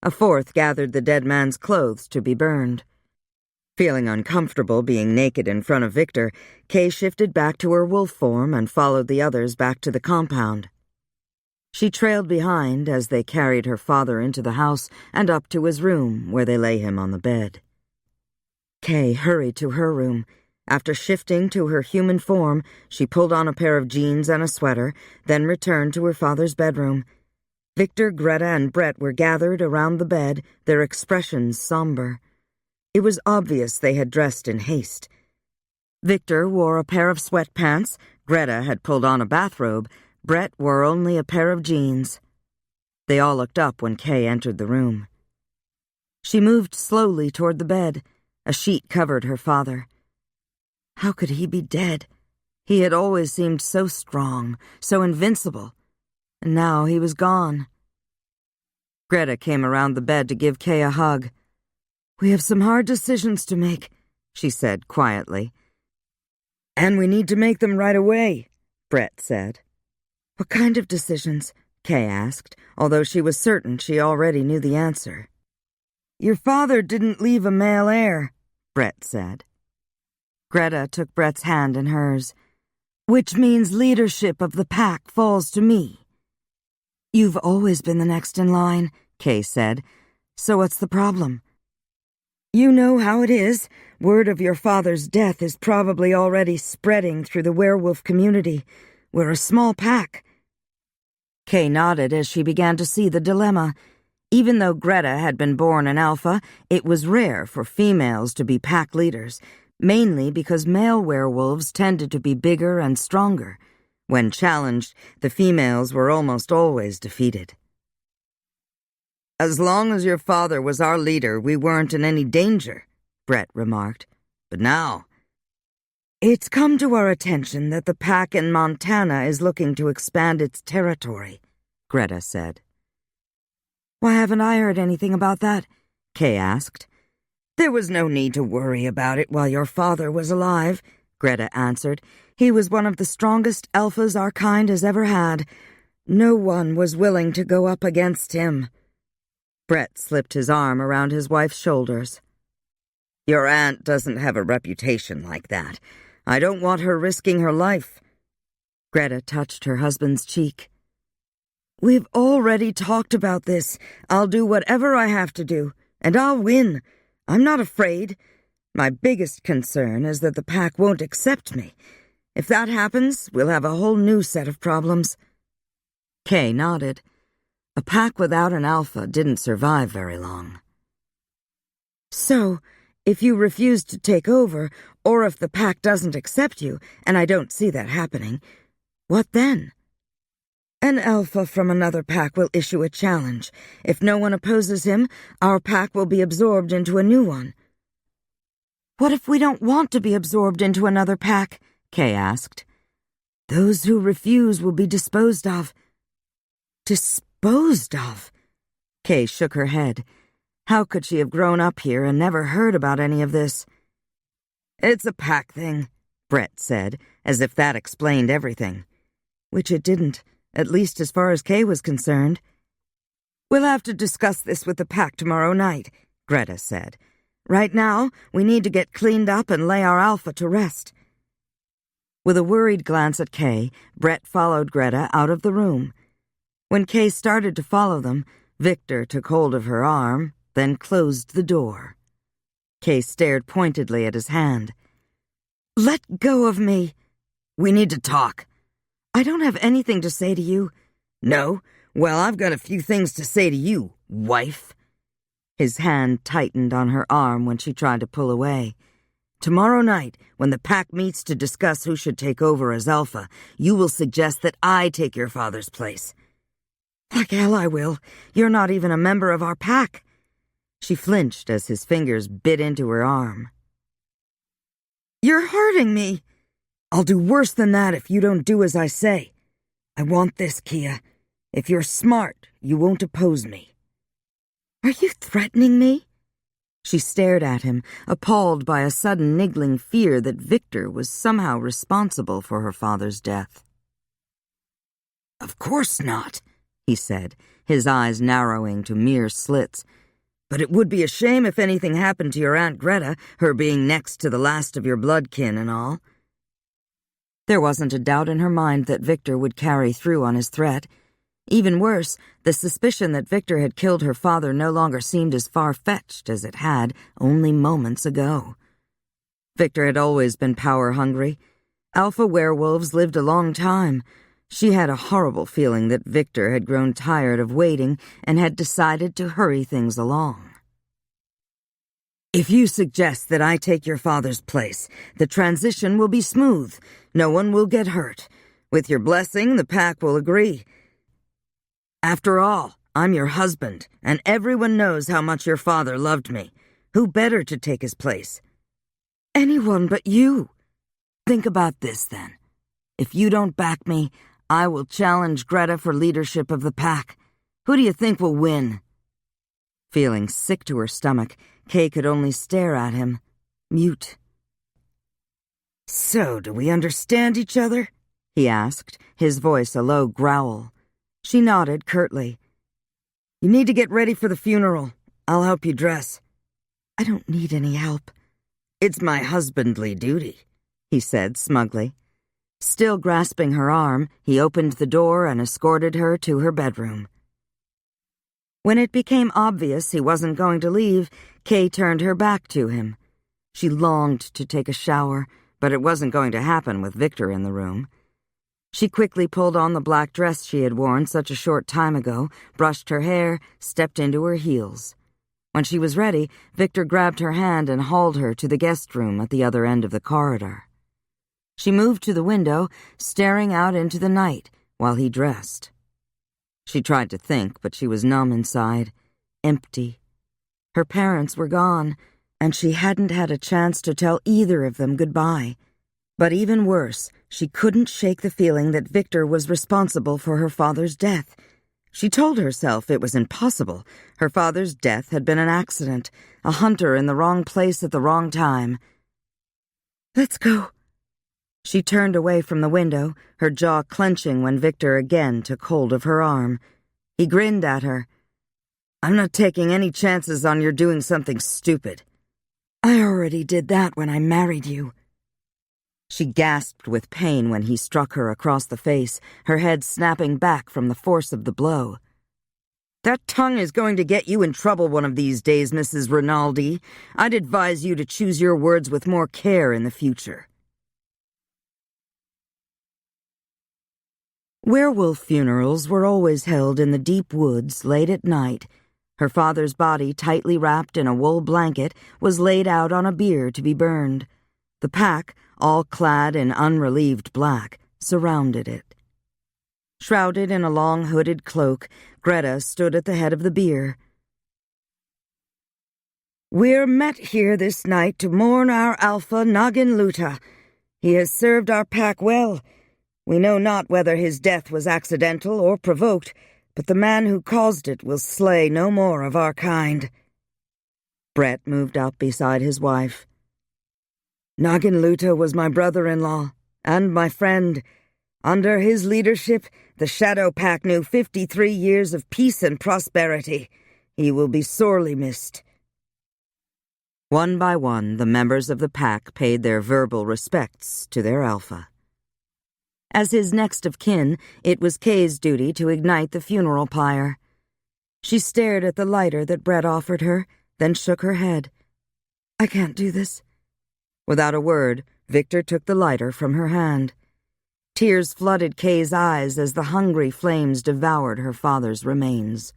A 4th gathered the dead man's clothes to be burned. Feeling uncomfortable being naked in front of Victor, Kay shifted back to her wolf form and followed the others back to the compound. She trailed behind as they carried her father into the house and up to his room, where they lay him on the bed. Kay hurried to her room. After shifting to her human form, she pulled on a pair of jeans and a sweater, then returned to her father's bedroom. Victor, Greta, and Brett were gathered around the bed, their expressions somber. It was obvious they had dressed in haste. Victor wore a pair of sweatpants, Greta had pulled on a bathrobe, Brett wore only a pair of jeans. They all looked up when Kay entered the room. She moved slowly toward the bed. A sheet covered her father. How could he be dead? He had always seemed so strong, so invincible. And now he was gone. Greta came around the bed to give Kay a hug. "We have some hard decisions to make," she said quietly. "And we need to make them right away," Brett said. "What kind of decisions?" Kay asked, although she was certain she already knew the answer. "Your father didn't leave a male heir," Brett said. Greta took Brett's hand in hers. "Which means leadership of the pack falls to me." "You've always been the next in line," Kay said. "So what's the problem?" You know how it is. Word of your father's death is probably already spreading through the werewolf community. We're a small pack." Kay nodded as she began to see the dilemma. Even though Greta had been born an alpha, it was rare for females to be pack leaders, mainly because male werewolves tended to be bigger and stronger. When challenged, the females were almost always defeated. "As long as your father was our leader, we weren't in any danger," Brett remarked. "But now, it's come to our attention that the pack in Montana is looking to expand its territory," Greta said. "Why haven't I heard anything about that?" Kay asked. "There was no need to worry about it while your father was alive," Greta answered. "He was one of the strongest alphas our kind has ever had. No one was willing to go up against him." Brett slipped his arm around his wife's shoulders. "Your aunt doesn't have a reputation like that. I don't want her risking her life." Greta touched her husband's cheek. "We've already talked about this. I'll do whatever I have to do, and I'll win. I'm not afraid. My biggest concern is that the pack won't accept me. If that happens, we'll have a whole new set of problems." Kay nodded. A pack without an alpha didn't survive very long. "So, if you refuse to take over, or if the pack doesn't accept you, and I don't see that happening, what then?" "An alpha from another pack will issue a challenge. If no one opposes him, our pack will be absorbed into a new one." "What if we don't want to be absorbed into another pack?" Kay asked. "Those who refuse will be disposed of." "Disposed of?" Kay shook her head. How could she have grown up here and never heard about any of this? "It's a pack thing," Brett said, as if that explained everything. Which it didn't, at least as far as Kay was concerned. "We'll have to discuss this with the pack tomorrow night," Greta said. "Right now, we need to get cleaned up and lay our alpha to rest." With a worried glance at Kay, Brett followed Greta out of the room. When Kay started to follow them, Victor took hold of her arm, then closed the door. Kay stared pointedly at his hand. "Let go of me." "We need to talk." "I don't have anything to say to you." "No? Well, I've got a few things to say to you, wife." His hand tightened on her arm when she tried to pull away. "Tomorrow night, when the pack meets to discuss who should take over as alpha, you will suggest that I take your father's place." "Like hell I will. You're not even a member of our pack." She flinched as his fingers bit into her arm. "You're hurting me." "I'll do worse than that if you don't do as I say. I want this, Kia. If you're smart, you won't oppose me." "Are you threatening me?" She stared at him, appalled by a sudden niggling fear that Victor was somehow responsible for her father's death. "Of course not," he said, his eyes narrowing to mere slits. "But it would be a shame if anything happened to your Aunt Greta, her being next to the last of your blood kin and all." There wasn't a doubt in her mind that Victor would carry through on his threat. Even worse, the suspicion that Victor had killed her father no longer seemed as far-fetched as it had only moments ago. Victor had always been power-hungry. Alpha werewolves lived a long time. She had a horrible feeling that Victor had grown tired of waiting and had decided to hurry things along. "If you suggest that I take your father's place, the transition will be smooth. No one will get hurt. With your blessing, the pack will agree. After all, I'm your husband, and everyone knows how much your father loved me. Who better to take his place?" "Anyone but you." "Think about this, then. If you don't back me, I will challenge Greta for leadership of the pack. Who do you think will win?" Feeling sick to her stomach, Kay could only stare at him, mute. "So, do we understand each other?" he asked, his voice a low growl. She nodded curtly. "You need to get ready for the funeral. I'll help you dress." "I don't need any help." "It's my husbandly duty," he said smugly. Still grasping her arm, he opened the door and escorted her to her bedroom. When it became obvious he wasn't going to leave, Kay turned her back to him. She longed to take a shower, but it wasn't going to happen with Victor in the room. She quickly pulled on the black dress she had worn such a short time ago, brushed her hair, stepped into her heels. When she was ready, Victor grabbed her hand and hauled her to the guest room at the other end of the corridor. She moved to the window, staring out into the night while he dressed. She tried to think, but she was numb inside, empty. Her parents were gone, and she hadn't had a chance to tell either of them goodbye. But even worse, she couldn't shake the feeling that Victor was responsible for her father's death. She told herself it was impossible. Her father's death had been an accident, a hunter in the wrong place at the wrong time. "Let's go." She turned away from the window, her jaw clenching when Victor again took hold of her arm. He grinned at her. "I'm not taking any chances on your doing something stupid." "I already did that when I married you." She gasped with pain when he struck her across the face, her head snapping back from the force of the blow. "That tongue is going to get you in trouble one of these days, Mrs. Rinaldi. I'd advise you to choose your words with more care in the future." Werewolf funerals were always held in the deep woods late at night. Her father's body, tightly wrapped in a wool blanket, was laid out on a bier to be burned. The pack, all clad in unrelieved black, surrounded it. Shrouded in a long hooded cloak, Greta stood at the head of the bier. "We're met here this night to mourn our alpha, Nagin Luta. He has served our pack well. We know not whether his death was accidental or provoked, but the man who caused it will slay no more of our kind." Brett moved up beside his wife. "Nagin Luta was my brother-in-law and my friend. Under his leadership, the Shadow Pack knew 53 years of peace and prosperity. He will be sorely missed." One by one, the members of the pack paid their verbal respects to their alpha. As his next of kin, it was Kay's duty to ignite the funeral pyre. She stared at the lighter that Brett offered her, then shook her head. "I can't do this." Without a word, Victor took the lighter from her hand. Tears flooded Kay's eyes as the hungry flames devoured her father's remains.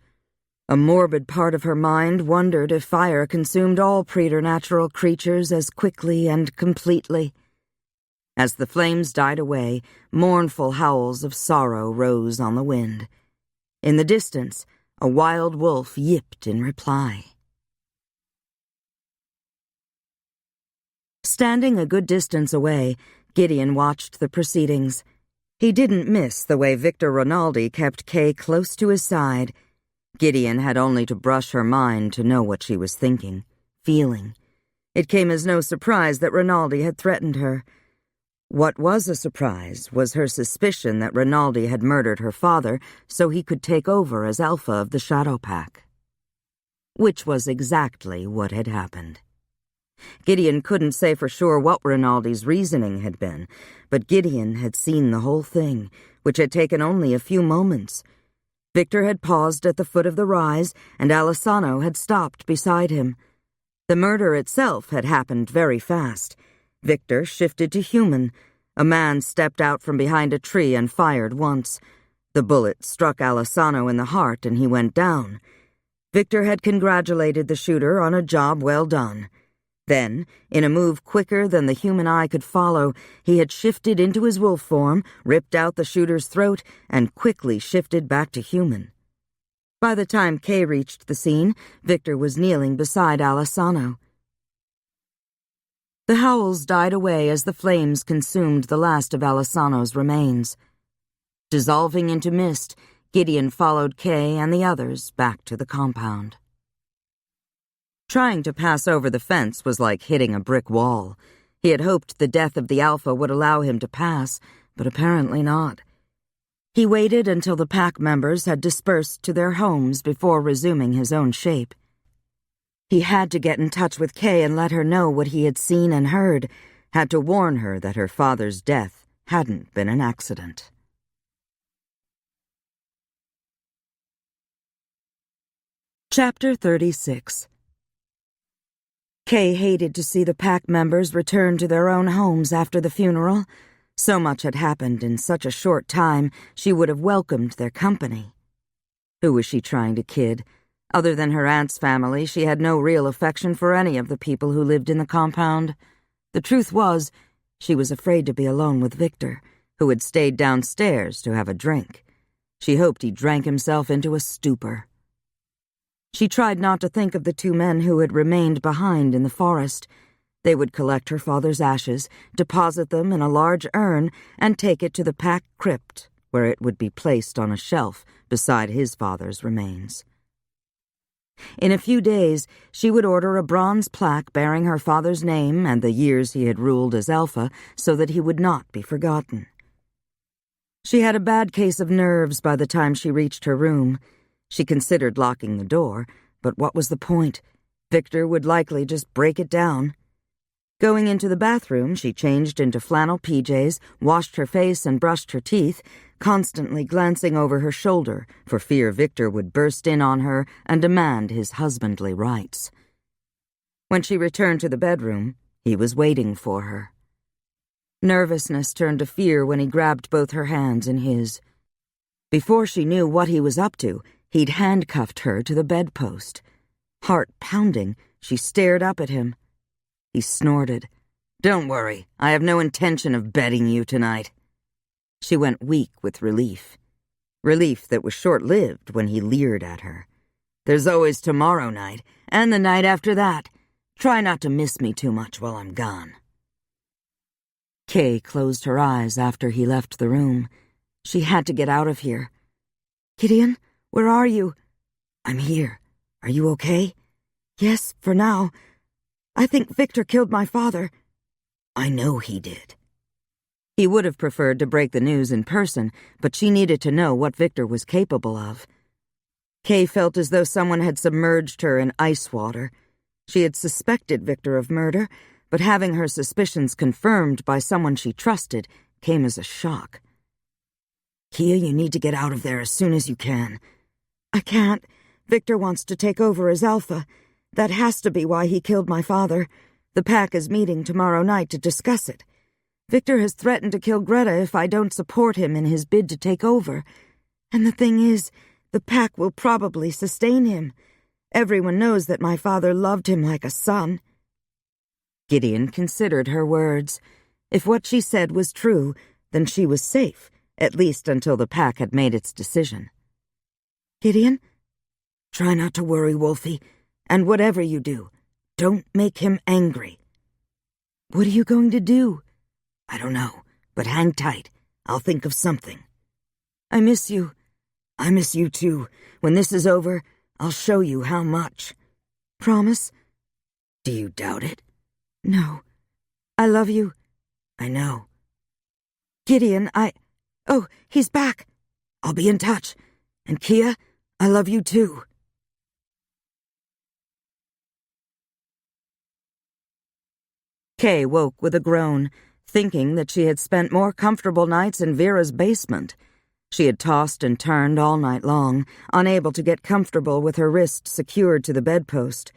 A morbid part of her mind wondered if fire consumed all preternatural creatures as quickly and completely. As the flames died away, mournful howls of sorrow rose on the wind. In the distance, a wild wolf yipped in reply. Standing a good distance away, Gideon watched the proceedings. He didn't miss the way Victor Rinaldi kept Kay close to his side. Gideon had only to brush her mind to know what she was thinking, feeling. It came as no surprise that Rinaldi had threatened her. What was a surprise was her suspicion that Rinaldi had murdered her father so he could take over as alpha of the Shadow Pack. Which was exactly what had happened. Gideon couldn't say for sure what Rinaldi's reasoning had been, but Gideon had seen the whole thing, which had taken only a few moments. Victor had paused at the foot of the rise, and Alessano had stopped beside him. The murder itself had happened very fast. Victor shifted to human. A man stepped out from behind a tree and fired once. The bullet struck Alessano in the heart and he went down. Victor had congratulated the shooter on a job well done. Then, in a move quicker than the human eye could follow, he had shifted into his wolf form, ripped out the shooter's throat, and quickly shifted back to human. By the time Kay reached the scene, Victor was kneeling beside Alessano. The howls died away as the flames consumed the last of Alessano's remains. Dissolving into mist, Gideon followed Kay and the others back to the compound. Trying to pass over the fence was like hitting a brick wall. He had hoped the death of the alpha would allow him to pass, but apparently not. He waited until the pack members had dispersed to their homes before resuming his own shape. He had to get in touch with Kay and let her know what he had seen and heard, had to warn her that her father's death hadn't been an accident. Chapter 36. Kay hated to see the pack members return to their own homes after the funeral. So much had happened in such a short time, she would have welcomed their company. Who was she trying to kid? Other than her aunt's family, she had no real affection for any of the people who lived in the compound. The truth was, she was afraid to be alone with Victor, who had stayed downstairs to have a drink. She hoped he drank himself into a stupor. She tried not to think of the two men who had remained behind in the forest. They would collect her father's ashes, deposit them in a large urn, and take it to the pack crypt, where it would be placed on a shelf beside his father's remains. In a few days, she would order a bronze plaque bearing her father's name and the years he had ruled as Alpha so that he would not be forgotten. She had a bad case of nerves by the time she reached her room. She considered locking the door, but what was the point? Victor would likely just break it down. Going into the bathroom, she changed into flannel PJs, washed her face and brushed her teeth, constantly glancing over her shoulder for fear Victor would burst in on her and demand his husbandly rights. When she returned to the bedroom, he was waiting for her. Nervousness turned to fear when he grabbed both her hands in his. Before she knew what he was up to, he'd handcuffed her to the bedpost. Heart pounding, she stared up at him. He snorted. "Don't worry, I have no intention of bedding you tonight." She went weak with relief. Relief that was short-lived when he leered at her. "There's always tomorrow night, and the night after that. Try not to miss me too much while I'm gone." Kay closed her eyes after he left the room. She had to get out of here. "Gideon, where are you?" "I'm here. Are you okay?" "Yes, for now. I think Victor killed my father." "I know he did." He would have preferred to break the news in person, but she needed to know what Victor was capable of. Kay felt as though someone had submerged her in ice water. She had suspected Victor of murder, but having her suspicions confirmed by someone she trusted came as a shock. "Kia, you need to get out of there as soon as you can." "I can't. Victor wants to take over as Alpha. That has to be why he killed my father. The pack is meeting tomorrow night to discuss it. Victor has threatened to kill Greta if I don't support him in his bid to take over. And the thing is, the pack will probably sustain him. Everyone knows that my father loved him like a son." Gideon considered her words. If what she said was true, then she was safe, at least until the pack had made its decision. "Gideon?" "Try not to worry, Wolfie, and whatever you do, don't make him angry." "What are you going to do?" "I don't know, but hang tight. I'll think of something." "I miss you." "I miss you too. When this is over, I'll show you how much." "Promise?" "Do you doubt it?" "No. I love you." "I know." "Gideon, Oh, he's back." "I'll be in touch. And Kia, I love you too." Kay woke with a groan, thinking that she had spent more comfortable nights in Vera's basement. She had tossed and turned all night long, unable to get comfortable with her wrist secured to the bedpost.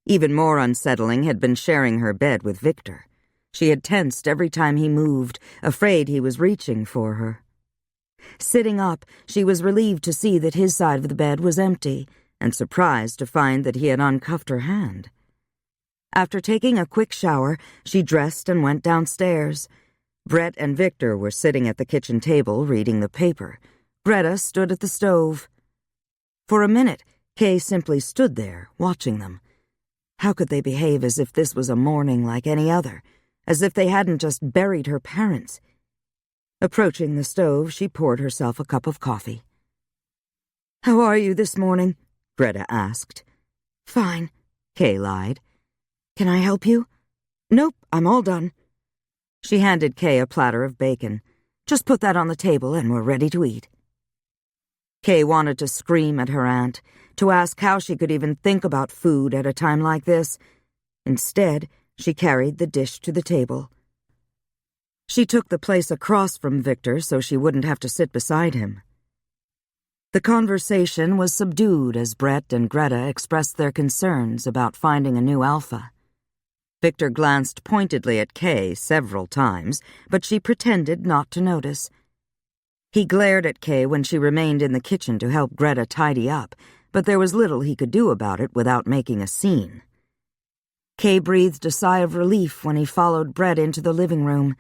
Even more unsettling had been sharing her bed with Victor. She had tensed every time he moved, afraid he was reaching for her. Sitting up, she was relieved to see that his side of the bed was empty, and surprised to find that he had uncuffed her hand. After taking a quick shower, she dressed and went downstairs. Brett and Victor were sitting at the kitchen table reading the paper. Greta stood at the stove. For a minute, Kay simply stood there, watching them. How could they behave as if this was a morning like any other, as if they hadn't just buried her parents? Approaching the stove, she poured herself a cup of coffee. "How are you this morning?" Greta asked. "Fine," Kay lied. "Can I help you?" "Nope, I'm all done." She handed Kay a platter of bacon. "Just put that on the table and we're ready to eat." Kay wanted to scream at her aunt, to ask how she could even think about food at a time like this. Instead, she carried the dish to the table. She took the place across from Victor so she wouldn't have to sit beside him. The conversation was subdued as Brett and Greta expressed their concerns about finding a new alpha. Victor glanced pointedly at Kay several times, but she pretended not to notice. He glared at Kay when she remained in the kitchen to help Greta tidy up, but there was little he could do about it without making a scene. Kay breathed a sigh of relief when he followed Brett into the living room.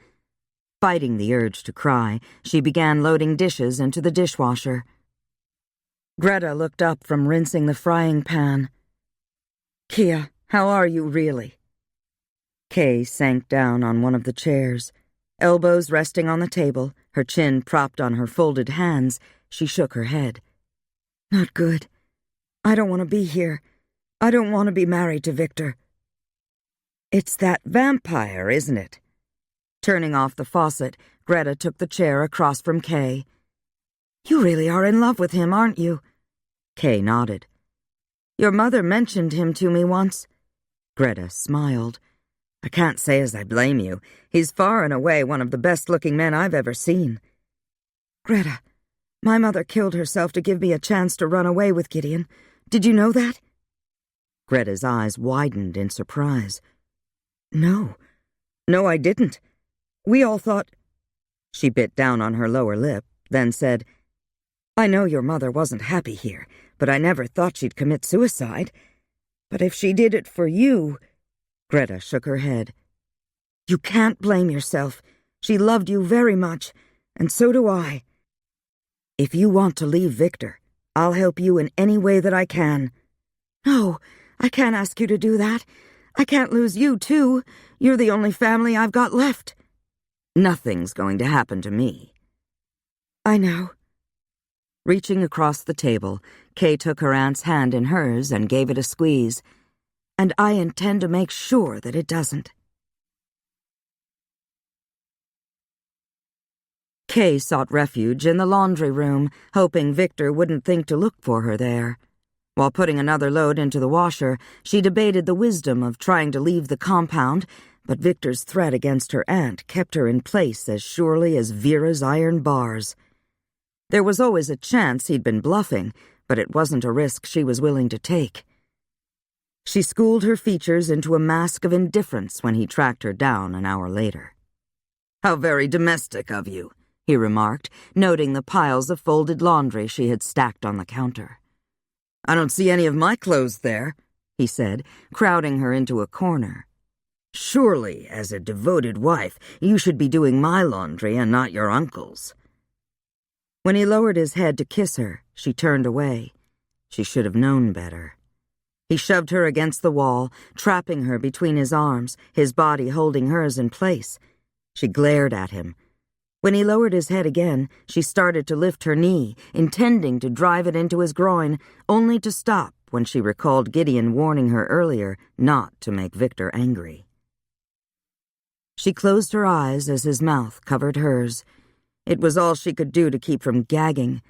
Fighting the urge to cry, she began loading dishes into the dishwasher. Greta looked up from rinsing the frying pan. "Kia, how are you really?" Kay sank down on one of the chairs. Elbows resting on the table, her chin propped on her folded hands, she shook her head. "Not good. I don't want to be here. I don't want to be married to Victor." "It's that vampire, isn't it?" Turning off the faucet, Greta took the chair across from Kay. "You really are in love with him, aren't you?" Kay nodded. "Your mother mentioned him to me once." Greta smiled. "I can't say as I blame you. He's far and away one of the best-looking men I've ever seen." "Greta, my mother killed herself to give me a chance to run away with Gideon. Did you know that?" Greta's eyes widened in surprise. No, I didn't. We all thought—" She bit down on her lower lip, then said, "I know your mother wasn't happy here, but I never thought she'd commit suicide. But if she did it for you—" Greta shook her head. "You can't blame yourself. She loved you very much, and so do I. If you want to leave Victor, I'll help you in any way that I can." "No, I can't ask you to do that. I can't lose you, too. You're the only family I've got left." "Nothing's going to happen to me." "I know." Reaching across the table, Kay took her aunt's hand in hers and gave it a squeeze. "And I intend to make sure that it doesn't." Kay sought refuge in the laundry room, hoping Victor wouldn't think to look for her there. While putting another load into the washer, she debated the wisdom of trying to leave the compound, but Victor's threat against her aunt kept her in place as surely as Vera's iron bars. There was always a chance he'd been bluffing, but it wasn't a risk she was willing to take. She schooled her features into a mask of indifference when he tracked her down an hour later. "How very domestic of you," he remarked, noting the piles of folded laundry she had stacked on the counter. "I don't see any of my clothes there," he said, crowding her into a corner. "Surely, as a devoted wife, you should be doing my laundry and not your uncle's." When he lowered his head to kiss her, she turned away. She should have known better. He shoved her against the wall, trapping her between his arms, his body holding hers in place. She glared at him. When he lowered his head again, she started to lift her knee, intending to drive it into his groin, only to stop when she recalled Gideon warning her earlier not to make Victor angry. She closed her eyes as his mouth covered hers. It was all she could do to keep from gagging.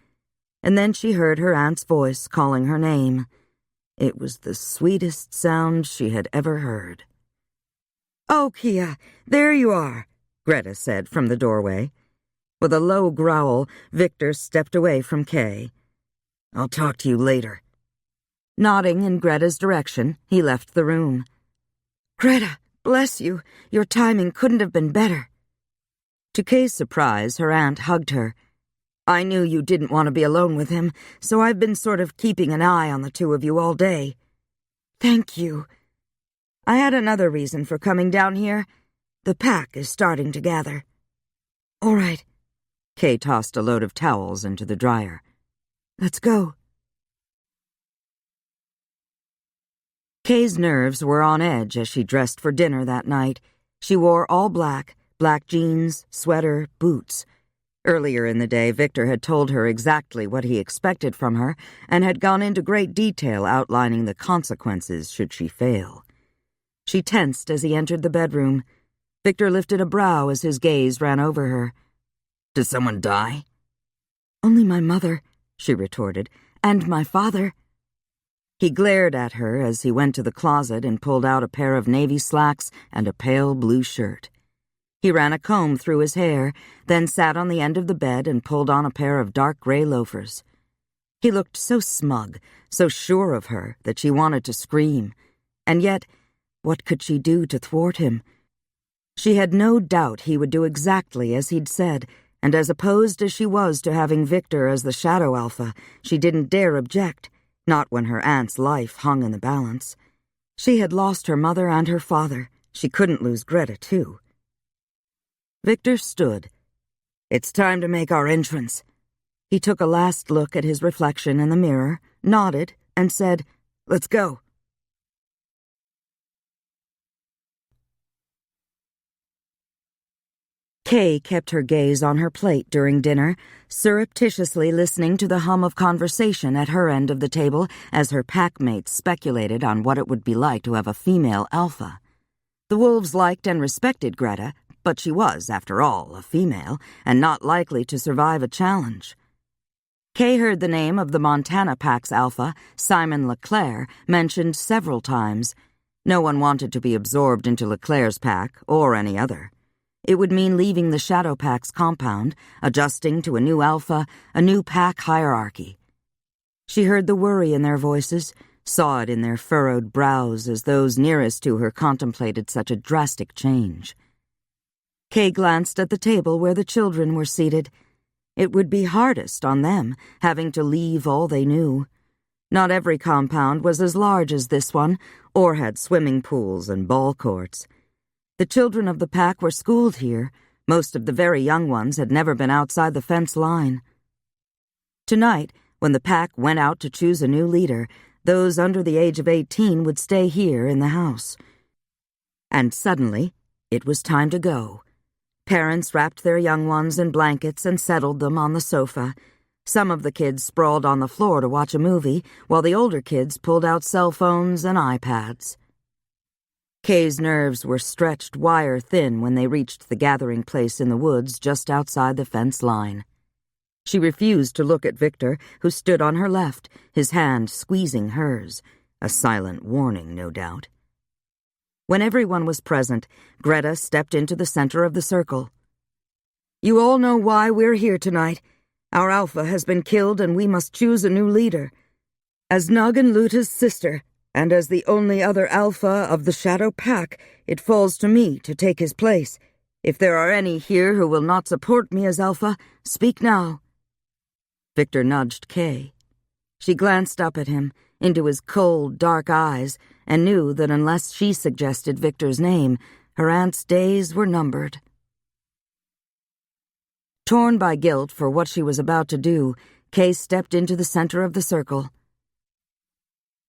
And then she heard her aunt's voice calling her name. It was the sweetest sound she had ever heard. "Oh, Kia, there you are," Greta said from the doorway. With a low growl, Victor stepped away from Kay. "I'll talk to you later." Nodding in Greta's direction, he left the room. "Greta, bless you. Your timing couldn't have been better." To Kay's surprise, her aunt hugged her. "I knew you didn't want to be alone with him, so I've been sort of keeping an eye on the two of you all day." "Thank you. I had another reason for coming down here. The pack is starting to gather." "All right." Kay tossed a load of towels into the dryer. "Let's go." Kay's nerves were on edge as she dressed for dinner that night. She wore all black jeans, sweater, boots. Earlier in the day, Victor had told her exactly what he expected from her and had gone into great detail outlining the consequences should she fail. She tensed as he entered the bedroom. Victor lifted a brow as his gaze ran over her. "Did someone die?" "Only my mother," she retorted, "and my father." He glared at her as he went to the closet and pulled out a pair of navy slacks and a pale blue shirt. He ran a comb through his hair, then sat on the end of the bed and pulled on a pair of dark gray loafers. He looked so smug, so sure of her, that she wanted to scream. And yet, what could she do to thwart him? She had no doubt he would do exactly as he'd said, and as opposed as she was to having Victor as the Shadow Alpha, she didn't dare object, not when her aunt's life hung in the balance. She had lost her mother and her father. She couldn't lose Greta, too. Victor stood. "It's time to make our entrance." He took a last look at his reflection in the mirror, nodded, and said, "Let's go." Kay kept her gaze on her plate during dinner, surreptitiously listening to the hum of conversation at her end of the table as her packmates speculated on what it would be like to have a female alpha. The wolves liked and respected Greta, but she was, after all, a female, and not likely to survive a challenge. Kay heard the name of the Montana Pack's alpha, Simon LeClaire, mentioned several times. No one wanted to be absorbed into LeClaire's pack, or any other. It would mean leaving the Shadow Pack's compound, adjusting to a new alpha, a new pack hierarchy. She heard the worry in their voices, saw it in their furrowed brows as those nearest to her contemplated such a drastic change. Kay glanced at the table where the children were seated. It would be hardest on them, having to leave all they knew. Not every compound was as large as this one, or had swimming pools and ball courts. The children of the pack were schooled here. Most of the very young ones had never been outside the fence line. Tonight, when the pack went out to choose a new leader, those under the age of 18 would stay here in the house. And suddenly, it was time to go. Parents wrapped their young ones in blankets and settled them on the sofa. Some of the kids sprawled on the floor to watch a movie, while the older kids pulled out cell phones and iPads. Kay's nerves were stretched wire-thin when they reached the gathering place in the woods just outside the fence line. She refused to look at Victor, who stood on her left, his hand squeezing hers, a silent warning, no doubt. When everyone was present, Greta stepped into the center of the circle. "You all know why we're here tonight. Our alpha has been killed and we must choose a new leader. As Nug and Luta's sister, and as the only other alpha of the Shadow Pack, it falls to me to take his place. If there are any here who will not support me as alpha, speak now." Victor nudged Kay. She glanced up at him, into his cold, dark eyes, and knew that unless she suggested Victor's name, her aunt's days were numbered. Torn by guilt for what she was about to do, Kay stepped into the center of the circle.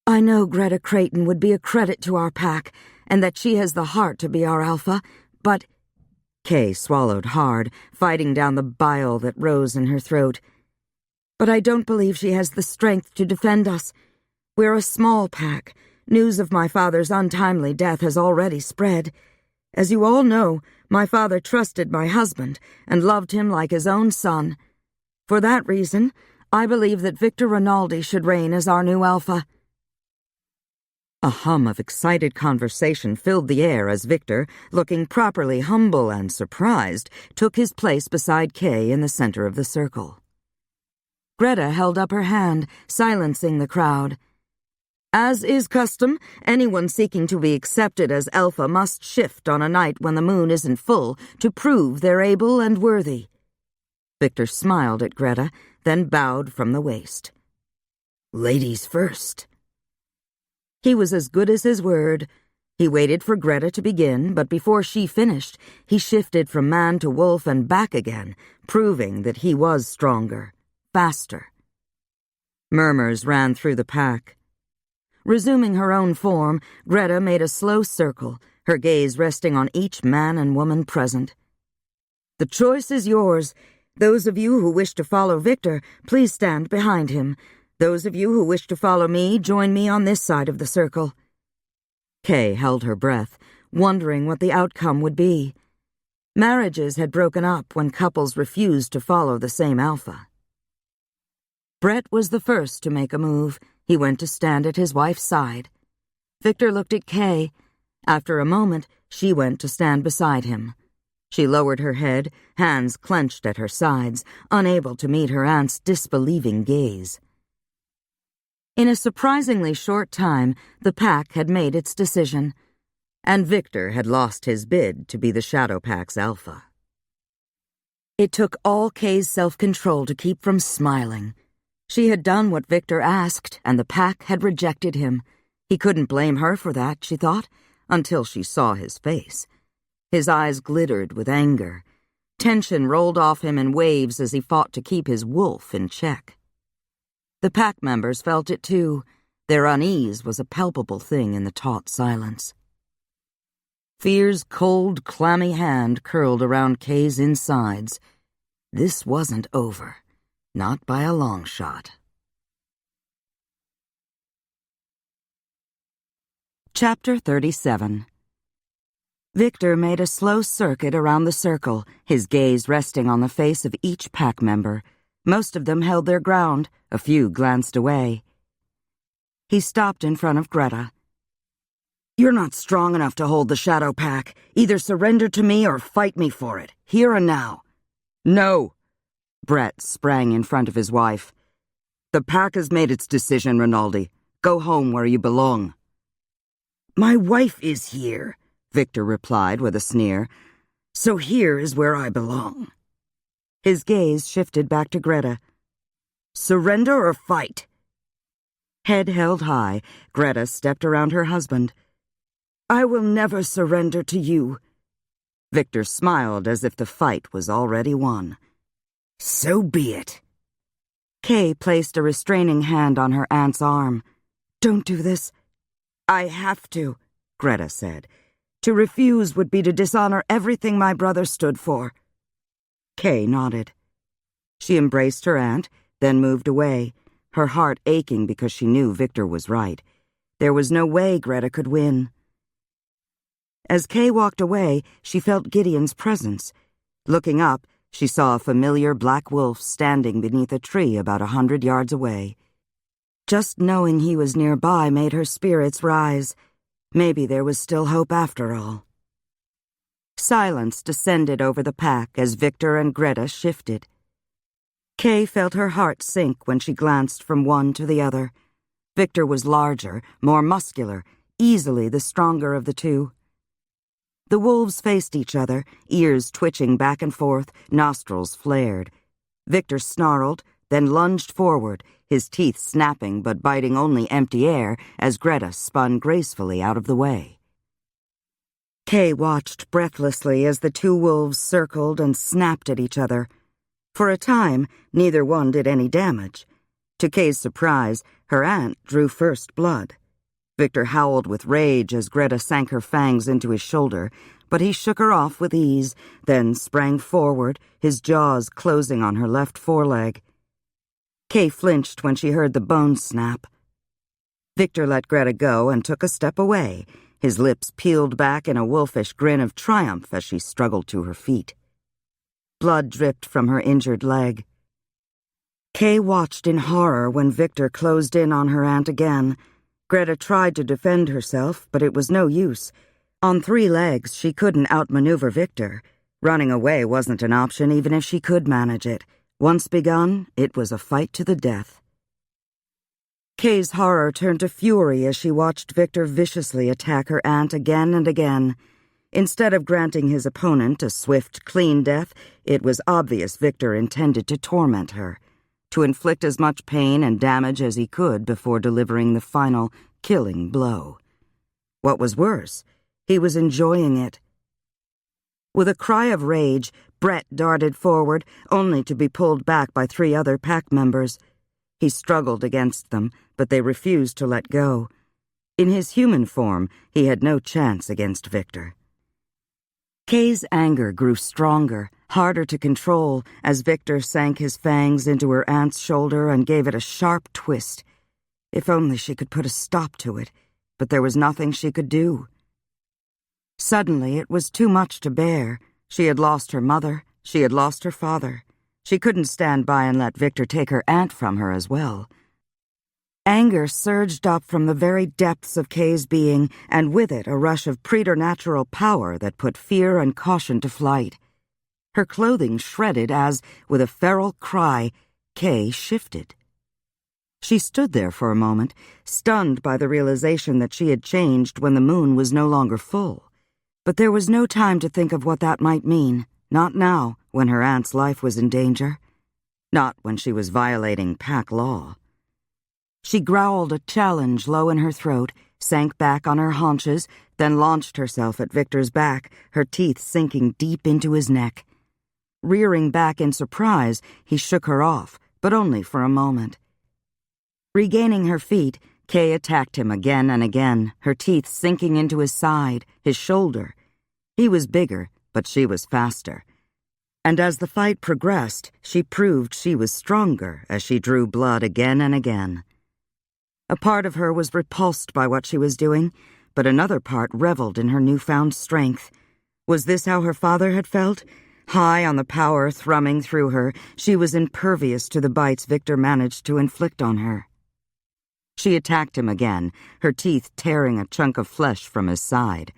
"I know Greta Creighton would be a credit to our pack, and that she has the heart to be our alpha, but—" Kay swallowed hard, fighting down the bile that rose in her throat. "But I don't believe she has the strength to defend us. We're a small pack. News of my father's untimely death has already spread. As you all know, my father trusted my husband and loved him like his own son. For that reason, I believe that Victor Rinaldi should reign as our new alpha." A hum of excited conversation filled the air as Victor, looking properly humble and surprised, took his place beside Kay in the center of the circle. Greta held up her hand, silencing the crowd. "As is custom, anyone seeking to be accepted as alpha must shift on a night when the moon isn't full to prove they're able and worthy." Victor smiled at Greta, then bowed from the waist. "Ladies first." He was as good as his word. He waited for Greta to begin, but before she finished, he shifted from man to wolf and back again, proving that he was stronger, faster. Murmurs ran through the pack. Resuming her own form, Greta made a slow circle, her gaze resting on each man and woman present. "The choice is yours. Those of you who wish to follow Victor, please stand behind him. Those of you who wish to follow me, join me on this side of the circle." Kay held her breath, wondering what the outcome would be. Marriages had broken up when couples refused to follow the same alpha. Brett was the first to make a move. He went to stand at his wife's side. Victor looked at Kay. After a moment, she went to stand beside him. She lowered her head, hands clenched at her sides, unable to meet her aunt's disbelieving gaze. In a surprisingly short time, the pack had made its decision, and Victor had lost his bid to be the Shadow Pack's alpha. It took all Kay's self-control to keep from smiling. She had done what Victor asked, and the pack had rejected him. He couldn't blame her for that, she thought, until she saw his face. His eyes glittered with anger. Tension rolled off him in waves as he fought to keep his wolf in check. The pack members felt it too. Their unease was a palpable thing in the taut silence. Fear's cold, clammy hand curled around Kay's insides. This wasn't over. Not by a long shot. Chapter 37. Victor made a slow circuit around the circle, his gaze resting on the face of each pack member. Most of them held their ground, a few glanced away. He stopped in front of Greta. "You're not strong enough to hold the Shadow Pack. Either surrender to me or fight me for it, here and now." "No!" Brett sprang in front of his wife. "The pack has made its decision, Rinaldi. Go home where you belong." "My wife is here," Victor replied with a sneer. "So here is where I belong." His gaze shifted back to Greta. "Surrender or fight?" Head held high, Greta stepped around her husband. "I will never surrender to you." Victor smiled as if the fight was already won. "So be it." Kay placed a restraining hand on her aunt's arm. "Don't do this." "I have to," Greta said. "To refuse would be to dishonor everything my brother stood for." Kay nodded. She embraced her aunt, then moved away, her heart aching because she knew Victor was right. There was no way Greta could win. As Kay walked away, she felt Gideon's presence. Looking up, she saw a familiar black wolf standing beneath a tree about 100 yards away. Just knowing he was nearby made her spirits rise. Maybe there was still hope after all. Silence descended over the pack as Victor and Greta shifted. Kay felt her heart sink when she glanced from one to the other. Victor was larger, more muscular, easily the stronger of the two. The wolves faced each other, ears twitching back and forth, nostrils flared. Victor snarled, then lunged forward, his teeth snapping but biting only empty air as Greta spun gracefully out of the way. Kay watched breathlessly as the two wolves circled and snapped at each other. For a time, neither one did any damage. To Kay's surprise, her aunt drew first blood. Victor howled with rage as Greta sank her fangs into his shoulder, but he shook her off with ease, then sprang forward, his jaws closing on her left foreleg. Kay flinched when she heard the bones snap. Victor let Greta go and took a step away, his lips peeled back in a wolfish grin of triumph as she struggled to her feet. Blood dripped from her injured leg. Kay watched in horror when Victor closed in on her aunt again. Greta tried to defend herself, but it was no use. On 3 legs, she couldn't outmaneuver Victor. Running away wasn't an option even if she could manage it. Once begun, it was a fight to the death. Kay's horror turned to fury as she watched Victor viciously attack her aunt again and again. Instead of granting his opponent a swift, clean death, it was obvious Victor intended to torment her, to inflict as much pain and damage as he could before delivering the final, killing blow. What was worse, he was enjoying it. With a cry of rage, Brett darted forward, only to be pulled back by 3 other pack members. He struggled against them, but they refused to let go. In his human form, he had no chance against Victor. Kay's anger grew stronger, harder to control, as Victor sank his fangs into her aunt's shoulder and gave it a sharp twist. If only she could put a stop to it, but there was nothing she could do. Suddenly, it was too much to bear. She had lost her mother, she had lost her father. She couldn't stand by and let Victor take her aunt from her as well. Anger surged up from the very depths of Kay's being, and with it a rush of preternatural power that put fear and caution to flight. Her clothing shredded as, with a feral cry, Kay shifted. She stood there for a moment, stunned by the realization that she had changed when the moon was no longer full. But there was no time to think of what that might mean, not now, when her aunt's life was in danger. Not when she was violating pack law. She growled a challenge low in her throat, sank back on her haunches, then launched herself at Victor's back, her teeth sinking deep into his neck. Rearing back in surprise, he shook her off, but only for a moment. Regaining her feet, Kay attacked him again and again, her teeth sinking into his side, his shoulder. He was bigger, but she was faster. And as the fight progressed, she proved she was stronger as she drew blood again and again. A part of her was repulsed by what she was doing, but another part reveled in her newfound strength. Was this how her father had felt? High on the power thrumming through her, she was impervious to the bites Victor managed to inflict on her. She attacked him again, her teeth tearing a chunk of flesh from his side.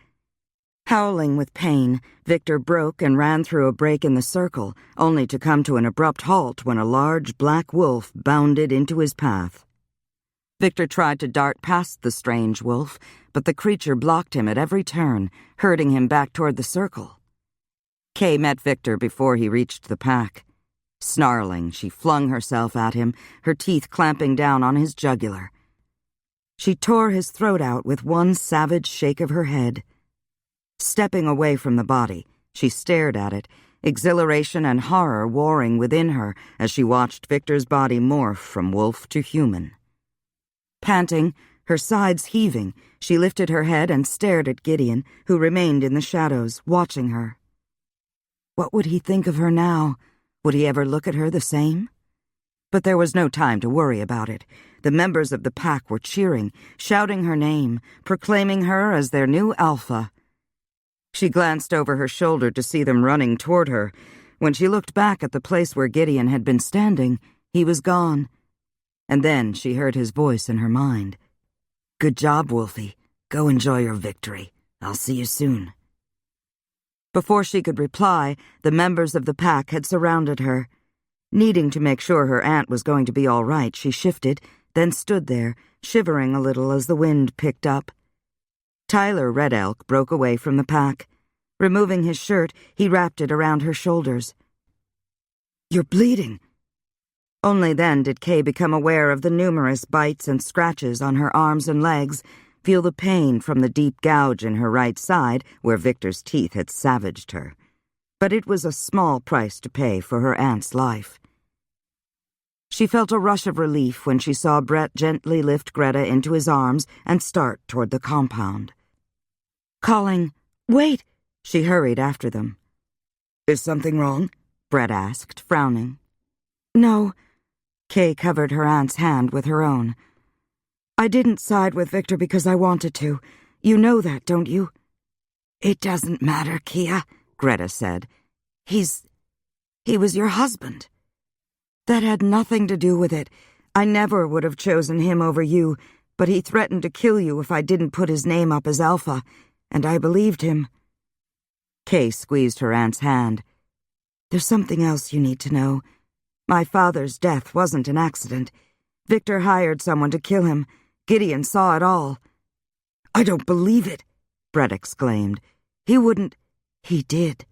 Howling with pain, Victor broke and ran through a break in the circle, only to come to an abrupt halt when a large black wolf bounded into his path. Victor tried to dart past the strange wolf, but the creature blocked him at every turn, herding him back toward the circle. Kay met Victor before he reached the pack. Snarling, she flung herself at him, her teeth clamping down on his jugular. She tore his throat out with one savage shake of her head. Stepping away from the body, she stared at it, exhilaration and horror warring within her as she watched Victor's body morph from wolf to human. Panting, her sides heaving, she lifted her head and stared at Gideon, who remained in the shadows, watching her. What would he think of her now? Would he ever look at her the same? But there was no time to worry about it. The members of the pack were cheering, shouting her name, proclaiming her as their new alpha. She glanced over her shoulder to see them running toward her. When she looked back at the place where Gideon had been standing, he was gone. And then she heard his voice in her mind. "Good job, Wolfie. Go enjoy your victory. I'll see you soon." Before she could reply, the members of the pack had surrounded her. Needing to make sure her aunt was going to be all right, she shifted, then stood there, shivering a little as the wind picked up. Tyler Red Elk broke away from the pack. Removing his shirt, he wrapped it around her shoulders. "You're bleeding." Only then did Kay become aware of the numerous bites and scratches on her arms and legs, feel the pain from the deep gouge in her right side where Victor's teeth had savaged her. But it was a small price to pay for her aunt's life. She felt a rush of relief when she saw Brett gently lift Greta into his arms and start toward the compound. Calling, "Wait!" she hurried after them. "Is something wrong?" Brett asked, frowning. "No." Kay covered her aunt's hand with her own. "I didn't side with Victor because I wanted to. You know that, don't you?" "It doesn't matter, Kia," Greta said. He was your husband." "That had nothing to do with it. I never would have chosen him over you, but he threatened to kill you if I didn't put his name up as Alpha, and I believed him." Kay squeezed her aunt's hand. "There's something else you need to know. My father's death wasn't an accident. Victor hired someone to kill him. Gideon saw it all." "I don't believe it," Brett exclaimed. "He wouldn't—" "He did."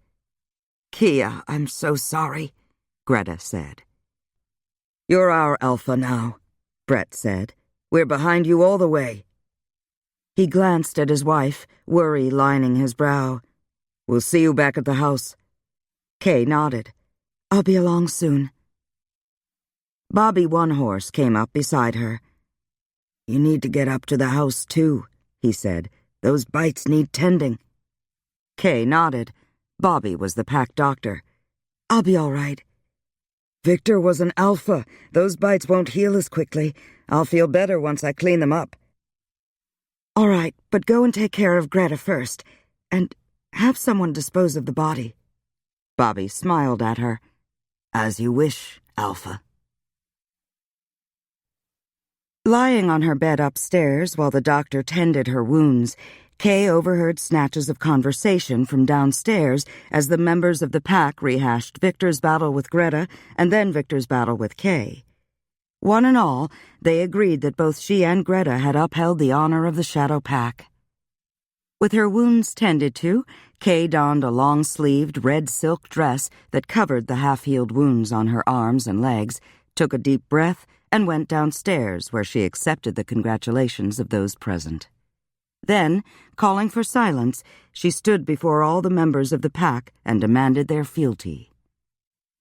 "Kia, I'm so sorry," Greta said. "You're our Alpha now," Brett said. "We're behind you all the way." He glanced at his wife, worry lining his brow. "We'll see you back at the house." Kay nodded. "I'll be along soon." Bobby One Horse came up beside her. "You need to get up to the house, too," he said. "Those bites need tending." Kay nodded. Bobby was the pack doctor. "I'll be all right." "Victor was an Alpha. Those bites won't heal as quickly. I'll feel better once I clean them up." "All right, but go and take care of Greta first, and have someone dispose of the body." Bobby smiled at her. "As you wish, Alpha." Lying on her bed upstairs while the doctor tended her wounds, Kay overheard snatches of conversation from downstairs as the members of the pack rehashed Victor's battle with Greta and then Victor's battle with Kay. One and all, they agreed that both she and Greta had upheld the honor of the Shadow Pack. With her wounds tended to, Kay donned a long-sleeved red silk dress that covered the half-healed wounds on her arms and legs, took a deep breath, and went downstairs where she accepted the congratulations of those present. Then, calling for silence, she stood before all the members of the pack and demanded their fealty.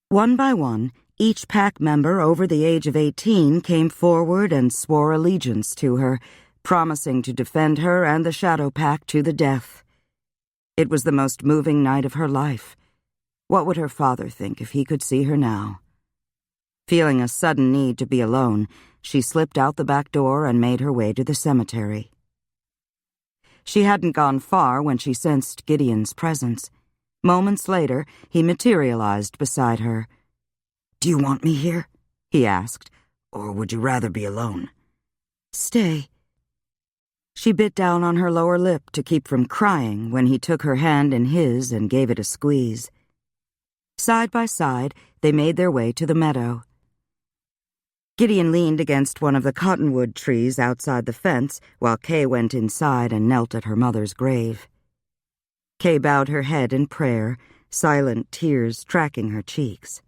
One by one, each pack member over the age of 18 came forward and swore allegiance to her, promising to defend her and the Shadow Pack to the death. It was the most moving night of her life. What would her father think if he could see her now? Feeling a sudden need to be alone, she slipped out the back door and made her way to the cemetery. She hadn't gone far when she sensed Gideon's presence. Moments later, he materialized beside her. "Do you want me here?" he asked. "Or would you rather be alone?" "Stay." She bit down on her lower lip to keep from crying when he took her hand in his and gave it a squeeze. Side by side, they made their way to the meadow. Gideon leaned against one of the cottonwood trees outside the fence while Kay went inside and knelt at her mother's grave. Kay bowed her head in prayer, silent tears tracking her cheeks.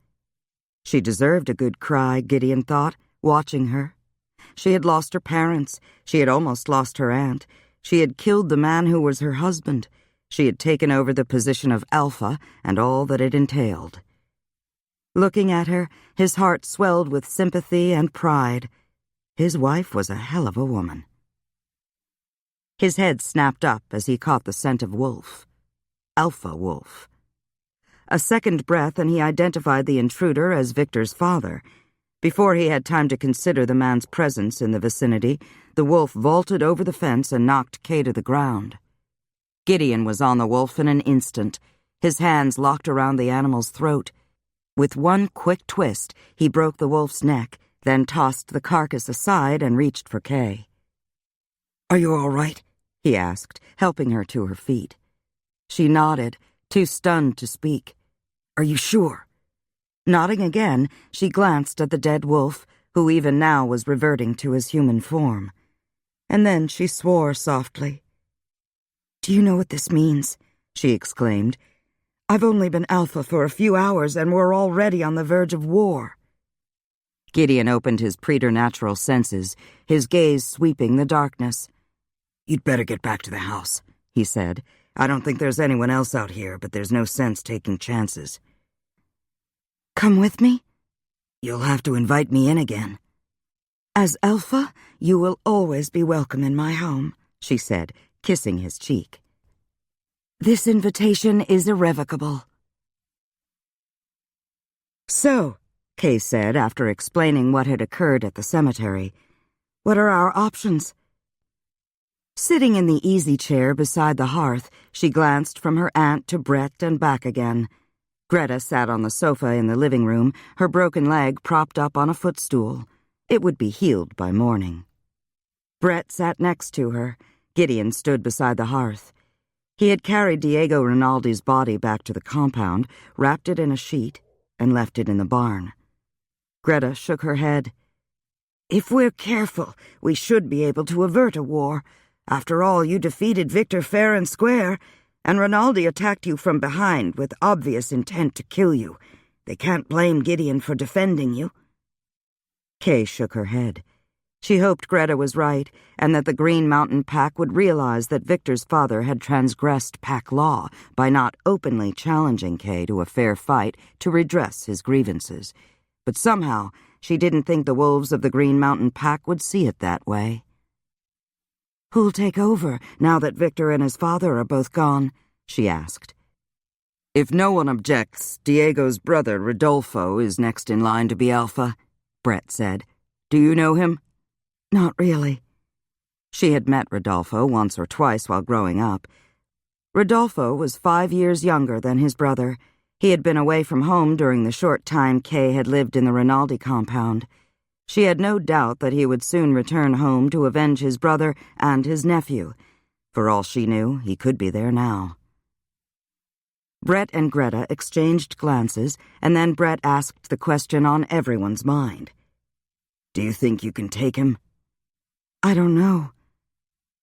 She deserved a good cry, Gideon thought, watching her. She had lost her parents. She had almost lost her aunt. She had killed the man who was her husband. She had taken over the position of alpha and all that it entailed. Looking at her, his heart swelled with sympathy and pride. His wife was a hell of a woman. His head snapped up as he caught the scent of wolf. Alpha wolf. A second breath and he identified the intruder as Victor's father. Before he had time to consider the man's presence in the vicinity, the wolf vaulted over the fence and knocked Kay to the ground. Gideon was on the wolf in an instant, his hands locked around the animal's throat. With one quick twist, he broke the wolf's neck, then tossed the carcass aside and reached for Kay. "Are you all right?" he asked, helping her to her feet. She nodded, too stunned to speak. "Are you sure?" Nodding again, she glanced at the dead wolf, who even now was reverting to his human form. And then she swore softly. "Do you know what this means?" she exclaimed. "I've only been alpha for a few hours and we're already on the verge of war." Gideon opened his preternatural senses, his gaze sweeping the darkness. "You'd better get back to the house," he said. "I don't think there's anyone else out here, but there's no sense taking chances." "Come with me?" "You'll have to invite me in again." "As Alpha, you will always be welcome in my home," she said, kissing his cheek. "This invitation is irrevocable." "So," Kay said after explaining what had occurred at the cemetery, "what are our options?" Sitting in the easy chair beside the hearth, she glanced from her aunt to Brett and back again. Greta sat on the sofa in the living room, her broken leg propped up on a footstool. It would be healed by morning. Brett sat next to her. Gideon stood beside the hearth. He had carried Diego Rinaldi's body back to the compound, wrapped it in a sheet, and left it in the barn. Greta shook her head. "If we're careful, we should be able to avert a war. After all, you defeated Victor fair and square, and Rinaldi attacked you from behind with obvious intent to kill you. They can't blame Gideon for defending you." Kay shook her head. She hoped Greta was right, and that the Green Mountain Pack would realize that Victor's father had transgressed pack law by not openly challenging Kay to a fair fight to redress his grievances. But somehow, she didn't think the wolves of the Green Mountain Pack would see it that way. "Who'll take over now that Victor and his father are both gone?" she asked. "If no one objects, Diego's brother, Rodolfo, is next in line to be Alpha," Brett said. "Do you know him?" "Not really." She had met Rodolfo once or twice while growing up. Rodolfo was 5 years younger than his brother. He had been away from home during the short time Kay had lived in the Rinaldi compound. She had no doubt that he would soon return home to avenge his brother and his nephew. For all she knew, he could be there now. Brett and Greta exchanged glances, and then Brett asked the question on everyone's mind. Do you think you can take him? I don't know.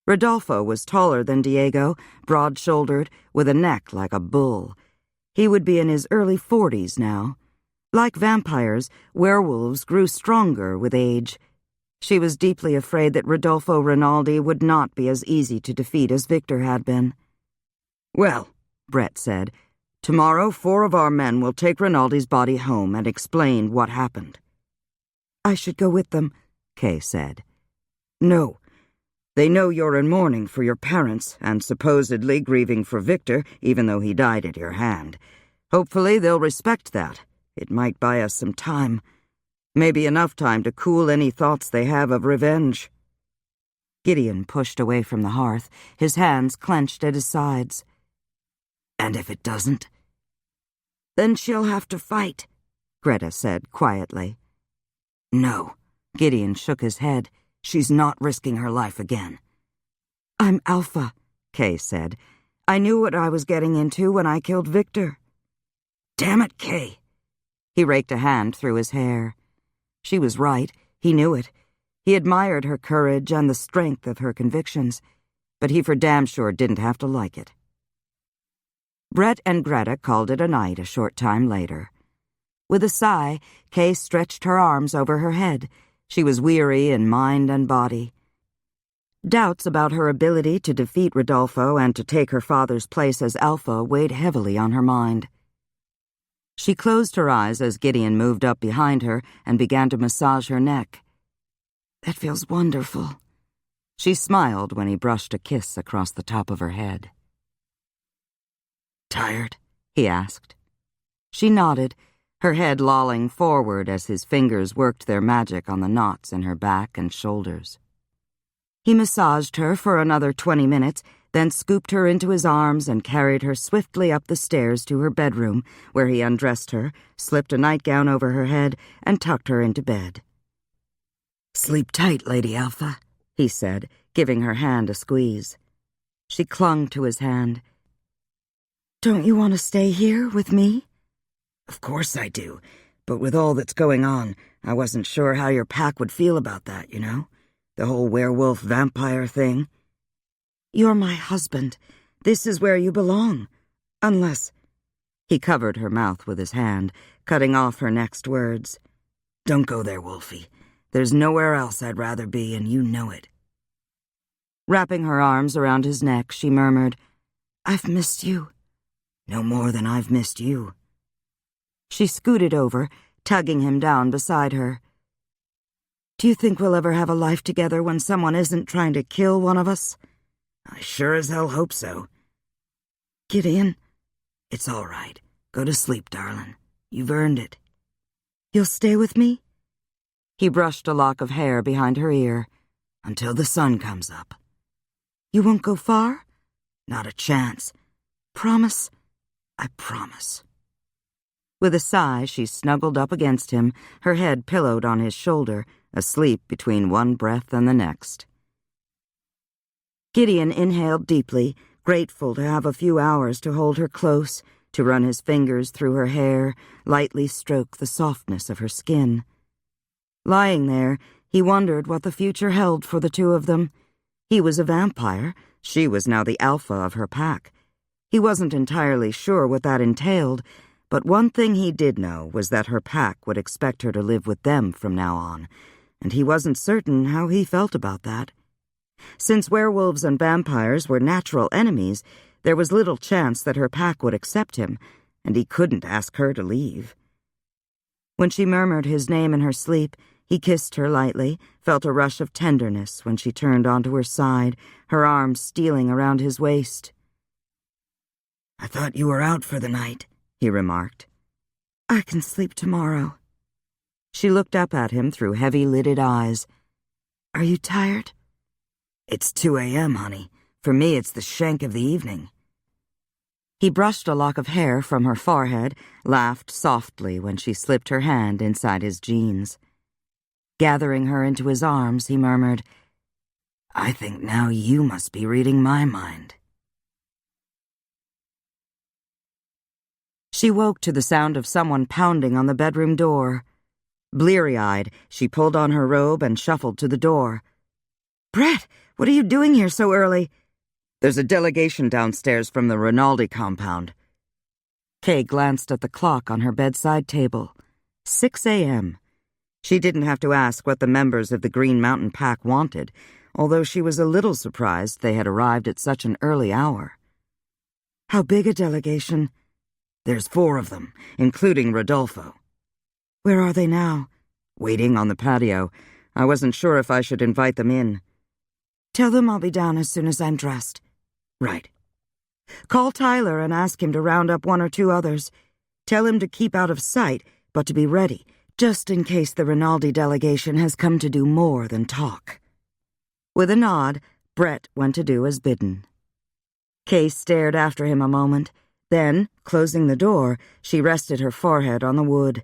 Rodolfo was taller than Diego, broad-shouldered, with a neck like a bull. He would be in his early 40s now. Like vampires, werewolves grew stronger with age. She was deeply afraid that Rodolfo Rinaldi would not be as easy to defeat as Victor had been. Well, Brett said, tomorrow 4 of our men will take Rinaldi's body home and explain what happened. I should go with them, Kay said. No. They know you're in mourning for your parents and supposedly grieving for Victor, even though he died at your hand. Hopefully they'll respect that. It might buy us some time. Maybe enough time to cool any thoughts they have of revenge. Gideon pushed away from the hearth, his hands clenched at his sides. And if it doesn't? Then she'll have to fight, Greta said quietly. No, Gideon shook his head. She's not risking her life again. I'm Alpha, Kay said. I knew what I was getting into when I killed Victor. Damn it, Kay. He raked a hand through his hair. She was right. He knew it. He admired her courage and the strength of her convictions, but he for damn sure didn't have to like it. Brett and Greta called it a night a short time later. With a sigh, Kay stretched her arms over her head. She was weary in mind and body. Doubts about her ability to defeat Rodolfo and to take her father's place as Alpha weighed heavily on her mind. She closed her eyes as Gideon moved up behind her and began to massage her neck. That feels wonderful. She smiled when he brushed a kiss across the top of her head. Tired? He asked. She nodded, her head lolling forward as his fingers worked their magic on the knots in her back and shoulders. He massaged her for another 20 minutes, then scooped her into his arms and carried her swiftly up the stairs to her bedroom, where he undressed her, slipped a nightgown over her head, and tucked her into bed. Sleep tight, Lady Alpha, he said, giving her hand a squeeze. She clung to his hand. Don't you want to stay here with me? Of course I do, but with all that's going on, I wasn't sure how your pack would feel about that, you know? The whole werewolf-vampire thing. You're my husband. This is where you belong. Unless... He covered her mouth with his hand, cutting off her next words. Don't go there, Wolfie. There's nowhere else I'd rather be, and you know it. Wrapping her arms around his neck, she murmured, I've missed you. No more than I've missed you. She scooted over, tugging him down beside her. Do you think we'll ever have a life together when someone isn't trying to kill one of us? I sure as hell hope so. Gideon? It's all right. Go to sleep, darling. You've earned it. You'll stay with me? He brushed a lock of hair behind her ear. Until the sun comes up. You won't go far? Not a chance. Promise? I promise. With a sigh, she snuggled up against him, her head pillowed on his shoulder, asleep between one breath and the next. Gideon inhaled deeply, grateful to have a few hours to hold her close, to run his fingers through her hair, lightly stroke the softness of her skin. Lying there, he wondered what the future held for the two of them. He was a vampire. She was now the alpha of her pack. He wasn't entirely sure what that entailed, but one thing he did know was that her pack would expect her to live with them from now on, and he wasn't certain how he felt about that. Since werewolves and vampires were natural enemies, there was little chance that her pack would accept him, and he couldn't ask her to leave. When she murmured his name in her sleep, he kissed her lightly, felt a rush of tenderness when she turned onto her side, her arms stealing around his waist. I thought you were out for the night, he remarked. I can sleep tomorrow. She looked up at him through heavy-lidded eyes. Are you tired? It's 2 a.m., honey. For me, it's the shank of the evening. He brushed a lock of hair from her forehead, laughed softly when she slipped her hand inside his jeans. Gathering her into his arms, he murmured, I think now you must be reading my mind. She woke to the sound of someone pounding on the bedroom door. Bleary-eyed, she pulled on her robe and shuffled to the door. "Brett, what are you doing here so early?" "There's a delegation downstairs from the Rinaldi compound." Kay glanced at the clock on her bedside table. 6 a.m. She didn't have to ask what the members of the Green Mountain Pack wanted, although she was a little surprised they had arrived at such an early hour. "How big a delegation?" "There's 4 of them, including Rodolfo." "Where are they now?" "Waiting on the patio. I wasn't sure if I should invite them in." "Tell them I'll be down as soon as I'm dressed." "Right." "Call Tyler and ask him to round up 1 or 2 others. Tell him to keep out of sight, but to be ready, just in case the Rinaldi delegation has come to do more than talk." With a nod, Brett went to do as bidden. Kay stared after him a moment. Then, closing the door, she rested her forehead on the wood.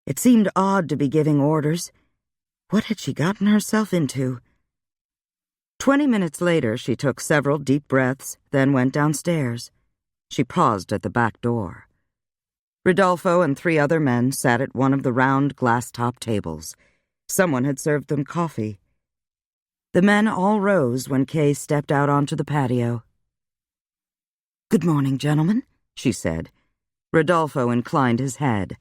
It seemed odd to be giving orders. What had she gotten herself into? 20 minutes later, she took several deep breaths, then went downstairs. She paused at the back door. Rodolfo and 3 other men sat at one of the round glass-top tables. Someone had served them coffee. The men all rose when Kay stepped out onto the patio. "Good morning, gentlemen," she said. Rodolfo inclined his head.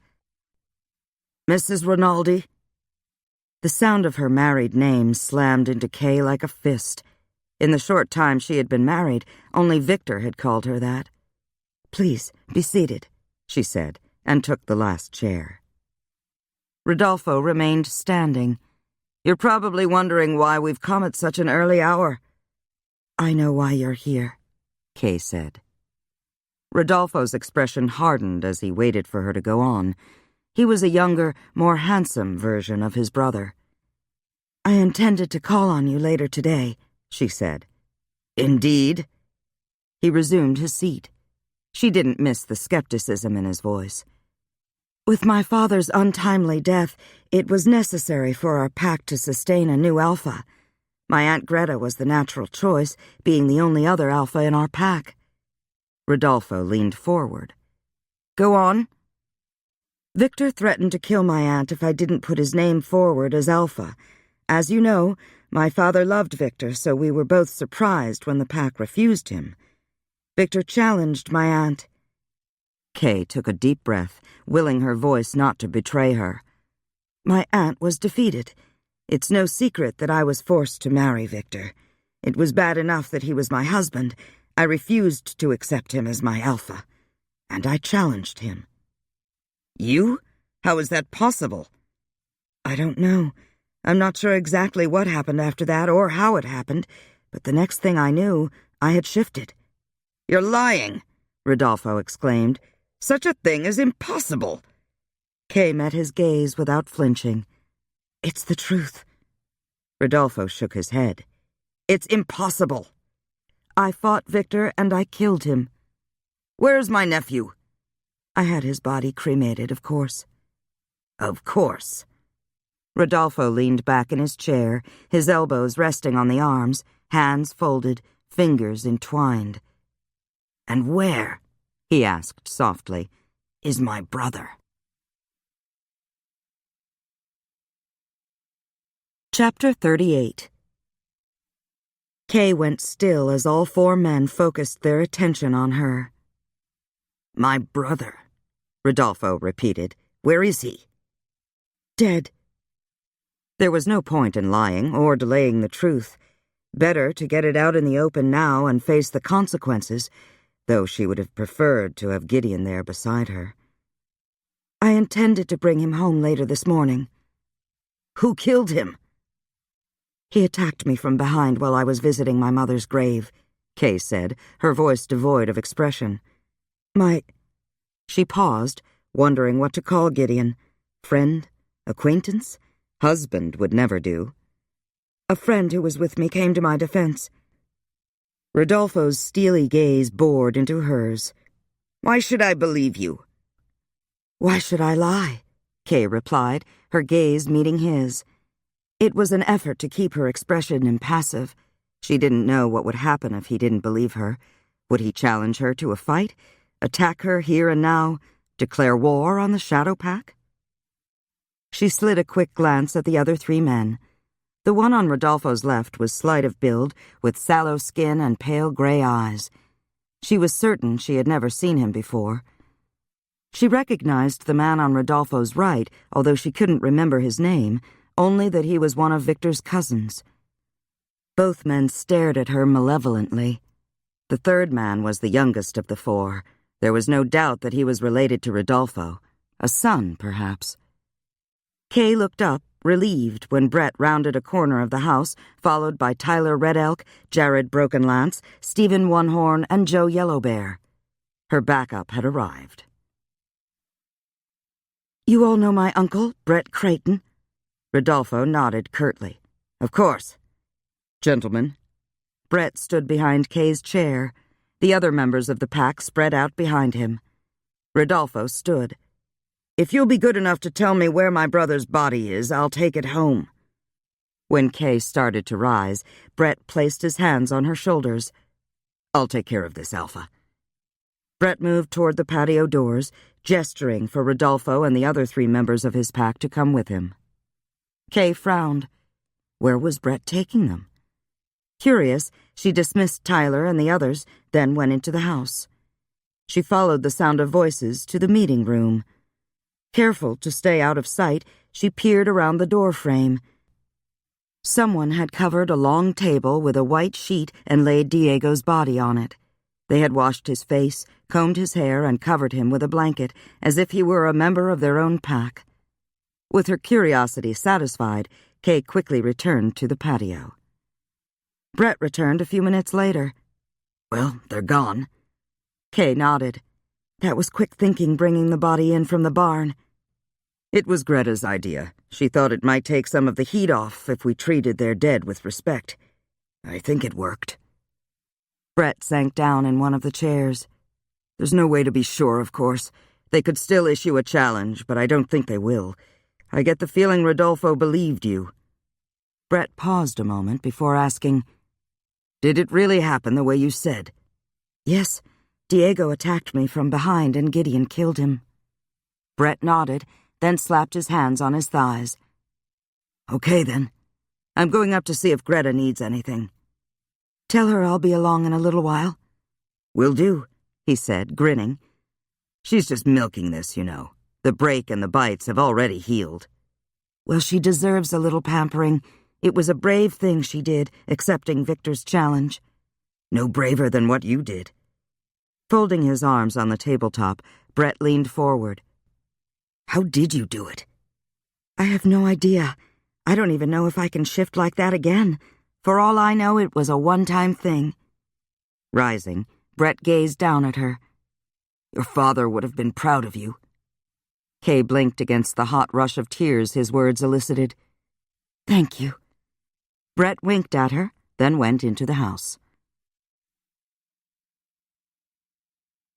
"Mrs. Rinaldi?" The sound of her married name slammed into Kay like a fist. In the short time she had been married, only Victor had called her that. "Please, be seated," she said, and took the last chair. Rodolfo remained standing. "You're probably wondering why we've come at such an early hour." "I know why you're here," Kay said. Rodolfo's expression hardened as he waited for her to go on. He was a younger, more handsome version of his brother. "I intended to call on you later today," she said. "Indeed?" He resumed his seat. She didn't miss the skepticism in his voice. "With my father's untimely death, it was necessary for our pack to sustain a new alpha. My Aunt Greta was the natural choice, being the only other alpha in our pack." Rodolfo leaned forward. "Go on." "Victor threatened to kill my aunt if I didn't put his name forward as alpha. As you know, my father loved Victor, so we were both surprised when the pack refused him. Victor challenged my aunt." Kay took a deep breath, willing her voice not to betray her. "My aunt was defeated. It's no secret that I was forced to marry Victor. It was bad enough that he was my husband. I refused to accept him as my alpha, and I challenged him." "You? How is that possible?" "I don't know. I'm not sure exactly what happened after that or how it happened, but the next thing I knew, I had shifted." "You're lying!" Rodolfo exclaimed. "Such a thing is impossible." Kay met his gaze without flinching. "It's the truth." Rodolfo shook his head. "It's impossible." "I fought Victor and I killed him." "Where's my nephew?" "I had his body cremated, of course." "Of course." Rodolfo leaned back in his chair, his elbows resting on the arms, hands folded, fingers entwined. "And where," he asked softly, "is my brother?" Chapter 38. Kay went still as all 4 men focused their attention on her. "My brother," Rodolfo repeated. "Where is he?" "Dead." There was no point in lying or delaying the truth. Better to get it out in the open now and face the consequences, though she would have preferred to have Gideon there beside her. "I intended to bring him home later this morning." "Who killed him?" "He attacked me from behind while I was visiting my mother's grave," Kay said, her voice devoid of expression. She paused, wondering what to call Gideon. Friend? Acquaintance? Husband would never do. "A friend who was with me came to my defense." Rodolfo's steely gaze bored into hers. "Why should I believe you?" "Why should I lie?" Kay replied, her gaze meeting his. It was an effort to keep her expression impassive. She didn't know what would happen if he didn't believe her. Would he challenge her to a fight? Attack her here and now? Declare war on the Shadow Pack? She slid a quick glance at the other 3 men. The one on Rodolfo's left was slight of build, with sallow skin and pale gray eyes. She was certain she had never seen him before. She recognized the man on Rodolfo's right, although she couldn't remember his name, only that he was one of Victor's cousins. Both men stared at her malevolently. The third man was the youngest of the 4. There was no doubt that he was related to Rodolfo. A son, perhaps. Kay looked up, relieved, when Brett rounded a corner of the house, followed by Tyler Red Elk, Jared Brokenlance, Stephen One Horn, and Joe Yellowbear. Her backup had arrived. "You all know my uncle, Brett Creighton?" Rodolfo nodded curtly. "Of course." "Gentlemen." Brett stood behind Kay's chair. The other members of the pack spread out behind him. Rodolfo stood. "If you'll be good enough to tell me where my brother's body is, I'll take it home." When Kay started to rise, Brett placed his hands on her shoulders. "I'll take care of this, Alpha." Brett moved toward the patio doors, gesturing for Rodolfo and the other 3 members of his pack to come with him. Kay frowned. Where was Brett taking them? Curious, she dismissed Tyler and the others, then went into the house. She followed the sound of voices to the meeting room. Careful to stay out of sight, she peered around the door frame. Someone had covered a long table with a white sheet and laid Diego's body on it. They had washed his face, combed his hair, and covered him with a blanket, as if he were a member of their own pack. With her curiosity satisfied, Kay quickly returned to the patio. Brett returned a few minutes later. "Well, they're gone." Kay nodded. That was quick thinking, bringing the body in from the barn. "It was Greta's idea. She thought it might take some of the heat off if we treated their dead with respect. I think it worked." Brett sank down in one of the chairs. "There's no way to be sure, of course. They could still issue a challenge, but I don't think they will. I get the feeling Rodolfo believed you." Brett paused a moment before asking, "Did it really happen the way you said?" "Yes. Diego attacked me from behind and Gideon killed him." Brett nodded, then slapped his hands on his thighs. "Okay, then. I'm going up to see if Greta needs anything." "Tell her I'll be along in a little while." "Will do," he said, grinning. "She's just milking this, you know. The break and the bites have already healed." "Well, she deserves a little pampering. It was a brave thing she did, accepting Victor's challenge." "No braver than what you did." Folding his arms on the tabletop, Brett leaned forward. "How did you do it?" "I have no idea. I don't even know if I can shift like that again. For all I know, it was a one-time thing." Rising, Brett gazed down at her. "Your father would have been proud of you." Kay blinked against the hot rush of tears his words elicited. "Thank you." Brett winked at her, then went into the house.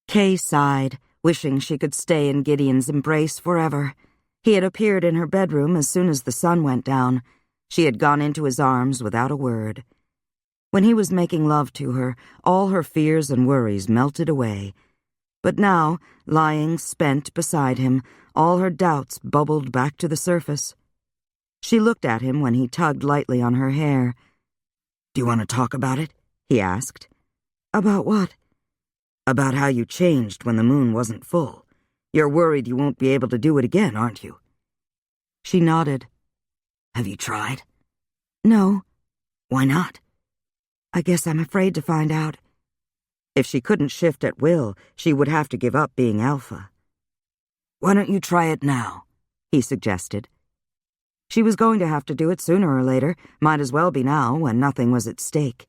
Kay sighed, wishing she could stay in Gideon's embrace forever. He had appeared in her bedroom as soon as the sun went down. She had gone into his arms without a word. When he was making love to her, all her fears and worries melted away. But now, lying spent beside him, all her doubts bubbled back to the surface. She looked at him when he tugged lightly on her hair. "Do you want to talk about it?" he asked. "About what?" "About how you changed when the moon wasn't full. You're worried you won't be able to do it again, aren't you?" She nodded. "Have you tried?" "No." "Why not?" "I guess I'm afraid to find out." If she couldn't shift at will, she would have to give up being Alpha. "Why don't you try it now?" he suggested. She was going to have to do it sooner or later, might as well be now when nothing was at stake.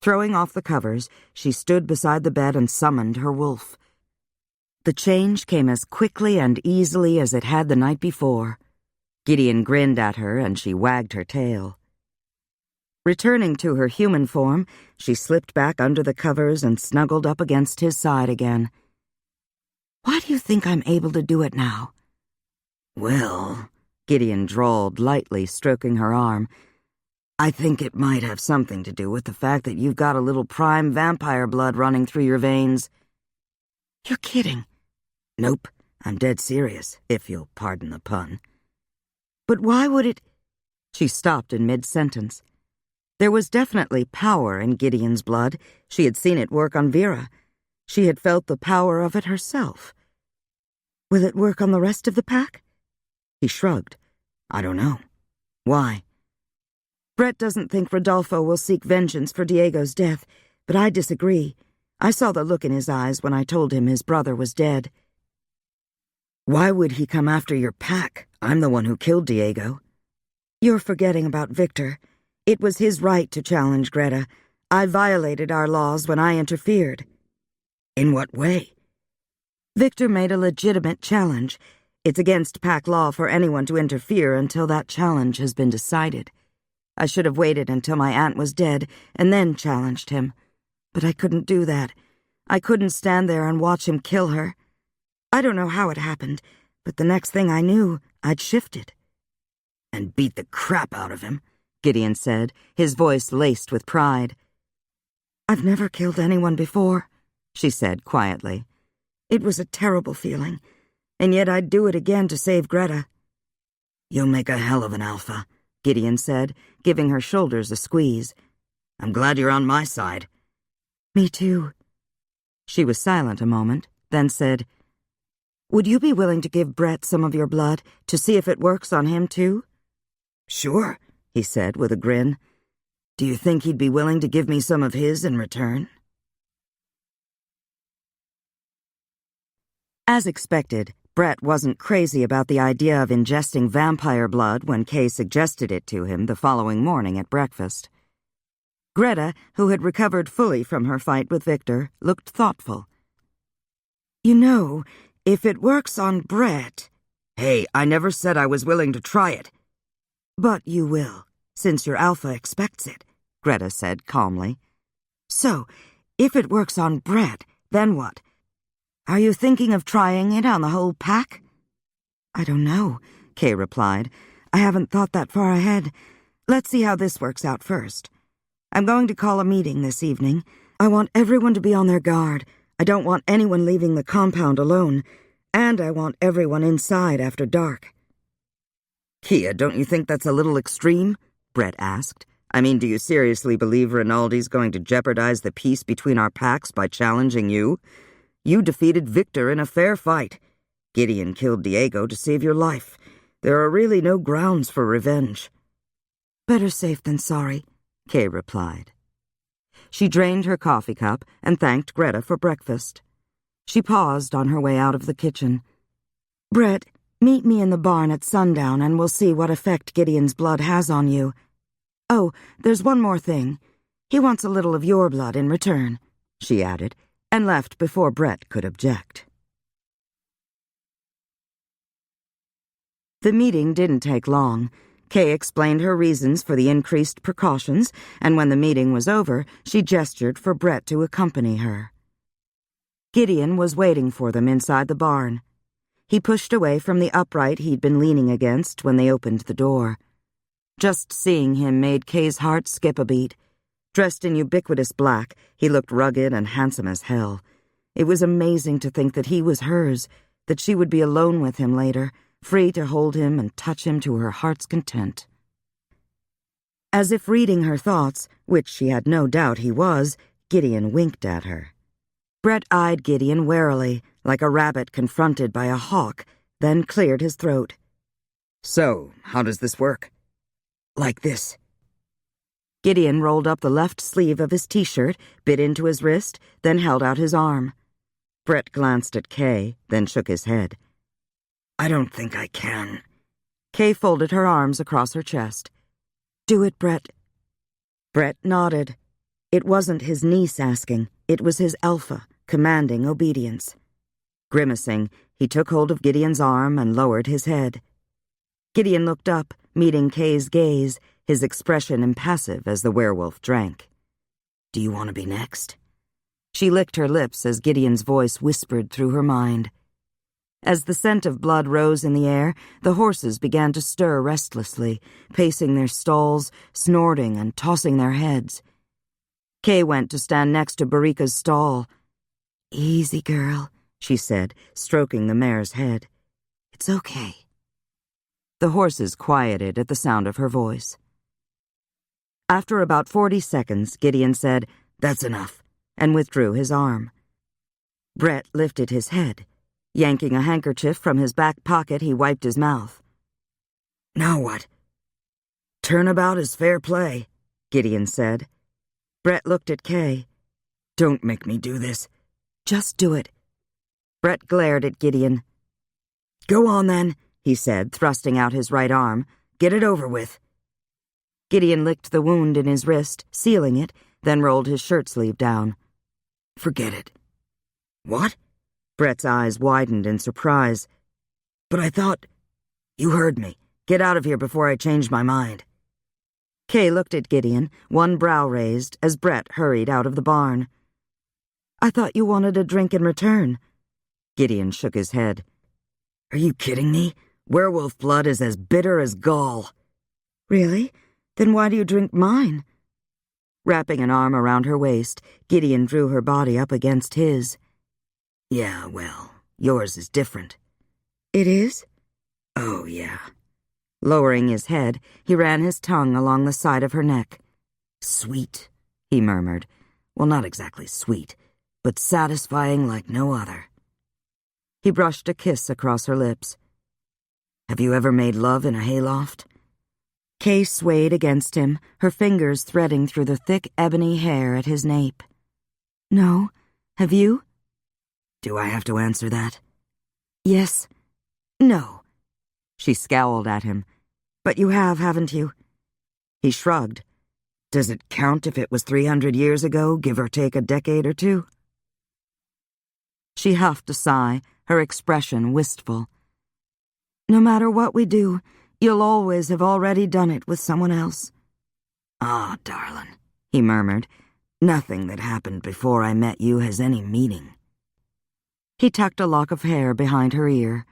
Throwing off the covers, she stood beside the bed and summoned her wolf. The change came as quickly and easily as it had the night before. Gideon grinned at her and she wagged her tail. Returning to her human form, she slipped back under the covers and snuggled up against his side again. "Why do you think I'm able to do it now?" "Well," Gideon drawled lightly, stroking her arm, "I think it might have something to do with the fact that you've got a little prime vampire blood running through your veins." "You're kidding." "Nope, I'm dead serious, if you'll pardon the pun." But why would it... She stopped in mid-sentence. There was definitely power in Gideon's blood. She had seen it work on Vera. She had felt the power of it herself. Will it work on the rest of the pack? He shrugged. I don't know. Why? Brett doesn't think Rodolfo will seek vengeance for Diego's death, but I disagree. I saw the look in his eyes when I told him his brother was dead. Why would he come after your pack? I'm the one who killed Diego. You're forgetting about Victor. It was his right to challenge Greta. I violated our laws when I interfered. In what way? Victor made a legitimate challenge. It's against pack law for anyone to interfere until that challenge has been decided. I should have waited until my aunt was dead and then challenged him. But I couldn't do that. I couldn't stand there and watch him kill her. I don't know how it happened, but the next thing I knew, I'd shifted. And beat the crap out of him, Gideon said, his voice laced with pride. I've never killed anyone before, she said quietly. It was a terrible feeling, and yet I'd do it again to save Greta. You'll make a hell of an alpha, Gideon said, giving her shoulders a squeeze. I'm glad you're on my side. Me too. She was silent a moment, then said, Would you be willing to give Brett some of your blood to see if it works on him too? Sure, he said with a grin. Do you think he'd be willing to give me some of his in return? As expected, Brett wasn't crazy about the idea of ingesting vampire blood when Kay suggested it to him the following morning at breakfast. Greta, who had recovered fully from her fight with Victor, looked thoughtful. You know, if it works on Brett... Hey, I never said I was willing to try it. But you will, since your alpha expects it, Greta said calmly. So, if it works on Brett, then what? Are you thinking of trying it on the whole pack? I don't know, Kay replied. I haven't thought that far ahead. Let's see how this works out first. I'm going to call a meeting this evening. I want everyone to be on their guard. I don't want anyone leaving the compound alone. And I want everyone inside after dark. Kia, don't you think that's a little extreme? Brett asked. I mean, do you seriously believe Rinaldi's going to jeopardize the peace between our packs by challenging you? You defeated Victor in a fair fight. Gideon killed Diego to save your life. There are really no grounds for revenge. Better safe than sorry, Kay replied. She drained her coffee cup and thanked Greta for breakfast. She paused on her way out of the kitchen. Brett, meet me in the barn at sundown and we'll see what effect Gideon's blood has on you. Oh, there's one more thing. He wants a little of your blood in return, she added, and left before Brett could object. The meeting didn't take long. Kay explained her reasons for the increased precautions, and when the meeting was over, she gestured for Brett to accompany her. Gideon was waiting for them inside the barn. He pushed away from the upright he'd been leaning against when they opened the door. Just seeing him made Kay's heart skip a beat. Dressed in ubiquitous black, he looked rugged and handsome as hell. It was amazing to think that he was hers, that she would be alone with him later, free to hold him and touch him to her heart's content. As if reading her thoughts, which she had no doubt he was, Gideon winked at her. Brett eyed Gideon warily, like a rabbit confronted by a hawk, then cleared his throat. So, how does this work? Like this. Gideon rolled up the left sleeve of his t-shirt, bit into his wrist, then held out his arm. Brett glanced at Kay, then shook his head. I don't think I can. Kay folded her arms across her chest. Do it, Brett. Brett nodded. It wasn't his niece asking, it was his alpha, commanding obedience. Grimacing, he took hold of Gideon's arm and lowered his head. Gideon looked up, meeting Kay's gaze, his expression impassive as the werewolf drank. Do you want to be next? She licked her lips as Gideon's voice whispered through her mind. As the scent of blood rose in the air, the horses began to stir restlessly, pacing their stalls, snorting and tossing their heads. Kay went to stand next to Barika's stall. Easy, girl, she said, stroking the mare's head. It's okay. The horses quieted at the sound of her voice. After about 40 seconds, Gideon said, "That's enough," and withdrew his arm. Brett lifted his head. Yanking a handkerchief from his back pocket, he wiped his mouth. "Now what?" "Turnabout is fair play," Gideon said. Brett looked at Kay. "Don't make me do this." "Just do it." Brett glared at Gideon. "Go on, then," he said, thrusting out his right arm. "Get it over with." Gideon licked the wound in his wrist, sealing it, then rolled his shirt sleeve down. "Forget it." "What?" Brett's eyes widened in surprise. "But I thought—" "You heard me. Get out of here before I change my mind." Kay looked at Gideon, one brow raised, as Brett hurried out of the barn. "I thought you wanted a drink in return." Gideon shook his head. "Are you kidding me? Werewolf blood is as bitter as gall." "Really? Then why do you drink mine?" Wrapping an arm around her waist, Gideon drew her body up against his. "Yeah, well, yours is different." "It is?" "Oh, yeah." Lowering his head, he ran his tongue along the side of her neck. "Sweet," he murmured. "Well, not exactly sweet, but satisfying like no other." He brushed a kiss across her lips. "Have you ever made love in a hayloft?" Kay swayed against him, her fingers threading through the thick ebony hair at his nape. "No. Have you?" "Do I have to answer that?" "Yes." "No." She scowled at him. "But you have, haven't you?" He shrugged. "Does it count if it was 300 years ago, give or take a decade or two?" She huffed a sigh, her expression wistful. "No matter what we do, you'll always have already done it with someone else." "Ah, darling," he murmured, "nothing that happened before I met you has any meaning." He tucked a lock of hair behind her ear.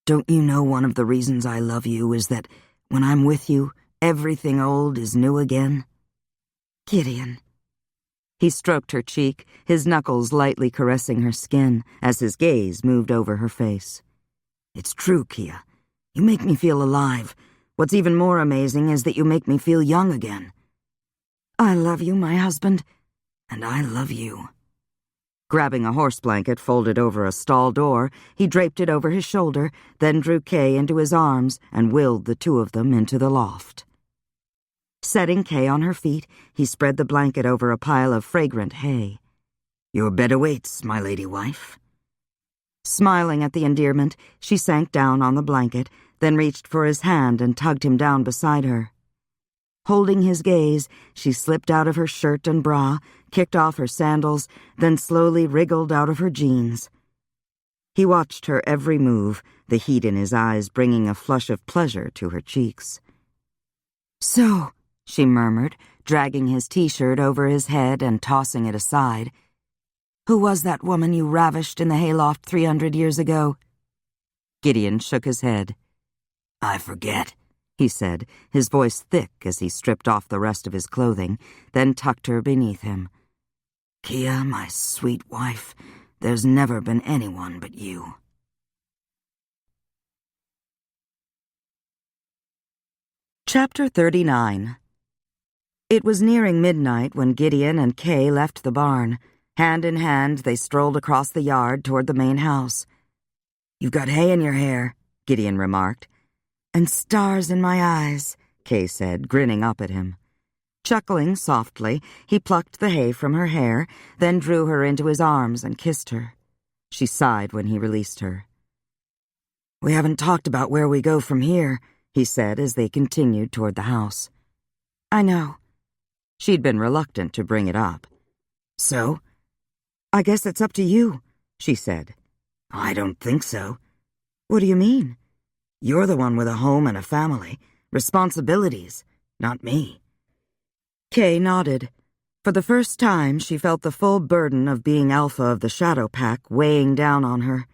"Don't you know one of the reasons I love you is that when I'm with you, everything old is new again?" "Gideon." He stroked her cheek, his knuckles lightly caressing her skin as his gaze moved over her face. "It's true, Kia. You make me feel alive. What's even more amazing is that you make me feel young again." "I love you, my husband." "And I love you." Grabbing a horse blanket folded over a stall door, he draped it over his shoulder, then drew Kay into his arms and willed the two of them into the loft. Setting Kay on her feet, he spread the blanket over a pile of fragrant hay. "Your bed awaits, my lady wife." Smiling at the endearment, she sank down on the blanket, then reached for his hand and tugged him down beside her. Holding his gaze, she slipped out of her shirt and bra, kicked off her sandals, then slowly wriggled out of her jeans. He watched her every move, the heat in his eyes bringing a flush of pleasure to her cheeks. "So," she murmured, dragging his T-shirt over his head and tossing it aside, "who was that woman you ravished in the hayloft 300 years ago?" Gideon shook his head. "I forget," he said, his voice thick as he stripped off the rest of his clothing, then tucked her beneath him. "Kia, my sweet wife, there's never been anyone but you." Chapter 39. It was nearing midnight when Gideon and Kay left the barn. Hand in hand, they strolled across the yard toward the main house. "You've got hay in your hair," Gideon remarked. "And stars in my eyes," Kay said, grinning up at him. Chuckling softly, he plucked the hay from her hair, then drew her into his arms and kissed her. She sighed when he released her. "We haven't talked about where we go from here," he said as they continued toward the house. "I know." She'd been reluctant to bring it up. "So?" "I guess it's up to you," she said. "I don't think so." "What do you mean?" "You're the one with a home and a family. Responsibilities, not me." Kay nodded. For the first time, she felt the full burden of being alpha of the Shadow Pack weighing down on her.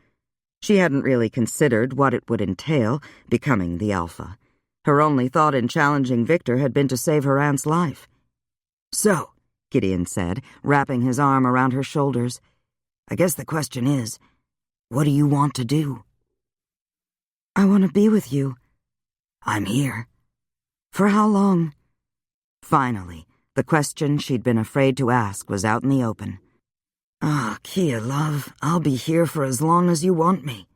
She hadn't really considered what it would entail, becoming the alpha. Her only thought in challenging Victor had been to save her aunt's life. "So," Gideon said, wrapping his arm around her shoulders, "I guess the question is, what do you want to do?" I want to be with you. I'm here. For how long? Finally, the question she'd been afraid to ask was out in the open. Kia, love, I'll be here for as long as you want me.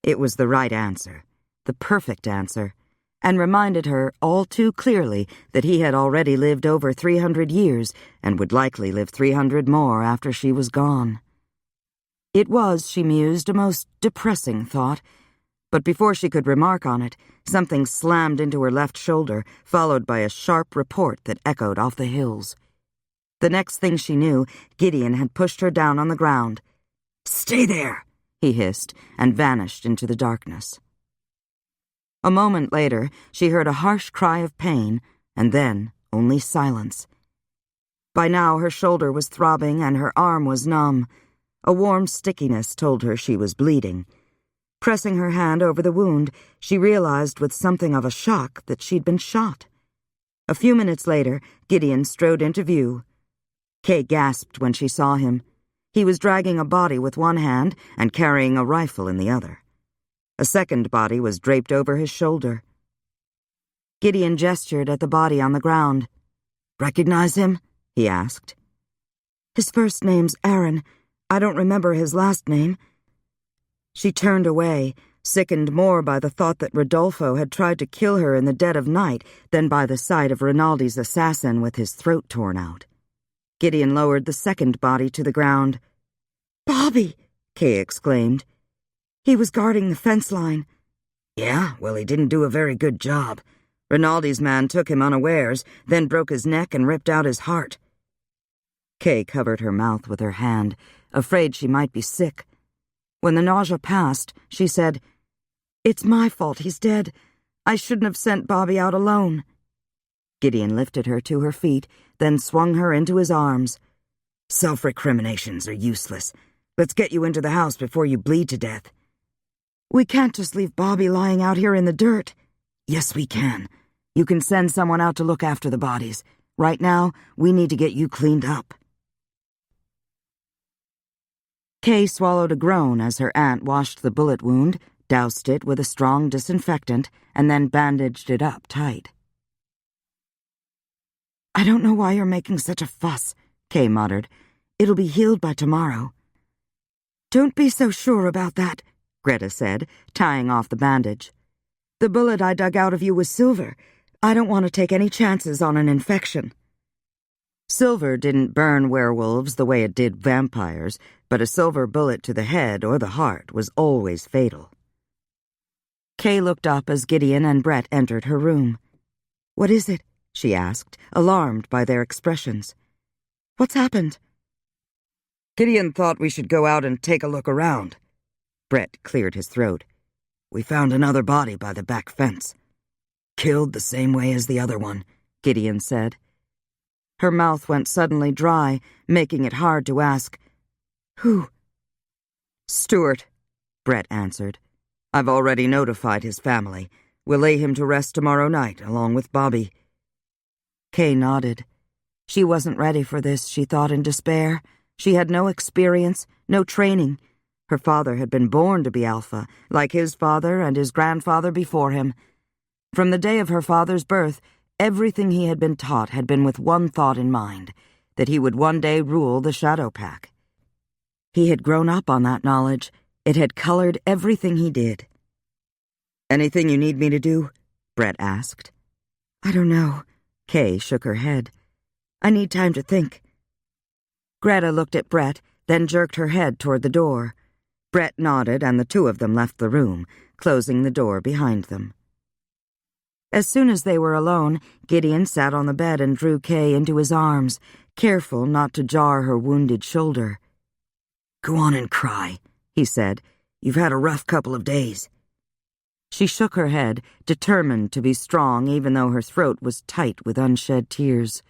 It was the right answer, the perfect answer, and reminded her all too clearly that he had already lived over 300 years and would likely live 300 more after she was gone. It was, she mused, a most depressing thought, but before she could remark on it, something slammed into her left shoulder, followed by a sharp report that echoed off the hills. The next thing she knew, Gideon had pushed her down on the ground. "Stay there," he hissed, and vanished into the darkness. A moment later, she heard a harsh cry of pain, and then only silence. By now her shoulder was throbbing and her arm was numb. A warm stickiness told her she was bleeding. Pressing her hand over the wound, she realized with something of a shock that she'd been shot. A few minutes later, Gideon strode into view. Kay gasped when she saw him. He was dragging a body with one hand and carrying a rifle in the other. A second body was draped over his shoulder. Gideon gestured at the body on the ground. "Recognize him?" he asked. "His first name's Aaron. I don't remember his last name." She turned away, sickened more by the thought that Rodolfo had tried to kill her in the dead of night than by the sight of Rinaldi's assassin with his throat torn out. Gideon lowered the second body to the ground. "Bobby!" Kay exclaimed. "He was guarding the fence line." "Yeah, well, he didn't do a very good job. Rinaldi's man took him unawares, then broke his neck and ripped out his heart." Kay covered her mouth with her hand, afraid she might be sick. When the nausea passed, she said, "It's my fault he's dead. I shouldn't have sent Bobby out alone." Gideon lifted her to her feet, then swung her into his arms. "Self-recriminations are useless. Let's get you into the house before you bleed to death." "We can't just leave Bobby lying out here in the dirt." "Yes, we can. You can send someone out to look after the bodies. Right now, we need to get you cleaned up." Kay swallowed a groan as her aunt washed the bullet wound, doused it with a strong disinfectant, and then bandaged it up tight. "I don't know why you're making such a fuss," Kay muttered. "It'll be healed by tomorrow." "Don't be so sure about that," Greta said, tying off the bandage. "The bullet I dug out of you was silver. I don't want to take any chances on an infection." Silver didn't burn werewolves the way it did vampires, but a silver bullet to the head or the heart was always fatal. Kay looked up as Gideon and Brett entered her room. "What is it?" she asked, alarmed by their expressions. "What's happened?" "Gideon thought we should go out and take a look around." Brett cleared his throat. "We found another body by the back fence. Killed the same way as the other one," Gideon said. Her mouth went suddenly dry, making it hard to ask, "Who?" "Stuart," Brett answered. "I've already notified his family. We'll lay him to rest tomorrow night, along with Bobby." Kay nodded. She wasn't ready for this, she thought in despair. She had no experience, no training. Her father had been born to be Alpha, like his father and his grandfather before him. From the day of her father's birth, everything he had been taught had been with one thought in mind, that he would one day rule the Shadow Pack. He had grown up on that knowledge. It had colored everything he did. "Anything you need me to do?" Brett asked. "I don't know." Kay shook her head. "I need time to think." Greta looked at Brett, then jerked her head toward the door. Brett nodded, and the two of them left the room, closing the door behind them. As soon as they were alone, Gideon sat on the bed and drew Kay into his arms, careful not to jar her wounded shoulder. "Go on and cry," he said. "You've had a rough couple of days." She shook her head, determined to be strong even though her throat was tight with unshed tears.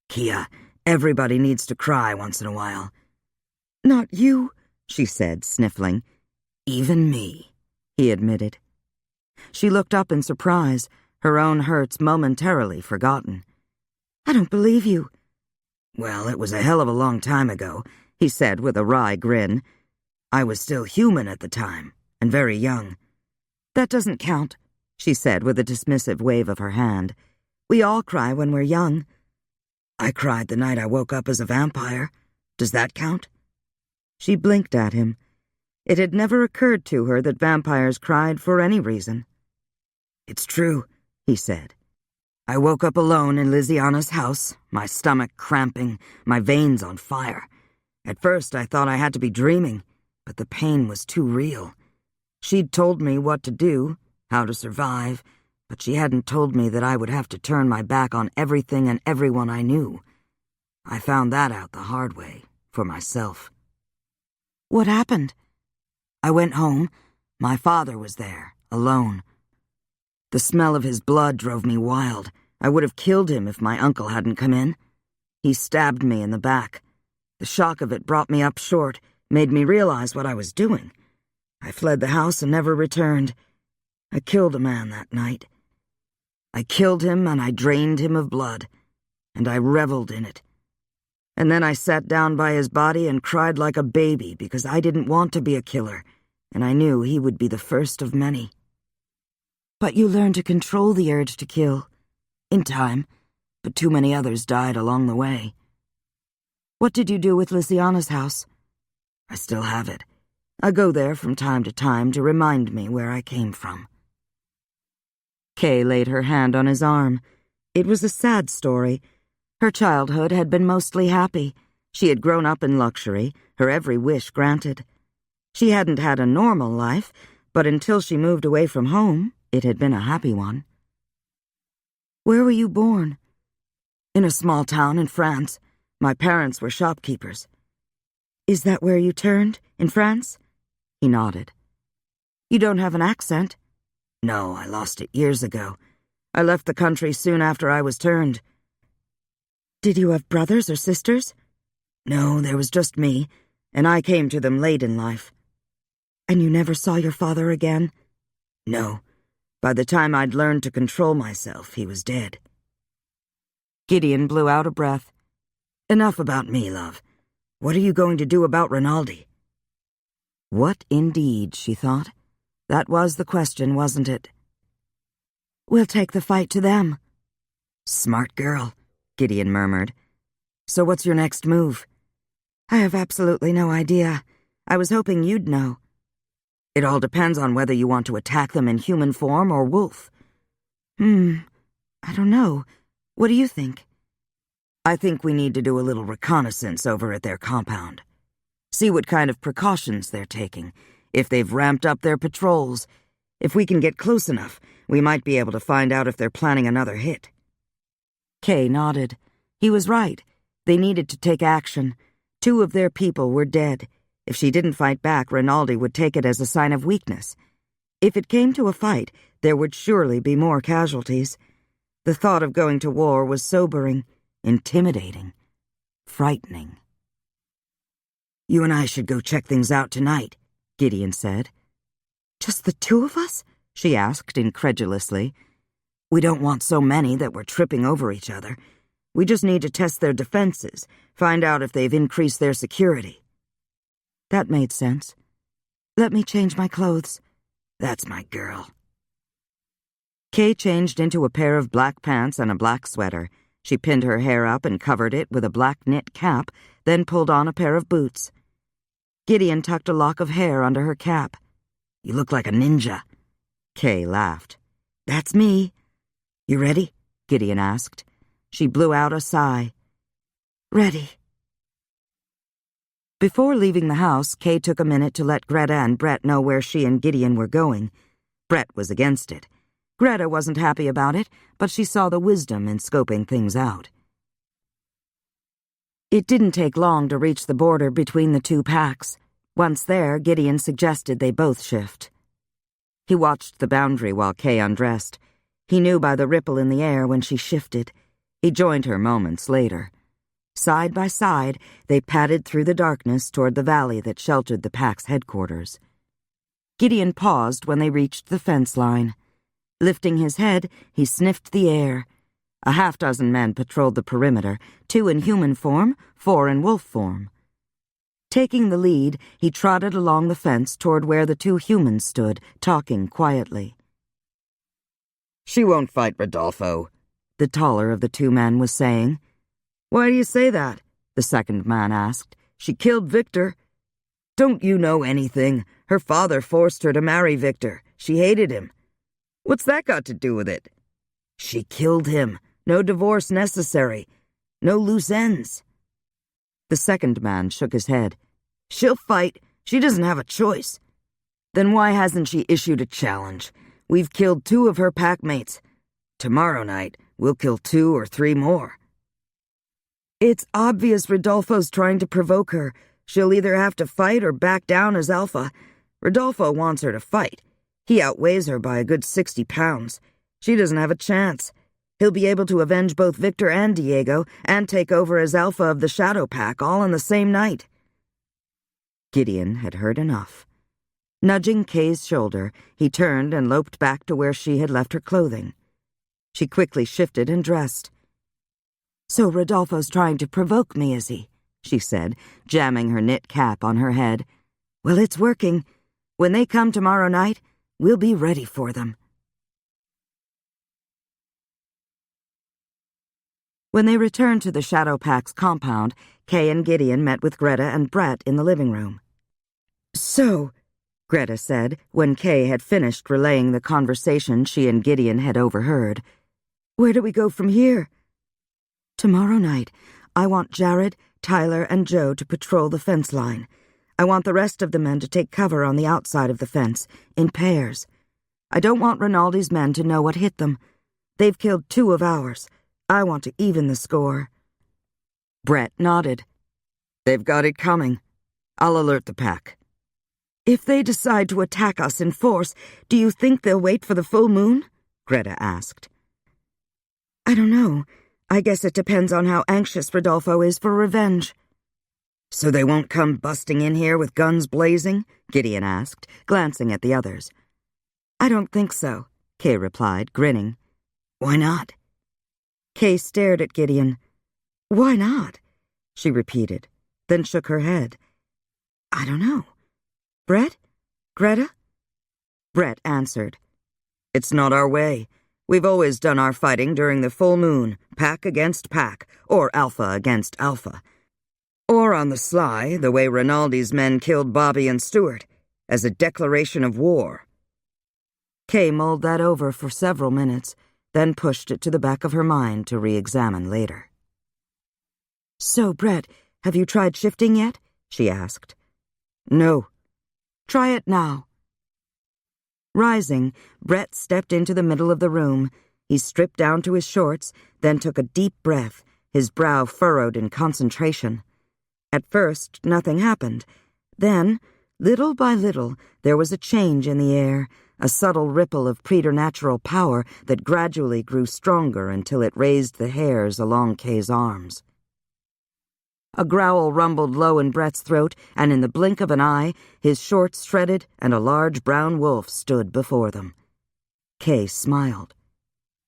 "Kia, everybody needs to cry once in a while." "Not you," she said, sniffling. "Even me," he admitted. She looked up in surprise, her own hurts momentarily forgotten. "I don't believe you." "Well, it was a hell of a long time ago," he said with a wry grin. "I was still human at the time, and very young. "That doesn't count," she said with a dismissive wave of her hand. "We all cry when we're young." "I cried the night I woke up as a vampire. Does that count?" She blinked at him. It had never occurred to her that vampires cried for any reason. "It's true," he said. "I woke up alone in Lysiana's house, my stomach cramping, my veins on fire. At first I thought I had to be dreaming, but the pain was too real. She'd told me what to do, how to survive, but she hadn't told me that I would have to turn my back on everything and everyone I knew. I found that out the hard way, for myself." "What happened?" "I went home. My father was there, alone. The smell of his blood drove me wild. I would have killed him if my uncle hadn't come in. He stabbed me in the back. The shock of it brought me up short, made me realize what I was doing. I fled the house and never returned. I killed a man that night. I killed him and I drained him of blood, and I reveled in it. And then I sat down by his body and cried like a baby because I didn't want to be a killer, and I knew he would be the first of many." "But you learned to control the urge to kill." "In time, but too many others died along the way." "What did you do with Lysiana's house?" "I still have it. I go there from time to remind me where I came from." Kay laid her hand on his arm. It was a sad story. Her childhood had been mostly happy. She had grown up in luxury, her every wish granted. She hadn't had a normal life, but until she moved away from home, it had been a happy one. "Where were you born?" "In a small town in France. My parents were shopkeepers." "Is that where you turned, in France?" He nodded. "You don't have an accent." "No, I lost it years ago. I left the country soon after I was turned." "Did you have brothers or sisters?" "No, there was just me, and I came to them late in life." "And you never saw your father again?" "No. By the time I'd learned to control myself, he was dead." Gideon blew out a breath. "Enough about me, love. What are you going to do about Rinaldi?" What indeed, she thought. That was the question, wasn't it? "We'll take the fight to them." "Smart girl," Gideon murmured. "So what's your next move?" "I have absolutely no idea. I was hoping you'd know." "It all depends on whether you want to attack them in human form or wolf." I don't know. What do you think?" "I think we need to do a little reconnaissance over at their compound. See what kind of precautions they're taking, if they've ramped up their patrols. If we can get close enough, we might be able to find out if they're planning another hit." Kay nodded. He was right. They needed to take action. 2 of their people were dead. If she didn't fight back, Rinaldi would take it as a sign of weakness. If it came to a fight, there would surely be more casualties. The thought of going to war was sobering, intimidating, frightening. "You and I should go check things out tonight," Gideon said. "Just the 2 of us?" she asked incredulously. "We don't want so many that we're tripping over each other. We just need to test their defenses, find out if they've increased their security." That made sense. "Let me change my clothes." "That's my girl." Kay changed into a pair of black pants and a black sweater. She pinned her hair up and covered it with a black knit cap, then pulled on a pair of boots. Gideon tucked a lock of hair under her cap. "You look like a ninja." Kay laughed. "That's me." "You ready?" Gideon asked. She blew out a sigh. "Ready." Before leaving the house, Kay took a minute to let Greta and Brett know where she and Gideon were going. Brett was against it. Greta wasn't happy about it, but she saw the wisdom in scoping things out. It didn't take long to reach the border between the 2 packs. Once there, Gideon suggested they both shift. He watched the boundary while Kay undressed. He knew by the ripple in the air when she shifted. He joined her moments later. Side by side, they padded through the darkness toward the valley that sheltered the pack's headquarters. Gideon paused when they reached the fence line. Lifting his head, he sniffed the air. A 6 men patrolled the perimeter, 2 in human form, 4 in wolf form. Taking the lead, he trotted along the fence toward where the two humans stood, talking quietly. "She won't fight Rodolfo," the taller of the two men was saying. "Why do you say that?" the second man asked. "She killed Victor." "Don't you know anything? Her father forced her to marry Victor. She hated him." "What's that got to do with it?" "She killed him. No divorce necessary. No loose ends." The second man shook his head. "She'll fight. She doesn't have a choice." "Then why hasn't she issued a challenge? We've killed 2 of her packmates. Tomorrow night, we'll kill 2 or 3 more." "It's obvious Rodolfo's trying to provoke her. She'll either have to fight or back down as Alpha. Rodolfo wants her to fight. He outweighs her by a good 60 pounds. She doesn't have a chance. He'll be able to avenge both Victor and Diego and take over as Alpha of the Shadow Pack all in the same night." Gideon had heard enough. Nudging Kay's shoulder, he turned and loped back to where she had left her clothing. She quickly shifted and dressed. "So Rodolfo's trying to provoke me, is he?" she said, jamming her knit cap on her head. "Well, it's working. When they come tomorrow night, we'll be ready for them." When they returned to the Shadow Pack's compound, Kay and Gideon met with Greta and Brett in the living room. "So," Greta said, when Kay had finished relaying the conversation she and Gideon had overheard, "where do we go from here?" "Tomorrow night, I want Jared, Tyler, and Joe to patrol the fence line. I want the rest of the men to take cover on the outside of the fence, in pairs. I don't want Rinaldi's men to know what hit them. They've killed 2 of ours. I want to even the score." Brett nodded. "They've got it coming. I'll alert the pack." "If they decide to attack us in force, do you think they'll wait for the full moon?" Greta asked. "I don't know. I guess it depends on how anxious Rodolfo is for revenge." "So they won't come busting in here with guns blazing?" Gideon asked, glancing at the others. "I don't think so," Kay replied, grinning. "Why not?" Kay stared at Gideon. "Why not?" she repeated, then shook her head. "I don't know. Brett? Greta?" Brett answered. "It's not our way. We've always done our fighting during the full moon, pack against pack, or Alpha against Alpha. Or on the sly, the way Rinaldi's men killed Bobby and Stuart, as a declaration of war." Kay mulled that over for several minutes, then pushed it to the back of her mind to re-examine later. "So, Brett, have you tried shifting yet?" she asked. "No." "Try it now." Rising, Brett stepped into the middle of the room. He stripped down to his shorts, then took a deep breath, his brow furrowed in concentration. At first, nothing happened. Then, little by little, there was a change in the air, a subtle ripple of preternatural power that gradually grew stronger until it raised the hairs along Kay's arms. A growl rumbled low in Brett's throat, and in the blink of an eye, his shorts shredded and a large brown wolf stood before them. Kay smiled.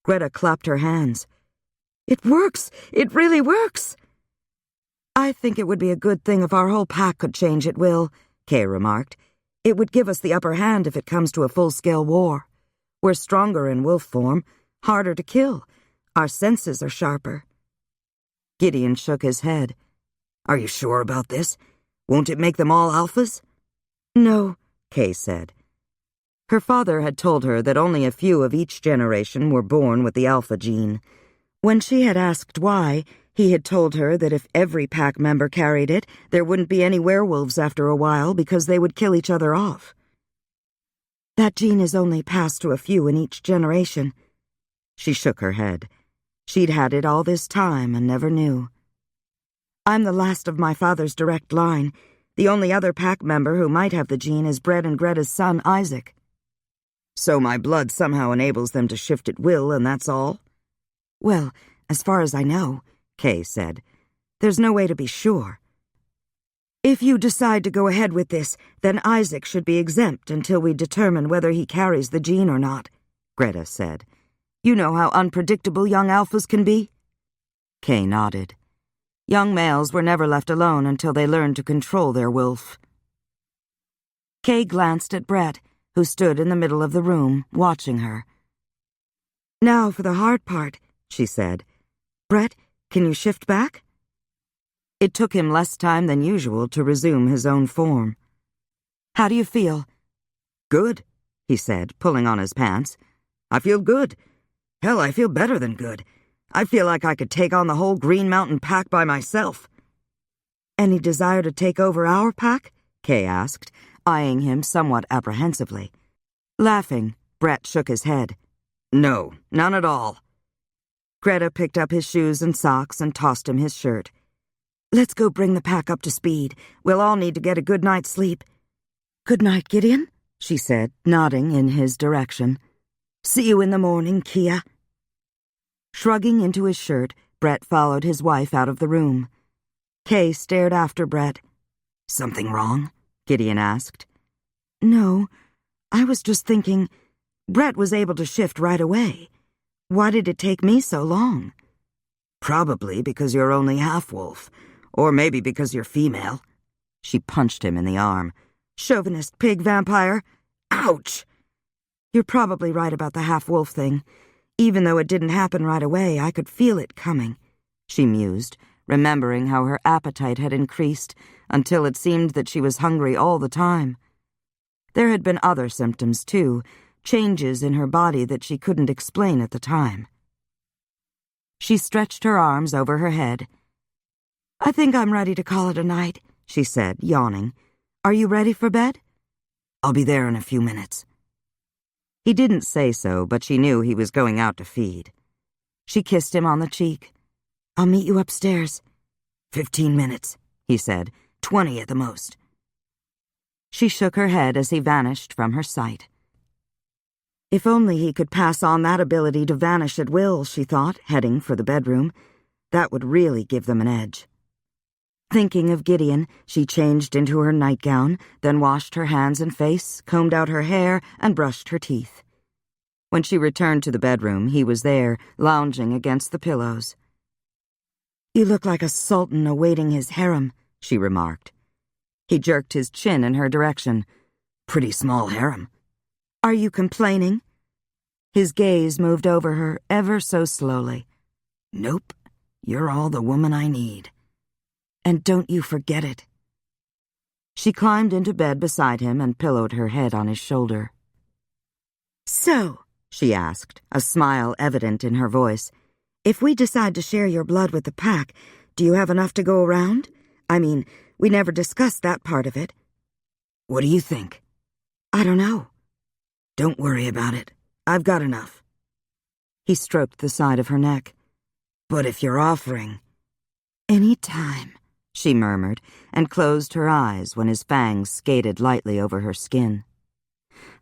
Greta clapped her hands. "It works! It really works!" "I think it would be a good thing if our whole pack could change at will," Kay remarked. "It would give us the upper hand if it comes to a full-scale war. We're stronger in wolf form, harder to kill. Our senses are sharper." Gideon shook his head. "Are you sure about this? Won't it make them all Alphas?" "No," Kay said. Her father had told her that only a few of each generation were born with the Alpha gene. When she had asked why, he had told her that if every pack member carried it, there wouldn't be any werewolves after a while because they would kill each other off. "That gene is only passed to a few in each generation." She shook her head. She'd had it all this time and never knew. "I'm the last of my father's direct line. The only other pack member who might have the gene is Brett and Greta's son, Isaac." "So my blood somehow enables them to shift at will, and that's all?" "Well, as far as I know," Kay said. "There's no way to be sure. If you decide to go ahead with this, then Isaac should be exempt until we determine whether he carries the gene or not," Greta said. "You know how unpredictable young Alphas can be?" Kay nodded. Young males were never left alone until they learned to control their wolf. Kay glanced at Brett, who stood in the middle of the room, watching her. "Now for the hard part," she said. "Brett, can you shift back?" It took him less time than usual to resume his own form. "How do you feel?" "Good," he said, pulling on his pants. "I feel good. Hell, I feel better than good. I feel like I could take on the whole Green Mountain pack by myself." "Any desire to take over our pack?" Kay asked, eyeing him somewhat apprehensively. Laughing, Brett shook his head. "No, none at all." Greta picked up his shoes and socks and tossed him his shirt. "Let's go bring the pack up to speed. We'll all need to get a good night's sleep." "Good night, Gideon," she said, nodding in his direction. "See you in the morning, Kia." Shrugging into his shirt, Brett followed his wife out of the room. Kay stared after Brett. "Something wrong?" Gideon asked. "No, I was just thinking, Brett was able to shift right away. Why did it take me so long?" "Probably because you're only half-wolf, or maybe because you're female." She punched him in the arm. "Chauvinist pig vampire." "Ouch!" "You're probably right about the half-wolf thing. Even though it didn't happen right away, I could feel it coming," she mused, remembering how her appetite had increased until it seemed that she was hungry all the time. There had been other symptoms, too, changes in her body that she couldn't explain at the time. She stretched her arms over her head. "I think I'm ready to call it a night," she said, yawning. "Are you ready for bed?" "I'll be there in a few minutes." He didn't say so, but she knew he was going out to feed. She kissed him on the cheek. "I'll meet you upstairs." 15 minutes, he said. 20 at the most. She shook her head as he vanished from her sight. If only he could pass on that ability to vanish at will, she thought, heading for the bedroom. That would really give them an edge. Thinking of Gideon, she changed into her nightgown, then washed her hands and face, combed out her hair, and brushed her teeth. When she returned to the bedroom, he was there, lounging against the pillows. "You look like a sultan awaiting his harem," she remarked. He jerked his chin in her direction. "Pretty small harem." "Are you complaining?" His gaze moved over her ever so slowly. "Nope, you're all the woman I need." "And don't you forget it." She climbed into bed beside him and pillowed her head on his shoulder. "So," she asked, a smile evident in her voice, "if we decide to share your blood with the pack, do you have enough to go around? I mean, we never discussed that part of it." "What do you think?" "I don't know." "Don't worry about it. I've got enough." He stroked the side of her neck. "But if you're offering—" "Any time," she murmured, and closed her eyes when his fangs skated lightly over her skin.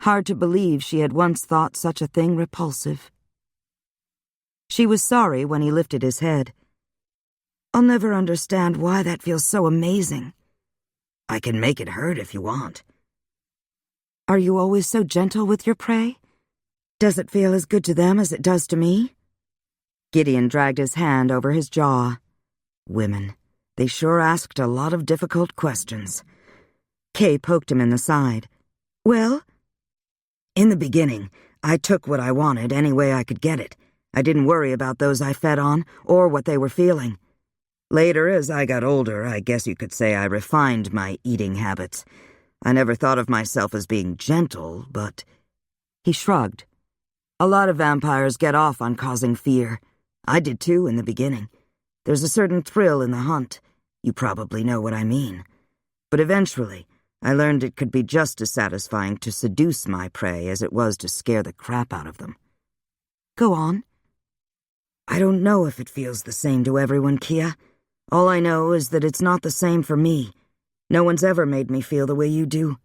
Hard to believe she had once thought such a thing repulsive. She was sorry when he lifted his head. "I'll never understand why that feels so amazing." "I can make it hurt if you want." "Are you always so gentle with your prey? Does it feel as good to them as it does to me?" Gideon dragged his hand over his jaw. "Women. They sure asked a lot of difficult questions." Kay poked him in the side. "Well?" "In the beginning, I took what I wanted any way I could get it. I didn't worry about those I fed on or what they were feeling. Later, as I got older, I guess you could say I refined my eating habits. I never thought of myself as being gentle, but—" He shrugged. "A lot of vampires get off on causing fear. I did too in the beginning. There's a certain thrill in the hunt. You probably know what I mean. But eventually, I learned it could be just as satisfying to seduce my prey as it was to scare the crap out of them." "Go on." "I don't know if it feels the same to everyone, Kia. All I know is that it's not the same for me. No one's ever made me feel the way you do."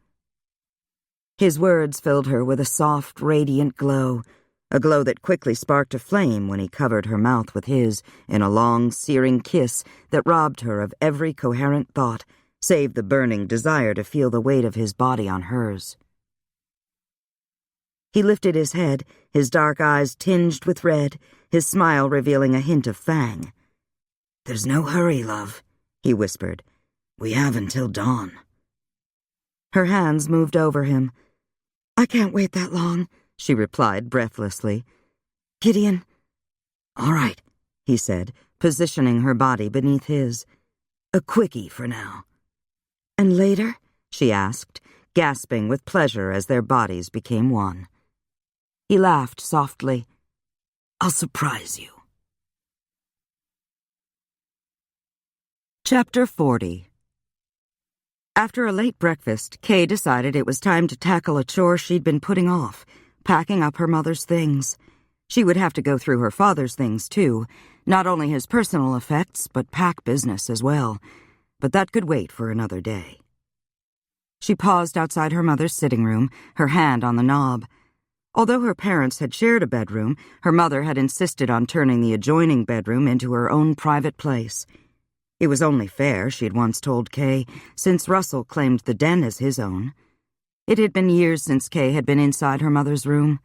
His words filled her with a soft, radiant glow, a glow that quickly sparked a flame when he covered her mouth with his in a long, searing kiss that robbed her of every coherent thought, save the burning desire to feel the weight of his body on hers. He lifted his head, his dark eyes tinged with red, his smile revealing a hint of fang. "There's no hurry, love," he whispered. "We have until dawn." Her hands moved over him. "I can't wait that long," she replied breathlessly. "Gideon." "All right," he said, positioning her body beneath his. "A quickie for now." "And later?" she asked, gasping with pleasure as their bodies became one. He laughed softly. "I'll surprise you." Chapter 40. After a late breakfast, Kay decided it was time to tackle a chore she'd been putting off, packing up her mother's things. She would have to go through her father's things, too, not only his personal effects, but pack business as well. But that could wait for another day. She paused outside her mother's sitting room, her hand on the knob. Although her parents had shared a bedroom, her mother had insisted on turning the adjoining bedroom into her own private place. It was only fair, she'd once told Kay, since Russell claimed the den as his own. It had been years since Kay had been inside her mother's room.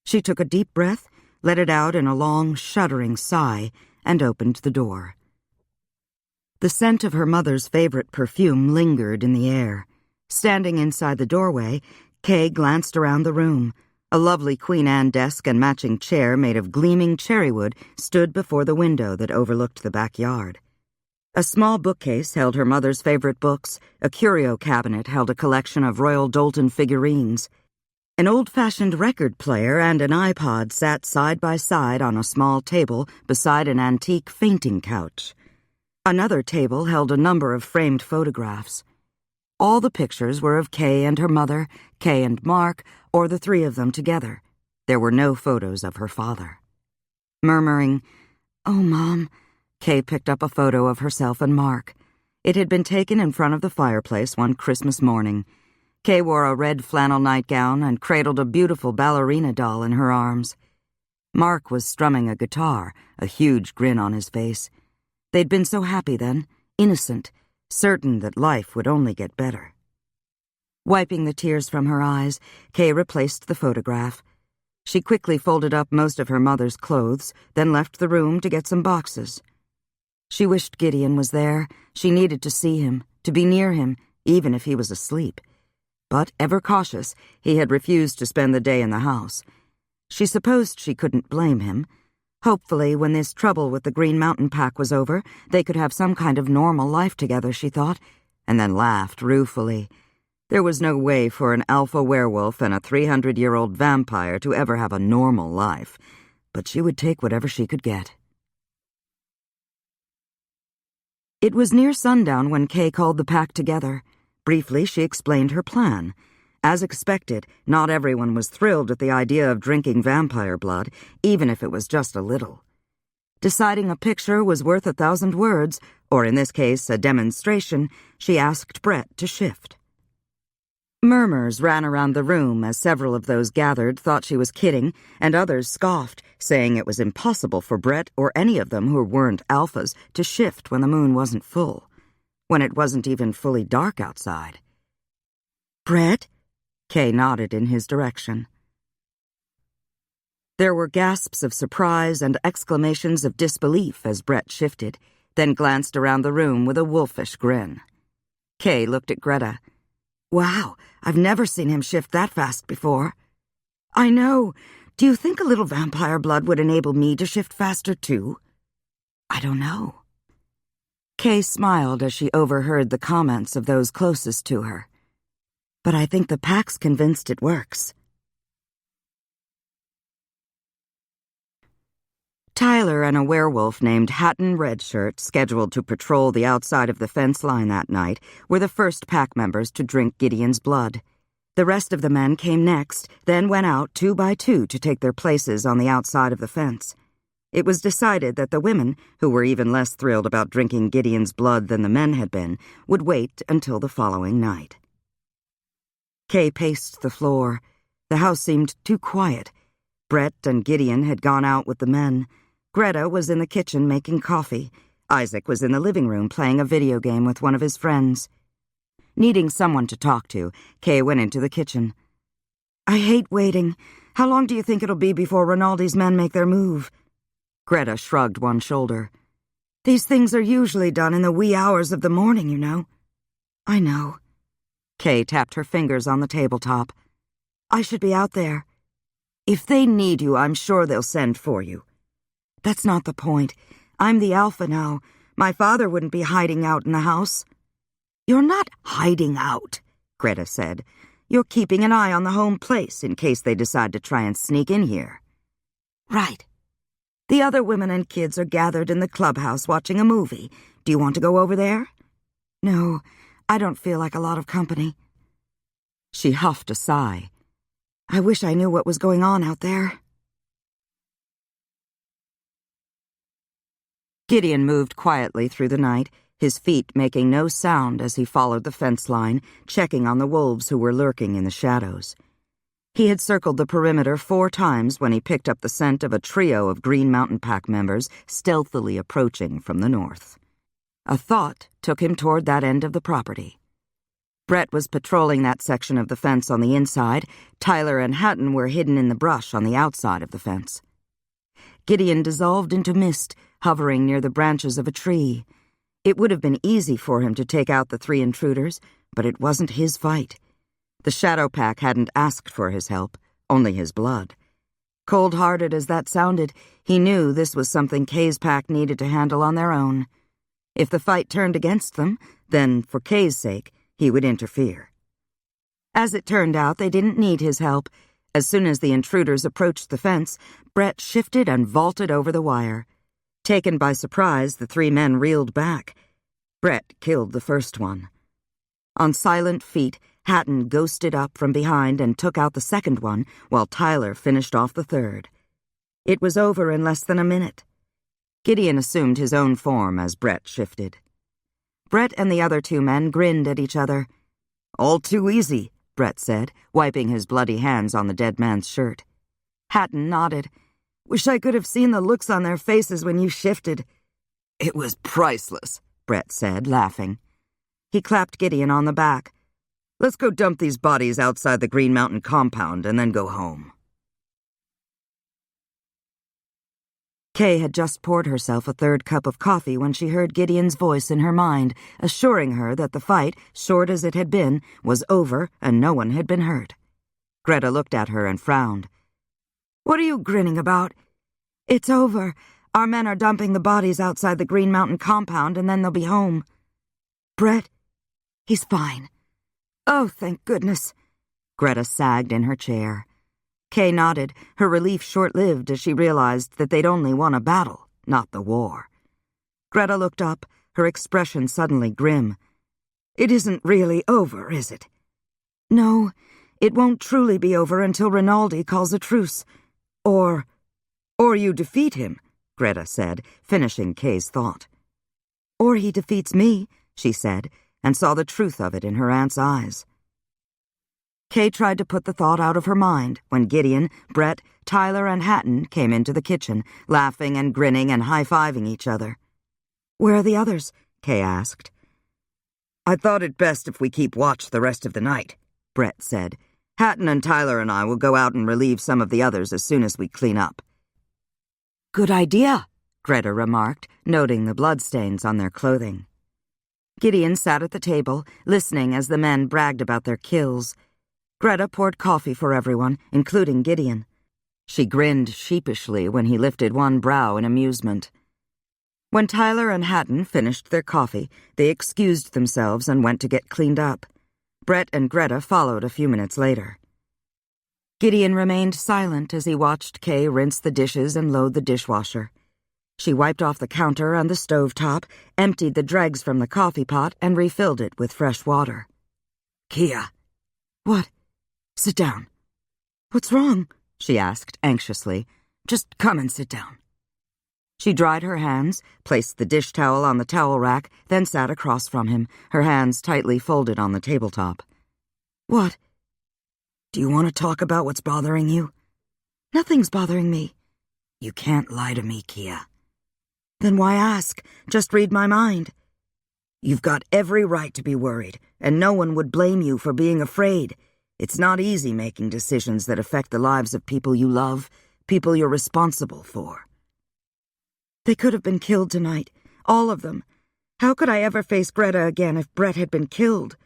She took a deep breath, let it out in a long, shuddering sigh, and opened the door. The scent of her mother's favorite perfume lingered in the air. Standing inside the doorway, Kay glanced around the room. A lovely Queen Anne desk and matching chair made of gleaming cherrywood stood before the window that overlooked the backyard. A small bookcase held her mother's favorite books. A curio cabinet held a collection of Royal Doulton figurines. An old-fashioned record player and an iPod sat side by side on a small table beside an antique fainting couch. Another table held a number of framed photographs. All the pictures were of Kay and her mother, Kay and Mark, or the three of them together. There were no photos of her father. Murmuring, "Oh, Mom," Kay picked up a photo of herself and Mark. It had been taken in front of the fireplace one Christmas morning. Kay wore a red flannel nightgown and cradled a beautiful ballerina doll in her arms. Mark was strumming a guitar, a huge grin on his face. They'd been so happy then, innocent, certain that life would only get better. Wiping the tears from her eyes, Kay replaced the photograph. She quickly folded up most of her mother's clothes, then left the room to get some boxes. She wished Gideon was there. She needed to see him, to be near him, even if he was asleep. But, ever cautious, he had refused to spend the day in the house. She supposed she couldn't blame him. Hopefully, when this trouble with the Green Mountain Pack was over, they could have some kind of normal life together, she thought, and then laughed ruefully. There was no way for an alpha werewolf and a 300-year-old vampire to ever have a normal life, but she would take whatever she could get. It was near sundown when Kay called the pack together. Briefly, she explained her plan. As expected, not everyone was thrilled at the idea of drinking vampire blood, even if it was just a little. Deciding a picture was worth 1,000 words, or in this case, a demonstration, she asked Brett to shift. Murmurs ran around the room as several of those gathered thought she was kidding, and others scoffed, saying it was impossible for Brett or any of them who weren't alphas to shift when the moon wasn't full, when it wasn't even fully dark outside. "Brett?" Kay nodded in his direction. There were gasps of surprise and exclamations of disbelief as Brett shifted, then glanced around the room with a wolfish grin. Kay looked at Greta. "Wow, I've never seen him shift that fast before." "I know. Do you think a little vampire blood would enable me to shift faster, too?" "I don't know." Kay smiled as she overheard the comments of those closest to her. "But I think the pack's convinced it works." Tyler and a werewolf named Hatton Redshirt, scheduled to patrol the outside of the fence line that night, were the first pack members to drink Gideon's blood. The rest of the men came next, then went out 2 by 2 to take their places on the outside of the fence. It was decided that the women, who were even less thrilled about drinking Gideon's blood than the men had been, would wait until the following night. Kay paced the floor. The house seemed too quiet. Brett and Gideon had gone out with the men. Greta was in the kitchen making coffee. Isaac was in the living room playing a video game with one of his friends. Needing someone to talk to, Kay went into the kitchen. "I hate waiting. How long do you think it'll be before Rinaldi's men make their move?" Greta shrugged one shoulder. These things are usually done in the wee hours of the morning, you know. I know. Kay tapped her fingers on the tabletop. I should be out there. If they need you, I'm sure they'll send for you. That's not the point. I'm the alpha now. My father wouldn't be hiding out in the house. You're not hiding out, Greta said. You're keeping an eye on the home place in case they decide to try and sneak in here. Right. The other women and kids are gathered in the clubhouse watching a movie. Do you want to go over there? No, I don't feel like a lot of company. She huffed a sigh. I wish I knew what was going on out there. Gideon moved quietly through the night, his feet making no sound as he followed the fence line, checking on the wolves who were lurking in the shadows. He had circled the perimeter 4 times when he picked up the scent of a trio of Green Mountain Pack members stealthily approaching from the north. A thought took him toward that end of the property. Brett was patrolling that section of the fence on the inside. Tyler and Hatton were hidden in the brush on the outside of the fence. Gideon dissolved into mist, hovering near the branches of a tree. It would have been easy for him to take out the 3 intruders, but it wasn't his fight. The Shadow Pack hadn't asked for his help, only his blood. Cold-hearted as that sounded, he knew this was something Kay's pack needed to handle on their own. If the fight turned against them, then, for Kay's sake, he would interfere. As it turned out, they didn't need his help. As soon as the intruders approached the fence, Brett shifted and vaulted over the wire. Taken by surprise, the 3 men reeled back. Brett killed the first one. On silent feet, Hatton ghosted up from behind and took out the second one, while Tyler finished off the third. It was over in less than a minute. Gideon assumed his own form as Brett shifted. Brett and the other 2 men grinned at each other. "All too easy," Brett said, wiping his bloody hands on the dead man's shirt. Hatton nodded. "Wish I could have seen the looks on their faces when you shifted." "It was priceless," Brett said, laughing. He clapped Gideon on the back. "Let's go dump these bodies outside the Green Mountain compound and then go home." Kay had just poured herself a 3rd cup of coffee when she heard Gideon's voice in her mind, assuring her that the fight, short as it had been, was over and no one had been hurt. Greta looked at her and frowned. "What are you grinning about?" "It's over. Our men are dumping the bodies outside the Green Mountain compound and then they'll be home." "Brett? He's fine." "Oh, thank goodness." Greta sagged in her chair. Kay nodded, her relief short-lived as she realized that they'd only won a battle, not the war. Greta looked up, her expression suddenly grim. "It isn't really over, is it?" "No, it won't truly be over until Rinaldi calls a truce. Or you defeat him," Greta said, finishing Kay's thought. "Or he defeats me," she said, and saw the truth of it in her aunt's eyes. Kay tried to put the thought out of her mind when Gideon, Brett, Tyler, and Hatton came into the kitchen, laughing and grinning and high-fiving each other. "Where are the others?" Kay asked. "I thought it best if we keep watch the rest of the night," Brett said. "Hatton and Tyler and I will go out and relieve some of the others as soon as we clean up." "Good idea," Greta remarked, noting the bloodstains on their clothing. Gideon sat at the table, listening as the men bragged about their kills. Greta poured coffee for everyone, including Gideon. She grinned sheepishly when he lifted one brow in amusement. When Tyler and Hatton finished their coffee, they excused themselves and went to get cleaned up. Brett and Greta followed a few minutes later. Gideon remained silent as he watched Kay rinse the dishes and load the dishwasher. She wiped off the counter and the stovetop, emptied the dregs from the coffee pot, and refilled it with fresh water. "Kia." "What?" "Sit down." "What's wrong?" she asked anxiously. "Just come and sit down." She dried her hands, placed the dish towel on the towel rack, then sat across from him, her hands tightly folded on the tabletop. "What?" "Do you want to talk about what's bothering you?" "Nothing's bothering me." "You can't lie to me, Kia." "Then why ask? Just read my mind." "You've got every right to be worried, and no one would blame you for being afraid. It's not easy making decisions that affect the lives of people you love, people you're responsible for." "They could have been killed tonight. all of them. How could I ever face Greta again if Brett had been killed?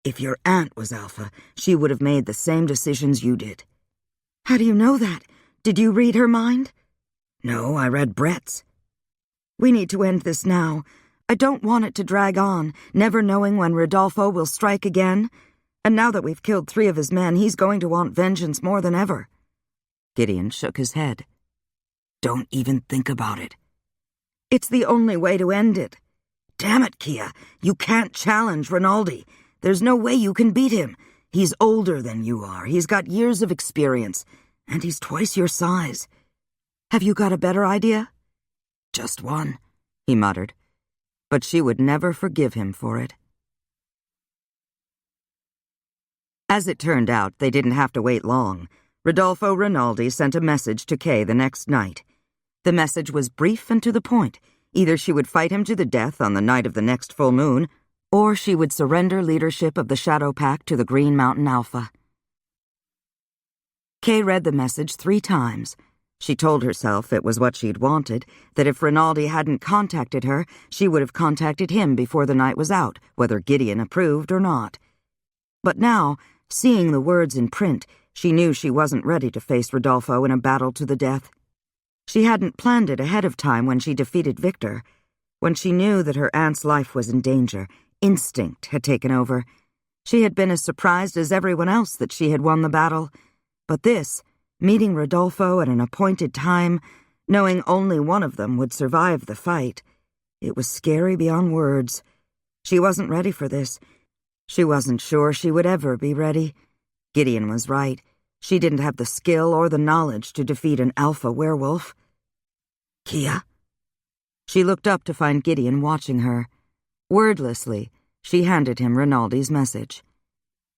If your aunt was Alpha, she would have made the same decisions you did. How do you know that? Did you read her mind? No, I read Brett's. We need to end this now. I don't want it to drag on, never knowing when Rodolfo will strike again. And now that we've killed 3 of his men, he's going to want vengeance more than ever. Gideon shook his head. Don't even think about it. It's the only way to end it. Damn it, Kia, you can't challenge Rinaldi. There's no way you can beat him. He's older than you are. He's got years of experience, and he's twice your size. Have you got a better idea? Just one, he muttered, but she would never forgive him for it. As it turned out, they didn't have to wait long. Rodolfo Rinaldi sent a message to Kay the next night. The message was brief and to the point. Either she would fight him to the death on the night of the next full moon, or she would surrender leadership of the Shadow Pact to the Green Mountain Alpha. Kay read the message 3 times. She told herself it was what she'd wanted, that if Rinaldi hadn't contacted her, she would have contacted him before the night was out, whether Gideon approved or not. But now, seeing the words in print, she knew she wasn't ready to face Rodolfo in a battle to the death. She hadn't planned it ahead of time when she defeated Victor. When she knew that her aunt's life was in danger, instinct had taken over. She had been as surprised as everyone else that she had won the battle. But this, meeting Rodolfo at an appointed time, knowing only one of them would survive the fight, it was scary beyond words. She wasn't ready for this. She wasn't sure she would ever be ready. Gideon was right. She didn't have the skill or the knowledge to defeat an alpha werewolf. Kia? She looked up to find Gideon watching her. Wordlessly, she handed him Rinaldi's message.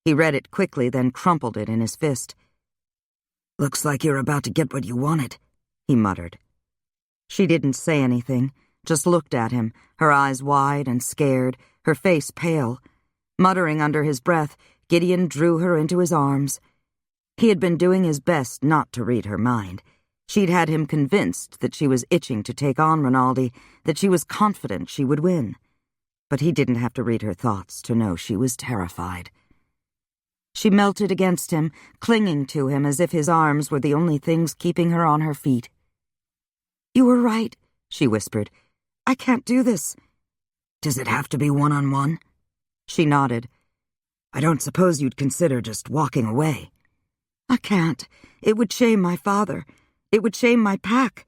He read it quickly, then crumpled it in his fist. Looks like you're about to get what you wanted, he muttered. She didn't say anything, just looked at him, her eyes wide and scared, her face pale. Muttering under his breath, Gideon drew her into his arms. He had been doing his best not to read her mind. She'd had him convinced that she was itching to take on Rinaldi, that she was confident she would win. But he didn't have to read her thoughts to know she was terrified. She melted against him, clinging to him as if his arms were the only things keeping her on her feet. You were right, she whispered. I can't do this. Does it have to be one-on-one? She nodded. I don't suppose you'd consider just walking away. I can't. It would shame my father. It would shame my pack.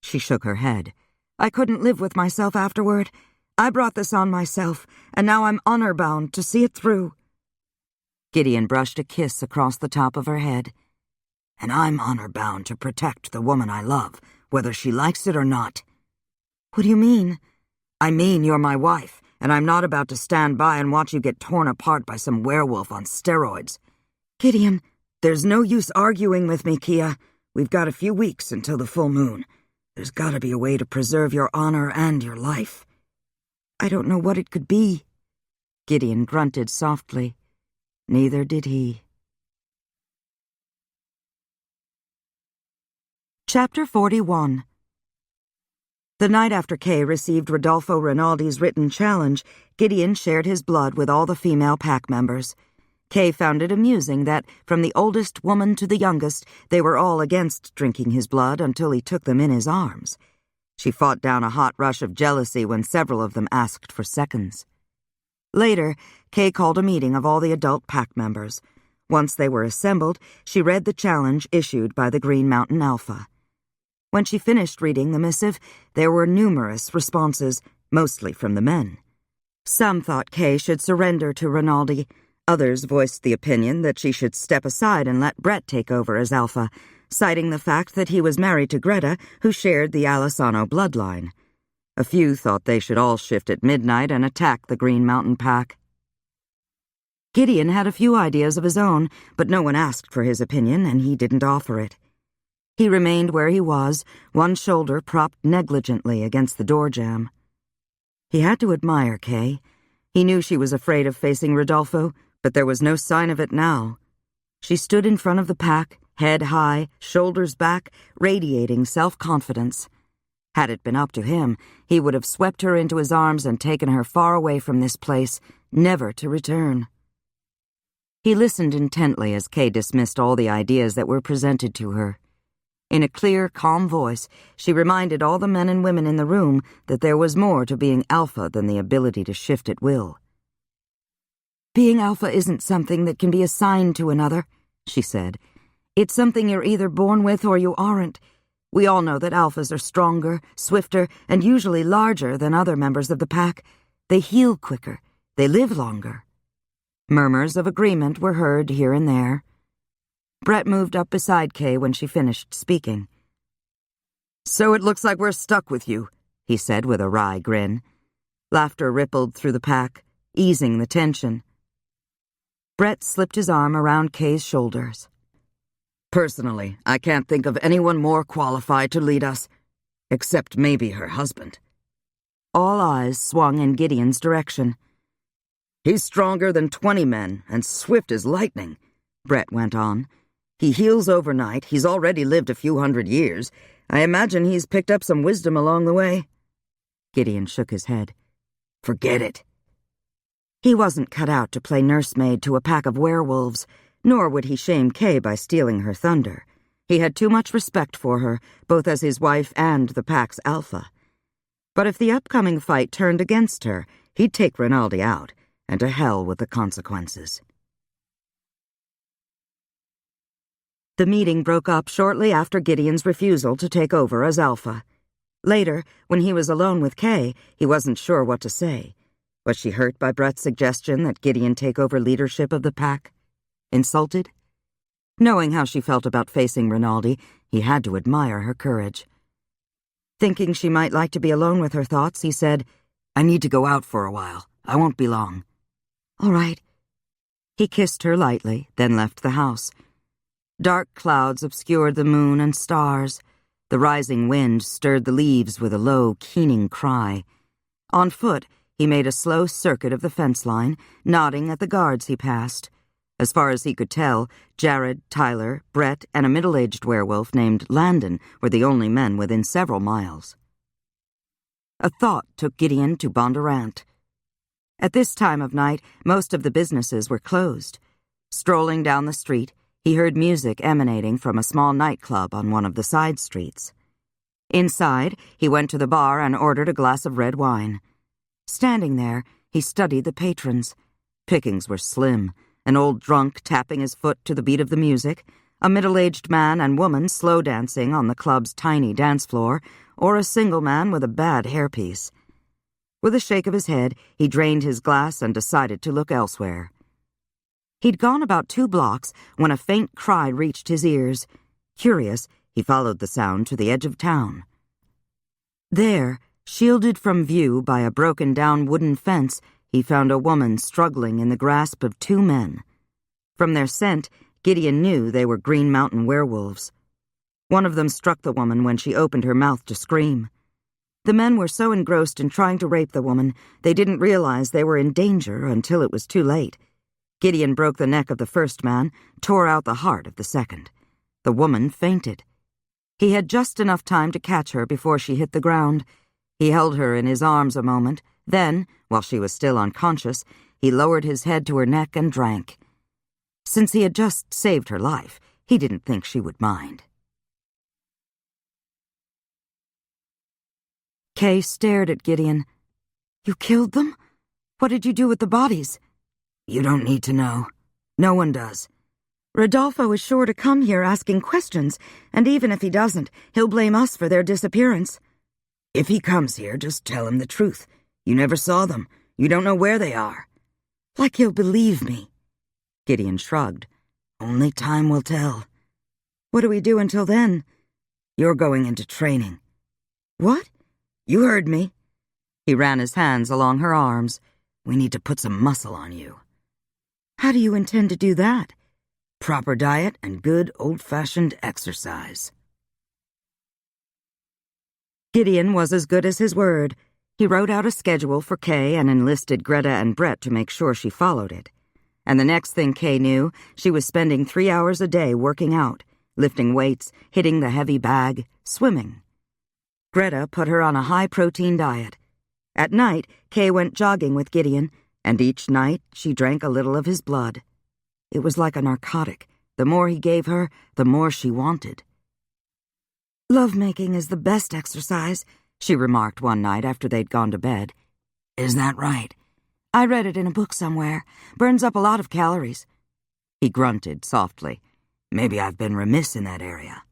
She shook her head. I couldn't live with myself afterward. I brought this on myself, and now I'm honor-bound to see it through. Gideon brushed a kiss across the top of her head. And I'm honor-bound to protect the woman I love, whether she likes it or not. What do you mean? I mean you're my wife, and I'm not about to stand by and watch you get torn apart by some werewolf on steroids. Gideon, there's no use arguing with me, Kia. We've got a few weeks until the full moon. There's got to be a way to preserve your honor and your life. I don't know what it could be. Gideon grunted softly. Neither did he. Chapter 41. The night after Kay received Rodolfo Rinaldi's written challenge, Gideon shared his blood with all the female pack members. Kay found it amusing that, from the oldest woman to the youngest, they were all against drinking his blood until he took them in his arms. She fought down a hot rush of jealousy when several of them asked for seconds. Later, Kay called a meeting of all the adult pack members. Once they were assembled, she read the challenge issued by the Green Mountain Alpha. When she finished reading the missive, there were numerous responses, mostly from the men. Some thought Kay should surrender to Rinaldi. Others voiced the opinion that she should step aside and let Brett take over as Alpha, citing the fact that he was married to Greta, who shared the Alisano bloodline. A few thought they should all shift at midnight and attack the Green Mountain Pack. Gideon had a few ideas of his own, but no one asked for his opinion, and he didn't offer it. He remained where he was, one shoulder propped negligently against the door jamb. He had to admire Kay. He knew she was afraid of facing Rodolfo, but there was no sign of it now. She stood in front of the pack, head high, shoulders back, radiating self-confidence. Had it been up to him, he would have swept her into his arms and taken her far away from this place, never to return. He listened intently as Kay dismissed all the ideas that were presented to her. In a clear, calm voice, she reminded all the men and women in the room that there was more to being alpha than the ability to shift at will. "Being alpha isn't something that can be assigned to another," she said. "It's something you're either born with or you aren't. We all know that alphas are stronger, swifter, and usually larger than other members of the pack. They heal quicker. They live longer." Murmurs of agreement were heard here and there. Brett moved up beside Kay when she finished speaking. "So it looks like we're stuck with you," he said with a wry grin. Laughter rippled through the pack, easing the tension. Brett slipped his arm around Kay's shoulders. "Personally, I can't think of anyone more qualified to lead us, except maybe her husband." All eyes swung in Gideon's direction. "He's stronger than 20 men and swift as lightning," Brett went on. "He heals overnight. He's already lived a few hundred years. I imagine he's picked up some wisdom along the way." Gideon shook his head. "Forget it." He wasn't cut out to play nursemaid to a pack of werewolves, nor would he shame Kay by stealing her thunder. He had too much respect for her, both as his wife and the pack's alpha. But if the upcoming fight turned against her, he'd take Rinaldi out, and to hell with the consequences. The meeting broke up shortly after Gideon's refusal to take over as alpha. Later, when he was alone with Kay, he wasn't sure what to say. Was she hurt by Brett's suggestion that Gideon take over leadership of the pack? Insulted? Knowing how she felt about facing Rinaldi, he had to admire her courage. Thinking she might like to be alone with her thoughts, he said, "I need to go out for a while. I won't be long." "All right." He kissed her lightly, then left the house. Dark clouds obscured the moon and stars. The rising wind stirred the leaves with a low, keening cry. On foot, he made a slow circuit of the fence line, nodding at the guards he passed. As far as he could tell, Jared, Tyler, Brett, and a middle-aged werewolf named Landon were the only men within several miles. A thought took Gideon to Bondurant. At this time of night, most of the businesses were closed. Strolling down the street, he heard music emanating from a small nightclub on one of the side streets. Inside, he went to the bar and ordered a glass of red wine. Standing there, he studied the patrons. Pickings were slim, an old drunk tapping his foot to the beat of the music, a middle-aged man and woman slow dancing on the club's tiny dance floor, or a single man with a bad hairpiece. With a shake of his head, he drained his glass and decided to look elsewhere. He'd gone about 2 blocks when a faint cry reached his ears. Curious, he followed the sound to the edge of town. There, shielded from view by a broken-down wooden fence, he found a woman struggling in the grasp of 2 men. From their scent, Gideon knew they were Green Mountain werewolves. One of them struck the woman when she opened her mouth to scream. The men were so engrossed in trying to rape the woman, they didn't realize they were in danger until it was too late. Gideon broke the neck of the first man, tore out the heart of the second. The woman fainted. He had just enough time to catch her before she hit the ground. He held her in his arms a moment, then, while she was still unconscious, he lowered his head to her neck and drank. Since he had just saved her life, he didn't think she would mind. Kay stared at Gideon. "You killed them? What did you do with the bodies?" "You don't need to know. No one does. Rodolfo is sure to come here asking questions, and even if he doesn't, he'll blame us for their disappearance." "If he comes here, just tell him the truth. You never saw them. You don't know where they are." "Like he'll believe me." Gideon shrugged. "Only time will tell." "What do we do until then?" "You're going into training." "What?" "You heard me." He ran his hands along her arms. "We need to put some muscle on you." "How do you intend to do that?" "Proper diet and good old-fashioned exercise." Gideon was as good as his word. He wrote out a schedule for Kay and enlisted Greta and Brett to make sure she followed it. And the next thing Kay knew, she was spending 3 hours a day working out, lifting weights, hitting the heavy bag, swimming. Greta put her on a high-protein diet. At night, Kay went jogging with Gideon, and each night she drank a little of his blood. It was like a narcotic. The more he gave her, the more she wanted. "Lovemaking is the best exercise," she remarked one night after they'd gone to bed. "Is that right?" "I read it in a book somewhere. Burns up a lot of calories." He grunted softly. "Maybe I've been remiss in that area."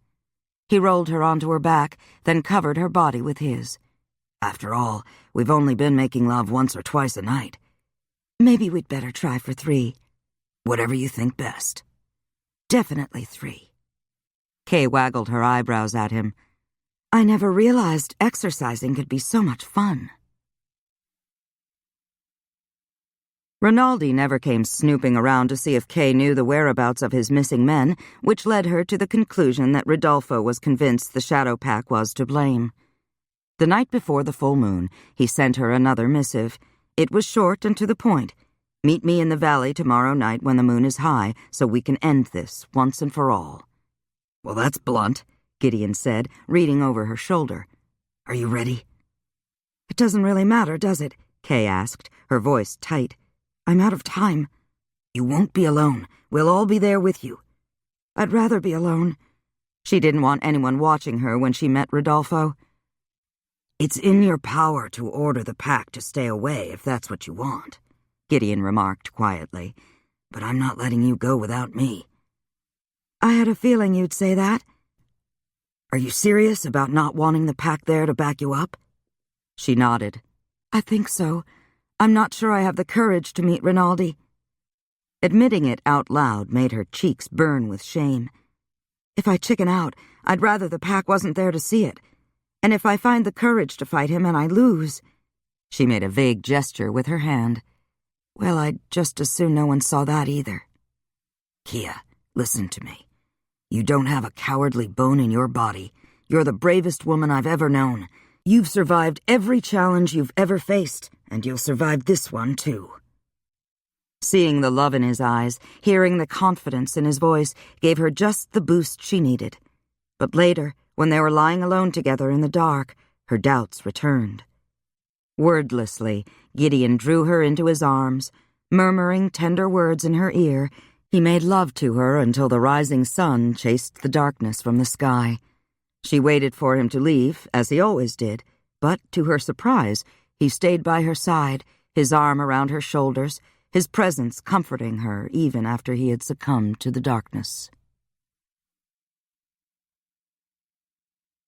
He rolled her onto her back, then covered her body with his. "After all, we've only been making love once or twice a night." "Maybe we'd better try for 3. "Whatever you think best." "Definitely 3. Kay waggled her eyebrows at him. "I never realized exercising could be so much fun." Rinaldi never came snooping around to see if Kay knew the whereabouts of his missing men, which led her to the conclusion that Rodolfo was convinced the Shadow Pack was to blame. The night before the full moon, he sent her another missive. It was short and to the point. "Meet me in the valley tomorrow night when the moon is high, so we can end this once and for all." "Well, that's blunt," Gideon said, reading over her shoulder. "Are you ready?" "It doesn't really matter, does it?" Kay asked, her voice tight. "I'm out of time." "You won't be alone. We'll all be there with you." "I'd rather be alone." She didn't want anyone watching her when she met Rodolfo. "It's in your power to order the pack to stay away if that's what you want," Gideon remarked quietly. "But I'm not letting you go without me." "I had a feeling you'd say that." "Are you serious about not wanting the pack there to back you up?" She nodded. "I think so. I'm not sure I have the courage to meet Rinaldi." Admitting it out loud made her cheeks burn with shame. "If I chicken out, I'd rather the pack wasn't there to see it. And if I find the courage to fight him and I lose—" She made a vague gesture with her hand. "Well, I'd just as soon no one saw that either." "Kia, listen to me. You don't have a cowardly bone in your body. You're the bravest woman I've ever known. You've survived every challenge you've ever faced, and you'll survive this one, too." Seeing the love in his eyes, hearing the confidence in his voice, gave her just the boost she needed. But later, when they were lying alone together in the dark, her doubts returned. Wordlessly, Gideon drew her into his arms. Murmuring tender words in her ear, he made love to her until the rising sun chased the darkness from the sky. She waited for him to leave, as he always did, but, to her surprise, he stayed by her side, his arm around her shoulders, his presence comforting her even after he had succumbed to the darkness.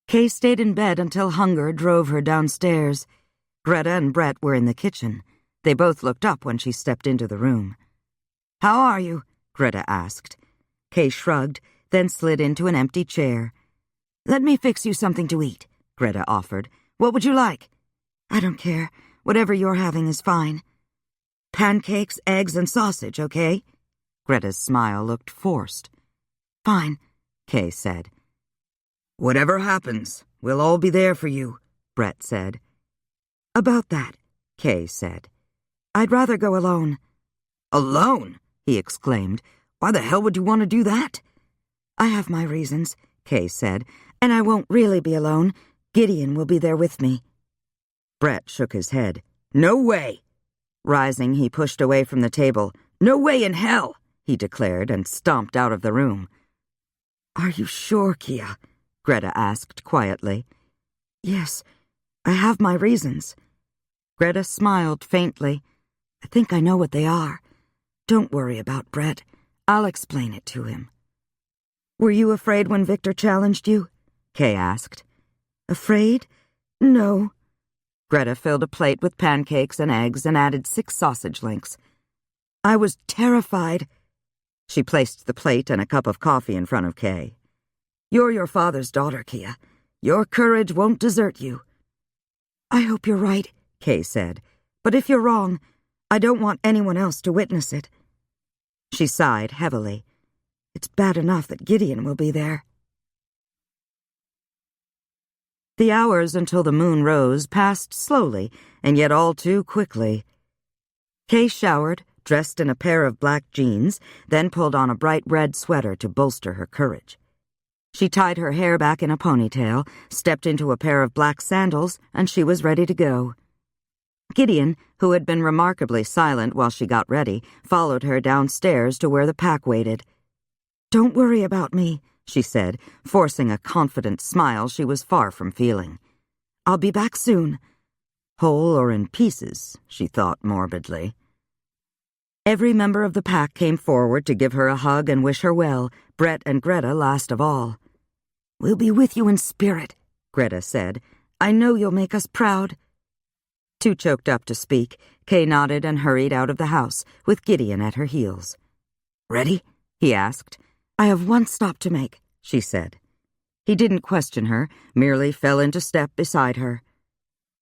Kay stayed in bed until hunger drove her downstairs. Greta and Brett were in the kitchen. They both looked up when she stepped into the room. "How are you?" Greta asked. Kay shrugged, then slid into an empty chair. "Let me fix you something to eat," Greta offered. "What would you like?" "I don't care. Whatever you're having is fine." "Pancakes, eggs, and sausage, okay?" Greta's smile looked forced. "Fine," Kay said. "Whatever happens, we'll all be there for you," Brett said. "About that," Kay said. "I'd rather go alone." "Alone?" he exclaimed. "Why the hell would you want to do that?" "I have my reasons," Kay said, "and I won't really be alone. Gideon will be there with me." Brett shook his head. "No way!" Rising, he pushed away from the table. "No way in hell!" he declared, and stomped out of the room. "Are you sure, Kia?" Greta asked quietly. "Yes, I have my reasons." Greta smiled faintly. "I think I know what they are. Don't worry about Brett. I'll explain it to him." "Were you afraid when Victor challenged you?" Kay asked. "Afraid? No." Greta filled a plate with pancakes and eggs and added 6 sausage links. "I was terrified." She placed the plate and a cup of coffee in front of Kay. "You're your father's daughter, Kia. Your courage won't desert you." "I hope you're right," Kay said. "But if you're wrong, I don't want anyone else to witness it." She sighed heavily. "It's bad enough that Gideon will be there." The hours until the moon rose passed slowly, and yet all too quickly. Kay showered, dressed in a pair of black jeans, then pulled on a bright red sweater to bolster her courage. She tied her hair back in a ponytail, stepped into a pair of black sandals, and she was ready to go. Gideon, who had been remarkably silent while she got ready, followed her downstairs to where the pack waited. "Don't worry about me," she said, forcing a confident smile she was far from feeling. "I'll be back soon." Whole or in pieces, she thought morbidly. Every member of the pack came forward to give her a hug and wish her well, Brett and Greta last of all. "We'll be with you in spirit," Greta said. "I know you'll make us proud." Too choked up to speak, Kay nodded and hurried out of the house, with Gideon at her heels. "Ready?" he asked. "I have one stop to make," she said. He didn't question her, merely fell into step beside her.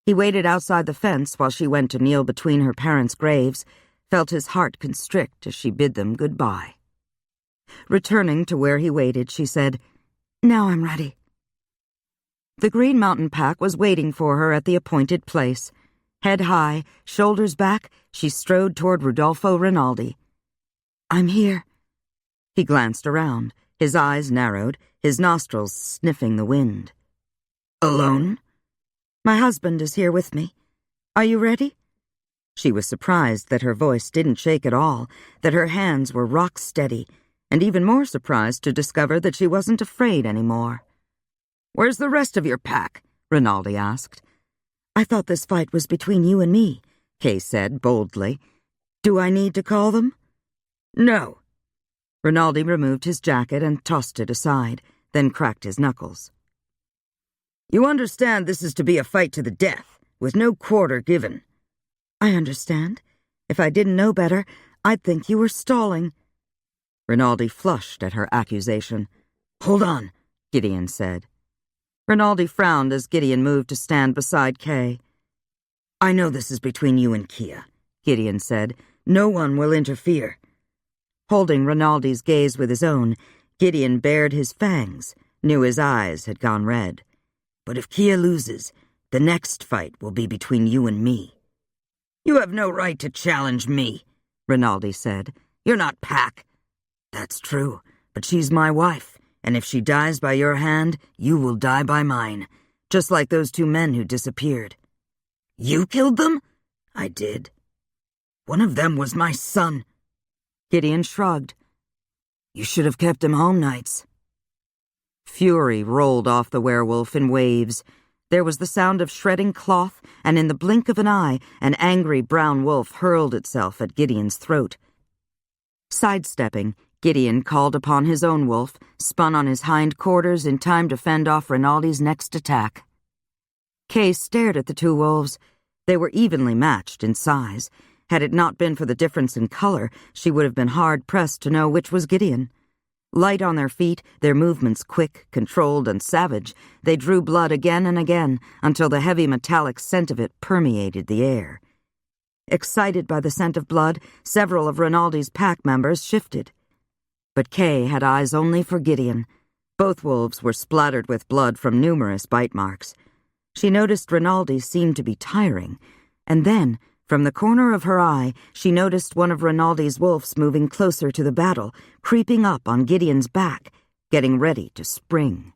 He waited outside the fence while she went to kneel between her parents' graves, felt his heart constrict as she bid them goodbye. Returning to where he waited, she said, "Now I'm ready." The Green Mountain Pack was waiting for her at the appointed place. Head high, shoulders back, she strode toward Rodolfo Rinaldi. "I'm here." He glanced around, his eyes narrowed, his nostrils sniffing the wind. "Alone?" "My husband is here with me. Are you ready?" She was surprised that her voice didn't shake at all, that her hands were rock steady, and even more surprised to discover that she wasn't afraid anymore. "Where's the rest of your pack?" Rinaldi asked. "I thought this fight was between you and me," Kay said boldly. "Do I need to call them?" "No." Rinaldi removed his jacket and tossed it aside, then cracked his knuckles. "You understand this is to be a fight to the death, with no quarter given." "I understand. If I didn't know better, I'd think you were stalling." Rinaldi flushed at her accusation. "Hold on," Gideon said. Rinaldi frowned as Gideon moved to stand beside Kay. "I know this is between you and Kia," Gideon said. "No one will interfere." Holding Rinaldi's gaze with his own, Gideon bared his fangs, knew his eyes had gone red. "But if Kia loses, the next fight will be between you and me." "You have no right to challenge me," Rinaldi said. "You're not Pack." "That's true, but she's my wife, and if she dies by your hand, you will die by mine, just like those two men who disappeared." "You killed them?" "I did. One of them was my son." Gideon shrugged. "You should have kept him home nights." Fury rolled off the werewolf in waves. There was the sound of shredding cloth, and in the blink of an eye, an angry brown wolf hurled itself at Gideon's throat. Sidestepping, Gideon called upon his own wolf, spun on his hind quarters in time to fend off Rinaldi's next attack. Kay stared at the two wolves. They were evenly matched in size. Had it not been for the difference in color, she would have been hard-pressed to know which was Gideon. Light on their feet, their movements quick, controlled, and savage, they drew blood again and again until the heavy metallic scent of it permeated the air. Excited by the scent of blood, several of Rinaldi's pack members shifted. But Kay had eyes only for Gideon. Both wolves were splattered with blood from numerous bite marks. She noticed Rinaldi seemed to be tiring, and then, from the corner of her eye, she noticed one of Rinaldi's wolves moving closer to the battle, creeping up on Gideon's back, getting ready to spring.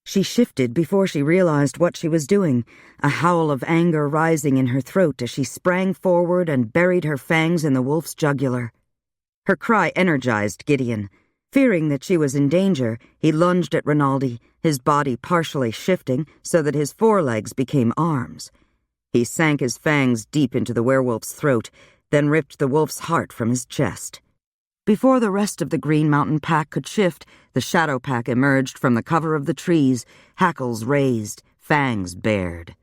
She shifted before she realized what she was doing, a howl of anger rising in her throat as she sprang forward and buried her fangs in the wolf's jugular. Her cry energized Gideon. Fearing that she was in danger, he lunged at Rinaldi, his body partially shifting so that his forelegs became arms. He sank his fangs deep into the werewolf's throat, then ripped the wolf's heart from his chest. Before the rest of the Green Mountain Pack could shift, the Shadow Pack emerged from the cover of the trees, hackles raised, fangs bared.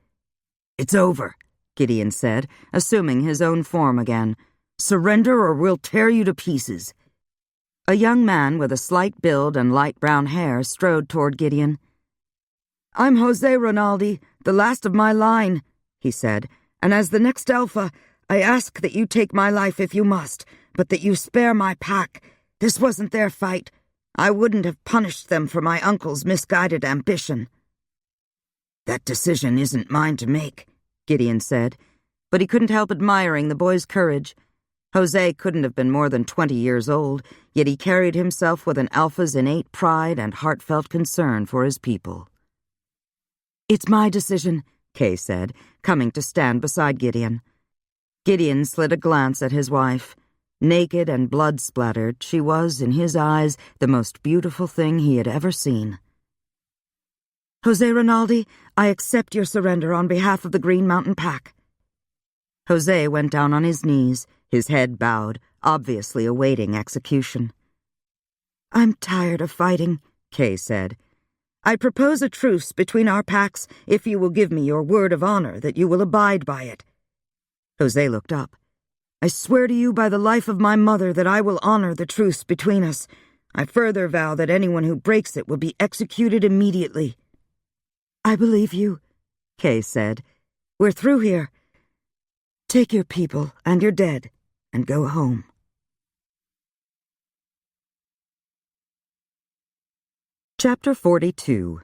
"It's over," Gideon said, assuming his own form again. "Surrender or we'll tear you to pieces." A young man with a slight build and light brown hair strode toward Gideon. "I'm Jose Rinaldi, the last of my line," he said, "and as the next alpha, I ask that you take my life if you must, but that you spare my pack. This wasn't their fight. I wouldn't have punished them for my uncle's misguided ambition." "That decision isn't mine to make," Gideon said, but he couldn't help admiring the boy's courage. Jose couldn't have been more than 20 years old, yet he carried himself with an alpha's innate pride and heartfelt concern for his people. "It's my decision," Kay said, coming to stand beside Gideon. Gideon slid a glance at his wife. Naked and blood-splattered, she was, in his eyes, the most beautiful thing he had ever seen. "Jose Rinaldi, I accept your surrender on behalf of the Green Mountain Pack." Jose went down on his knees, his head bowed, obviously awaiting execution. "I'm tired of fighting," Kay said. "I propose a truce between our packs if you will give me your word of honor that you will abide by it." Jose looked up. "I swear to you by the life of my mother that I will honor the truce between us. I further vow that anyone who breaks it will be executed immediately." "I believe you," Kay said. "We're through here. Take your people and your dead and go home." Chapter 42.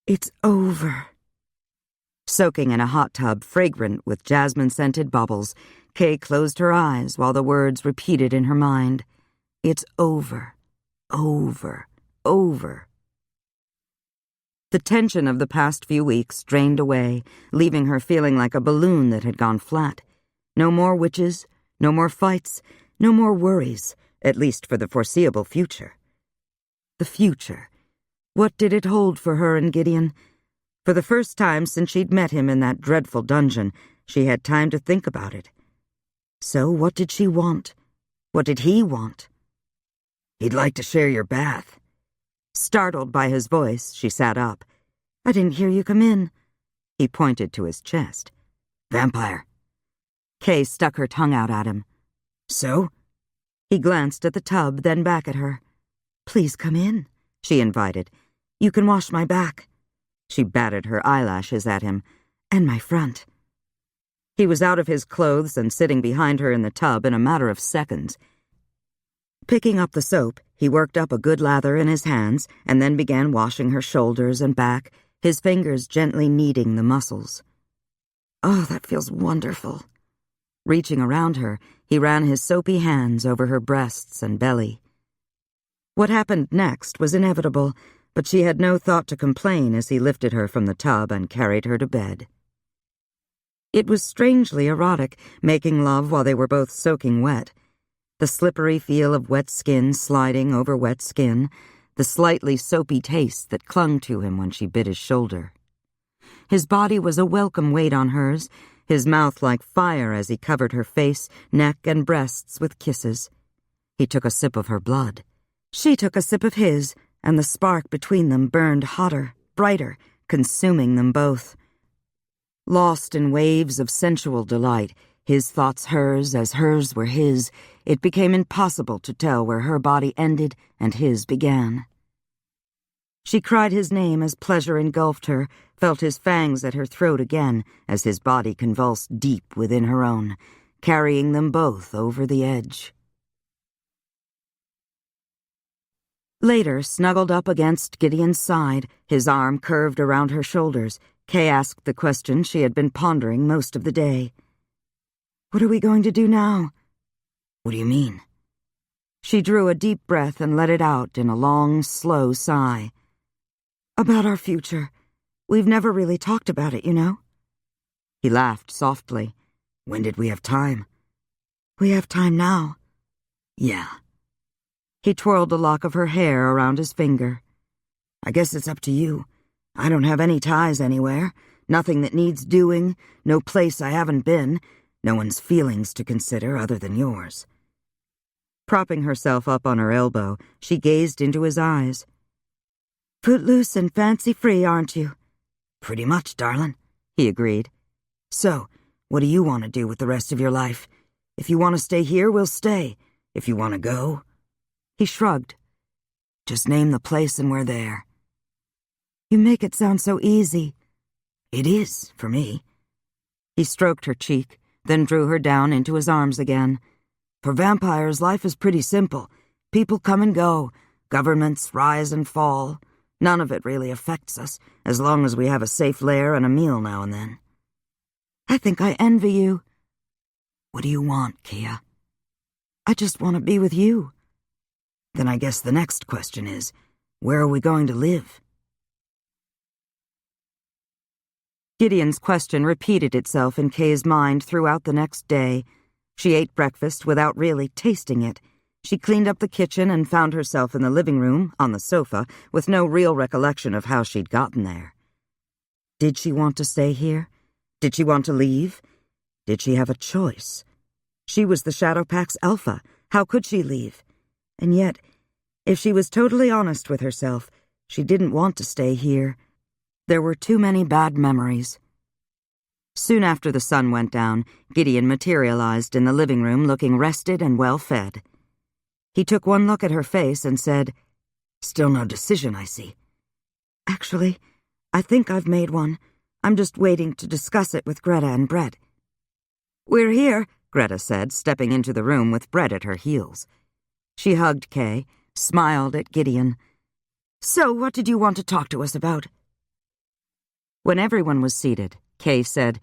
It's over. Soaking in a hot tub fragrant with jasmine-scented bubbles, Kay closed her eyes while the words repeated in her mind. It's over. Over. Over. The tension of the past few weeks drained away, leaving her feeling like a balloon that had gone flat. No more witches, no more fights, no more worries, at least for the foreseeable future. The future. What did it hold for her and Gideon? For the first time since she'd met him in that dreadful dungeon, she had time to think about it. So what did she want? What did he want? "He'd like to share your bath." Startled by his voice, she sat up. "I didn't hear you come in." He pointed to his chest. "Vampire." Kay stuck her tongue out at him. "So?" He glanced at the tub, then back at her. "Please come in," she invited. "You can wash my back." She batted her eyelashes at him. "And my front." He was out of his clothes and sitting behind her in the tub in a matter of seconds. Picking up the soap, he worked up a good lather in his hands and then began washing her shoulders and back, his fingers gently kneading the muscles. "Oh, that feels wonderful." Reaching around her, he ran his soapy hands over her breasts and belly. What happened next was inevitable, but she had no thought to complain as he lifted her from the tub and carried her to bed. It was strangely erotic, making love while they were both soaking wet. The slippery feel of wet skin sliding over wet skin, the slightly soapy taste that clung to him when she bit his shoulder. His body was a welcome weight on hers, his mouth like fire as he covered her face, neck, and breasts with kisses. He took a sip of her blood. She took a sip of his, and the spark between them burned hotter, brighter, consuming them both. Lost in waves of sensual delight, his thoughts hers as hers were his, it became impossible to tell where her body ended and his began. She cried his name as pleasure engulfed her, felt his fangs at her throat again as his body convulsed deep within her own, carrying them both over the edge. Later, snuggled up against Gideon's side, his arm curved around her shoulders, Kay asked the question she had been pondering most of the day. "What are we going to do now?" "What do you mean?" She drew a deep breath and let it out in a long, slow sigh. "About our future. We've never really talked about it, you know." He laughed softly. "When did we have time?" "We have time now." "Yeah." He twirled a lock of her hair around his finger. "I guess it's up to you. I don't have any ties anywhere, nothing that needs doing, no place I haven't been, no one's feelings to consider other than yours." Propping herself up on her elbow, she gazed into his eyes. "Footloose and fancy-free, aren't you?" "Pretty much, darling," he agreed. "So, what do you want to do with the rest of your life? If you want to stay here, we'll stay. If you want to go..." He shrugged. "Just name the place and we're there." "You make it sound so easy." "It is, for me." He stroked her cheek, then drew her down into his arms again. "For vampires, life is pretty simple. People come and go. Governments rise and fall. None of it really affects us, as long as we have a safe lair and a meal now and then." "I think I envy you." What do you want, Kia? I just want to be with you. Then I guess the next question is, where are we going to live? Gideon's question repeated itself in Kay's mind throughout the next day. She ate breakfast without really tasting it. She cleaned up the kitchen and found herself in the living room, on the sofa, with no real recollection of how she'd gotten there. Did she want to stay here? Did she want to leave? Did she have a choice? She was the Shadow Pack's alpha. How could she leave? And yet, if she was totally honest with herself, she didn't want to stay here. There were too many bad memories. Soon after the sun went down, Gideon materialized in the living room looking rested and well-fed. He took one look at her face and said, "Still no decision, I see." "Actually, I think I've made one. I'm just waiting to discuss it with Greta and Brett." "We're here," Greta said, stepping into the room with Brett at her heels. She hugged Kay, smiled at Gideon. "So, what did you want to talk to us about?" When everyone was seated, Kay said,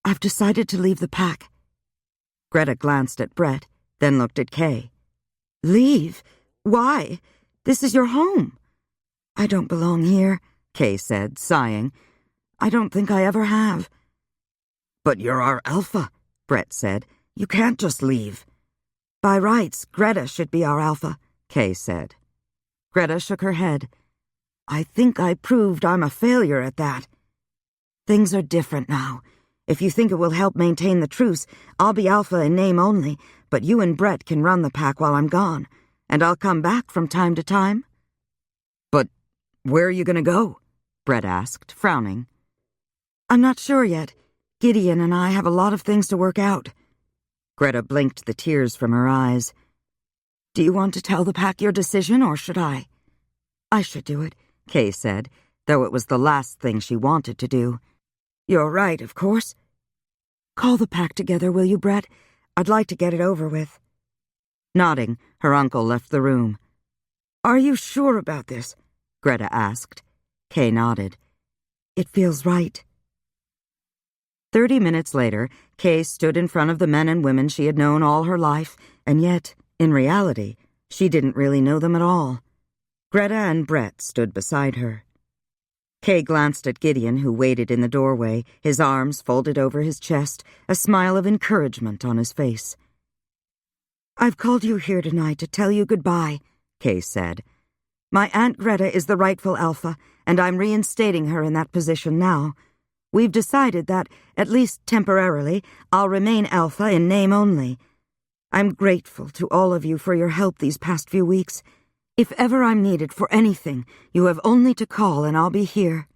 "I've decided to leave the pack." Greta glanced at Brett, then looked at Kay. "Leave? Why? This is your home." "I don't belong here," Kay said, sighing. "I don't think I ever have." "But you're our alpha," Brett said. "You can't just leave." "By rights, Greta should be our alpha," Kay said. Greta shook her head. "I think I proved I'm a failure at that. Things are different now. If you think it will help maintain the truce, I'll be alpha in name only, but you and Brett can run the pack while I'm gone, and I'll come back from time to time." "But where are you going to go?" Brett asked, frowning. "I'm not sure yet. Gideon and I have a lot of things to work out." Greta blinked the tears from her eyes. "Do you want to tell the pack your decision, or should I?" "I should do it," Kay said, though it was the last thing she wanted to do. "You're right, of course. Call the pack together, will you, Brett? I'd like to get it over with." Nodding, her uncle left the room. "Are you sure about this?" Greta asked. Kay nodded. "It feels right." 30 minutes later, Kay stood in front of the men and women she had known all her life, and yet, in reality, she didn't really know them at all. Greta and Brett stood beside her. Kay glanced at Gideon, who waited in the doorway, his arms folded over his chest, a smile of encouragement on his face. "I've called you here tonight to tell you goodbye," Kay said. "My Aunt Greta is the rightful alpha, and I'm reinstating her in that position now. We've decided that, at least temporarily, I'll remain alpha in name only. I'm grateful to all of you for your help these past few weeks. If ever I'm needed for anything, you have only to call and I'll be here."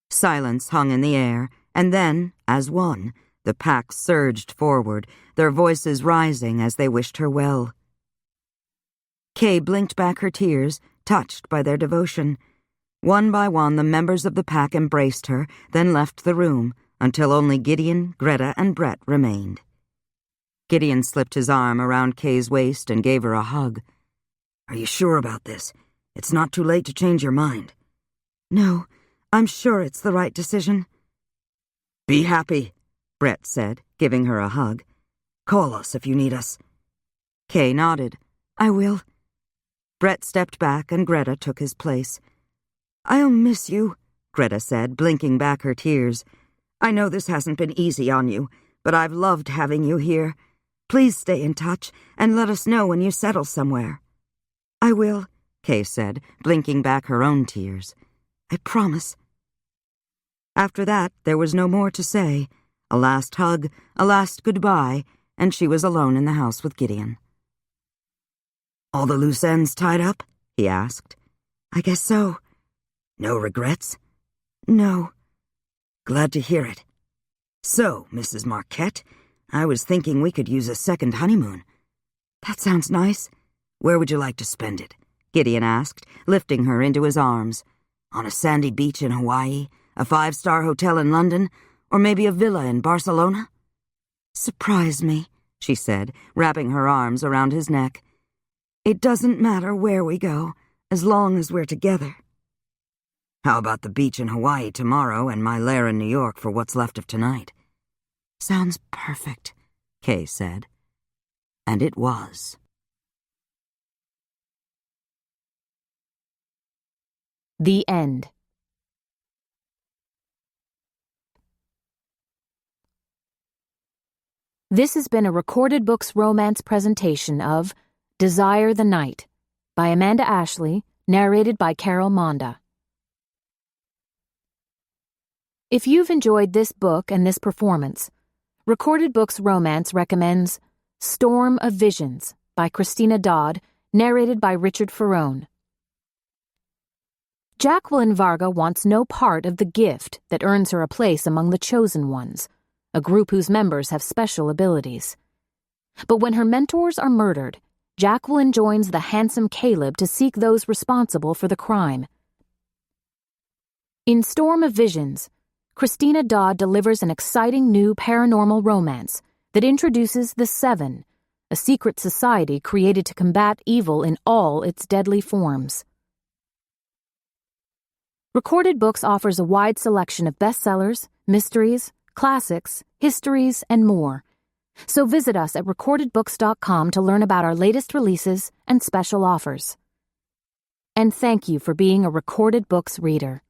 Silence hung in the air, and then, as one, the pack surged forward, their voices rising as they wished her well. Kay blinked back her tears, touched by their devotion. One by one, the members of the pack embraced her, then left the room, until only Gideon, Greta, and Brett remained. Gideon slipped his arm around Kay's waist and gave her a hug. "Are you sure about this? It's not too late to change your mind." "No, I'm sure it's the right decision." "Be happy," Brett said, giving her a hug. "Call us if you need us." Kay nodded. "I will." Brett stepped back and Greta took his place. "I'll miss you," Greta said, blinking back her tears. "I know this hasn't been easy on you, but I've loved having you here. Please stay in touch and let us know when you settle somewhere." "I will," Kay said, blinking back her own tears. "I promise." After that, there was no more to say. A last hug, a last goodbye, and she was alone in the house with Gideon. "All the loose ends tied up?" he asked. "I guess so." "No regrets?" "No." "Glad to hear it. So, Mrs. Marquette, I was thinking we could use a second honeymoon." "That sounds nice." "Where would you like to spend it?" Gideon asked, lifting her into his arms. "On a sandy beach in Hawaii, a 5-star hotel in London, or maybe a villa in Barcelona?" "Surprise me," she said, wrapping her arms around his neck. "It doesn't matter where we go, as long as we're together." "How about the beach in Hawaii tomorrow and my lair in New York for what's left of tonight?" "Sounds perfect." Kay said. And it was. The end. This has been a Recorded Books romance presentation of Desire the Night by Amanda Ashley, narrated by Carol Monda. If you've enjoyed this book and this performance, Recorded Books Romance recommends Storm of Visions by Christina Dodd, narrated by Richard Ferrone. Jacqueline Varga wants no part of the gift that earns her a place among the Chosen Ones, a group whose members have special abilities. But when her mentors are murdered, Jacqueline joins the handsome Caleb to seek those responsible for the crime. In Storm of Visions, Christina Dodd delivers an exciting new paranormal romance that introduces the Seven, a secret society created to combat evil in all its deadly forms. Recorded Books offers a wide selection of bestsellers, mysteries, classics, histories, and more. So visit us at recordedbooks.com to learn about our latest releases and special offers. And thank you for being a Recorded Books reader.